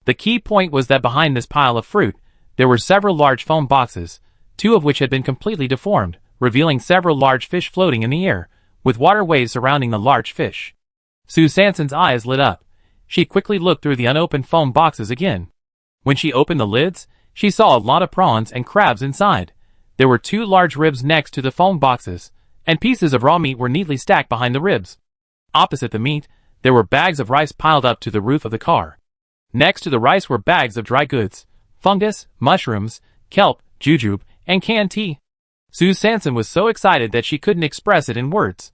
The key point was that behind this pile of fruit, there were several large foam boxes, 2 of which had been completely deformed, revealing several large fish floating in the air, with water waves surrounding the large fish. Sue Sanson's eyes lit up. She quickly looked through the unopened foam boxes again. When she opened the lids, she saw a lot of prawns and crabs inside. There were 2 large ribs next to the foam boxes, and pieces of raw meat were neatly stacked behind the ribs. Opposite the meat, there were bags of rice piled up to the roof of the car. Next to the rice were bags of dry goods, fungus, mushrooms, kelp, jujube, and canned tea. Sue Sanson was so excited that she couldn't express it in words.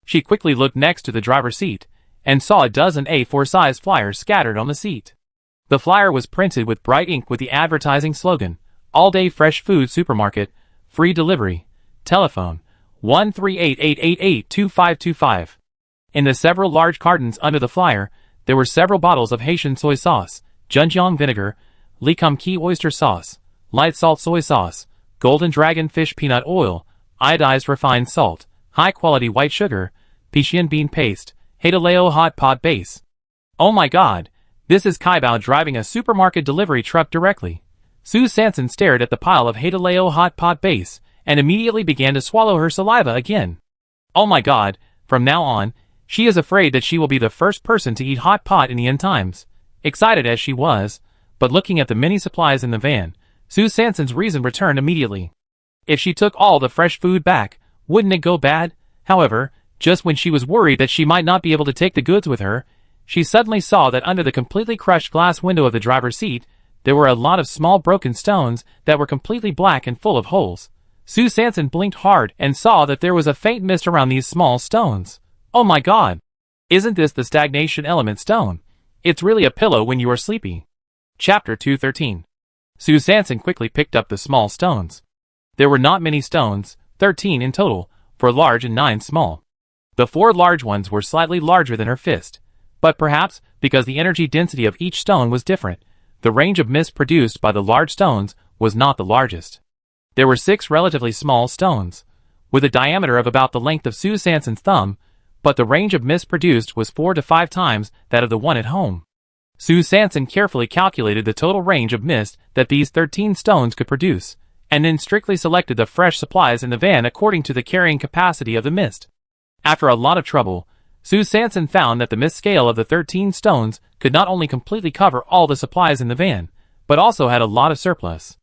She quickly looked next to the driver's seat, and saw a dozen A4 size flyers scattered on the seat. The flyer was printed with bright ink with the advertising slogan, All-Day Fresh Food Supermarket, Free Delivery, Telephone, 13888882525. In the several large cartons under the flyer, there were several bottles of Haitian soy sauce, Junjiang vinegar, Licum key oyster sauce, light salt soy sauce, golden dragon fish peanut oil, iodized refined salt, high-quality white sugar, Pichian bean paste, Haidaleo hot pot base. Oh my God! This is Kaibao driving a supermarket delivery truck directly. Sue Sanson stared at the pile of Haidaleo hot pot base, and immediately began to swallow her saliva again. Oh my God! From now on, she is afraid that she will be the first person to eat hot pot in the end times. Excited as she was, but looking at the many supplies in the van, Sue Sanson's reason returned immediately. If she took all the fresh food back, wouldn't it go bad? However, just when she was worried that she might not be able to take the goods with her, she suddenly saw that under the completely crushed glass window of the driver's seat, there were a lot of small broken stones that were completely black and full of holes. Sue Sanson blinked hard and saw that there was a faint mist around these small stones. Oh my God! Isn't this the stagnation element stone? It's really a pillow when you are sleepy. Chapter 213. Sue Sanson quickly picked up the small stones. There were not many stones, 13 in total, 4 large and 9 small. The 4 large ones were slightly larger than her fist, but perhaps because the energy density of each stone was different, the range of mist produced by the large stones was not the largest. There were 6 relatively small stones, with a diameter of about the length of Sue Sanson's thumb, but the range of mist produced was 4 to 5 times that of the one at home. Sue Sanson carefully calculated the total range of mist that these 13 stones could produce, and then strictly selected the fresh supplies in the van according to the carrying capacity of the mist. After a lot of trouble, Sue Sanson found that the mist scale of the 13 stones could not only completely cover all the supplies in the van, but also had a lot of surplus.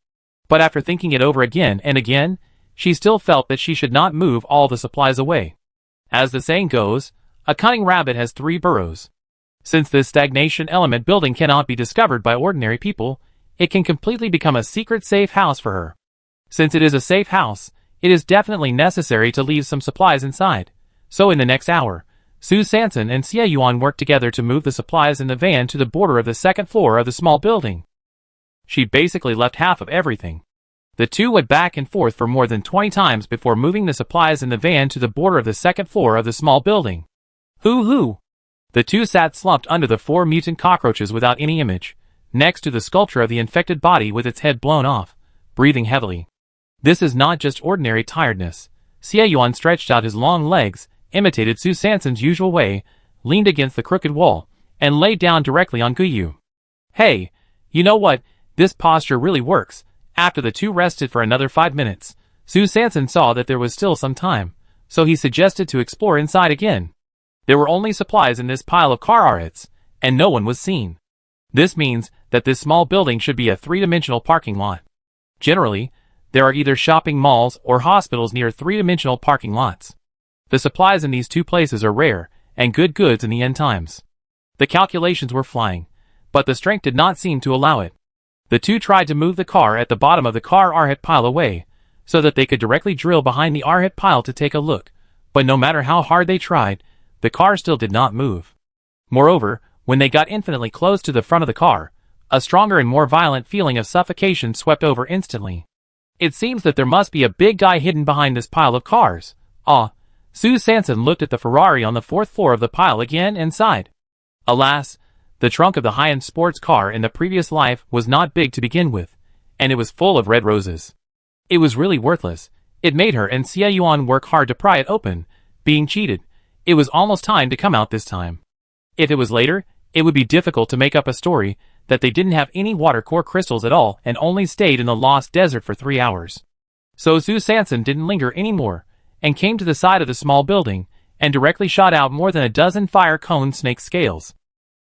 But after thinking it over again and again, she still felt that she should not move all the supplies away. As the saying goes, a cunning rabbit has 3 burrows. Since this stagnation element building cannot be discovered by ordinary people, it can completely become a secret safe house for her. Since it is a safe house, it is definitely necessary to leave some supplies inside. So in the next hour, Sue Sanson and Xie Yuan worked together to move the supplies in the van to the border of the second floor of the small building. She basically left half of everything. The two went back and forth for more than 20 times before moving the supplies in the van to the border of the second floor of the small building. Hoo-hoo! The two sat slumped under the 4 mutant cockroaches without any image, next to the sculpture of the infected body with its head blown off, breathing heavily. This is not just ordinary tiredness. Xie Yuan stretched out his long legs, imitated Sue Sanson's usual way, leaned against the crooked wall, and lay down directly on Guyu. Hey, you know what? This posture really works. After the two rested for another 5 minutes, Sue Sanson saw that there was still some time, so he suggested to explore inside again. There were only supplies in this pile of car arhats, and no one was seen. This means that this small building should be a 3-dimensional parking lot. Generally, there are either shopping malls or hospitals near 3-dimensional parking lots. The supplies in these 2 places are rare, and good goods in the end times. The calculations were flying, but the strength did not seem to allow it. The two tried to move the car at the bottom of the car arhat pile away, so that they could directly drill behind the arhat pile to take a look, but no matter how hard they tried, the car still did not move. Moreover, when they got infinitely close to the front of the car, a stronger and more violent feeling of suffocation swept over instantly. It seems that there must be a big guy hidden behind this pile of cars. Sue Sanson looked at the Ferrari on the 4th floor of the pile again and sighed. Alas, the trunk of the high-end sports car in the previous life was not big to begin with, and it was full of red roses. It was really worthless. It made her and Xie Yuan work hard to pry it open, being cheated. It was almost time to come out this time. If it was later, it would be difficult to make up a story that they didn't have any water core crystals at all and only stayed in the lost desert for 3 hours. So Sue Sanson didn't linger anymore, and came to the side of the small building, and directly shot out more than a dozen fire cone snake scales.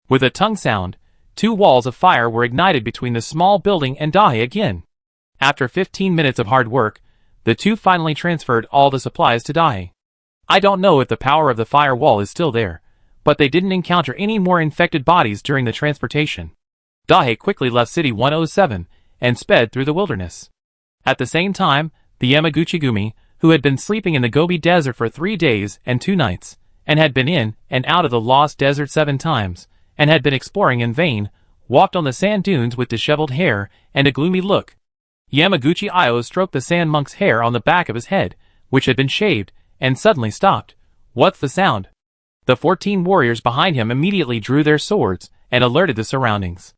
With a tongue sound, 2 walls of fire were ignited between the small building and Dahe again. After 15 minutes of hard work, the two finally transferred all the supplies to Dahe. I don't know if the power of the fire wall is still there, but they didn't encounter any more infected bodies during the transportation. Dahe quickly left City 107 and sped through the wilderness. At the same time, the Yamaguchi-gumi, who had been sleeping in the Gobi Desert for 3 days and 2 nights, and had been in and out of the Lost Desert 7 times, and had been exploring in vain, walked on the sand dunes with disheveled hair and a gloomy look. Yamaguchi-Io stroked the sand monk's hair on the back of his head, which had been shaved, and suddenly stopped. What's the sound? The 14 warriors behind him immediately drew their swords and alerted the surroundings.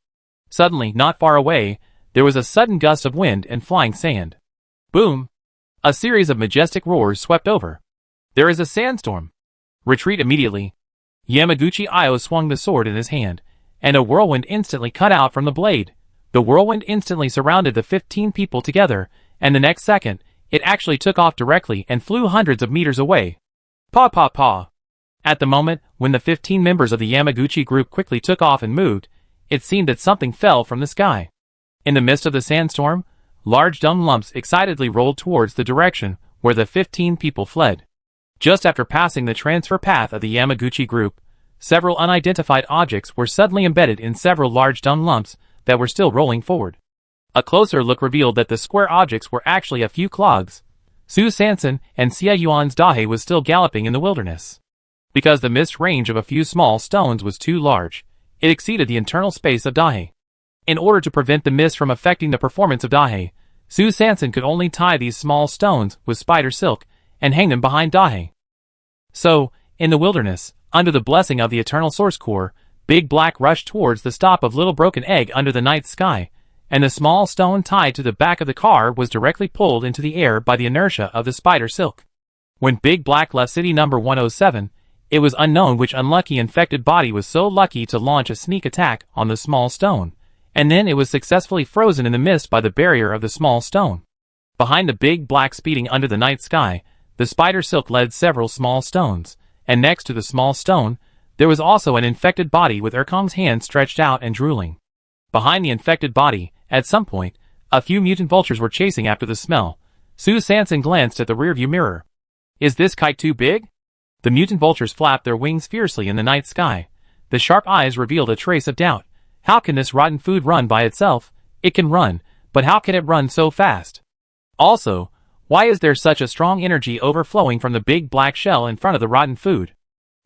Suddenly, not far away, there was a sudden gust of wind and flying sand. Boom! A series of majestic roars swept over. There is a sandstorm. Retreat immediately. Yamaguchi-Io swung the sword in his hand, and a whirlwind instantly cut out from the blade. The whirlwind instantly surrounded the 15 people together, and the next second, it actually took off directly and flew hundreds of meters away. Paw paw paw. At the moment, when the 15 members of the Yamaguchi group quickly took off and moved, it seemed that something fell from the sky. In the midst of the sandstorm, large dumb lumps excitedly rolled towards the direction where the 15 people fled. Just after passing the transfer path of the Yamaguchi group, several unidentified objects were suddenly embedded in several large dumb lumps that were still rolling forward. A closer look revealed that the square objects were actually a few clogs. Sue Sanson and Xie Yuan's Dahe was still galloping in the wilderness. Because the missed range of a few small stones was too large, it exceeded the internal space of Dahe. In order to prevent the mist from affecting the performance of Dahe, Sue Sanson could only tie these small stones with spider silk and hang them behind Dahe. So, In the wilderness, under the blessing of the eternal source core, Big Black rushed towards the stop of Little Broken Egg under the night sky, and the small stone tied to the back of the car was directly pulled into the air by the inertia of the spider silk. When Big Black left City Number 107, it was unknown which unlucky infected body was so lucky to launch a sneak attack on the small stone, and then it was successfully frozen in the mist by the barrier of the small stone. Behind the Big Black speeding under the night sky, the spider silk led several small stones, and next to the small stone, there was also an infected body with Erkong's hand stretched out and drooling. Behind the infected body, at some point, a few mutant vultures were chasing after the smell. Sue Sanson glanced at the rearview mirror. Is this kite too big? The mutant vultures flapped their wings fiercely in the night sky. The sharp eyes revealed a trace of doubt. How can this rotten food run by itself? It can run, but how can it run so fast? Also, why is there such a strong energy overflowing from the big black shell in front of the rotten food?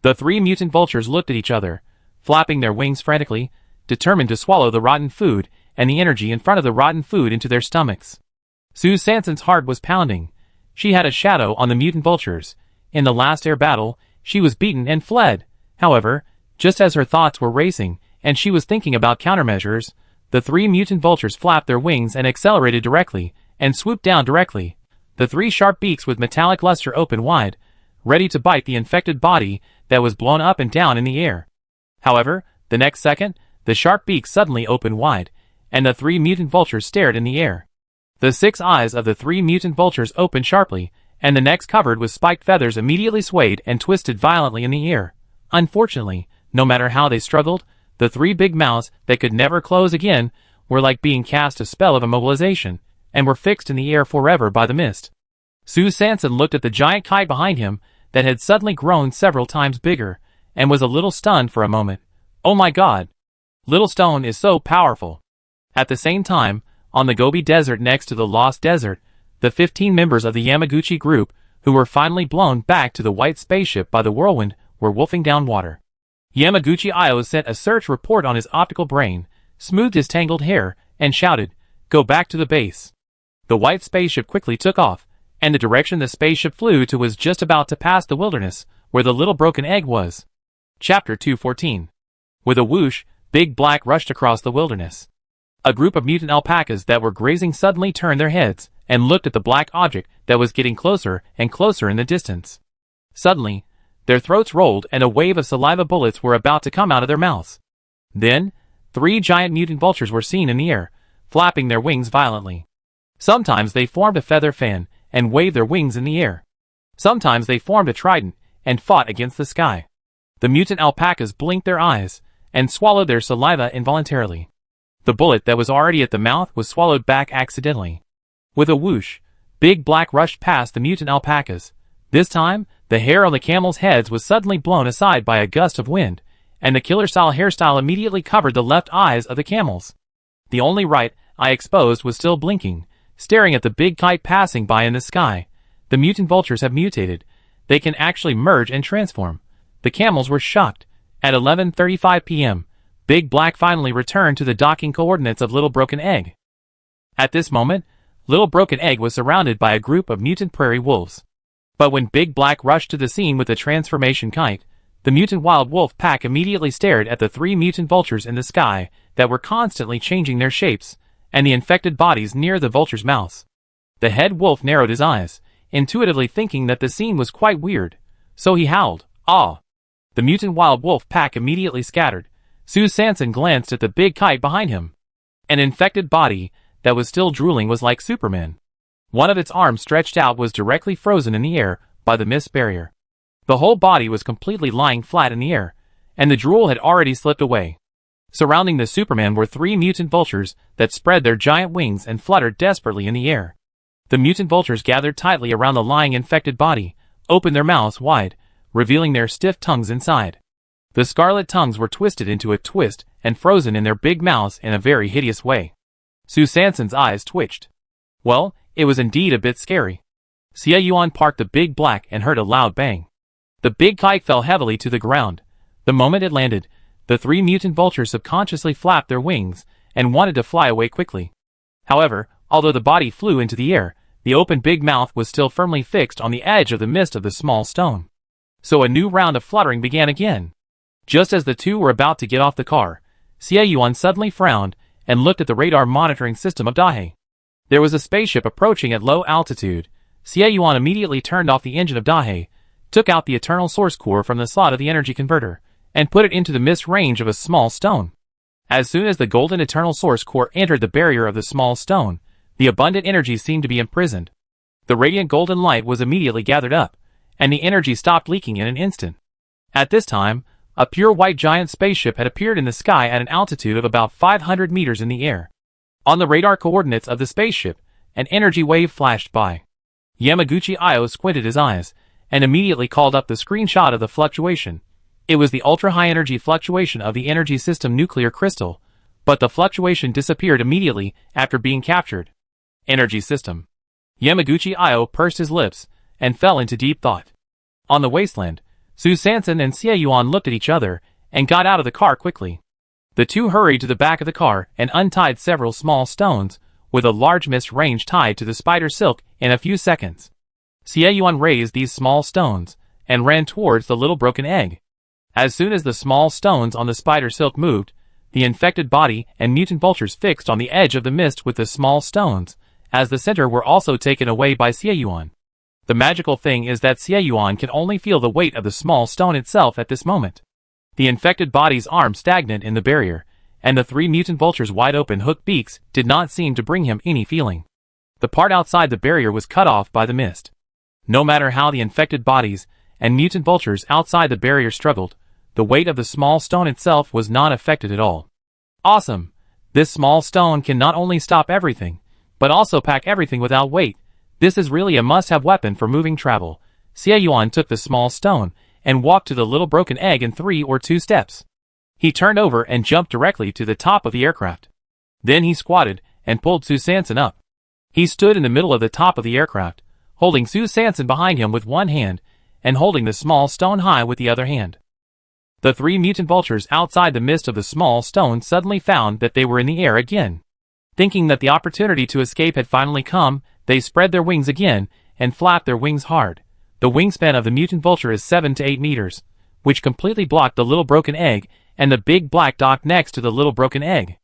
The three mutant vultures looked at each other, flapping their wings frantically, determined to swallow the rotten food and the energy in front of the rotten food into their stomachs. Sue Sanson's heart was pounding. She had a shadow on the mutant vultures. In the last air battle, she was beaten and fled. However, just as her thoughts were racing, and she was thinking about countermeasures, the three mutant vultures flapped their wings and accelerated directly, and swooped down directly. The three sharp beaks with metallic luster opened wide, ready to bite the infected body that was blown up and down in the air. However, the next second, the sharp beaks suddenly opened wide, and the three mutant vultures stared in the air. The 6 eyes of the three mutant vultures opened sharply, and the necks covered with spiked feathers immediately swayed and twisted violently in the air. Unfortunately, no matter how they struggled, the 3 big mouths that could never close again were like being cast a spell of immobilization, and were fixed in the air forever by the mist. Sue Sanson looked at the giant kite behind him that had suddenly grown several times bigger, and was a little stunned for a moment. Oh my god! Little Stone is so powerful! At the same time, on the Gobi Desert next to the Lost Desert, the 15 members of the Yamaguchi group, who were finally blown back to the white spaceship by the whirlwind, were wolfing down water. Yamaguchi Io sent a search report on his optical brain, smoothed his tangled hair, and shouted, "Go back to the base." The white spaceship quickly took off, and the direction the spaceship flew to was just about to pass the wilderness, where the little broken egg was. Chapter 214. With a whoosh, Big Black rushed across the wilderness. A group of mutant alpacas that were grazing suddenly turned their heads, and looked at the black object that was getting closer and closer in the distance. Suddenly, their throats rolled and a wave of saliva bullets were about to come out of their mouths. Then, 3 giant mutant vultures were seen in the air, flapping their wings violently. Sometimes they formed a feather fan, and waved their wings in the air. Sometimes they formed a trident, and fought against the sky. The mutant alpacas blinked their eyes, and swallowed their saliva involuntarily. The bullet that was already at the mouth was swallowed back accidentally. With a whoosh, Big Black rushed past the mutant alpacas. This time, the hair on the camels' heads was suddenly blown aside by a gust of wind, and the killer-style hairstyle immediately covered the left eyes of the camels. The only right eye exposed was still blinking, staring at the big kite passing by in the sky. The mutant vultures have mutated. They can actually merge and transform. The camels were shocked. At 11:35 p.m., Big Black finally returned to the docking coordinates of Little Broken Egg. At this moment, Little Broken Egg was surrounded by a group of mutant prairie wolves. But when Big Black rushed to the scene with the transformation kite, the mutant wild wolf pack immediately stared at the 3 mutant vultures in the sky that were constantly changing their shapes, and the infected bodies near the vultures' mouths. The head wolf narrowed his eyes, intuitively thinking that the scene was quite weird, so he howled, "Ah!" The mutant wild wolf pack immediately scattered. Sue Sanson glanced at the big kite behind him. An infected body that was still drooling was like Superman. One of its arms stretched out was directly frozen in the air by the mist barrier. The whole body was completely lying flat in the air, and the drool had already slipped away. Surrounding the Superman were 3 mutant vultures that spread their giant wings and fluttered desperately in the air. The mutant vultures gathered tightly around the lying infected body, opened their mouths wide, revealing their stiff tongues inside. The scarlet tongues were twisted into a twist and frozen in their big mouths in a very hideous way. Sue Sanson's eyes twitched. Well, it was indeed a bit scary. Xia Yuan parked the Big Black and heard a loud bang. The big kite fell heavily to the ground. The moment it landed, the 3 mutant vultures subconsciously flapped their wings and wanted to fly away quickly. However, although the body flew into the air, the open big mouth was still firmly fixed on the edge of the mist of the small stone. so a new round of fluttering began again. Just as the two were about to get off the car, Xie Yuan suddenly frowned and looked at the radar monitoring system of Dahe. There was a spaceship approaching at low altitude. Xie Yuan immediately turned off the engine of Dahe, took out the eternal source core from the slot of the energy converter, and put it into the mist range of a small stone. As soon as the golden eternal source core entered the barrier of the small stone, the abundant energy seemed to be imprisoned. The radiant golden light was immediately gathered up, and the energy stopped leaking in an instant. At this time, a pure white giant spaceship had appeared in the sky at an altitude of about 500 meters in the air. On the radar coordinates of the spaceship, an energy wave flashed by. Yamaguchi Io squinted his eyes, and immediately called up the screenshot of the fluctuation. It was the ultra-high energy fluctuation of the energy system nuclear crystal, but the fluctuation disappeared immediately after being captured. Energy system. Yamaguchi Io pursed his lips, and fell into deep thought. On the wasteland, Su Sanson and Xie Yuan looked at each other, and got out of the car quickly. The two hurried to the back of the car and untied several small stones, with a large mist range tied to the spider silk in a few seconds. Xie Yuan raised these small stones, and ran towards the little broken egg. As soon as the small stones on the spider silk moved, the infected body and mutant vultures fixed on the edge of the mist with the small stones, as the center were also taken away by Xie Yuan. The magical thing is that Xie Yuan can only feel the weight of the small stone itself at this moment. The infected body's arms stagnant in the barrier, and the three mutant vultures' wide-open hooked beaks did not seem to bring him any feeling. The part outside the barrier was cut off by the mist. No matter how the infected bodies and mutant vultures outside the barrier struggled, the weight of the small stone itself was not affected at all. Awesome! This small stone can not only stop everything, but also pack everything without weight. This is really a must-have weapon for moving travel. Xie Yuan took the small stone and walked to the little broken egg in 3 or 2 steps. He turned over and jumped directly to the top of the aircraft. Then he squatted and pulled Su Sanson up. He stood in the middle of the top of the aircraft, holding Su Sanson behind him with one hand and holding the small stone high with the other hand. The 3 mutant vultures outside the mist of the small stone suddenly found that they were in the air again. Thinking that the opportunity to escape had finally come, they spread their wings again and flapped their wings hard. The wingspan of the mutant vulture is 7 to 8 meters, which completely blocked the little broken egg and the big black dot next to the little broken egg.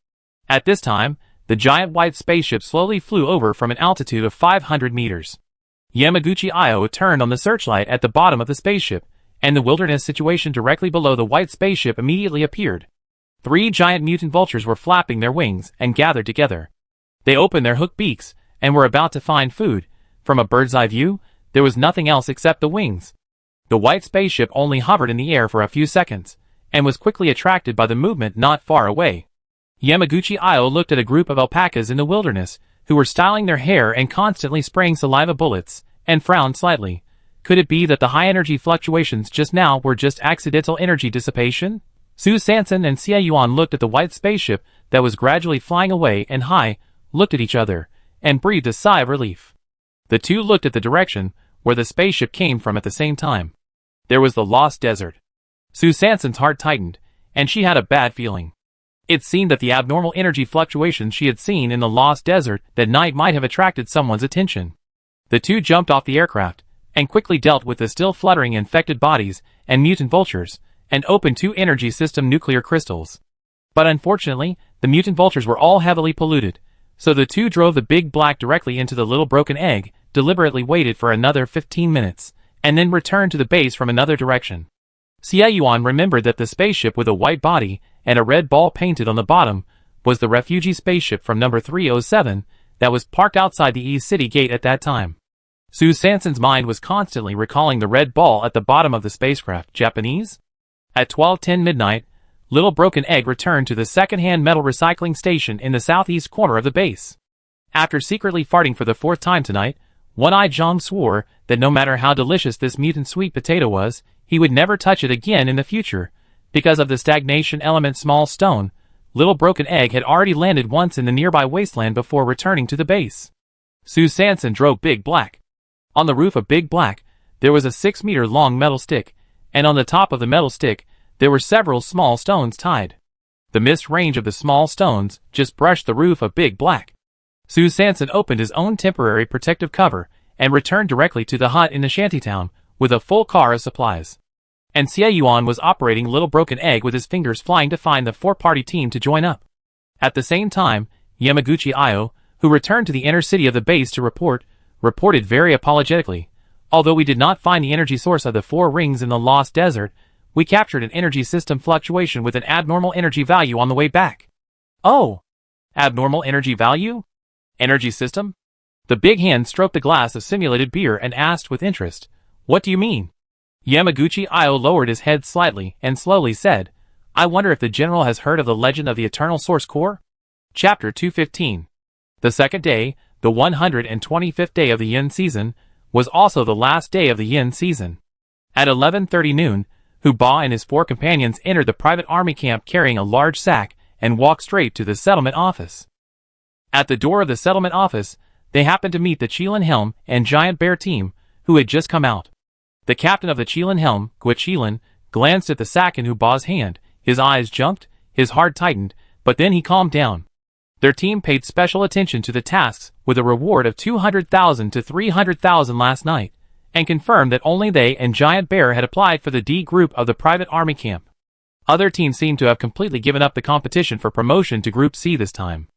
At this time, the giant white spaceship slowly flew over from an altitude of 500 meters. Yamaguchi Io turned on the searchlight at the bottom of the spaceship, and the wilderness situation directly below the white spaceship immediately appeared. 3 giant mutant vultures were flapping their wings and gathered together. They opened their hooked beaks and were about to find food. From a bird's-eye view, there was nothing else except the wings. The white spaceship only hovered in the air for a few seconds, and was quickly attracted by the movement not far away. Yamaguchi Io looked at a group of alpacas in the wilderness, who were styling their hair and constantly spraying saliva bullets, and frowned slightly. Could it be that the high-energy fluctuations just now were just accidental energy dissipation? Su Sanson and Xie Yuan looked at the white spaceship that was gradually flying away and looked at each other, and breathed a sigh of relief. The two looked at the direction where the spaceship came from at the same time. There was the lost desert. Su Sanson's heart tightened, and she had a bad feeling. It seemed that the abnormal energy fluctuations she had seen in the lost desert that night might have attracted someone's attention. The two jumped off the aircraft, and quickly dealt with the still fluttering infected bodies and mutant vultures, and opened 2 energy system nuclear crystals. But unfortunately, the mutant vultures were all heavily polluted, so the two drove the big black directly into the little broken egg, deliberately waited for another 15 minutes, and then returned to the base from another direction. Xie Yuan remembered that the spaceship with a white body and a red ball painted on the bottom was the refugee spaceship from number 307 that was parked outside the East City gate at that time. Su Sanson's mind was constantly recalling the red ball at the bottom of the spacecraft. Japanese? At 12:10 midnight, Little Broken Egg returned to the second-hand metal recycling station in the southeast corner of the base. After secretly farting for the 4th time tonight, One-Eye Zhang swore that no matter how delicious this mutant sweet potato was, he would never touch it again in the future. Because of the stagnation element small stone, Little Broken Egg had already landed once in the nearby wasteland before returning to the base. Su Sanson drove Big Black. On the roof of Big Black, there was a 6-meter-long metal stick, and on the top of the metal stick, there were several small stones tied. The mist range of the small stones just brushed the roof of Big Black. Su Sanson opened his own temporary protective cover and returned directly to the hut in the shantytown with a full car of supplies. and Xie Yuan was operating Little Broken Egg with his fingers flying to find the four-party team to join up. At the same time, Yamaguchi Io, who returned to the inner city of the base to reported very apologetically. Although we did not find the energy source of the four rings in the Lost Desert, we captured an energy system fluctuation with an abnormal energy value on the way back. Oh! Abnormal energy value? Energy system? The big hand stroked the glass of simulated beer and asked with interest, "What do you mean?" Yamaguchi Io lowered his head slightly and slowly said, "I wonder if the general has heard of the legend of the Eternal Source Core?" Chapter 215. The second day, the 125th day of the yin season, was also the last day of the yin season. At 11:30 noon, Hu Ba and his four companions entered the private army camp carrying a large sack and walked straight to the settlement office. At the door of the settlement office, they happened to meet the Qilin Helm and Giant Bear team, who had just come out. The captain of the Qilin Helm, Gui Qilin, glanced at the sack in Hu Ba's hand, his eyes jumped, his heart tightened, but then he calmed down. Their team paid special attention to the tasks with a reward of 200,000 to 300,000 last night, and confirmed that only they and Giant Bear had applied for the D group of the private army camp. Other teams seemed to have completely given up the competition for promotion to Group C this time.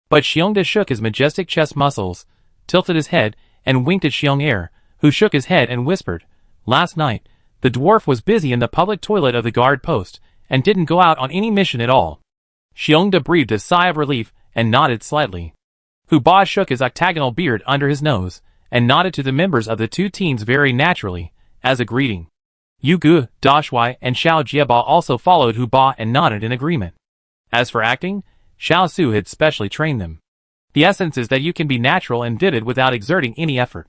But Xiongda shook his majestic chest muscles, tilted his head, and winked at Xiong Er, who shook his head and whispered, "Last night, the dwarf was busy in the public toilet of the guard post, and didn't go out on any mission at all." Xiongda breathed a sigh of relief and nodded slightly. Hu Ba shook his octagonal beard under his nose, and nodded to the members of the two teams very naturally, as a greeting. Yu Gu, Da Shui, and Xiao Jieba also followed Hu Ba and nodded in agreement. As for acting, Xiao Su had specially trained them. The essence is that you can be natural and vivid without exerting any effort.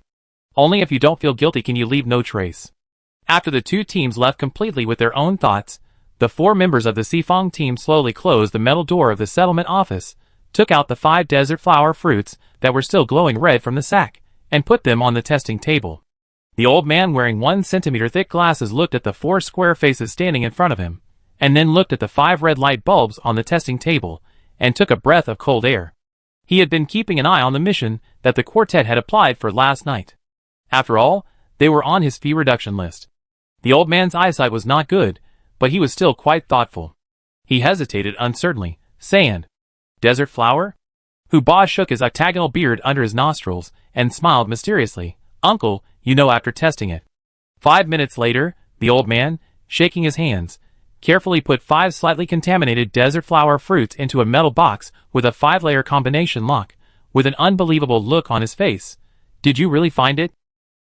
Only if you don't feel guilty can you leave no trace. After the two teams left completely with their own thoughts, the four members of the Sifong team slowly closed the metal door of the settlement office, took out the 5 desert flower fruits that were still glowing red from the sack, and put them on the testing table. The old man wearing 1 centimeter thick glasses looked at the 4 square faces standing in front of him, and then looked at the 5 red light bulbs on the testing table, and took a breath of cold air. He had been keeping an eye on the mission that the quartet had applied for last night. After all, they were on his fee reduction list. The old man's eyesight was not good, but he was still quite thoughtful. He hesitated uncertainly, saying, "Desert flower?" Hu Ba shook his octagonal beard under his nostrils, and smiled mysteriously. "Uncle, you know after testing it." 5 minutes later, the old man, shaking his hands, carefully put 5 slightly contaminated desert flower fruits into a metal box with a 5-layer combination lock, with an unbelievable look on his face. "Did you really find it?"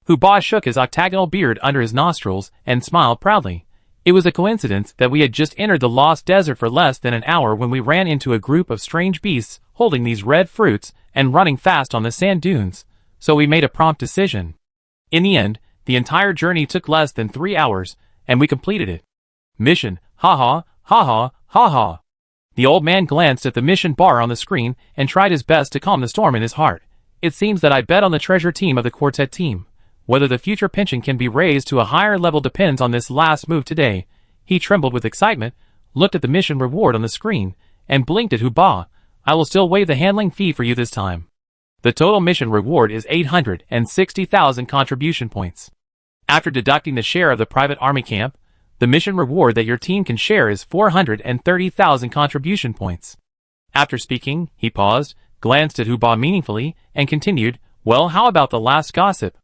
Hu Ba shook his octagonal beard under his nostrils and smiled proudly. "It was a coincidence that we had just entered the Lost Desert for less than an hour when we ran into a group of strange beasts holding these red fruits and running fast on the sand dunes, so we made a prompt decision. In the end, the entire journey took less than 3 hours, and we completed it. Mission, ha ha. The old man glanced at the mission bar on the screen and tried his best to calm the storm in his heart. "It seems that I bet on the treasure team of the quartet team. Whether the future pension can be raised to a higher level depends on this last move today." He trembled with excitement, looked at the mission reward on the screen, and blinked at Hu Ba. "I will still waive the handling fee for you this time. The total mission reward is 860,000 contribution points. After deducting the share of the private army camp, the mission reward that your team can share is 430,000 contribution points." After speaking, he paused, glanced at Hu Ba meaningfully, and continued, "Well, how about the last gossip?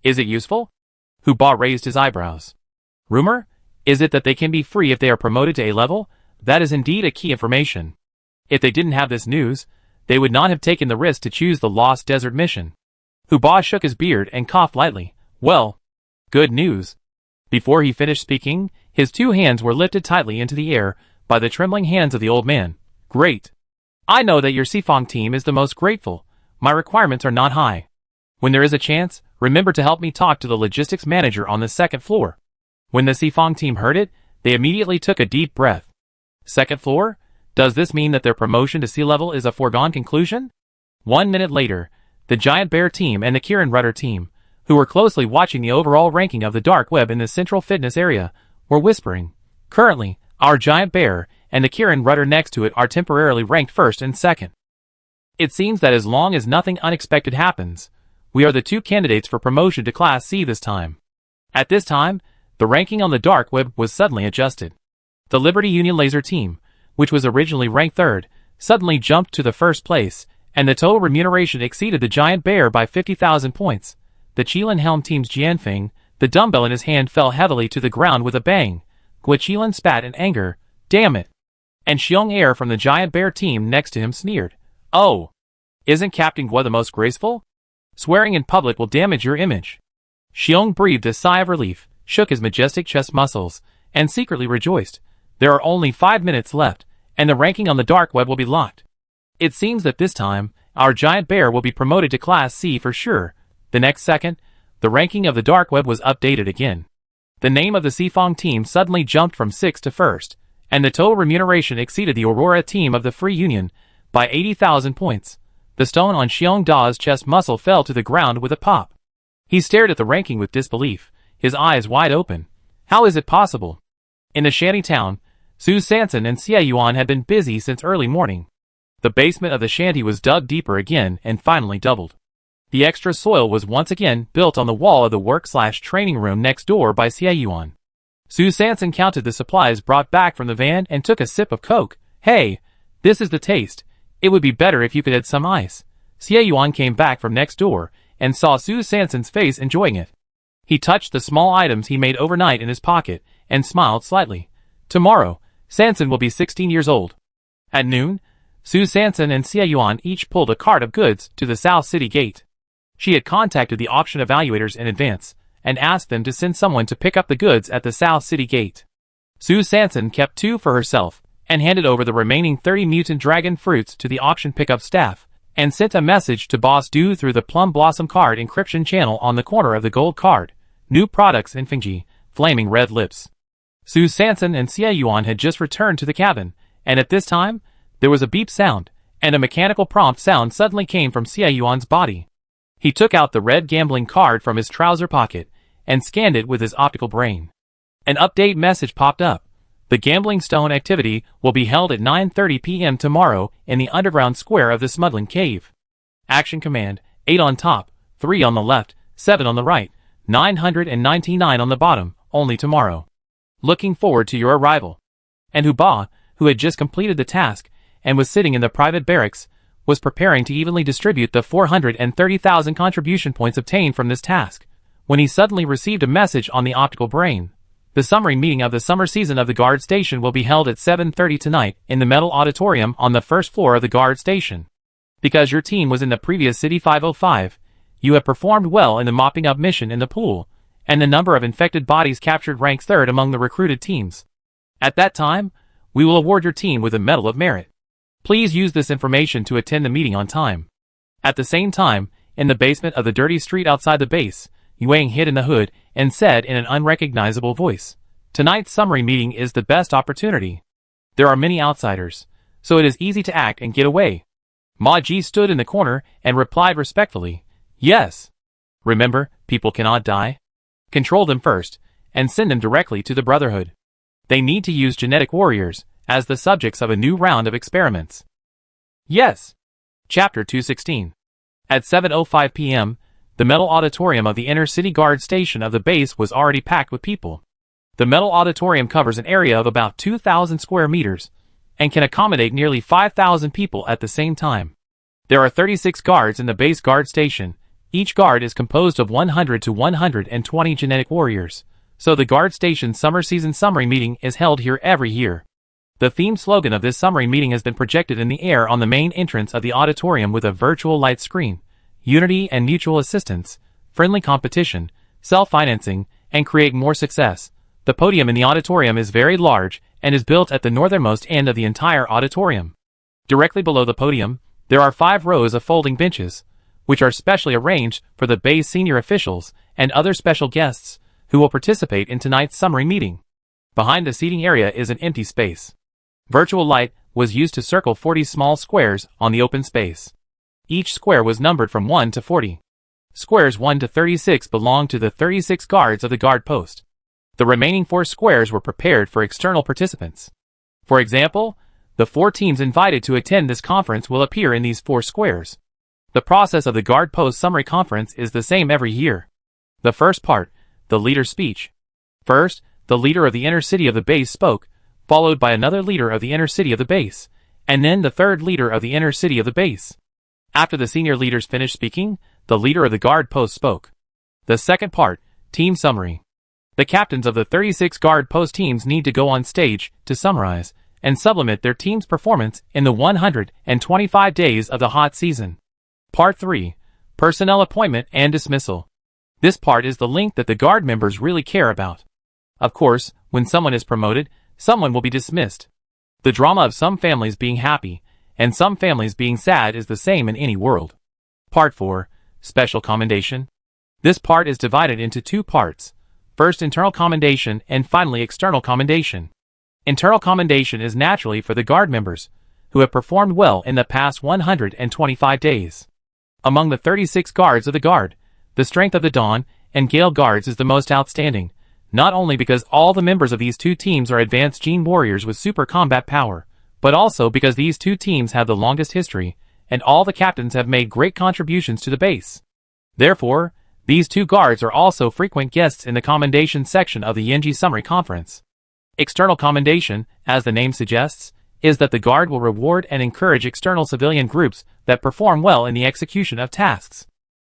Is it useful?" Hu Ba raised his eyebrows. "Rumor? Is it that they can be free if they are promoted to A level? That is indeed a key information. If they didn't have this news, they would not have taken the risk to choose the Lost Desert mission." Hu Ba shook his beard and coughed lightly. "Well, good news." Before he finished speaking, his 2 hands were lifted tightly into the air by the trembling hands of the old man. "Great. I know that your Sifong team is the most grateful. My requirements are not high. When there is a chance, remember to help me talk to the logistics manager on the 2nd floor." When the Sifong team heard it, they immediately took a deep breath. 2nd floor? Does this mean that their promotion to sea level is a foregone conclusion? 1 minute later, the Giant Bear team and the Kirin Rudder team, who were closely watching the overall ranking of the dark web in the central fitness area, were whispering. "Currently, our Giant Bear and the Kirin Rudder next to it are temporarily ranked 1st and 2nd. It seems that as long as nothing unexpected happens, we are the 2 candidates for promotion to Class C this time. At this time, The ranking on the dark web was suddenly adjusted. The Liberty Union Laser team, which was originally ranked 3rd, suddenly jumped to the 1st place, and the total remuneration exceeded the Giant Bear by 50,000 points. The Qilin Helm team's Jianfeng, the dumbbell in his hand, fell heavily to the ground with a bang. Guaqilin spat in anger. Damn it. And Xiong Air from the Giant Bear team next to him sneered. Oh. Isn't Captain Gua the most graceful? Swearing in public will damage your image. Xiong breathed a sigh of relief, shook his majestic chest muscles, and secretly rejoiced. There are only 5 minutes left, and the ranking on the dark web will be locked. It seems that this time, our Giant Bear will be promoted to Class C for sure. The next second, the ranking of the dark web was updated again. The name of the Sifong team suddenly jumped from 6th to 1st, and the total remuneration exceeded the Aurora team of the Free Union by 80,000 points. The stone on Xiong Da's chest muscle fell to the ground with a pop. He stared at the ranking with disbelief, his eyes wide open. How is it possible? In the shanty town, Su Sanson and Xie Yuan had been busy since early morning. The basement of the shanty was dug deeper again and finally doubled. The extra soil was once again built on the wall of the work/training room next door by Xie Yuan. Su Sanson counted the supplies brought back from the van and took a sip of Coke. Hey, this is the taste. It would be better if you could add some ice. Xie Yuan came back from next door and saw Su Sanson's face enjoying it. He touched the small items he made overnight in his pocket and smiled slightly. Tomorrow, Sanson will be 16 years old. At noon, Su Sanson and Xie Yuan each pulled a cart of goods to the South City gate. She had contacted the auction evaluators in advance and asked them to send someone to pick up the goods at the South City gate. Su Sanson kept 2 for herself and handed over the remaining 30 mutant dragon fruits to the auction pickup staff and sent a message to Boss Du through the Plum Blossom card encryption channel on the corner of the gold card. New products in Fingji, flaming red lips. Su Sanson and Xie Yuan had just returned to the cabin, and at this time, there was a beep sound, and a mechanical prompt sound suddenly came from Xie Yuan's body. He took out the red gambling card from his trouser pocket and scanned it with his optical brain. An update message popped up. The gambling stone activity will be held at 9:30 p.m. tomorrow in the underground square of the Smudlin Cave. Action command, 8 on top, 3 on the left, 7 on the right, 999 on the bottom, only tomorrow. Looking forward to your arrival. And Huba, who had just completed the task and was sitting in the private barracks, was preparing to evenly distribute the 430,000 contribution points obtained from this task, when he suddenly received a message on the optical brain. The summary meeting of the summer season of the guard station will be held at 7:30 tonight in the metal auditorium on the 1st floor of the guard station. Because your team was in the previous City 505, you have performed well in the mopping up mission in the pool, and the number of infected bodies captured ranks 3rd among the recruited teams. At that time, we will award your team with a Medal of Merit. Please use this information to attend the meeting on time. At the same time, in the basement of the dirty street outside the base, Yuang hid in the hood and said in an unrecognizable voice, "Tonight's summary meeting is the best opportunity. There are many outsiders, so it is easy to act and get away." Ma Ji stood in the corner and replied respectfully, "Yes. Remember, people cannot die. Control them first, and send them directly to the Brotherhood. They need to use genetic warriors as the subjects of a new round of experiments." Yes. Chapter 216. At 7:05 p.m., the metal auditorium of the inner city guard station of the base was already packed with people. The metal auditorium covers an area of about 2,000 square meters and can accommodate nearly 5,000 people at the same time. There are 36 guards in the base guard station. Each guard is composed of 100 to 120 genetic warriors, so the guard station's summer season summary meeting is held here every year. The theme slogan of this summary meeting has been projected in the air on the main entrance of the auditorium with a virtual light screen: unity and mutual assistance, friendly competition, self-financing, and create more success. The podium in the auditorium is very large and is built at the northernmost end of the entire auditorium. Directly below the podium, there are 5 rows of folding benches, which are specially arranged for the base senior officials and other special guests who will participate in tonight's summary meeting. Behind the seating area is an empty space. Virtual light was used to circle 40 small squares on the open space. Each square was numbered from 1 to 40. Squares 1 to 36 belong to the 36 guards of the guard post. The remaining 4 squares were prepared for external participants. For example, the 4 teams invited to attend this conference will appear in these 4 squares. The process of the guard post summary conference is the same every year. The first part, the leader's speech. First, the leader of the inner city of the base spoke, followed by another leader of the inner city of the base, and then the third leader of the inner city of the base. After the senior leaders finished speaking, the leader of the guard post spoke. The second part, team summary. The captains of the 36 guard post teams need to go on stage to summarize and supplement their team's performance in the 125 days of the hot season. Part 3. Personnel appointment and dismissal. This part is the link that the guard members really care about. Of course, when someone is promoted, someone will be dismissed. The drama of some families being happy and some families being sad is the same in any world. Part 4. Special commendation. This part is divided into two parts. First, internal commendation, and finally external commendation. Internal commendation is naturally for the guard members, who have performed well in the past 125 days. Among the 36 guards of the guard, the strength of the Dawn and Gale guards is the most outstanding, not only because all the members of these two teams are advanced gene warriors with super combat power, but also because these two teams have the longest history, and all the captains have made great contributions to the base. Therefore, these two guards are also frequent guests in the commendation section of the Yenji Summary Conference. External commendation, as the name suggests, is that the guard will reward and encourage external civilian groups that perform well in the execution of tasks.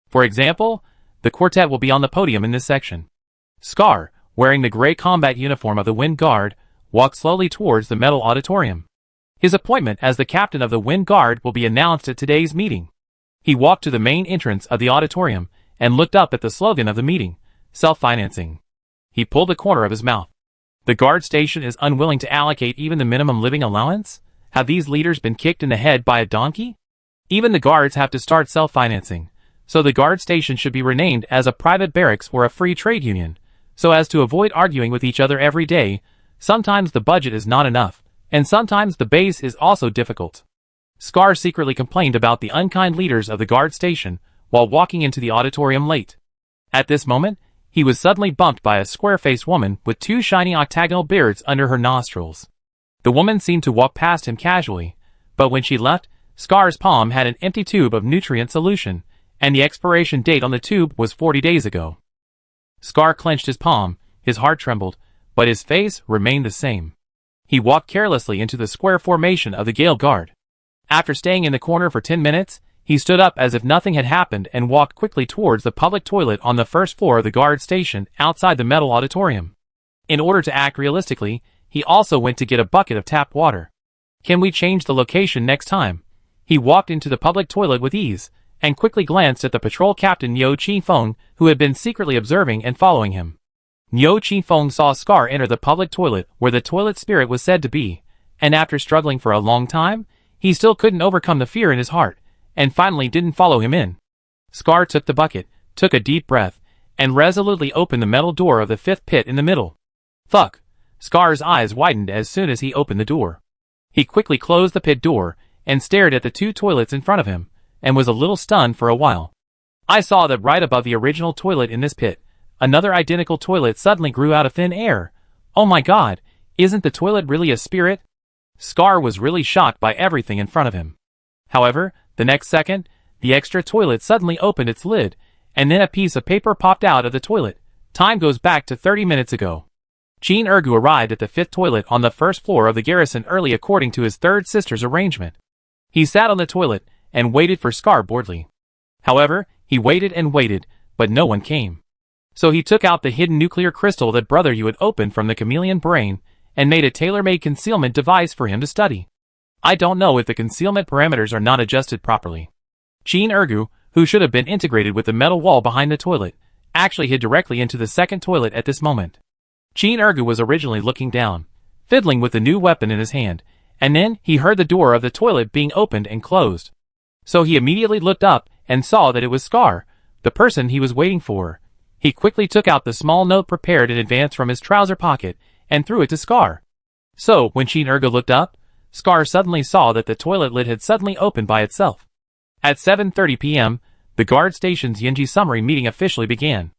For example, the quartet will be on the podium in this section. Scar, wearing the gray combat uniform of the Wind Guard, walked slowly towards the metal auditorium. His appointment as the captain of the Wind Guard will be announced at today's meeting. He walked to the main entrance of the auditorium and looked up at the slogan of the meeting, self-financing. He pulled the corner of his mouth. The guard station is unwilling to allocate even the minimum living allowance? Have these leaders been kicked in the head by a donkey? Even the guards have to start self-financing, so the guard station should be renamed as a private barracks or a free trade union, so as to avoid arguing with each other every day. Sometimes the budget is not enough, and sometimes the base is also difficult. Scar secretly complained about the unkind leaders of the guard station while walking into the auditorium late. At this moment, he was suddenly bumped by a square-faced woman with two shiny octagonal beards under her nostrils. The woman seemed to walk past him casually, but when she left, Scar's palm had an empty tube of nutrient solution, and the expiration date on the tube was 40 days ago. Scar clenched his palm, his heart trembled, but his face remained the same. He walked carelessly into the square formation of the Gale Guard. After staying in the corner for 10 minutes, he stood up as if nothing had happened and walked quickly towards the public toilet on the first floor of the guard station outside the metal auditorium. In order to act realistically, he also went to get a bucket of tap water. Can we change the location next time? He walked into the public toilet with ease, and quickly glanced at the patrol captain Niu Qifeng, who had been secretly observing and following him. Niu Qifeng saw Scar enter the public toilet where the toilet spirit was said to be, and after struggling for a long time, he still couldn't overcome the fear in his heart, and finally didn't follow him in. Scar took the bucket, took a deep breath, and resolutely opened the metal door of the fifth pit in the middle. Fuck! Scar's eyes widened as soon as he opened the door. He quickly closed the pit door, and stared at the two toilets in front of him, and was a little stunned for a while. I saw that right above the original toilet in this pit, another identical toilet suddenly grew out of thin air. Oh my god, isn't the toilet really a spirit? Scar was really shocked by everything in front of him. However, the next second, the extra toilet suddenly opened its lid, and then a piece of paper popped out of the toilet. Time goes back to 30 minutes ago. Jean Ergu arrived at the fifth toilet on the first floor of the garrison early according to his third sister's arrangement. He sat on the toilet and waited for Scar boredly. However, he waited and waited, but no one came. So he took out the hidden nuclear crystal that Brother Yu had opened from the chameleon brain, and made a tailor-made concealment device for him to study. I don't know if the concealment parameters are not adjusted properly. Jean Ergu, who should have been integrated with the metal wall behind the toilet, actually hid directly into the second toilet at this moment. Jean Ergu was originally looking down, fiddling with the new weapon in his hand, and then he heard the door of the toilet being opened and closed. So he immediately looked up and saw that it was Scar, the person he was waiting for. He quickly took out the small note prepared in advance from his trouser pocket and threw it to Scar. So, when Jean Ergu looked up, Scar suddenly saw that the toilet lid had suddenly opened by itself. At 7:30 p.m., the guard station's Yenji summary meeting officially began.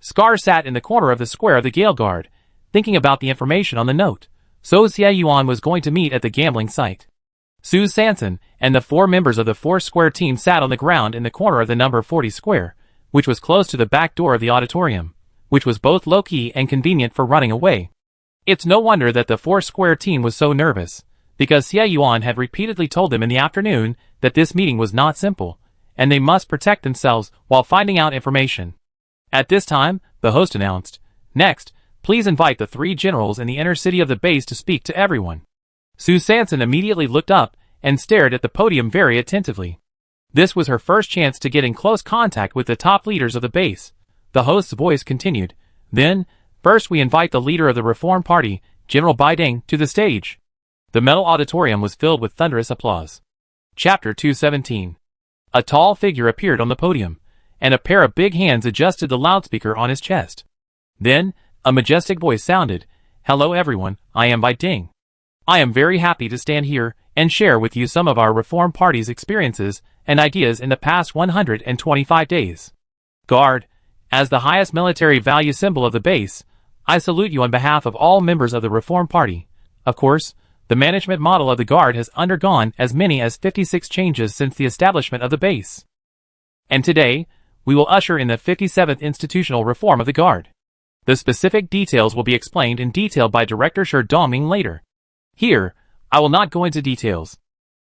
Scar sat in the corner of the square of the Gale Guard, thinking about the information on the note. So Xie Yuan was going to meet at the gambling site. Su Sanson and the 4 members of the 4 square team sat on the ground in the corner of the number 40 square, which was close to the back door of the auditorium, which was both low-key and convenient for running away. It's no wonder that the Foursquare team was so nervous, because Xie Yuan had repeatedly told them in the afternoon that this meeting was not simple, and they must protect themselves while finding out information. At this time, the host announced, "Next, please invite the 3 generals in the inner city of the base to speak to everyone." Sue Sanson immediately looked up and stared at the podium very attentively. This was her first chance to get in close contact with the top leaders of the base. The host's voice continued, "Then, first we invite the leader of the Reform Party, General Bai Ding, to the stage." The metal auditorium was filled with thunderous applause. Chapter 217. A tall figure appeared on the podium, and a pair of big hands adjusted the loudspeaker on his chest. Then, a majestic voice sounded, "Hello everyone, I am Bai Ding. I am very happy to stand here and share with you some of our Reform Party's experiences and ideas in the past 125 days. Guard, as the highest military value symbol of the base, I salute you on behalf of all members of the Reform Party. Of course, the management model of the Guard has undergone as many as 56 changes since the establishment of the base. And today, we will usher in the 57th institutional reform of the Guard. The specific details will be explained in detail by Director Shi Dongming later. Here, I will not go into details."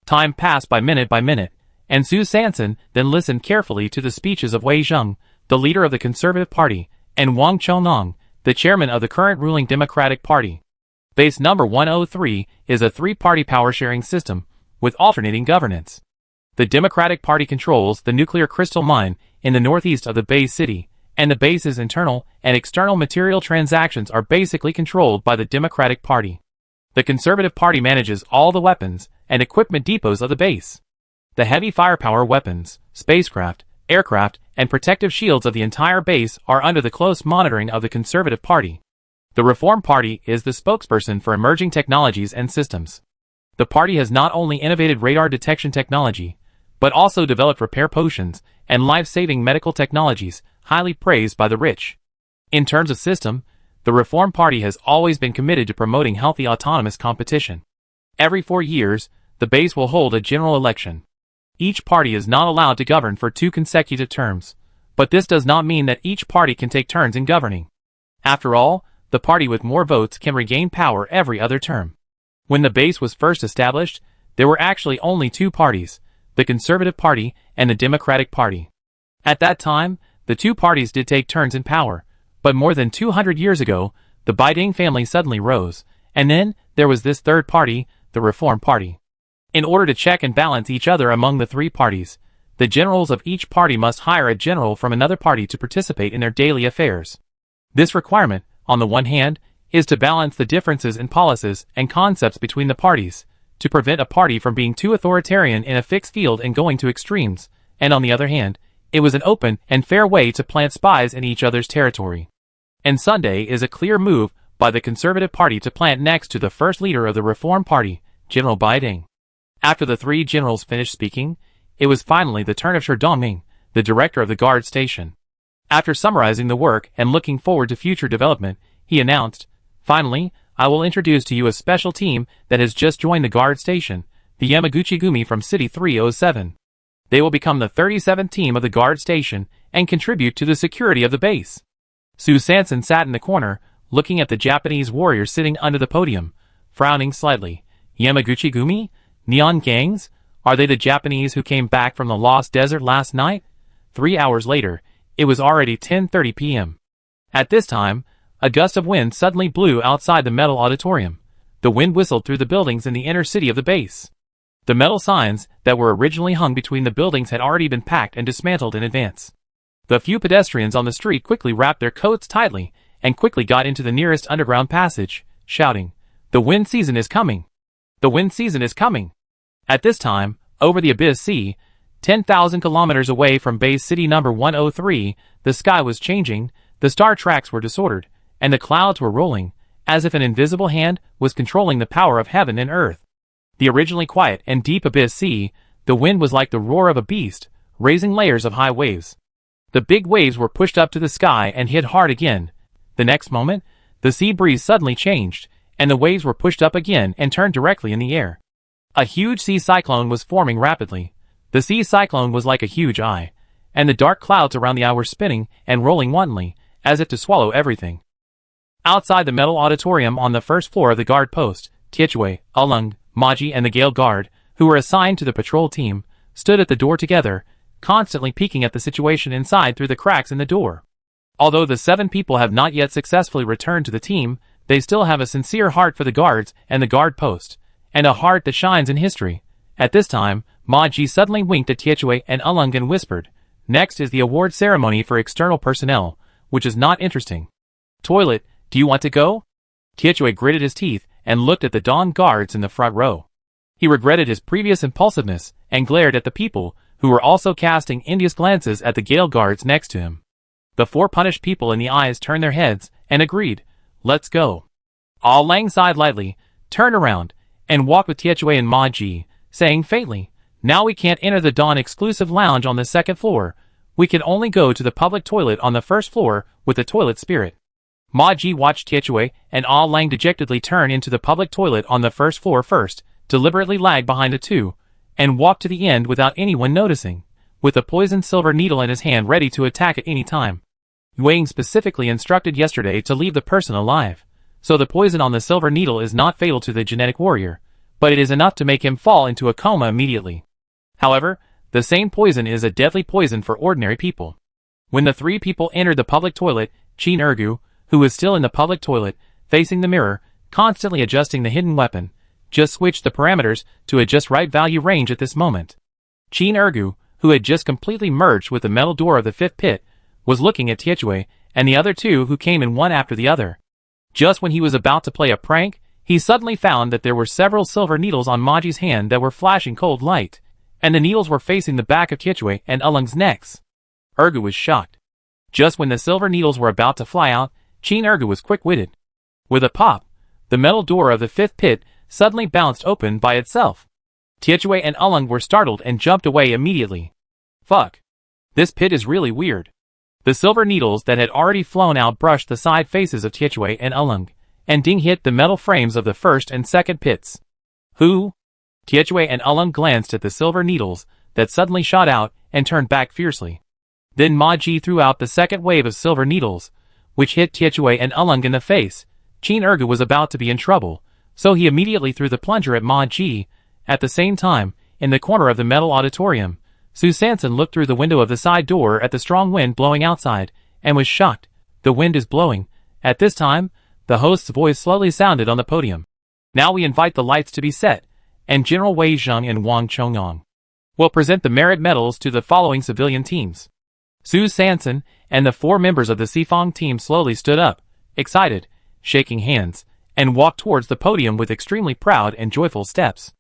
Time passed by minute, and Sue Sanson then listened carefully to the speeches of Wei Zheng, the leader of the Conservative Party, and Wang Chongnong, the chairman of the current ruling Democratic Party. Base number 103 is a 3-party power-sharing system, with alternating governance. The Democratic Party controls the nuclear crystal mine in the northeast of the base city, and the base's internal and external material transactions are basically controlled by the Democratic Party. The Conservative Party manages all the weapons and equipment depots of the base. The heavy firepower weapons, spacecraft, aircraft, and protective shields of the entire base are under the close monitoring of the Conservative Party. The Reform Party is the spokesperson for emerging technologies and systems. The party has not only innovated radar detection technology, but also developed repair potions and life-saving medical technologies highly praised by the rich. In terms of system, the Reform Party has always been committed to promoting healthy autonomous competition. Every 4 years, the base will hold a general election. Each party is not allowed to govern for 2 consecutive terms, but this does not mean that each party can take turns in governing. After all, the party with more votes can regain power every other term. When the base was first established, there were actually only 2 parties, the Conservative Party and the Democratic Party. At that time, the 2 parties did take turns in power, but more than 200 years ago, the Bai Ding family suddenly rose, and then there was this third party, the Reform Party. In order to check and balance each other among the 3 parties, the generals of each party must hire a general from another party to participate in their daily affairs. This requirement, on the one hand, is to balance the differences in policies and concepts between the parties, to prevent a party from being too authoritarian in a fixed field and going to extremes, and on the other hand, it was an open and fair way to plant spies in each other's territory. And Sunday is a clear move by the Conservative Party to plant next to the first leader of the Reform Party, General Bai Ding. After the 3 generals finished speaking, it was finally the turn of Shi Dongming, the director of the Guard Station. After summarizing the work and looking forward to future development, he announced, "Finally, I will introduce to you a special team that has just joined the Guard Station, the Yamaguchi-gumi from City 307. They will become the 37th team of the Guard Station and contribute to the security of the base." Sue Sanson sat in the corner, looking at the Japanese warriors sitting under the podium, frowning slightly. Yamaguchi-gumi? Neon gangs? Are they the Japanese who came back from the Lost Desert last night? 3 hours later, it was already 10:30 p.m. At this time, a gust of wind suddenly blew outside the metal auditorium. The wind whistled through the buildings in the inner city of the base. The metal signs that were originally hung between the buildings had already been packed and dismantled in advance. The few pedestrians on the street quickly wrapped their coats tightly and quickly got into the nearest underground passage, shouting, "The wind season is coming! The wind season is coming!" At this time, over the Abyss Sea, 10,000 kilometers away from base city number 103, the sky was changing, the star tracks were disordered, and the clouds were rolling, as if an invisible hand was controlling the power of heaven and earth. The originally quiet and deep Abyss Sea, the wind was like the roar of a beast, raising layers of high waves. The big waves were pushed up to the sky and hit hard again. The next moment, the sea breeze suddenly changed, and the waves were pushed up again and turned directly in the air. A huge sea cyclone was forming rapidly. The sea cyclone was like a huge eye, and the dark clouds around the eye were spinning and rolling wantonly, as if to swallow everything. Outside the metal auditorium on the first floor of the guard post, Tietjwe, Ulung, Maji and the Gale Guard, who were assigned to the patrol team, stood at the door together, constantly peeking at the situation inside through the cracks in the door. Although the 7 people have not yet successfully returned to the team, they still have a sincere heart for the guards and the guard post, and a heart that shines in history. At this time, Maji suddenly winked at Tietjwe and Ulung and whispered, "Next is the award ceremony for external personnel, which is not interesting. Toilet, do you want to go?" Tietjwe gritted his teeth and looked at the Dawn guards in the front row. He regretted his previous impulsiveness and glared at the people, who were also casting envious glances at the Gale guards next to him. The 4 punished people in the eyes turned their heads and agreed, "Let's go." All Lang sighed lightly, turned around, and walked with Tietjwe and Maji, saying faintly, "Now we can't enter the Dawn exclusive lounge on the 2nd floor. We can only go to the public toilet on the 1st floor with the toilet spirit." Maji watched Tietjwe and Ah Lang dejectedly turn into the public toilet on the 1st floor first, deliberately lag behind the 2, and walk to the end without anyone noticing, with a poisoned silver needle in his hand ready to attack at any time. Wang specifically instructed yesterday to leave the person alive, so the poison on the silver needle is not fatal to the genetic warrior, but it is enough to make him fall into a coma immediately. However, the same poison is a deadly poison for ordinary people. When the 3 people entered the public toilet, Chin Ergu, who was still in the public toilet, facing the mirror, constantly adjusting the hidden weapon, just switched the parameters to a just right value range at this moment. Chin Ergu, who had just completely merged with the metal door of the 5th pit, was looking at Tietjwe and the other 2 who came in one after the other. Just when he was about to play a prank, he suddenly found that there were several silver needles on Maji's hand that were flashing cold light, and the needles were facing the back of Tietjwe and Ulung's necks. Ergu was shocked. Just when the silver needles were about to fly out, Chin Ergu was quick-witted. With a pop, the metal door of the 5th pit suddenly bounced open by itself. Tietjwe and Ulung were startled and jumped away immediately. Fuck. This pit is really weird. The silver needles that had already flown out brushed the side faces of Tietjwe and Ulung, and ding hit the metal frames of the 1st and 2nd pits. Who? Tietjwe and Ulung glanced at the silver needles that suddenly shot out and turned back fiercely. Then Maji threw out the 2nd wave of silver needles, which hit Tietjwe and Ulung in the face. Chin Ergu was about to be in trouble, so he immediately threw the plunger at Maji. At the same time, in the corner of the metal auditorium, Su Sanson looked through the window of the side door at the strong wind blowing outside, and was shocked. "The wind is blowing." At this time, the host's voice slowly sounded on the podium. "Now we invite the lights to be set, and General Wei Zheng and Wang Chongyong will present the merit medals to the following civilian teams." Su Sanson and the 4 members of the Sifong team slowly stood up, excited, shaking hands, and walked towards the podium with extremely proud and joyful steps.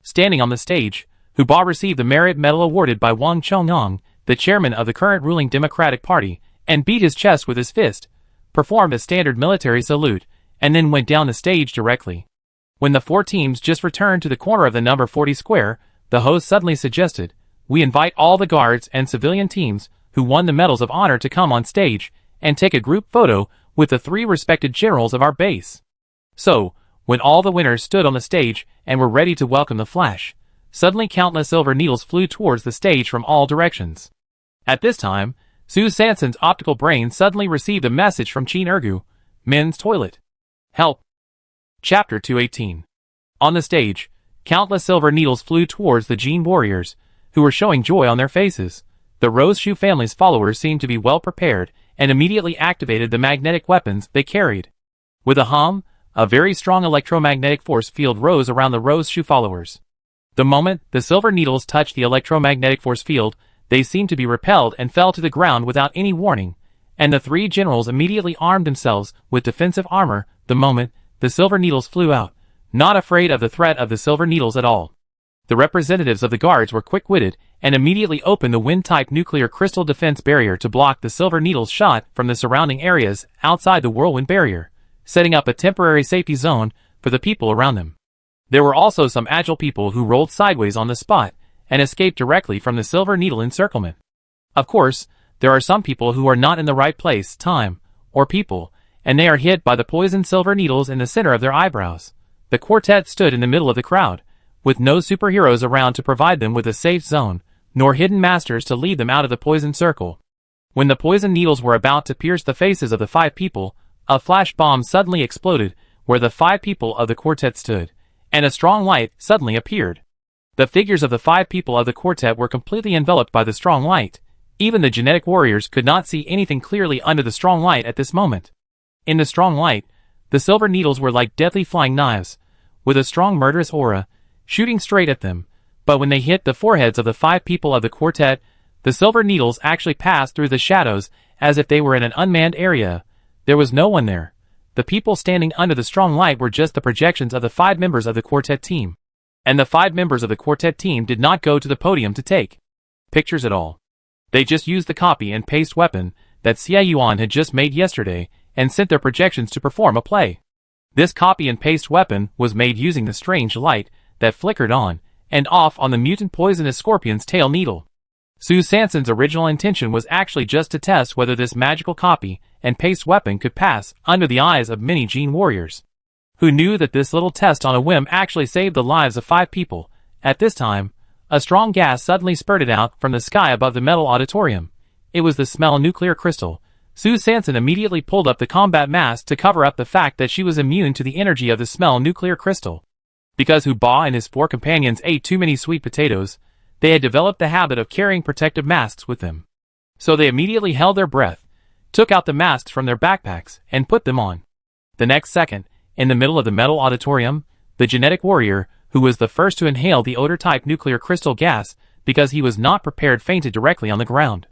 Standing on the stage, Huba received the merit medal awarded by Wang Chongyong, the chairman of the current ruling Democratic Party, and beat his chest with his fist, performed a standard military salute, and then went down the stage directly. When the 4 teams just returned to the corner of the number 40 square, the host suddenly suggested, "We invite all the guards and civilian teams who won the medals of honor to come on stage and take a group photo with the 3 respected generals of our base." So, when all the winners stood on the stage and were ready to welcome the flash, suddenly countless silver needles flew towards the stage from all directions. At this time, Su Sanson's optical brain suddenly received a message from Chin Ergu, "Men's toilet. Help." Chapter 218. On the stage, countless silver needles flew towards the Jin warriors, who were showing joy on their faces. The Rose Shu family's followers seemed to be well prepared and immediately activated the magnetic weapons they carried. With a hum, a very strong electromagnetic force field rose around the Rose Shu followers. The moment the silver needles touched the electromagnetic force field, they seemed to be repelled and fell to the ground without any warning, and the 3 generals immediately armed themselves with defensive armor the moment the silver needles flew out, not afraid of the threat of the silver needles at all. The representatives of the guards were quick-witted and immediately opened the wind-type nuclear crystal defense barrier to block the silver needles shot from the surrounding areas outside the whirlwind barrier, setting up a temporary safety zone for the people around them. There were also some agile people who rolled sideways on the spot and escaped directly from the silver needle encirclement. Of course, there are some people who are not in the right place, time, or people, and they are hit by the poisoned silver needles in the center of their eyebrows. The quartet stood in the middle of the crowd, with no superheroes around to provide them with a safe zone, nor hidden masters to lead them out of the poison circle. When the poison needles were about to pierce the faces of the 5 people, a flash bomb suddenly exploded where the 5 people of the quartet stood, and a strong light suddenly appeared. The figures of the 5 people of the quartet were completely enveloped by the strong light. Even the genetic warriors could not see anything clearly under the strong light at this moment. In the strong light, the silver needles were like deadly flying knives, with a strong murderous aura, shooting straight at them. But when they hit the foreheads of the 5 people of the quartet, the silver needles actually passed through the shadows as if they were in an unmanned area. There was no one there. The people standing under the strong light were just the projections of the 5 members of the quartet team. And the 5 members of the quartet team did not go to the podium to take pictures at all. They just used the copy and paste weapon that Xie Yuan had just made yesterday and sent their projections to perform a play. This copy and paste weapon was made using the strange light that flickered on and off on the mutant poisonous scorpion's tail needle. Sue Sanson's original intention was actually just to test whether this magical copy and paste weapon could pass under the eyes of many gene warriors, who knew that this little test on a whim actually saved the lives of 5 people. At this time, a strong gas suddenly spurted out from the sky above the metal auditorium. It was the smell nuclear crystal. Sue Sanson immediately pulled up the combat mask to cover up the fact that she was immune to the energy of the smell nuclear crystal. Because Hu Ba and his 4 companions ate too many sweet potatoes, they had developed the habit of carrying protective masks with them. So they immediately held their breath, took out the masks from their backpacks, and put them on. The next second, in the middle of the metal auditorium, the genetic warrior, who was the first to inhale the odor-type nuclear crystal gas because he was not prepared, fainted directly on the ground.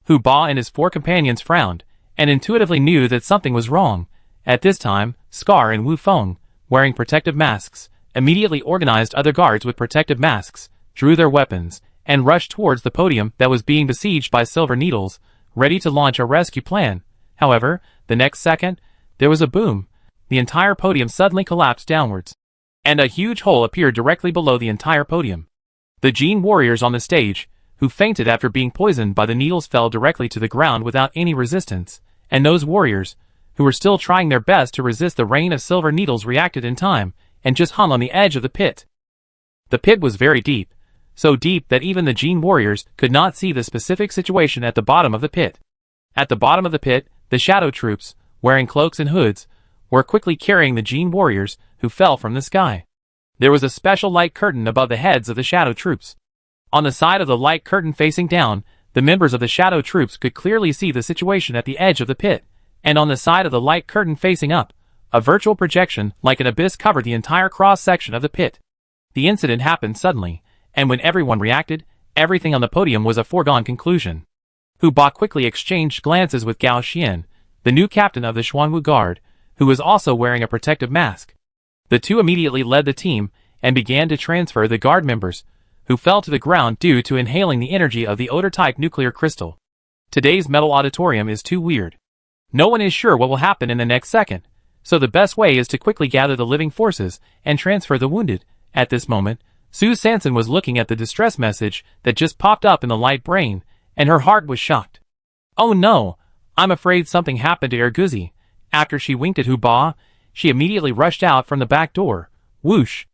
Hu Ba and his 4 companions frowned, and intuitively knew that something was wrong. At this time, Scar and Wu Feng, wearing protective masks, immediately organized other guards with protective masks, drew their weapons, and rushed towards the podium that was being besieged by silver needles, ready to launch a rescue plan. However, the next second, there was a boom. The entire podium suddenly collapsed downwards, and a huge hole appeared directly below the entire podium. The gene warriors on the stage, who fainted after being poisoned by the needles, fell directly to the ground without any resistance, and those warriors, who were still trying their best to resist the rain of silver needles, reacted in time, and just hung on the edge of the pit. The pit was very deep, so deep that even the gene warriors could not see the specific situation at the bottom of the pit. At the bottom of the pit, the shadow troops, wearing cloaks and hoods, were quickly carrying the gene warriors who fell from the sky. There was a special light curtain above the heads of the shadow troops. On the side of the light curtain facing down, the members of the shadow troops could clearly see the situation at the edge of the pit, and on the side of the light curtain facing up, a virtual projection like an abyss covered the entire cross-section of the pit. The incident happened suddenly, and when everyone reacted, everything on the podium was a foregone conclusion. Hu Ba quickly exchanged glances with Gao Xian, the new captain of the Xuanwu Guard, who was also wearing a protective mask. The two immediately led the team and began to transfer the guard members, who fell to the ground due to inhaling the energy of the odor-type nuclear crystal. Today's metal auditorium is too weird. No one is sure what will happen in the next second, so the best way is to quickly gather the living forces and transfer the wounded. At this moment, Sue Sanson was looking at the distress message that just popped up in the light brain, and her heart was shocked. Oh no, I'm afraid something happened to Erguzi. After she winked at Hu Ba, she immediately rushed out from the back door. Whoosh!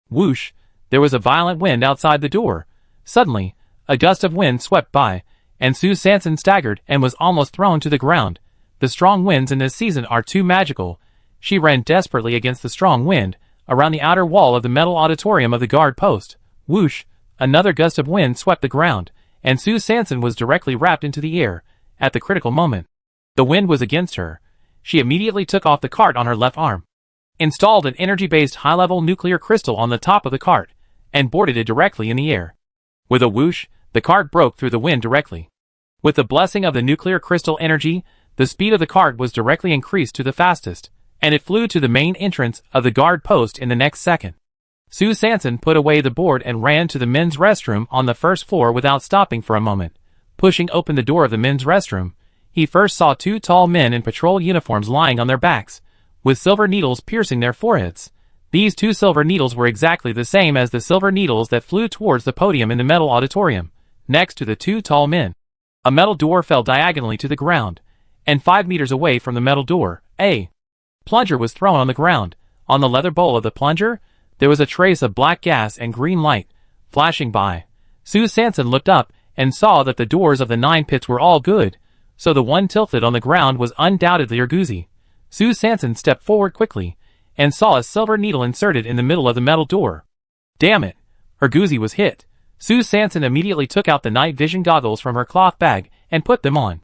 Whoosh! There was a violent wind outside the door. Suddenly, a gust of wind swept by, and Sue Sanson staggered and was almost thrown to the ground. The strong winds in this season are too magical. She ran desperately against the strong wind, around the outer wall of the metal auditorium of the guard post. Whoosh! Another gust of wind swept the ground, and Sue Sanson was directly wrapped into the air. At the critical moment, the wind was against her. She immediately took off the cart on her left arm, installed an energy-based high-level nuclear crystal on the top of the cart, and boarded it directly in the air. With a whoosh, the cart broke through the wind directly. With the blessing of the nuclear crystal energy, the speed of the cart was directly increased to the fastest, and it flew to the main entrance of the guard post in the next second. Sue Sanson put away the board and ran to the men's restroom on the first floor without stopping for a moment. Pushing open the door of the men's restroom, he first saw 2 tall men in patrol uniforms lying on their backs, with silver needles piercing their foreheads. These 2 silver needles were exactly the same as the silver needles that flew towards the podium in the metal auditorium. Next to the 2 tall men, a metal door fell diagonally to the ground, and 5 meters away from the metal door, a plunger was thrown on the ground. On the leather bowl of the plunger, there was a trace of black gas and green light flashing by. Sue Sanson looked up and saw that the doors of the 9 pits were all good. so the one tilted on the ground was undoubtedly Urguzi. Sue Sanson stepped forward quickly, and saw a silver needle inserted in the middle of the metal door. Damn it! Urguzi was hit. Sue Sanson immediately took out the night vision goggles from her cloth bag and put them on.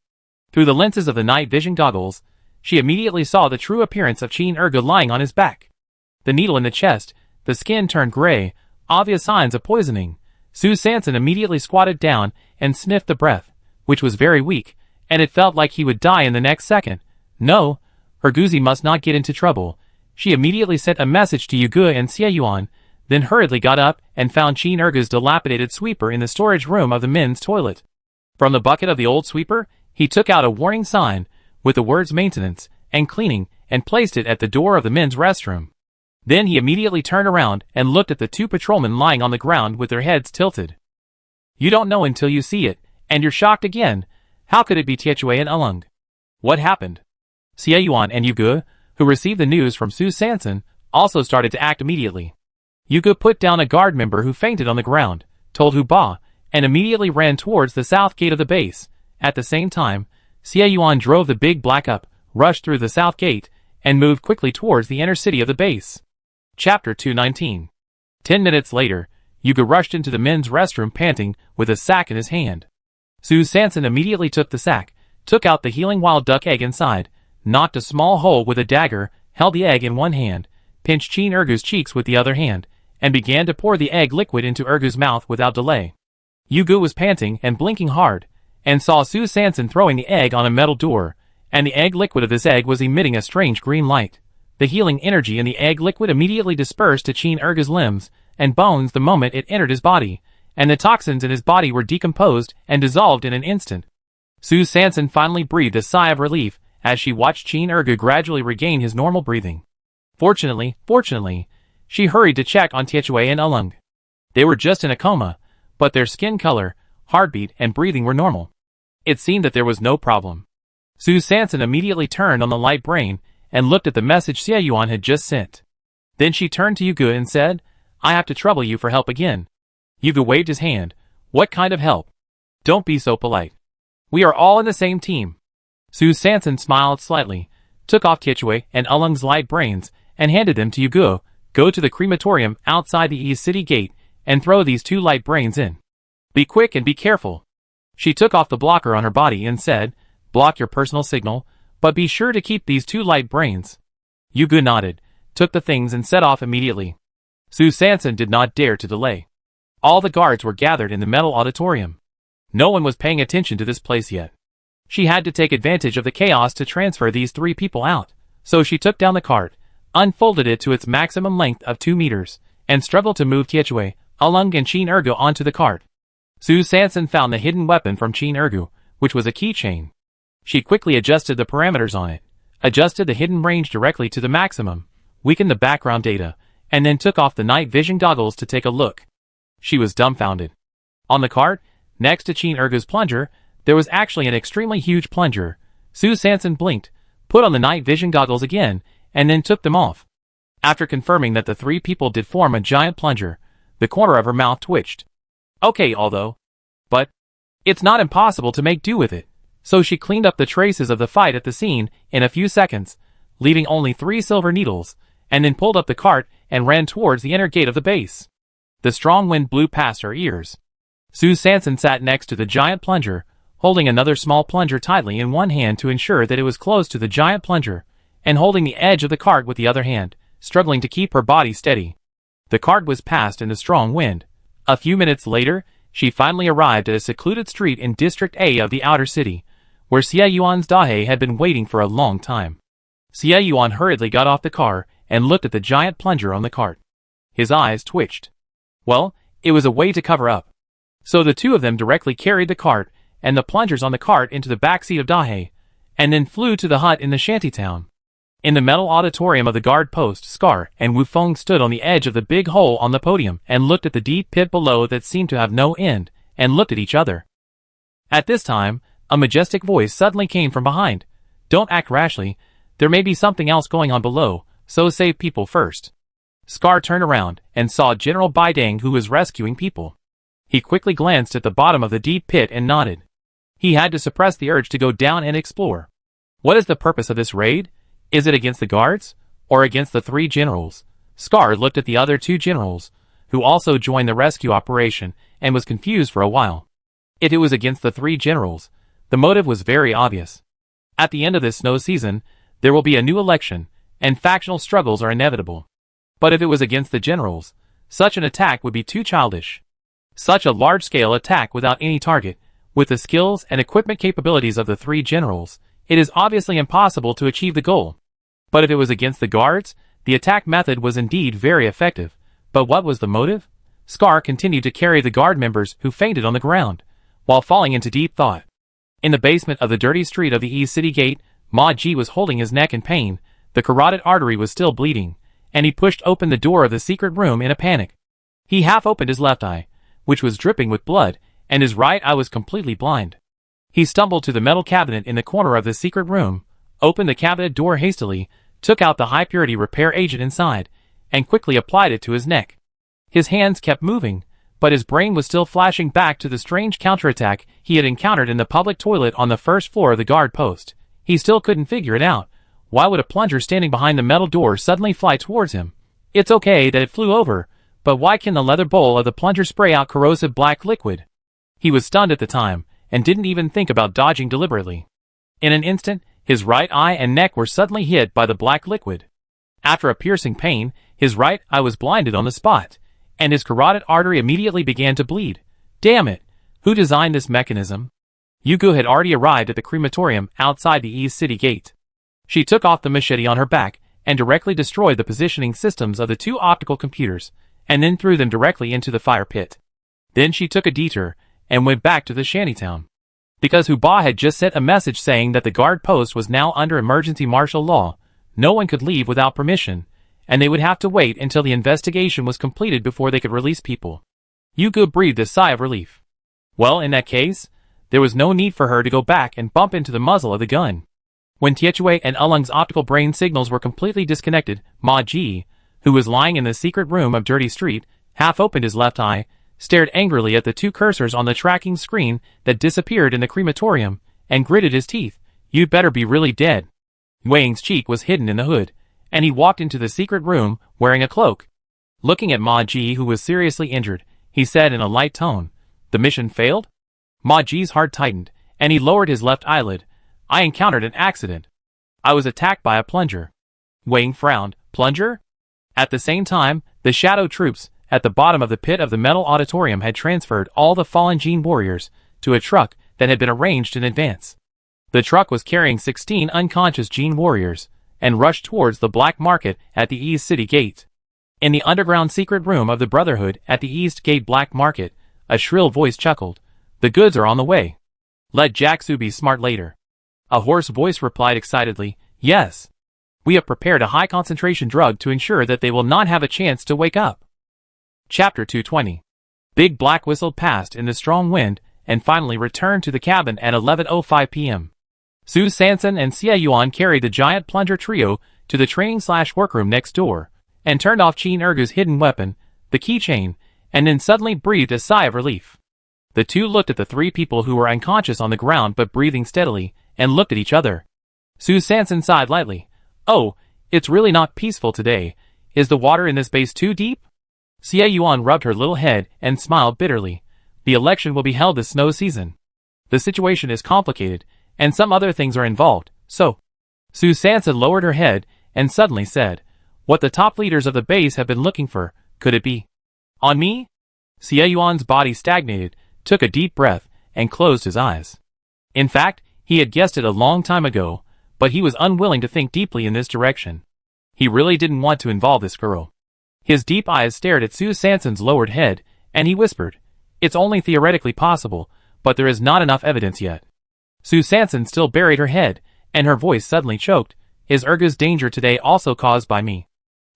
Through the lenses of the night vision goggles, she immediately saw the true appearance of Chin Urgu lying on his back. The needle in the chest, the skin turned gray, obvious signs of poisoning. Sue Sanson immediately squatted down and sniffed the breath, which was very weak, and it felt like he would die in the next second. No, Urguzi must not get into trouble. She immediately sent a message to Yuge and Xieyuan, then hurriedly got up and found Chin Urgu's dilapidated sweeper in the storage room of the men's toilet. From the bucket of the old sweeper, he took out a warning sign with the words maintenance and cleaning and placed it at the door of the men's restroom. Then he immediately turned around and looked at the two patrolmen lying on the ground with their heads tilted. You don't know until you see it, and you're shocked again. How could it be Tietue and Ulung? What happened? Xieyuan and Yuge, who received the news from Sue Sanson, also started to act immediately. Yuge put down a guard member who fainted on the ground, told Hu Ba, and immediately ran towards the south gate of the base. At the same time, Xieyuan drove the big black up, rushed through the south gate, and moved quickly towards the inner city of the base. Chapter 219. 10 minutes later, Yuge rushed into the men's restroom panting, with a sack in his hand. Sue Sanson immediately took the sack, took out the healing wild duck egg inside, knocked a small hole with a dagger, held the egg in one hand, pinched Chin Urgu's cheeks with the other hand, and began to pour the egg liquid into Urgu's mouth without delay. Yuge was panting and blinking hard, and saw Sue Sanson throwing the egg on a metal door, and the egg liquid of this egg was emitting a strange green light. The healing energy in the egg liquid immediately dispersed to Chin Urgu's limbs and bones the moment it entered his body, and the toxins in his body were decomposed and dissolved in an instant. Sue Sanson finally breathed a sigh of relief as she watched Chin Urgu gradually regain his normal breathing. Fortunately, she hurried to check on Tietue and Ulung. They were just in a coma, but their skin color, heartbeat, and breathing were normal. It seemed that there was no problem. Sue Sanson immediately turned on the light brain and looked at the message Xieyuan had just sent. Then she turned to Yuge and said, I have to trouble you for help again. Yuge waved his hand. What kind of help? Don't be so polite. We are all in the same team. Sue Sanson smiled slightly, took off Tietue and Ulung's light brains, and handed them to Yuge. Go to the crematorium outside the East City gate and throw these two light brains in. Be quick and be careful. She took off the blocker on her body and said, block your personal signal, but be sure to keep these two light brains. Yuge nodded, took the things and set off immediately. Sue Sanson did not dare to delay. All the guards were gathered in the metal auditorium. No one was paying attention to this place yet. She had to take advantage of the chaos to transfer these three people out, so she took down the cart, unfolded it to its maximum length of 2 meters, and struggled to move Tietue, Ulung and Chin Urgu onto the cart. Sue Sanson found the hidden weapon from Chin Urgu, which was a keychain. She quickly adjusted the parameters on it, adjusted the hidden range directly to the maximum, weakened the background data, and then took off the night vision goggles to take a look. She was dumbfounded. On the cart, next to Chin Urgu's plunger, there was actually an extremely huge plunger. Sue Sanson blinked, put on the night vision goggles again, and then took them off. After confirming that the three people did form a giant plunger, the corner of her mouth twitched. Okay, although. But it's not impossible to make do with it. So she cleaned up the traces of the fight at the scene in a few seconds, leaving only 3 silver needles, and then pulled up the cart and ran towards the inner gate of the base. The strong wind blew past her ears. Sue Sanson sat next to the giant plunger, holding another small plunger tightly in one hand to ensure that it was close to the giant plunger, and holding the edge of the cart with the other hand, struggling to keep her body steady. The cart was passed in the strong wind. A few minutes later, she finally arrived at a secluded street in District A of the outer city, where Xieyuan's Dahe had been waiting for a long time. Xieyuan hurriedly got off the car and looked at the giant plunger on the cart. His eyes twitched. Well, it was a way to cover up. So the two of them directly carried the cart and the plungers on the cart into the backseat of Dahe, and then flew to the hut in the shantytown. In the metal auditorium of the guard post, Scar and Wu Feng stood on the edge of the big hole on the podium and looked at the deep pit below that seemed to have no end, and looked at each other. At this time, a majestic voice suddenly came from behind. Don't act rashly. There may be something else going on below, so save people first. Scar turned around and saw General Baidang, who was rescuing people. He quickly glanced at the bottom of the deep pit and nodded. He had to suppress the urge to go down and explore. What is the purpose of this raid? Is it against the guards? Or against the 3 generals? Scar looked at the other 2 generals, who also joined the rescue operation, and was confused for a while. If it was against the 3 generals, the motive was very obvious. At the end of this snow season, there will be a new election, and factional struggles are inevitable. But if it was against the generals, such an attack would be too childish. Such a large-scale attack without any target, with the skills and equipment capabilities of the 3 generals, it is obviously impossible to achieve the goal. But if it was against the guards, the attack method was indeed very effective. But what was the motive? Scar continued to carry the guard members who fainted on the ground, while falling into deep thought. In the basement of the dirty street of the East City Gate, Ma Ji was holding his neck in pain, the carotid artery was still bleeding, and he pushed open the door of the secret room in a panic. He half opened his left eye, which was dripping with blood, and his right eye was completely blind. He stumbled to the metal cabinet in the corner of the secret room, opened the cabinet door hastily, took out the high-purity repair agent inside, and quickly applied it to his neck. His hands kept moving, but his brain was still flashing back to the strange counterattack he had encountered in the public toilet on the first floor of the guard post. He still couldn't figure it out. Why would a plunger standing behind the metal door suddenly fly towards him? It's okay that it flew over, but why can the leather bowl of the plunger spray out corrosive black liquid? He was stunned at the time, and didn't even think about dodging deliberately. In an instant, his right eye and neck were suddenly hit by the black liquid. After a piercing pain, his right eye was blinded on the spot, and his carotid artery immediately began to bleed. Damn it! Who designed this mechanism? Yuko had already arrived at the crematorium outside the East City Gate. She took off the machete on her back, and directly destroyed the positioning systems of the 2 optical computers, and then threw them directly into the fire pit. Then she took a detour, and went back to the shantytown. Because Huba had just sent a message saying that the guard post was now under emergency martial law, no one could leave without permission, and they would have to wait until the investigation was completed before they could release people. Yuko breathed a sigh of relief. Well, in that case, there was no need for her to go back and bump into the muzzle of the gun. When Tietue and Ulung's optical brain signals were completely disconnected, Ma Ji, who was lying in the secret room of Dirty Street, half opened his left eye, stared angrily at the 2 cursors on the tracking screen that disappeared in the crematorium, and gritted his teeth. You'd better be really dead. Wang's cheek was hidden in the hood, and he walked into the secret room, wearing a cloak. Looking at Ma Ji, who was seriously injured, he said in a light tone, "The mission failed?" Ma Ji's heart tightened, and he lowered his left eyelid. "I encountered an accident. I was attacked by a plunger." Wang frowned. Plunger? At the same time, the shadow troops at the bottom of the pit of the metal auditorium had transferred all the fallen Gene warriors to a truck that had been arranged in advance. The truck was carrying 16 unconscious Gene warriors, and rushed towards the black market at the East City Gate. In the underground secret room of the Brotherhood at the East Gate Black Market, a shrill voice chuckled. "The goods are on the way. Let Jacksu be smart later." A hoarse voice replied excitedly, "Yes. We have prepared a high-concentration drug to ensure that they will not have a chance to wake up." Chapter 220. Big Black whistled past in the strong wind, and finally returned to the cabin at 11:05 p.m. Su Sanson and Xie Yuan carried the giant plunger trio to the training/workroom next door, and turned off Qin Ergu's hidden weapon, the keychain, and then suddenly breathed a sigh of relief. The 2 looked at the 3 people who were unconscious on the ground but breathing steadily, and looked at each other. Su Sanson sighed lightly. "Oh, it's really not peaceful today. Is the water in this base too deep?" Xie Yuan rubbed her little head and smiled bitterly. "The election will be held this snow season. The situation is complicated, and some other things are involved, so..." Su Sanson lowered her head, and suddenly said, "What the top leaders of the base have been looking for, could it be on me?" Xie Yuan's body stagnated, took a deep breath, and closed his eyes. In fact, he had guessed it a long time ago, but he was unwilling to think deeply in this direction. He really didn't want to involve this girl. His deep eyes stared at Su Sanson's lowered head, and he whispered, "It's only theoretically possible, but there is not enough evidence yet." Su Sanson still buried her head, and her voice suddenly choked. "Is Ergu's danger today also caused by me?"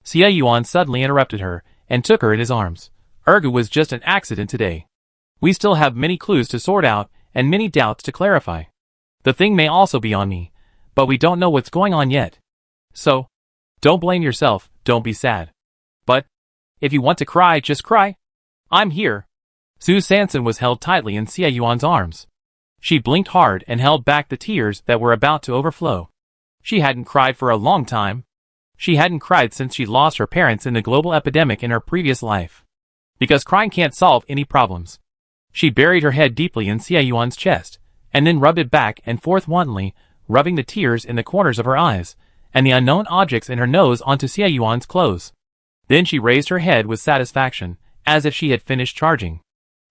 Xie Yuan suddenly interrupted her, and took her in his arms. "Ergu was just an accident today. We still have many clues to sort out, and many doubts to clarify. The thing may also be on me, but we don't know what's going on yet. So, don't blame yourself, don't be sad. But, if you want to cry, just cry. I'm here." Su Sanson was held tightly in Xie Yuan's arms. She blinked hard and held back the tears that were about to overflow. She hadn't cried for a long time. She hadn't cried since she lost her parents in the global epidemic in her previous life. Because crying can't solve any problems. She buried her head deeply in Xie Yuan's chest, and then rubbed it back and forth wantonly, rubbing the tears in the corners of her eyes, and the unknown objects in her nose onto Xie Yuan's clothes. Then she raised her head with satisfaction, as if she had finished charging.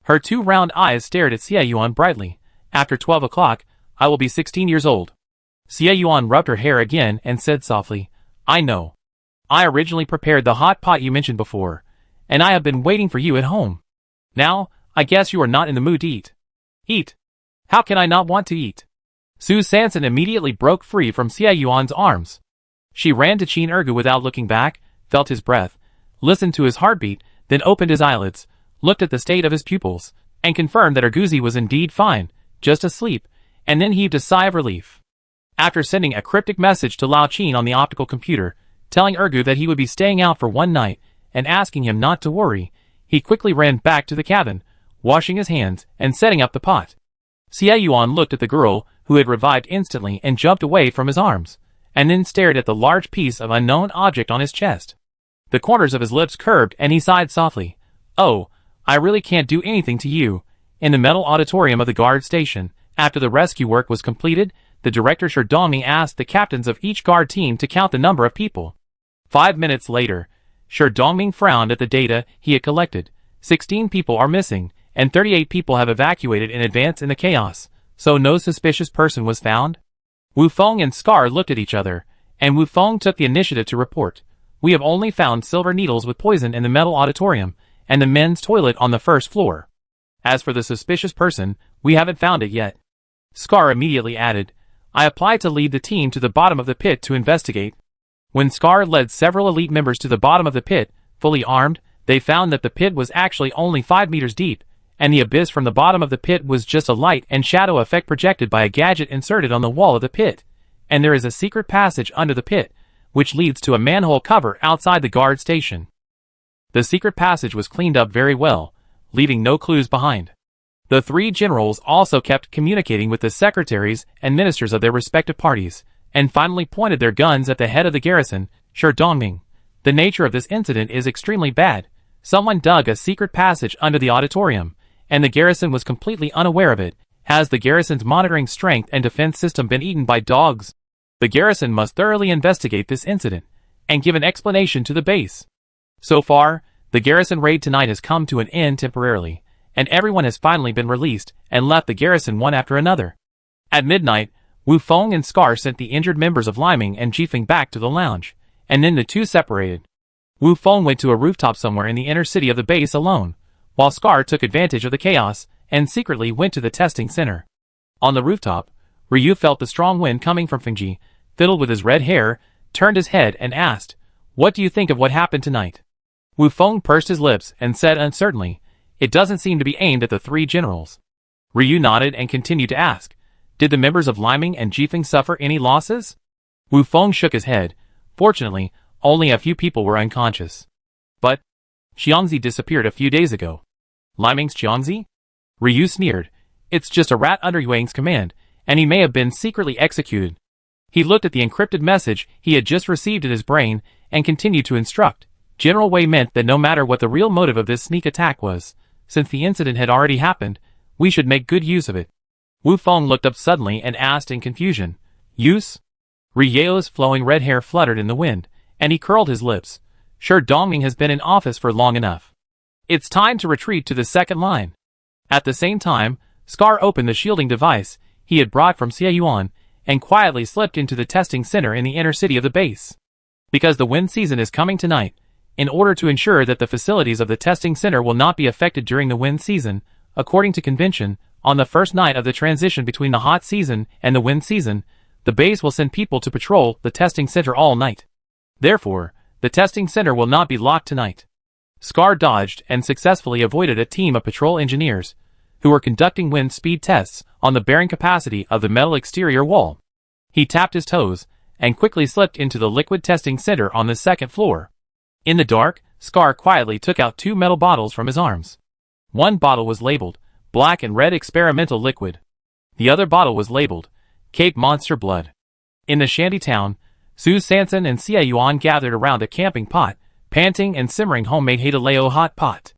Her two round eyes stared at Xie Yuan brightly. After 12 o'clock, I will be 16 years old. Xie Yuan rubbed her hair again and said softly, I know. I originally prepared the hot pot you mentioned before, and I have been waiting for you at home. Now, I guess you are not in the mood to eat. Eat? How can I not want to eat? Su Sanson immediately broke free from Xie Yuan's arms. She ran to Qin Ergu without looking back, felt his breath, listened to his heartbeat, then opened his eyelids, looked at the state of his pupils, and confirmed that Erguzi was indeed fine, just asleep, and then heaved a sigh of relief. After sending a cryptic message to Lao Qin on the optical computer, telling Ergu that he would be staying out for one night, and asking him not to worry, he quickly ran back to the cabin, washing his hands and setting up the pot. Xie Yuan looked at the girl, who had revived instantly and jumped away from his arms, and then stared at the large piece of unknown object on his chest. The corners of his lips curved and he sighed softly. Oh, I really can't do anything to you. In the metal auditorium of the guard station, after the rescue work was completed, the director Shi Dongming asked the captains of each guard team to count the number of people. 5 minutes later, Shi Dongming frowned at the data he had collected. 16 people are missing, and 38 people have evacuated in advance in the chaos, so no suspicious person was found? Wu Feng and Scar looked at each other, and Wu Feng took the initiative to report. We have only found silver needles with poison in the metal auditorium, and the men's toilet on the first floor. As for the suspicious person, we haven't found it yet. Scar immediately added, I applied to lead the team to the bottom of the pit to investigate. When Scar led several elite members to the bottom of the pit, fully armed, they found that the pit was actually only 5 meters deep, and the abyss from the bottom of the pit was just a light and shadow effect projected by a gadget inserted on the wall of the pit, and there is a secret passage under the pit, which leads to a manhole cover outside the guard station. The secret passage was cleaned up very well, leaving no clues behind. The three generals also kept communicating with the secretaries and ministers of their respective parties, and finally pointed their guns at the head of the garrison, Shi Dongming. The nature of this incident is extremely bad. Someone dug a secret passage under the auditorium, and the garrison was completely unaware of it. Has the garrison's monitoring strength and defense system been eaten by dogs? The garrison must thoroughly investigate this incident, and give an explanation to the base. So far, the garrison raid tonight has come to an end temporarily, and everyone has finally been released and left the garrison one after another. At midnight, Wu Feng and Scar sent the injured members of Liming and Jifeng back to the lounge, and then the two separated. Wu Feng went to a rooftop somewhere in the inner city of the base alone, while Scar took advantage of the chaos and secretly went to the testing center. On the rooftop, Ryu felt the strong wind coming from Fengji, fiddled with his red hair, turned his head and asked, What do you think of what happened tonight? Wu Feng pursed his lips and said uncertainly, It doesn't seem to be aimed at the three generals. Ryu nodded and continued to ask, Did the members of Liming and Jifeng suffer any losses? Wu Feng shook his head. Fortunately, only a few people were unconscious. But Xiangzi disappeared a few days ago. Liming's Xiangzi? Ryu sneered. It's just a rat under Yuang's command, and he may have been secretly executed. He looked at the encrypted message he had just received in his brain and continued to instruct. General Wei meant that no matter what the real motive of this sneak attack was, since the incident had already happened, we should make good use of it. Wu Feng looked up suddenly and asked in confusion, Use? Ryeo's flowing red hair fluttered in the wind, and he curled his lips. Shi Dongming has been in office for long enough. It's time to retreat to the second line. At the same time, Scar opened the shielding device he had brought from Xie Yuan and quietly slipped into the testing center in the inner city of the base. Because the wind season is coming tonight, in order to ensure that the facilities of the testing center will not be affected during the wind season, according to convention, on the first night of the transition between the hot season and the wind season, the base will send people to patrol the testing center all night. Therefore, the testing center will not be locked tonight. Scar dodged and successfully avoided a team of patrol engineers, who were conducting wind speed tests on the bearing capacity of the metal exterior wall. He tapped his toes, and quickly slipped into the liquid testing center on the second floor. In the dark, Scar quietly took out 2 metal bottles from his arms. One bottle was labeled, Black and Red Experimental Liquid. The other bottle was labeled, Cape Monster Blood. In the shanty town, Su Sanson and Xie Yuan gathered around a camping pot, panting and simmering homemade Hidalgo hot pot.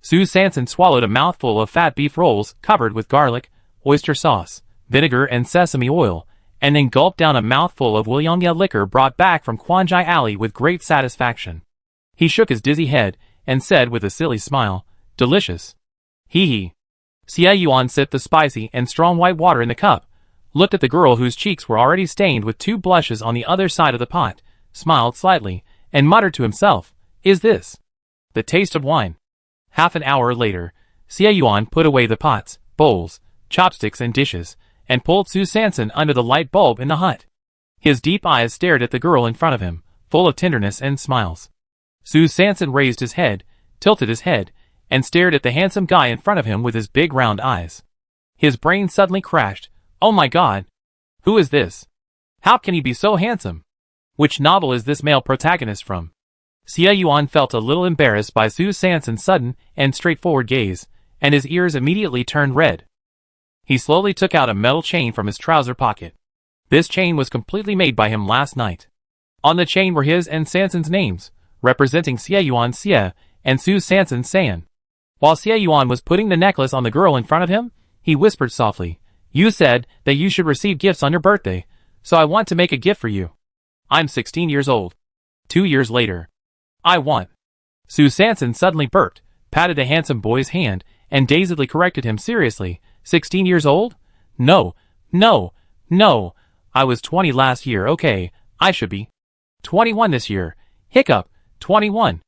Su Sanson swallowed a mouthful of fat beef rolls covered with garlic, oyster sauce, vinegar and sesame oil, and then gulped down a mouthful of Wuliangya liquor brought back from Quanjai Alley with great satisfaction. He shook his dizzy head and said with a silly smile, "Delicious." Hee hee. Xie Yuan sipped the spicy and strong white water in the cup, looked at the girl whose cheeks were already stained with 2 blushes on the other side of the pot, smiled slightly, and muttered to himself, "Is this the taste of wine?" Half an hour later, Xie Yuan put away the pots, bowls, chopsticks and dishes, and pulled Su Sanson under the light bulb in the hut. His deep eyes stared at the girl in front of him, full of tenderness and smiles. Su Sanson raised his head, tilted his head, and stared at the handsome guy in front of him with his big round eyes. His brain suddenly crashed. Oh my God! Who is this? How can he be so handsome? Which novel is this male protagonist from? Xie Yuan felt a little embarrassed by Su Sanson's sudden and straightforward gaze, and his ears immediately turned red. He slowly took out a metal chain from his trouser pocket. This chain was completely made by him last night. On the chain were his and Sanson's names, representing Xie Yuan Xie and Su Sanson San. While Xie Yuan was putting the necklace on the girl in front of him, he whispered softly, "You said that you should receive gifts on your birthday, so I want to make a gift for you. I'm 16 years old. 2 years later. I want." Su Sanson suddenly burped, patted the handsome boy's hand, and dazedly corrected him seriously. 16 years old? No, no, no. I was 20 last year, okay, I should be 21 this year. Hiccup, 21.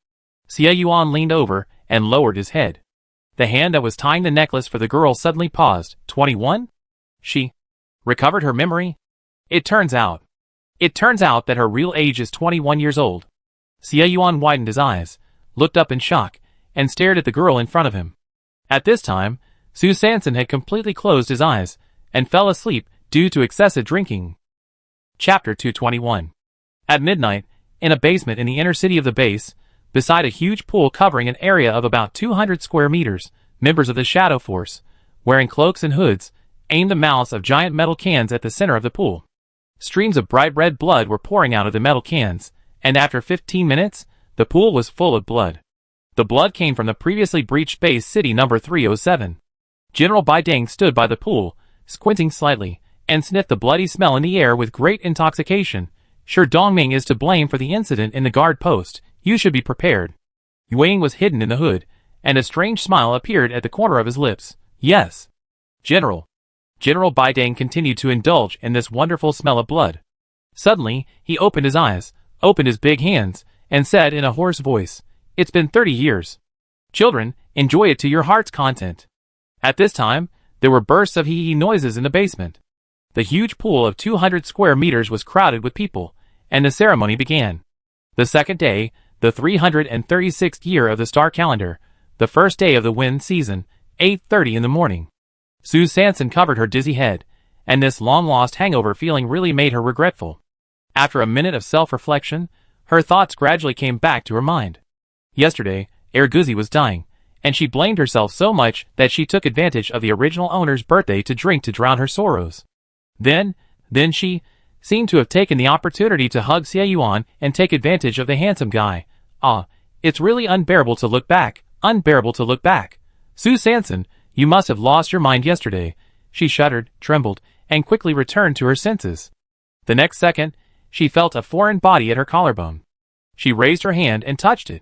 Xie Yuan leaned over and lowered his head. The hand that was tying the necklace for the girl suddenly paused. 21? She recovered her memory? It turns out that her real age is 21 years old. Xie Yuan widened his eyes, looked up in shock, and stared at the girl in front of him. At this time, Su Sanson had completely closed his eyes and fell asleep due to excessive drinking. Chapter 221. At midnight, in a basement in the inner city of the base, beside a huge pool covering an area of about 200 square meters, members of the Shadow Force, wearing cloaks and hoods, aimed the mouths of giant metal cans at the center of the pool. Streams of bright red blood were pouring out of the metal cans, and after 15 minutes, the pool was full of blood. The blood came from the previously breached base city number 307. General Baidang stood by the pool, squinting slightly, and sniffed the bloody smell in the air with great intoxication. Sure, Dongming is to blame for the incident in the guard post. You should be prepared. Yuang was hidden in the hood, and a strange smile appeared at the corner of his lips. Yes. General. General Baidang continued to indulge in this wonderful smell of blood. Suddenly, he opened his eyes, opened his big hands, and said in a hoarse voice, "It's been 30 years. Children, enjoy it to your heart's content." At this time, there were bursts of hee-hee noises in the basement. The huge pool of 200 square meters was crowded with people, and the ceremony began. The second day, the 336th year of the star calendar, the first day of the wind season, 8:30 in the morning. Su Sanson covered her dizzy head, and this long-lost hangover feeling really made her regretful. After a minute of self-reflection, her thoughts gradually came back to her mind. Yesterday, Erguzi was dying, and she blamed herself so much that she took advantage of the original owner's birthday to drink to drown her sorrows. Then she seemed to have taken the opportunity to hug Xie Yuan and take advantage of the handsome guy. Ah, it's really unbearable to look back, unbearable to look back. Su Sanson, you must have lost your mind yesterday. She shuddered, trembled, and quickly returned to her senses. The next second, she felt a foreign body at her collarbone. She raised her hand and touched it.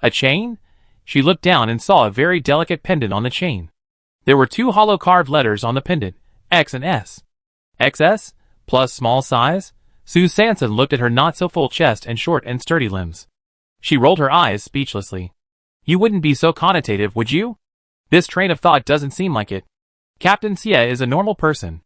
A chain? She looked down and saw a very delicate pendant on the chain. There were 2 hollow carved letters on the pendant, X and S. XS? Plus small size? Su Sanson looked at her not-so-full chest and short and sturdy limbs. She rolled her eyes speechlessly. You wouldn't be so connotative, would you? This train of thought doesn't seem like it. Captain Xie is a normal person.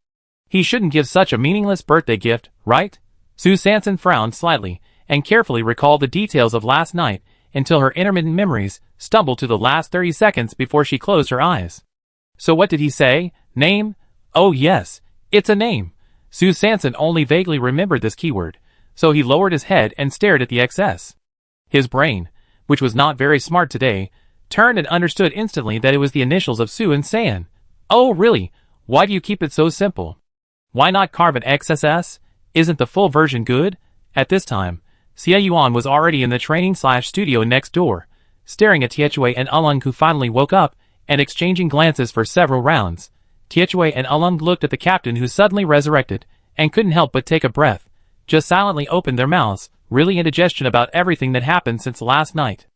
He shouldn't give such a meaningless birthday gift, right? Su Sanson frowned slightly and carefully recalled the details of last night until her intermittent memories stumbled to the last 30 seconds before she closed her eyes. So what did he say? Name? Oh yes, it's a name. Su Sanson only vaguely remembered this keyword, so he lowered his head and stared at the XS. His brain, which was not very smart today, turned and understood instantly that it was the initials of Su and San. Oh really? Why do you keep it so simple? Why not carve an XSS? Isn't the full version good? At this time, Xie Yuan was already in the training/studio next door, staring at Tietue and Ulung, who finally woke up, and exchanging glances for several rounds. Tietue and Ulung looked at the captain, who suddenly resurrected, and couldn't help but take a breath, just silently opened their mouths, really indigestion about everything that happened since last night.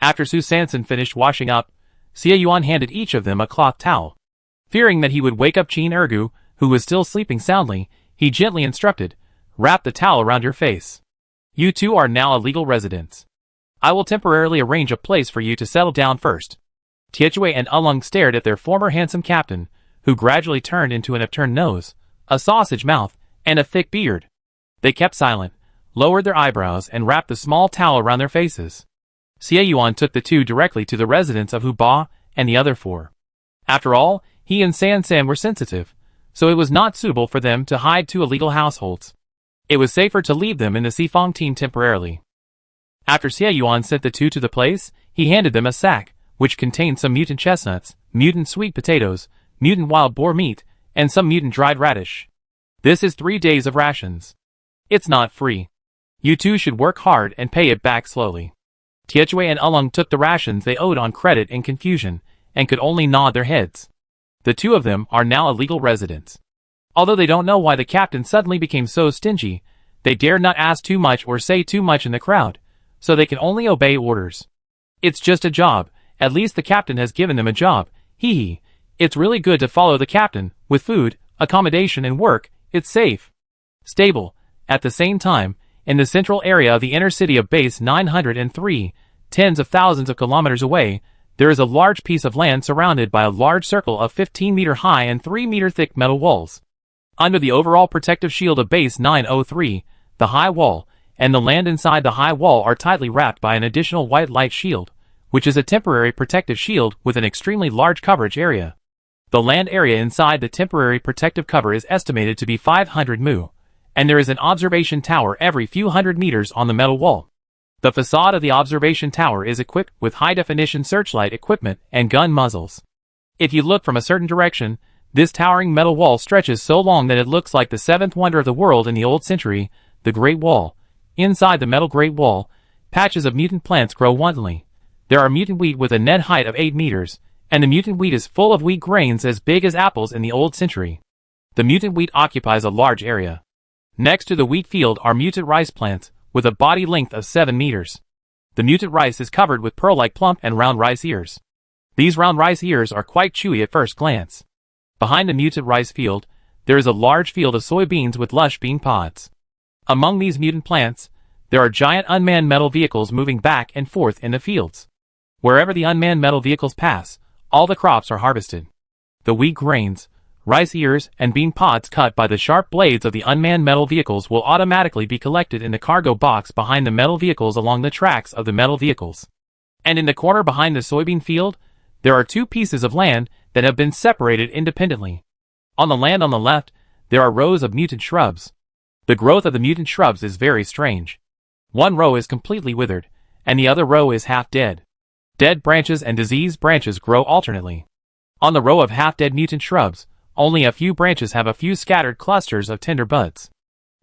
After Su Sanson finished washing up, Xie Yuan handed each of them a cloth towel. Fearing that he would wake up Qin Ergu, who was still sleeping soundly, he gently instructed, "Wrap the towel around your face. You two are now a legal residents. I will temporarily arrange a place for you to settle down first." Tietue and Ulung stared at their former handsome captain, who gradually turned into an upturned nose, a sausage mouth, and a thick beard. They kept silent, lowered their eyebrows, and wrapped the small towel around their faces. Xie Yuan took the two directly to the residence of Hu Ba and the other four. After all, he and San San were sensitive, so it was not suitable for them to hide two illegal households. It was safer to leave them in the Xifang team temporarily. After Xie Yuan sent the two to the place, he handed them a sack, which contained some mutant chestnuts, mutant sweet potatoes, mutant wild boar meat, and some mutant dried radish. This is 3 days of rations. It's not free. You two should work hard and pay it back slowly. Tietue and Ulung took the rations they owed on credit in confusion, and could only nod their heads. The two of them are now illegal residents. Although they don't know why the captain suddenly became so stingy, they dare not ask too much or say too much in the crowd, so they can only obey orders. It's just a job, at least the captain has given them a job, hee hee. It's really good to follow the captain, with food, accommodation and work, it's safe. Stable. At the same time, in the central area of the inner city of Base 903, tens of thousands of kilometers away, there is a large piece of land surrounded by a large circle of 15-meter high and 3-meter thick metal walls. Under the overall protective shield of Base 903, the high wall, and the land inside the high wall are tightly wrapped by an additional white light shield, which is a temporary protective shield with an extremely large coverage area. The land area inside the temporary protective cover is estimated to be 500 mu, and there is an observation tower every few hundred meters on the metal wall. The facade of the observation tower is equipped with high-definition searchlight equipment and gun muzzles. If you look from a certain direction, this towering metal wall stretches so long that it looks like the seventh wonder of the world in the old century, the Great Wall. Inside the metal Great Wall, patches of mutant plants grow wantonly. There are mutant wheat with a net height of 8 meters, and the mutant wheat is full of wheat grains as big as apples in the old century. The mutant wheat occupies a large area. Next to the wheat field are mutant rice plants, with a body length of 7 meters. The mutant rice is covered with pearl-like plump and round rice ears. These round rice ears are quite chewy at first glance. Behind the mutant rice field, there is a large field of soybeans with lush bean pods. Among these mutant plants, there are giant unmanned metal vehicles moving back and forth in the fields. Wherever the unmanned metal vehicles pass, all the crops are harvested. The wheat grains, rice ears, and bean pods cut by the sharp blades of the unmanned metal vehicles will automatically be collected in the cargo box behind the metal vehicles along the tracks of the metal vehicles. And in the corner behind the soybean field, there are 2 pieces of land that have been separated independently. On the land on the left, there are rows of mutant shrubs. The growth of the mutant shrubs is very strange. One row is completely withered, and the other row is half dead. Dead branches and diseased branches grow alternately. On the row of half-dead mutant shrubs, only a few branches have a few scattered clusters of tender buds.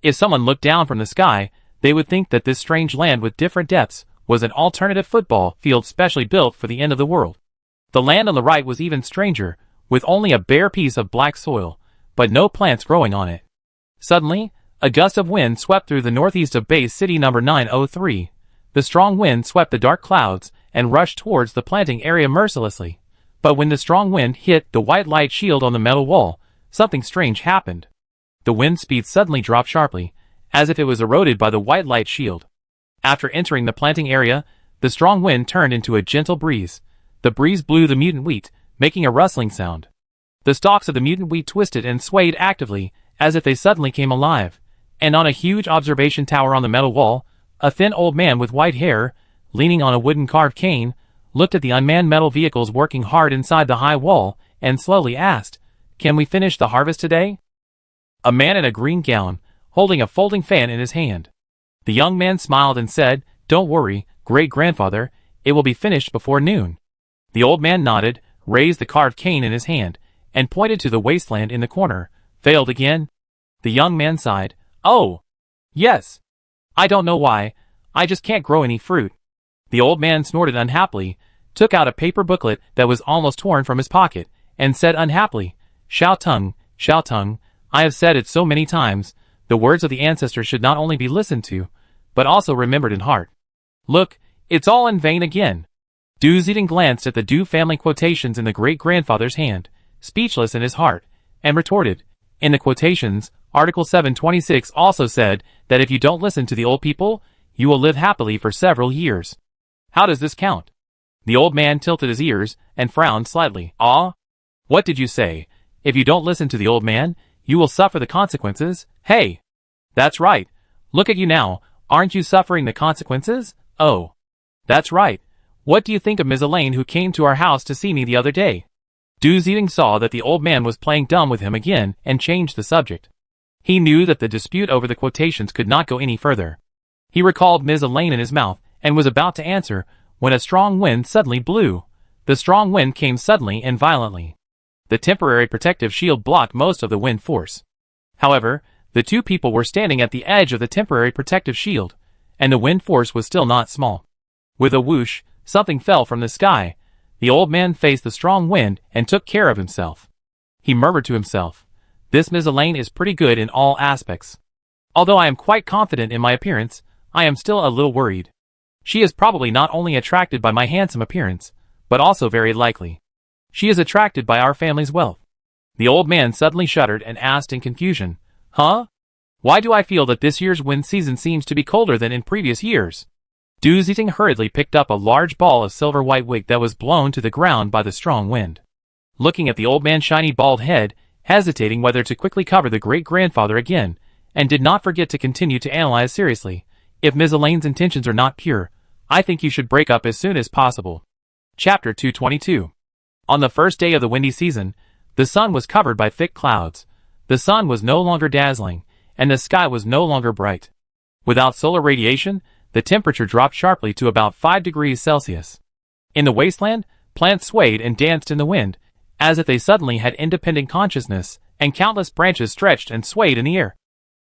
If someone looked down from the sky, they would think that this strange land with different depths was an alternative football field specially built for the end of the world. The land on the right was even stranger, with only a bare piece of black soil, but no plants growing on it. Suddenly, a gust of wind swept through the northeast of Base City number 903. The strong wind swept the dark clouds and rushed towards the planting area mercilessly. But when the strong wind hit the white light shield on the metal wall, something strange happened. The wind speed suddenly dropped sharply, as if it was eroded by the white light shield. After entering the planting area, the strong wind turned into a gentle breeze. The breeze blew the mutant wheat, making a rustling sound. The stalks of the mutant wheat twisted and swayed actively, as if they suddenly came alive. And on a huge observation tower on the metal wall, a thin old man with white hair, leaning on a wooden carved cane, looked at the unmanned metal vehicles working hard inside the high wall, and slowly asked, "Can we finish the harvest today?" A man in a green gown, holding a folding fan in his hand. The young man smiled and said, "Don't worry, great-grandfather, it will be finished before noon." The old man nodded, raised the carved cane in his hand, and pointed to the wasteland in the corner. Failed again? The young man sighed. Oh, yes. I don't know why. I just can't grow any fruit. The old man snorted unhappily, took out a paper booklet that was almost torn from his pocket, and said unhappily, Xiao Tung, I have said it so many times, the words of the ancestors should not only be listened to, but also remembered in heart. Look, it's all in vain again. Du Zidong glanced at the Du family quotations in the great-grandfather's hand, speechless in his heart, and retorted, in the quotations, Article 726 also said that if you don't listen to the old people, you will live happily for several years. How does this count? The old man tilted his ears and frowned slightly. Ah? What did you say? If you don't listen to the old man, you will suffer the consequences? Hey! That's right. Look at you now. Aren't you suffering the consequences? Oh. That's right. What do you think of Ms. Elaine who came to our house to see me the other day? Du Zidong saw that the old man was playing dumb with him again and changed the subject. He knew that the dispute over the quotations could not go any further. He recalled Ms. Elaine in his mouth and was about to answer when a strong wind suddenly blew. The strong wind came suddenly and violently. The temporary protective shield blocked most of the wind force. However, the two people were standing at the edge of the temporary protective shield, and the wind force was still not small. With a whoosh, something fell from the sky. The old man faced the strong wind and took care of himself. He murmured to himself, This Ms. Elaine is pretty good in all aspects. Although I am quite confident in my appearance, I am still a little worried. She is probably not only attracted by my handsome appearance, but also very likely. She is attracted by our family's wealth. The old man suddenly shuddered and asked in confusion, Huh? Why do I feel that this year's wind season seems to be colder than in previous years? Du Zidong hurriedly picked up a large ball of silver-white wick that was blown to the ground by the strong wind. Looking at the old man's shiny bald head, hesitating whether to quickly cover the great-grandfather again, and did not forget to continue to analyze seriously, If Ms. Elaine's intentions are not pure, I think you should break up as soon as possible. Chapter 222. On the first day of the windy season, the sun was covered by thick clouds. The sun was no longer dazzling, and the sky was no longer bright. Without solar radiation, the temperature dropped sharply to about 5 degrees Celsius. In the wasteland, plants swayed and danced in the wind, as if they suddenly had independent consciousness, and countless branches stretched and swayed in the air.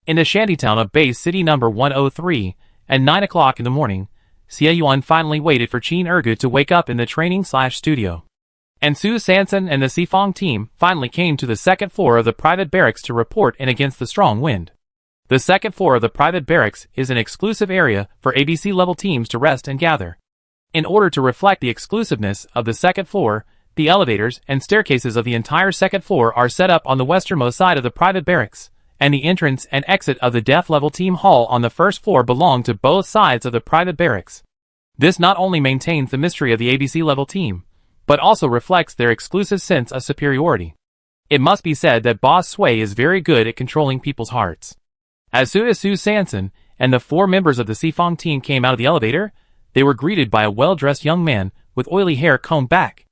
In the shantytown of Base City number 103, at 9 o'clock in the morning, Xie Yuan finally waited for Qin Ergu to wake up in the training/studio. And Su Sanson and the Sifong team finally came to the second floor of the private barracks to report in against the strong wind. The second floor of the private barracks is an exclusive area for ABC-level teams to rest and gather. In order to reflect the exclusiveness of the second floor, the elevators and staircases of the entire second floor are set up on the westernmost side of the private barracks, and the entrance and exit of the death-level team hall on the first floor belong to both sides of the private barracks. This not only maintains the mystery of the ABC-level team, but also reflects their exclusive sense of superiority. It must be said that Boss Sway is very good at controlling people's hearts. As soon as Su Sanson and the 4 members of the Sifong team came out of the elevator, they were greeted by a well-dressed young man with oily hair combed back.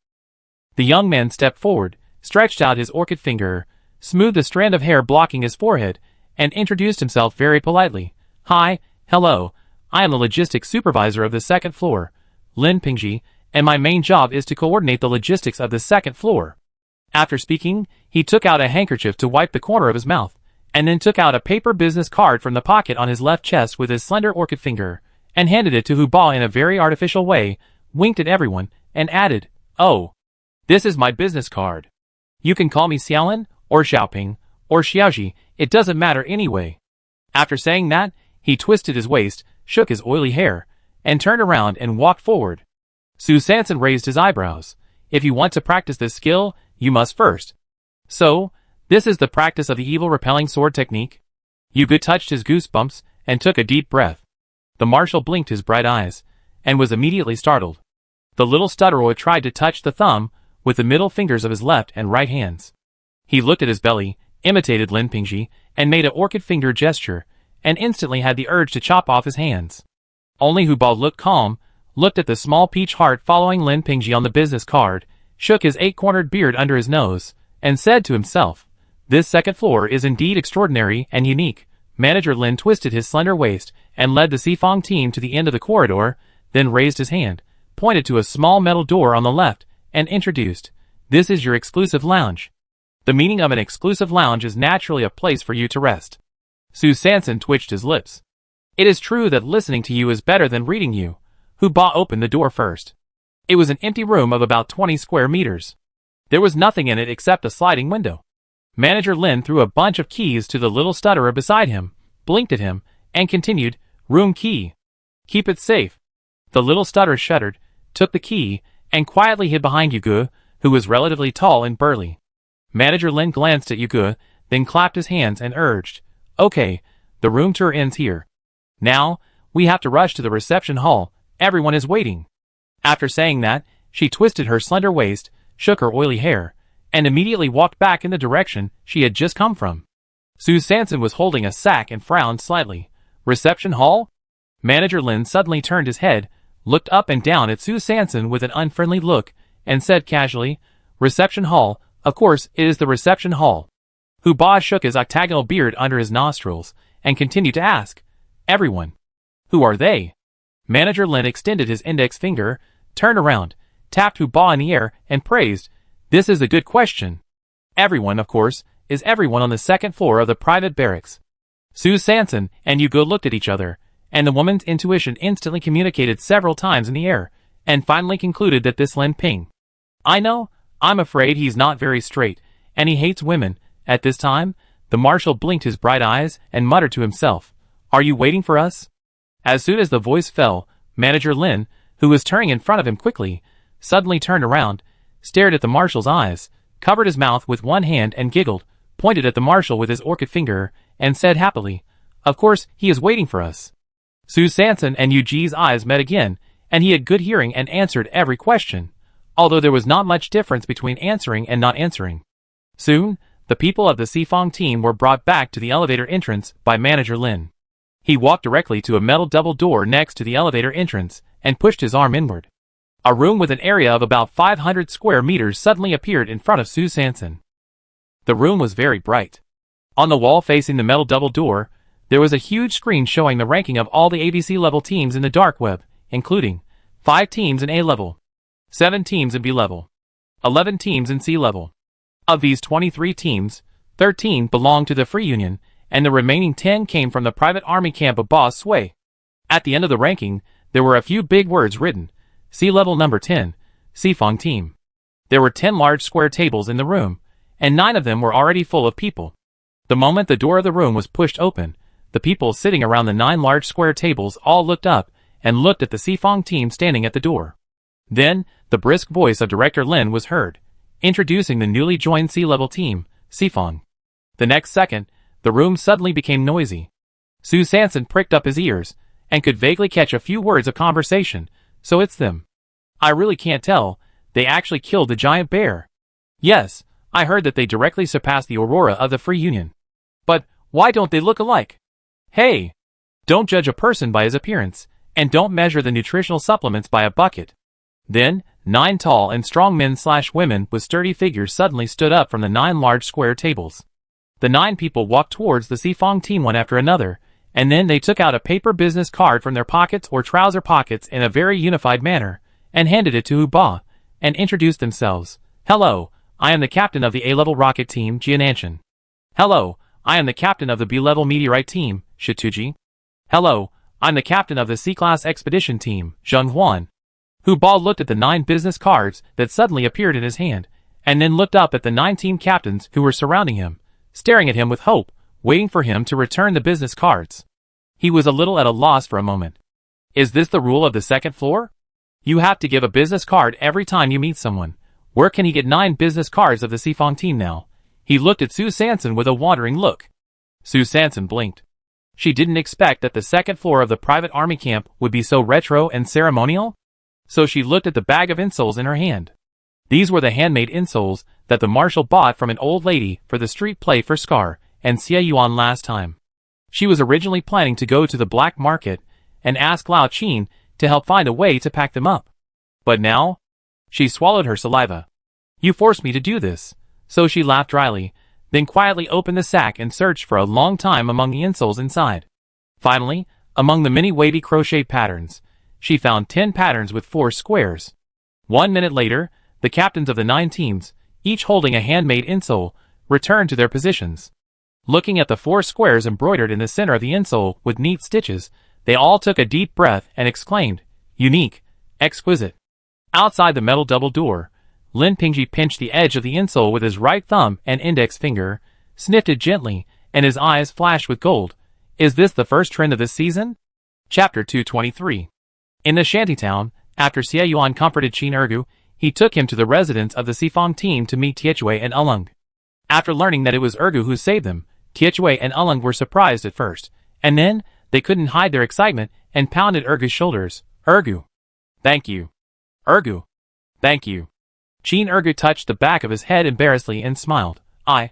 The young man stepped forward, stretched out his orchid finger, smoothed a strand of hair blocking his forehead, and introduced himself very politely. Hi, hello, I am the logistics supervisor of the second floor, Lin Pingji, and my main job is to coordinate the logistics of the second floor. After speaking, he took out a handkerchief to wipe the corner of his mouth, and then took out a paper business card from the pocket on his left chest with his slender orchid finger, and handed it to Hu Ba in a very artificial way, winked at everyone, and added, Oh, this is my business card. You can call me Xiaolin, or Xiaoping, or Xiaoji, it doesn't matter anyway. After saying that, he twisted his waist, shook his oily hair, and turned around and walked forward. Su Sanson raised his eyebrows. If you want to practice this skill, you must first. So, this is the practice of the evil repelling sword technique? Yuga touched his goosebumps and took a deep breath. The marshal blinked his bright eyes, and was immediately startled. The little stutterer tried to touch the thumb with the middle fingers of his left and right hands. He looked at his belly, imitated Lin Pingji, and made an orchid finger gesture, and instantly had the urge to chop off his hands. Only Hu Ba looked calm, looked at the small peach heart following Lin Pingji on the business card, shook his 8-cornered beard under his nose, and said to himself, This second floor is indeed extraordinary and unique. Manager Lin twisted his slender waist and led the Sifong team to the end of the corridor, then raised his hand, pointed to a small metal door on the left, and introduced, This is your exclusive lounge. The meaning of an exclusive lounge is naturally a place for you to rest. Su Sanson twitched his lips. It is true that listening to you is better than reading you. Ba opened the door first. It was an empty room of about 20 square meters. There was nothing in it except a sliding window. Manager Lin threw a bunch of keys to the little stutterer beside him, blinked at him, and continued, room key. Keep it safe. The little stutterer shuddered, took the key, and quietly hid behind Yugu, who was relatively tall and burly. Manager Lin glanced at Yugu, then clapped his hands and urged, Okay, the room tour ends here. Now, we have to rush to the reception hall, everyone is waiting. After saying that, she twisted her slender waist, shook her oily hair, and immediately walked back in the direction she had just come from. Su Sanson was holding a sack and frowned slightly. Reception hall? Manager Lin suddenly turned his head, looked up and down at Su Sanson with an unfriendly look, and said casually, Reception hall, of course it is the reception hall. Ba shook his octagonal beard under his nostrils, and continued to ask, Everyone. Who are they? Manager Lin extended his index finger, turned around, tapped Ba in the air, and praised, This is a good question. Everyone, of course, is everyone on the second floor of the private barracks. Su Sanson and Yugo looked at each other, and the woman's intuition instantly communicated several times in the air, and finally concluded that this Lin Ping. I know, I'm afraid he's not very straight, and he hates women. At this time, the marshal blinked his bright eyes and muttered to himself, Are you waiting for us? As soon as the voice fell, Manager Lin, who was turning in front of him quickly, suddenly turned around, stared at the marshal's eyes, covered his mouth with one hand and giggled, pointed at the marshal with his orchid finger, and said happily, Of course, he is waiting for us. Su Sanson and Yuji's eyes met again, and he had good hearing and answered every question, although there was not much difference between answering and not answering. Soon, the people of the Sifong team were brought back to the elevator entrance by Manager Lin. He walked directly to a metal double door next to the elevator entrance and pushed his arm inward. A room with an area of about 500 square meters suddenly appeared in front of Su Sanson. The room was very bright. On the wall facing the metal double door, there was a huge screen showing the ranking of all the ABC level teams in the dark web, including 5 teams in A level, 7 teams in B level, 11 teams in C level. Of these 23 teams, 13 belonged to the Free Union, and the remaining 10 came from the private army camp of Boss Sui. At the end of the ranking, there were a few big words written, C level number 10, Sifong team. There were 10 large square tables in the room, and 9 of them were already full of people. The moment the door of the room was pushed open, the people sitting around the 9 large square tables all looked up and looked at the Sifong team standing at the door. Then, the brisk voice of Director Lin was heard, introducing the newly joined C-level team, Sifong. The next second, the room suddenly became noisy. Su Sanson pricked up his ears, and could vaguely catch a few words of conversation, so it's them. I really can't tell, they actually killed the giant bear. Yes, I heard that they directly surpassed the Aurora of the Free Union. But, why don't they look alike? Hey! Don't judge a person by his appearance, and don't measure the nutritional supplements by a bucket. Then, 9 tall and strong men/women with sturdy figures suddenly stood up from the 9 large square tables. The 9 people walked towards the Sifong team one after another, and then they took out a paper business card from their pockets or trouser pockets in a very unified manner, and handed it to Ba, and introduced themselves. Hello, I am the captain of the A-level rocket team, Jiananshan. Hello, I am the captain of the B-level meteorite team, Shituji. Hello, I'm the captain of the C-class expedition team, Zhenghuan. Ba looked at the 9 business cards that suddenly appeared in his hand, and then looked up at the 9 team captains who were surrounding him, staring at him with hope, waiting for him to return the business cards. He was a little at a loss for a moment. Is this the rule of the second floor? You have to give a business card every time you meet someone. Where can he get 9 business cards of the Sifong team now? He looked at Su Sanson with a wandering look. Su Sanson blinked. She didn't expect that the second floor of the private army camp would be so retro and ceremonial. So she looked at the bag of insoles in her hand. These were the handmade insoles that the marshal bought from an old lady for the street play for Scar and Xie Yuan last time. She was originally planning to go to the black market and ask Lao Qin to help find a way to pack them up. But now? She swallowed her saliva. You forced me to do this. So she laughed dryly, then quietly opened the sack and searched for a long time among the insoles inside. Finally, among the many wavy crochet patterns, she found 10 patterns with 4 squares. 1 minute later, the captains of the 9 teams, each holding a handmade insole, returned to their positions. Looking at the 4 squares embroidered in the center of the insole with neat stitches, they all took a deep breath and exclaimed, "Unique, exquisite." Outside the metal double door, Lin Pingji pinched the edge of the insole with his right thumb and index finger, sniffed it gently, and his eyes flashed with gold. Is this the first trend of this season? Chapter 223. In the shantytown, after Xie Yuan comforted Qin Ergu, he took him to the residence of the Sifang team to meet Tiechui and Ulung. After learning that it was Ergu who saved them, Tiechui and Ulung were surprised at first, and then they couldn't hide their excitement and pounded Ergu's shoulders. "Ergu. Thank you. Ergu. Thank you." Qin Ergu touched the back of his head embarrassedly and smiled. I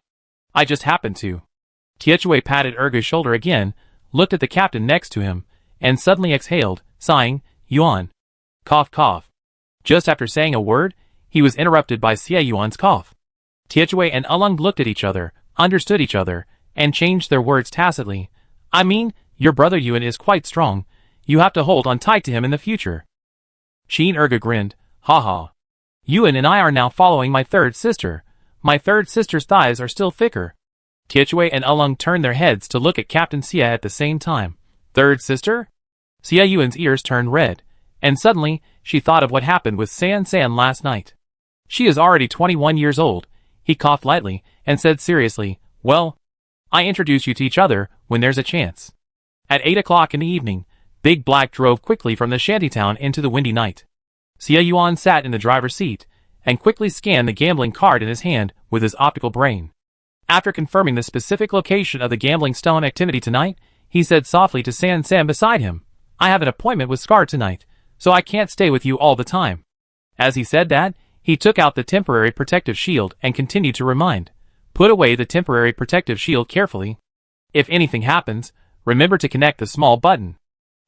just happened to." Tiechui patted Ergu's shoulder again, looked at the captain next to him, and suddenly exhaled, sighing, "Yuan." Cough cough. Just after saying a word, he was interrupted by Xie Yuan's cough. Tiechui and Ulung looked at each other, understood each other, and changed their words tacitly. "I mean, your brother Yuan is quite strong. You have to hold on tight to him in the future." Qin Ergu grinned. "Ha ha. Yuan and I are now following my third sister. My third sister's thighs are still thicker." Tiechui and Ulung turned their heads to look at Captain Xie at the same time. "Third sister?" Xie Yuan's ears turned red, and suddenly she thought of what happened with San San last night. "She is already 21 years old." He coughed lightly and said seriously, "Well, I introduce you to each other when there's a chance." At 8 o'clock in the evening, Big Black drove quickly from the shantytown into the windy night. Xie Yuan sat in the driver's seat and quickly scanned the gambling card in his hand with his optical brain. After confirming the specific location of the gambling stone activity tonight, he said softly to San San beside him, "I have an appointment with Scar tonight, so I can't stay with you all the time." As he said that, he took out the temporary protective shield and continued to remind, "Put away the temporary protective shield carefully. If anything happens, remember to connect the small button."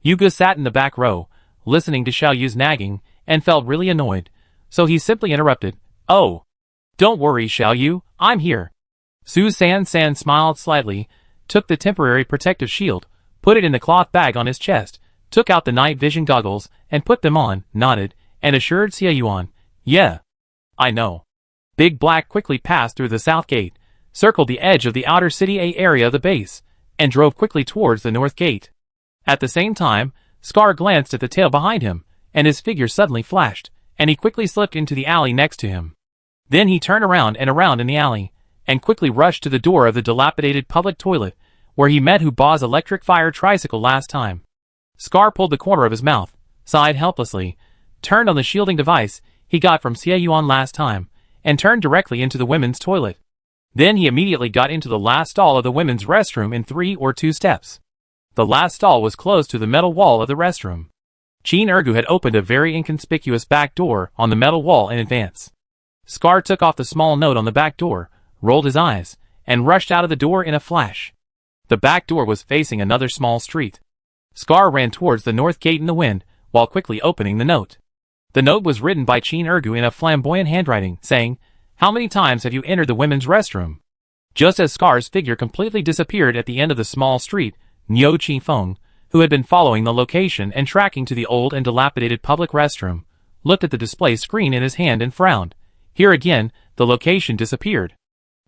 Yuga sat in the back row, listening to Xiao Yu's nagging, and felt really annoyed, so he simply interrupted, "Oh, don't worry, Xiao Yu, I'm here." Su San San smiled slightly, took the temporary protective shield, put it in the cloth bag on his chest, took out the night vision goggles and put them on, nodded, and assured Xie Yuan, "Yeah, I know." Big Black quickly passed through the south gate, circled the edge of the outer city A area of the base, and drove quickly towards the north gate. At the same time, Scar glanced at the tail behind him, and his figure suddenly flashed, and he quickly slipped into the alley next to him. Then he turned around and around in the alley, and quickly rushed to the door of the dilapidated public toilet, where he met Huba's electric fire tricycle last time. Scar pulled the corner of his mouth, sighed helplessly, turned on the shielding device he got from Xie Yuan last time, and turned directly into the women's toilet. Then he immediately got into the last stall of the women's restroom in 3 or 2 steps. The last stall was close to the metal wall of the restroom. Qin Ergu had opened a very inconspicuous back door on the metal wall in advance. Scar took off the small note on the back door, rolled his eyes, and rushed out of the door in a flash. The back door was facing another small street. Scar ran towards the north gate in the wind, while quickly opening the note. The note was written by Qin Ergu in a flamboyant handwriting, saying, "How many times have you entered the women's restroom?" Just as Scar's figure completely disappeared at the end of the small street, Niu Qifeng, who had been following the location and tracking to the old and dilapidated public restroom, looked at the display screen in his hand and frowned. Here again, the location disappeared.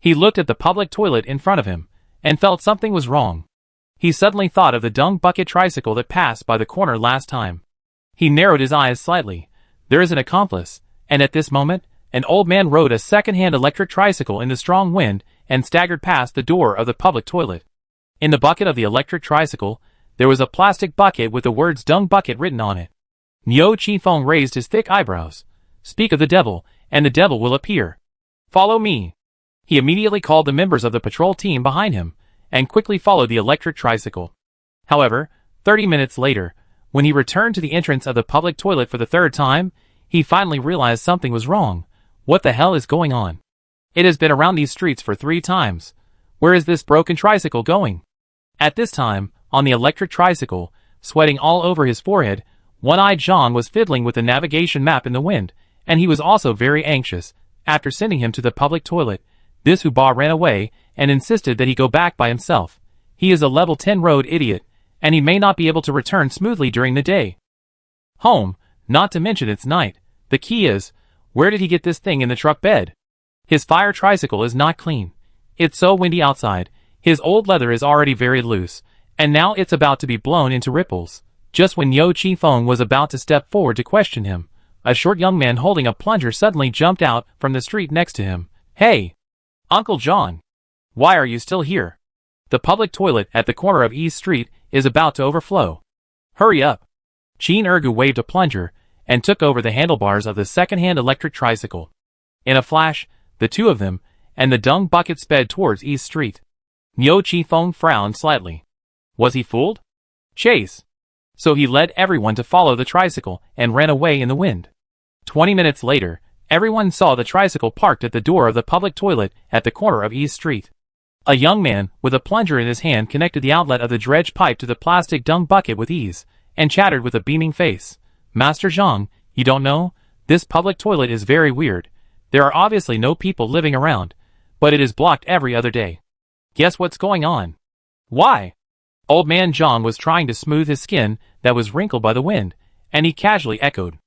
He looked at the public toilet in front of him, and felt something was wrong. He suddenly thought of the dung bucket tricycle that passed by the corner last time. He narrowed his eyes slightly. There is an accomplice, and at this moment, an old man rode a second-hand electric tricycle in the strong wind and staggered past the door of the public toilet. In the bucket of the electric tricycle, there was a plastic bucket with the words "dung bucket" written on it. Niu Qifeng raised his thick eyebrows. "Speak of the devil, and the devil will appear. Follow me." He immediately called the members of the patrol team behind him, and quickly followed the electric tricycle. However, 30 minutes later, when he returned to the entrance of the public toilet for the 3rd time, he finally realized something was wrong. What the hell is going on? It has been around these streets for 3 times. Where is this broken tricycle going? At this time, on the electric tricycle, sweating all over his forehead, one-eyed Zhang was fiddling with the navigation map in the wind, and he was also very anxious. After sending him to the public toilet, this Huba ran away and insisted that he go back by himself. He is a level 10 road idiot, and he may not be able to return smoothly during the day. Home, not to mention it's night. The key is, where did he get this thing in the truck bed? His fire tricycle is not clean. It's so windy outside, his old leather is already very loose, and now it's about to be blown into ripples. Just when Yo Chi-fong was about to step forward to question him, a short young man holding a plunger suddenly jumped out from the street next to him. "Hey! Uncle John! Why are you still here? The public toilet at the corner of East Street is about to overflow. Hurry up!" Chin Ergu waved a plunger and took over the handlebars of the second-hand electric tricycle. In a flash, the two of them and the dung bucket sped towards East Street. Yo Chi-fong frowned slightly. Was he fooled? Chase! So he led everyone to follow the tricycle and ran away in the wind. 20 minutes later, everyone saw the tricycle parked at the door of the public toilet at the corner of East Street. A young man with a plunger in his hand connected the outlet of the dredge pipe to the plastic dung bucket with ease, and chattered with a beaming face. "Master Zhang, you don't know? This public toilet is very weird. There are obviously no people living around, but it is blocked every other day. Guess what's going on?" "Why?" Old man Zhang was trying to smooth his skin that was wrinkled by the wind, and he casually echoed.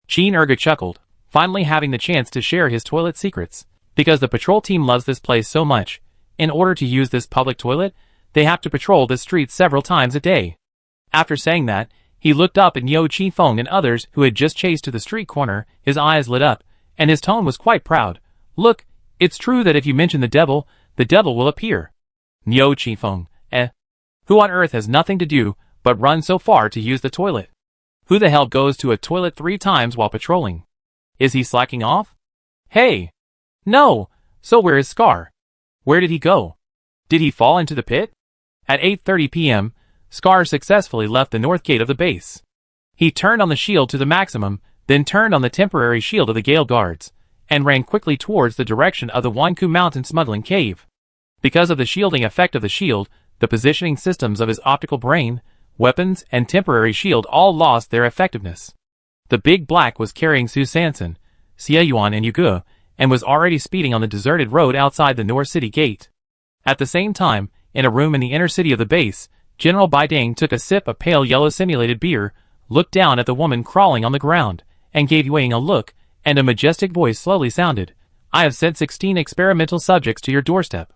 Chin Ergu chuckled, finally having the chance to share his toilet secrets. Because the patrol team loves this place so much, in order to use this public toilet, they have to patrol the streets several times a day. After saying that, he looked up at Yo Chi-fong and others who had just chased to the street corner. His eyes lit up, and his tone was quite proud. "Look, it's true that if you mention the devil will appear." Yo Chi-fong, who on earth has nothing to do but run so far to use the toilet? Who the hell goes to a toilet 3 times while patrolling? Is he slacking off? Hey! No! So where is Scar? Where did he go? Did he fall into the pit? At 8:30 p.m., Scar successfully left the north gate of the base. He turned on the shield to the maximum, then turned on the temporary shield of the Gale Guards, and ran quickly towards the direction of the Wanku Mountain smuggling cave. Because of the shielding effect of the shield, the positioning systems of his optical brain, weapons, and temporary shield all lost their effectiveness. The Big Black was carrying Su Sanson, Xie Yuan and Yuge, and was already speeding on the deserted road outside the North City Gate. At the same time, in a room in the inner city of the base, General Baidang took a sip of pale yellow simulated beer, looked down at the woman crawling on the ground, and gave Yuang a look, and a majestic voice slowly sounded. "I have sent 16 experimental subjects to your doorstep.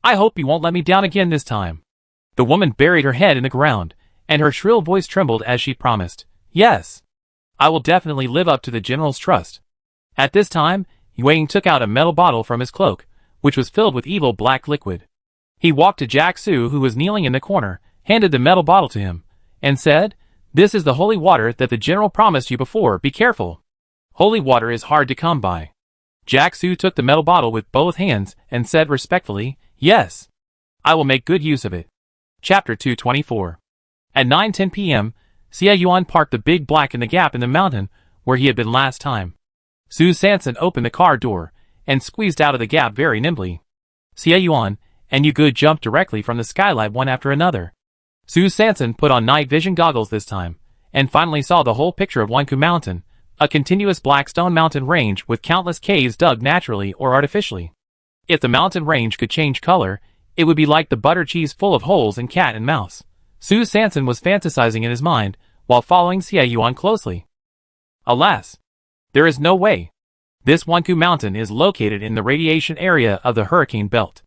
I hope you won't let me down again this time." The woman buried her head in the ground, and her shrill voice trembled as she promised, "Yes. I will definitely live up to the general's trust." At this time, Yuang took out a metal bottle from his cloak, which was filled with evil black liquid. He walked to Jack Su, who was kneeling in the corner, handed the metal bottle to him, and said, "This is the holy water that the general promised you before. Be careful. Holy water is hard to come by." Jack Su took the metal bottle with both hands and said respectfully, "Yes. I will make good use of it." Chapter 224. At 9:10 p.m., Xie Yuan parked the Big Black in the gap in the mountain where he had been last time. Su Sanson opened the car door and squeezed out of the gap very nimbly. Xie Yuan and Yuge jumped directly from the skylight one after another. Su Sanson put on night vision goggles this time, and finally saw the whole picture of Wanku Mountain, a continuous black stone mountain range with countless caves dug naturally or artificially. If the mountain range could change color, it would be like the butter cheese full of holes in cat and mouse. Su Sanson was fantasizing in his mind, while following Xie Yuan closely. Alas! There is no way. This Wanku Mountain is located in the radiation area of the hurricane belt.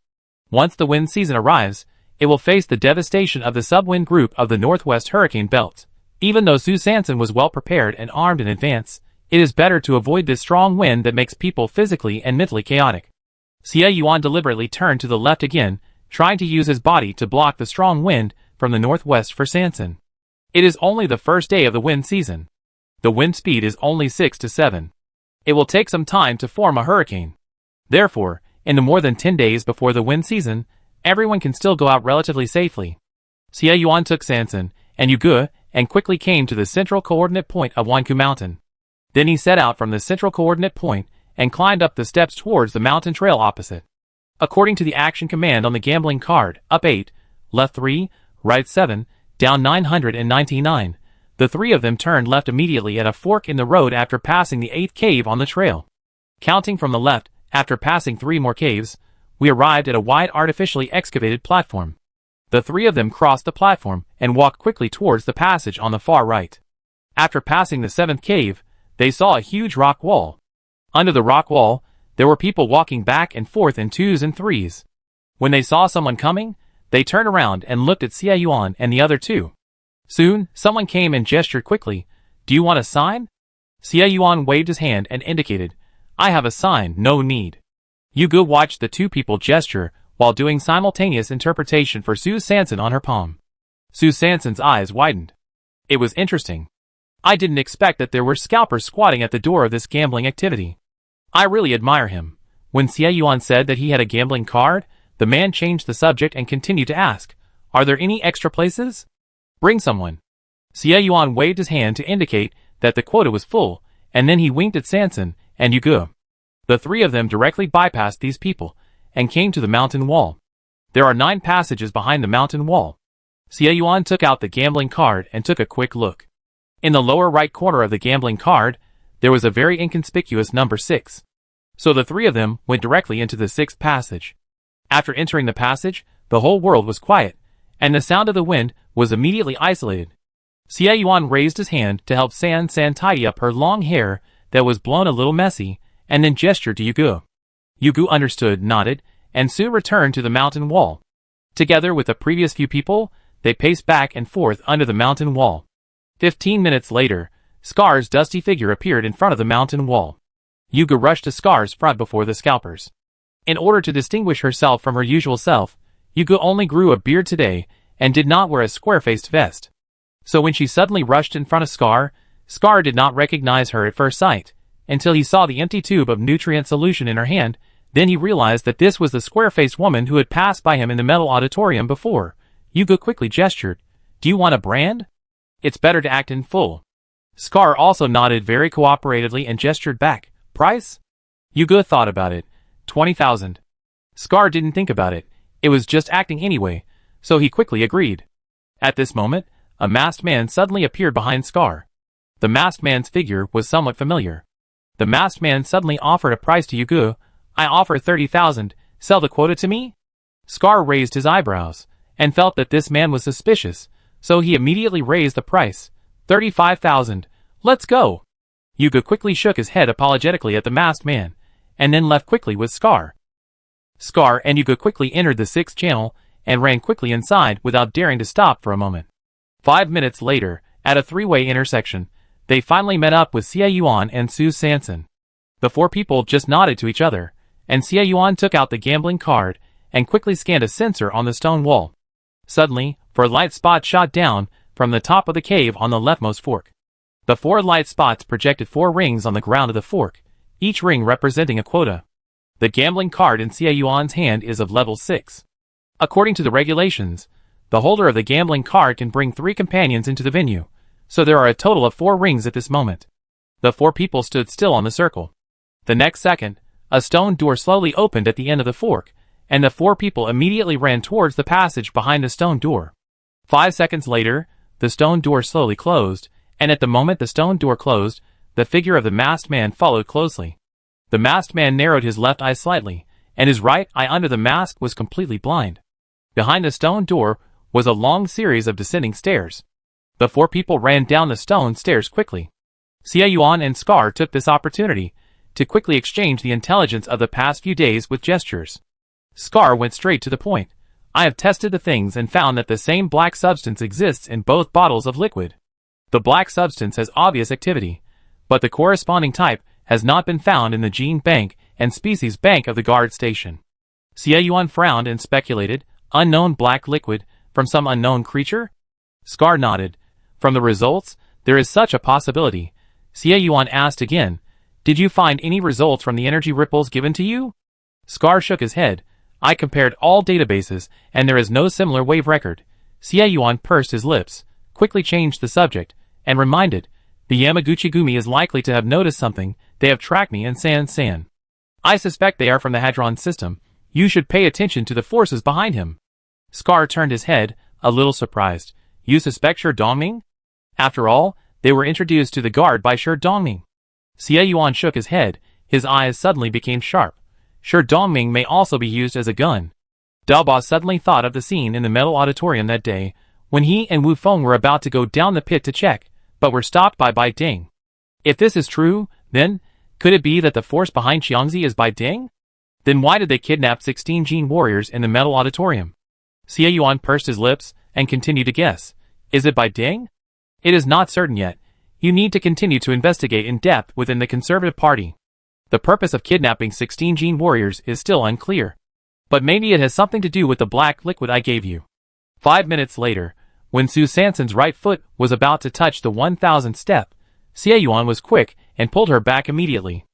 Once the wind season arrives, it will face the devastation of the subwind group of the northwest hurricane belt. Even though Su Sanson was well prepared and armed in advance, it is better to avoid this strong wind that makes people physically and mentally chaotic. Xie Yuan deliberately turned to the left again, trying to use his body to block the strong wind from the northwest for Sanson. It is only the first day of the wind season. The wind speed is only 6 to 7. It will take some time to form a hurricane. Therefore, in the more than 10 days before the wind season, everyone can still go out relatively safely. Xie Yuan took Sanson and Yuge and quickly came to the central coordinate point of Wanku Mountain. Then he set out from the central coordinate point and climbed up the steps towards the mountain trail opposite. According to the action command on the gambling card, up 8, left 3, right 7, down 999, the three of them turned left immediately at a fork in the road after passing the 8th cave on the trail. Counting from the left, after passing 3 more caves, we arrived at a wide artificially excavated platform. The three of them crossed the platform and walked quickly towards the passage on the far right. After passing the 7th cave, they saw a huge rock wall. Under the rock wall, there were people walking back and forth in 2s and 3s. When they saw someone coming, they turned around and looked at Xie Yuan and the other two. Soon, someone came and gestured quickly. Do you want a sign? Xie Yuan waved his hand and indicated, I have a sign, no need. Yugu watched the two people gesture while doing simultaneous interpretation for Su Sanson on her palm. Su Sanson's eyes widened. It was interesting. I didn't expect that there were scalpers squatting at the door of this gambling activity. I really admire him. When Xie Yuan said that he had a gambling card, the man changed the subject and continued to ask, Are there any extra places? Bring someone. Xie Yuan waved his hand to indicate that the quota was full, and then he winked at Sanson and Yugu. The three of them directly bypassed these people and came to the mountain wall. There are 9 passages behind the mountain wall. Xie Yuan took out the gambling card and took a quick look. In the lower right corner of the gambling card, there was a very inconspicuous number 6. So the three of them went directly into the 6th passage. After entering the passage, the whole world was quiet, and the sound of the wind was immediately isolated. Xie Yuan raised his hand to help San tidy up her long hair that was blown a little messy, and then gestured to Yugu. Yugu understood, nodded, and soon returned to the mountain wall. Together with the previous few people, they paced back and forth under the mountain wall. 15 minutes later, Scar's dusty figure appeared in front of the mountain wall. Yugu rushed to Scar's front before the scalpers. In order to distinguish herself from her usual self, Yugu only grew a beard today and did not wear a square-faced vest. So when she suddenly rushed in front of Scar, Scar did not recognize her at first sight, until he saw the empty tube of nutrient solution in her hand. Then he realized that this was the square-faced woman who had passed by him in the metal auditorium before. Yugu quickly gestured, Do you want a brand? It's better to act in full. Scar also nodded very cooperatively and gestured back. Price? Yugu thought about it. 20,000. Scar didn't think about it. It was just acting anyway, so he quickly agreed. At this moment, a masked man suddenly appeared behind Scar. The masked man's figure was somewhat familiar. The masked man suddenly offered a price to Yugu. I offer 30,000. Sell the quota to me? Scar raised his eyebrows and felt that this man was suspicious, so he immediately raised the price. 35,000. Let's go. Yugu quickly shook his head apologetically at the masked man, and then left quickly with Scar. Scar and Yugu quickly entered the 6th channel and ran quickly inside without daring to stop for a moment. 5 minutes later, at a 3-way intersection, they finally met up with Xie Yuan and Su Sanson. The 4 people just nodded to each other, and Xie Yuan took out the gambling card and quickly scanned a sensor on the stone wall. Suddenly, 4 light spots shot down from the top of the cave on the leftmost fork. The 4 light spots projected 4 rings on the ground of the fork, each ring representing a quota. The gambling card in Xie Yuan's hand is of level 6. According to the regulations, the holder of the gambling card can bring 3 companions into the venue, so there are a total of 4 rings at this moment. The 4 people stood still on the circle. The next second, a stone door slowly opened at the end of the fork, and the 4 people immediately ran towards the passage behind the stone door. 5 seconds later, the stone door slowly closed, and at the moment the stone door closed, the figure of the masked man followed closely. The masked man narrowed his left eye slightly, and his right eye under the mask was completely blind. Behind the stone door was a long series of descending stairs. The 4 people ran down the stone stairs quickly. Xie Yuan and Scar took this opportunity to quickly exchange the intelligence of the past few days with gestures. Scar went straight to the point. I have tested the things and found that the same black substance exists in both bottles of liquid. The black substance has obvious activity, but the corresponding type has not been found in the gene bank and species bank of the guard station. Xie Yuan frowned and speculated, unknown black liquid from some unknown creature? Scar nodded. From the results, there is such a possibility. Xie Yuan asked again, Did you find any results from the energy ripples given to you? Scar shook his head. I compared all databases, and there is no similar wave record. Xie Yuan pursed his lips, quickly changed the subject, and reminded, The Yamaguchi-gumi is likely to have noticed something. They have tracked me and San. I suspect they are from the Hadron system. You should pay attention to the forces behind him. Scar turned his head, a little surprised. You suspect Shi Dongming? After all, they were introduced to the guard by Shi Dongming. Xie Yuan shook his head. His eyes suddenly became sharp. Shi Dongming may also be used as a gun. Daoba suddenly thought of the scene in the metal auditorium that day, when he and Wu Feng were about to go down the pit to check, but were stopped by Bai Ding. If this is true, then, could it be that the force behind Xiangzi is Bai Ding? Then why did they kidnap 16 Gene warriors in the metal auditorium? Xie Yuan pursed his lips and continued to guess. Is it by Ding? It is not certain yet. You need to continue to investigate in depth within the Conservative Party. The purpose of kidnapping 16 Gene warriors is still unclear. But maybe it has something to do with the black liquid I gave you. 5 minutes later, when Su Sanson's right foot was about to touch the 1000th step, Xie Yuan was quick and pulled her back immediately.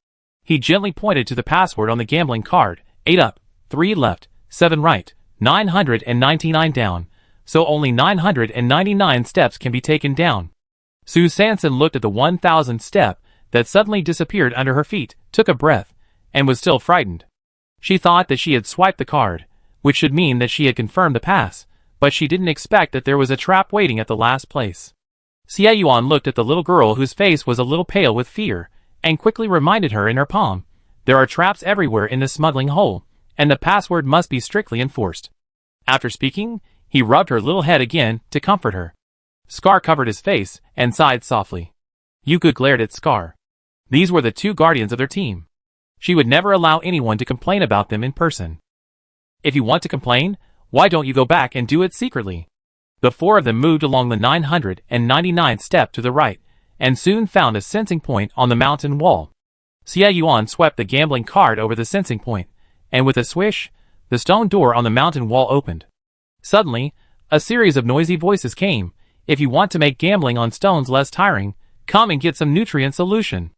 He gently pointed to the password on the gambling card, 8 up, 3 left, 7 right, 999 down, so only 999 steps can be taken down. Su Sanson looked at the 1000th step that suddenly disappeared under her feet, took a breath, and was still frightened. She thought that she had swiped the card, which should mean that she had confirmed the pass, but she didn't expect that there was a trap waiting at the last place. Xie Yuan looked at the little girl whose face was a little pale with fear, and quickly reminded her in her palm, there are traps everywhere in this smuggling hole, and the password must be strictly enforced. After speaking, he rubbed her little head again to comfort her. Scar covered his face and sighed softly. Yuka glared at Scar. These were the 2 guardians of their team. She would never allow anyone to complain about them in person. If you want to complain, why don't you go back and do it secretly? The 4 of them moved along the 999th step to the right, and soon found a sensing point on the mountain wall. Xie Yuan swept the gambling card over the sensing point, and with a swish, the stone door on the mountain wall opened. Suddenly, a series of noisy voices came. If you want to make gambling on stones less tiring, come and get some nutrient solution.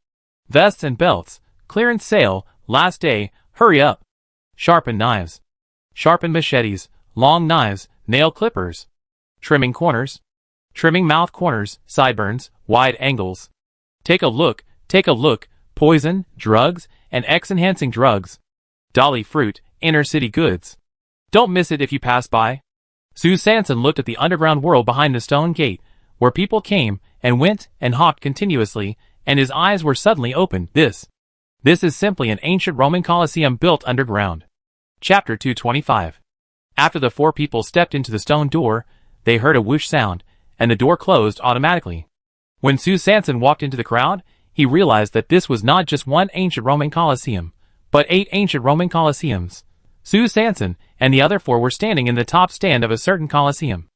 Vests and belts, clearance sale, last day, hurry up. Sharpen knives. Sharpen machetes, long knives, nail clippers. Trimming corners. Trimming mouth corners, sideburns, wide angles. Take a look, poison, drugs, and X-enhancing drugs. Dolly fruit, inner city goods. Don't miss it if you pass by. Su Sanson looked at the underground world behind the stone gate, where people came and went and hopped continuously, and his eyes were suddenly opened. This is simply an ancient Roman Colosseum built underground. Chapter 225. After the 4 people stepped into the stone door, they heard a whoosh sound, and the door closed automatically. When Su Sanson walked into the crowd, he realized that this was not just one ancient Roman Colosseum, but 8 ancient Roman Colosseums. Su Sanson and the other 4 were standing in the top stand of a certain Colosseum.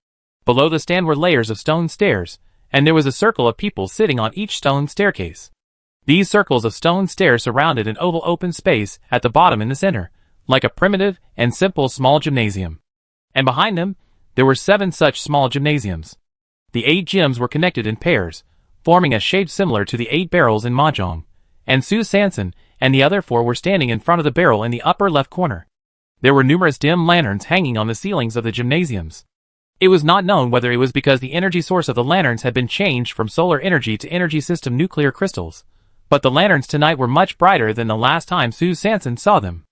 Below the stand were layers of stone stairs, and there was a circle of people sitting on each stone staircase. These circles of stone stairs surrounded an oval open space at the bottom in the center, like a primitive and simple small gymnasium. And behind them, there were 7 such small gymnasiums. The 8 gyms were connected in pairs, forming a shape similar to the 8 barrels in Mahjong, and Su Sanson and the other 4 were standing in front of the barrel in the upper left corner. There were numerous dim lanterns hanging on the ceilings of the gymnasiums. It was not known whether it was because the energy source of the lanterns had been changed from solar energy to energy system nuclear crystals, but the lanterns tonight were much brighter than the last time Su Sanson saw them.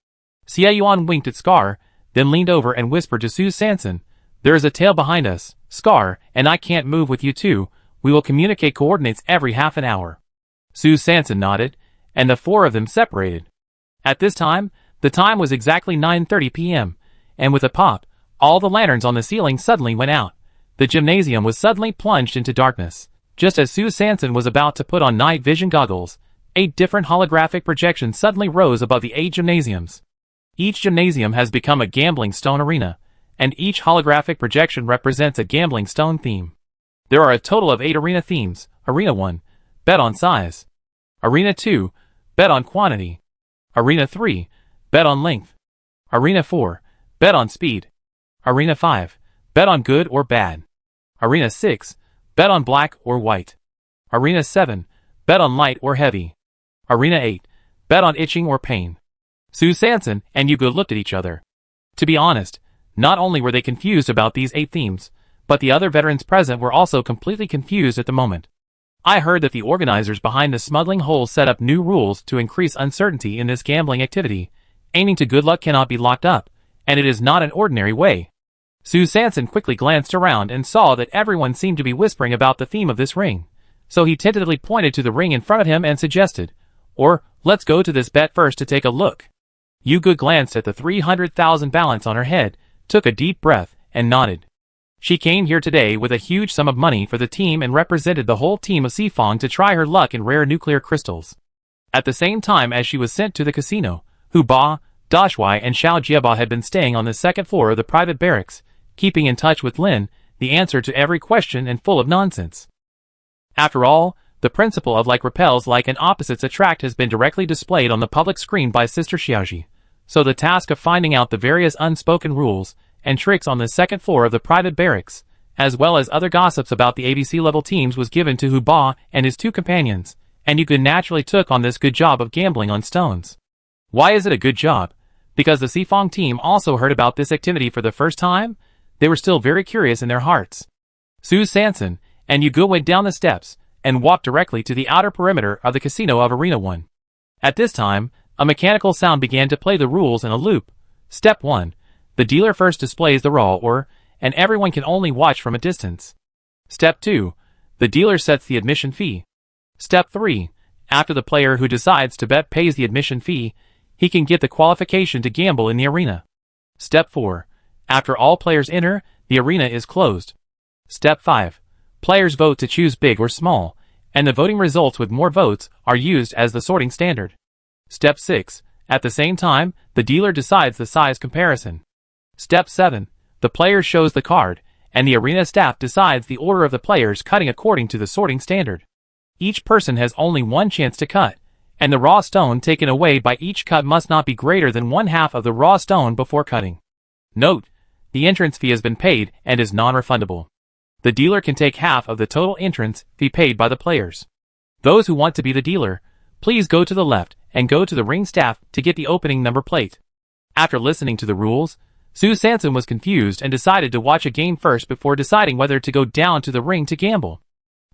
Xie Yuan winked at Scar, then leaned over and whispered to Su Sanson, there is a tail behind us, Scar, and I can't move with you too. We will communicate coordinates every half an hour. Su Sanson nodded, and the 4 of them separated. At this time, the time was exactly 9:30 p.m., and with a pop, all the lanterns on the ceiling suddenly went out. The gymnasium was suddenly plunged into darkness. Just as Su Sanson was about to put on night vision goggles, 8 different holographic projections suddenly rose above the 8 gymnasiums. Each gymnasium has become a gambling stone arena, and each holographic projection represents a gambling stone theme. There are a total of 8 arena themes. Arena 1, bet on size. Arena 2, bet on quantity. Arena 3, bet on length. Arena 4, bet on speed. Arena 5, bet on good or bad. Arena 6, bet on black or white. Arena 7, bet on light or heavy. Arena 8, bet on itching or pain. Su Sanson and Yugo looked at each other. To be honest, not only were they confused about these 8 themes, but the other veterans present were also completely confused at the moment. I heard that the organizers behind the smuggling hole set up new rules to increase uncertainty in this gambling activity. Aiming to good luck cannot be locked up, and it is not an ordinary way. Su Sanson quickly glanced around and saw that everyone seemed to be whispering about the theme of this ring, so he tentatively pointed to the ring in front of him and suggested, or, let's go to this bet first to take a look. Yuga glanced at the 300,000 balance on her head, took a deep breath, and nodded. She came here today with a huge sum of money for the team and represented the whole team of Sifong to try her luck in rare nuclear crystals. At the same time as she was sent to the casino, Hu Ba, Shuai and Xiao Jiaba had been staying on the second floor of the private barracks, keeping in touch with Lin, the answer to every question and full of nonsense. After all, the principle of like repels like and opposites attract has been directly displayed on the public screen by Sister Xiaoji, so the task of finding out the various unspoken rules and tricks on the second floor of the private barracks, as well as other gossips about the ABC level teams, was given to Hu Ba and his two companions, and Yugen naturally took on this good job of gambling on stones. Why is it a good job? Because the Sifong team also heard about this activity for the first time? They were still very curious in their hearts. Su Sanson and Yugu went down the steps and walked directly to the outer perimeter of the casino of Arena 1. At this time, a mechanical sound began to play the rules in a loop. Step 1. The dealer first displays the raw ore, and everyone can only watch from a distance. Step 2. The dealer sets the admission fee. Step 3. After the player who decides to bet pays the admission fee, he can get the qualification to gamble in the arena. Step 4. After all players enter, the arena is closed. Step 5. Players vote to choose big or small, and the voting results with more votes are used as the sorting standard. Step 6. At the same time, the dealer decides the size comparison. Step 7. The player shows the card, and the arena staff decides the order of the players cutting according to the sorting standard. Each person has only one chance to cut, and the raw stone taken away by each cut must not be greater than 1/2 of the raw stone before cutting. Note: the entrance fee has been paid and is non-refundable. The dealer can take half of the total entrance fee paid by the players. Those who want to be the dealer, please go to the left and go to the ring staff to get the opening number plate. After listening to the rules, Su Sanson was confused and decided to watch a game first before deciding whether to go down to the ring to gamble.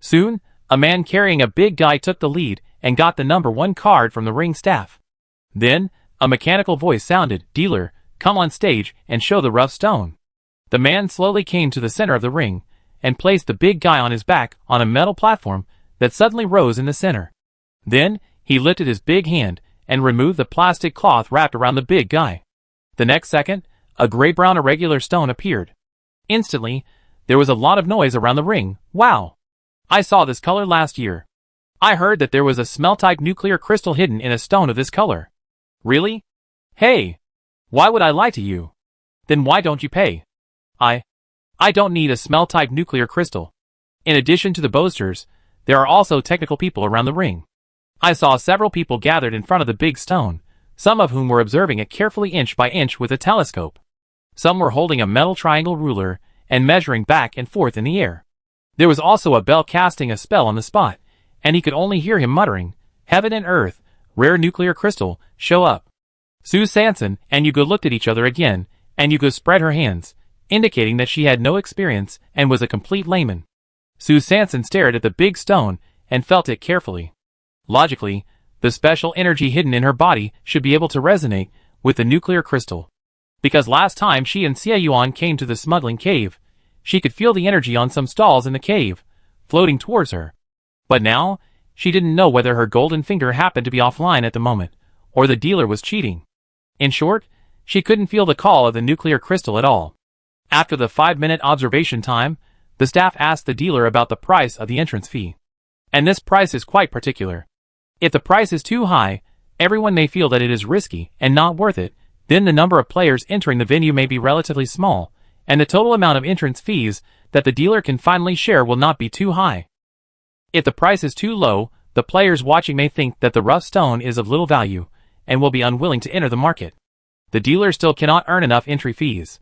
Soon, a man carrying a big die took the lead and got the number 1 card from the ring staff. Then, a mechanical voice sounded, "Dealer, come on stage and show the rough stone." The man slowly came to the center of the ring and placed the big guy on his back on a metal platform that suddenly rose in the center. Then, he lifted his big hand and removed the plastic cloth wrapped around the big guy. The next second, a gray-brown irregular stone appeared. Instantly, there was a lot of noise around the ring. "Wow! I saw this color last year. I heard that there was a smelt-type nuclear crystal hidden in a stone of this color." "Really? Hey! Why would I lie to you? Then why don't you pay?" I don't need a smelt-type nuclear crystal. In addition to the boasters, there are also technical people around the ring. I saw several people gathered in front of the big stone, some of whom were observing it carefully inch by inch with a telescope. Some were holding a metal triangle ruler and measuring back and forth in the air. There was also a bell casting a spell on the spot, and he could only hear him muttering, "Heaven and earth, rare nuclear crystal, show up." Su Sanson and Yugo looked at each other again, and Yugo spread her hands, indicating that she had no experience and was a complete layman. Su Sanson stared at the big stone and felt it carefully. Logically, the special energy hidden in her body should be able to resonate with the nuclear crystal. Because last time she and Xie Yuan came to the smuggling cave, she could feel the energy on some stalls in the cave, floating towards her. But now, she didn't know whether her golden finger happened to be offline at the moment, or the dealer was cheating. In short, she couldn't feel the call of the nuclear crystal at all. After the 5-minute observation time, the staff asked the dealer about the price of the entrance fee. And this price is quite particular. If the price is too high, everyone may feel that it is risky and not worth it, then the number of players entering the venue may be relatively small, and the total amount of entrance fees that the dealer can finally share will not be too high. If the price is too low, the players watching may think that the rough stone is of little value, and will be unwilling to enter the market. The dealer still cannot earn enough entry fees.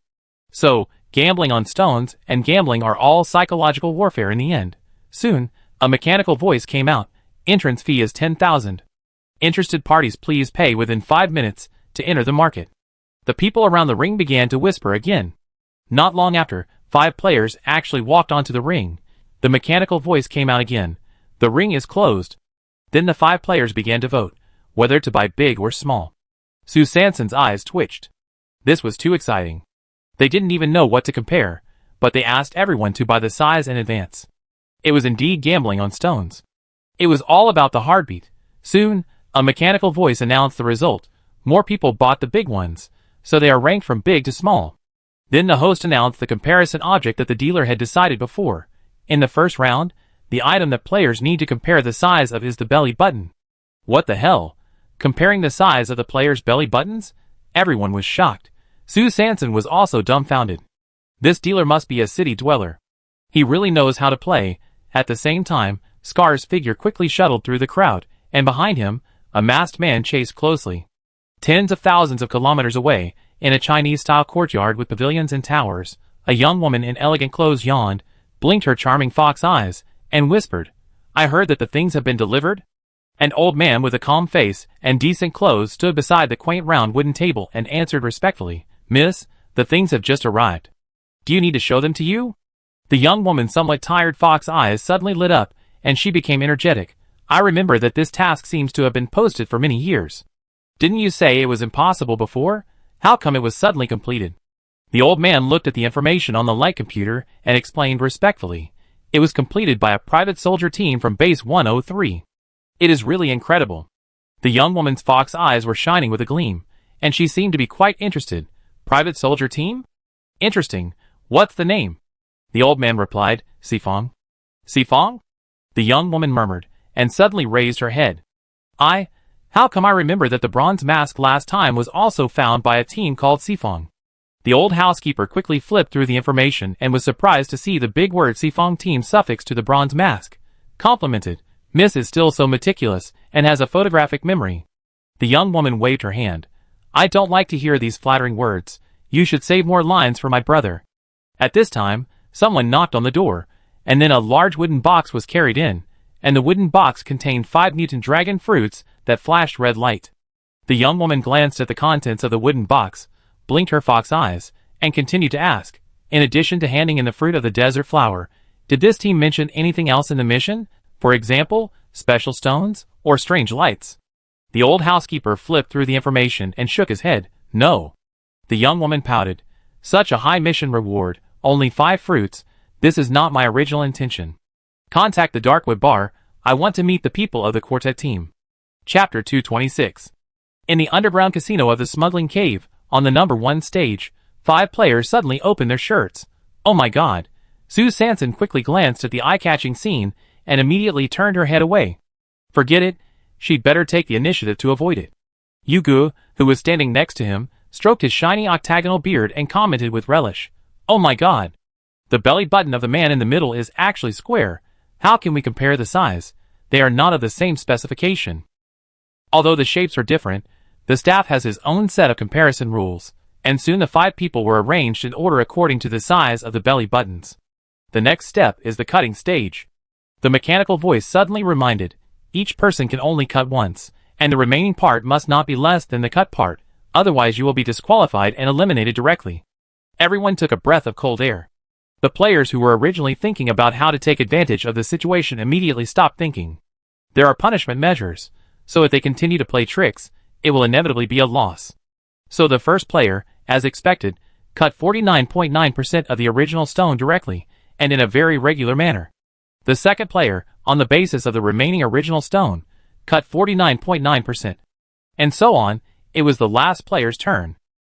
So, gambling on stones and gambling are all psychological warfare in the end. Soon, a mechanical voice came out. "Entrance fee is 10,000. Interested parties please pay within 5 minutes to enter the market." The people around the ring began to whisper again. Not long after, 5 players actually walked onto the ring. The mechanical voice came out again. "The ring is closed." Then the 5 players began to vote, whether to buy big or small. Su Sanson's eyes twitched. This was too exciting. They didn't even know what to compare, but they asked everyone to buy the size in advance. It was indeed gambling on stones. It was all about the heartbeat. Soon, a mechanical voice announced the result. More people bought the big ones, so they are ranked from big to small. Then the host announced the comparison object that the dealer had decided before. In the first round, the item that players need to compare the size of is the belly button. What the hell? Comparing the size of the players' belly buttons? Everyone was shocked. Sue Sanson was also dumbfounded. This dealer must be a city dweller. He really knows how to play. At the same time, Scar's figure quickly shuttled through the crowd, and behind him, a masked man chased closely. Tens of thousands of kilometers away, in a Chinese-style courtyard with pavilions and towers, a young woman in elegant clothes yawned, blinked her charming fox eyes, and whispered, "I heard that the things have been delivered?" An old man with a calm face and decent clothes stood beside the quaint round wooden table and answered respectfully, "Miss, the things have just arrived. Do you need to show them to you?" The young woman's somewhat tired fox eyes suddenly lit up, and she became energetic. "I remember that this task seems to have been posted for many years. Didn't you say it was impossible before? How come it was suddenly completed?" The old man looked at the information on the light computer and explained respectfully, "It was completed by a private soldier team from Base 103. It is really incredible." The young woman's fox eyes were shining with a gleam, and she seemed to be quite interested. "Private soldier team? Interesting. What's the name?" The old man replied, "Sifong." "Sifong?" The young woman murmured, and suddenly raised her head. How come I remember that the bronze mask last time was also found by a team called Sifong?" The old housekeeper quickly flipped through the information and was surprised to see the big word Sifong team suffixed to the bronze mask. Complimented, "Miss is still so meticulous and has a photographic memory." The young woman waved her hand. "I don't like to hear these flattering words. You should save more lines for my brother." At this time, someone knocked on the door, and then a large wooden box was carried in, and the wooden box contained 5 mutant dragon fruits that flashed red light. The young woman glanced at the contents of the wooden box, blinked her fox eyes, and continued to ask, in addition to handing in the fruit of the desert flower, did this team mention anything else in the mission? For example, special stones, or strange lights? The old housekeeper flipped through the information and shook his head. "No." The young woman pouted. "Such a high mission reward, only 5 fruits, this is not my original intention. Contact the Darkwood Bar, I want to meet the people of the quartet team." Chapter 226. In the underground casino of the smuggling cave, on the number 1 stage, 5 players suddenly opened their shirts. "Oh my god." Sue Sanson quickly glanced at the eye-catching scene and immediately turned her head away. Forget it, she'd better take the initiative to avoid it. Yugu, who was standing next to him, stroked his shiny octagonal beard and commented with relish, "Oh my god. The belly button of the man in the middle is actually square. How can we compare the size? They are not of the same specification." Although the shapes are different, the staff has his own set of comparison rules, and soon the 5 people were arranged in order according to the size of the belly buttons. The next step is the cutting stage. The mechanical voice suddenly reminded, each person can only cut once, and the remaining part must not be less than the cut part, otherwise you will be disqualified and eliminated directly. Everyone took a breath of cold air. The players who were originally thinking about how to take advantage of the situation immediately stopped thinking. There are punishment measures, so if they continue to play tricks, it will inevitably be a loss. So the first player, as expected, cut 49.9% of the original stone directly, and in a very regular manner. The second player, on the basis of the remaining original stone, cut 49.9%. And so on, it was the last player's turn.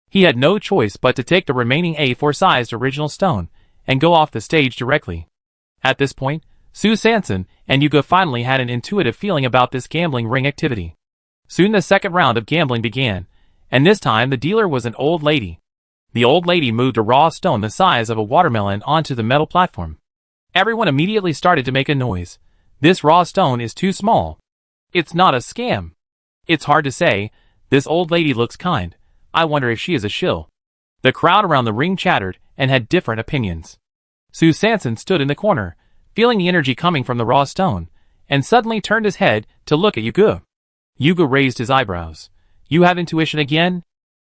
He had no choice but to take the remaining A4-sized original stone, and go off the stage directly. At this point, Sue Sanson and Yuga finally had an intuitive feeling about this gambling ring activity. Soon the second round of gambling began, and this time the dealer was an old lady. The old lady moved a raw stone the size of a watermelon onto the metal platform. Everyone immediately started to make a noise. This raw stone is too small. It's not a scam. It's hard to say. This old lady looks kind. I wonder if she is a shill. The crowd around the ring chattered and had different opinions. Sue Sanson stood in the corner, feeling the energy coming from the raw stone, and suddenly turned his head to look at Yuga. Yuga raised his eyebrows. "You have intuition again?"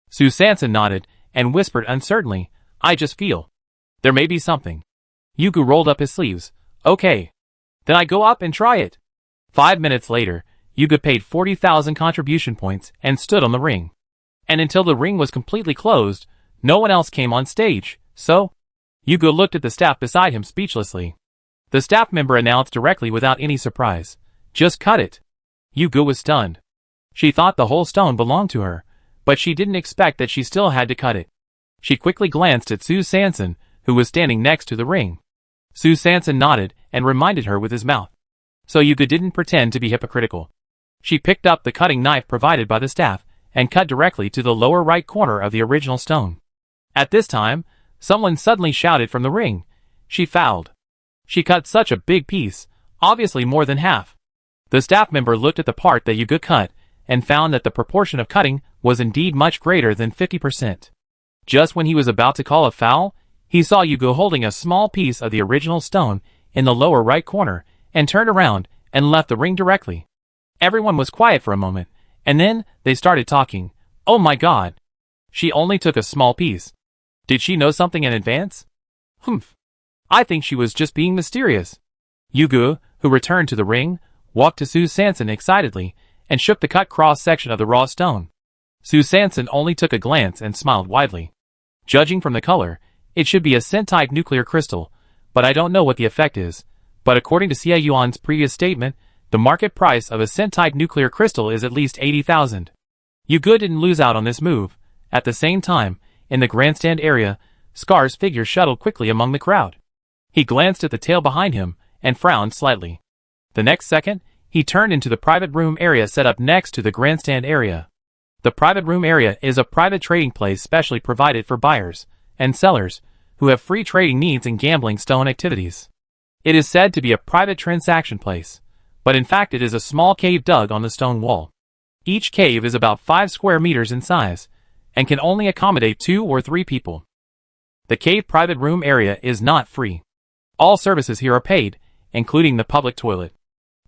Sue Sanson nodded and whispered uncertainly, "I just feel there may be something." Yuga rolled up his sleeves. "Okay. Then I go up and try it." 5 minutes later, Yuga paid 40,000 contribution points and stood on the ring. And until the ring was completely closed, no one else came on stage, so Yuga looked at the staff beside him speechlessly. The staff member announced directly without any surprise, "Just cut it." Yuga was stunned. She thought the whole stone belonged to her, but she didn't expect that she still had to cut it. She quickly glanced at Sue Sanson, who was standing next to the ring. Sue Sanson nodded and reminded her with his mouth. So Yuga didn't pretend to be hypocritical. She picked up the cutting knife provided by the staff and cut directly to the lower right corner of the original stone. At this time, someone suddenly shouted from the ring. She fouled. She cut such a big piece, obviously more than half. The staff member looked at the part that Yuga cut, and found that the proportion of cutting was indeed much greater than 50%. Just when he was about to call a foul, he saw Yuga holding a small piece of the original stone in the lower right corner, and turned around and left the ring directly. Everyone was quiet for a moment, and then they started talking. Oh my god! She only took a small piece. Did she know something in advance? Humph. I think she was just being mysterious. Yuga, who returned to the ring, walked to Sue Sanson excitedly, and shook the cut cross-section of the raw stone. Sue Sanson only took a glance and smiled widely. Judging from the color, it should be a scent-type nuclear crystal, but I don't know what the effect is. But according to Xie Yuan's previous statement, the market price of a scent-type nuclear crystal is at least 80,000. Yuga didn't lose out on this move. At the same time, in the grandstand area, Scar's figure shuttled quickly among the crowd. He glanced at the tail behind him, and frowned slightly. The next second, he turned into the private room area set up next to the grandstand area. The private room area is a private trading place specially provided for buyers and sellers who have free trading needs and gambling stone activities. It is said to be a private transaction place, but in fact it is a small cave dug on the stone wall. Each cave is about 5 square meters in size, and can only accommodate 2 or 3 people. The cave private room area is not free. All services here are paid, including the public toilet.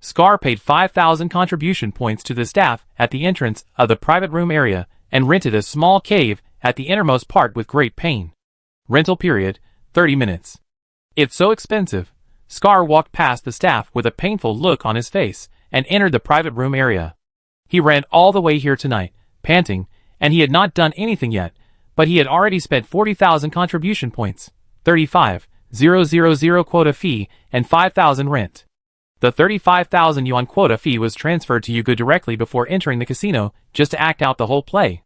Scar paid 5,000 contribution points to the staff at the entrance of the private room area, and rented a small cave at the innermost part with great pain. Rental period, 30 minutes. It's so expensive. Scar walked past the staff with a painful look on his face, and entered the private room area. He ran all the way here tonight, panting, and he had not done anything yet, but he had already spent 40,000 contribution points, 35,000 quota fee, and 5,000 rent. The 35,000 yuan quota fee was transferred to Yuga directly before entering the casino, just to act out the whole play.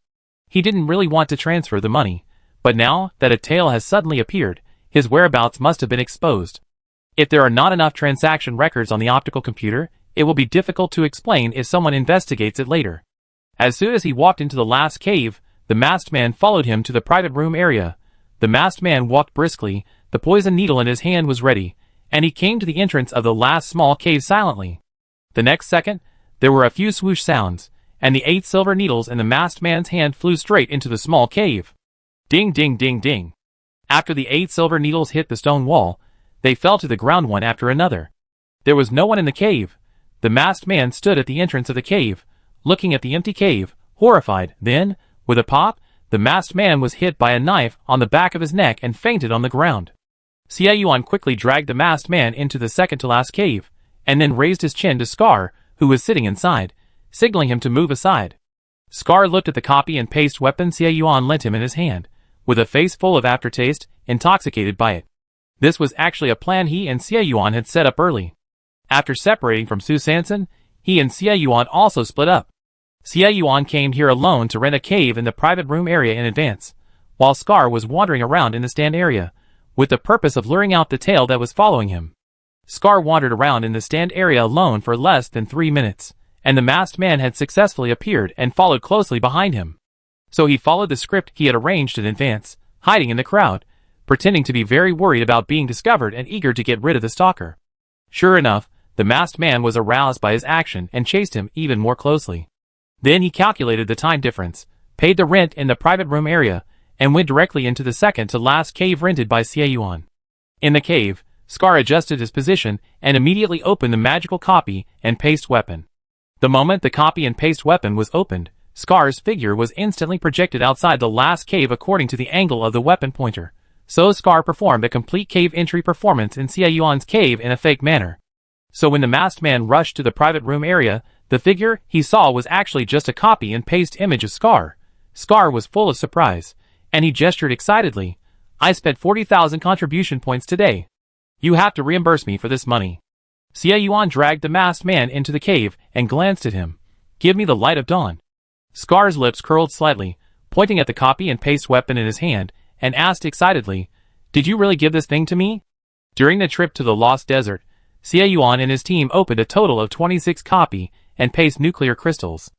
He didn't really want to transfer the money, but now that a tail has suddenly appeared, his whereabouts must have been exposed. If there are not enough transaction records on the optical computer, it will be difficult to explain if someone investigates it later. As soon as he walked into the last cave, the masked man followed him to the private room area. The masked man walked briskly, the poison needle in his hand was ready, and he came to the entrance of the last small cave silently. The next second, there were a few swoosh sounds, and the 8 silver needles in the masked man's hand flew straight into the small cave. Ding ding ding ding. After the 8 silver needles hit the stone wall, they fell to the ground one after another. There was no one in the cave. The masked man stood at the entrance of the cave, looking at the empty cave, horrified. Then, with a pop, the masked man was hit by a knife on the back of his neck and fainted on the ground. Xie Yuan quickly dragged the masked man into the second-to-last cave, and then raised his chin to Scar, who was sitting inside, signaling him to move aside. Scar looked at the copy and paste weapon Xie Yuan lent him in his hand, with a face full of aftertaste, intoxicated by it. This was actually a plan he and Xie Yuan had set up early. After separating from Sue Sanson, he and Xie Yuan also split up. Xie Yuan came here alone to rent a cave in the private room area in advance, while Scar was wandering around in the stand area, with the purpose of luring out the tail that was following him. Scar wandered around in the stand area alone for less than 3 minutes, and the masked man had successfully appeared and followed closely behind him. So he followed the script he had arranged in advance, hiding in the crowd, pretending to be very worried about being discovered and eager to get rid of the stalker. Sure enough, the masked man was aroused by his action and chased him even more closely. Then he calculated the time difference, paid the rent in the private room area, and went directly into the second-to-last cave rented by Xie Yuan. In the cave, Scar adjusted his position and immediately opened the magical copy and paste weapon. The moment the copy and paste weapon was opened, Scar's figure was instantly projected outside the last cave according to the angle of the weapon pointer. So Scar performed a complete cave entry performance in Xie Yuan's cave in a fake manner. So when the masked man rushed to the private room area, the figure he saw was actually just a copy and paste image of Scar. Scar was full of surprise, and he gestured excitedly. I spent 40,000 contribution points today. You have to reimburse me for this money. Xie Yuan dragged the masked man into the cave and glanced at him. Give me the light of dawn. Scar's lips curled slightly, pointing at the copy and paste weapon in his hand, and asked excitedly, Did you really give this thing to me? During the trip to the Lost Desert, Xie Yuan and his team opened a total of 26 copy and paste nuclear crystals.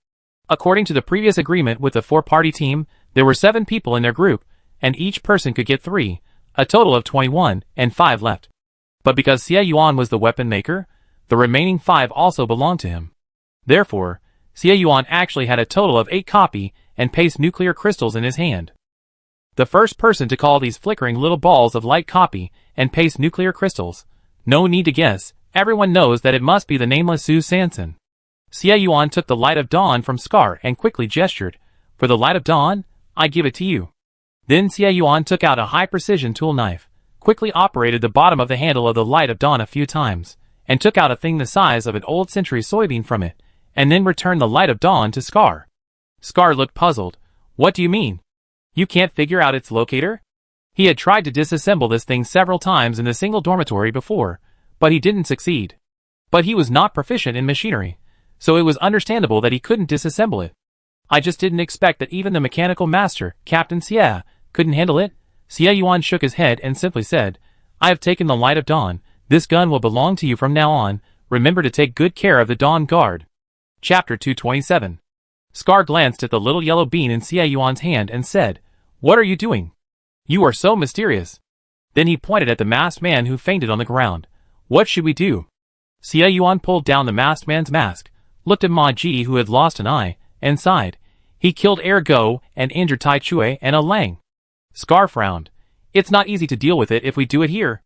According to the previous agreement with the 4-party team, there were 7 people in their group, and each person could get 3, a total of 21, and 5 left. But because Xie Yuan was the weapon maker, the remaining 5 also belonged to him. Therefore, Xie Yuan actually had a total of 8 copy and paste nuclear crystals in his hand. The first person to call these flickering little balls of light copy and paste nuclear crystals. No need to guess, everyone knows that it must be the nameless Su Sanson. Xie Yuan took the Light of Dawn from Scar and quickly gestured, "For the Light of Dawn, I give it to you." Then Xie Yuan took out a high-precision tool knife, quickly operated the bottom of the handle of the Light of Dawn a few times, and took out a thing the size of an old century soybean from it, and then returned the Light of Dawn to Scar. Scar looked puzzled. "What do you mean? You can't figure out its locator?" He had tried to disassemble this thing several times in the single dormitory before, but he didn't succeed. But he was not proficient in machinery, so it was understandable that he couldn't disassemble it. "I just didn't expect that even the mechanical master, Captain Xie, couldn't handle it." Xie Yuan shook his head and simply said, "I have taken the Light of Dawn. This gun will belong to you from now on. Remember to take good care of the Dawn Guard." Chapter 227. Scar glanced at the little yellow bean in Xie Yuan's hand and said, "What are you doing? You are so mysterious." Then he pointed at the masked man who fainted on the ground. "What should we do?" Xie Yuan pulled down the masked man's mask, looked at Ma Ji who had lost an eye, and sighed. He killed Go and injured Tai Chui and A Lang. Scar frowned. "It's not easy to deal with it if we do it here."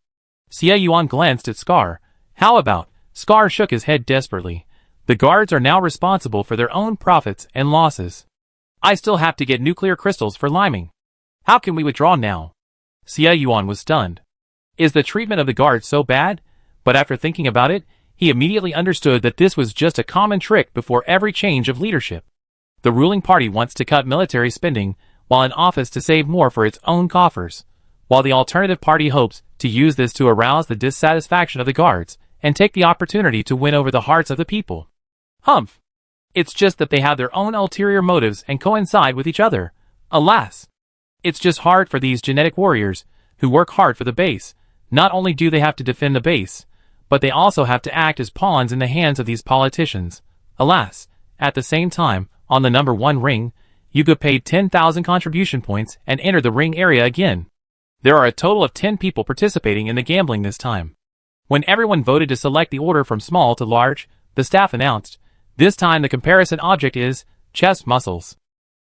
Xie Yuan glanced at Scar. "How about?" Scar shook his head desperately. "The guards are now responsible for their own profits and losses. I still have to get nuclear crystals for liming. How can we withdraw now?" Xie Yuan was stunned. Is the treatment of the guards so bad? But after thinking about it, he immediately understood that this was just a common trick before every change of leadership. The ruling party wants to cut military spending while in office to save more for its own coffers, while the alternative party hopes to use this to arouse the dissatisfaction of the guards and take the opportunity to win over the hearts of the people. Humph! It's just that they have their own ulterior motives and coincide with each other. Alas! It's just hard for these genetic warriors, who work hard for the base. Not only do they have to defend the base, but they also have to act as pawns in the hands of these politicians. Alas! At the same time, on the number 1 ring, Yuga paid 10,000 contribution points and entered the ring area again. There are a total of 10 people participating in the gambling this time. When everyone voted to select the order from small to large, the staff announced, "This time the comparison object is chest muscles."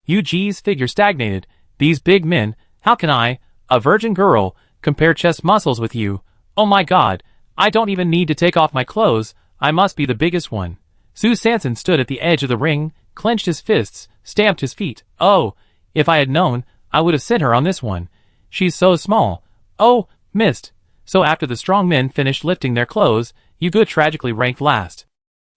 Yu Ji's figure stagnated. "These big men, how can I, a virgin girl, compare chest muscles with you? Oh my god, I don't even need to take off my clothes, I must be the biggest one." Su Sanson stood at the edge of the ring, clenched his fists, stamped his feet. "Oh, if I had known, I would have sent her on this one. She's so small. Oh, missed." So after the strong men finished lifting their clothes, Yuga tragically ranked last.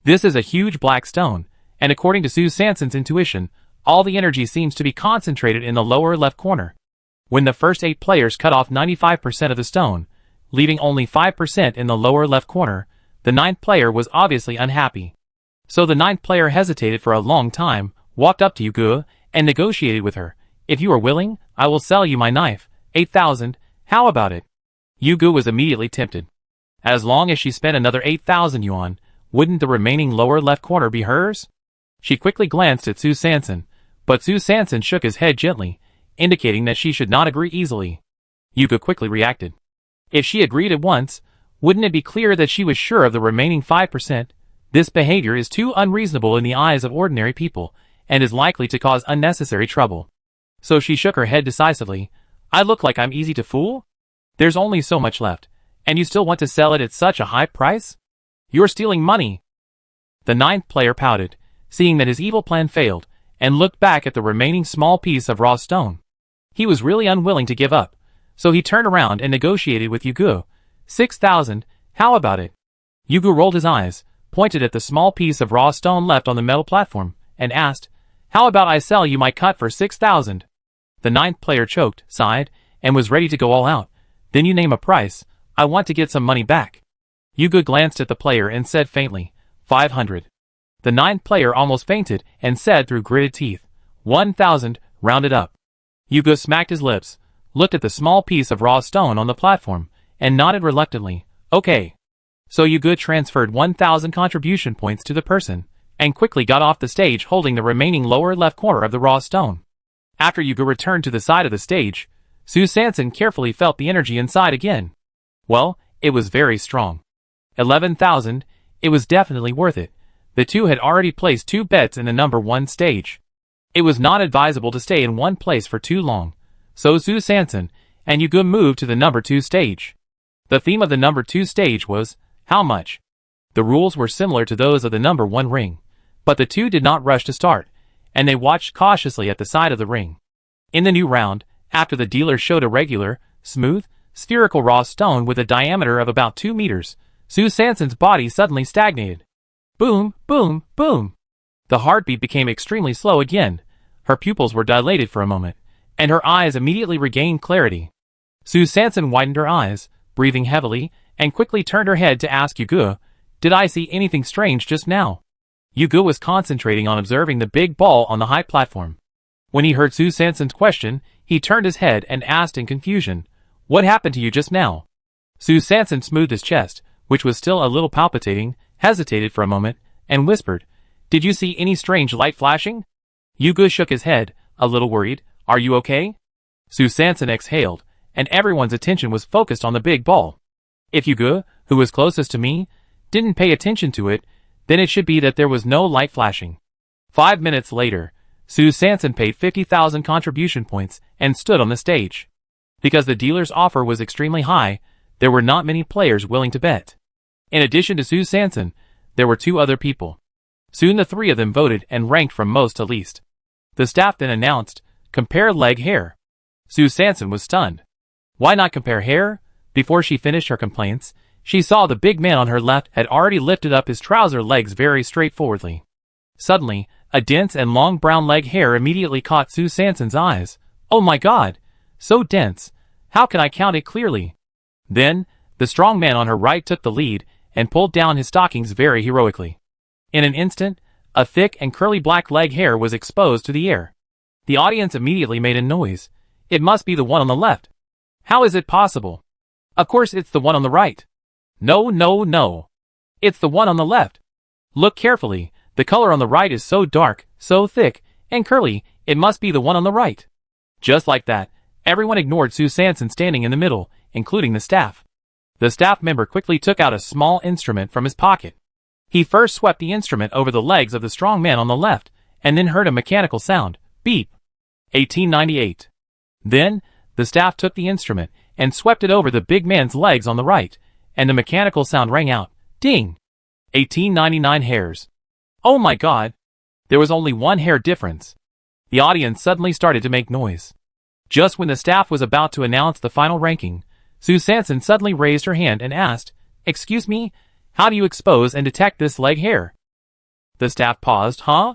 This is a huge black stone, and according to Su Sanson's intuition, all the energy seems to be concentrated in the lower left corner. When the first 8 players cut off 95% of the stone, leaving only 5% in the lower left corner, the 9th player was obviously unhappy. So the 9th player hesitated for a long time, walked up to Yuga, and negotiated with her. "If you are willing, I will sell you my knife. 8,000, how about it?" Yuga was immediately tempted. As long as she spent another 8,000 yuan, wouldn't the remaining lower left corner be hers? She quickly glanced at Su Sanson, but Su Sanson shook his head gently, indicating that she should not agree easily. Yuga quickly reacted. If she agreed at once, wouldn't it be clear that she was sure of the remaining 5%? This behavior is too unreasonable in the eyes of ordinary people, and is likely to cause unnecessary trouble. So she shook her head decisively. "I look like I'm easy to fool? There's only so much left, and you still want to sell it at such a high price? You're stealing money." The 9th player pouted, seeing that his evil plan failed, and looked back at the remaining small piece of raw stone. He was really unwilling to give up, so he turned around and negotiated with Yuga. 6,000, how about it? Yuga rolled his eyes, pointed at the small piece of raw stone left on the metal platform, and asked, "How about I sell you my cut for 6,000? The 9th player choked, sighed, and was ready to go all out. "Then you name a price. I want to get some money back." Yuga glanced at the player and said faintly, 500. The 9th player almost fainted and said through gritted teeth, 1,000, rounded up. Yuga smacked his lips, looked at the small piece of raw stone on the platform, and nodded reluctantly. "Okay." So Yuga transferred 1,000 contribution points to the person, and quickly got off the stage holding the remaining lower left corner of the raw stone. After Yuga returned to the side of the stage, Sue Sanson carefully felt the energy inside again. Well, it was very strong. 11,000, it was definitely worth it. The two had already placed 2 bets in the number 1 stage. It was not advisable to stay in one place for too long, so Sue Sanson and Yuga moved to the number 2 stage. The theme of the number 2 stage was, how much? The rules were similar to those of the number 1 ring, but the two did not rush to start, and they watched cautiously at the side of the ring. In the new round, after the dealer showed a regular, smooth, spherical raw stone with a diameter of about 2 meters, Sue Sanson's body suddenly stagnated. Boom, boom, boom. The heartbeat became extremely slow again. Her pupils were dilated for a moment, and her eyes immediately regained clarity. Sue Sanson widened her eyes, breathing heavily, and quickly turned her head to ask Yuga, "Did I see anything strange just now?" Yuga was concentrating on observing the big ball on the high platform. When he heard Sue Sanson's question, he turned his head and asked in confusion, "What happened to you just now?" Sue Sanson smoothed his chest, which was still a little palpitating, hesitated for a moment, and whispered, "Did you see any strange light flashing?" Yuga shook his head, a little worried. "Are you okay?" Sue Sanson exhaled, and everyone's attention was focused on the big ball. If Yuga, who was closest to me, didn't pay attention to it, then it should be that there was no light flashing. 5 minutes later, Sue Sanson paid 50,000 contribution points and stood on the stage. Because the dealer's offer was extremely high, there were not many players willing to bet. In addition to Sue Sanson, there were 2 other people. Soon the 3 of them voted and ranked from most to least. The staff then announced, "Compare leg hair." Sue Sanson was stunned. Why not compare hair? Before she finished her complaints, she saw the big man on her left had already lifted up his trouser legs very straightforwardly. Suddenly, a dense and long brown leg hair immediately caught Sue Sanson's eyes. Oh my God! So dense! How can I count it clearly? Then, the strong man on her right took the lead and pulled down his stockings very heroically. In an instant, a thick and curly black leg hair was exposed to the air. The audience immediately made a noise. It must be the one on the left. How is it possible? Of course it's the one on the right. No, no, no. It's the one on the left. Look carefully, the color on the right is so dark, so thick, and curly, it must be the one on the right. Just like that, everyone ignored Sue Sanson standing in the middle, including the staff. The staff member quickly took out a small instrument from his pocket. He first swept the instrument over the legs of the strong man on the left, and then heard a mechanical sound, beep. 1898. Then, the staff took the instrument and swept it over the big man's legs on the right, and the mechanical sound rang out, ding. 1899 hairs. Oh my God! There was only 1 hair difference. The audience suddenly started to make noise. Just when the staff was about to announce the final ranking, Sue Sanson suddenly raised her hand and asked, "Excuse me, how do you expose and detect this leg hair?" The staff paused. Huh?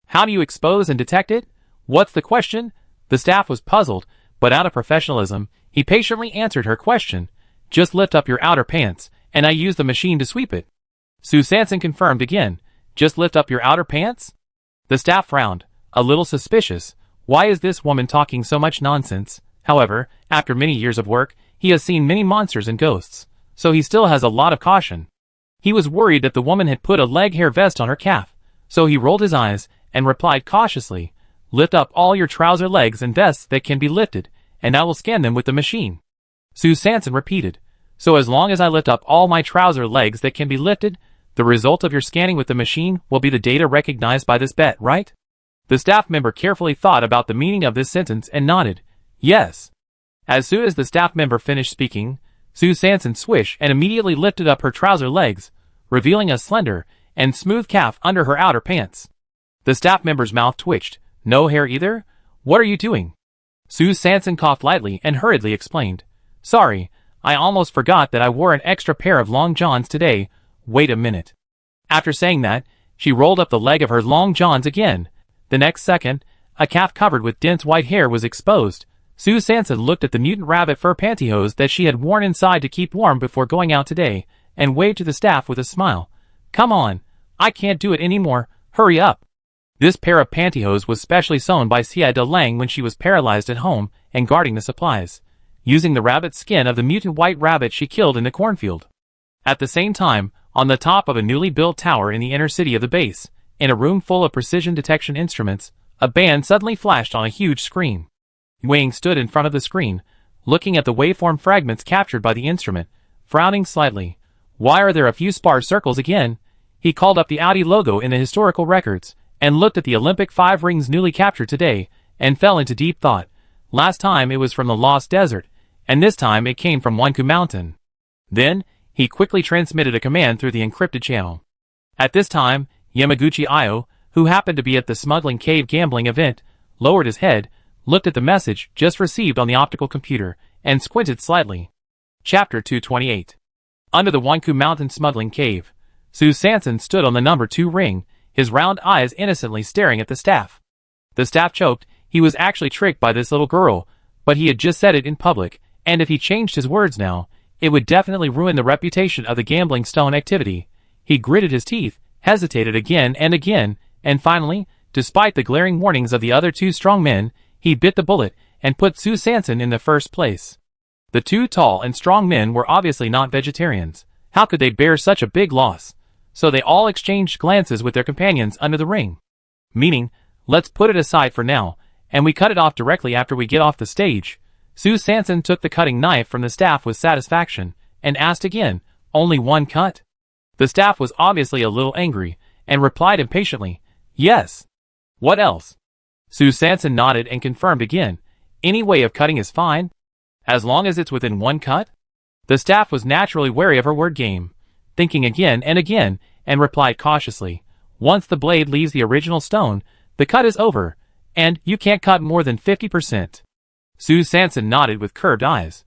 How do you expose and detect it? What's the question? The staff was puzzled, but out of professionalism, he patiently answered her question. Just lift up your outer pants, and I use the machine to sweep it. Sue Sanson confirmed again. Just lift up your outer pants? The staff frowned, a little suspicious. Why is this woman talking so much nonsense? However, after many years of work, he has seen many monsters and ghosts, so he still has a lot of caution. He was worried that the woman had put a leg hair vest on her calf, so he rolled his eyes and replied cautiously, "Lift up all your trouser legs and vests that can be lifted, and I will scan them with the machine." Sue Sanson repeated, "So as long as I lift up all my trouser legs that can be lifted, the result of your scanning with the machine will be the data recognized by this bet, right?" The staff member carefully thought about the meaning of this sentence and nodded, "Yes." As soon as the staff member finished speaking, Sue Sanson swished and immediately lifted up her trouser legs, revealing a slender and smooth calf under her outer pants. The staff member's mouth twitched. "No hair either? What are you doing?" Sue Sanson coughed lightly and hurriedly explained, "Sorry, I almost forgot that I wore an extra pair of long johns today. Wait a minute." After saying that, she rolled up the leg of her long johns again. The next second, a calf covered with dense white hair was exposed. Sue Sanson looked at the mutant rabbit fur pantyhose that she had worn inside to keep warm before going out today, and waved to the staff with a smile. "Come on, I can't do it anymore, hurry up." This pair of pantyhose was specially sewn by Xia De Lang when she was paralyzed at home and guarding the supplies, using the rabbit skin of the mutant white rabbit she killed in the cornfield. At the same time, on the top of a newly built tower in the inner city of the base, In a room full of precision detection instruments, a band suddenly flashed on a huge screen. Wang stood in front of the screen, looking at the waveform fragments captured by the instrument, frowning slightly. Why are there a few sparse circles again? He called up the Audi logo in the historical records, and looked at the Olympic 5 rings newly captured today, and fell into deep thought. Last time it was from the Lost Desert, and this time it came from Wanku Mountain. Then, he quickly transmitted a command through the encrypted channel. At this time, Yamaguchi Io, who happened to be at the smuggling cave gambling event, lowered his head, looked at the message just received on the optical computer, and squinted slightly. Chapter 228. Under the Wanku Mountain smuggling cave, Su Sanson stood on the number 2 ring, his round eyes innocently staring at the staff. The staff choked. He was actually tricked by this little girl, but he had just said it in public, and if he changed his words now, it would definitely ruin the reputation of the gambling stone activity. He gritted his teeth, hesitated again, and finally, despite the glaring warnings of the other 2 strong men, he bit the bullet and put Su Sanson in the first place. The 2 tall and strong men were obviously not vegetarians. How could they bear such a big loss? So they all exchanged glances with their companions under the ring. Meaning, let's put it aside for now, and we cut it off directly after we get off the stage. Su Sanson took the cutting knife from the staff with satisfaction, and asked again, only 1 cut? The staff was obviously a little angry, and replied impatiently, yes. What else? Su Sanson nodded and confirmed again, any way of cutting is fine, as long as it's within 1 cut? The staff was naturally wary of her word game, thinking again, and replied cautiously, once the blade leaves the original stone, the cut is over, and you can't cut more than 50%. Su Sanson nodded with curved eyes.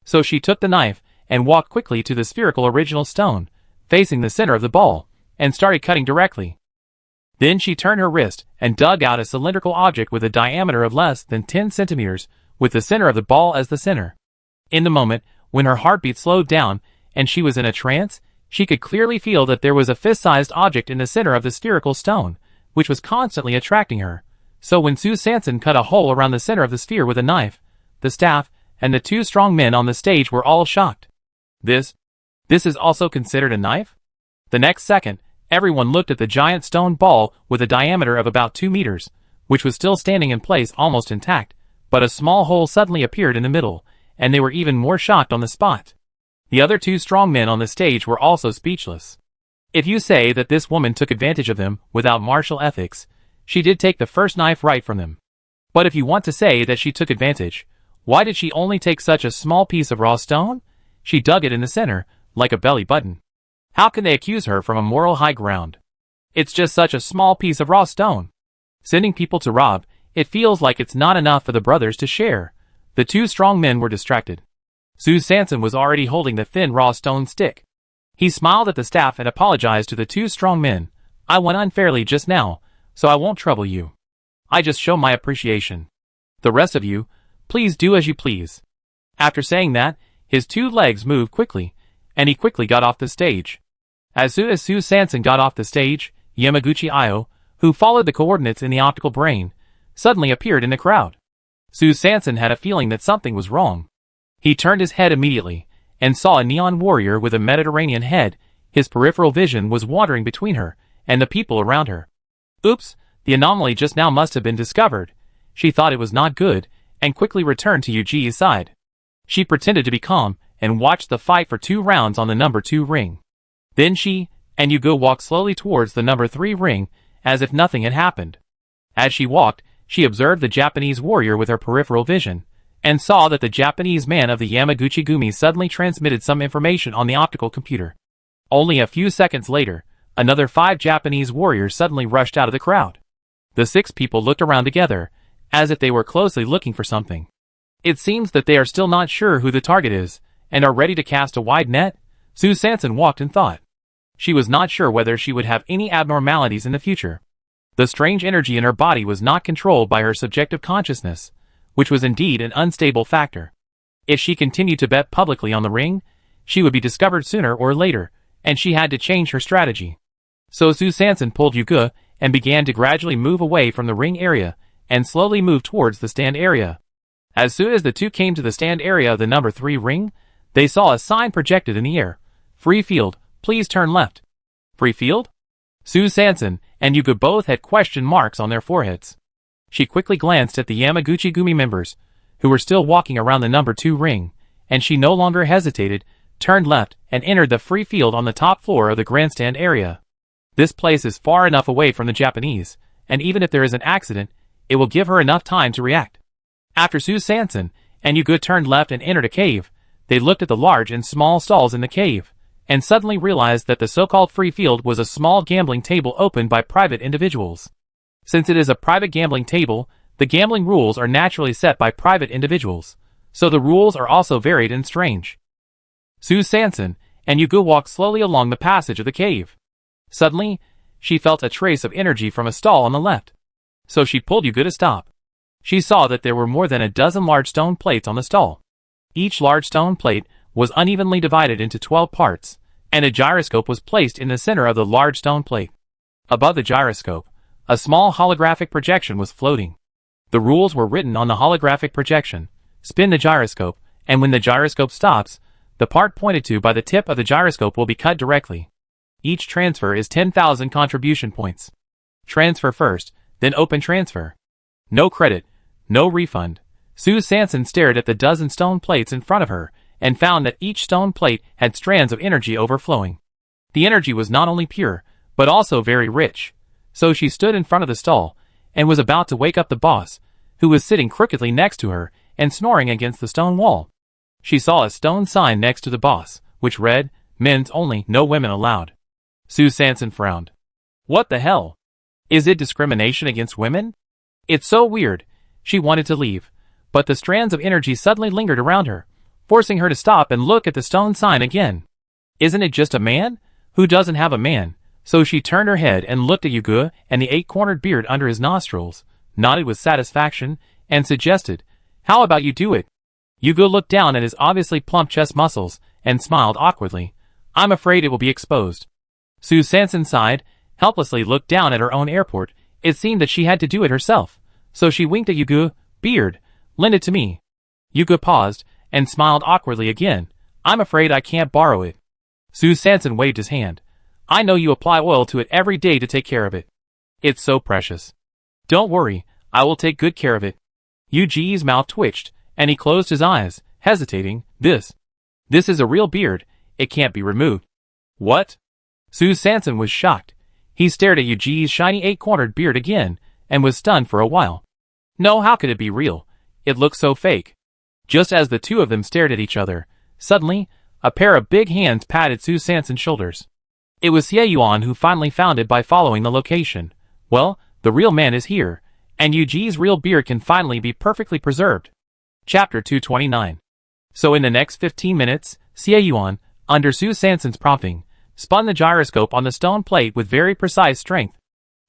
So she took the knife, and walked quickly to the spherical original stone, facing the center of the ball, and started cutting directly. Then she turned her wrist, and dug out a cylindrical object with a diameter of less than 10 centimeters, with the center of the ball as the center. In the moment, when her heartbeat slowed down, and she was in a trance, she could clearly feel that there was a fist-sized object in the center of the spherical stone, which was constantly attracting her. So when Su Sanson cut a hole around the center of the sphere with a knife, the staff, and the 2 strong men on the stage were all shocked. This is also considered a knife? The next second, everyone looked at the giant stone ball with a diameter of about 2 meters, which was still standing in place almost intact, but a small hole suddenly appeared in the middle, and they were even more shocked on the spot. The other 2 strong men on the stage were also speechless. If you say that this woman took advantage of them without martial ethics, she did take the first knife right from them. But if you want to say that she took advantage, why did she only take such a small piece of raw stone? She dug it in the center, like a belly button. How can they accuse her from a moral high ground? It's just such a small piece of raw stone. Sending people to rob, it feels like it's not enough for the brothers to share. The 2 strong men were distracted. Su Sanson was already holding the thin raw stone stick. He smiled at the staff and apologized to the 2 strong men. I won unfairly just now, so I won't trouble you. I just show my appreciation. The rest of you, please do as you please. After saying that, his 2 legs moved quickly, and he quickly got off the stage. As soon as Su Sanson got off the stage, Yamaguchi Io, who followed the coordinates in the optical brain, suddenly appeared in the crowd. Su Sanson had a feeling that something was wrong. He turned his head immediately, and saw a neon warrior with a Mediterranean head. His peripheral vision was wandering between her and the people around her. Oops, the anomaly just now must have been discovered. She thought it was not good, and quickly returned to Yuji's side. She pretended to be calm, and watched the fight for 2 rounds on the number 2 ring. Then she and Yugo walked slowly towards the number 3 ring, as if nothing had happened. As she walked, she observed the Japanese warrior with her peripheral vision, and saw that the Japanese man of the Yamaguchi Gumi suddenly transmitted some information on the optical computer. Only a few seconds later, another 5 Japanese warriors suddenly rushed out of the crowd. The 6 people looked around together, as if they were closely looking for something. It seems that they are still not sure who the target is, and are ready to cast a wide net. Su Sanson walked in thought. She was not sure whether she would have any abnormalities in the future. The strange energy in her body was not controlled by her subjective consciousness, which was indeed an unstable factor. If she continued to bet publicly on the ring, she would be discovered sooner or later, and she had to change her strategy. So Su Sanson pulled Yuga, and began to gradually move away from the ring area, and slowly move towards the stand area. As soon as the 2 came to the stand area of the number 3 ring, they saw a sign projected in the air. Free field, please turn left. Free field? Sue Sanson and Yuga both had question marks on their foreheads. She quickly glanced at the Yamaguchi Gumi members, who were still walking around the number 2 ring, and she no longer hesitated, turned left, and entered the free field on the top floor of the grandstand area. This place is far enough away from the Japanese, and even if there is an accident, it will give her enough time to react. After Sue Sanson and Yuga turned left and entered a cave, they looked at the large and small stalls in the cave, and suddenly realized that the so-called free field was a small gambling table opened by private individuals. Since it is a private gambling table, the gambling rules are naturally set by private individuals, so the rules are also varied and strange. Sue Sanson and Yuga walked slowly along the passage of the cave. Suddenly, she felt a trace of energy from a stall on the left, so she pulled Yuga to stop. She saw that there were more than a dozen large stone plates on the stall. Each large stone plate was unevenly divided into 12 parts, and a gyroscope was placed in the center of the large stone plate. Above the gyroscope, a small holographic projection was floating. The rules were written on the holographic projection. Spin the gyroscope, and when the gyroscope stops, the part pointed to by the tip of the gyroscope will be cut directly. Each transfer is 10,000 contribution points. Transfer first, then open transfer. No credit, no refund. Sue Sanson stared at the dozen stone plates in front of her, and found that each stone plate had strands of energy overflowing. The energy was not only pure, but also very rich. So she stood in front of the stall, and was about to wake up the boss, who was sitting crookedly next to her, and snoring against the stone wall. She saw a stone sign next to the boss, which read, "Men's only, no women allowed." Sue Sanson frowned. What the hell? Is it discrimination against women? It's so weird. She wanted to leave, but the strands of energy suddenly lingered around her, forcing her to stop and look at the stone sign again. Isn't it just a man? Who doesn't have a man? So she turned her head and looked at Yuga and the 8-cornered beard under his nostrils, nodded with satisfaction, and suggested, "How about you do it?" Yuga looked down at his obviously plump chest muscles, and smiled awkwardly. "I'm afraid it will be exposed." Sue Sanson sighed, helplessly looked down at her own airport. It seemed that she had to do it herself, so she winked at Yuga. "Beard, lend it to me." Yuga paused, and smiled awkwardly again. "I'm afraid I can't borrow it." Sue Sanson waved his hand. "I know you apply oil to it every day to take care of it. It's so precious." "Don't worry, I will take good care of it." Yuji's mouth twitched, and he closed his eyes, hesitating. This is a real beard. It can't be removed." "What?" Sue Sanson was shocked. He stared at Yuji's shiny 8-cornered beard again, and was stunned for a while. No, how could it be real? It looked so fake. Just as the two of them stared at each other, suddenly, a pair of big hands patted Sue Sanson's shoulders. It was Xie Yuan who finally found it by following the location. Well, the real man is here, and Yuji's real beard can finally be perfectly preserved. Chapter 229. So in the next 15 minutes, Xie Yuan, under Sue Sanson's prompting, spun the gyroscope on the stone plate with very precise strength.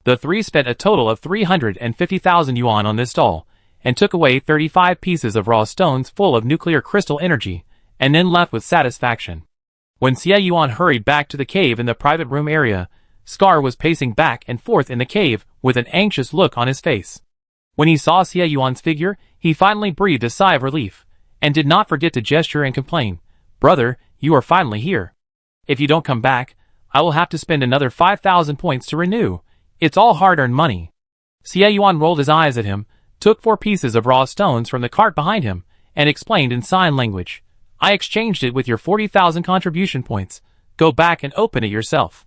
The three spent a total of 350,000 yuan on this stall, and took away 35 pieces of raw stones full of nuclear crystal energy, and then left with satisfaction. When Xie Yuan hurried back to the cave in the private room area, Scar was pacing back and forth in the cave with an anxious look on his face. When he saw Xie Yuan's figure, he finally breathed a sigh of relief, and did not forget to gesture and complain. "Brother, you are finally here. If you don't come back, I will have to spend another 5,000 points to renew. It's all hard-earned money." Xie Yuan rolled his eyes at him, took 4 pieces of raw stones from the cart behind him, and explained in sign language. "I exchanged it with your 40,000 contribution points. Go back and open it yourself.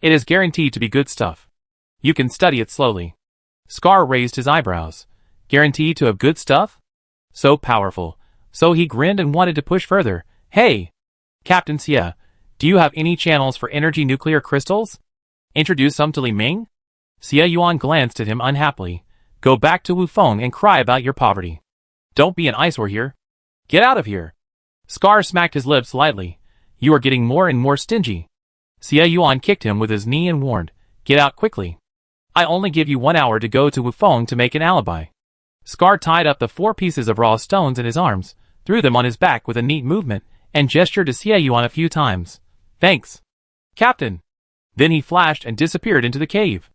It is guaranteed to be good stuff. You can study it slowly." Scar raised his eyebrows. Guaranteed to have good stuff? So powerful. So he grinned and wanted to push further. "Hey, Captain Xie, do you have any channels for energy nuclear crystals? Introduce some to Li Ming?" Xie Yuan glanced at him unhappily. "Go back to Wufeng and cry about your poverty. Don't be an eyesore here. Get out of here." Scar smacked his lips lightly. "You are getting more and more stingy." Xie Yuan kicked him with his knee and warned, "Get out quickly. I only give you 1 hour to go to Wufeng to make an alibi." Scar tied up the 4 pieces of raw stones in his arms, threw them on his back with a neat movement, and gestured to Xie Yuan a few times. "Thanks, Captain." Then he flashed and disappeared into the cave.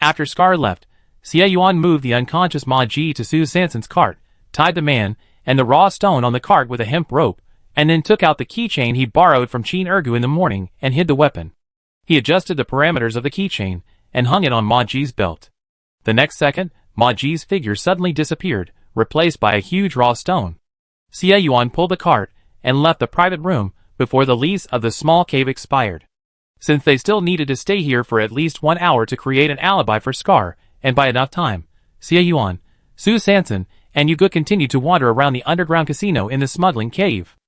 After Scar left, Xie Yuan moved the unconscious Ma Ji to Sue Sanson's cart, tied the man and the raw stone on the cart with a hemp rope, and then took out the keychain he borrowed from Qin Ergu in the morning and hid the weapon. He adjusted the parameters of the keychain and hung it on Ma Ji's belt. The next second, Ma Ji's figure suddenly disappeared, replaced by a huge raw stone. Xie Yuan pulled the cart and left the private room before the lease of the small cave expired. Since they still needed to stay here for at least 1 hour to create an alibi for Scar, and by enough time, Xie Yuan, Su Sanson, and Yuga continued to wander around the underground casino in the smuggling cave.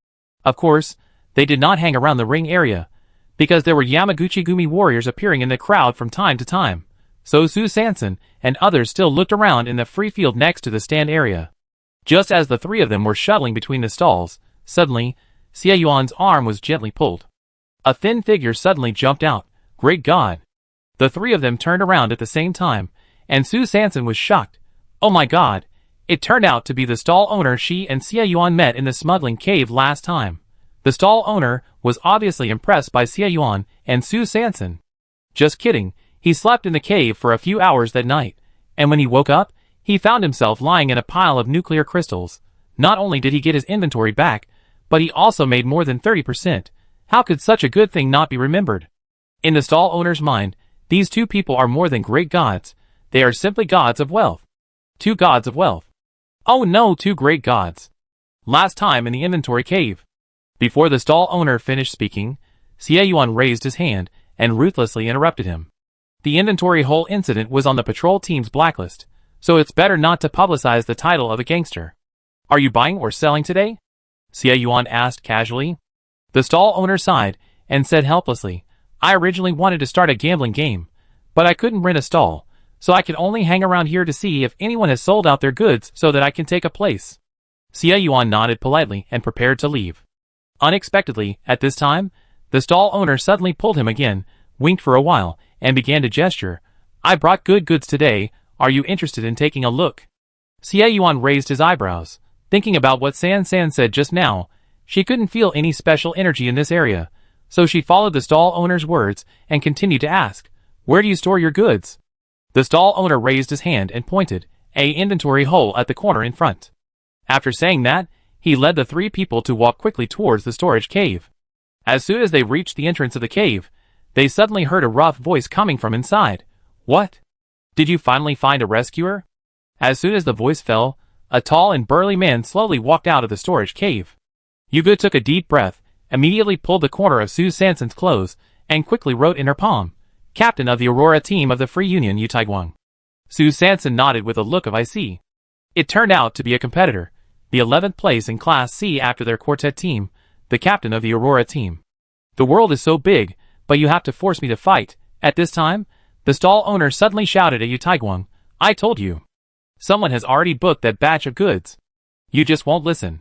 Of course, they did not hang around the ring area, because there were Yamaguchi-gumi warriors appearing in the crowd from time to time, so Su Sanson and others still looked around in the free field next to the stand area. Just as the three of them were shuttling between the stalls, suddenly, Xie Yuan's arm was gently pulled. A thin figure suddenly jumped out. Great God! The three of them turned around at the same time, and Su Sanson was shocked. Oh my God! It turned out to be the stall owner she and Xie Yuan met in the smuggling cave last time. The stall owner was obviously impressed by Xie Yuan and Su Sanson. Just kidding, he slept in the cave for a few hours that night, and when he woke up, he found himself lying in a pile of nuclear crystals. Not only did he get his inventory back, but he also made more than 30%. How could such a good thing not be remembered? In the stall owner's mind, these two people are more than great gods. They are simply gods of wealth. 2 gods of wealth. Oh no, 2 great gods. Last time in the inventory cave. Before the stall owner finished speaking, Xie Yuan raised his hand and ruthlessly interrupted him. The inventory hole incident was on the patrol team's blacklist, so it's better not to publicize the title of a gangster. Are you buying or selling today? Xie Yuan asked casually. The stall owner sighed and said helplessly, I originally wanted to start a gambling game, but I couldn't rent a stall, so I can only hang around here to see if anyone has sold out their goods so that I can take a place. Xie Yuan nodded politely and prepared to leave. Unexpectedly, at this time, the stall owner suddenly pulled him again, winked for a while, and began to gesture. I brought good goods today, are you interested in taking a look? Xie Yuan raised his eyebrows. Thinking about what San San said just now, she couldn't feel any special energy in this area, so she followed the stall owner's words and continued to ask, where do you store your goods? The stall owner raised his hand and pointed, a inventory hole at the corner in front. After saying that, he led the 3 people to walk quickly towards the storage cave. As soon as they reached the entrance of the cave, they suddenly heard a rough voice coming from inside. What? Did you finally find a rescuer? As soon as the voice fell, a tall and burly man slowly walked out of the storage cave. Yuga took a deep breath, immediately pulled the corner of Su Sanson's clothes, and quickly wrote in her palm, Captain of the Aurora team of the Free Union Yutaiguang. Su Sanson nodded with a look of I see. It turned out to be a competitor, the 11th place in Class C after their quartet team, the captain of the Aurora team. The world is so big, but you have to force me to fight. At this time, the stall owner suddenly shouted at Yutaiguang, I told you. Someone has already booked that batch of goods. You just won't listen.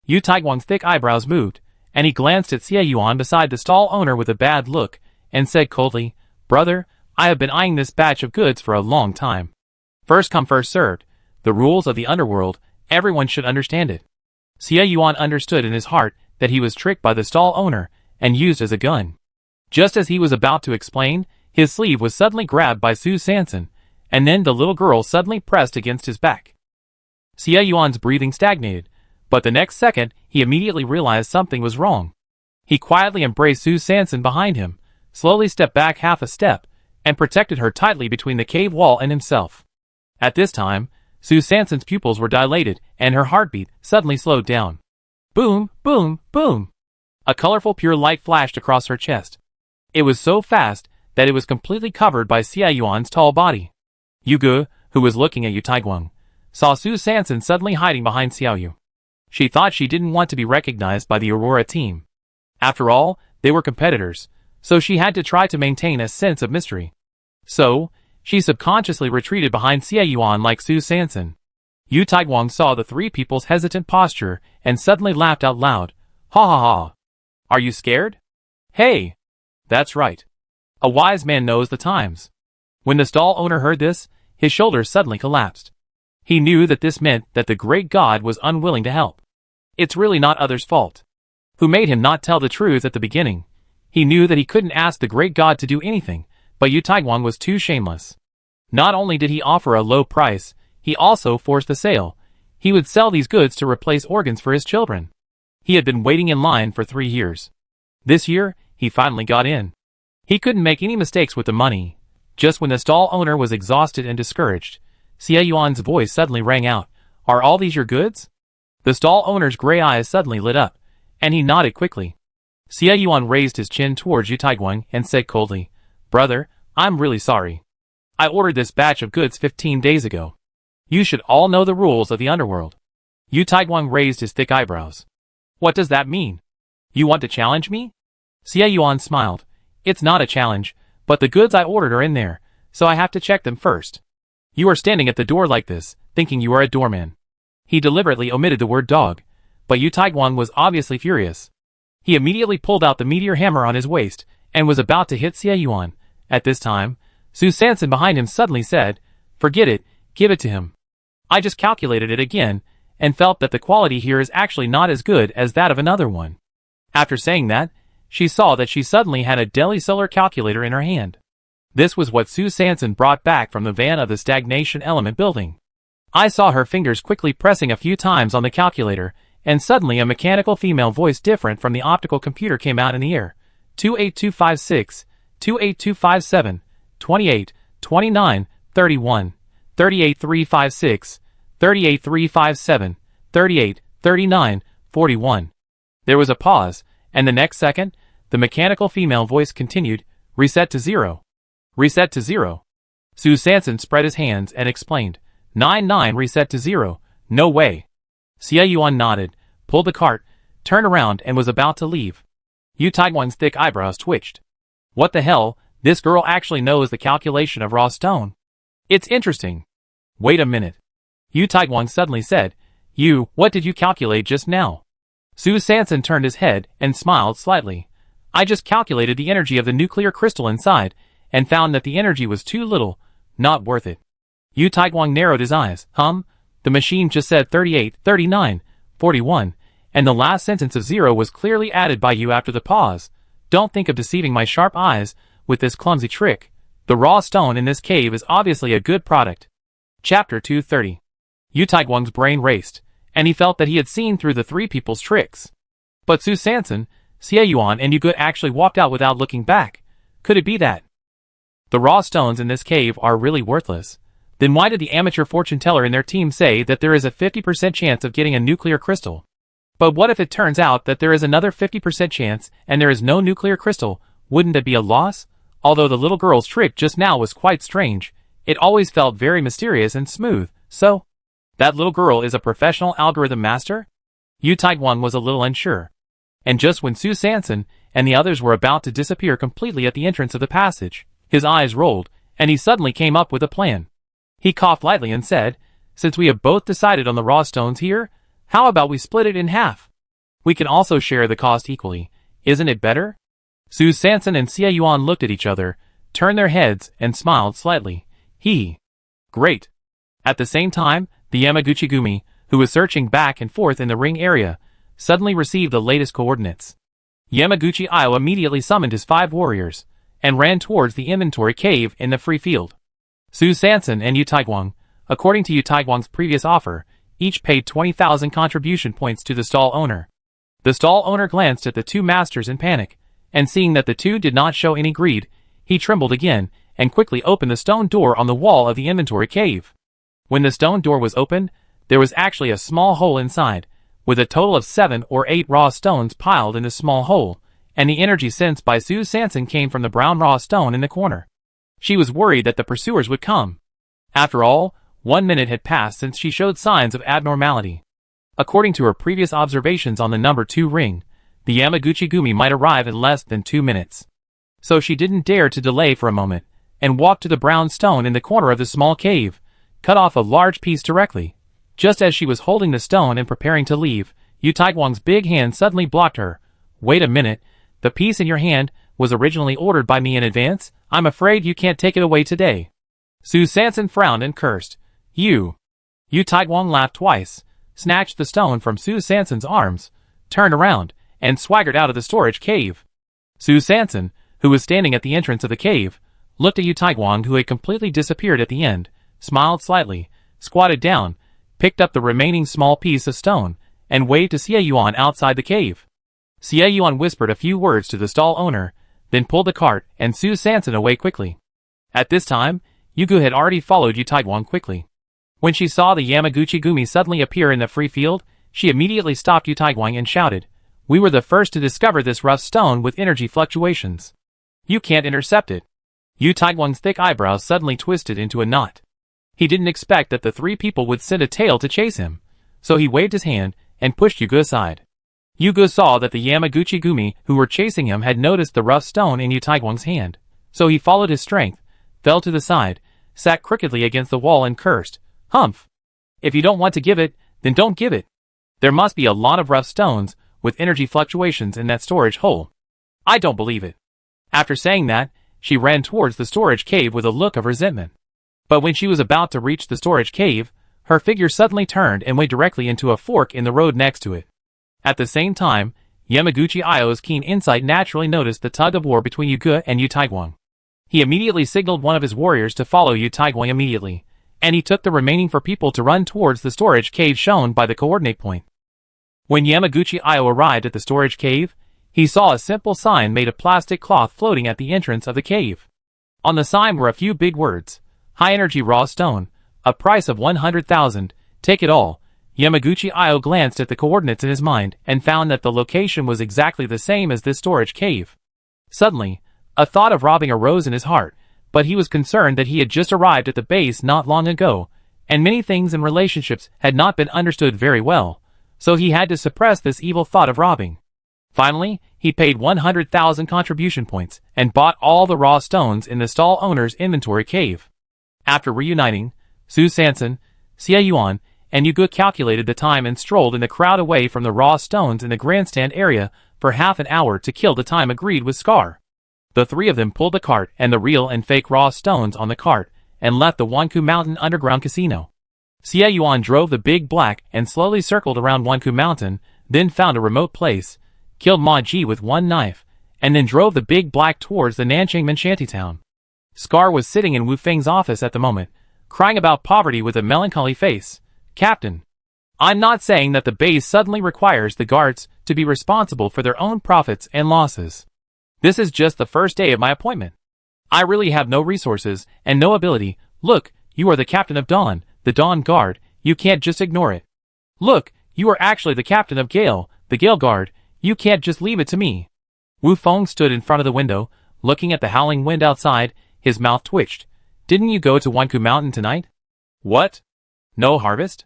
Yutaiguang's thick eyebrows moved, and he glanced at Xie Yuan beside the stall owner with a bad look, and said coldly, Brother, I have been eyeing this batch of goods for a long time. First come first served, the rules of the underworld, everyone should understand it. Xie Yuan understood in his heart that he was tricked by the stall owner, and used as a gun. Just as he was about to explain, his sleeve was suddenly grabbed by Su Sanson, and then the little girl suddenly pressed against his back. Xie Yuan's breathing stagnated, but the next second he immediately realized something was wrong. He quietly embraced Su Sanson behind him, slowly stepped back half a step, and protected her tightly between the cave wall and himself. At this time, Su Sanson's pupils were dilated, and her heartbeat suddenly slowed down. Boom, boom, boom! A colorful pure light flashed across her chest. It was so fast that it was completely covered by Xie Yuan's tall body. Yuga, who was looking at Yutaiguang, saw Su Sanson suddenly hiding behind Xiaoyu. She thought she didn't want to be recognized by the Aurora team. After all, they were competitors, so she had to try to maintain a sense of mystery. So, she subconsciously retreated behind Xie Yuan like Su Sanson. Yutaiguang saw the 3 people's hesitant posture and suddenly laughed out loud. Ha ha ha. Are you scared? Hey! That's right. A wise man knows the times. When the stall owner heard this, his shoulders suddenly collapsed. He knew that this meant that the great god was unwilling to help. It's really not others' fault. Who made him not tell the truth at the beginning? He knew that he couldn't ask the great god to do anything, but Yutaiguang was too shameless. Not only did he offer a low price, he also forced the sale. He would sell these goods to replace organs for his children. He had been waiting in line for 3 years. This year, he finally got in. He couldn't make any mistakes with the money. Just when the stall owner was exhausted and discouraged, Xie Yuan's voice suddenly rang out, "Are all these your goods?" The stall owner's gray eyes suddenly lit up, and he nodded quickly. Xie Yuan raised his chin towards Yu Taiguang and said coldly, "Brother, I'm really sorry. I ordered this batch of goods 15 days ago. You should all know the rules of the underworld." Yu Taiguang raised his thick eyebrows. "What does that mean? You want to challenge me?" Xie Yuan smiled. "It's not a challenge, but the goods I ordered are in there, so I have to check them first. You are standing at the door like this, thinking you are a doorman." He deliberately omitted the word dog, but Yu Taiguang was obviously furious. He immediately pulled out the meteor hammer on his waist and was about to hit Xie Yuan. At this time, Su Sanson behind him suddenly said, "Forget it, give it to him. I just calculated it again and felt that the quality here is actually not as good as that of another one." After saying that, she saw that she suddenly had a Delhi solar calculator in her hand. This was what Su Sanson brought back from the van of the stagnation element building. I saw her fingers quickly pressing a few times on the calculator, and suddenly a mechanical female voice different from the optical computer came out in the air. 28256, 28257, 28, 29, 31, 38356, 38357, 38, 39, 41. There was a pause, and the next second, the mechanical female voice continued, "Reset to 0. Reset to 0. Su Sanson spread his hands and explained, 99 reset to 0, no way." Xie Yuan nodded, pulled the cart, turned around and was about to leave. Yu Taiguang's thick eyebrows twitched. What the hell, this girl actually knows the calculation of raw stone. It's interesting. Wait a minute. Yu Taiguang suddenly said, What did you calculate just now?" Su Sanson turned his head and smiled slightly. "I just calculated the energy of the nuclear crystal inside, and found that the energy was too little, not worth it." Yu Taiguang narrowed his eyes. The machine just said 38, 39, 41, and the last sentence of 0 was clearly added by you after the pause. Don't think of deceiving my sharp eyes with this clumsy trick. The raw stone in this cave is obviously a good product. Chapter 230. Yu Taiguang's brain raced, and he felt that he had seen through the three people's tricks. But Su Sanson, Xie Yuan and Yu Gut actually walked out without looking back. Could it be that the raw stones in this cave are really worthless? Then why did the amateur fortune teller in their team say that there is a 50% chance of getting a nuclear crystal? But what if it turns out that there is another 50% chance and there is no nuclear crystal? Wouldn't that be a loss? Although the little girl's trick just now was quite strange, it always felt very mysterious and smooth. So, that little girl is a professional algorithm master? Yu Taiguang was a little unsure. And just when Su Sanson and the others were about to disappear completely at the entrance of the passage, his eyes rolled, and he suddenly came up with a plan. He coughed lightly and said, "Since we have both decided on the raw stones here, how about we split it in half? We can also share the cost equally. Isn't it better?" Su Sanson and Xie Yuan looked at each other, turned their heads, and smiled slightly. Great. At the same time, the Yamaguchi-gumi, who was searching back and forth in the ring area, suddenly received the latest coordinates. Yamaguchi-Io immediately summoned his 5 warriors, and ran towards the inventory cave in the free field. Su Sanson and Yu Taiguang, according to Yu Taiguang's previous offer, each paid 20,000 contribution points to the stall owner. The stall owner glanced at the two masters in panic, and seeing that the two did not show any greed, he trembled again, and quickly opened the stone door on the wall of the inventory cave. When the stone door was opened, there was actually a small hole inside, with a total of 7 or 8 raw stones piled in the small hole, and the energy sensed by Su Sanson came from the brown raw stone in the corner. She was worried that the pursuers would come. After all, 1 minute had passed since she showed signs of abnormality. According to her previous observations on the number 2 ring, the Yamaguchi-gumi might arrive in less than 2 minutes. So she didn't dare to delay for a moment, and walked to the brown stone in the corner of the small cave, cut off a large piece directly. Just as she was holding the stone and preparing to leave, Yu Taiguang's big hand suddenly blocked her. "Wait a minute, the piece in your hand was originally ordered by me in advance. I'm afraid you can't take it away today." Su Sanson frowned and cursed. Yu Taiguang laughed twice, snatched the stone from Su Sanson's arms, turned around, and swaggered out of the storage cave. Su Sanson, who was standing at the entrance of the cave, looked at Yu Taiguang, who had completely disappeared at the end, smiled slightly, squatted down, picked up the remaining small piece of stone, and waved to Xie Yuan outside the cave. Xie Yuan whispered a few words to the stall owner, then pulled the cart and Su Sanson away quickly. At this time, Yugu had already followed Yu Taiguang quickly. When she saw the Yamaguchi Gumi suddenly appear in the free field, she immediately stopped Yu Taiguang and shouted, "We were the first to discover this rough stone with energy fluctuations. You can't intercept it." Yu Taiguang's thick eyebrows suddenly twisted into a knot. He didn't expect that the three people would send a tail to chase him, so he waved his hand and pushed Yugu aside. Yugu saw that the Yamaguchi Gumi who were chasing him had noticed the rough stone in Yu Taiguang's hand, so he followed his strength, fell to the side, sat crookedly against the wall and cursed, "Humph! If you don't want to give it, then don't give it. There must be a lot of rough stones with energy fluctuations in that storage hole. I don't believe it." After saying that, she ran towards the storage cave with a look of resentment. But when she was about to reach the storage cave, her figure suddenly turned and went directly into a fork in the road next to it. At the same time, Yamaguchi Ao's keen insight naturally noticed the tug-of-war between Yugu and Yu Taiguang. He immediately signaled one of his warriors to follow Yu Taiguang immediately, and he took the remaining 4 people to run towards the storage cave shown by the coordinate point. When Yamaguchi Ao arrived at the storage cave, he saw a simple sign made of plastic cloth floating at the entrance of the cave. On the sign were a few big words: "High energy raw stone, a price of 100,000, take it all." Yamaguchi Ao glanced at the coordinates in his mind and found that the location was exactly the same as this storage cave. Suddenly, a thought of robbing arose in his heart, but he was concerned that he had just arrived at the base not long ago, and many things in relationships had not been understood very well, so he had to suppress this evil thought of robbing. Finally, he paid 100,000 contribution points and bought all the raw stones in the stall owner's inventory cave. After reuniting, Su Sanson, Xie Yuan, and Yugu calculated the time and strolled in the crowd away from the raw stones in the grandstand area for half an hour to kill the time agreed with Scar. The 3 of them pulled the cart and the real and fake raw stones on the cart and left the Wanku Mountain Underground Casino. Xie Yuan drove the big black and slowly circled around Wanku Mountain, then found a remote place, killed Ma Ji with 1 knife, and then drove the big black towards the Nanchangmen shantytown. Scar was sitting in Wu Feng's office at the moment, crying about poverty with a melancholy face. "Captain, I'm not saying that the base suddenly requires the guards to be responsible for their own profits and losses. This is just the first day of my appointment. I really have no resources and no ability. Look, you are the captain of Dawn, the Dawn Guard. You can't just ignore it. Look, you are actually the captain of Gale, the Gale Guard. You can't just leave it to me." Wu Feng stood in front of the window, looking at the howling wind outside. His mouth twitched. "Didn't you go to Wanku Mountain tonight?" "What? No harvest?"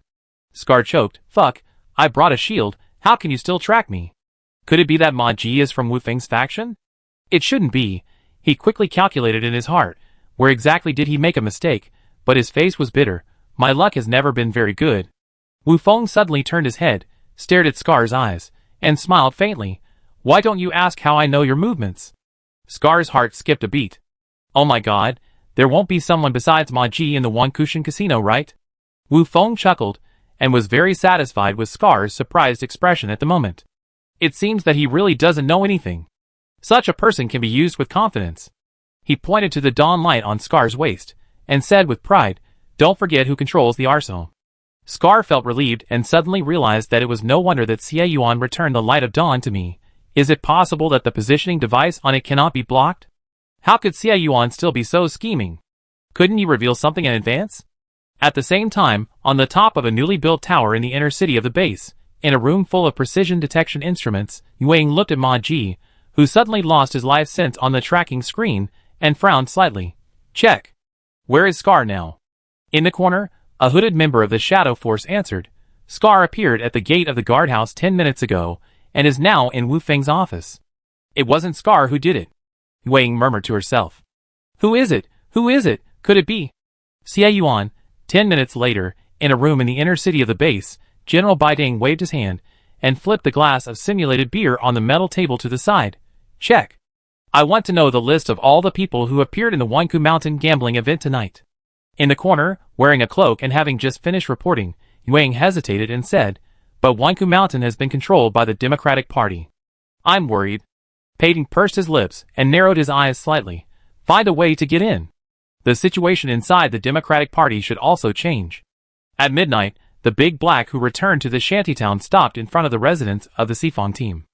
Scar choked. "Fuck, I brought a shield. How can you still track me? Could it be that Ma Ji is from Wu Feng's faction? It shouldn't be." He quickly calculated in his heart, where exactly did he make a mistake, but his face was bitter. "My luck has never been very good." Wu Feng suddenly turned his head, stared at Scar's eyes, and smiled faintly. "Why don't you ask how I know your movements?" Scar's heart skipped a beat. "Oh my god, there won't be someone besides Ma Ji in the Wankushan casino, right?" Wu Feng chuckled, and was very satisfied with Scar's surprised expression at the moment. It seems that he really doesn't know anything. Such a person can be used with confidence. He pointed to the dawn light on Scar's waist, and said with pride, "Don't forget who controls the arsenal." Scar felt relieved and suddenly realized that it was no wonder that Xie Yuan returned the light of dawn to me. Is it possible that the positioning device on it cannot be blocked? How could Xie Yuan still be so scheming? Couldn't he reveal something in advance? At the same time, on the top of a newly built tower in the inner city of the base, in a room full of precision detection instruments, Yuang looked at Ma Ji, who suddenly lost his life sense on the tracking screen, and frowned slightly. "Check. Where is Scar now?" In the corner, a hooded member of the Shadow Force answered. "Scar appeared at the gate of the guardhouse 10 minutes ago, and is now in Wu Feng's office." "It wasn't Scar who did it," Yuang murmured to herself. "Who is it? Who is it? Could it be?" Xie Yuan. 10 minutes later, in a room in the inner city of the base, General Baiding waved his hand, and flipped the glass of simulated beer on the metal table to the side. "Check. I want to know the list of all the people who appeared in the Wanku Mountain gambling event tonight." In the corner, wearing a cloak and having just finished reporting, Yuang hesitated and said, "But Wanku Mountain has been controlled by the Democratic Party. I'm worried." Baiding pursed his lips and narrowed his eyes slightly. "Find a way to get in. The situation inside the Democratic Party should also change." At midnight, the big black who returned to the shantytown stopped in front of the residence of the Sifong team.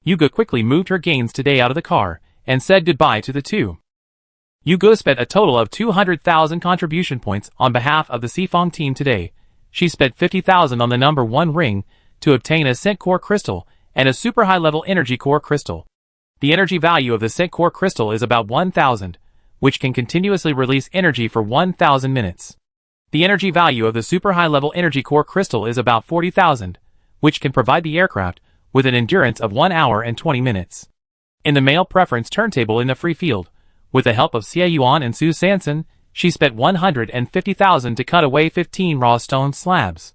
Yuga quickly moved her gains today out of the car, and said goodbye to the two. Yugo spent a total of 200,000 contribution points on behalf of the Sifong team today. She spent 50,000 on the number 1 ring to obtain a Scent Core Crystal and a super high-level Energy Core Crystal. The energy value of the Scent Core Crystal is about 1,000, which can continuously release energy for 1,000 minutes. The energy value of the super high-level Energy Core Crystal is about 40,000, which can provide the aircraft with an endurance of 1 hour and 20 minutes. In the male preference turntable in the free field, with the help of Xie Yuan and Su Sanson, she spent 150,000 to cut away 15 raw stone slabs.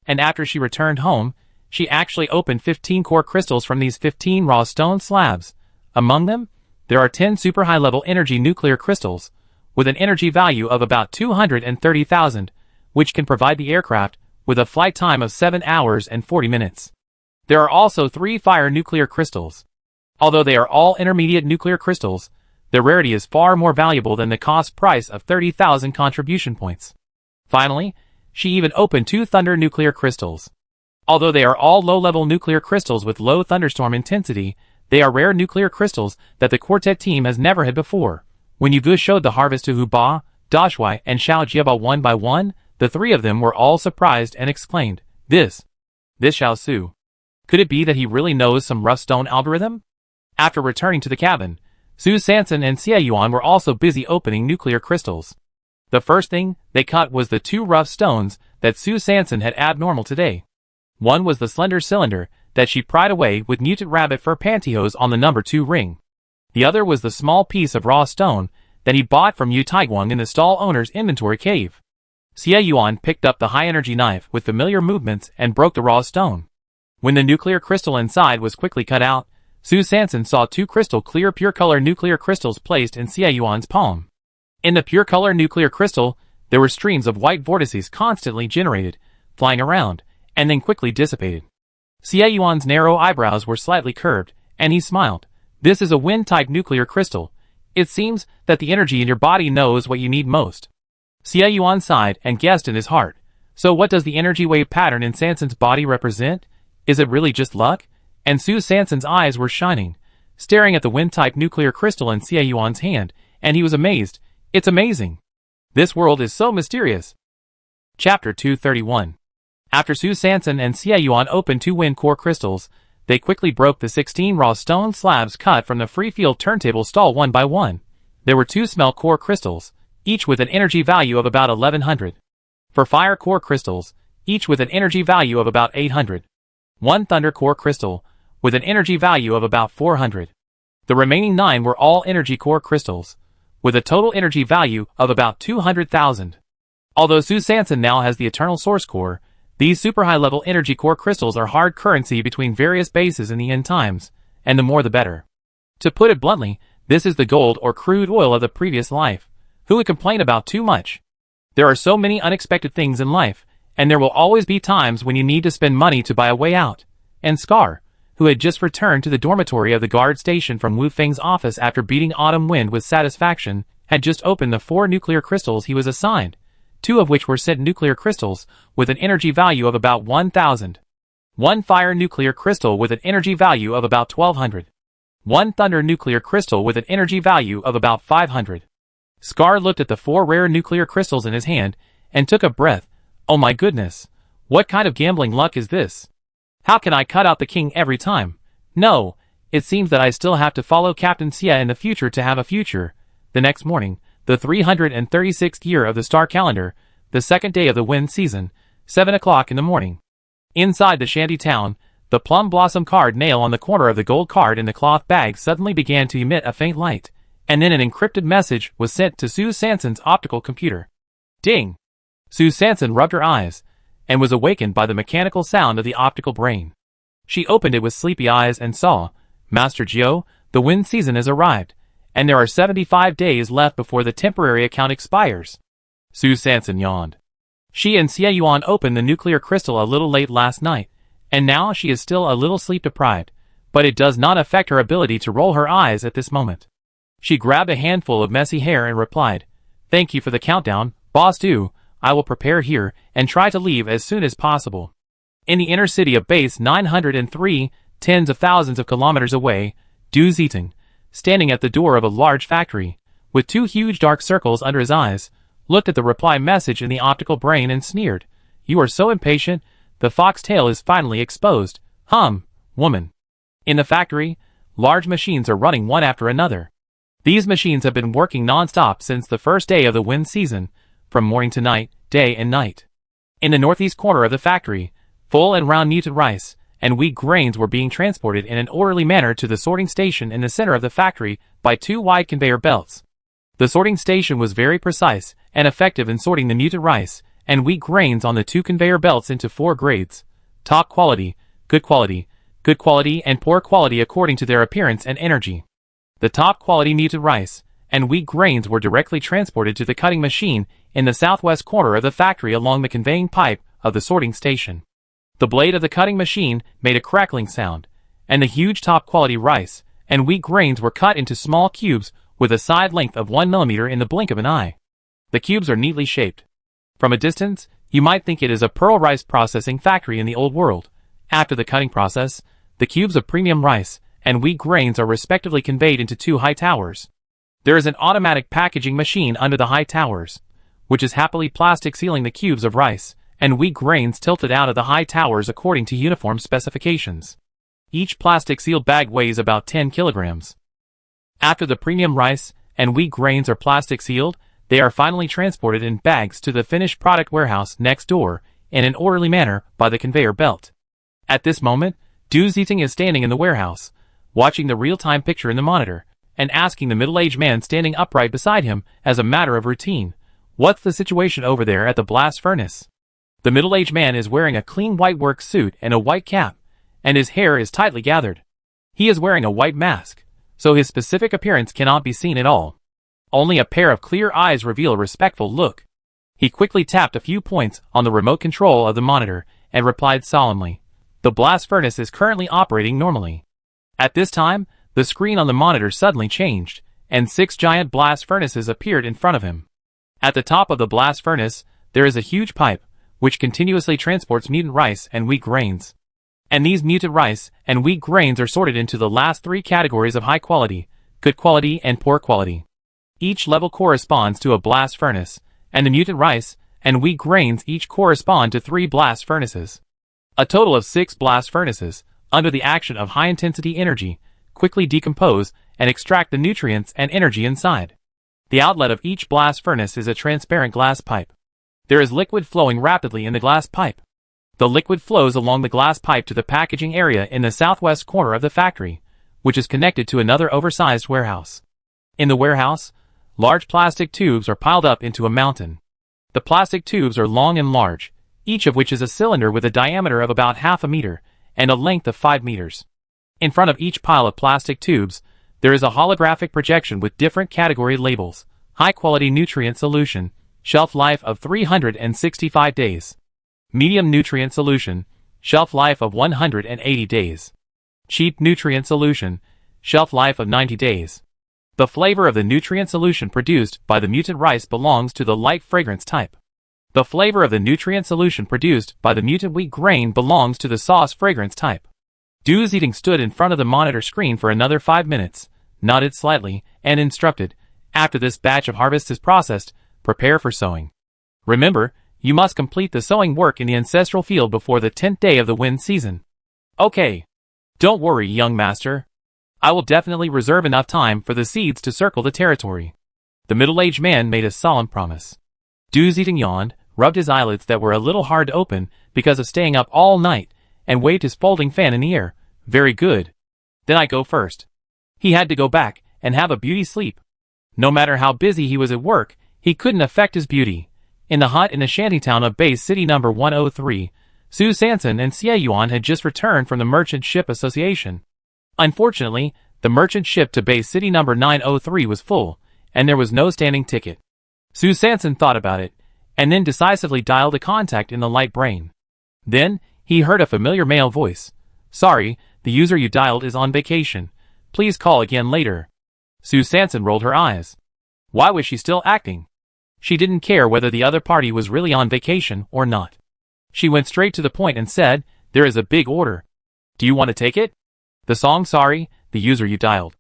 And after she returned home, she actually opened 15 core crystals from these 15 raw stone slabs. Among them, there are 10 super high-level energy nuclear crystals, with an energy value of about 230,000, which can provide the aircraft with a flight time of 7 hours and 40 minutes. There are also 3 fire nuclear crystals. Although they are all intermediate nuclear crystals, their rarity is far more valuable than the cost price of 30,000 contribution points. Finally, she even opened 2 thunder nuclear crystals. Although they are all low-level nuclear crystals with low thunderstorm intensity, they are rare nuclear crystals that the quartet team has never had before. When Yugu showed the harvest to Hu Ba, Da Shui, and Xiao Jiaba one by one, the 3 of them were all surprised and exclaimed, This Xiao Su. Could it be that he really knows some rough stone algorithm? After returning to the cabin, Su Sanson and Xie Yuan were also busy opening nuclear crystals. The first thing they cut was the 2 rough stones that Su Sanson had abnormal today. One was the slender cylinder that she pried away with mutant rabbit fur pantyhose on the number 2 ring. The other was the small piece of raw stone that he bought from Yu Taiguang in the stall owner's inventory cave. Xie Yuan picked up the high-energy knife with familiar movements and broke the raw stone. When the nuclear crystal inside was quickly cut out, Su Sanson saw 2 crystal-clear pure-color nuclear crystals placed in Xie Yuan's palm. In the pure-color nuclear crystal, there were streams of white vortices constantly generated, flying around, and then quickly dissipated. Xie Yuan's narrow eyebrows were slightly curved, and he smiled. This is a wind-type nuclear crystal. It seems that the energy in your body knows what you need most. Xie Yuan sighed and guessed in his heart. So what does the energy wave pattern in Sanson's body represent? Is it really just luck? And Su Sanson's eyes were shining, staring at the wind-type nuclear crystal in Xie Yuan's hand, and he was amazed. It's amazing. This world is so mysterious. Chapter 231. After Su Sanson and Xie Yuan opened 2 wind core crystals, they quickly broke the 16 raw stone slabs cut from the free field turntable stall one by one. There were 2 smell core crystals, each with an energy value of about 1100. For fire core crystals, each with an energy value of about 800. 1 thunder core crystal, with an energy value of about 400. The remaining 9 were all energy core crystals, with a total energy value of about 200,000. Although Su Sanson now has the Eternal Source Core, these super high-level energy core crystals are hard currency between various bases in the end times, and the more the better. To put it bluntly, this is the gold or crude oil of the previous life. Who would complain about too much? There are so many unexpected things in life, and there will always be times when you need to spend money to buy a way out. And Scar, who had just returned to the dormitory of the guard station from Wu Feng's office after beating Autumn Wind with satisfaction, had just opened the 4 nuclear crystals he was assigned, 2 of which were Scent nuclear crystals with an energy value of about 1,000. 1 fire nuclear crystal with an energy value of about 1,200. 1 thunder nuclear crystal with an energy value of about 500. Scar looked at the 4 rare nuclear crystals in his hand and took a breath. Oh my goodness. What kind of gambling luck is this? How can I cut out the king every time? No, it seems that I still have to follow Captain Xie in the future to have a future. The next morning, the 336th year of the star calendar, the 2nd day of the wind season, 7 o'clock in the morning. Inside the shanty town, the plum blossom card nail on the corner of the gold card in the cloth bag suddenly began to emit a faint light, and then an encrypted message was sent to Su Sanson's optical computer. Ding! Su Sanson rubbed her eyes, and was awakened by the mechanical sound of the optical brain. She opened it with sleepy eyes and saw, Master Jiao, the wind season has arrived, and there are 75 days left before the temporary account expires. Su Sanson yawned. She and Xie Yuan opened the nuclear crystal a little late last night, and now she is still a little sleep-deprived, but it does not affect her ability to roll her eyes at this moment. She grabbed a handful of messy hair and replied, Thank you for the countdown, Boss Du. I will prepare here and try to leave as soon as possible. In the inner city of base 903, tens of thousands of kilometers away, Du Zitong, standing at the door of a large factory, with two huge dark circles under his eyes, looked at the reply message in the optical brain and sneered. "You are so impatient, the foxtail is finally exposed. Woman." In the factory, large machines are running one after another. These machines have been working non-stop since the first day of the wind season, from morning to night, day and night. In the northeast corner of the factory, full and round muted rice and wheat grains were being transported in an orderly manner to the sorting station in the center of the factory by two wide conveyor belts. The sorting station was very precise and effective in sorting the muted rice and wheat grains on the two conveyor belts into 4 grades: top quality, good quality, and poor quality according to their appearance and energy. The top quality muted rice and wheat grains were directly transported to the cutting machine in the southwest corner of the factory along the conveying pipe of the sorting station. The blade of the cutting machine made a crackling sound, and the huge top-quality rice and wheat grains were cut into small cubes with a side length of 1 millimeter in the blink of an eye. The cubes are neatly shaped. From a distance, you might think it is a pearl rice processing factory in the old world. After the cutting process, the cubes of premium rice and wheat grains are respectively conveyed into 2 high towers. There is an automatic packaging machine under the high towers, which is happily plastic sealing the cubes of rice and wheat grains tilted out of the high towers according to uniform specifications. Each plastic sealed bag weighs about 10 kilograms. After the premium rice and wheat grains are plastic sealed, they are finally transported in bags to the finished product warehouse next door in an orderly manner by the conveyor belt. At this moment, Du Ziting is standing in the warehouse, watching the real-time picture in the monitor, and asking the middle-aged man standing upright beside him as a matter of routine, "What's the situation over there at the blast furnace?" The middle-aged man is wearing a clean white work suit and a white cap, and his hair is tightly gathered. He is wearing a white mask, so his specific appearance cannot be seen at all. Only a pair of clear eyes reveal a respectful look. He quickly tapped a few points on the remote control of the monitor and replied solemnly, "The blast furnace is currently operating normally." At this time, the screen on the monitor suddenly changed, and 6 giant blast furnaces appeared in front of him. At the top of the blast furnace, there is a huge pipe, which continuously transports mutant rice and wheat grains. And these mutant rice and wheat grains are sorted into the last 3 categories of high quality, good quality, and poor quality. Each level corresponds to a blast furnace, and the mutant rice and wheat grains each correspond to 3 blast furnaces. A total of 6 blast furnaces, under the action of high-intensity energy, quickly decompose and extract the nutrients and energy inside. The outlet of each blast furnace is a transparent glass pipe. There is liquid flowing rapidly in the glass pipe. The liquid flows along the glass pipe to the packaging area in the southwest corner of the factory, which is connected to another oversized warehouse. In the warehouse, large plastic tubes are piled up into a mountain. The plastic tubes are long and large, each of which is a cylinder with a diameter of about half a meter and a length of 5 meters. In front of each pile of plastic tubes, there is a holographic projection with different category labels: high-quality nutrient solution, shelf life of 365 days. Medium nutrient solution, shelf life of 180 days. Cheap nutrient solution, shelf life of 90 days. The flavor of the nutrient solution produced by the mutant rice belongs to the light fragrance type. The flavor of the nutrient solution produced by the mutant wheat grain belongs to the sauce fragrance type. Du Ziting stood in front of the monitor screen for another 5 minutes, nodded slightly, and instructed, "After this batch of harvest is processed, prepare for sowing. Remember, you must complete the sowing work in the ancestral field before the 10th day of the wind season." "Okay. Don't worry, young master. I will definitely reserve enough time for the seeds to circle the territory." The middle-aged man made a solemn promise. Du Ziting yawned, rubbed his eyelids that were a little hard to open because of staying up all night, and waved his folding fan in the air. "Very good. Then I go first." He had to go back and have a beauty sleep. No matter how busy he was at work, he couldn't affect his beauty. In the hut in the shantytown of Base City number 103, Su Sanson and Xie Yuan had just returned from the Merchant Ship Association. Unfortunately, the merchant ship to Base City number 903 was full, and there was no standing ticket. Su Sanson thought about it, and then decisively dialed a contact in the light brain. Then, he heard a familiar male voice. "Sorry, the user you dialed is on vacation. Please call again later." Su Sanson rolled her eyes. Why was she still acting? She didn't care whether the other party was really on vacation or not. She went straight to the point and said, "There is a big order. Do you want to take it?" "The song, sorry, the user you dialed."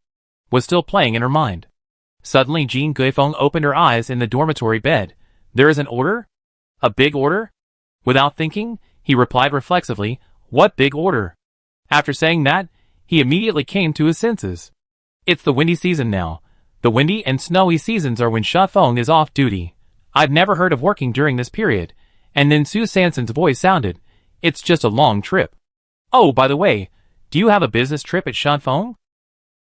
was still playing in her mind. Suddenly Jean Guifeng opened her eyes in the dormitory bed. There is an order? A big order? Without thinking, he replied reflexively, what big order? After saying that, he immediately came to his senses. It's the windy season now. The windy and snowy seasons are when Shafeng is off duty. I've never heard of working during this period. And then Su Sanson's voice sounded. It's just a long trip. Oh, by the way, do you have a business trip at Shafeng?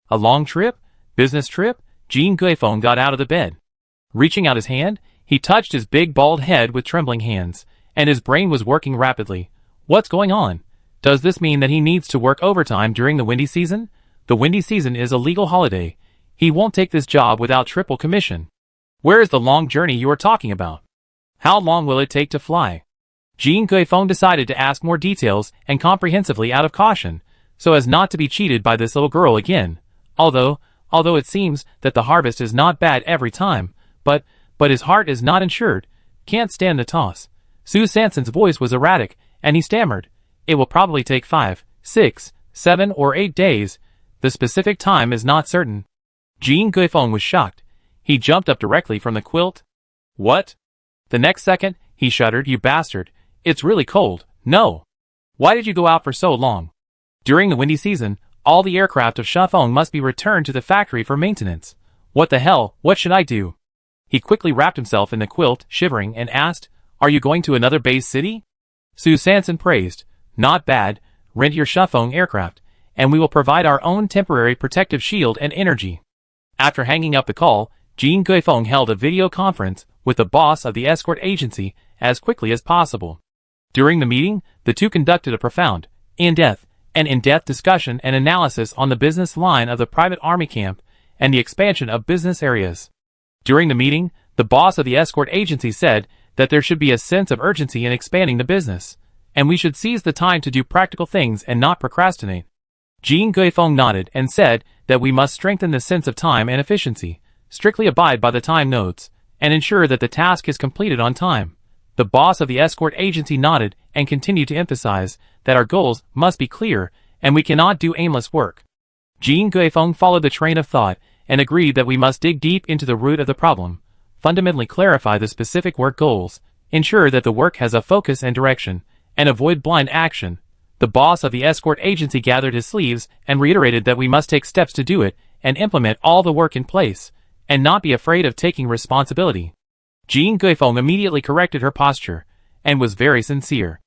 A long trip? Business trip? Jean Guifeng got out of the bed. Reaching out his hand, he touched his big bald head with trembling hands, and his brain was working rapidly. What's going on? Does this mean that he needs to work overtime during the windy season? The windy season is a legal holiday. He won't take this job without triple commission. Where is the long journey you are talking about? How long will it take to fly? Jean Guifeng decided to ask more details and comprehensively out of caution, so as not to be cheated by this little girl again. Although it seems that the harvest is not bad every time, but his heart is not insured. Can't stand the toss. Su Sanson's voice was erratic, and he stammered. It will probably take 5, 6, 7 or 8 days. The specific time is not certain. Jean Guifeng was shocked. He jumped up directly from the quilt. What? The next second, he shuddered. You bastard. It's really cold. No. Why did you go out for so long? During the windy season, all the aircraft of Shafeng must be returned to the factory for maintenance. What the hell? What should I do? He quickly wrapped himself in the quilt, shivering, and asked, Are you going to another base city? Su Sanson praised. Not bad. Rent your Shafeng aircraft, and we will provide our own temporary protective shield and energy. After hanging up the call, Jean Guifeng held a video conference with the boss of the escort agency as quickly as possible. During the meeting, the two conducted a profound, in-depth discussion and analysis on the business line of the private army camp and the expansion of business areas. During the meeting, the boss of the escort agency said that there should be a sense of urgency in expanding the business, and we should seize the time to do practical things and not procrastinate. Jean Guifeng nodded and said that we must strengthen the sense of time and efficiency, strictly abide by the time nodes, and ensure that the task is completed on time. The boss of the escort agency nodded and continued to emphasize that our goals must be clear and we cannot do aimless work. Jean Guifeng followed the train of thought and agreed that we must dig deep into the root of the problem, fundamentally clarify the specific work goals, ensure that the work has a focus and direction, and avoid blind action. The boss of the escort agency gathered his sleeves and reiterated that we must take steps to do it and implement all the work in place, and not be afraid of taking responsibility. Jean Guifeng immediately corrected her posture, and was very sincere.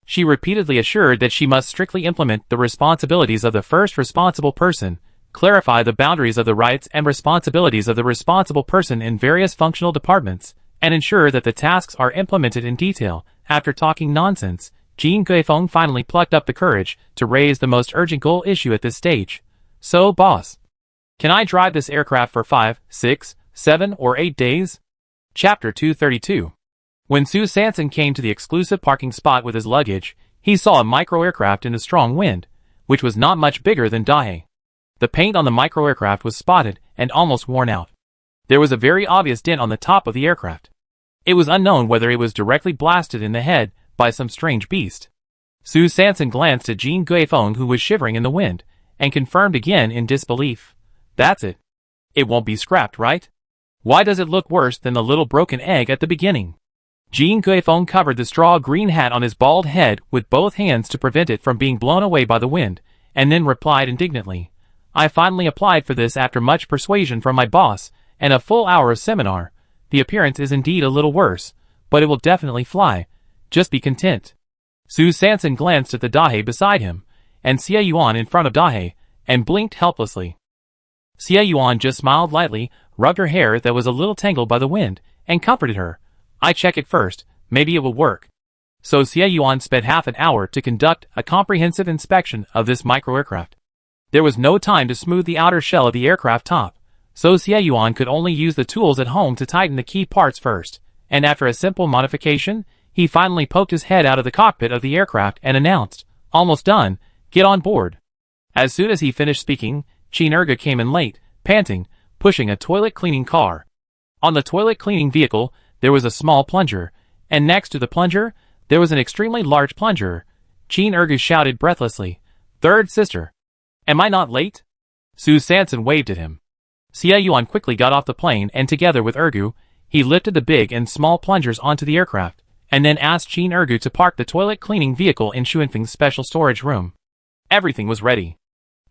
She repeatedly assured that she must strictly implement the responsibilities of the first responsible person, clarify the boundaries of the rights and responsibilities of the responsible person in various functional departments, and ensure that the tasks are implemented in detail. After talking nonsense, Jean Guifeng finally plucked up the courage to raise the most urgent goal issue at this stage. So, boss, can I drive this aircraft for 5, 6, 7, or 8 days? Chapter 232. When Su Sanson came to the exclusive parking spot with his luggage, he saw a micro-aircraft in a strong wind, which was not much bigger than Dahe. The paint on the micro-aircraft was spotted and almost worn out. There was a very obvious dent on the top of the aircraft. It was unknown whether it was directly blasted in the head by some strange beast. Su Sanson glanced at Jean Guifeng, who was shivering in the wind, and confirmed again in disbelief. That's it. It won't be scrapped, right? Why does it look worse than the little broken egg at the beginning? Jean Guifeng covered the straw green hat on his bald head with both hands to prevent it from being blown away by the wind, and then replied indignantly, I finally applied for this after much persuasion from my boss, and a full hour of seminar. The appearance is indeed a little worse, but it will definitely fly. Just be content. Su Sanson glanced at the Dahe beside him, and Xie Yuan in front of Dahe, and blinked helplessly. Xie Yuan just smiled lightly, rubbed her hair that was a little tangled by the wind, and comforted her. I check it first, maybe it will work. So Xie Yuan spent half an hour to conduct a comprehensive inspection of this micro-aircraft. There was no time to smooth the outer shell of the aircraft top, so Xie Yuan could only use the tools at home to tighten the key parts first, and after a simple modification, he finally poked his head out of the cockpit of the aircraft and announced, Almost done, get on board. As soon as he finished speaking, Qin Erge came in late, panting, pushing a toilet cleaning car. On the toilet cleaning vehicle, there was a small plunger, and next to the plunger, there was an extremely large plunger. Qin Erge shouted breathlessly, Third sister. Am I not late? Su Sanson waved at him. Xie Yuan quickly got off the plane and together with Ergu, he lifted the big and small plungers onto the aircraft, and then asked Qin Ergu to park the toilet cleaning vehicle in Xuanfeng's special storage room. Everything was ready.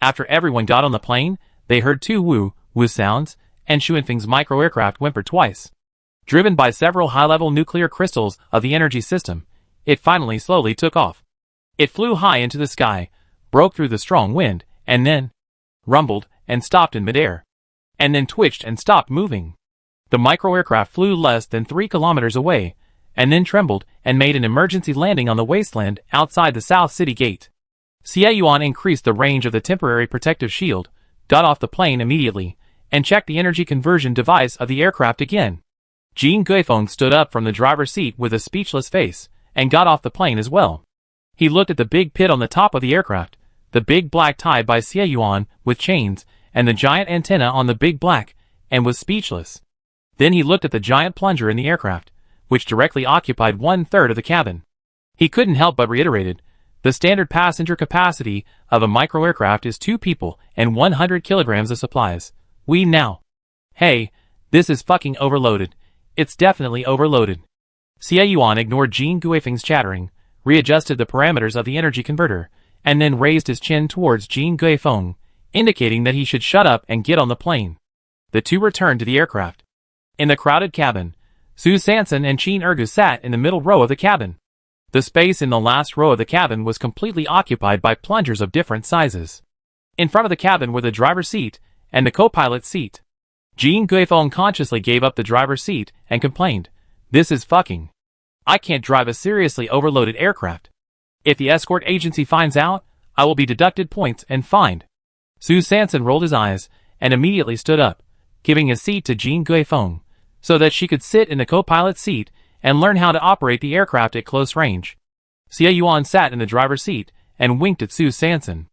After everyone got on the plane, they heard two woo sounds, and Xuanfeng's micro-aircraft whimpered twice. Driven by several high-level nuclear crystals of the energy system, it finally slowly took off. It flew high into the sky, broke through the strong wind, and then rumbled and stopped in midair. And then twitched and stopped moving. The micro-aircraft flew less than 3 kilometers away, and then trembled and made an emergency landing on the wasteland outside the South City Gate. Xie Yuan increased the range of the temporary protective shield, got off the plane immediately, and checked the energy conversion device of the aircraft again. Jin Guifeng stood up from the driver's seat with a speechless face, and got off the plane as well. He looked at the big pit on the top of the aircraft, the big black tied by Xie Yuan with chains, and the giant antenna on the big black, and was speechless. Then he looked at the giant plunger in the aircraft, which directly occupied 1/3 of the cabin. He couldn't help but reiterated, the standard passenger capacity of a micro-aircraft is 2 people and 100 kilograms of supplies. We now. Hey, this is fucking overloaded. It's definitely overloaded. Xie Yuan ignored Jin Guifeng's chattering, readjusted the parameters of the energy converter, and then raised his chin towards Jin Guifeng, indicating that he should shut up and get on the plane. The two returned to the aircraft. In the crowded cabin, Su Sanson and Qin Ergu sat in the middle row of the cabin. The space in the last row of the cabin was completely occupied by plungers of different sizes. In front of the cabin were the driver's seat and the co-pilot's seat. Jin Guifeng consciously gave up the driver's seat and complained, "This is fucking. I can't drive a seriously overloaded aircraft. If the escort agency finds out, I will be deducted points and fined." Su Sanson rolled his eyes and immediately stood up, giving his seat to Jin Guifeng, so that she could sit in the co-pilot's seat and learn how to operate the aircraft at close range. Xie Yuan sat in the driver's seat and winked at Su Sanson.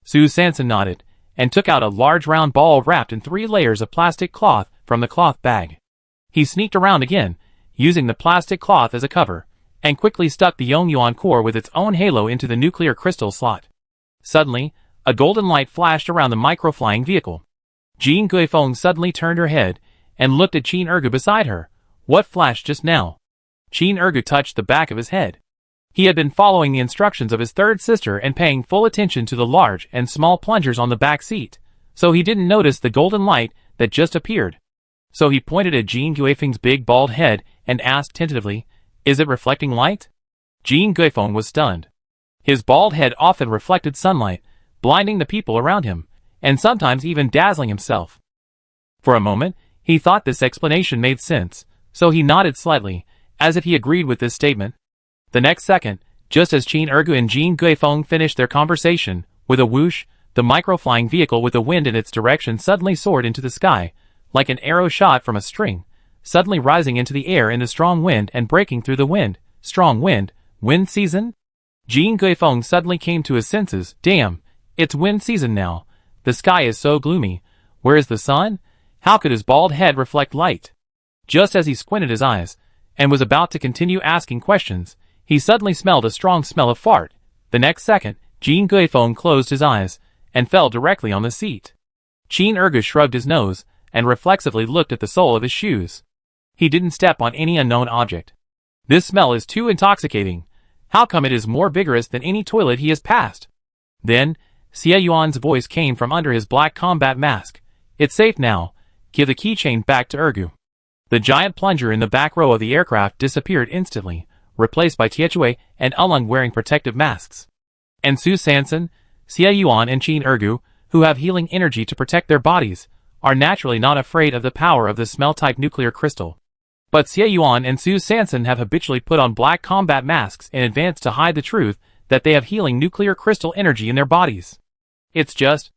Su Sanson nodded and took out a large round ball wrapped in 3 layers of plastic cloth from the cloth bag. He sneaked around again, using the plastic cloth as a cover, and quickly stuck the Yongyuan core with its own halo into the nuclear crystal slot. Suddenly, a golden light flashed around the micro-flying vehicle. Jin Guifeng suddenly turned her head and looked at Qin Ergu beside her. What flashed just now? Qin Ergu touched the back of his head. He had been following the instructions of his third sister and paying full attention to the large and small plungers on the back seat, so he didn't notice the golden light that just appeared. So he pointed at Jin Guifeng's big bald head and asked tentatively, "Is it reflecting light?" Jin Guifeng was stunned. His bald head often reflected sunlight, blinding the people around him, and sometimes even dazzling himself. For a moment, he thought this explanation made sense, so he nodded slightly, as if he agreed with this statement. The next second, just as Qin Ergu and Jin Guifeng finished their conversation, with a whoosh, the micro-flying vehicle with the wind in its direction suddenly soared into the sky, like an arrow shot from a string, suddenly rising into the air in the strong wind and breaking through the wind. Strong wind? Wind season? Jin Guifeng suddenly came to his senses. Damn, it's wind season now. The sky is so gloomy. Where is the sun? How could his bald head reflect light? Just as he squinted his eyes, and was about to continue asking questions, he suddenly smelled a strong smell of fart. The next second, Jin Guifeng closed his eyes, and fell directly on the seat. Qin Ergu shrugged his nose, and reflexively looked at the sole of his shoes. He didn't step on any unknown object. This smell is too intoxicating. How come it is more vigorous than any toilet he has passed? Then, Xie Yuan's voice came from under his black combat mask. "It's safe now. Give the keychain back to Ergu." The giant plunger in the back row of the aircraft disappeared instantly, replaced by Tietue and Ulung wearing protective masks. And Su Sanson, Xie Yuan and Qin Ergu, who have healing energy to protect their bodies, are naturally not afraid of the power of the smell-type nuclear crystal. But Xie Yuan and Su Sanson have habitually put on black combat masks in advance to hide the truth that they have healing nuclear crystal energy in their bodies. It's just...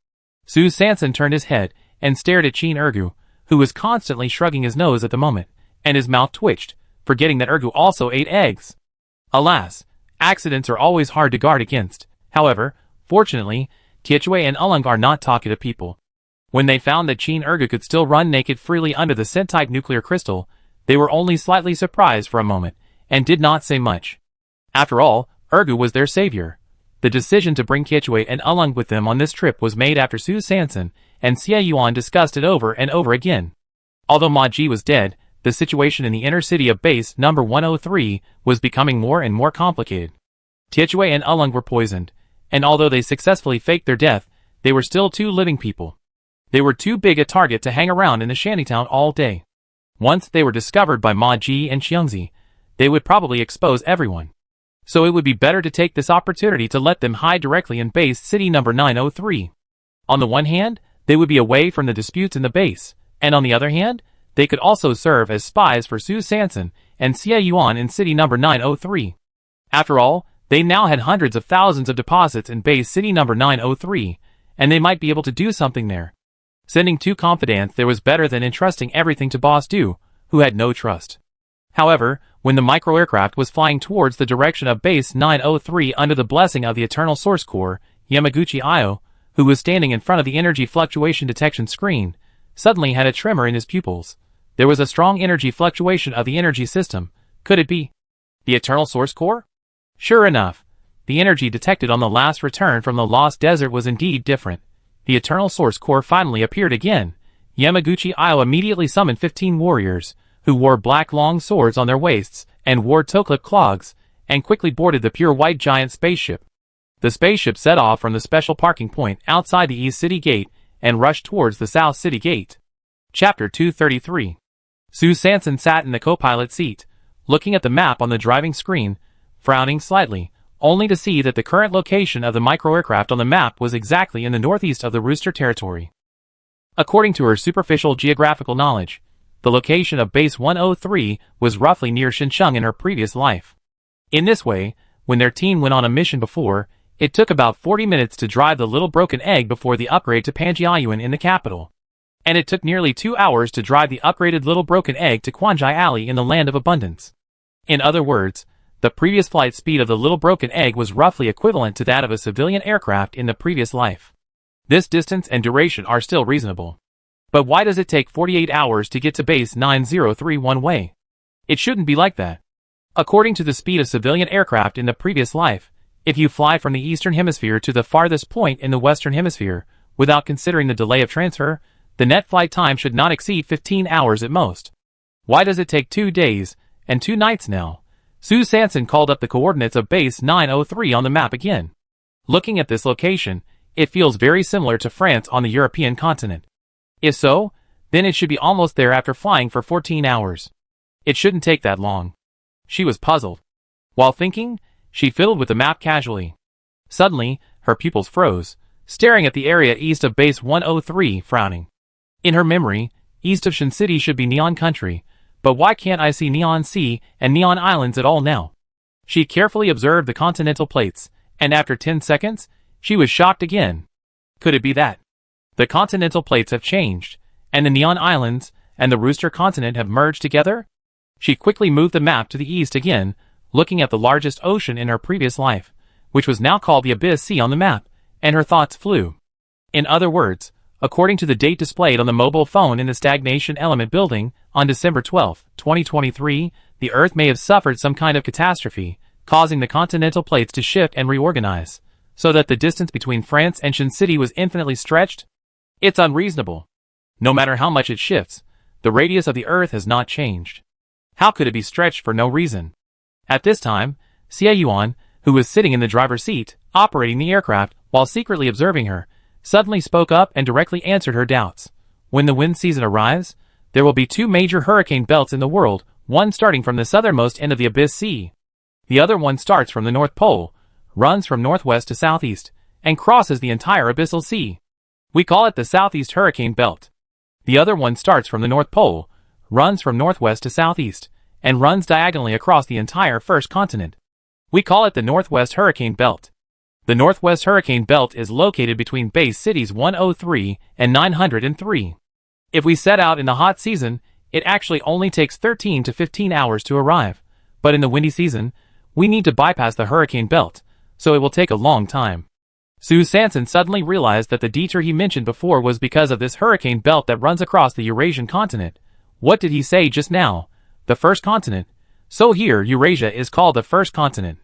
Su Sanson turned his head and stared at Qin Ergu, who was constantly shrugging his nose at the moment, and his mouth twitched, forgetting that Ergu also ate eggs. Alas, accidents are always hard to guard against. However, fortunately, Tietue and Ulung are not talkative people. When they found that Qin Ergu could still run naked freely under the scent-type nuclear crystal, they were only slightly surprised for a moment, and did not say much. After all, Ergu was their savior. The decision to bring Tiechue and Ulung with them on this trip was made after Su Sanson and Xie Yuan discussed it over and over again. Although Ma Ji was dead, the situation in the inner city of base number 103 was becoming more and more complicated. Tiechue and Ulung were poisoned, and although they successfully faked their death, they were still two living people. They were too big a target to hang around in the shantytown all day. Once they were discovered by Ma Ji and Xiangzi, they would probably expose everyone. So it would be better to take this opportunity to let them hide directly in base city number 903. On the one hand, they would be away from the disputes in the base, and on the other hand, they could also serve as spies for Su Sanson and Xie Yuan in city number 903. After all, they now had hundreds of thousands of deposits in base city number 903, and they might be able to do something there. Sending two confidants there was better than entrusting everything to Boss Du, who had no trust. However, when the micro-aircraft was flying towards the direction of base 903 under the blessing of the Eternal Source Core, Yamaguchi Ayo, who was standing in front of the energy fluctuation detection screen, suddenly had a tremor in his pupils. There was a strong energy fluctuation of the energy system. Could it be the Eternal Source Core? Sure enough, the energy detected on the last return from the Lost Desert was indeed different. The Eternal Source Core finally appeared again. Yamaguchi Ayo immediately summoned 15 warriors, who wore black long swords on their waists and wore toe-clip clogs, and quickly boarded the pure white giant spaceship. The spaceship set off from the special parking point outside the East City Gate and rushed towards the South City Gate. Chapter 233. Su Sanson sat in the co-pilot seat, looking at the map on the driving screen, frowning slightly, only to see that the current location of the micro-aircraft on the map was exactly in the northeast of the Rooster territory. According to her superficial geographical knowledge, the location of base 103 was roughly near Xincheng in her previous life. In this way, when their team went on a mission before, it took about 40 minutes to drive the Little Broken Egg before the upgrade to Panjiayuan in the capital. And it took nearly 2 hours to drive the upgraded Little Broken Egg to Quanjai Alley in the Land of Abundance. In other words, the previous flight speed of the Little Broken Egg was roughly equivalent to that of a civilian aircraft in the previous life. This distance and duration are still reasonable. But why does it take 48 hours to get to base 903 one way? It shouldn't be like that. According to the speed of civilian aircraft in the previous life, if you fly from the Eastern Hemisphere to the farthest point in the Western Hemisphere, without considering the delay of transfer, the net flight time should not exceed 15 hours at most. Why does it take 2 days and 2 nights now? Su Sanson called up the coordinates of base 903 on the map again. Looking at this location, it feels very similar to France on the European continent. If so, then it should be almost there after flying for 14 hours. It shouldn't take that long. She was puzzled. While thinking, she fiddled with the map casually. Suddenly, her pupils froze, staring at the area east of base 103, frowning. In her memory, east of Shin City should be Neon Country, but why can't I see Neon Sea and Neon Islands at all now? She carefully observed the continental plates, and after 10 seconds, she was shocked again. Could it be that the continental plates have changed, and the Neon Islands and the Rooster continent have merged together? She quickly moved the map to the east again, looking at the largest ocean in her previous life, which was now called the Abyss Sea on the map, and her thoughts flew. In other words, according to the date displayed on the mobile phone in the Stagnation Element building, on December 12, 2023, the Earth may have suffered some kind of catastrophe, causing the continental plates to shift and reorganize, so that the distance between France and Shin City was infinitely stretched? It's unreasonable. No matter how much it shifts, the radius of the Earth has not changed. How could it be stretched for no reason? At this time, Xie Yuan, who was sitting in the driver's seat, operating the aircraft, while secretly observing her, suddenly spoke up and directly answered her doubts. When the wind season arrives, there will be 2 major hurricane belts in the world, one starting from the southernmost end of the Abyss Sea. The other one starts from the North Pole, runs from northwest to southeast, and crosses the entire Abyssal Sea. We call it the Southeast Hurricane Belt. The other one starts from the North Pole, runs from northwest to southeast, and runs diagonally across the entire first continent. We call it the Northwest Hurricane Belt. The Northwest Hurricane Belt is located between base cities 103 and 903. If we set out in the hot season, it actually only takes 13 to 15 hours to arrive, but in the windy season, we need to bypass the hurricane belt, so it will take a long time. Su Sanson suddenly realized that the detour he mentioned before was because of this hurricane belt that runs across the Eurasian continent. What did he say just now? The first continent. So here, Eurasia is called the first continent.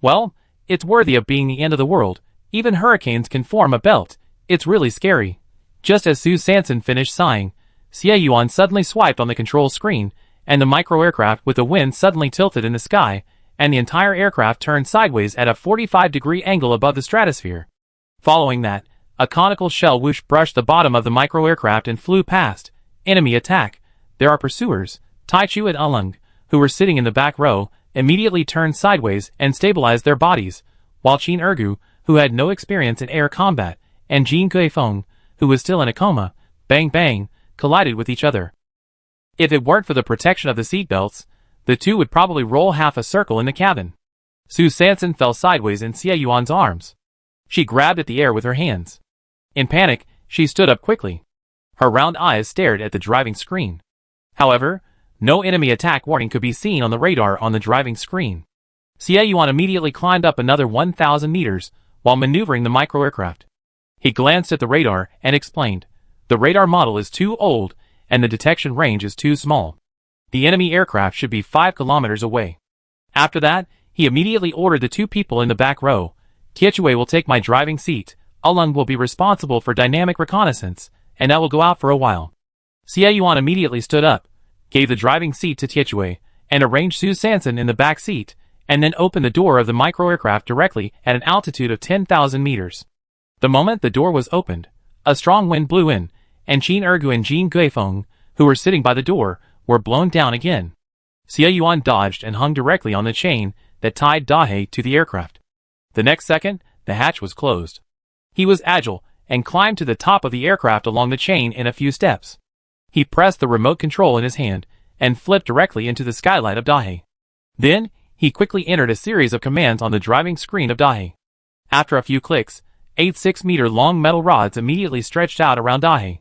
Well, It's worthy of being the end of the world. Even hurricanes can form a belt. It's really scary. Just as Sue Sanson finished sighing, Xie Yuan suddenly swiped on the control screen, and the micro-aircraft with the wind suddenly tilted in the sky, and the entire aircraft turned sideways at a 45-degree angle above the stratosphere. Following that, a conical shell whoosh brushed the bottom of the micro-aircraft and flew past. Enemy attack. There are pursuers. Taichu and Ulung, who were sitting in the back row, immediately turned sideways and stabilized their bodies, while Qin Ergu, who had no experience in air combat, and Jin Guifeng, who was still in a coma, bang bang, collided with each other. If it weren't for the protection of the seatbelts, the two would probably roll half a circle in the cabin. Sue Sanson fell sideways in Xie Yuan's arms. She grabbed at the air with her hands. In panic, she stood up quickly. Her round eyes stared at the driving screen. However, no enemy attack warning could be seen on the radar on the driving screen. Xie Yuan immediately climbed up another 1,000 meters while maneuvering the micro-aircraft. He glanced at the radar and explained, "The radar model is too old and the detection range is too small. The enemy aircraft should be 5 kilometers away." After that, he immediately ordered the two people in the back row. "Tiechue will take my driving seat, Ulung will be responsible for dynamic reconnaissance, and I will go out for a while." Xie Yuan immediately stood up, gave the driving seat to Tiechue, and arranged Sue Sanson in the back seat, and then opened the door of the micro-aircraft directly at an altitude of 10,000 meters. The moment the door was opened, a strong wind blew in, and Qin Ergu and Jin Guifeng, who were sitting by the door, were blown down again. Xie Yuan dodged and hung directly on the chain that tied Dahe to the aircraft. The next second, the hatch was closed. He was agile and climbed to the top of the aircraft along the chain in a few steps. He pressed the remote control in his hand and flipped directly into the skylight of Dahe. Then, he quickly entered a series of commands on the driving screen of Dahe. After a few clicks, 8 6-meter-long metal rods immediately stretched out around Dahe.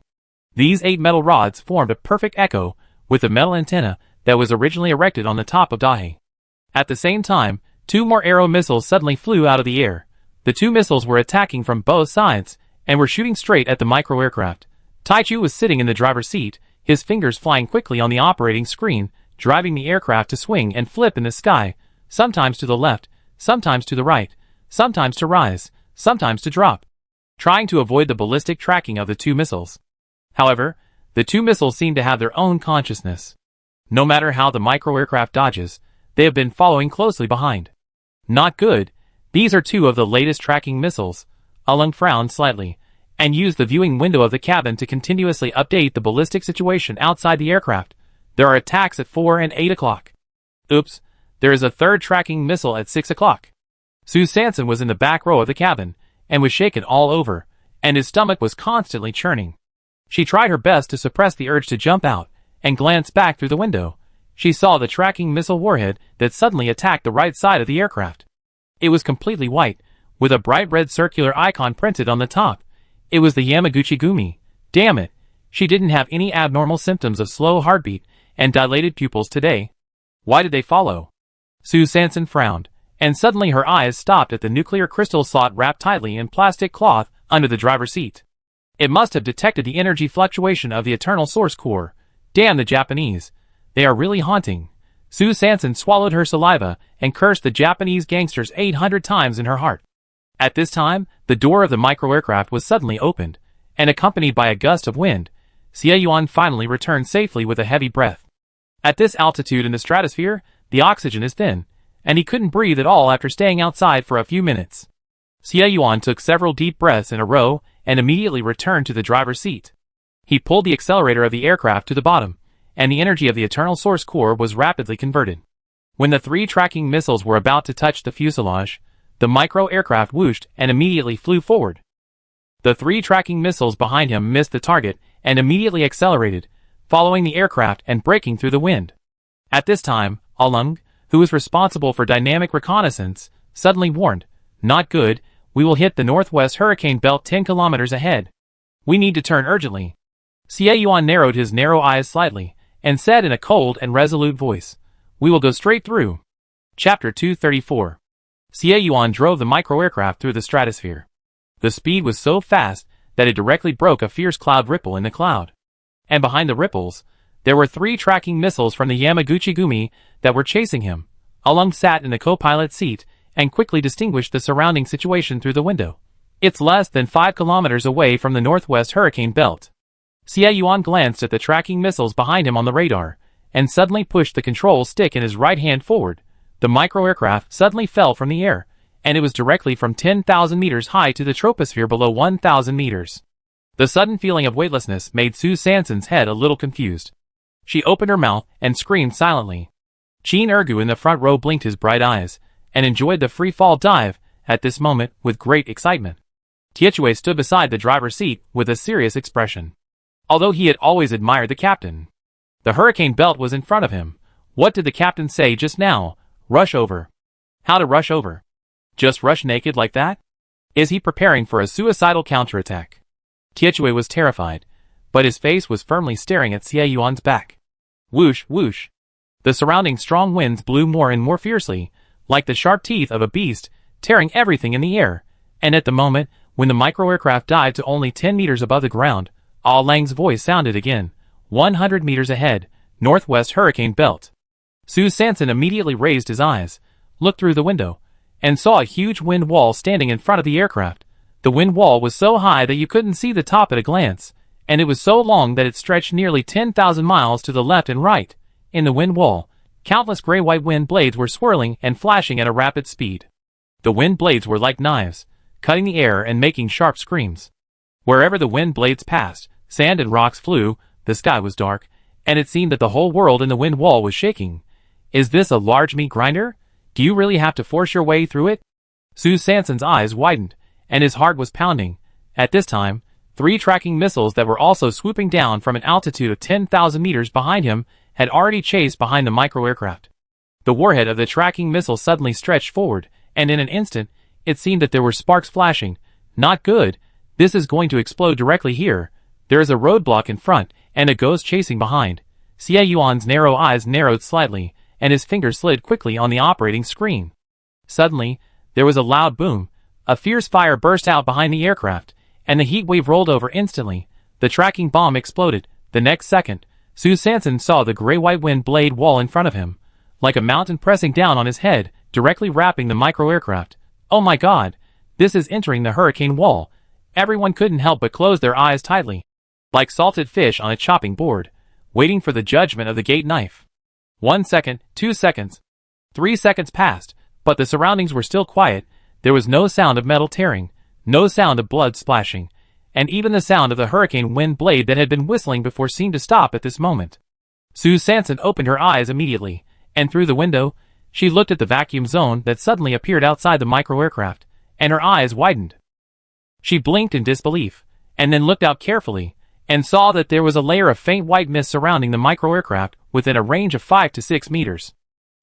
These 8 metal rods formed a perfect echo with the metal antenna that was originally erected on the top of Dahe. At the same time, 2 more arrow missiles suddenly flew out of the air. The 2 missiles were attacking from both sides and were shooting straight at the micro-aircraft. Taichu was sitting in the driver's seat, his fingers flying quickly on the operating screen, driving the aircraft to swing and flip in the sky, sometimes to the left, sometimes to the right, sometimes to rise, sometimes to drop, trying to avoid the ballistic tracking of the 2 missiles. However, the 2 missiles seem to have their own consciousness. No matter how the micro-aircraft dodges, they have been following closely behind. Not good. These are 2 of the latest tracking missiles. Ulung frowned slightly, and used the viewing window of the cabin to continuously update the ballistic situation outside the aircraft. There are attacks at 4 and 8 o'clock. Oops, there is a 3rd tracking missile at 6 o'clock. Sue Sanson was in the back row of the cabin, and was shaken all over, and his stomach was constantly churning. She tried her best to suppress the urge to jump out, and glanced back through the window. She saw the tracking missile warhead that suddenly attacked the right side of the aircraft. It was completely white, with a bright red circular icon printed on the top. It was the Yamaguchi Gumi. Damn it! She didn't have any abnormal symptoms of slow heartbeat and dilated pupils today. Why did they follow? Sue Sanson frowned, and suddenly her eyes stopped at the nuclear crystal slot wrapped tightly in plastic cloth under the driver's seat. It must have detected the energy fluctuation of the eternal source core. Damn the Japanese. They are really haunting. Sue Sanson swallowed her saliva and cursed the Japanese gangsters 800 times in her heart. At this time, the door of the micro-aircraft was suddenly opened, and accompanied by a gust of wind, Xie Yuan finally returned safely with a heavy breath. At this altitude in the stratosphere, the oxygen is thin, and he couldn't breathe at all after staying outside for a few minutes. Xie Yuan took several deep breaths in a row and immediately returned to the driver's seat. He pulled the accelerator of the aircraft to the bottom, and the energy of the eternal source core was rapidly converted. When the 3 tracking missiles were about to touch the fuselage, the micro-aircraft whooshed and immediately flew forward. The 3 tracking missiles behind him missed the target and immediately accelerated, following the aircraft and breaking through the wind. At this time, Ulung, who was responsible for dynamic reconnaissance, suddenly warned, "Not good, we will hit the northwest hurricane belt 10 kilometers ahead. We need to turn urgently." Xie Yuan narrowed his narrow eyes slightly, and said in a cold and resolute voice, "We will go straight through." Chapter 234. Xie Yuan drove the micro-aircraft through the stratosphere. The speed was so fast that it directly broke a fierce cloud ripple in the cloud. And behind the ripples, there were 3 tracking missiles from the Yamaguchi Gumi that were chasing him. Ulung sat in the co-pilot seat and quickly distinguished the surrounding situation through the window. It's less than 5 kilometers away from the northwest hurricane belt. Xie Yuan glanced at the tracking missiles behind him on the radar, and suddenly pushed the control stick in his right hand forward. The micro-aircraft suddenly fell from the air, and it was directly from 10,000 meters high to the troposphere below 1,000 meters. The sudden feeling of weightlessness made Sue Sanson's head a little confused. She opened her mouth and screamed silently. Qin Ergu in the front row blinked his bright eyes, and enjoyed the free-fall dive, at this moment, with great excitement. Tietue stood beside the driver's seat with a serious expression. Although he had always admired the captain. The hurricane belt was in front of him. What did the captain say just now? Rush over. How to rush over? Just rush naked like that? Is he preparing for a suicidal counterattack? Tietue was terrified, but his face was firmly staring at Xie Yuan's back. Whoosh, whoosh. The surrounding strong winds blew more and more fiercely, like the sharp teeth of a beast, tearing everything in the air, and at the moment, when the micro-aircraft dived to only 10 meters above the ground, Ah Lang's voice sounded again. 100 meters ahead, northwest hurricane belt. Sue Sanson immediately raised his eyes, looked through the window, and saw a huge wind wall standing in front of the aircraft. The wind wall was so high that you couldn't see the top at a glance, and it was so long that it stretched nearly 10,000 miles to the left and right. In the wind wall, countless gray-white wind blades were swirling and flashing at a rapid speed. The wind blades were like knives, cutting the air and making sharp screams. Wherever the wind blades passed, sand and rocks flew, the sky was dark, and it seemed that the whole world in the wind wall was shaking. Is this a large meat grinder? Do you really have to force your way through it? Sue Sanson's eyes widened, and his heart was pounding. At this time, 3 tracking missiles that were also swooping down from an altitude of 10,000 meters behind him had already chased behind the micro-aircraft. The warhead of the tracking missile suddenly stretched forward, and in an instant, it seemed that there were sparks flashing. Not good. This is going to explode directly here. There is a roadblock in front, and a ghost chasing behind. Xie Yuan's narrow eyes narrowed slightly, and his fingers slid quickly on the operating screen. Suddenly, there was a loud boom. A fierce fire burst out behind the aircraft, and the heat wave rolled over instantly. The tracking bomb exploded. The next second, Sue Sanson saw the gray-white wind blade wall in front of him, like a mountain pressing down on his head, directly wrapping the micro-aircraft. Oh my God! This is entering the hurricane wall. Everyone couldn't help but close their eyes tightly, like salted fish on a chopping board, waiting for the judgment of the gate knife. 1 second, 2 seconds, 3 seconds passed, but the surroundings were still quiet. There was no sound of metal tearing, no sound of blood splashing, and even the sound of the hurricane wind blade that had been whistling before seemed to stop at this moment. Sue Sanson opened her eyes immediately, and through the window, she looked at the vacuum zone that suddenly appeared outside the micro-aircraft, and her eyes widened. She blinked in disbelief, and then looked out carefully, and saw that there was a layer of faint white mist surrounding the micro-aircraft within a range of 5 to 6 meters.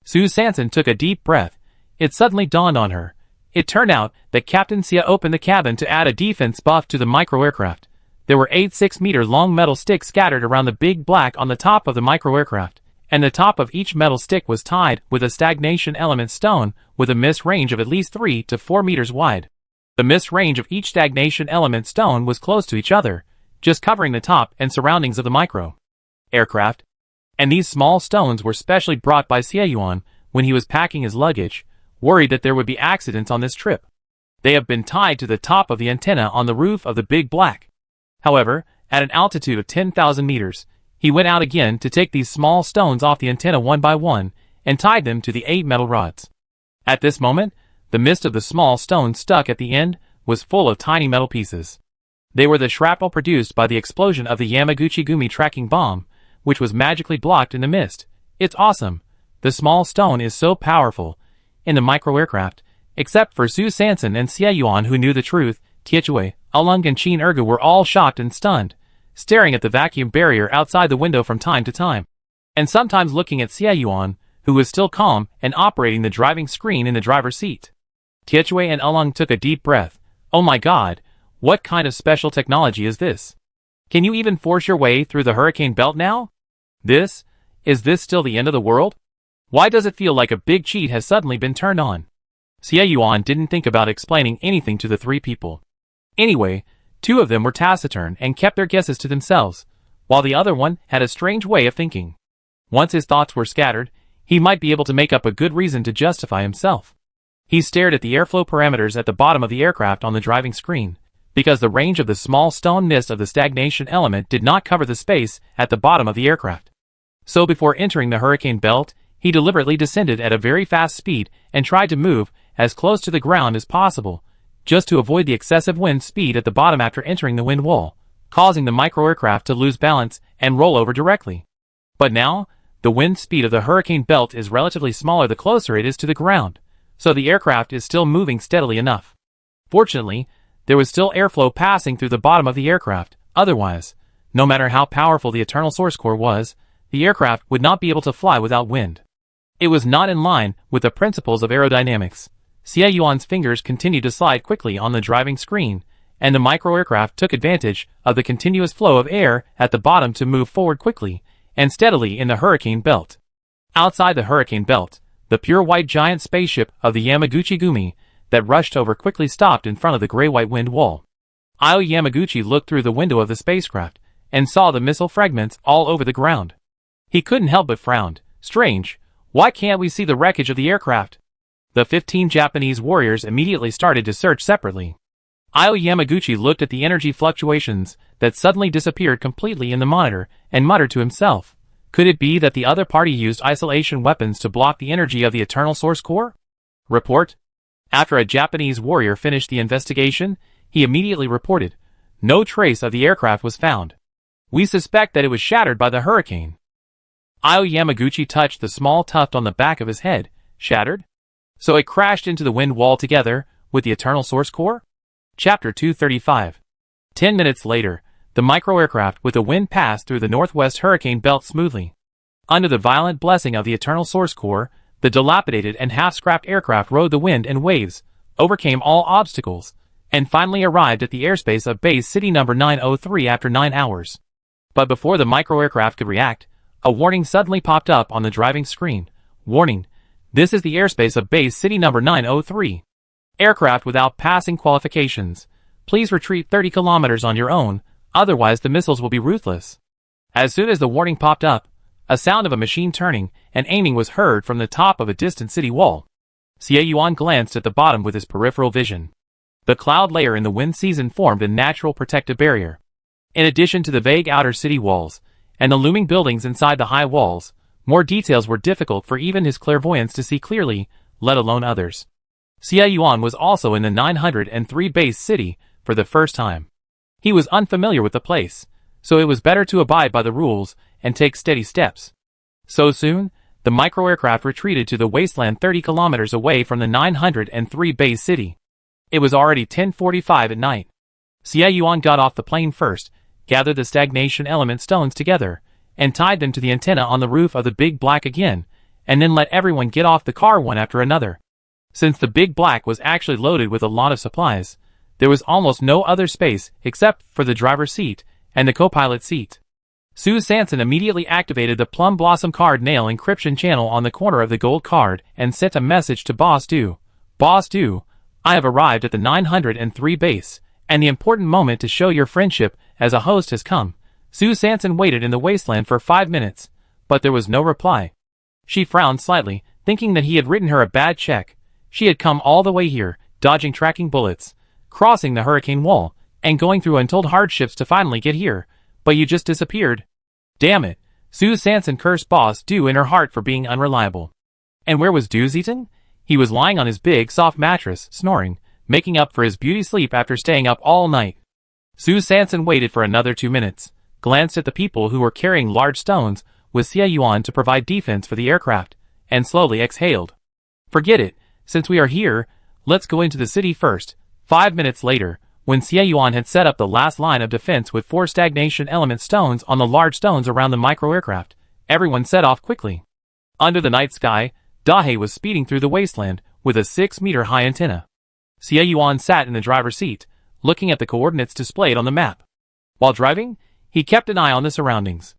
Sue Sanson took a deep breath. It suddenly dawned on her. It turned out that Captain Xie opened the cabin to add a defense buff to the micro-aircraft. There were 8 6-meter-long metal sticks scattered around the big black on the top of the micro-aircraft, and the top of each metal stick was tied with a stagnation element stone with a mist range of at least 3 to 4 meters wide. The mist range of each stagnation element stone was close to each other, just covering the top and surroundings of the micro-aircraft. And these small stones were specially brought by Xie Yuan when he was packing his luggage, worried that there would be accidents on this trip. They have been tied to the top of the antenna on the roof of the Big Black. However, at an altitude of 10,000 meters, he went out again to take these small stones off the antenna one by one and tied them to the 8 metal rods. At this moment, the mist of the small stones stuck at the end was full of tiny metal pieces. They were the shrapnel produced by the explosion of the Yamaguchi Gumi tracking bomb, which was magically blocked in the mist. It's awesome. The small stone is so powerful. In the micro-aircraft, except for Sue Sanson and Xie Yuan who knew the truth, Tietue, Alung and Qin Ergu were all shocked and stunned, staring at the vacuum barrier outside the window from time to time, and sometimes looking at Xie Yuan, who was still calm and operating the driving screen in the driver's seat. Tietue and Alung took a deep breath. Oh my God, what kind of special technology is this? Can you even force your way through the hurricane belt now? Is this still the end of the world? Why does it feel like a big cheat has suddenly been turned on? Xie Yuan didn't think about explaining anything to the 3 people. Anyway, 2 of them were taciturn and kept their guesses to themselves, while the other one had a strange way of thinking. Once his thoughts were scattered, he might be able to make up a good reason to justify himself. He stared at the airflow parameters at the bottom of the aircraft on the driving screen, because the range of the small stone mist of the stagnation element did not cover the space at the bottom of the aircraft. So before entering the hurricane belt, he deliberately descended at a very fast speed and tried to move as close to the ground as possible, just to avoid the excessive wind speed at the bottom after entering the wind wall, causing the micro-aircraft to lose balance and roll over directly. But now, the wind speed of the hurricane belt is relatively smaller the closer it is to the ground, so the aircraft is still moving steadily enough. Fortunately, there was still airflow passing through the bottom of the aircraft. Otherwise, no matter how powerful the eternal source core was, the aircraft would not be able to fly without wind. It was not in line with the principles of aerodynamics. Xie Yuan's fingers continued to slide quickly on the driving screen, and the micro-aircraft took advantage of the continuous flow of air at the bottom to move forward quickly and steadily in the hurricane belt. Outside the hurricane belt, the pure white giant spaceship of the Yamaguchi Gumi that rushed over quickly stopped in front of the gray-white wind wall. Io Yamaguchi looked through the window of the spacecraft and saw the missile fragments all over the ground. He couldn't help but frown. Strange, why can't we see the wreckage of the aircraft? The 15 Japanese warriors immediately started to search separately. Io Yamaguchi looked at the energy fluctuations that suddenly disappeared completely in the monitor and muttered to himself. Could it be that the other party used isolation weapons to block the energy of the eternal source core? Report. After a Japanese warrior finished the investigation, he immediately reported, no trace of the aircraft was found. We suspect that it was shattered by the hurricane. Io Yamaguchi touched the small tuft on the back of his head. Shattered? So it crashed into the wind wall together with the eternal source core? Chapter 235. 10 minutes later, the micro-aircraft with the wind passed through the northwest hurricane belt smoothly. Under the violent blessing of the eternal source core, the dilapidated and half-scrapped aircraft rode the wind and waves, overcame all obstacles, and finally arrived at the airspace of Base City number 903 after 9 hours. But before the micro-aircraft could react, a warning suddenly popped up on the driving screen. Warning, this is the airspace of Base City number 903. Aircraft without passing qualifications. Please retreat 30 kilometers on your own, otherwise the missiles will be ruthless. As soon as the warning popped up, a sound of a machine turning and aiming was heard from the top of a distant city wall. Xie Yuan glanced at the bottom with his peripheral vision. The cloud layer in the wind season formed a natural protective barrier. In addition to the vague outer city walls and the looming buildings inside the high walls, more details were difficult for even his clairvoyance to see clearly, let alone others. Xie Yuan was also in the 903 base city for the first time. He was unfamiliar with the place, so it was better to abide by the rules and take steady steps. So soon, the micro-aircraft retreated to the Wasteland 30 kilometers away from the 903 base city. It was already 10:45 at night. Xie Yuan got off the plane first, gathered the stagnation element stones together, and tied them to the antenna on the roof of the Big Black again, and then let everyone get off the car one after another. Since the Big Black was actually loaded with a lot of supplies, there was almost no other space except for the driver's seat and the co-pilot seat. Sue Sanson immediately activated the Plum Blossom card nail encryption channel on the corner of the gold card and sent a message to Boss Du. Boss Du, I have arrived at the 903 base, and the important moment to show your friendship as a host has come. Sue Sanson waited in the wasteland for 5 minutes, but there was no reply. She frowned slightly, thinking that he had written her a bad check. She had come all the way here, dodging tracking bullets, crossing the hurricane wall, and going through untold hardships to finally get here, but you just disappeared. Damn it, Sue Sanson cursed Boss Du in her heart for being unreliable. And where was Du Zeaton? He was lying on his big, soft mattress, snoring, making up for his beauty sleep after staying up all night. Sue Sanson waited for another 2 minutes, glanced at the people who were carrying large stones with Xie Yuan to provide defense for the aircraft, and slowly exhaled. Forget it, since we are here, let's go into the city first. 5 minutes later, when Xie Yuan had set up the last line of defense with 4 stagnation element stones on the large stones around the micro-aircraft, everyone set off quickly. Under the night sky, Dahe was speeding through the wasteland with a 6-meter-high antenna. Xie Yuan sat in the driver's seat, looking at the coordinates displayed on the map. While driving, he kept an eye on the surroundings.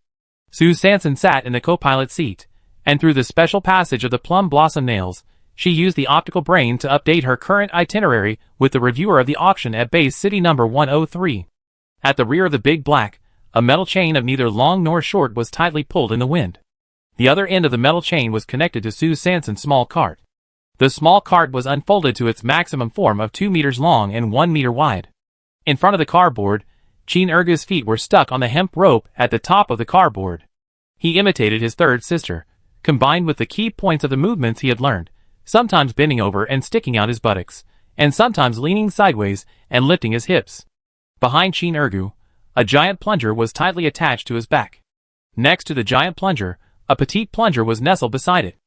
Sue Sanson sat in the co-pilot seat, and through the special passage of the Plum Blossom nails, she used the optical brain to update her current itinerary with the reviewer of the auction at Base City number 103. At the rear of the Big Black, a metal chain of neither long nor short was tightly pulled in the wind. The other end of the metal chain was connected to Sue Sanson's small cart. The small cart was unfolded to its maximum form of 2 meters long and 1 meter wide. In front of the cardboard, Chin Ergu's feet were stuck on the hemp rope at the top of the cardboard. He imitated his third sister, combined with the key points of the movements he had learned, sometimes bending over and sticking out his buttocks, and sometimes leaning sideways and lifting his hips. Behind Chin Ergu, a giant plunger was tightly attached to his back. Next to the giant plunger, a petite plunger was nestled beside it.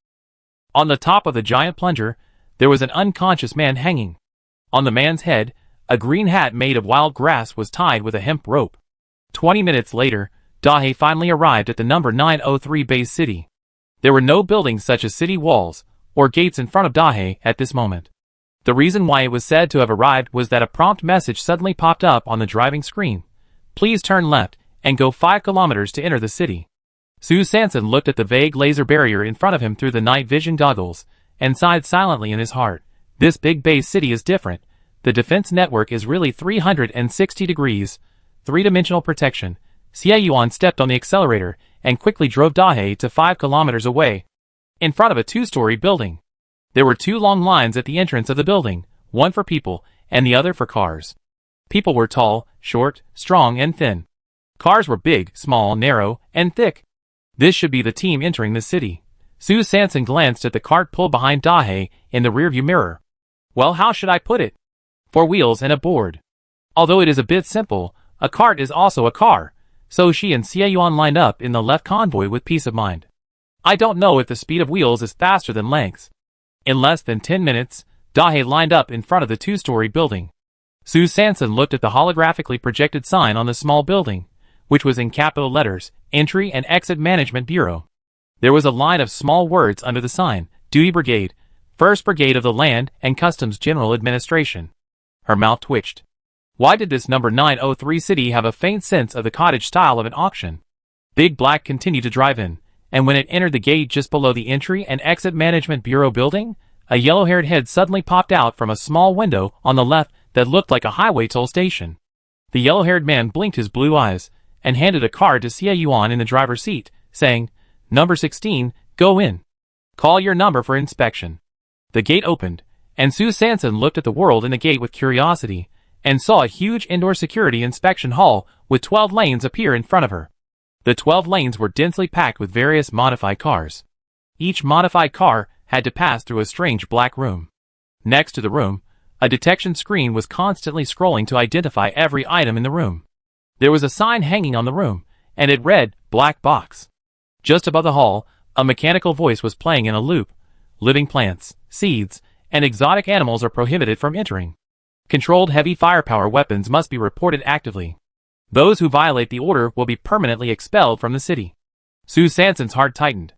On the top of the giant plunger, there was an unconscious man hanging. On the man's head, a green hat made of wild grass was tied with a hemp rope. 20 minutes later, Dahe finally arrived at the number 903 base city. There were no buildings such as city walls or gates in front of Dahe at this moment. The reason why it was said to have arrived was that a prompt message suddenly popped up on the driving screen. Please turn left and go 5 kilometers to enter the city. Su Sanson looked at the vague laser barrier in front of him through the night vision goggles and sighed silently in his heart. This big base city is different. The defense network is really 360 degrees, three-dimensional protection. Xie Yuan stepped on the accelerator and quickly drove Dahe to 5 kilometers away, in front of a 2-story building. There were 2 long lines at the entrance of the building, one for people and the other for cars. People were tall, short, strong, and thin. Cars were big, small, narrow, and thick. This should be the team entering the city. Su Sanson glanced at the cart pulled behind Dahe in the rearview mirror. Well, how should I put it? 4 wheels and a board. Although it is a bit simple, a cart is also a car, so she and Xie Yuan lined up in the left convoy with peace of mind. I don't know if the speed of wheels is faster than lengths. In less than 10 minutes, Dahe lined up in front of the 2-story building. Su Sanson looked at the holographically projected sign on the small building, which was in capital letters, Entry and Exit Management Bureau. There was a line of small words under the sign, Duty Brigade, 1st Brigade of the Land and Customs General Administration. Her mouth twitched. Why did this number 903 city have a faint sense of the cottage style of an auction? Big Black continued to drive in, and when it entered the gate just below the Entry and Exit Management Bureau building, a yellow-haired head suddenly popped out from a small window on the left that looked like a highway toll station. The yellow-haired man blinked his blue eyes and handed a card to Xie Yuan in the driver's seat, saying, Number 16, go in. Call your number for inspection. The gate opened, and Su Sanson looked at the world in the gate with curiosity, and saw a huge indoor security inspection hall with 12 lanes appear in front of her. The 12 lanes were densely packed with various modified cars. Each modified car had to pass through a strange black room. Next to the room, a detection screen was constantly scrolling to identify every item in the room. There was a sign hanging on the room, and it read, Black Box. Just above the hall, a mechanical voice was playing in a loop. Living plants, seeds, and exotic animals are prohibited from entering. Controlled heavy firepower weapons must be reported actively. Those who violate the order will be permanently expelled from the city. Su Sanson's heart tightened.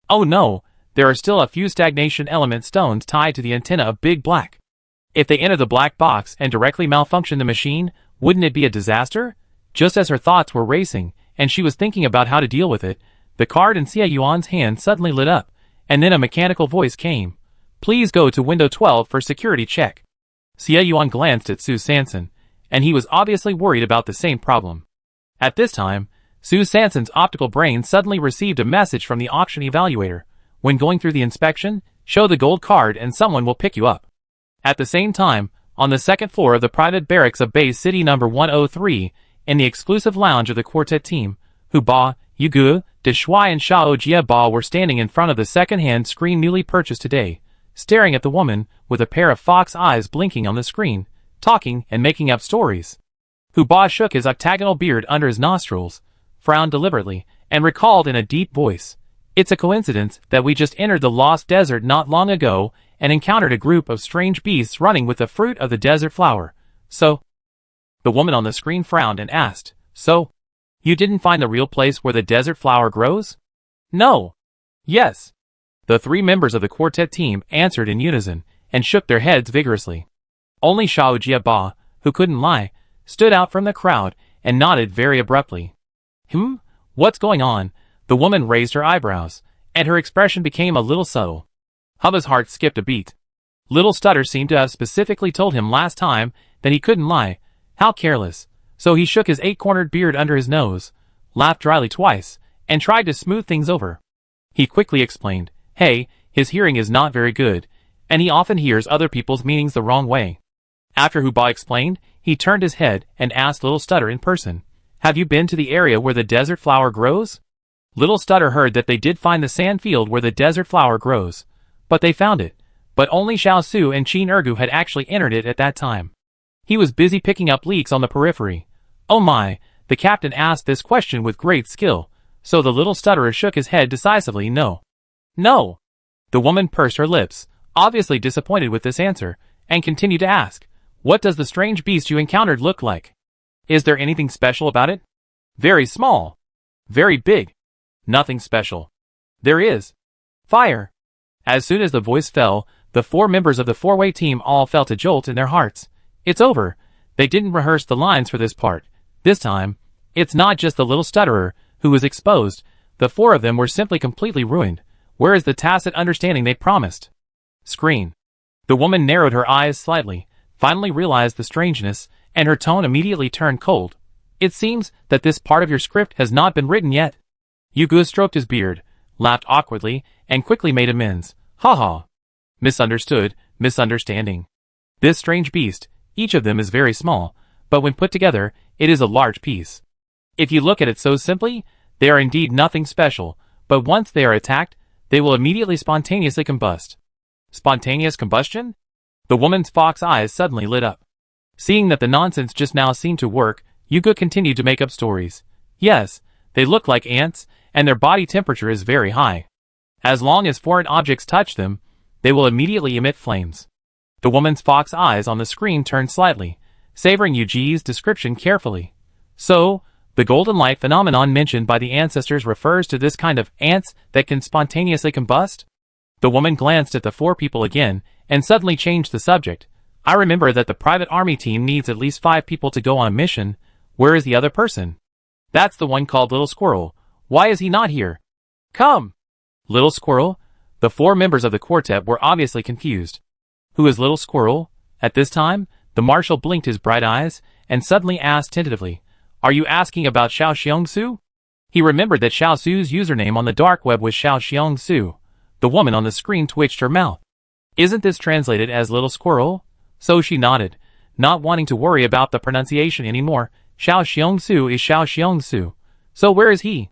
Oh no, there are still a few stagnation element stones tied to the antenna of Big Black. If they enter the black box and directly malfunction the machine, wouldn't it be a disaster? Just as her thoughts were racing, and she was thinking about how to deal with it, the card in Xie Yuan's hand suddenly lit up, and then a mechanical voice came. Please go to window 12 for security check. Xie Yuan glanced at Su Sanson, and he was obviously worried about the same problem. At this time, Su Sanson's optical brain suddenly received a message from the auction evaluator. When going through the inspection, show the gold card and someone will pick you up. At the same time, on the 2nd floor of the private barracks of base city number 103, in the exclusive lounge of the quartet team, Hu Ba, Yugu, De Shui and Shao Jia Ba were standing in front of the second-hand screen newly purchased today, staring at the woman with a pair of fox eyes blinking on the screen, talking and making up stories. Hu Ba shook his octagonal beard under his nostrils, frowned deliberately, and recalled in a deep voice, It's a coincidence that we just entered the Lost Desert not long ago and encountered a group of strange beasts running with the fruit of the desert flower. So? The woman on the screen frowned and asked, So? You didn't find the real place where the desert flower grows? No. Yes. The 3 members of the quartet team answered in unison and shook their heads vigorously. Only Shao Jiaba, who couldn't lie, stood out from the crowd and nodded very abruptly. What's going on? The woman raised her eyebrows, and her expression became a little subtle. Hubba's heart skipped a beat. Little Stutter seemed to have specifically told him last time that he couldn't lie. How careless. So he shook his 8-cornered beard under his nose, laughed dryly twice, and tried to smooth things over. He quickly explained, Hey, his hearing is not very good, and he often hears other people's meanings the wrong way. After Huba explained, he turned his head and asked Little Stutter in person, "Have you been to the area where the desert flower grows?" Little Stutter heard that they did find the sand field where the desert flower grows, but they found it. But only Xiao Su and Qin Ergu had actually entered it at that time. He was busy picking up leaks on the periphery. Oh my, the captain asked this question with great skill, so the little stutterer shook his head decisively. No. No. The woman pursed her lips, obviously disappointed with this answer, and continued to ask, "What does the strange beast you encountered look like? Is there anything special about it? Very small. Very big. Nothing special. There is. Fire." As soon as the voice fell, the 4 members of the 4-way team all felt a jolt in their hearts. It's over. They didn't rehearse the lines for this part. This time, it's not just the little stutterer who was exposed. The 4 of them were simply completely ruined. Where is the tacit understanding they promised? Screen. The woman narrowed her eyes slightly, finally realized the strangeness, and her tone immediately turned cold. "It seems that this part of your script has not been written yet." Yugu stroked his beard, laughed awkwardly, and quickly made amends. "Ha ha. Misunderstood, misunderstanding. This strange beast, each of them is very small, but when put together, it is a large piece. If you look at it so simply, they are indeed nothing special, but once they are attacked, they will immediately spontaneously combust." Spontaneous combustion? The woman's fox eyes suddenly lit up. Seeing that the nonsense just now seemed to work, Yuga continued to make up stories. "Yes, they look like ants, and their body temperature is very high. As long as foreign objects touch them, they will immediately emit flames." The woman's fox eyes on the screen turned slightly, savoring Yuji's description carefully. "So, the golden light phenomenon mentioned by the ancestors refers to this kind of ants that can spontaneously combust?" The woman glanced at the 4 people again, and suddenly changed the subject. "I remember that the private army team needs at least 5 people to go on a mission. Where is the other person?" "That's the one called Little Squirrel. Why is he not here?" "Come!" "Little Squirrel?" The 4 members of the quartet were obviously confused. "Who is Little Squirrel?" At this time, the marshal blinked his bright eyes, and suddenly asked tentatively, "Are you asking about Xiao Xiongsu?" He remembered that Xiao Su's username on the dark web was Xiao Xiongsu. The woman on the screen twitched her mouth. "Isn't this translated as Little Squirrel?" So she nodded, not wanting to worry about the pronunciation anymore. "Xiao Xiongsu is Xiao Xiongsu. So where is he?"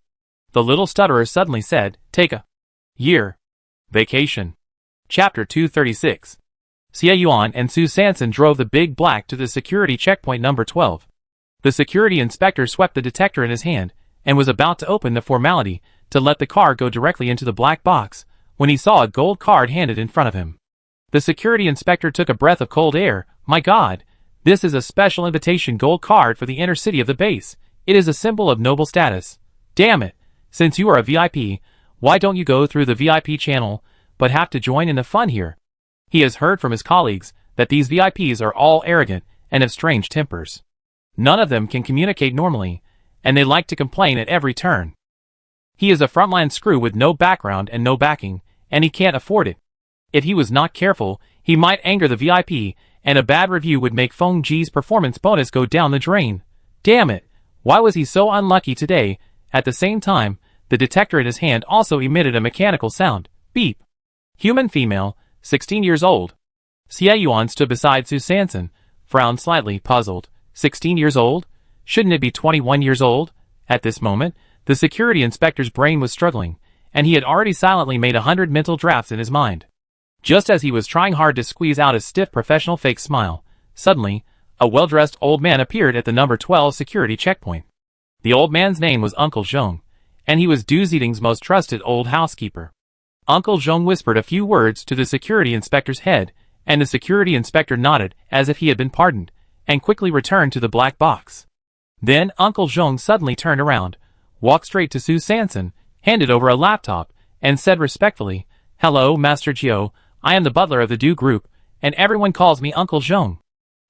The little stutterer suddenly said, "Take a year vacation." Chapter 236. Xie Yuan and Su Sanson drove the Big Black to the security checkpoint number 12. The security inspector swept the detector in his hand, and was about to open the formality to let the car go directly into the black box, when he saw a gold card handed in front of him. The security inspector took a breath of cold air. "My God, this is a special invitation gold card for the inner city of the base. It is a symbol of noble status. Damn it, since you are a VIP, why don't you go through the VIP channel, but have to join in the fun here?" He has heard from his colleagues that these VIPs are all arrogant and have strange tempers. None of them can communicate normally, and they like to complain at every turn. He is a frontline screw with no background and no backing, and he can't afford it. If he was not careful, he might anger the VIP, and a bad review would make Feng Ji's performance bonus go down the drain. Damn it, why was he so unlucky today? At the same time, the detector in his hand also emitted a mechanical sound. Beep. Human female, 16 years old. Xie Yuan stood beside Su Sanson, frowned slightly, puzzled. 16 years old? Shouldn't it be 21 years old? At this moment, the security inspector's brain was struggling, and he had already silently made 100 mental drafts in his mind. Just as he was trying hard to squeeze out a stiff professional fake smile, suddenly, a well-dressed old man appeared at the number 12 security checkpoint. The old man's name was Uncle Zhong, and he was Du Ziding's most trusted old housekeeper. Uncle Zhong whispered a few words to the security inspector's head, and the security inspector nodded as if he had been pardoned, and quickly returned to the black box. Then Uncle Zhong suddenly turned around, walked straight to Su Sanson, handed over a laptop, and said respectfully, "Hello, Master Jiao, I am the butler of the Du group, and everyone calls me Uncle Zhong.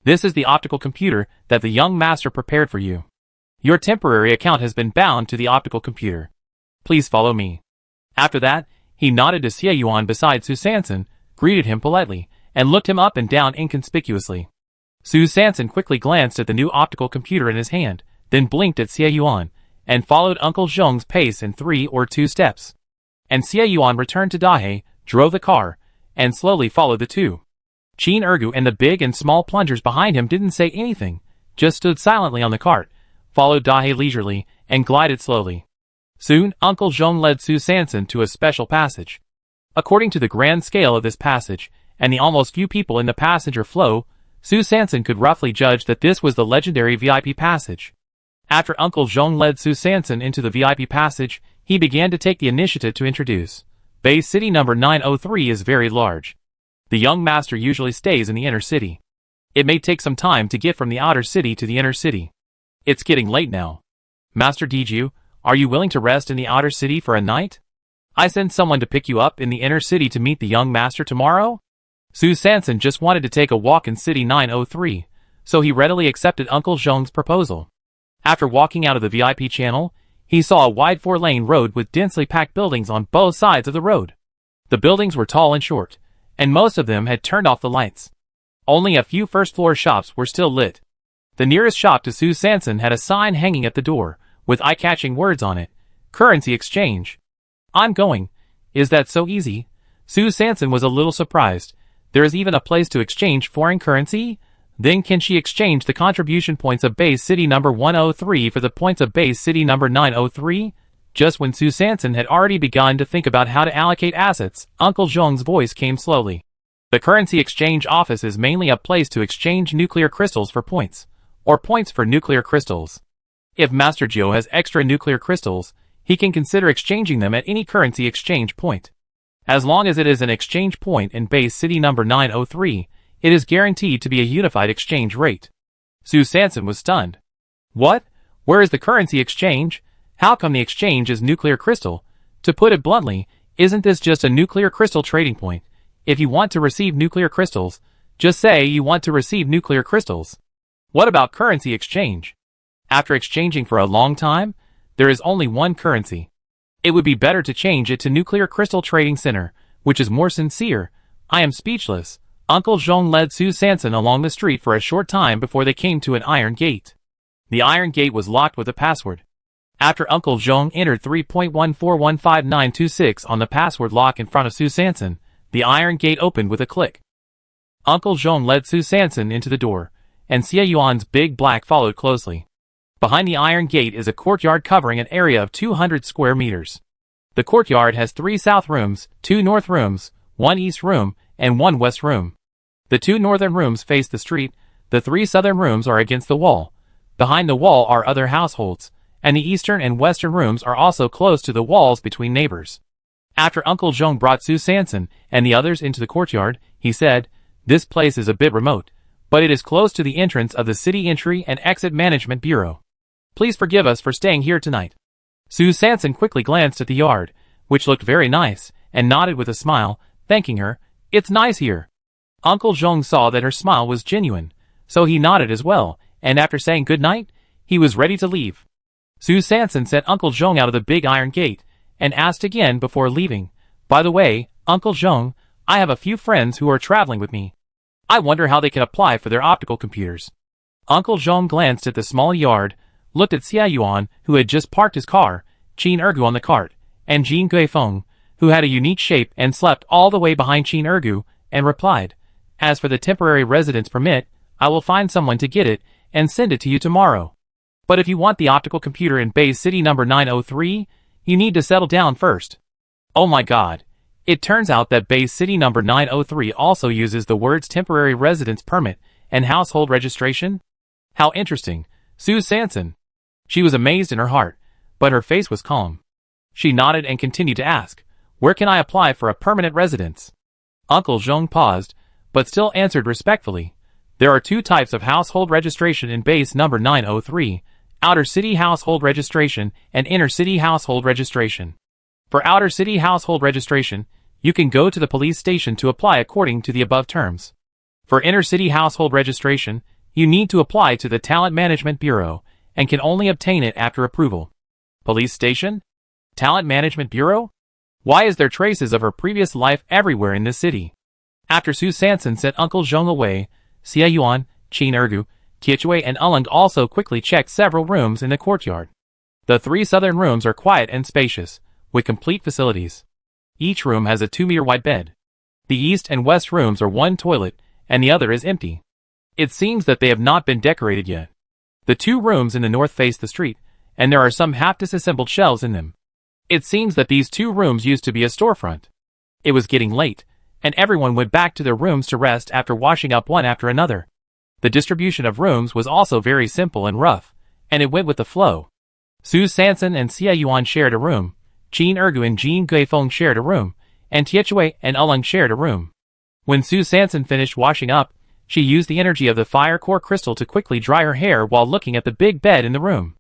This is the optical computer that the young master prepared for you. Your temporary account has been bound to the optical computer. Please follow me." After that, he nodded to Xie Yuan beside Su Sanson, greeted him politely, and looked him up and down inconspicuously. Su Sanson quickly glanced at the new optical computer in his hand, then blinked at Xie Yuan, and followed Uncle Zhong's pace in 3 or 2 steps. And Xie Yuan returned to Dahei, drove the car, and slowly followed the two. Chin Ergu and the big and small plungers behind him didn't say anything, just stood silently on the cart, followed Dahe leisurely, and glided slowly. Soon, Uncle Zhong led Su Sanson to a special passage. According to the grand scale of this passage, and the almost few people in the passenger flow, Su Sanson could roughly judge that this was the legendary VIP passage. After Uncle Zhong led Su Sanson into the VIP passage, he began to take the initiative to introduce. Base City number 903 is very large. The young master usually stays in the inner city. It may take some time to get from the outer city to the inner city. It's getting late now. Master Diju, are you willing to rest in the outer city for a night? I send someone to pick you up in the inner city to meet the young master tomorrow? Su Sanson just wanted to take a walk in City 903, so he readily accepted Uncle Zhong's proposal. After walking out of the VIP channel, he saw a wide 4-lane road with densely packed buildings on both sides of the road. The buildings were tall and short, and most of them had turned off the lights. Only a few first-floor shops were still lit. The nearest shop to Su Sanson had a sign hanging at the door, with eye-catching words on it, "Currency Exchange." "I'm going. Is that so easy?" Su Sanson was a little surprised. There is even a place to exchange foreign currency? Then can she exchange the contribution points of base city number 103 for the points of base city number 903? Just when Su Sanson had already begun to think about how to allocate assets, Uncle Zhong's voice came slowly. The currency exchange office is mainly a place to exchange nuclear crystals for points, or points for nuclear crystals. If Master Zhou has extra nuclear crystals, he can consider exchanging them at any currency exchange point. As long as it is an exchange point in base city number 903, it is guaranteed to be a unified exchange rate. Su Sanson was stunned. What? Where is the currency exchange? How come the exchange is nuclear crystal? To put it bluntly, isn't this just a nuclear crystal trading point? If you want to receive nuclear crystals, just say you want to receive nuclear crystals. What about currency exchange? After exchanging for a long time, there is only one currency. It would be better to change it to Nuclear Crystal Trading Center, which is more sincere. I am speechless. Uncle Zhong led Su Sanson along the street for a short time before they came to an iron gate. The iron gate was locked with a password. After Uncle Zhong entered 3.14155926 on the password lock in front of Su Sanson, the iron gate opened with a click. Uncle Zhong led Su Sanson into the door, and Xie Yuan's big black followed closely. Behind the iron gate is a courtyard covering an area of 200 square meters. The courtyard has 3 south rooms, 2 north rooms, 1 east room, and 1 west room. The 2 northern rooms face the street, the 3 southern rooms are against the wall. Behind the wall are other households, and the eastern and western rooms are also close to the walls between neighbors. After Uncle Zhong brought Su Sanson and the others into the courtyard, he said, "This place is a bit remote, but it is close to the entrance of the City Entry and Exit Management Bureau. Please forgive us for staying here tonight." Su Sanson quickly glanced at the yard, which looked very nice, and nodded with a smile, thanking her. "It's nice here." Uncle Zhong saw that her smile was genuine, so he nodded as well, and after saying good night, he was ready to leave. Su Sanson sent Uncle Zhong out of the big iron gate, and asked again before leaving, "By the way, Uncle Zhong, I have a few friends who are traveling with me. I wonder how they can apply for their optical computers." Uncle Zhong glanced at the small yard, looked at Xie Yuan, who had just parked his car, Chin Ergu on the cart, and Jin Guifeng, who had a unique shape and slept all the way behind Chin Ergu, and replied, "As for the temporary residence permit, I will find someone to get it and send it to you tomorrow. But if you want the optical computer in base city number 903, you need to settle down first." Oh my god. It turns out that base city number 903 also uses the words temporary residence permit and household registration? How interesting. Su Sanson. She was amazed in her heart, but her face was calm. She nodded and continued to ask, "Where can I apply for a permanent residence?" Uncle Zhong paused, but still answered respectfully. "There are 2 types of household registration in base number 903, outer city household registration and inner city household registration. For outer city household registration, you can go to the police station to apply according to the above terms. For inner city household registration, you need to apply to the Talent Management Bureau, and can only obtain it after approval." Police station? Talent Management Bureau? Why is there traces of her previous life everywhere in this city? After Su Sanson sent Uncle Zhong away, Xie Yuan, Chin Ergu, Qiechui and Uleng also quickly checked several rooms in the courtyard. The 3 southern rooms are quiet and spacious, with complete facilities. Each room has a 2-meter wide bed. The east and west rooms are one toilet, and the other is empty. It seems that they have not been decorated yet. The two rooms in the north face the street, and there are some half-disassembled shelves in them. It seems that these two rooms used to be a storefront. It was getting late, and everyone went back to their rooms to rest after washing up one after another. The distribution of rooms was also very simple and rough, and it went with the flow. Su Sanson and Xie Yuan shared a room, Jin Ergu and Jin Guifeng shared a room, and Tietue and Ulung shared a room. When Su Sanson finished washing up, she used the energy of the fire core crystal to quickly dry her hair while looking at the big bed in the room.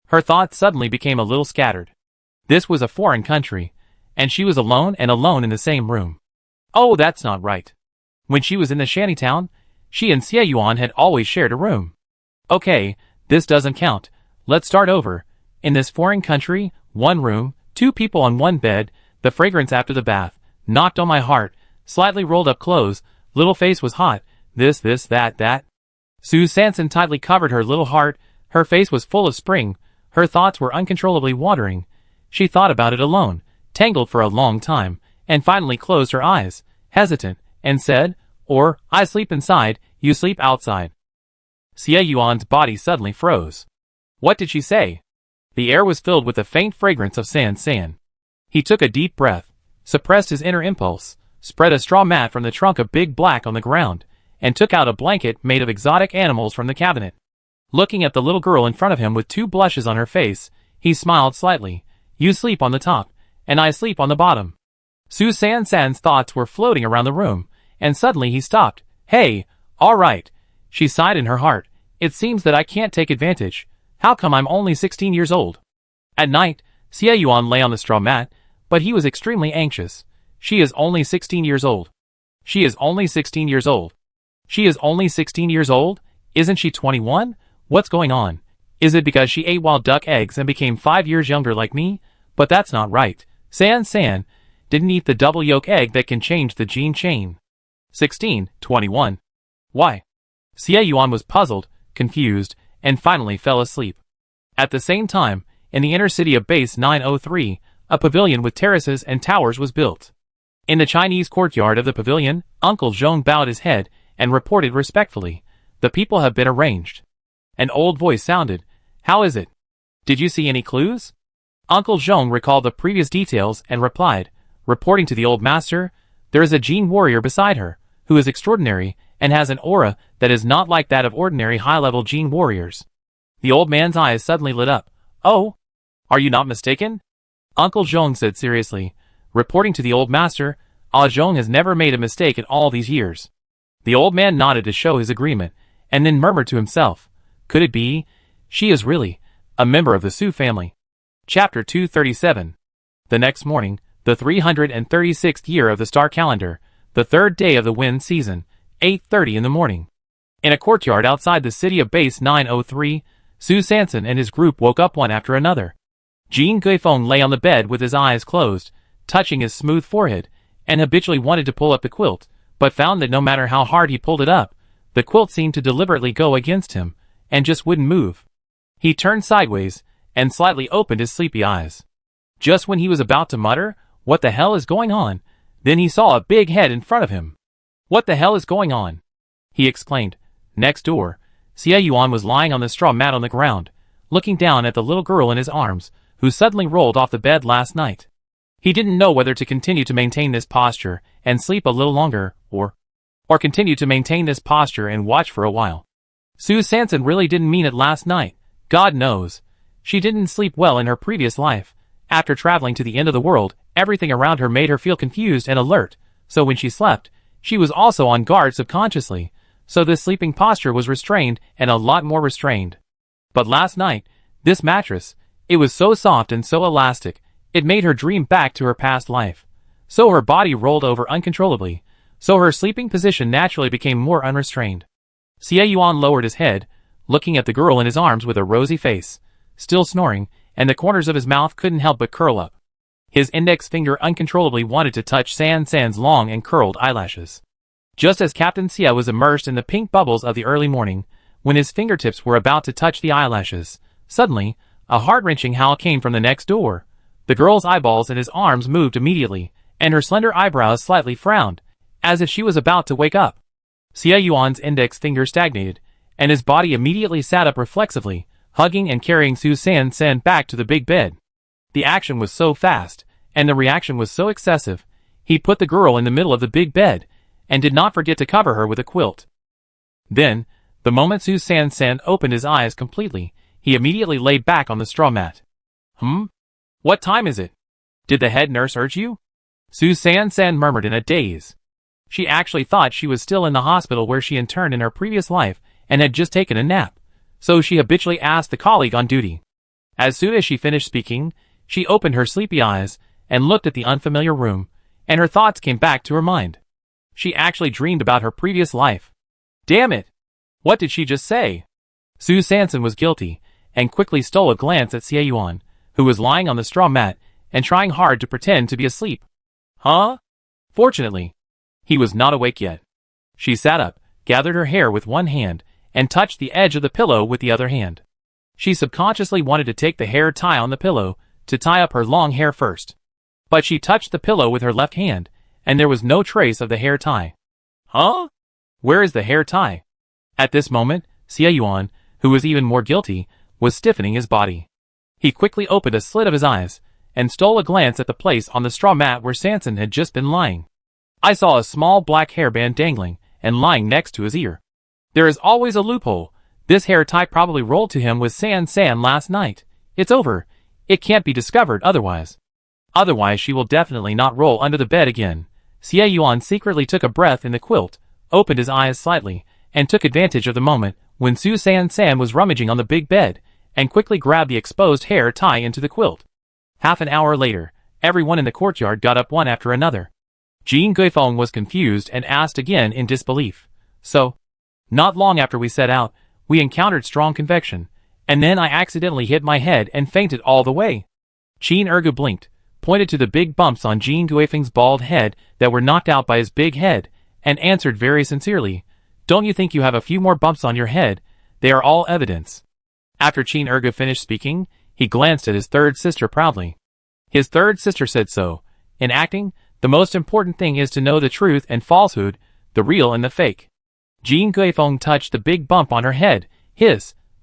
Her thoughts suddenly became a little scattered. This was a foreign country, and she was alone in the same room. Oh, that's not right. When she was in the shantytown, she and Xie Yuan had always shared a room. Okay, this doesn't count. Let's start over. In this foreign country, one room, two people on one bed, the fragrance after the bath, knocked on my heart, slightly rolled up clothes, little face was hot, this, that. Su Sanson tightly covered her little heart, her face was full of spring, her thoughts were uncontrollably wandering. She thought about it alone, tangled for a long time, and finally closed her eyes, hesitant, and said, or, I sleep inside, you sleep outside. Xie Yuan's body suddenly froze. What did she say? The air was filled with the faint fragrance of san. He took a deep breath, suppressed his inner impulse, spread a straw mat from the trunk of Big Black on the ground, and took out a blanket made of exotic animals from the cabinet. Looking at the little girl in front of him with two blushes on her face, he smiled slightly. You sleep on the top, and I sleep on the bottom. Su Sanson's thoughts were floating around the room, and suddenly he stopped. Hey, all right. She sighed in her heart. It seems that I can't take advantage. How come I'm only 16 years old? At night, Xie Yuan lay on the straw mat, but he was extremely anxious. She is only 16 years old. She is only 16 years old. She is only 16 years old? Isn't she 21? What's going on? Is it because she ate wild duck eggs and became 5 years younger like me? But that's not right. San didn't eat the double yolk egg that can change the gene chain. 16, 21. Why? Xie Yuan was puzzled, confused, and finally fell asleep. At the same time, in the inner city of Base 903, a pavilion with terraces and towers was built. In the Chinese courtyard of the pavilion, Uncle Zhong bowed his head and reported respectfully, "The people have been arranged." An old voice sounded, "How is it? Did you see any clues?" Uncle Zhong recalled the previous details and replied, reporting to the old master, "There is a Jin warrior beside her, who is extraordinary and has an aura that is not like that of ordinary high-level Jin warriors." The old man's eyes suddenly lit up. "Oh? Are you not mistaken?" Uncle Zhong said seriously, reporting to the old master, "Ah Zhong has never made a mistake in all these years." The old man nodded to show his agreement, and then murmured to himself, "Could it be? She is really a member of the Su family." Chapter 237. The next morning, the 336th year of the star calendar, the third day of the wind season, 8:30 in the morning. In a courtyard outside the city of Base 903, Su Sanson and his group woke up one after another. Jin Guifeng lay on the bed with his eyes closed, touching his smooth forehead, and habitually wanted to pull up the quilt, but found that no matter how hard he pulled it up, the quilt seemed to deliberately go against him, and just wouldn't move. He turned sideways, and slightly opened his sleepy eyes. Just when he was about to mutter, "What the hell is going on?" then he saw a big head in front of him. "What the hell is going on?" he exclaimed. Next door, Xie Yuan was lying on the straw mat on the ground, looking down at the little girl in his arms, who suddenly rolled off the bed last night. He didn't know whether to continue to maintain this posture and sleep a little longer, or continue to maintain this posture and watch for a while. Su Sanson really didn't mean it last night. God knows. She didn't sleep well in her previous life. After traveling to the end of the world, everything around her made her feel confused and alert, so when she slept, she was also on guard subconsciously, so this sleeping posture was restrained and a lot more restrained. But last night, this mattress, it was so soft and so elastic, it made her dream back to her past life. So her body rolled over uncontrollably, so her sleeping position naturally became more unrestrained. Xie Yuan lowered his head, looking at the girl in his arms with a rosy face, still snoring, and the corners of his mouth couldn't help but curl up. His index finger uncontrollably wanted to touch San's long and curled eyelashes. Just as Captain Xie was immersed in the pink bubbles of the early morning, when his fingertips were about to touch the eyelashes, suddenly, a heart-wrenching howl came from the next door. The girl's eyeballs in his arms moved immediately, and her slender eyebrows slightly frowned. as if she was about to wake up. Xie Yuan's index finger stagnated, and his body immediately sat up reflexively, hugging and carrying Su San back to the big bed. The action was so fast, and the reaction was so excessive, he put the girl in the middle of the big bed, and did not forget to cover her with a quilt. Then, the moment Su San opened his eyes completely, he immediately lay back on the straw mat. What time is it? Did the head nurse urge you? Su San murmured in a daze. She actually thought she was still in the hospital where she interned in her previous life and had just taken a nap, so she habitually asked the colleague on duty. As soon as she finished speaking, she opened her sleepy eyes and looked at the unfamiliar room, and her thoughts came back to her mind. She actually dreamed about her previous life. Damn it! What did she just say? Su San was guilty, and quickly stole a glance at Xie Yuan, who was lying on the straw mat and trying hard to pretend to be asleep. Huh? Fortunately, he was not awake yet. She sat up, gathered her hair with one hand, and touched the edge of the pillow with the other hand. She subconsciously wanted to take the hair tie on the pillow to tie up her long hair first. But she touched the pillow with her left hand, and there was no trace of the hair tie. Huh? Where is the hair tie? At this moment, Xie Yuan, who was even more guilty, was stiffening his body. He quickly opened a slit of his eyes, and stole a glance at the place on the straw mat where Sanson had just been lying. I saw a small black hairband dangling, and lying next to his ear. There is always a loophole. This hair tie probably rolled to him with San last night. It's over. It can't be discovered otherwise. Otherwise she will definitely not roll under the bed again. Xie Yuan secretly took a breath in the quilt, opened his eyes slightly, and took advantage of the moment when Su San was rummaging on the big bed, and quickly grabbed the exposed hair tie into the quilt. Half an hour later, everyone in the courtyard got up one after another. Jin Guifeng was confused and asked again in disbelief. So, not long after we set out, we encountered strong convection, and then I accidentally hit my head and fainted all the way. Qin Ergu blinked, pointed to the big bumps on Jin Guifeng's bald head that were knocked out by his big head, and answered very sincerely, "Don't you think you have a few more bumps on your head? They are all evidence." After Qin Ergu finished speaking, he glanced at his third sister proudly. His third sister said so. In acting, the most important thing is to know the truth and falsehood, the real and the fake. Jin Guifeng touched the big bump on her head.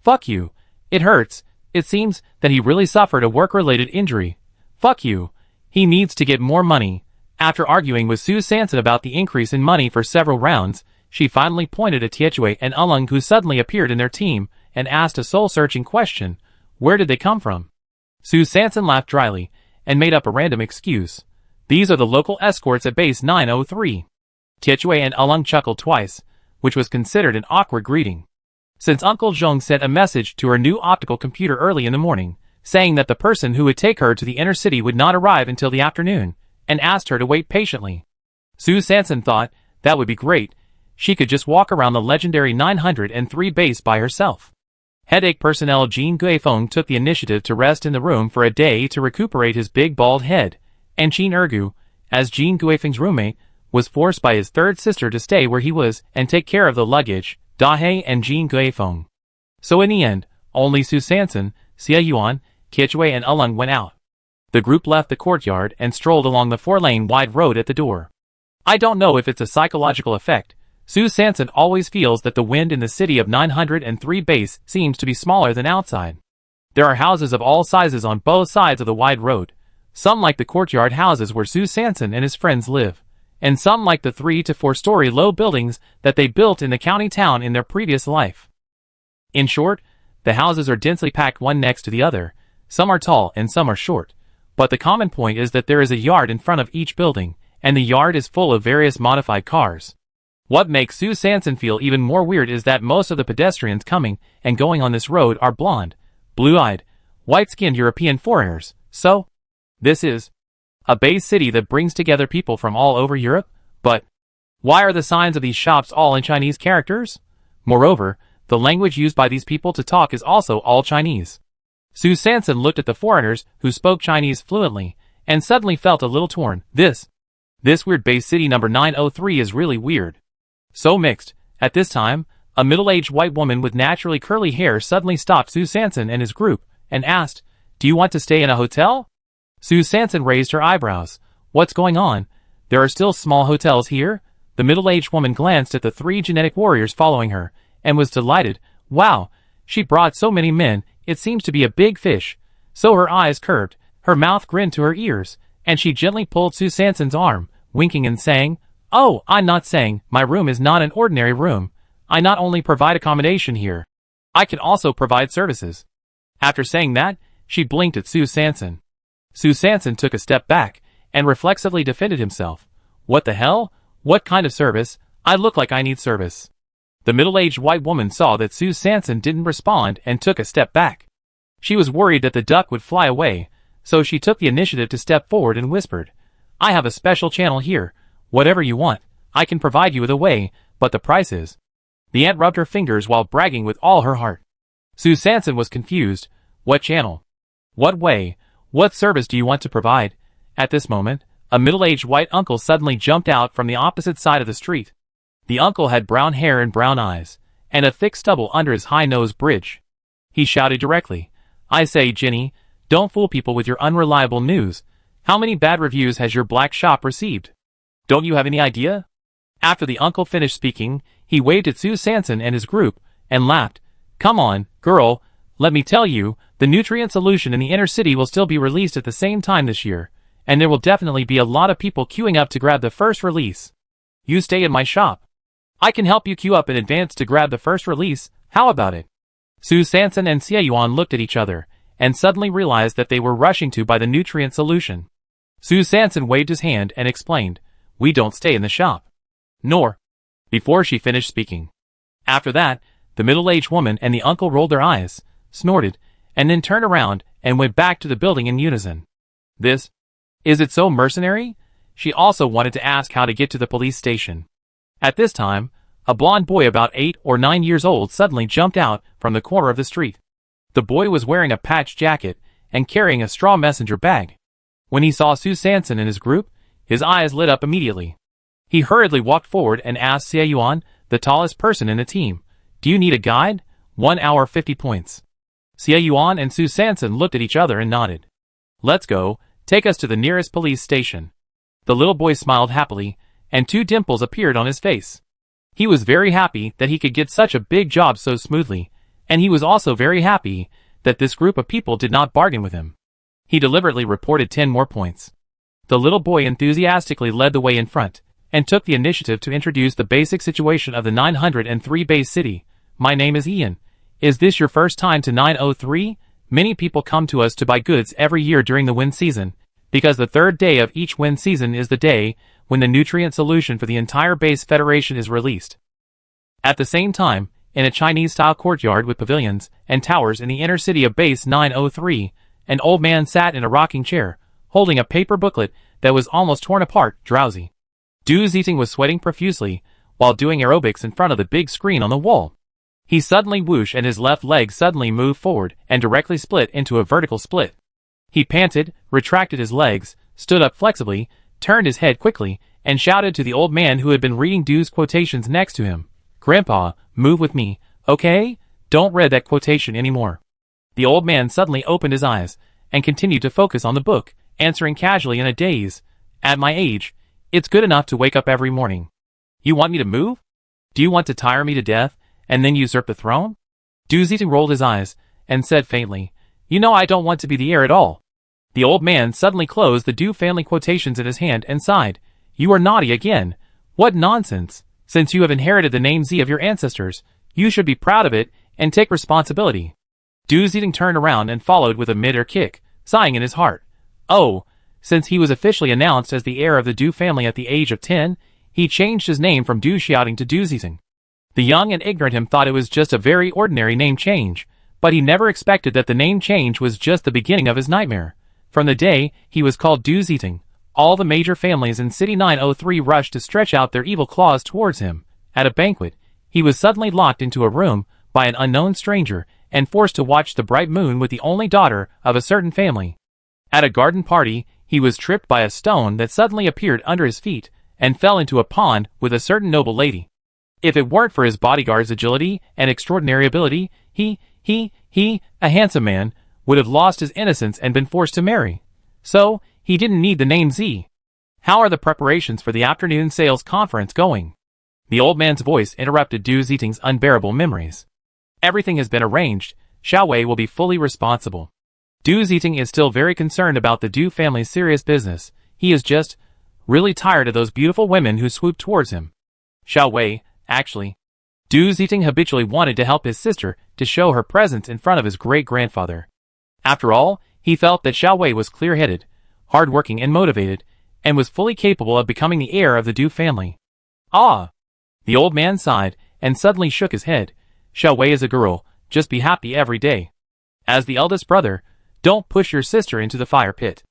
Fuck you. It hurts. It seems that he really suffered a work-related injury. Fuck you. He needs to get more money. After arguing with Su San about the increase in money for several rounds, she finally pointed at Tietue and Ulung, who suddenly appeared in their team, and asked a soul-searching question. Where did they come from? Su San laughed dryly, and made up a random excuse. These are the local escorts at base 903. Tietue and Ulung chuckled twice, which was considered an awkward greeting. Since Uncle Zhong sent a message to her new optical computer early in the morning, saying that the person who would take her to the inner city would not arrive until the afternoon, and asked her to wait patiently. Su San thought that would be great. She could just walk around the legendary 903 base by herself. Headache personnel Jin Guifeng took the initiative to rest in the room for a day to recuperate his big bald head, and Qin Ergu, as Jin Guifeng's roommate, was forced by his third sister to stay where he was and take care of the luggage, Dahe and Jin Guifeng. So in the end, only Su San, Xie Yuan, Tietue and Ulung went out. The group left the courtyard and strolled along the 4-lane wide road at the door. I don't know if it's a psychological effect. Su San always feels that the wind in the city of 903 base seems to be smaller than outside. There are houses of all sizes on both sides of the wide road, some like the courtyard houses where Su San and his friends live, and some like the 3 to 4-story low buildings that they built in the county town in their previous life. In short, the houses are densely packed one next to the other, some are tall and some are short, but the common point is that there is a yard in front of each building, and the yard is full of various modified cars. What makes Su San feel even more weird is that most of the pedestrians coming and going on this road are blonde, blue-eyed, white-skinned European foreigners. So, this is a base city that brings together people from all over Europe? But why are the signs of these shops all in Chinese characters? Moreover, the language used by these people to talk is also all Chinese. Su San looked at the foreigners who spoke Chinese fluently, and suddenly felt a little torn. This weird base city number 903 is really weird. So mixed. At this time, a middle-aged white woman with naturally curly hair suddenly stopped Su San and his group, and asked, "Do you want to stay in a hotel?" Su San raised her eyebrows. "What's going on? There are still small hotels here?" The middle-aged woman glanced at the 3 genetic warriors following her, and was delighted. Wow, she brought so many men, it seems to be a big fish. So her eyes curved, her mouth grinned to her ears, and she gently pulled Sue Sanson's arm, winking and saying, "Oh, I'm not saying, my room is not an ordinary room. I not only provide accommodation here, I can also provide services." After saying that, she blinked at Sue Sanson. Sue Sanson took a step back, and reflexively defended himself. "What the hell? What kind of service? I look like I need service." The middle-aged white woman saw that Sue Sanson didn't respond and took a step back. She was worried that the duck would fly away, so she took the initiative to step forward and whispered, "I have a special channel here. Whatever you want, I can provide you with a way, but the price is." The ant rubbed her fingers while bragging with all her heart. Sue Sanson was confused. What channel? What way? What service do you want to provide? At this moment, a middle-aged white uncle suddenly jumped out from the opposite side of the street. The uncle had brown hair and brown eyes, and a thick stubble under his high-nose bridge. He shouted directly, "I say, Ginny, don't fool people with your unreliable news. How many bad reviews has your black shop received? Don't you have any idea?" After the uncle finished speaking, he waved at Sue Sanson and his group, and laughed. "Come on, girl, let me tell you, the nutrient solution in the inner city will still be released at the same time this year, and there will definitely be a lot of people queuing up to grab the first release. You stay in my shop. I can help you queue up in advance to grab the first release, how about it?" Sue Sanson and Xie Yuan looked at each other, and suddenly realized that they were rushing to buy the nutrient solution. Sue Sanson waved his hand and explained, "We don't stay in the shop." Nor. Before she finished speaking. After that, the middle-aged woman and the uncle rolled their eyes, snorted, and then turned around and went back to the building in unison. Is it so mercenary? She also wanted to ask how to get to the police station. At this time, a blond boy about 8 or 9 years old suddenly jumped out from the corner of the street. The boy was wearing a patched jacket and carrying a straw messenger bag. When he saw Sue Sanson and his group, his eyes lit up immediately. He hurriedly walked forward and asked Xie Yuan, the tallest person in the team, "Do you need a guide? 1 hour 50 points. Xie Yuan and Sue Sanson looked at each other and nodded. "Let's go, take us to the nearest police station." The little boy smiled happily, and 2 dimples appeared on his face. He was very happy that he could get such a big job so smoothly, and he was also very happy that this group of people did not bargain with him. He deliberately reported 10 more points. The little boy enthusiastically led the way in front, and took the initiative to introduce the basic situation of the 903 base city. "My name is Ian. Is this your first time to 903? Many people come to us to buy goods every year during the wind season, because the 3rd day of each wind season is the day when the nutrient solution for the entire base federation is released." At the same time, in a Chinese-style courtyard with pavilions and towers in the inner city of base 903, an old man sat in a rocking chair, holding a paper booklet that was almost torn apart, drowsy. Du Ziting was sweating profusely, while doing aerobics in front of the big screen on the wall. He suddenly whooshed and his left leg suddenly moved forward and directly split into a vertical split. He panted, retracted his legs, stood up flexibly, turned his head quickly, and shouted to the old man who had been reading Du's quotations next to him, "Grandpa, move with me, okay? Don't read that quotation anymore." The old man suddenly opened his eyes, and continued to focus on the book, answering casually in a daze, "At my age, it's good enough to wake up every morning. You want me to move? Do you want to tire me to death, and then usurp the throne?" Du Ziting rolled his eyes, and said faintly, "You know I don't want to be the heir at all." The old man suddenly closed the Du family quotations in his hand and sighed, "You are naughty again. What nonsense. Since you have inherited the name Z of your ancestors, you should be proud of it, and take responsibility." Du Ziting turned around and followed with a mid-air kick, sighing in his heart. Oh, since he was officially announced as the heir of the Du family at the age of 10, he changed his name from Du Xiaoting to Du Ziting. The young and ignorant him thought it was just a very ordinary name change, but he never expected that the name change was just the beginning of his nightmare. From the day he was called Du Ziting, all the major families in City 903 rushed to stretch out their evil claws towards him. At a banquet, he was suddenly locked into a room by an unknown stranger and forced to watch the bright moon with the only daughter of a certain family. At a garden party, he was tripped by a stone that suddenly appeared under his feet and fell into a pond with a certain noble lady. If it weren't for his bodyguard's agility and extraordinary ability, he, a handsome man, would have lost his innocence and been forced to marry. So, he didn't need the name Z. How are the preparations for the afternoon sales conference going? The old man's voice interrupted Du Zhiting's unbearable memories. Everything has been arranged. Xiao Wei will be fully responsible. Du Zhiting is still very concerned about the Du family's serious business. He is just really tired of those beautiful women who swoop towards him. Xiao Wei, actually. Du Zhiting habitually wanted to help his sister to show her presence in front of his great-grandfather. After all, he felt that Xiao Wei was clear-headed, hard-working and motivated, and was fully capable of becoming the heir of the Du family. Ah! The old man sighed, and suddenly shook his head. Xiao Wei is a girl, just be happy every day. As the eldest brother, don't push your sister into the fire pit.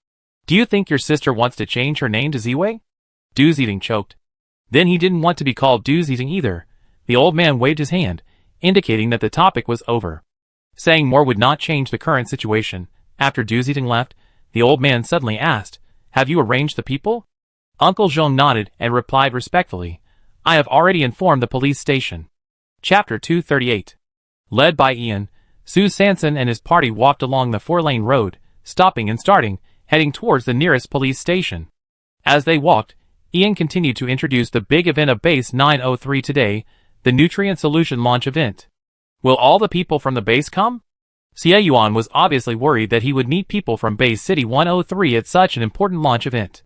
Do you think your sister wants to change her name to Ziwei? Du Zhiting choked. Then he didn't want to be called Du Zhiting either. The old man waved his hand, indicating that the topic was over. Saying more would not change the current situation. After Du Zhiting left, the old man suddenly asked, "Have you arranged the people?" Uncle Zhong nodded and replied respectfully, "I have already informed the police station." Chapter 238. Led by Ian, Su Sanson and his party walked along the 4-lane road, stopping and starting, heading towards the nearest police station. As they walked, Ian continued to introduce the big event of Base 903 today, the Nutrient Solution launch event. Will all the people from the base come? Xie Yuan was obviously worried that he would meet people from Base City 103 at such an important launch event.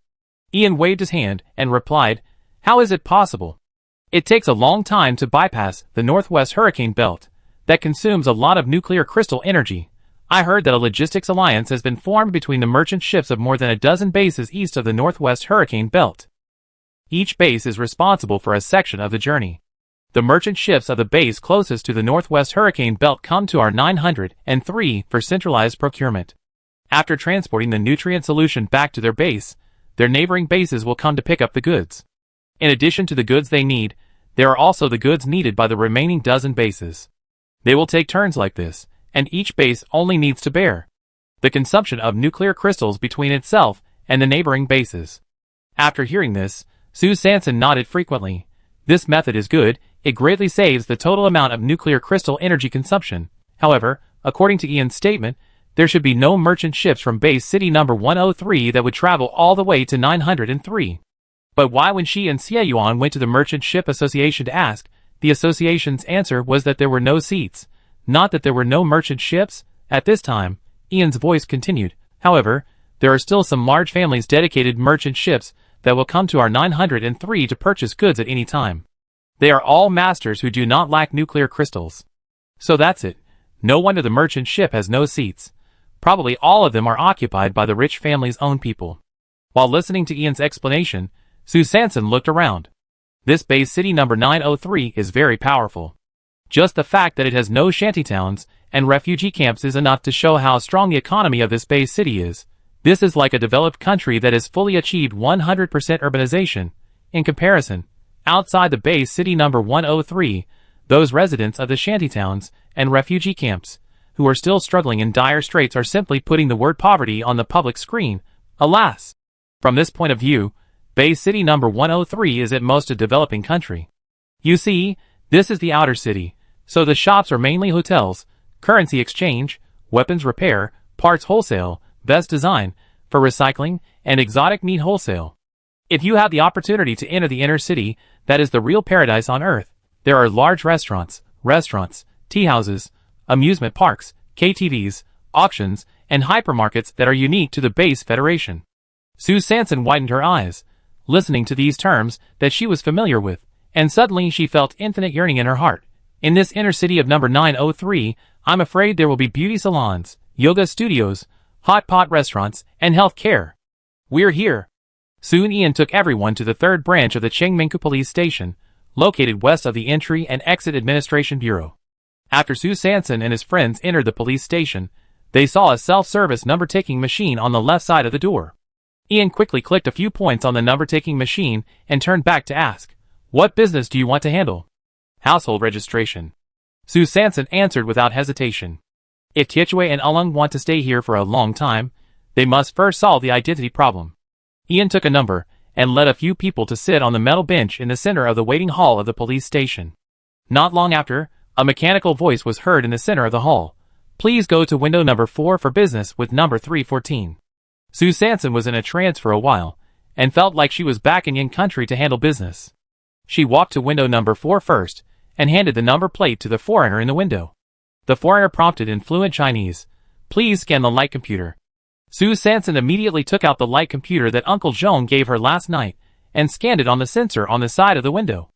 Ian waved his hand and replied, "How is it possible? It takes a long time to bypass the Northwest Hurricane Belt. That consumes a lot of nuclear crystal energy. I heard that a logistics alliance has been formed between the merchant ships of more than a dozen bases east of the Northwest Hurricane Belt. Each base is responsible for a section of the journey. The merchant ships of the base closest to the Northwest Hurricane Belt come to our 903 for centralized procurement. After transporting the nutrient solution back to their base, their neighboring bases will come to pick up the goods. In addition to the goods they need, there are also the goods needed by the remaining dozen bases. They will take turns like this, and each base only needs to bear the consumption of nuclear crystals between itself and the neighboring bases." After hearing this, Su Sanson nodded frequently. This method is good. It greatly saves the total amount of nuclear crystal energy consumption. However, according to Ian's statement, there should be no merchant ships from base city number 103 that would travel all the way to 903. But why, when she and Xie Yuan went to the Merchant Ship Association to ask, the association's answer was that there were no seats, not that there were no merchant ships? At this time, Ian's voice continued, "However, there are still some large families dedicated merchant ships that will come to our 903 to purchase goods at any time. They are all masters who do not lack nuclear crystals. So that's it. No wonder the merchant ship has no seats. Probably all of them are occupied by the rich family's own people." While listening to Ian's explanation, Su Sanson looked around. This base city number 903 is very powerful. Just the fact that it has no shantytowns and refugee camps is enough to show how strong the economy of this base city is. This is like a developed country that has fully achieved 100% urbanization. In comparison, outside the base city number 103, those residents of the shantytowns and refugee camps, who are still struggling in dire straits, are simply putting the word poverty on the public screen. Alas! From this point of view, base city number 103 is at most a developing country. You see, this is the outer city, so the shops are mainly hotels, currency exchange, weapons repair, parts wholesale, vest design, for recycling, and exotic meat wholesale. If you have the opportunity to enter the inner city, that is the real paradise on earth. There are large restaurants, tea houses, amusement parks, KTVs, auctions, and hypermarkets that are unique to the base federation. Su Sanson widened her eyes, listening to these terms that she was familiar with, and suddenly she felt infinite yearning in her heart. In this inner city of number 903, I'm afraid there will be beauty salons, yoga studios, hot pot restaurants, and health care. We're here. Soon Ian took everyone to the third branch of the Chengmengku Police Station, located west of the Entry and Exit Administration Bureau. After Su Sanson and his friends entered the police station, they saw a self-service number-taking machine on the left side of the door. Ian quickly clicked a few points on the number-taking machine and turned back to ask, "What business do you want to handle?" "Household registration." Su Sanson answered without hesitation. If Tietue and Ulung want to stay here for a long time, they must first solve the identity problem. Ian took a number and led a few people to sit on the metal bench in the center of the waiting hall of the police station. Not long after, a mechanical voice was heard in the center of the hall. "Please go to window number 4 for business with number 314. Su Sanson was in a trance for a while, and felt like she was back in Yin country to handle business. She walked to window number 4 first, and handed the number plate to the foreigner in the window. The foreigner prompted in fluent Chinese, "Please scan the light computer." Sue Sanson immediately took out the light computer that Uncle Zhong gave her last night, and scanned it on the sensor on the side of the window.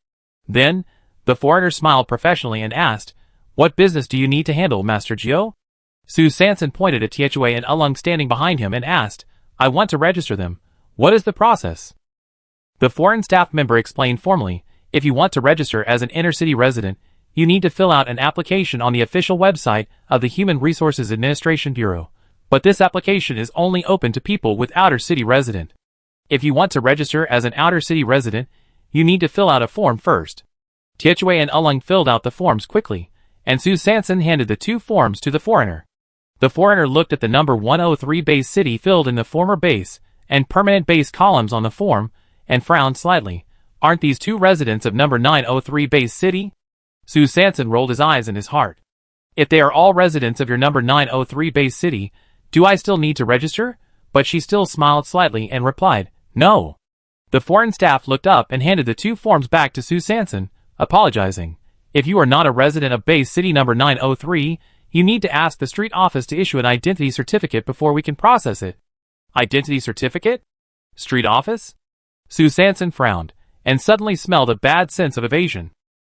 Then, the foreigner smiled professionally and asked, "What business do you need to handle, Master Jiu?" Sue Sanson pointed at Tietue and Ulung standing behind him and asked, "I want to register them. What is the process?" The foreign staff member explained formally, "If you want to register as an inner-city resident, you need to fill out an application on the official website of the Human Resources Administration Bureau. But this application is only open to people with outer-city resident. If you want to register as an outer-city resident, you need to fill out a form first." Tietue and Ulung filled out the forms quickly, and Sue Sanson handed the 2 forms to the foreigner. The foreigner looked at the number 103 base city filled in the former base and permanent base columns on the form, and frowned slightly. "Aren't these 2 residents of number 903 base city?" Sue Sanson rolled his eyes in his heart. "If they are all residents of your number 903 base city, do I still need to register?" But she still smiled slightly and replied, "No." The foreign staff looked up and handed the 2 forms back to Sue Sanson, apologizing. "If you are not a resident of base city number 903, you need to ask the street office to issue an identity certificate before we can process it." "Identity certificate? Street office?" Sue Sanson frowned, and suddenly smelled a bad sense of evasion.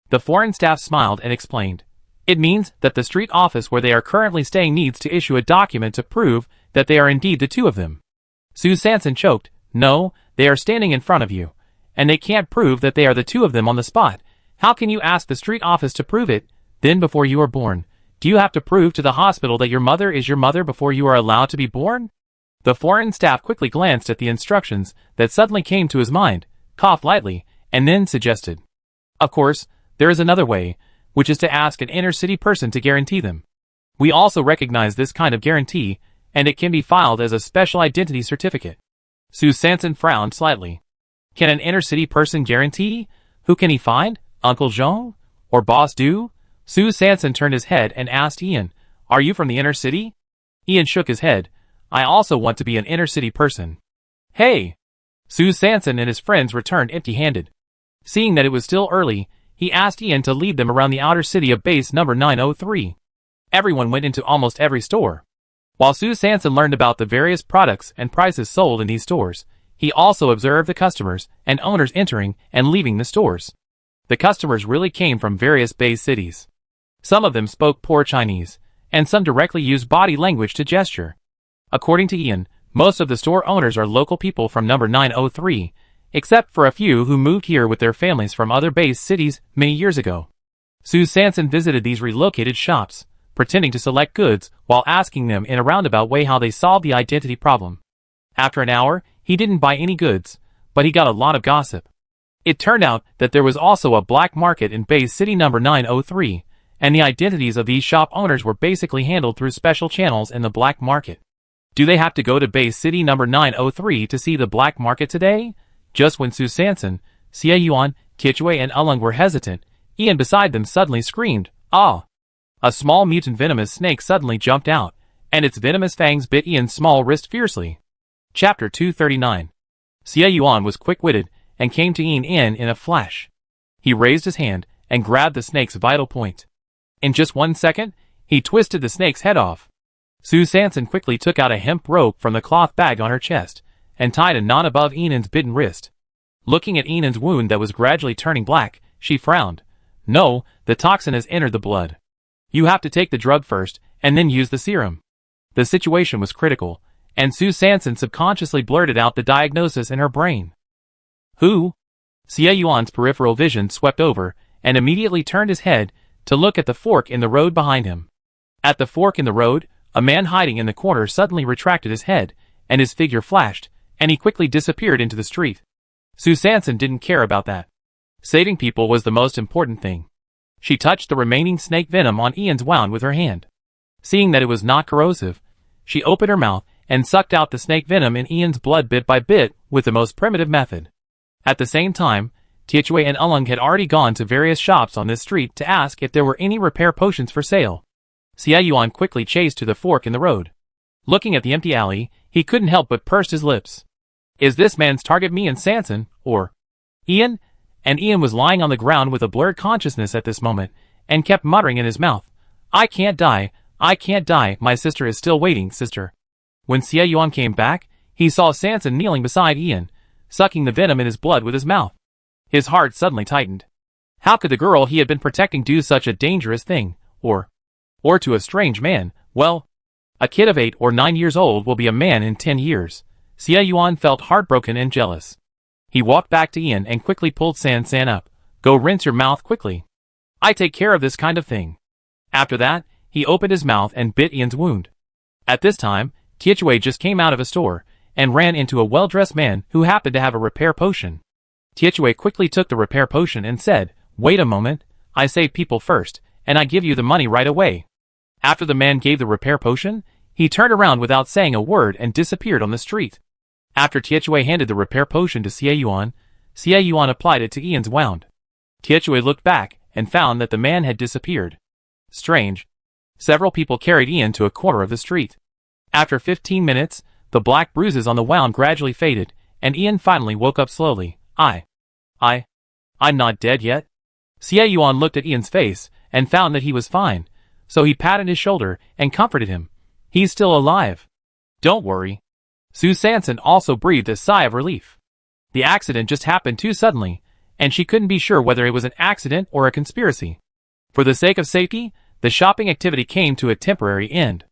The foreign staff smiled and explained, "It means that the street office where they are currently staying needs to issue a document to prove that they are indeed the 2 of them." Sue Sanson choked. "No, they are standing in front of you, and they can't prove that they are the 2 of them on the spot. How can you ask the street office to prove it, then before you are born? Do you have to prove to the hospital that your mother is your mother before you are allowed to be born?" The foreign staff quickly glanced at the instructions that suddenly came to his mind, coughed lightly, and then suggested, "Of course, there is another way, which is to ask an inner-city person to guarantee them. We also recognize this kind of guarantee, and it can be filed as a special identity certificate." Sue Sanson frowned slightly. "Can an inner-city person guarantee? Who can he find? Uncle Zhong? Or Boss Du?" Sue Sanson turned his head and asked Ian, "Are you from the inner city?" Ian shook his head. "I also want to be an inner-city person." "Hey!" Sue Sanson and his friends returned empty-handed. Seeing that it was still early, he asked Ian to lead them around the outer city of base number 903. Everyone went into almost every store. While Sue Sanson learned about the various products and prices sold in these stores, he also observed the customers and owners entering and leaving the stores. The customers really came from various base cities. Some of them spoke poor Chinese, and some directly used body language to gesture. According to Ian, most of the store owners are local people from number 903, except for a few who moved here with their families from other base cities many years ago. Sue Sanson visited these relocated shops, pretending to select goods while asking them in a roundabout way how they solved the identity problem. After an hour, he didn't buy any goods, but he got a lot of gossip. It turned out that there was also a black market in base city number 903, and the identities of these shop owners were basically handled through special channels in the black market. Do they have to go to base city number 903 to see the black market today? Just when Sue Sanson, Xie Yuan, Tietue and Ulung were hesitant, Ian beside them suddenly screamed, "Ah!" A small mutant venomous snake suddenly jumped out, and its venomous fangs bit Ian's small wrist fiercely. Chapter 239. Xie Yuan was quick-witted and came to Ian in a flash. He raised his hand and grabbed the snake's vital point. In just 1 second, he twisted the snake's head off. Sue Sanson quickly took out a hemp rope from the cloth bag on her chest and tied a knot above Enan's bitten wrist. Looking at Enan's wound that was gradually turning black, she frowned. "No, the toxin has entered the blood. You have to take the drug first, and then use the serum." The situation was critical, and Sue Sanson subconsciously blurted out the diagnosis in her brain. "Who?" Xie Yuan's peripheral vision swept over, and immediately turned his head to look at the fork in the road behind him. At the fork in the road, a man hiding in the corner suddenly retracted his head, and his figure flashed, and he quickly disappeared into the street. Sue Sanson didn't care about that. Saving people was the most important thing. She touched the remaining snake venom on Ian's wound with her hand. Seeing that it was not corrosive, she opened her mouth and sucked out the snake venom in Ian's blood bit by bit with the most primitive method. At the same time, Tietue and Ulung had already gone to various shops on this street to ask if there were any repair potions for sale. Xie Yuan quickly chased to the fork in the road. Looking at the empty alley, he couldn't help but purse his lips. Is this man's target me and Sanson, or Ian? And Ian was lying on the ground with a blurred consciousness at this moment, and kept muttering in his mouth, I can't die, my sister is still waiting, sister. When Xie Yuan came back, he saw Sanson kneeling beside Ian, sucking the venom in his blood with his mouth. His heart suddenly tightened. How could the girl he had been protecting do such a dangerous thing, or to a strange man? Well, a kid of 8 or 9 years old will be a man in 10 years. Xie Yuan felt heartbroken and jealous. He walked back to Ian and quickly pulled Sanson up. Go rinse your mouth quickly. I take care of this kind of thing. After that, he opened his mouth and bit Ian's wound. At this time, Tietue just came out of a store, and ran into a well-dressed man who happened to have a repair potion. Tietue quickly took the repair potion and said, Wait a moment, I save people first, and I give you the money right away. After the man gave the repair potion, he turned around without saying a word and disappeared on the street. After Tietue handed the repair potion to Xie Yuan applied it to Ian's wound. Tietue looked back and found that the man had disappeared. Strange. Several people carried Ian to a corner of the street. After 15 minutes, the black bruises on the wound gradually faded, and Ian finally woke up slowly. I'm not dead yet? Xie Yuan looked at Ian's face and found that he was fine, so he patted his shoulder and comforted him. He's still alive. Don't worry. Sue Sanson also breathed a sigh of relief. The accident just happened too suddenly, and she couldn't be sure whether it was an accident or a conspiracy. For the sake of safety, the shopping activity came to a temporary end.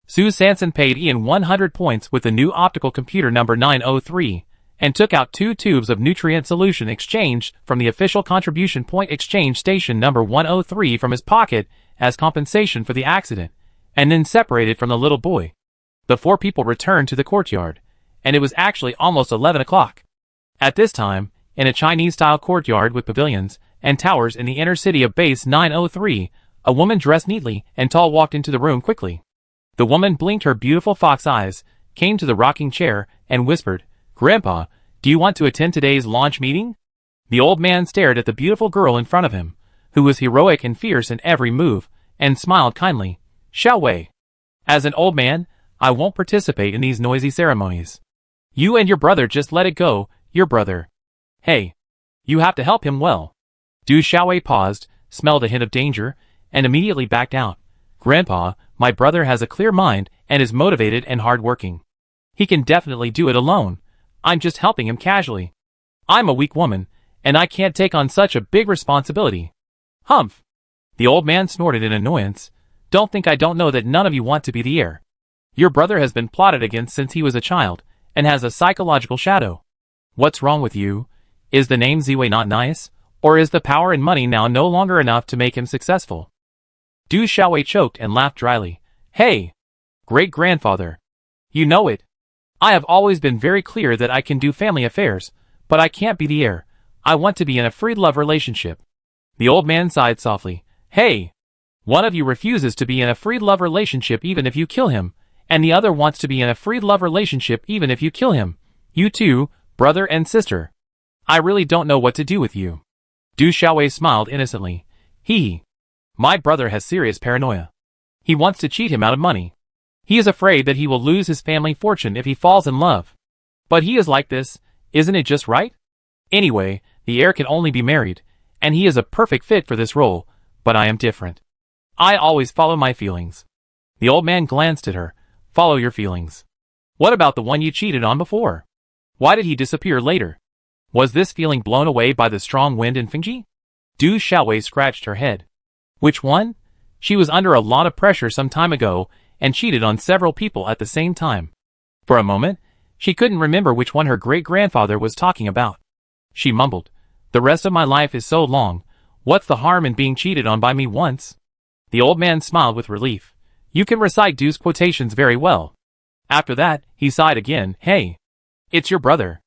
Sue Sanson paid Ian 100 points with the new optical computer number 903, and took out 2 tubes of nutrient solution exchanged from the official contribution point exchange station number 103 from his pocket as compensation for the accident, and then separated from the little boy. The 4 people returned to the courtyard, and it was actually almost 11 o'clock. At this time, in a Chinese-style courtyard with pavilions and towers in the inner city of base 903, a woman dressed neatly and tall walked into the room quickly. The woman blinked her beautiful fox eyes, came to the rocking chair, and whispered, Grandpa, do you want to attend today's launch meeting? The old man stared at the beautiful girl in front of him, who was heroic and fierce in every move, and smiled kindly. Xiao Wei. As an old man, I won't participate in these noisy ceremonies. You and your brother just let it go, your brother. Hey. You have to help him well. Du Xiaowei paused, smelled a hint of danger, and immediately backed out. Grandpa, my brother has a clear mind and is motivated and hard-working. He can definitely do it alone. I'm just helping him casually. I'm a weak woman, and I can't take on such a big responsibility. Humph. The old man snorted in annoyance. Don't think I don't know that none of you want to be the heir. Your brother has been plotted against since he was a child, and has a psychological shadow. What's wrong with you? Is the name Ziwei not nice? Or is the power and money now no longer enough to make him successful? Du Xiaowei choked and laughed dryly. Hey! Great-grandfather. You know it. I have always been very clear that I can do family affairs, but I can't be the heir. I want to be in a free love relationship. The old man sighed softly. Hey! One of you refuses to be in a free love relationship even if you kill him, and the other wants to be in a free love relationship even if you kill him. You two, brother and sister. I really don't know what to do with you. Du Xiaowei smiled innocently. My brother has serious paranoia. He wants to cheat him out of money. He is afraid that he will lose his family fortune if he falls in love. But he is like this, isn't it just right? Anyway, the heir can only be married, and he is a perfect fit for this role, but I am different. I always follow my feelings. The old man glanced at her. Follow your feelings. What about the one you cheated on before? Why did he disappear later? Was this feeling blown away by the strong wind in Fingji? Du Xiaowei scratched her head. Which one? She was under a lot of pressure some time ago, and cheated on several people at the same time. For a moment, she couldn't remember which one her great-grandfather was talking about. She mumbled, The rest of my life is so long, what's the harm in being cheated on by me once? The old man smiled with relief. You can recite Du's quotations very well. After that, he sighed again. Hey, it's your brother.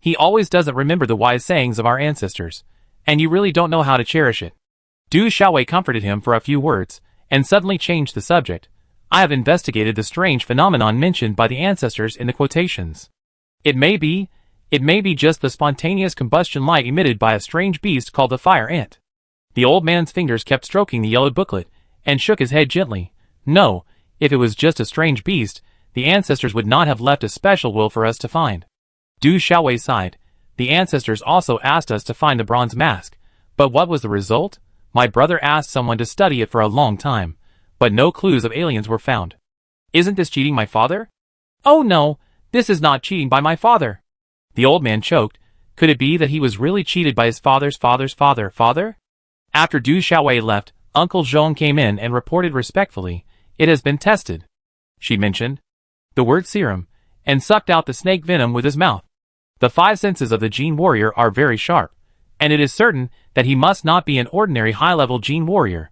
He always doesn't remember the wise sayings of our ancestors, and you really don't know how to cherish it. Du Xiaowei comforted him for a few words, and suddenly changed the subject. I have investigated the strange phenomenon mentioned by the ancestors in the quotations. It may be just the spontaneous combustion light emitted by a strange beast called the fire ant. The old man's fingers kept stroking the yellowed booklet, and shook his head gently. No, if it was just a strange beast, the ancestors would not have left a special will for us to find. Du Xiaowei sighed. The ancestors also asked us to find the bronze mask. But what was the result? My brother asked someone to study it for a long time, but no clues of aliens were found. Isn't this cheating my father? Oh no, this is not cheating by my father. The old man choked. Could it be that he was really cheated by his father's father? After Du Xiaowei left, Uncle Zhong came in and reported respectfully, "It has been tested." She mentioned the word serum, and sucked out the snake venom with his mouth. The 5 senses of the Gene Warrior are very sharp, and it is certain that he must not be an ordinary high-level Gene Warrior.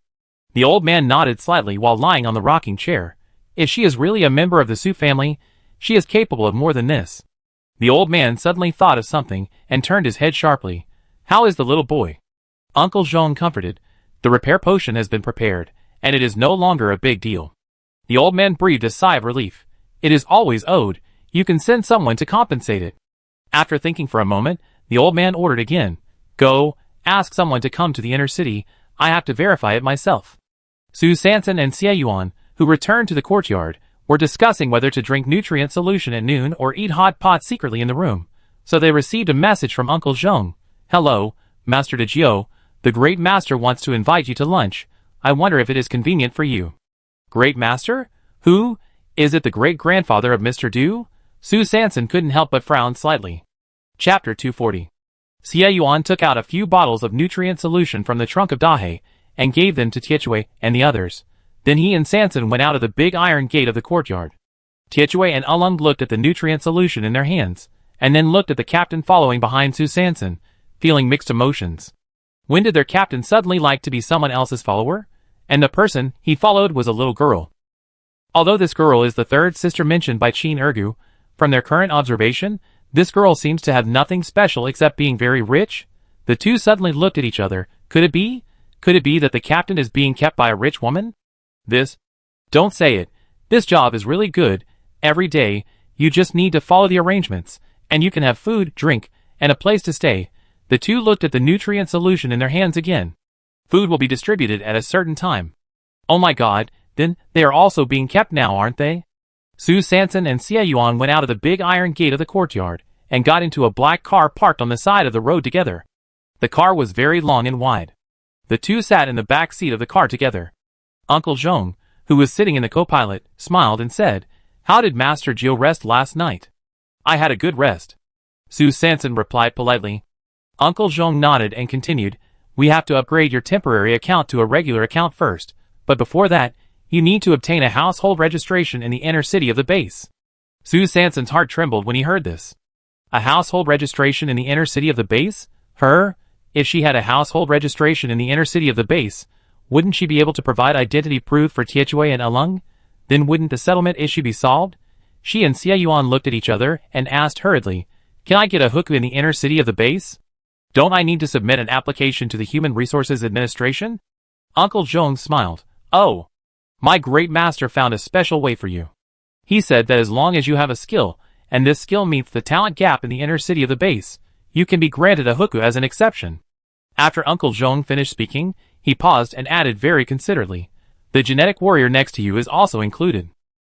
The old man nodded slightly while lying on the rocking chair. If she is really a member of the Su family, she is capable of more than this. The old man suddenly thought of something and turned his head sharply. How is the little boy? Uncle Zhong comforted. The repair potion has been prepared, and it is no longer a big deal. The old man breathed a sigh of relief. It is always owed. You can send someone to compensate it. After thinking for a moment, the old man ordered again. Go, ask someone to come to the inner city. I have to verify it myself. Su Sanson and Xie Yuan, who returned to the courtyard, were discussing whether to drink nutrient solution at noon or eat hot pot secretly in the room. So they received a message from Uncle Zhong. Hello, Master De Jiu. The Great Master wants to invite you to lunch. I wonder if it is convenient for you. Great Master? Who? Is it the great-grandfather of Mr. Du? Su Sanson couldn't help but frown slightly. Chapter 240. Xie Yuan took out a few bottles of nutrient solution from the trunk of Dahe and gave them to Tietue and the others. Then he and Sanson went out of the big iron gate of the courtyard. Tietue and Ulung looked at the nutrient solution in their hands, and then looked at the captain following behind Su Sanson, feeling mixed emotions. When did their captain suddenly like to be someone else's follower? And the person he followed was a little girl. Although this girl is the third sister mentioned by Qin Ergu, from their current observation, this girl seems to have nothing special except being very rich. The two suddenly looked at each other. Could it be? Could it be that the captain is being kept by a rich woman? Don't say it. This job is really good. Every day, you just need to follow the arrangements, and you can have food, drink, and a place to stay. The two looked at the nutrient solution in their hands again. Food will be distributed at a certain time. Oh my god, then they are also being kept now, aren't they? Su Sanson and Xie Yuan went out of the big iron gate of the courtyard, and got into a black car parked on the side of the road together. The car was very long and wide. The two sat in the back seat of the car together. Uncle Zhong, who was sitting in the co-pilot, smiled and said, How did Master Jiu rest last night? I had a good rest. Su Sanson replied politely. Uncle Zhong nodded and continued, We have to upgrade your temporary account to a regular account first, but before that, you need to obtain a household registration in the inner city of the base. Su Sanson's heart trembled when he heard this. A household registration in the inner city of the base? Her? If she had a household registration in the inner city of the base, wouldn't she be able to provide identity proof for Tietue and Ulung? Then wouldn't the settlement issue be solved? She and Xie Yuan looked at each other and asked hurriedly, Can I get a hookup in the inner city of the base? Don't I need to submit an application to the Human Resources Administration? Uncle Zhong smiled. Oh, my great master found a special way for you. He said that as long as you have a skill, and this skill meets the talent gap in the inner city of the base, you can be granted a hookup as an exception. After Uncle Zhong finished speaking, he paused and added very considerately, The genetic warrior next to you is also included.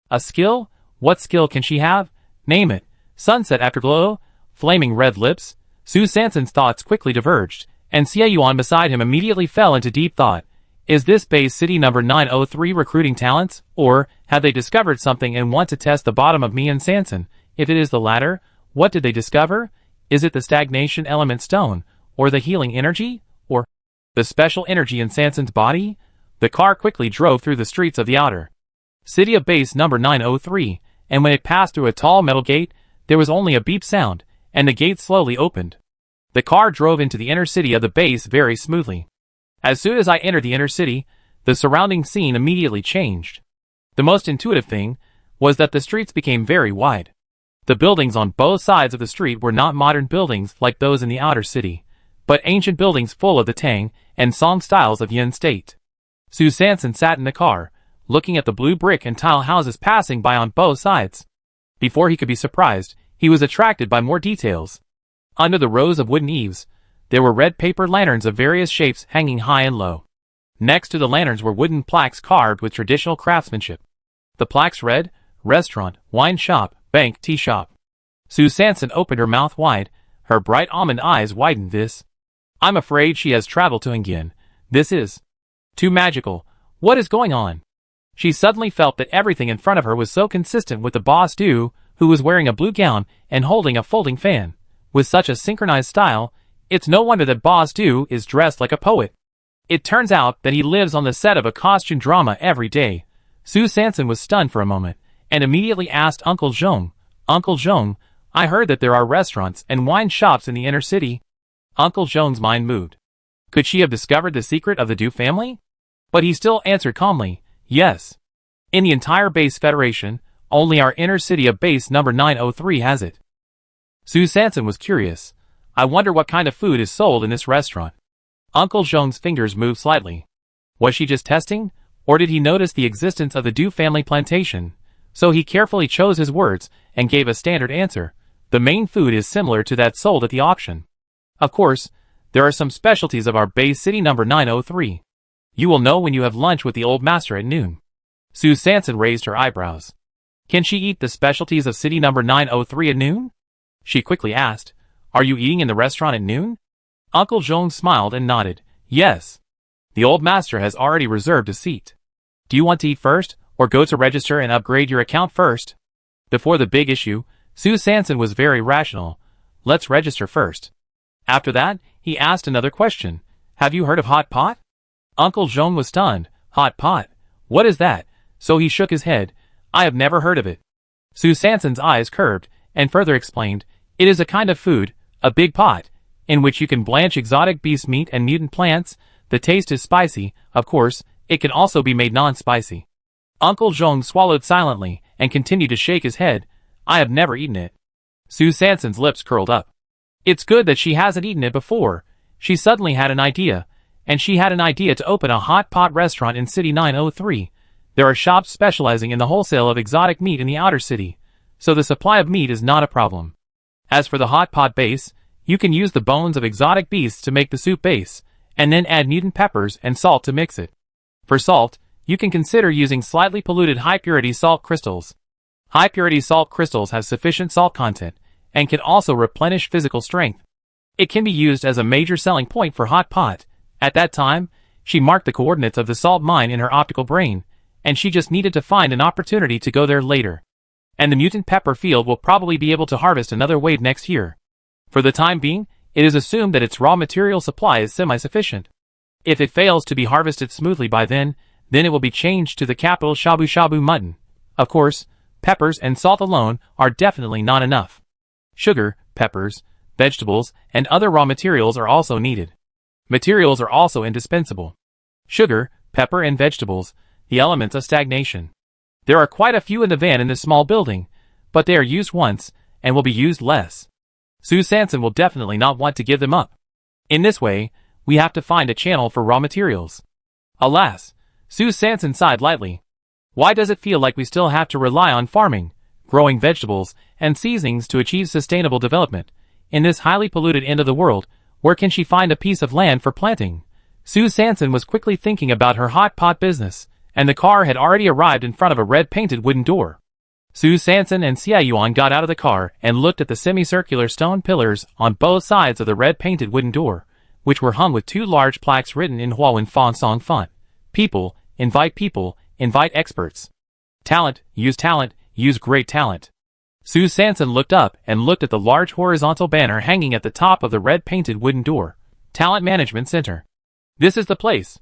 A skill? What skill can she have? Name it. Sunset afterglow? Flaming red lips? Su Sanson's thoughts quickly diverged, and Xie Yuan beside him immediately fell into deep thought. Is this base city number 903 recruiting talents, or have they discovered something and want to test the bottom of me and Sanson? If it is the latter, what did they discover? Is it the stagnation element stone, or the healing energy, or the special energy in Sanson's body? The car quickly drove through the streets of the outer city of base number 903, and when it passed through a tall metal gate, there was only a beep sound, and the gate slowly opened. The car drove into the inner city of the base very smoothly. As soon as I entered the inner city, the surrounding scene immediately changed. The most intuitive thing was that the streets became very wide. The buildings on both sides of the street were not modern buildings like those in the outer city, but ancient buildings full of the Tang and Song styles of Yin state. Su Sanson sat in the car, looking at the blue brick and tile houses passing by on both sides. Before he could be surprised, he was attracted by more details. Under the rows of wooden eaves, there were red paper lanterns of various shapes hanging high and low. Next to the lanterns were wooden plaques carved with traditional craftsmanship. The plaques read, Restaurant, Wine Shop, Bank, Tea Shop. Sue Sanson opened her mouth wide, her bright almond eyes widened. I'm afraid she has traveled to Engin. This is too magical. What is going on? She suddenly felt that everything in front of her was so consistent with the boss dude, who was wearing a blue gown and holding a folding fan. With such a synchronized style, it's no wonder that Boss Du is dressed like a poet. It turns out that he lives on the set of a costume drama every day. Sue Sanson was stunned for a moment, and immediately asked Uncle Zhong, Uncle Zhong, I heard that there are restaurants and wine shops in the inner city. Uncle Zhong's mind moved. Could she have discovered the secret of the Du family? But he still answered calmly, yes. In the entire base federation, only our inner city of base number 903 has it. Sue Sanson was curious. I wonder what kind of food is sold in this restaurant. Uncle Zhong's fingers moved slightly. Was she just testing, or did he notice the existence of the Du family plantation? So he carefully chose his words and gave a standard answer. The main food is similar to that sold at the auction. Of course, there are some specialties of our base city number 903. You will know when you have lunch with the old master at noon. Sue Sanson raised her eyebrows. Can she eat the specialties of city number 903 at noon? She quickly asked. Are you eating in the restaurant at noon? Uncle Zhong smiled and nodded. Yes. The old master has already reserved a seat. Do you want to eat first, or go to register and upgrade your account first? Before the big issue, Sue Sanson was very rational. Let's register first. After that, he asked another question. Have you heard of hot pot? Uncle Zhong was stunned. Hot pot? What is that? So he shook his head. I have never heard of it. Sue Sanson's eyes curved, and further explained, it is a kind of food, a big pot, in which you can blanch exotic beast meat and mutant plants. The taste is spicy, of course, it can also be made non-spicy. Uncle Zhong swallowed silently, and continued to shake his head. I have never eaten it. Sue Sanson's lips curled up. It's good that she hasn't eaten it before. She suddenly had an idea, and she had an idea to open a hot pot restaurant in City 903. There are shops specializing in the wholesale of exotic meat in the outer city, so the supply of meat is not a problem. As for the hot pot base, you can use the bones of exotic beasts to make the soup base, and then add mutant peppers and salt to mix it. For salt, you can consider using slightly polluted high-purity salt crystals. High-purity salt crystals have sufficient salt content, and can also replenish physical strength. It can be used as a major selling point for hot pot. At that time, she marked the coordinates of the salt mine in her optical brain, and she just needed to find an opportunity to go there later. And the mutant pepper field will probably be able to harvest another wave next year. For the time being, it is assumed that its raw material supply is semi-sufficient. If it fails to be harvested smoothly by then it will be changed to the capital shabu shabu mutton. Of course, peppers and salt alone are definitely not enough. Sugar, peppers, vegetables, and other raw materials are also needed. Materials are also indispensable. Sugar, pepper, and vegetables, the elements of stagnation. There are quite a few in the van in this small building, but they are used once, and will be used less. Sue Sanson will definitely not want to give them up. In this way, we have to find a channel for raw materials. Alas, Sue Sanson sighed lightly. Why does it feel like we still have to rely on farming, growing vegetables, and seasonings to achieve sustainable development? In this highly polluted end of the world, where can she find a piece of land for planting? Sue Sanson was quickly thinking about her hot pot business, and the car had already arrived in front of a red-painted wooden door. Sue Sanson and Xia Yuan got out of the car and looked at the semicircular stone pillars on both sides of the red-painted wooden door, which were hung with two large plaques written in Huawen Fong font. People, invite experts. Talent, use great talent. Sue Sanson looked up and looked at the large horizontal banner hanging at the top of the red-painted wooden door. Talent Management Center. This is the place.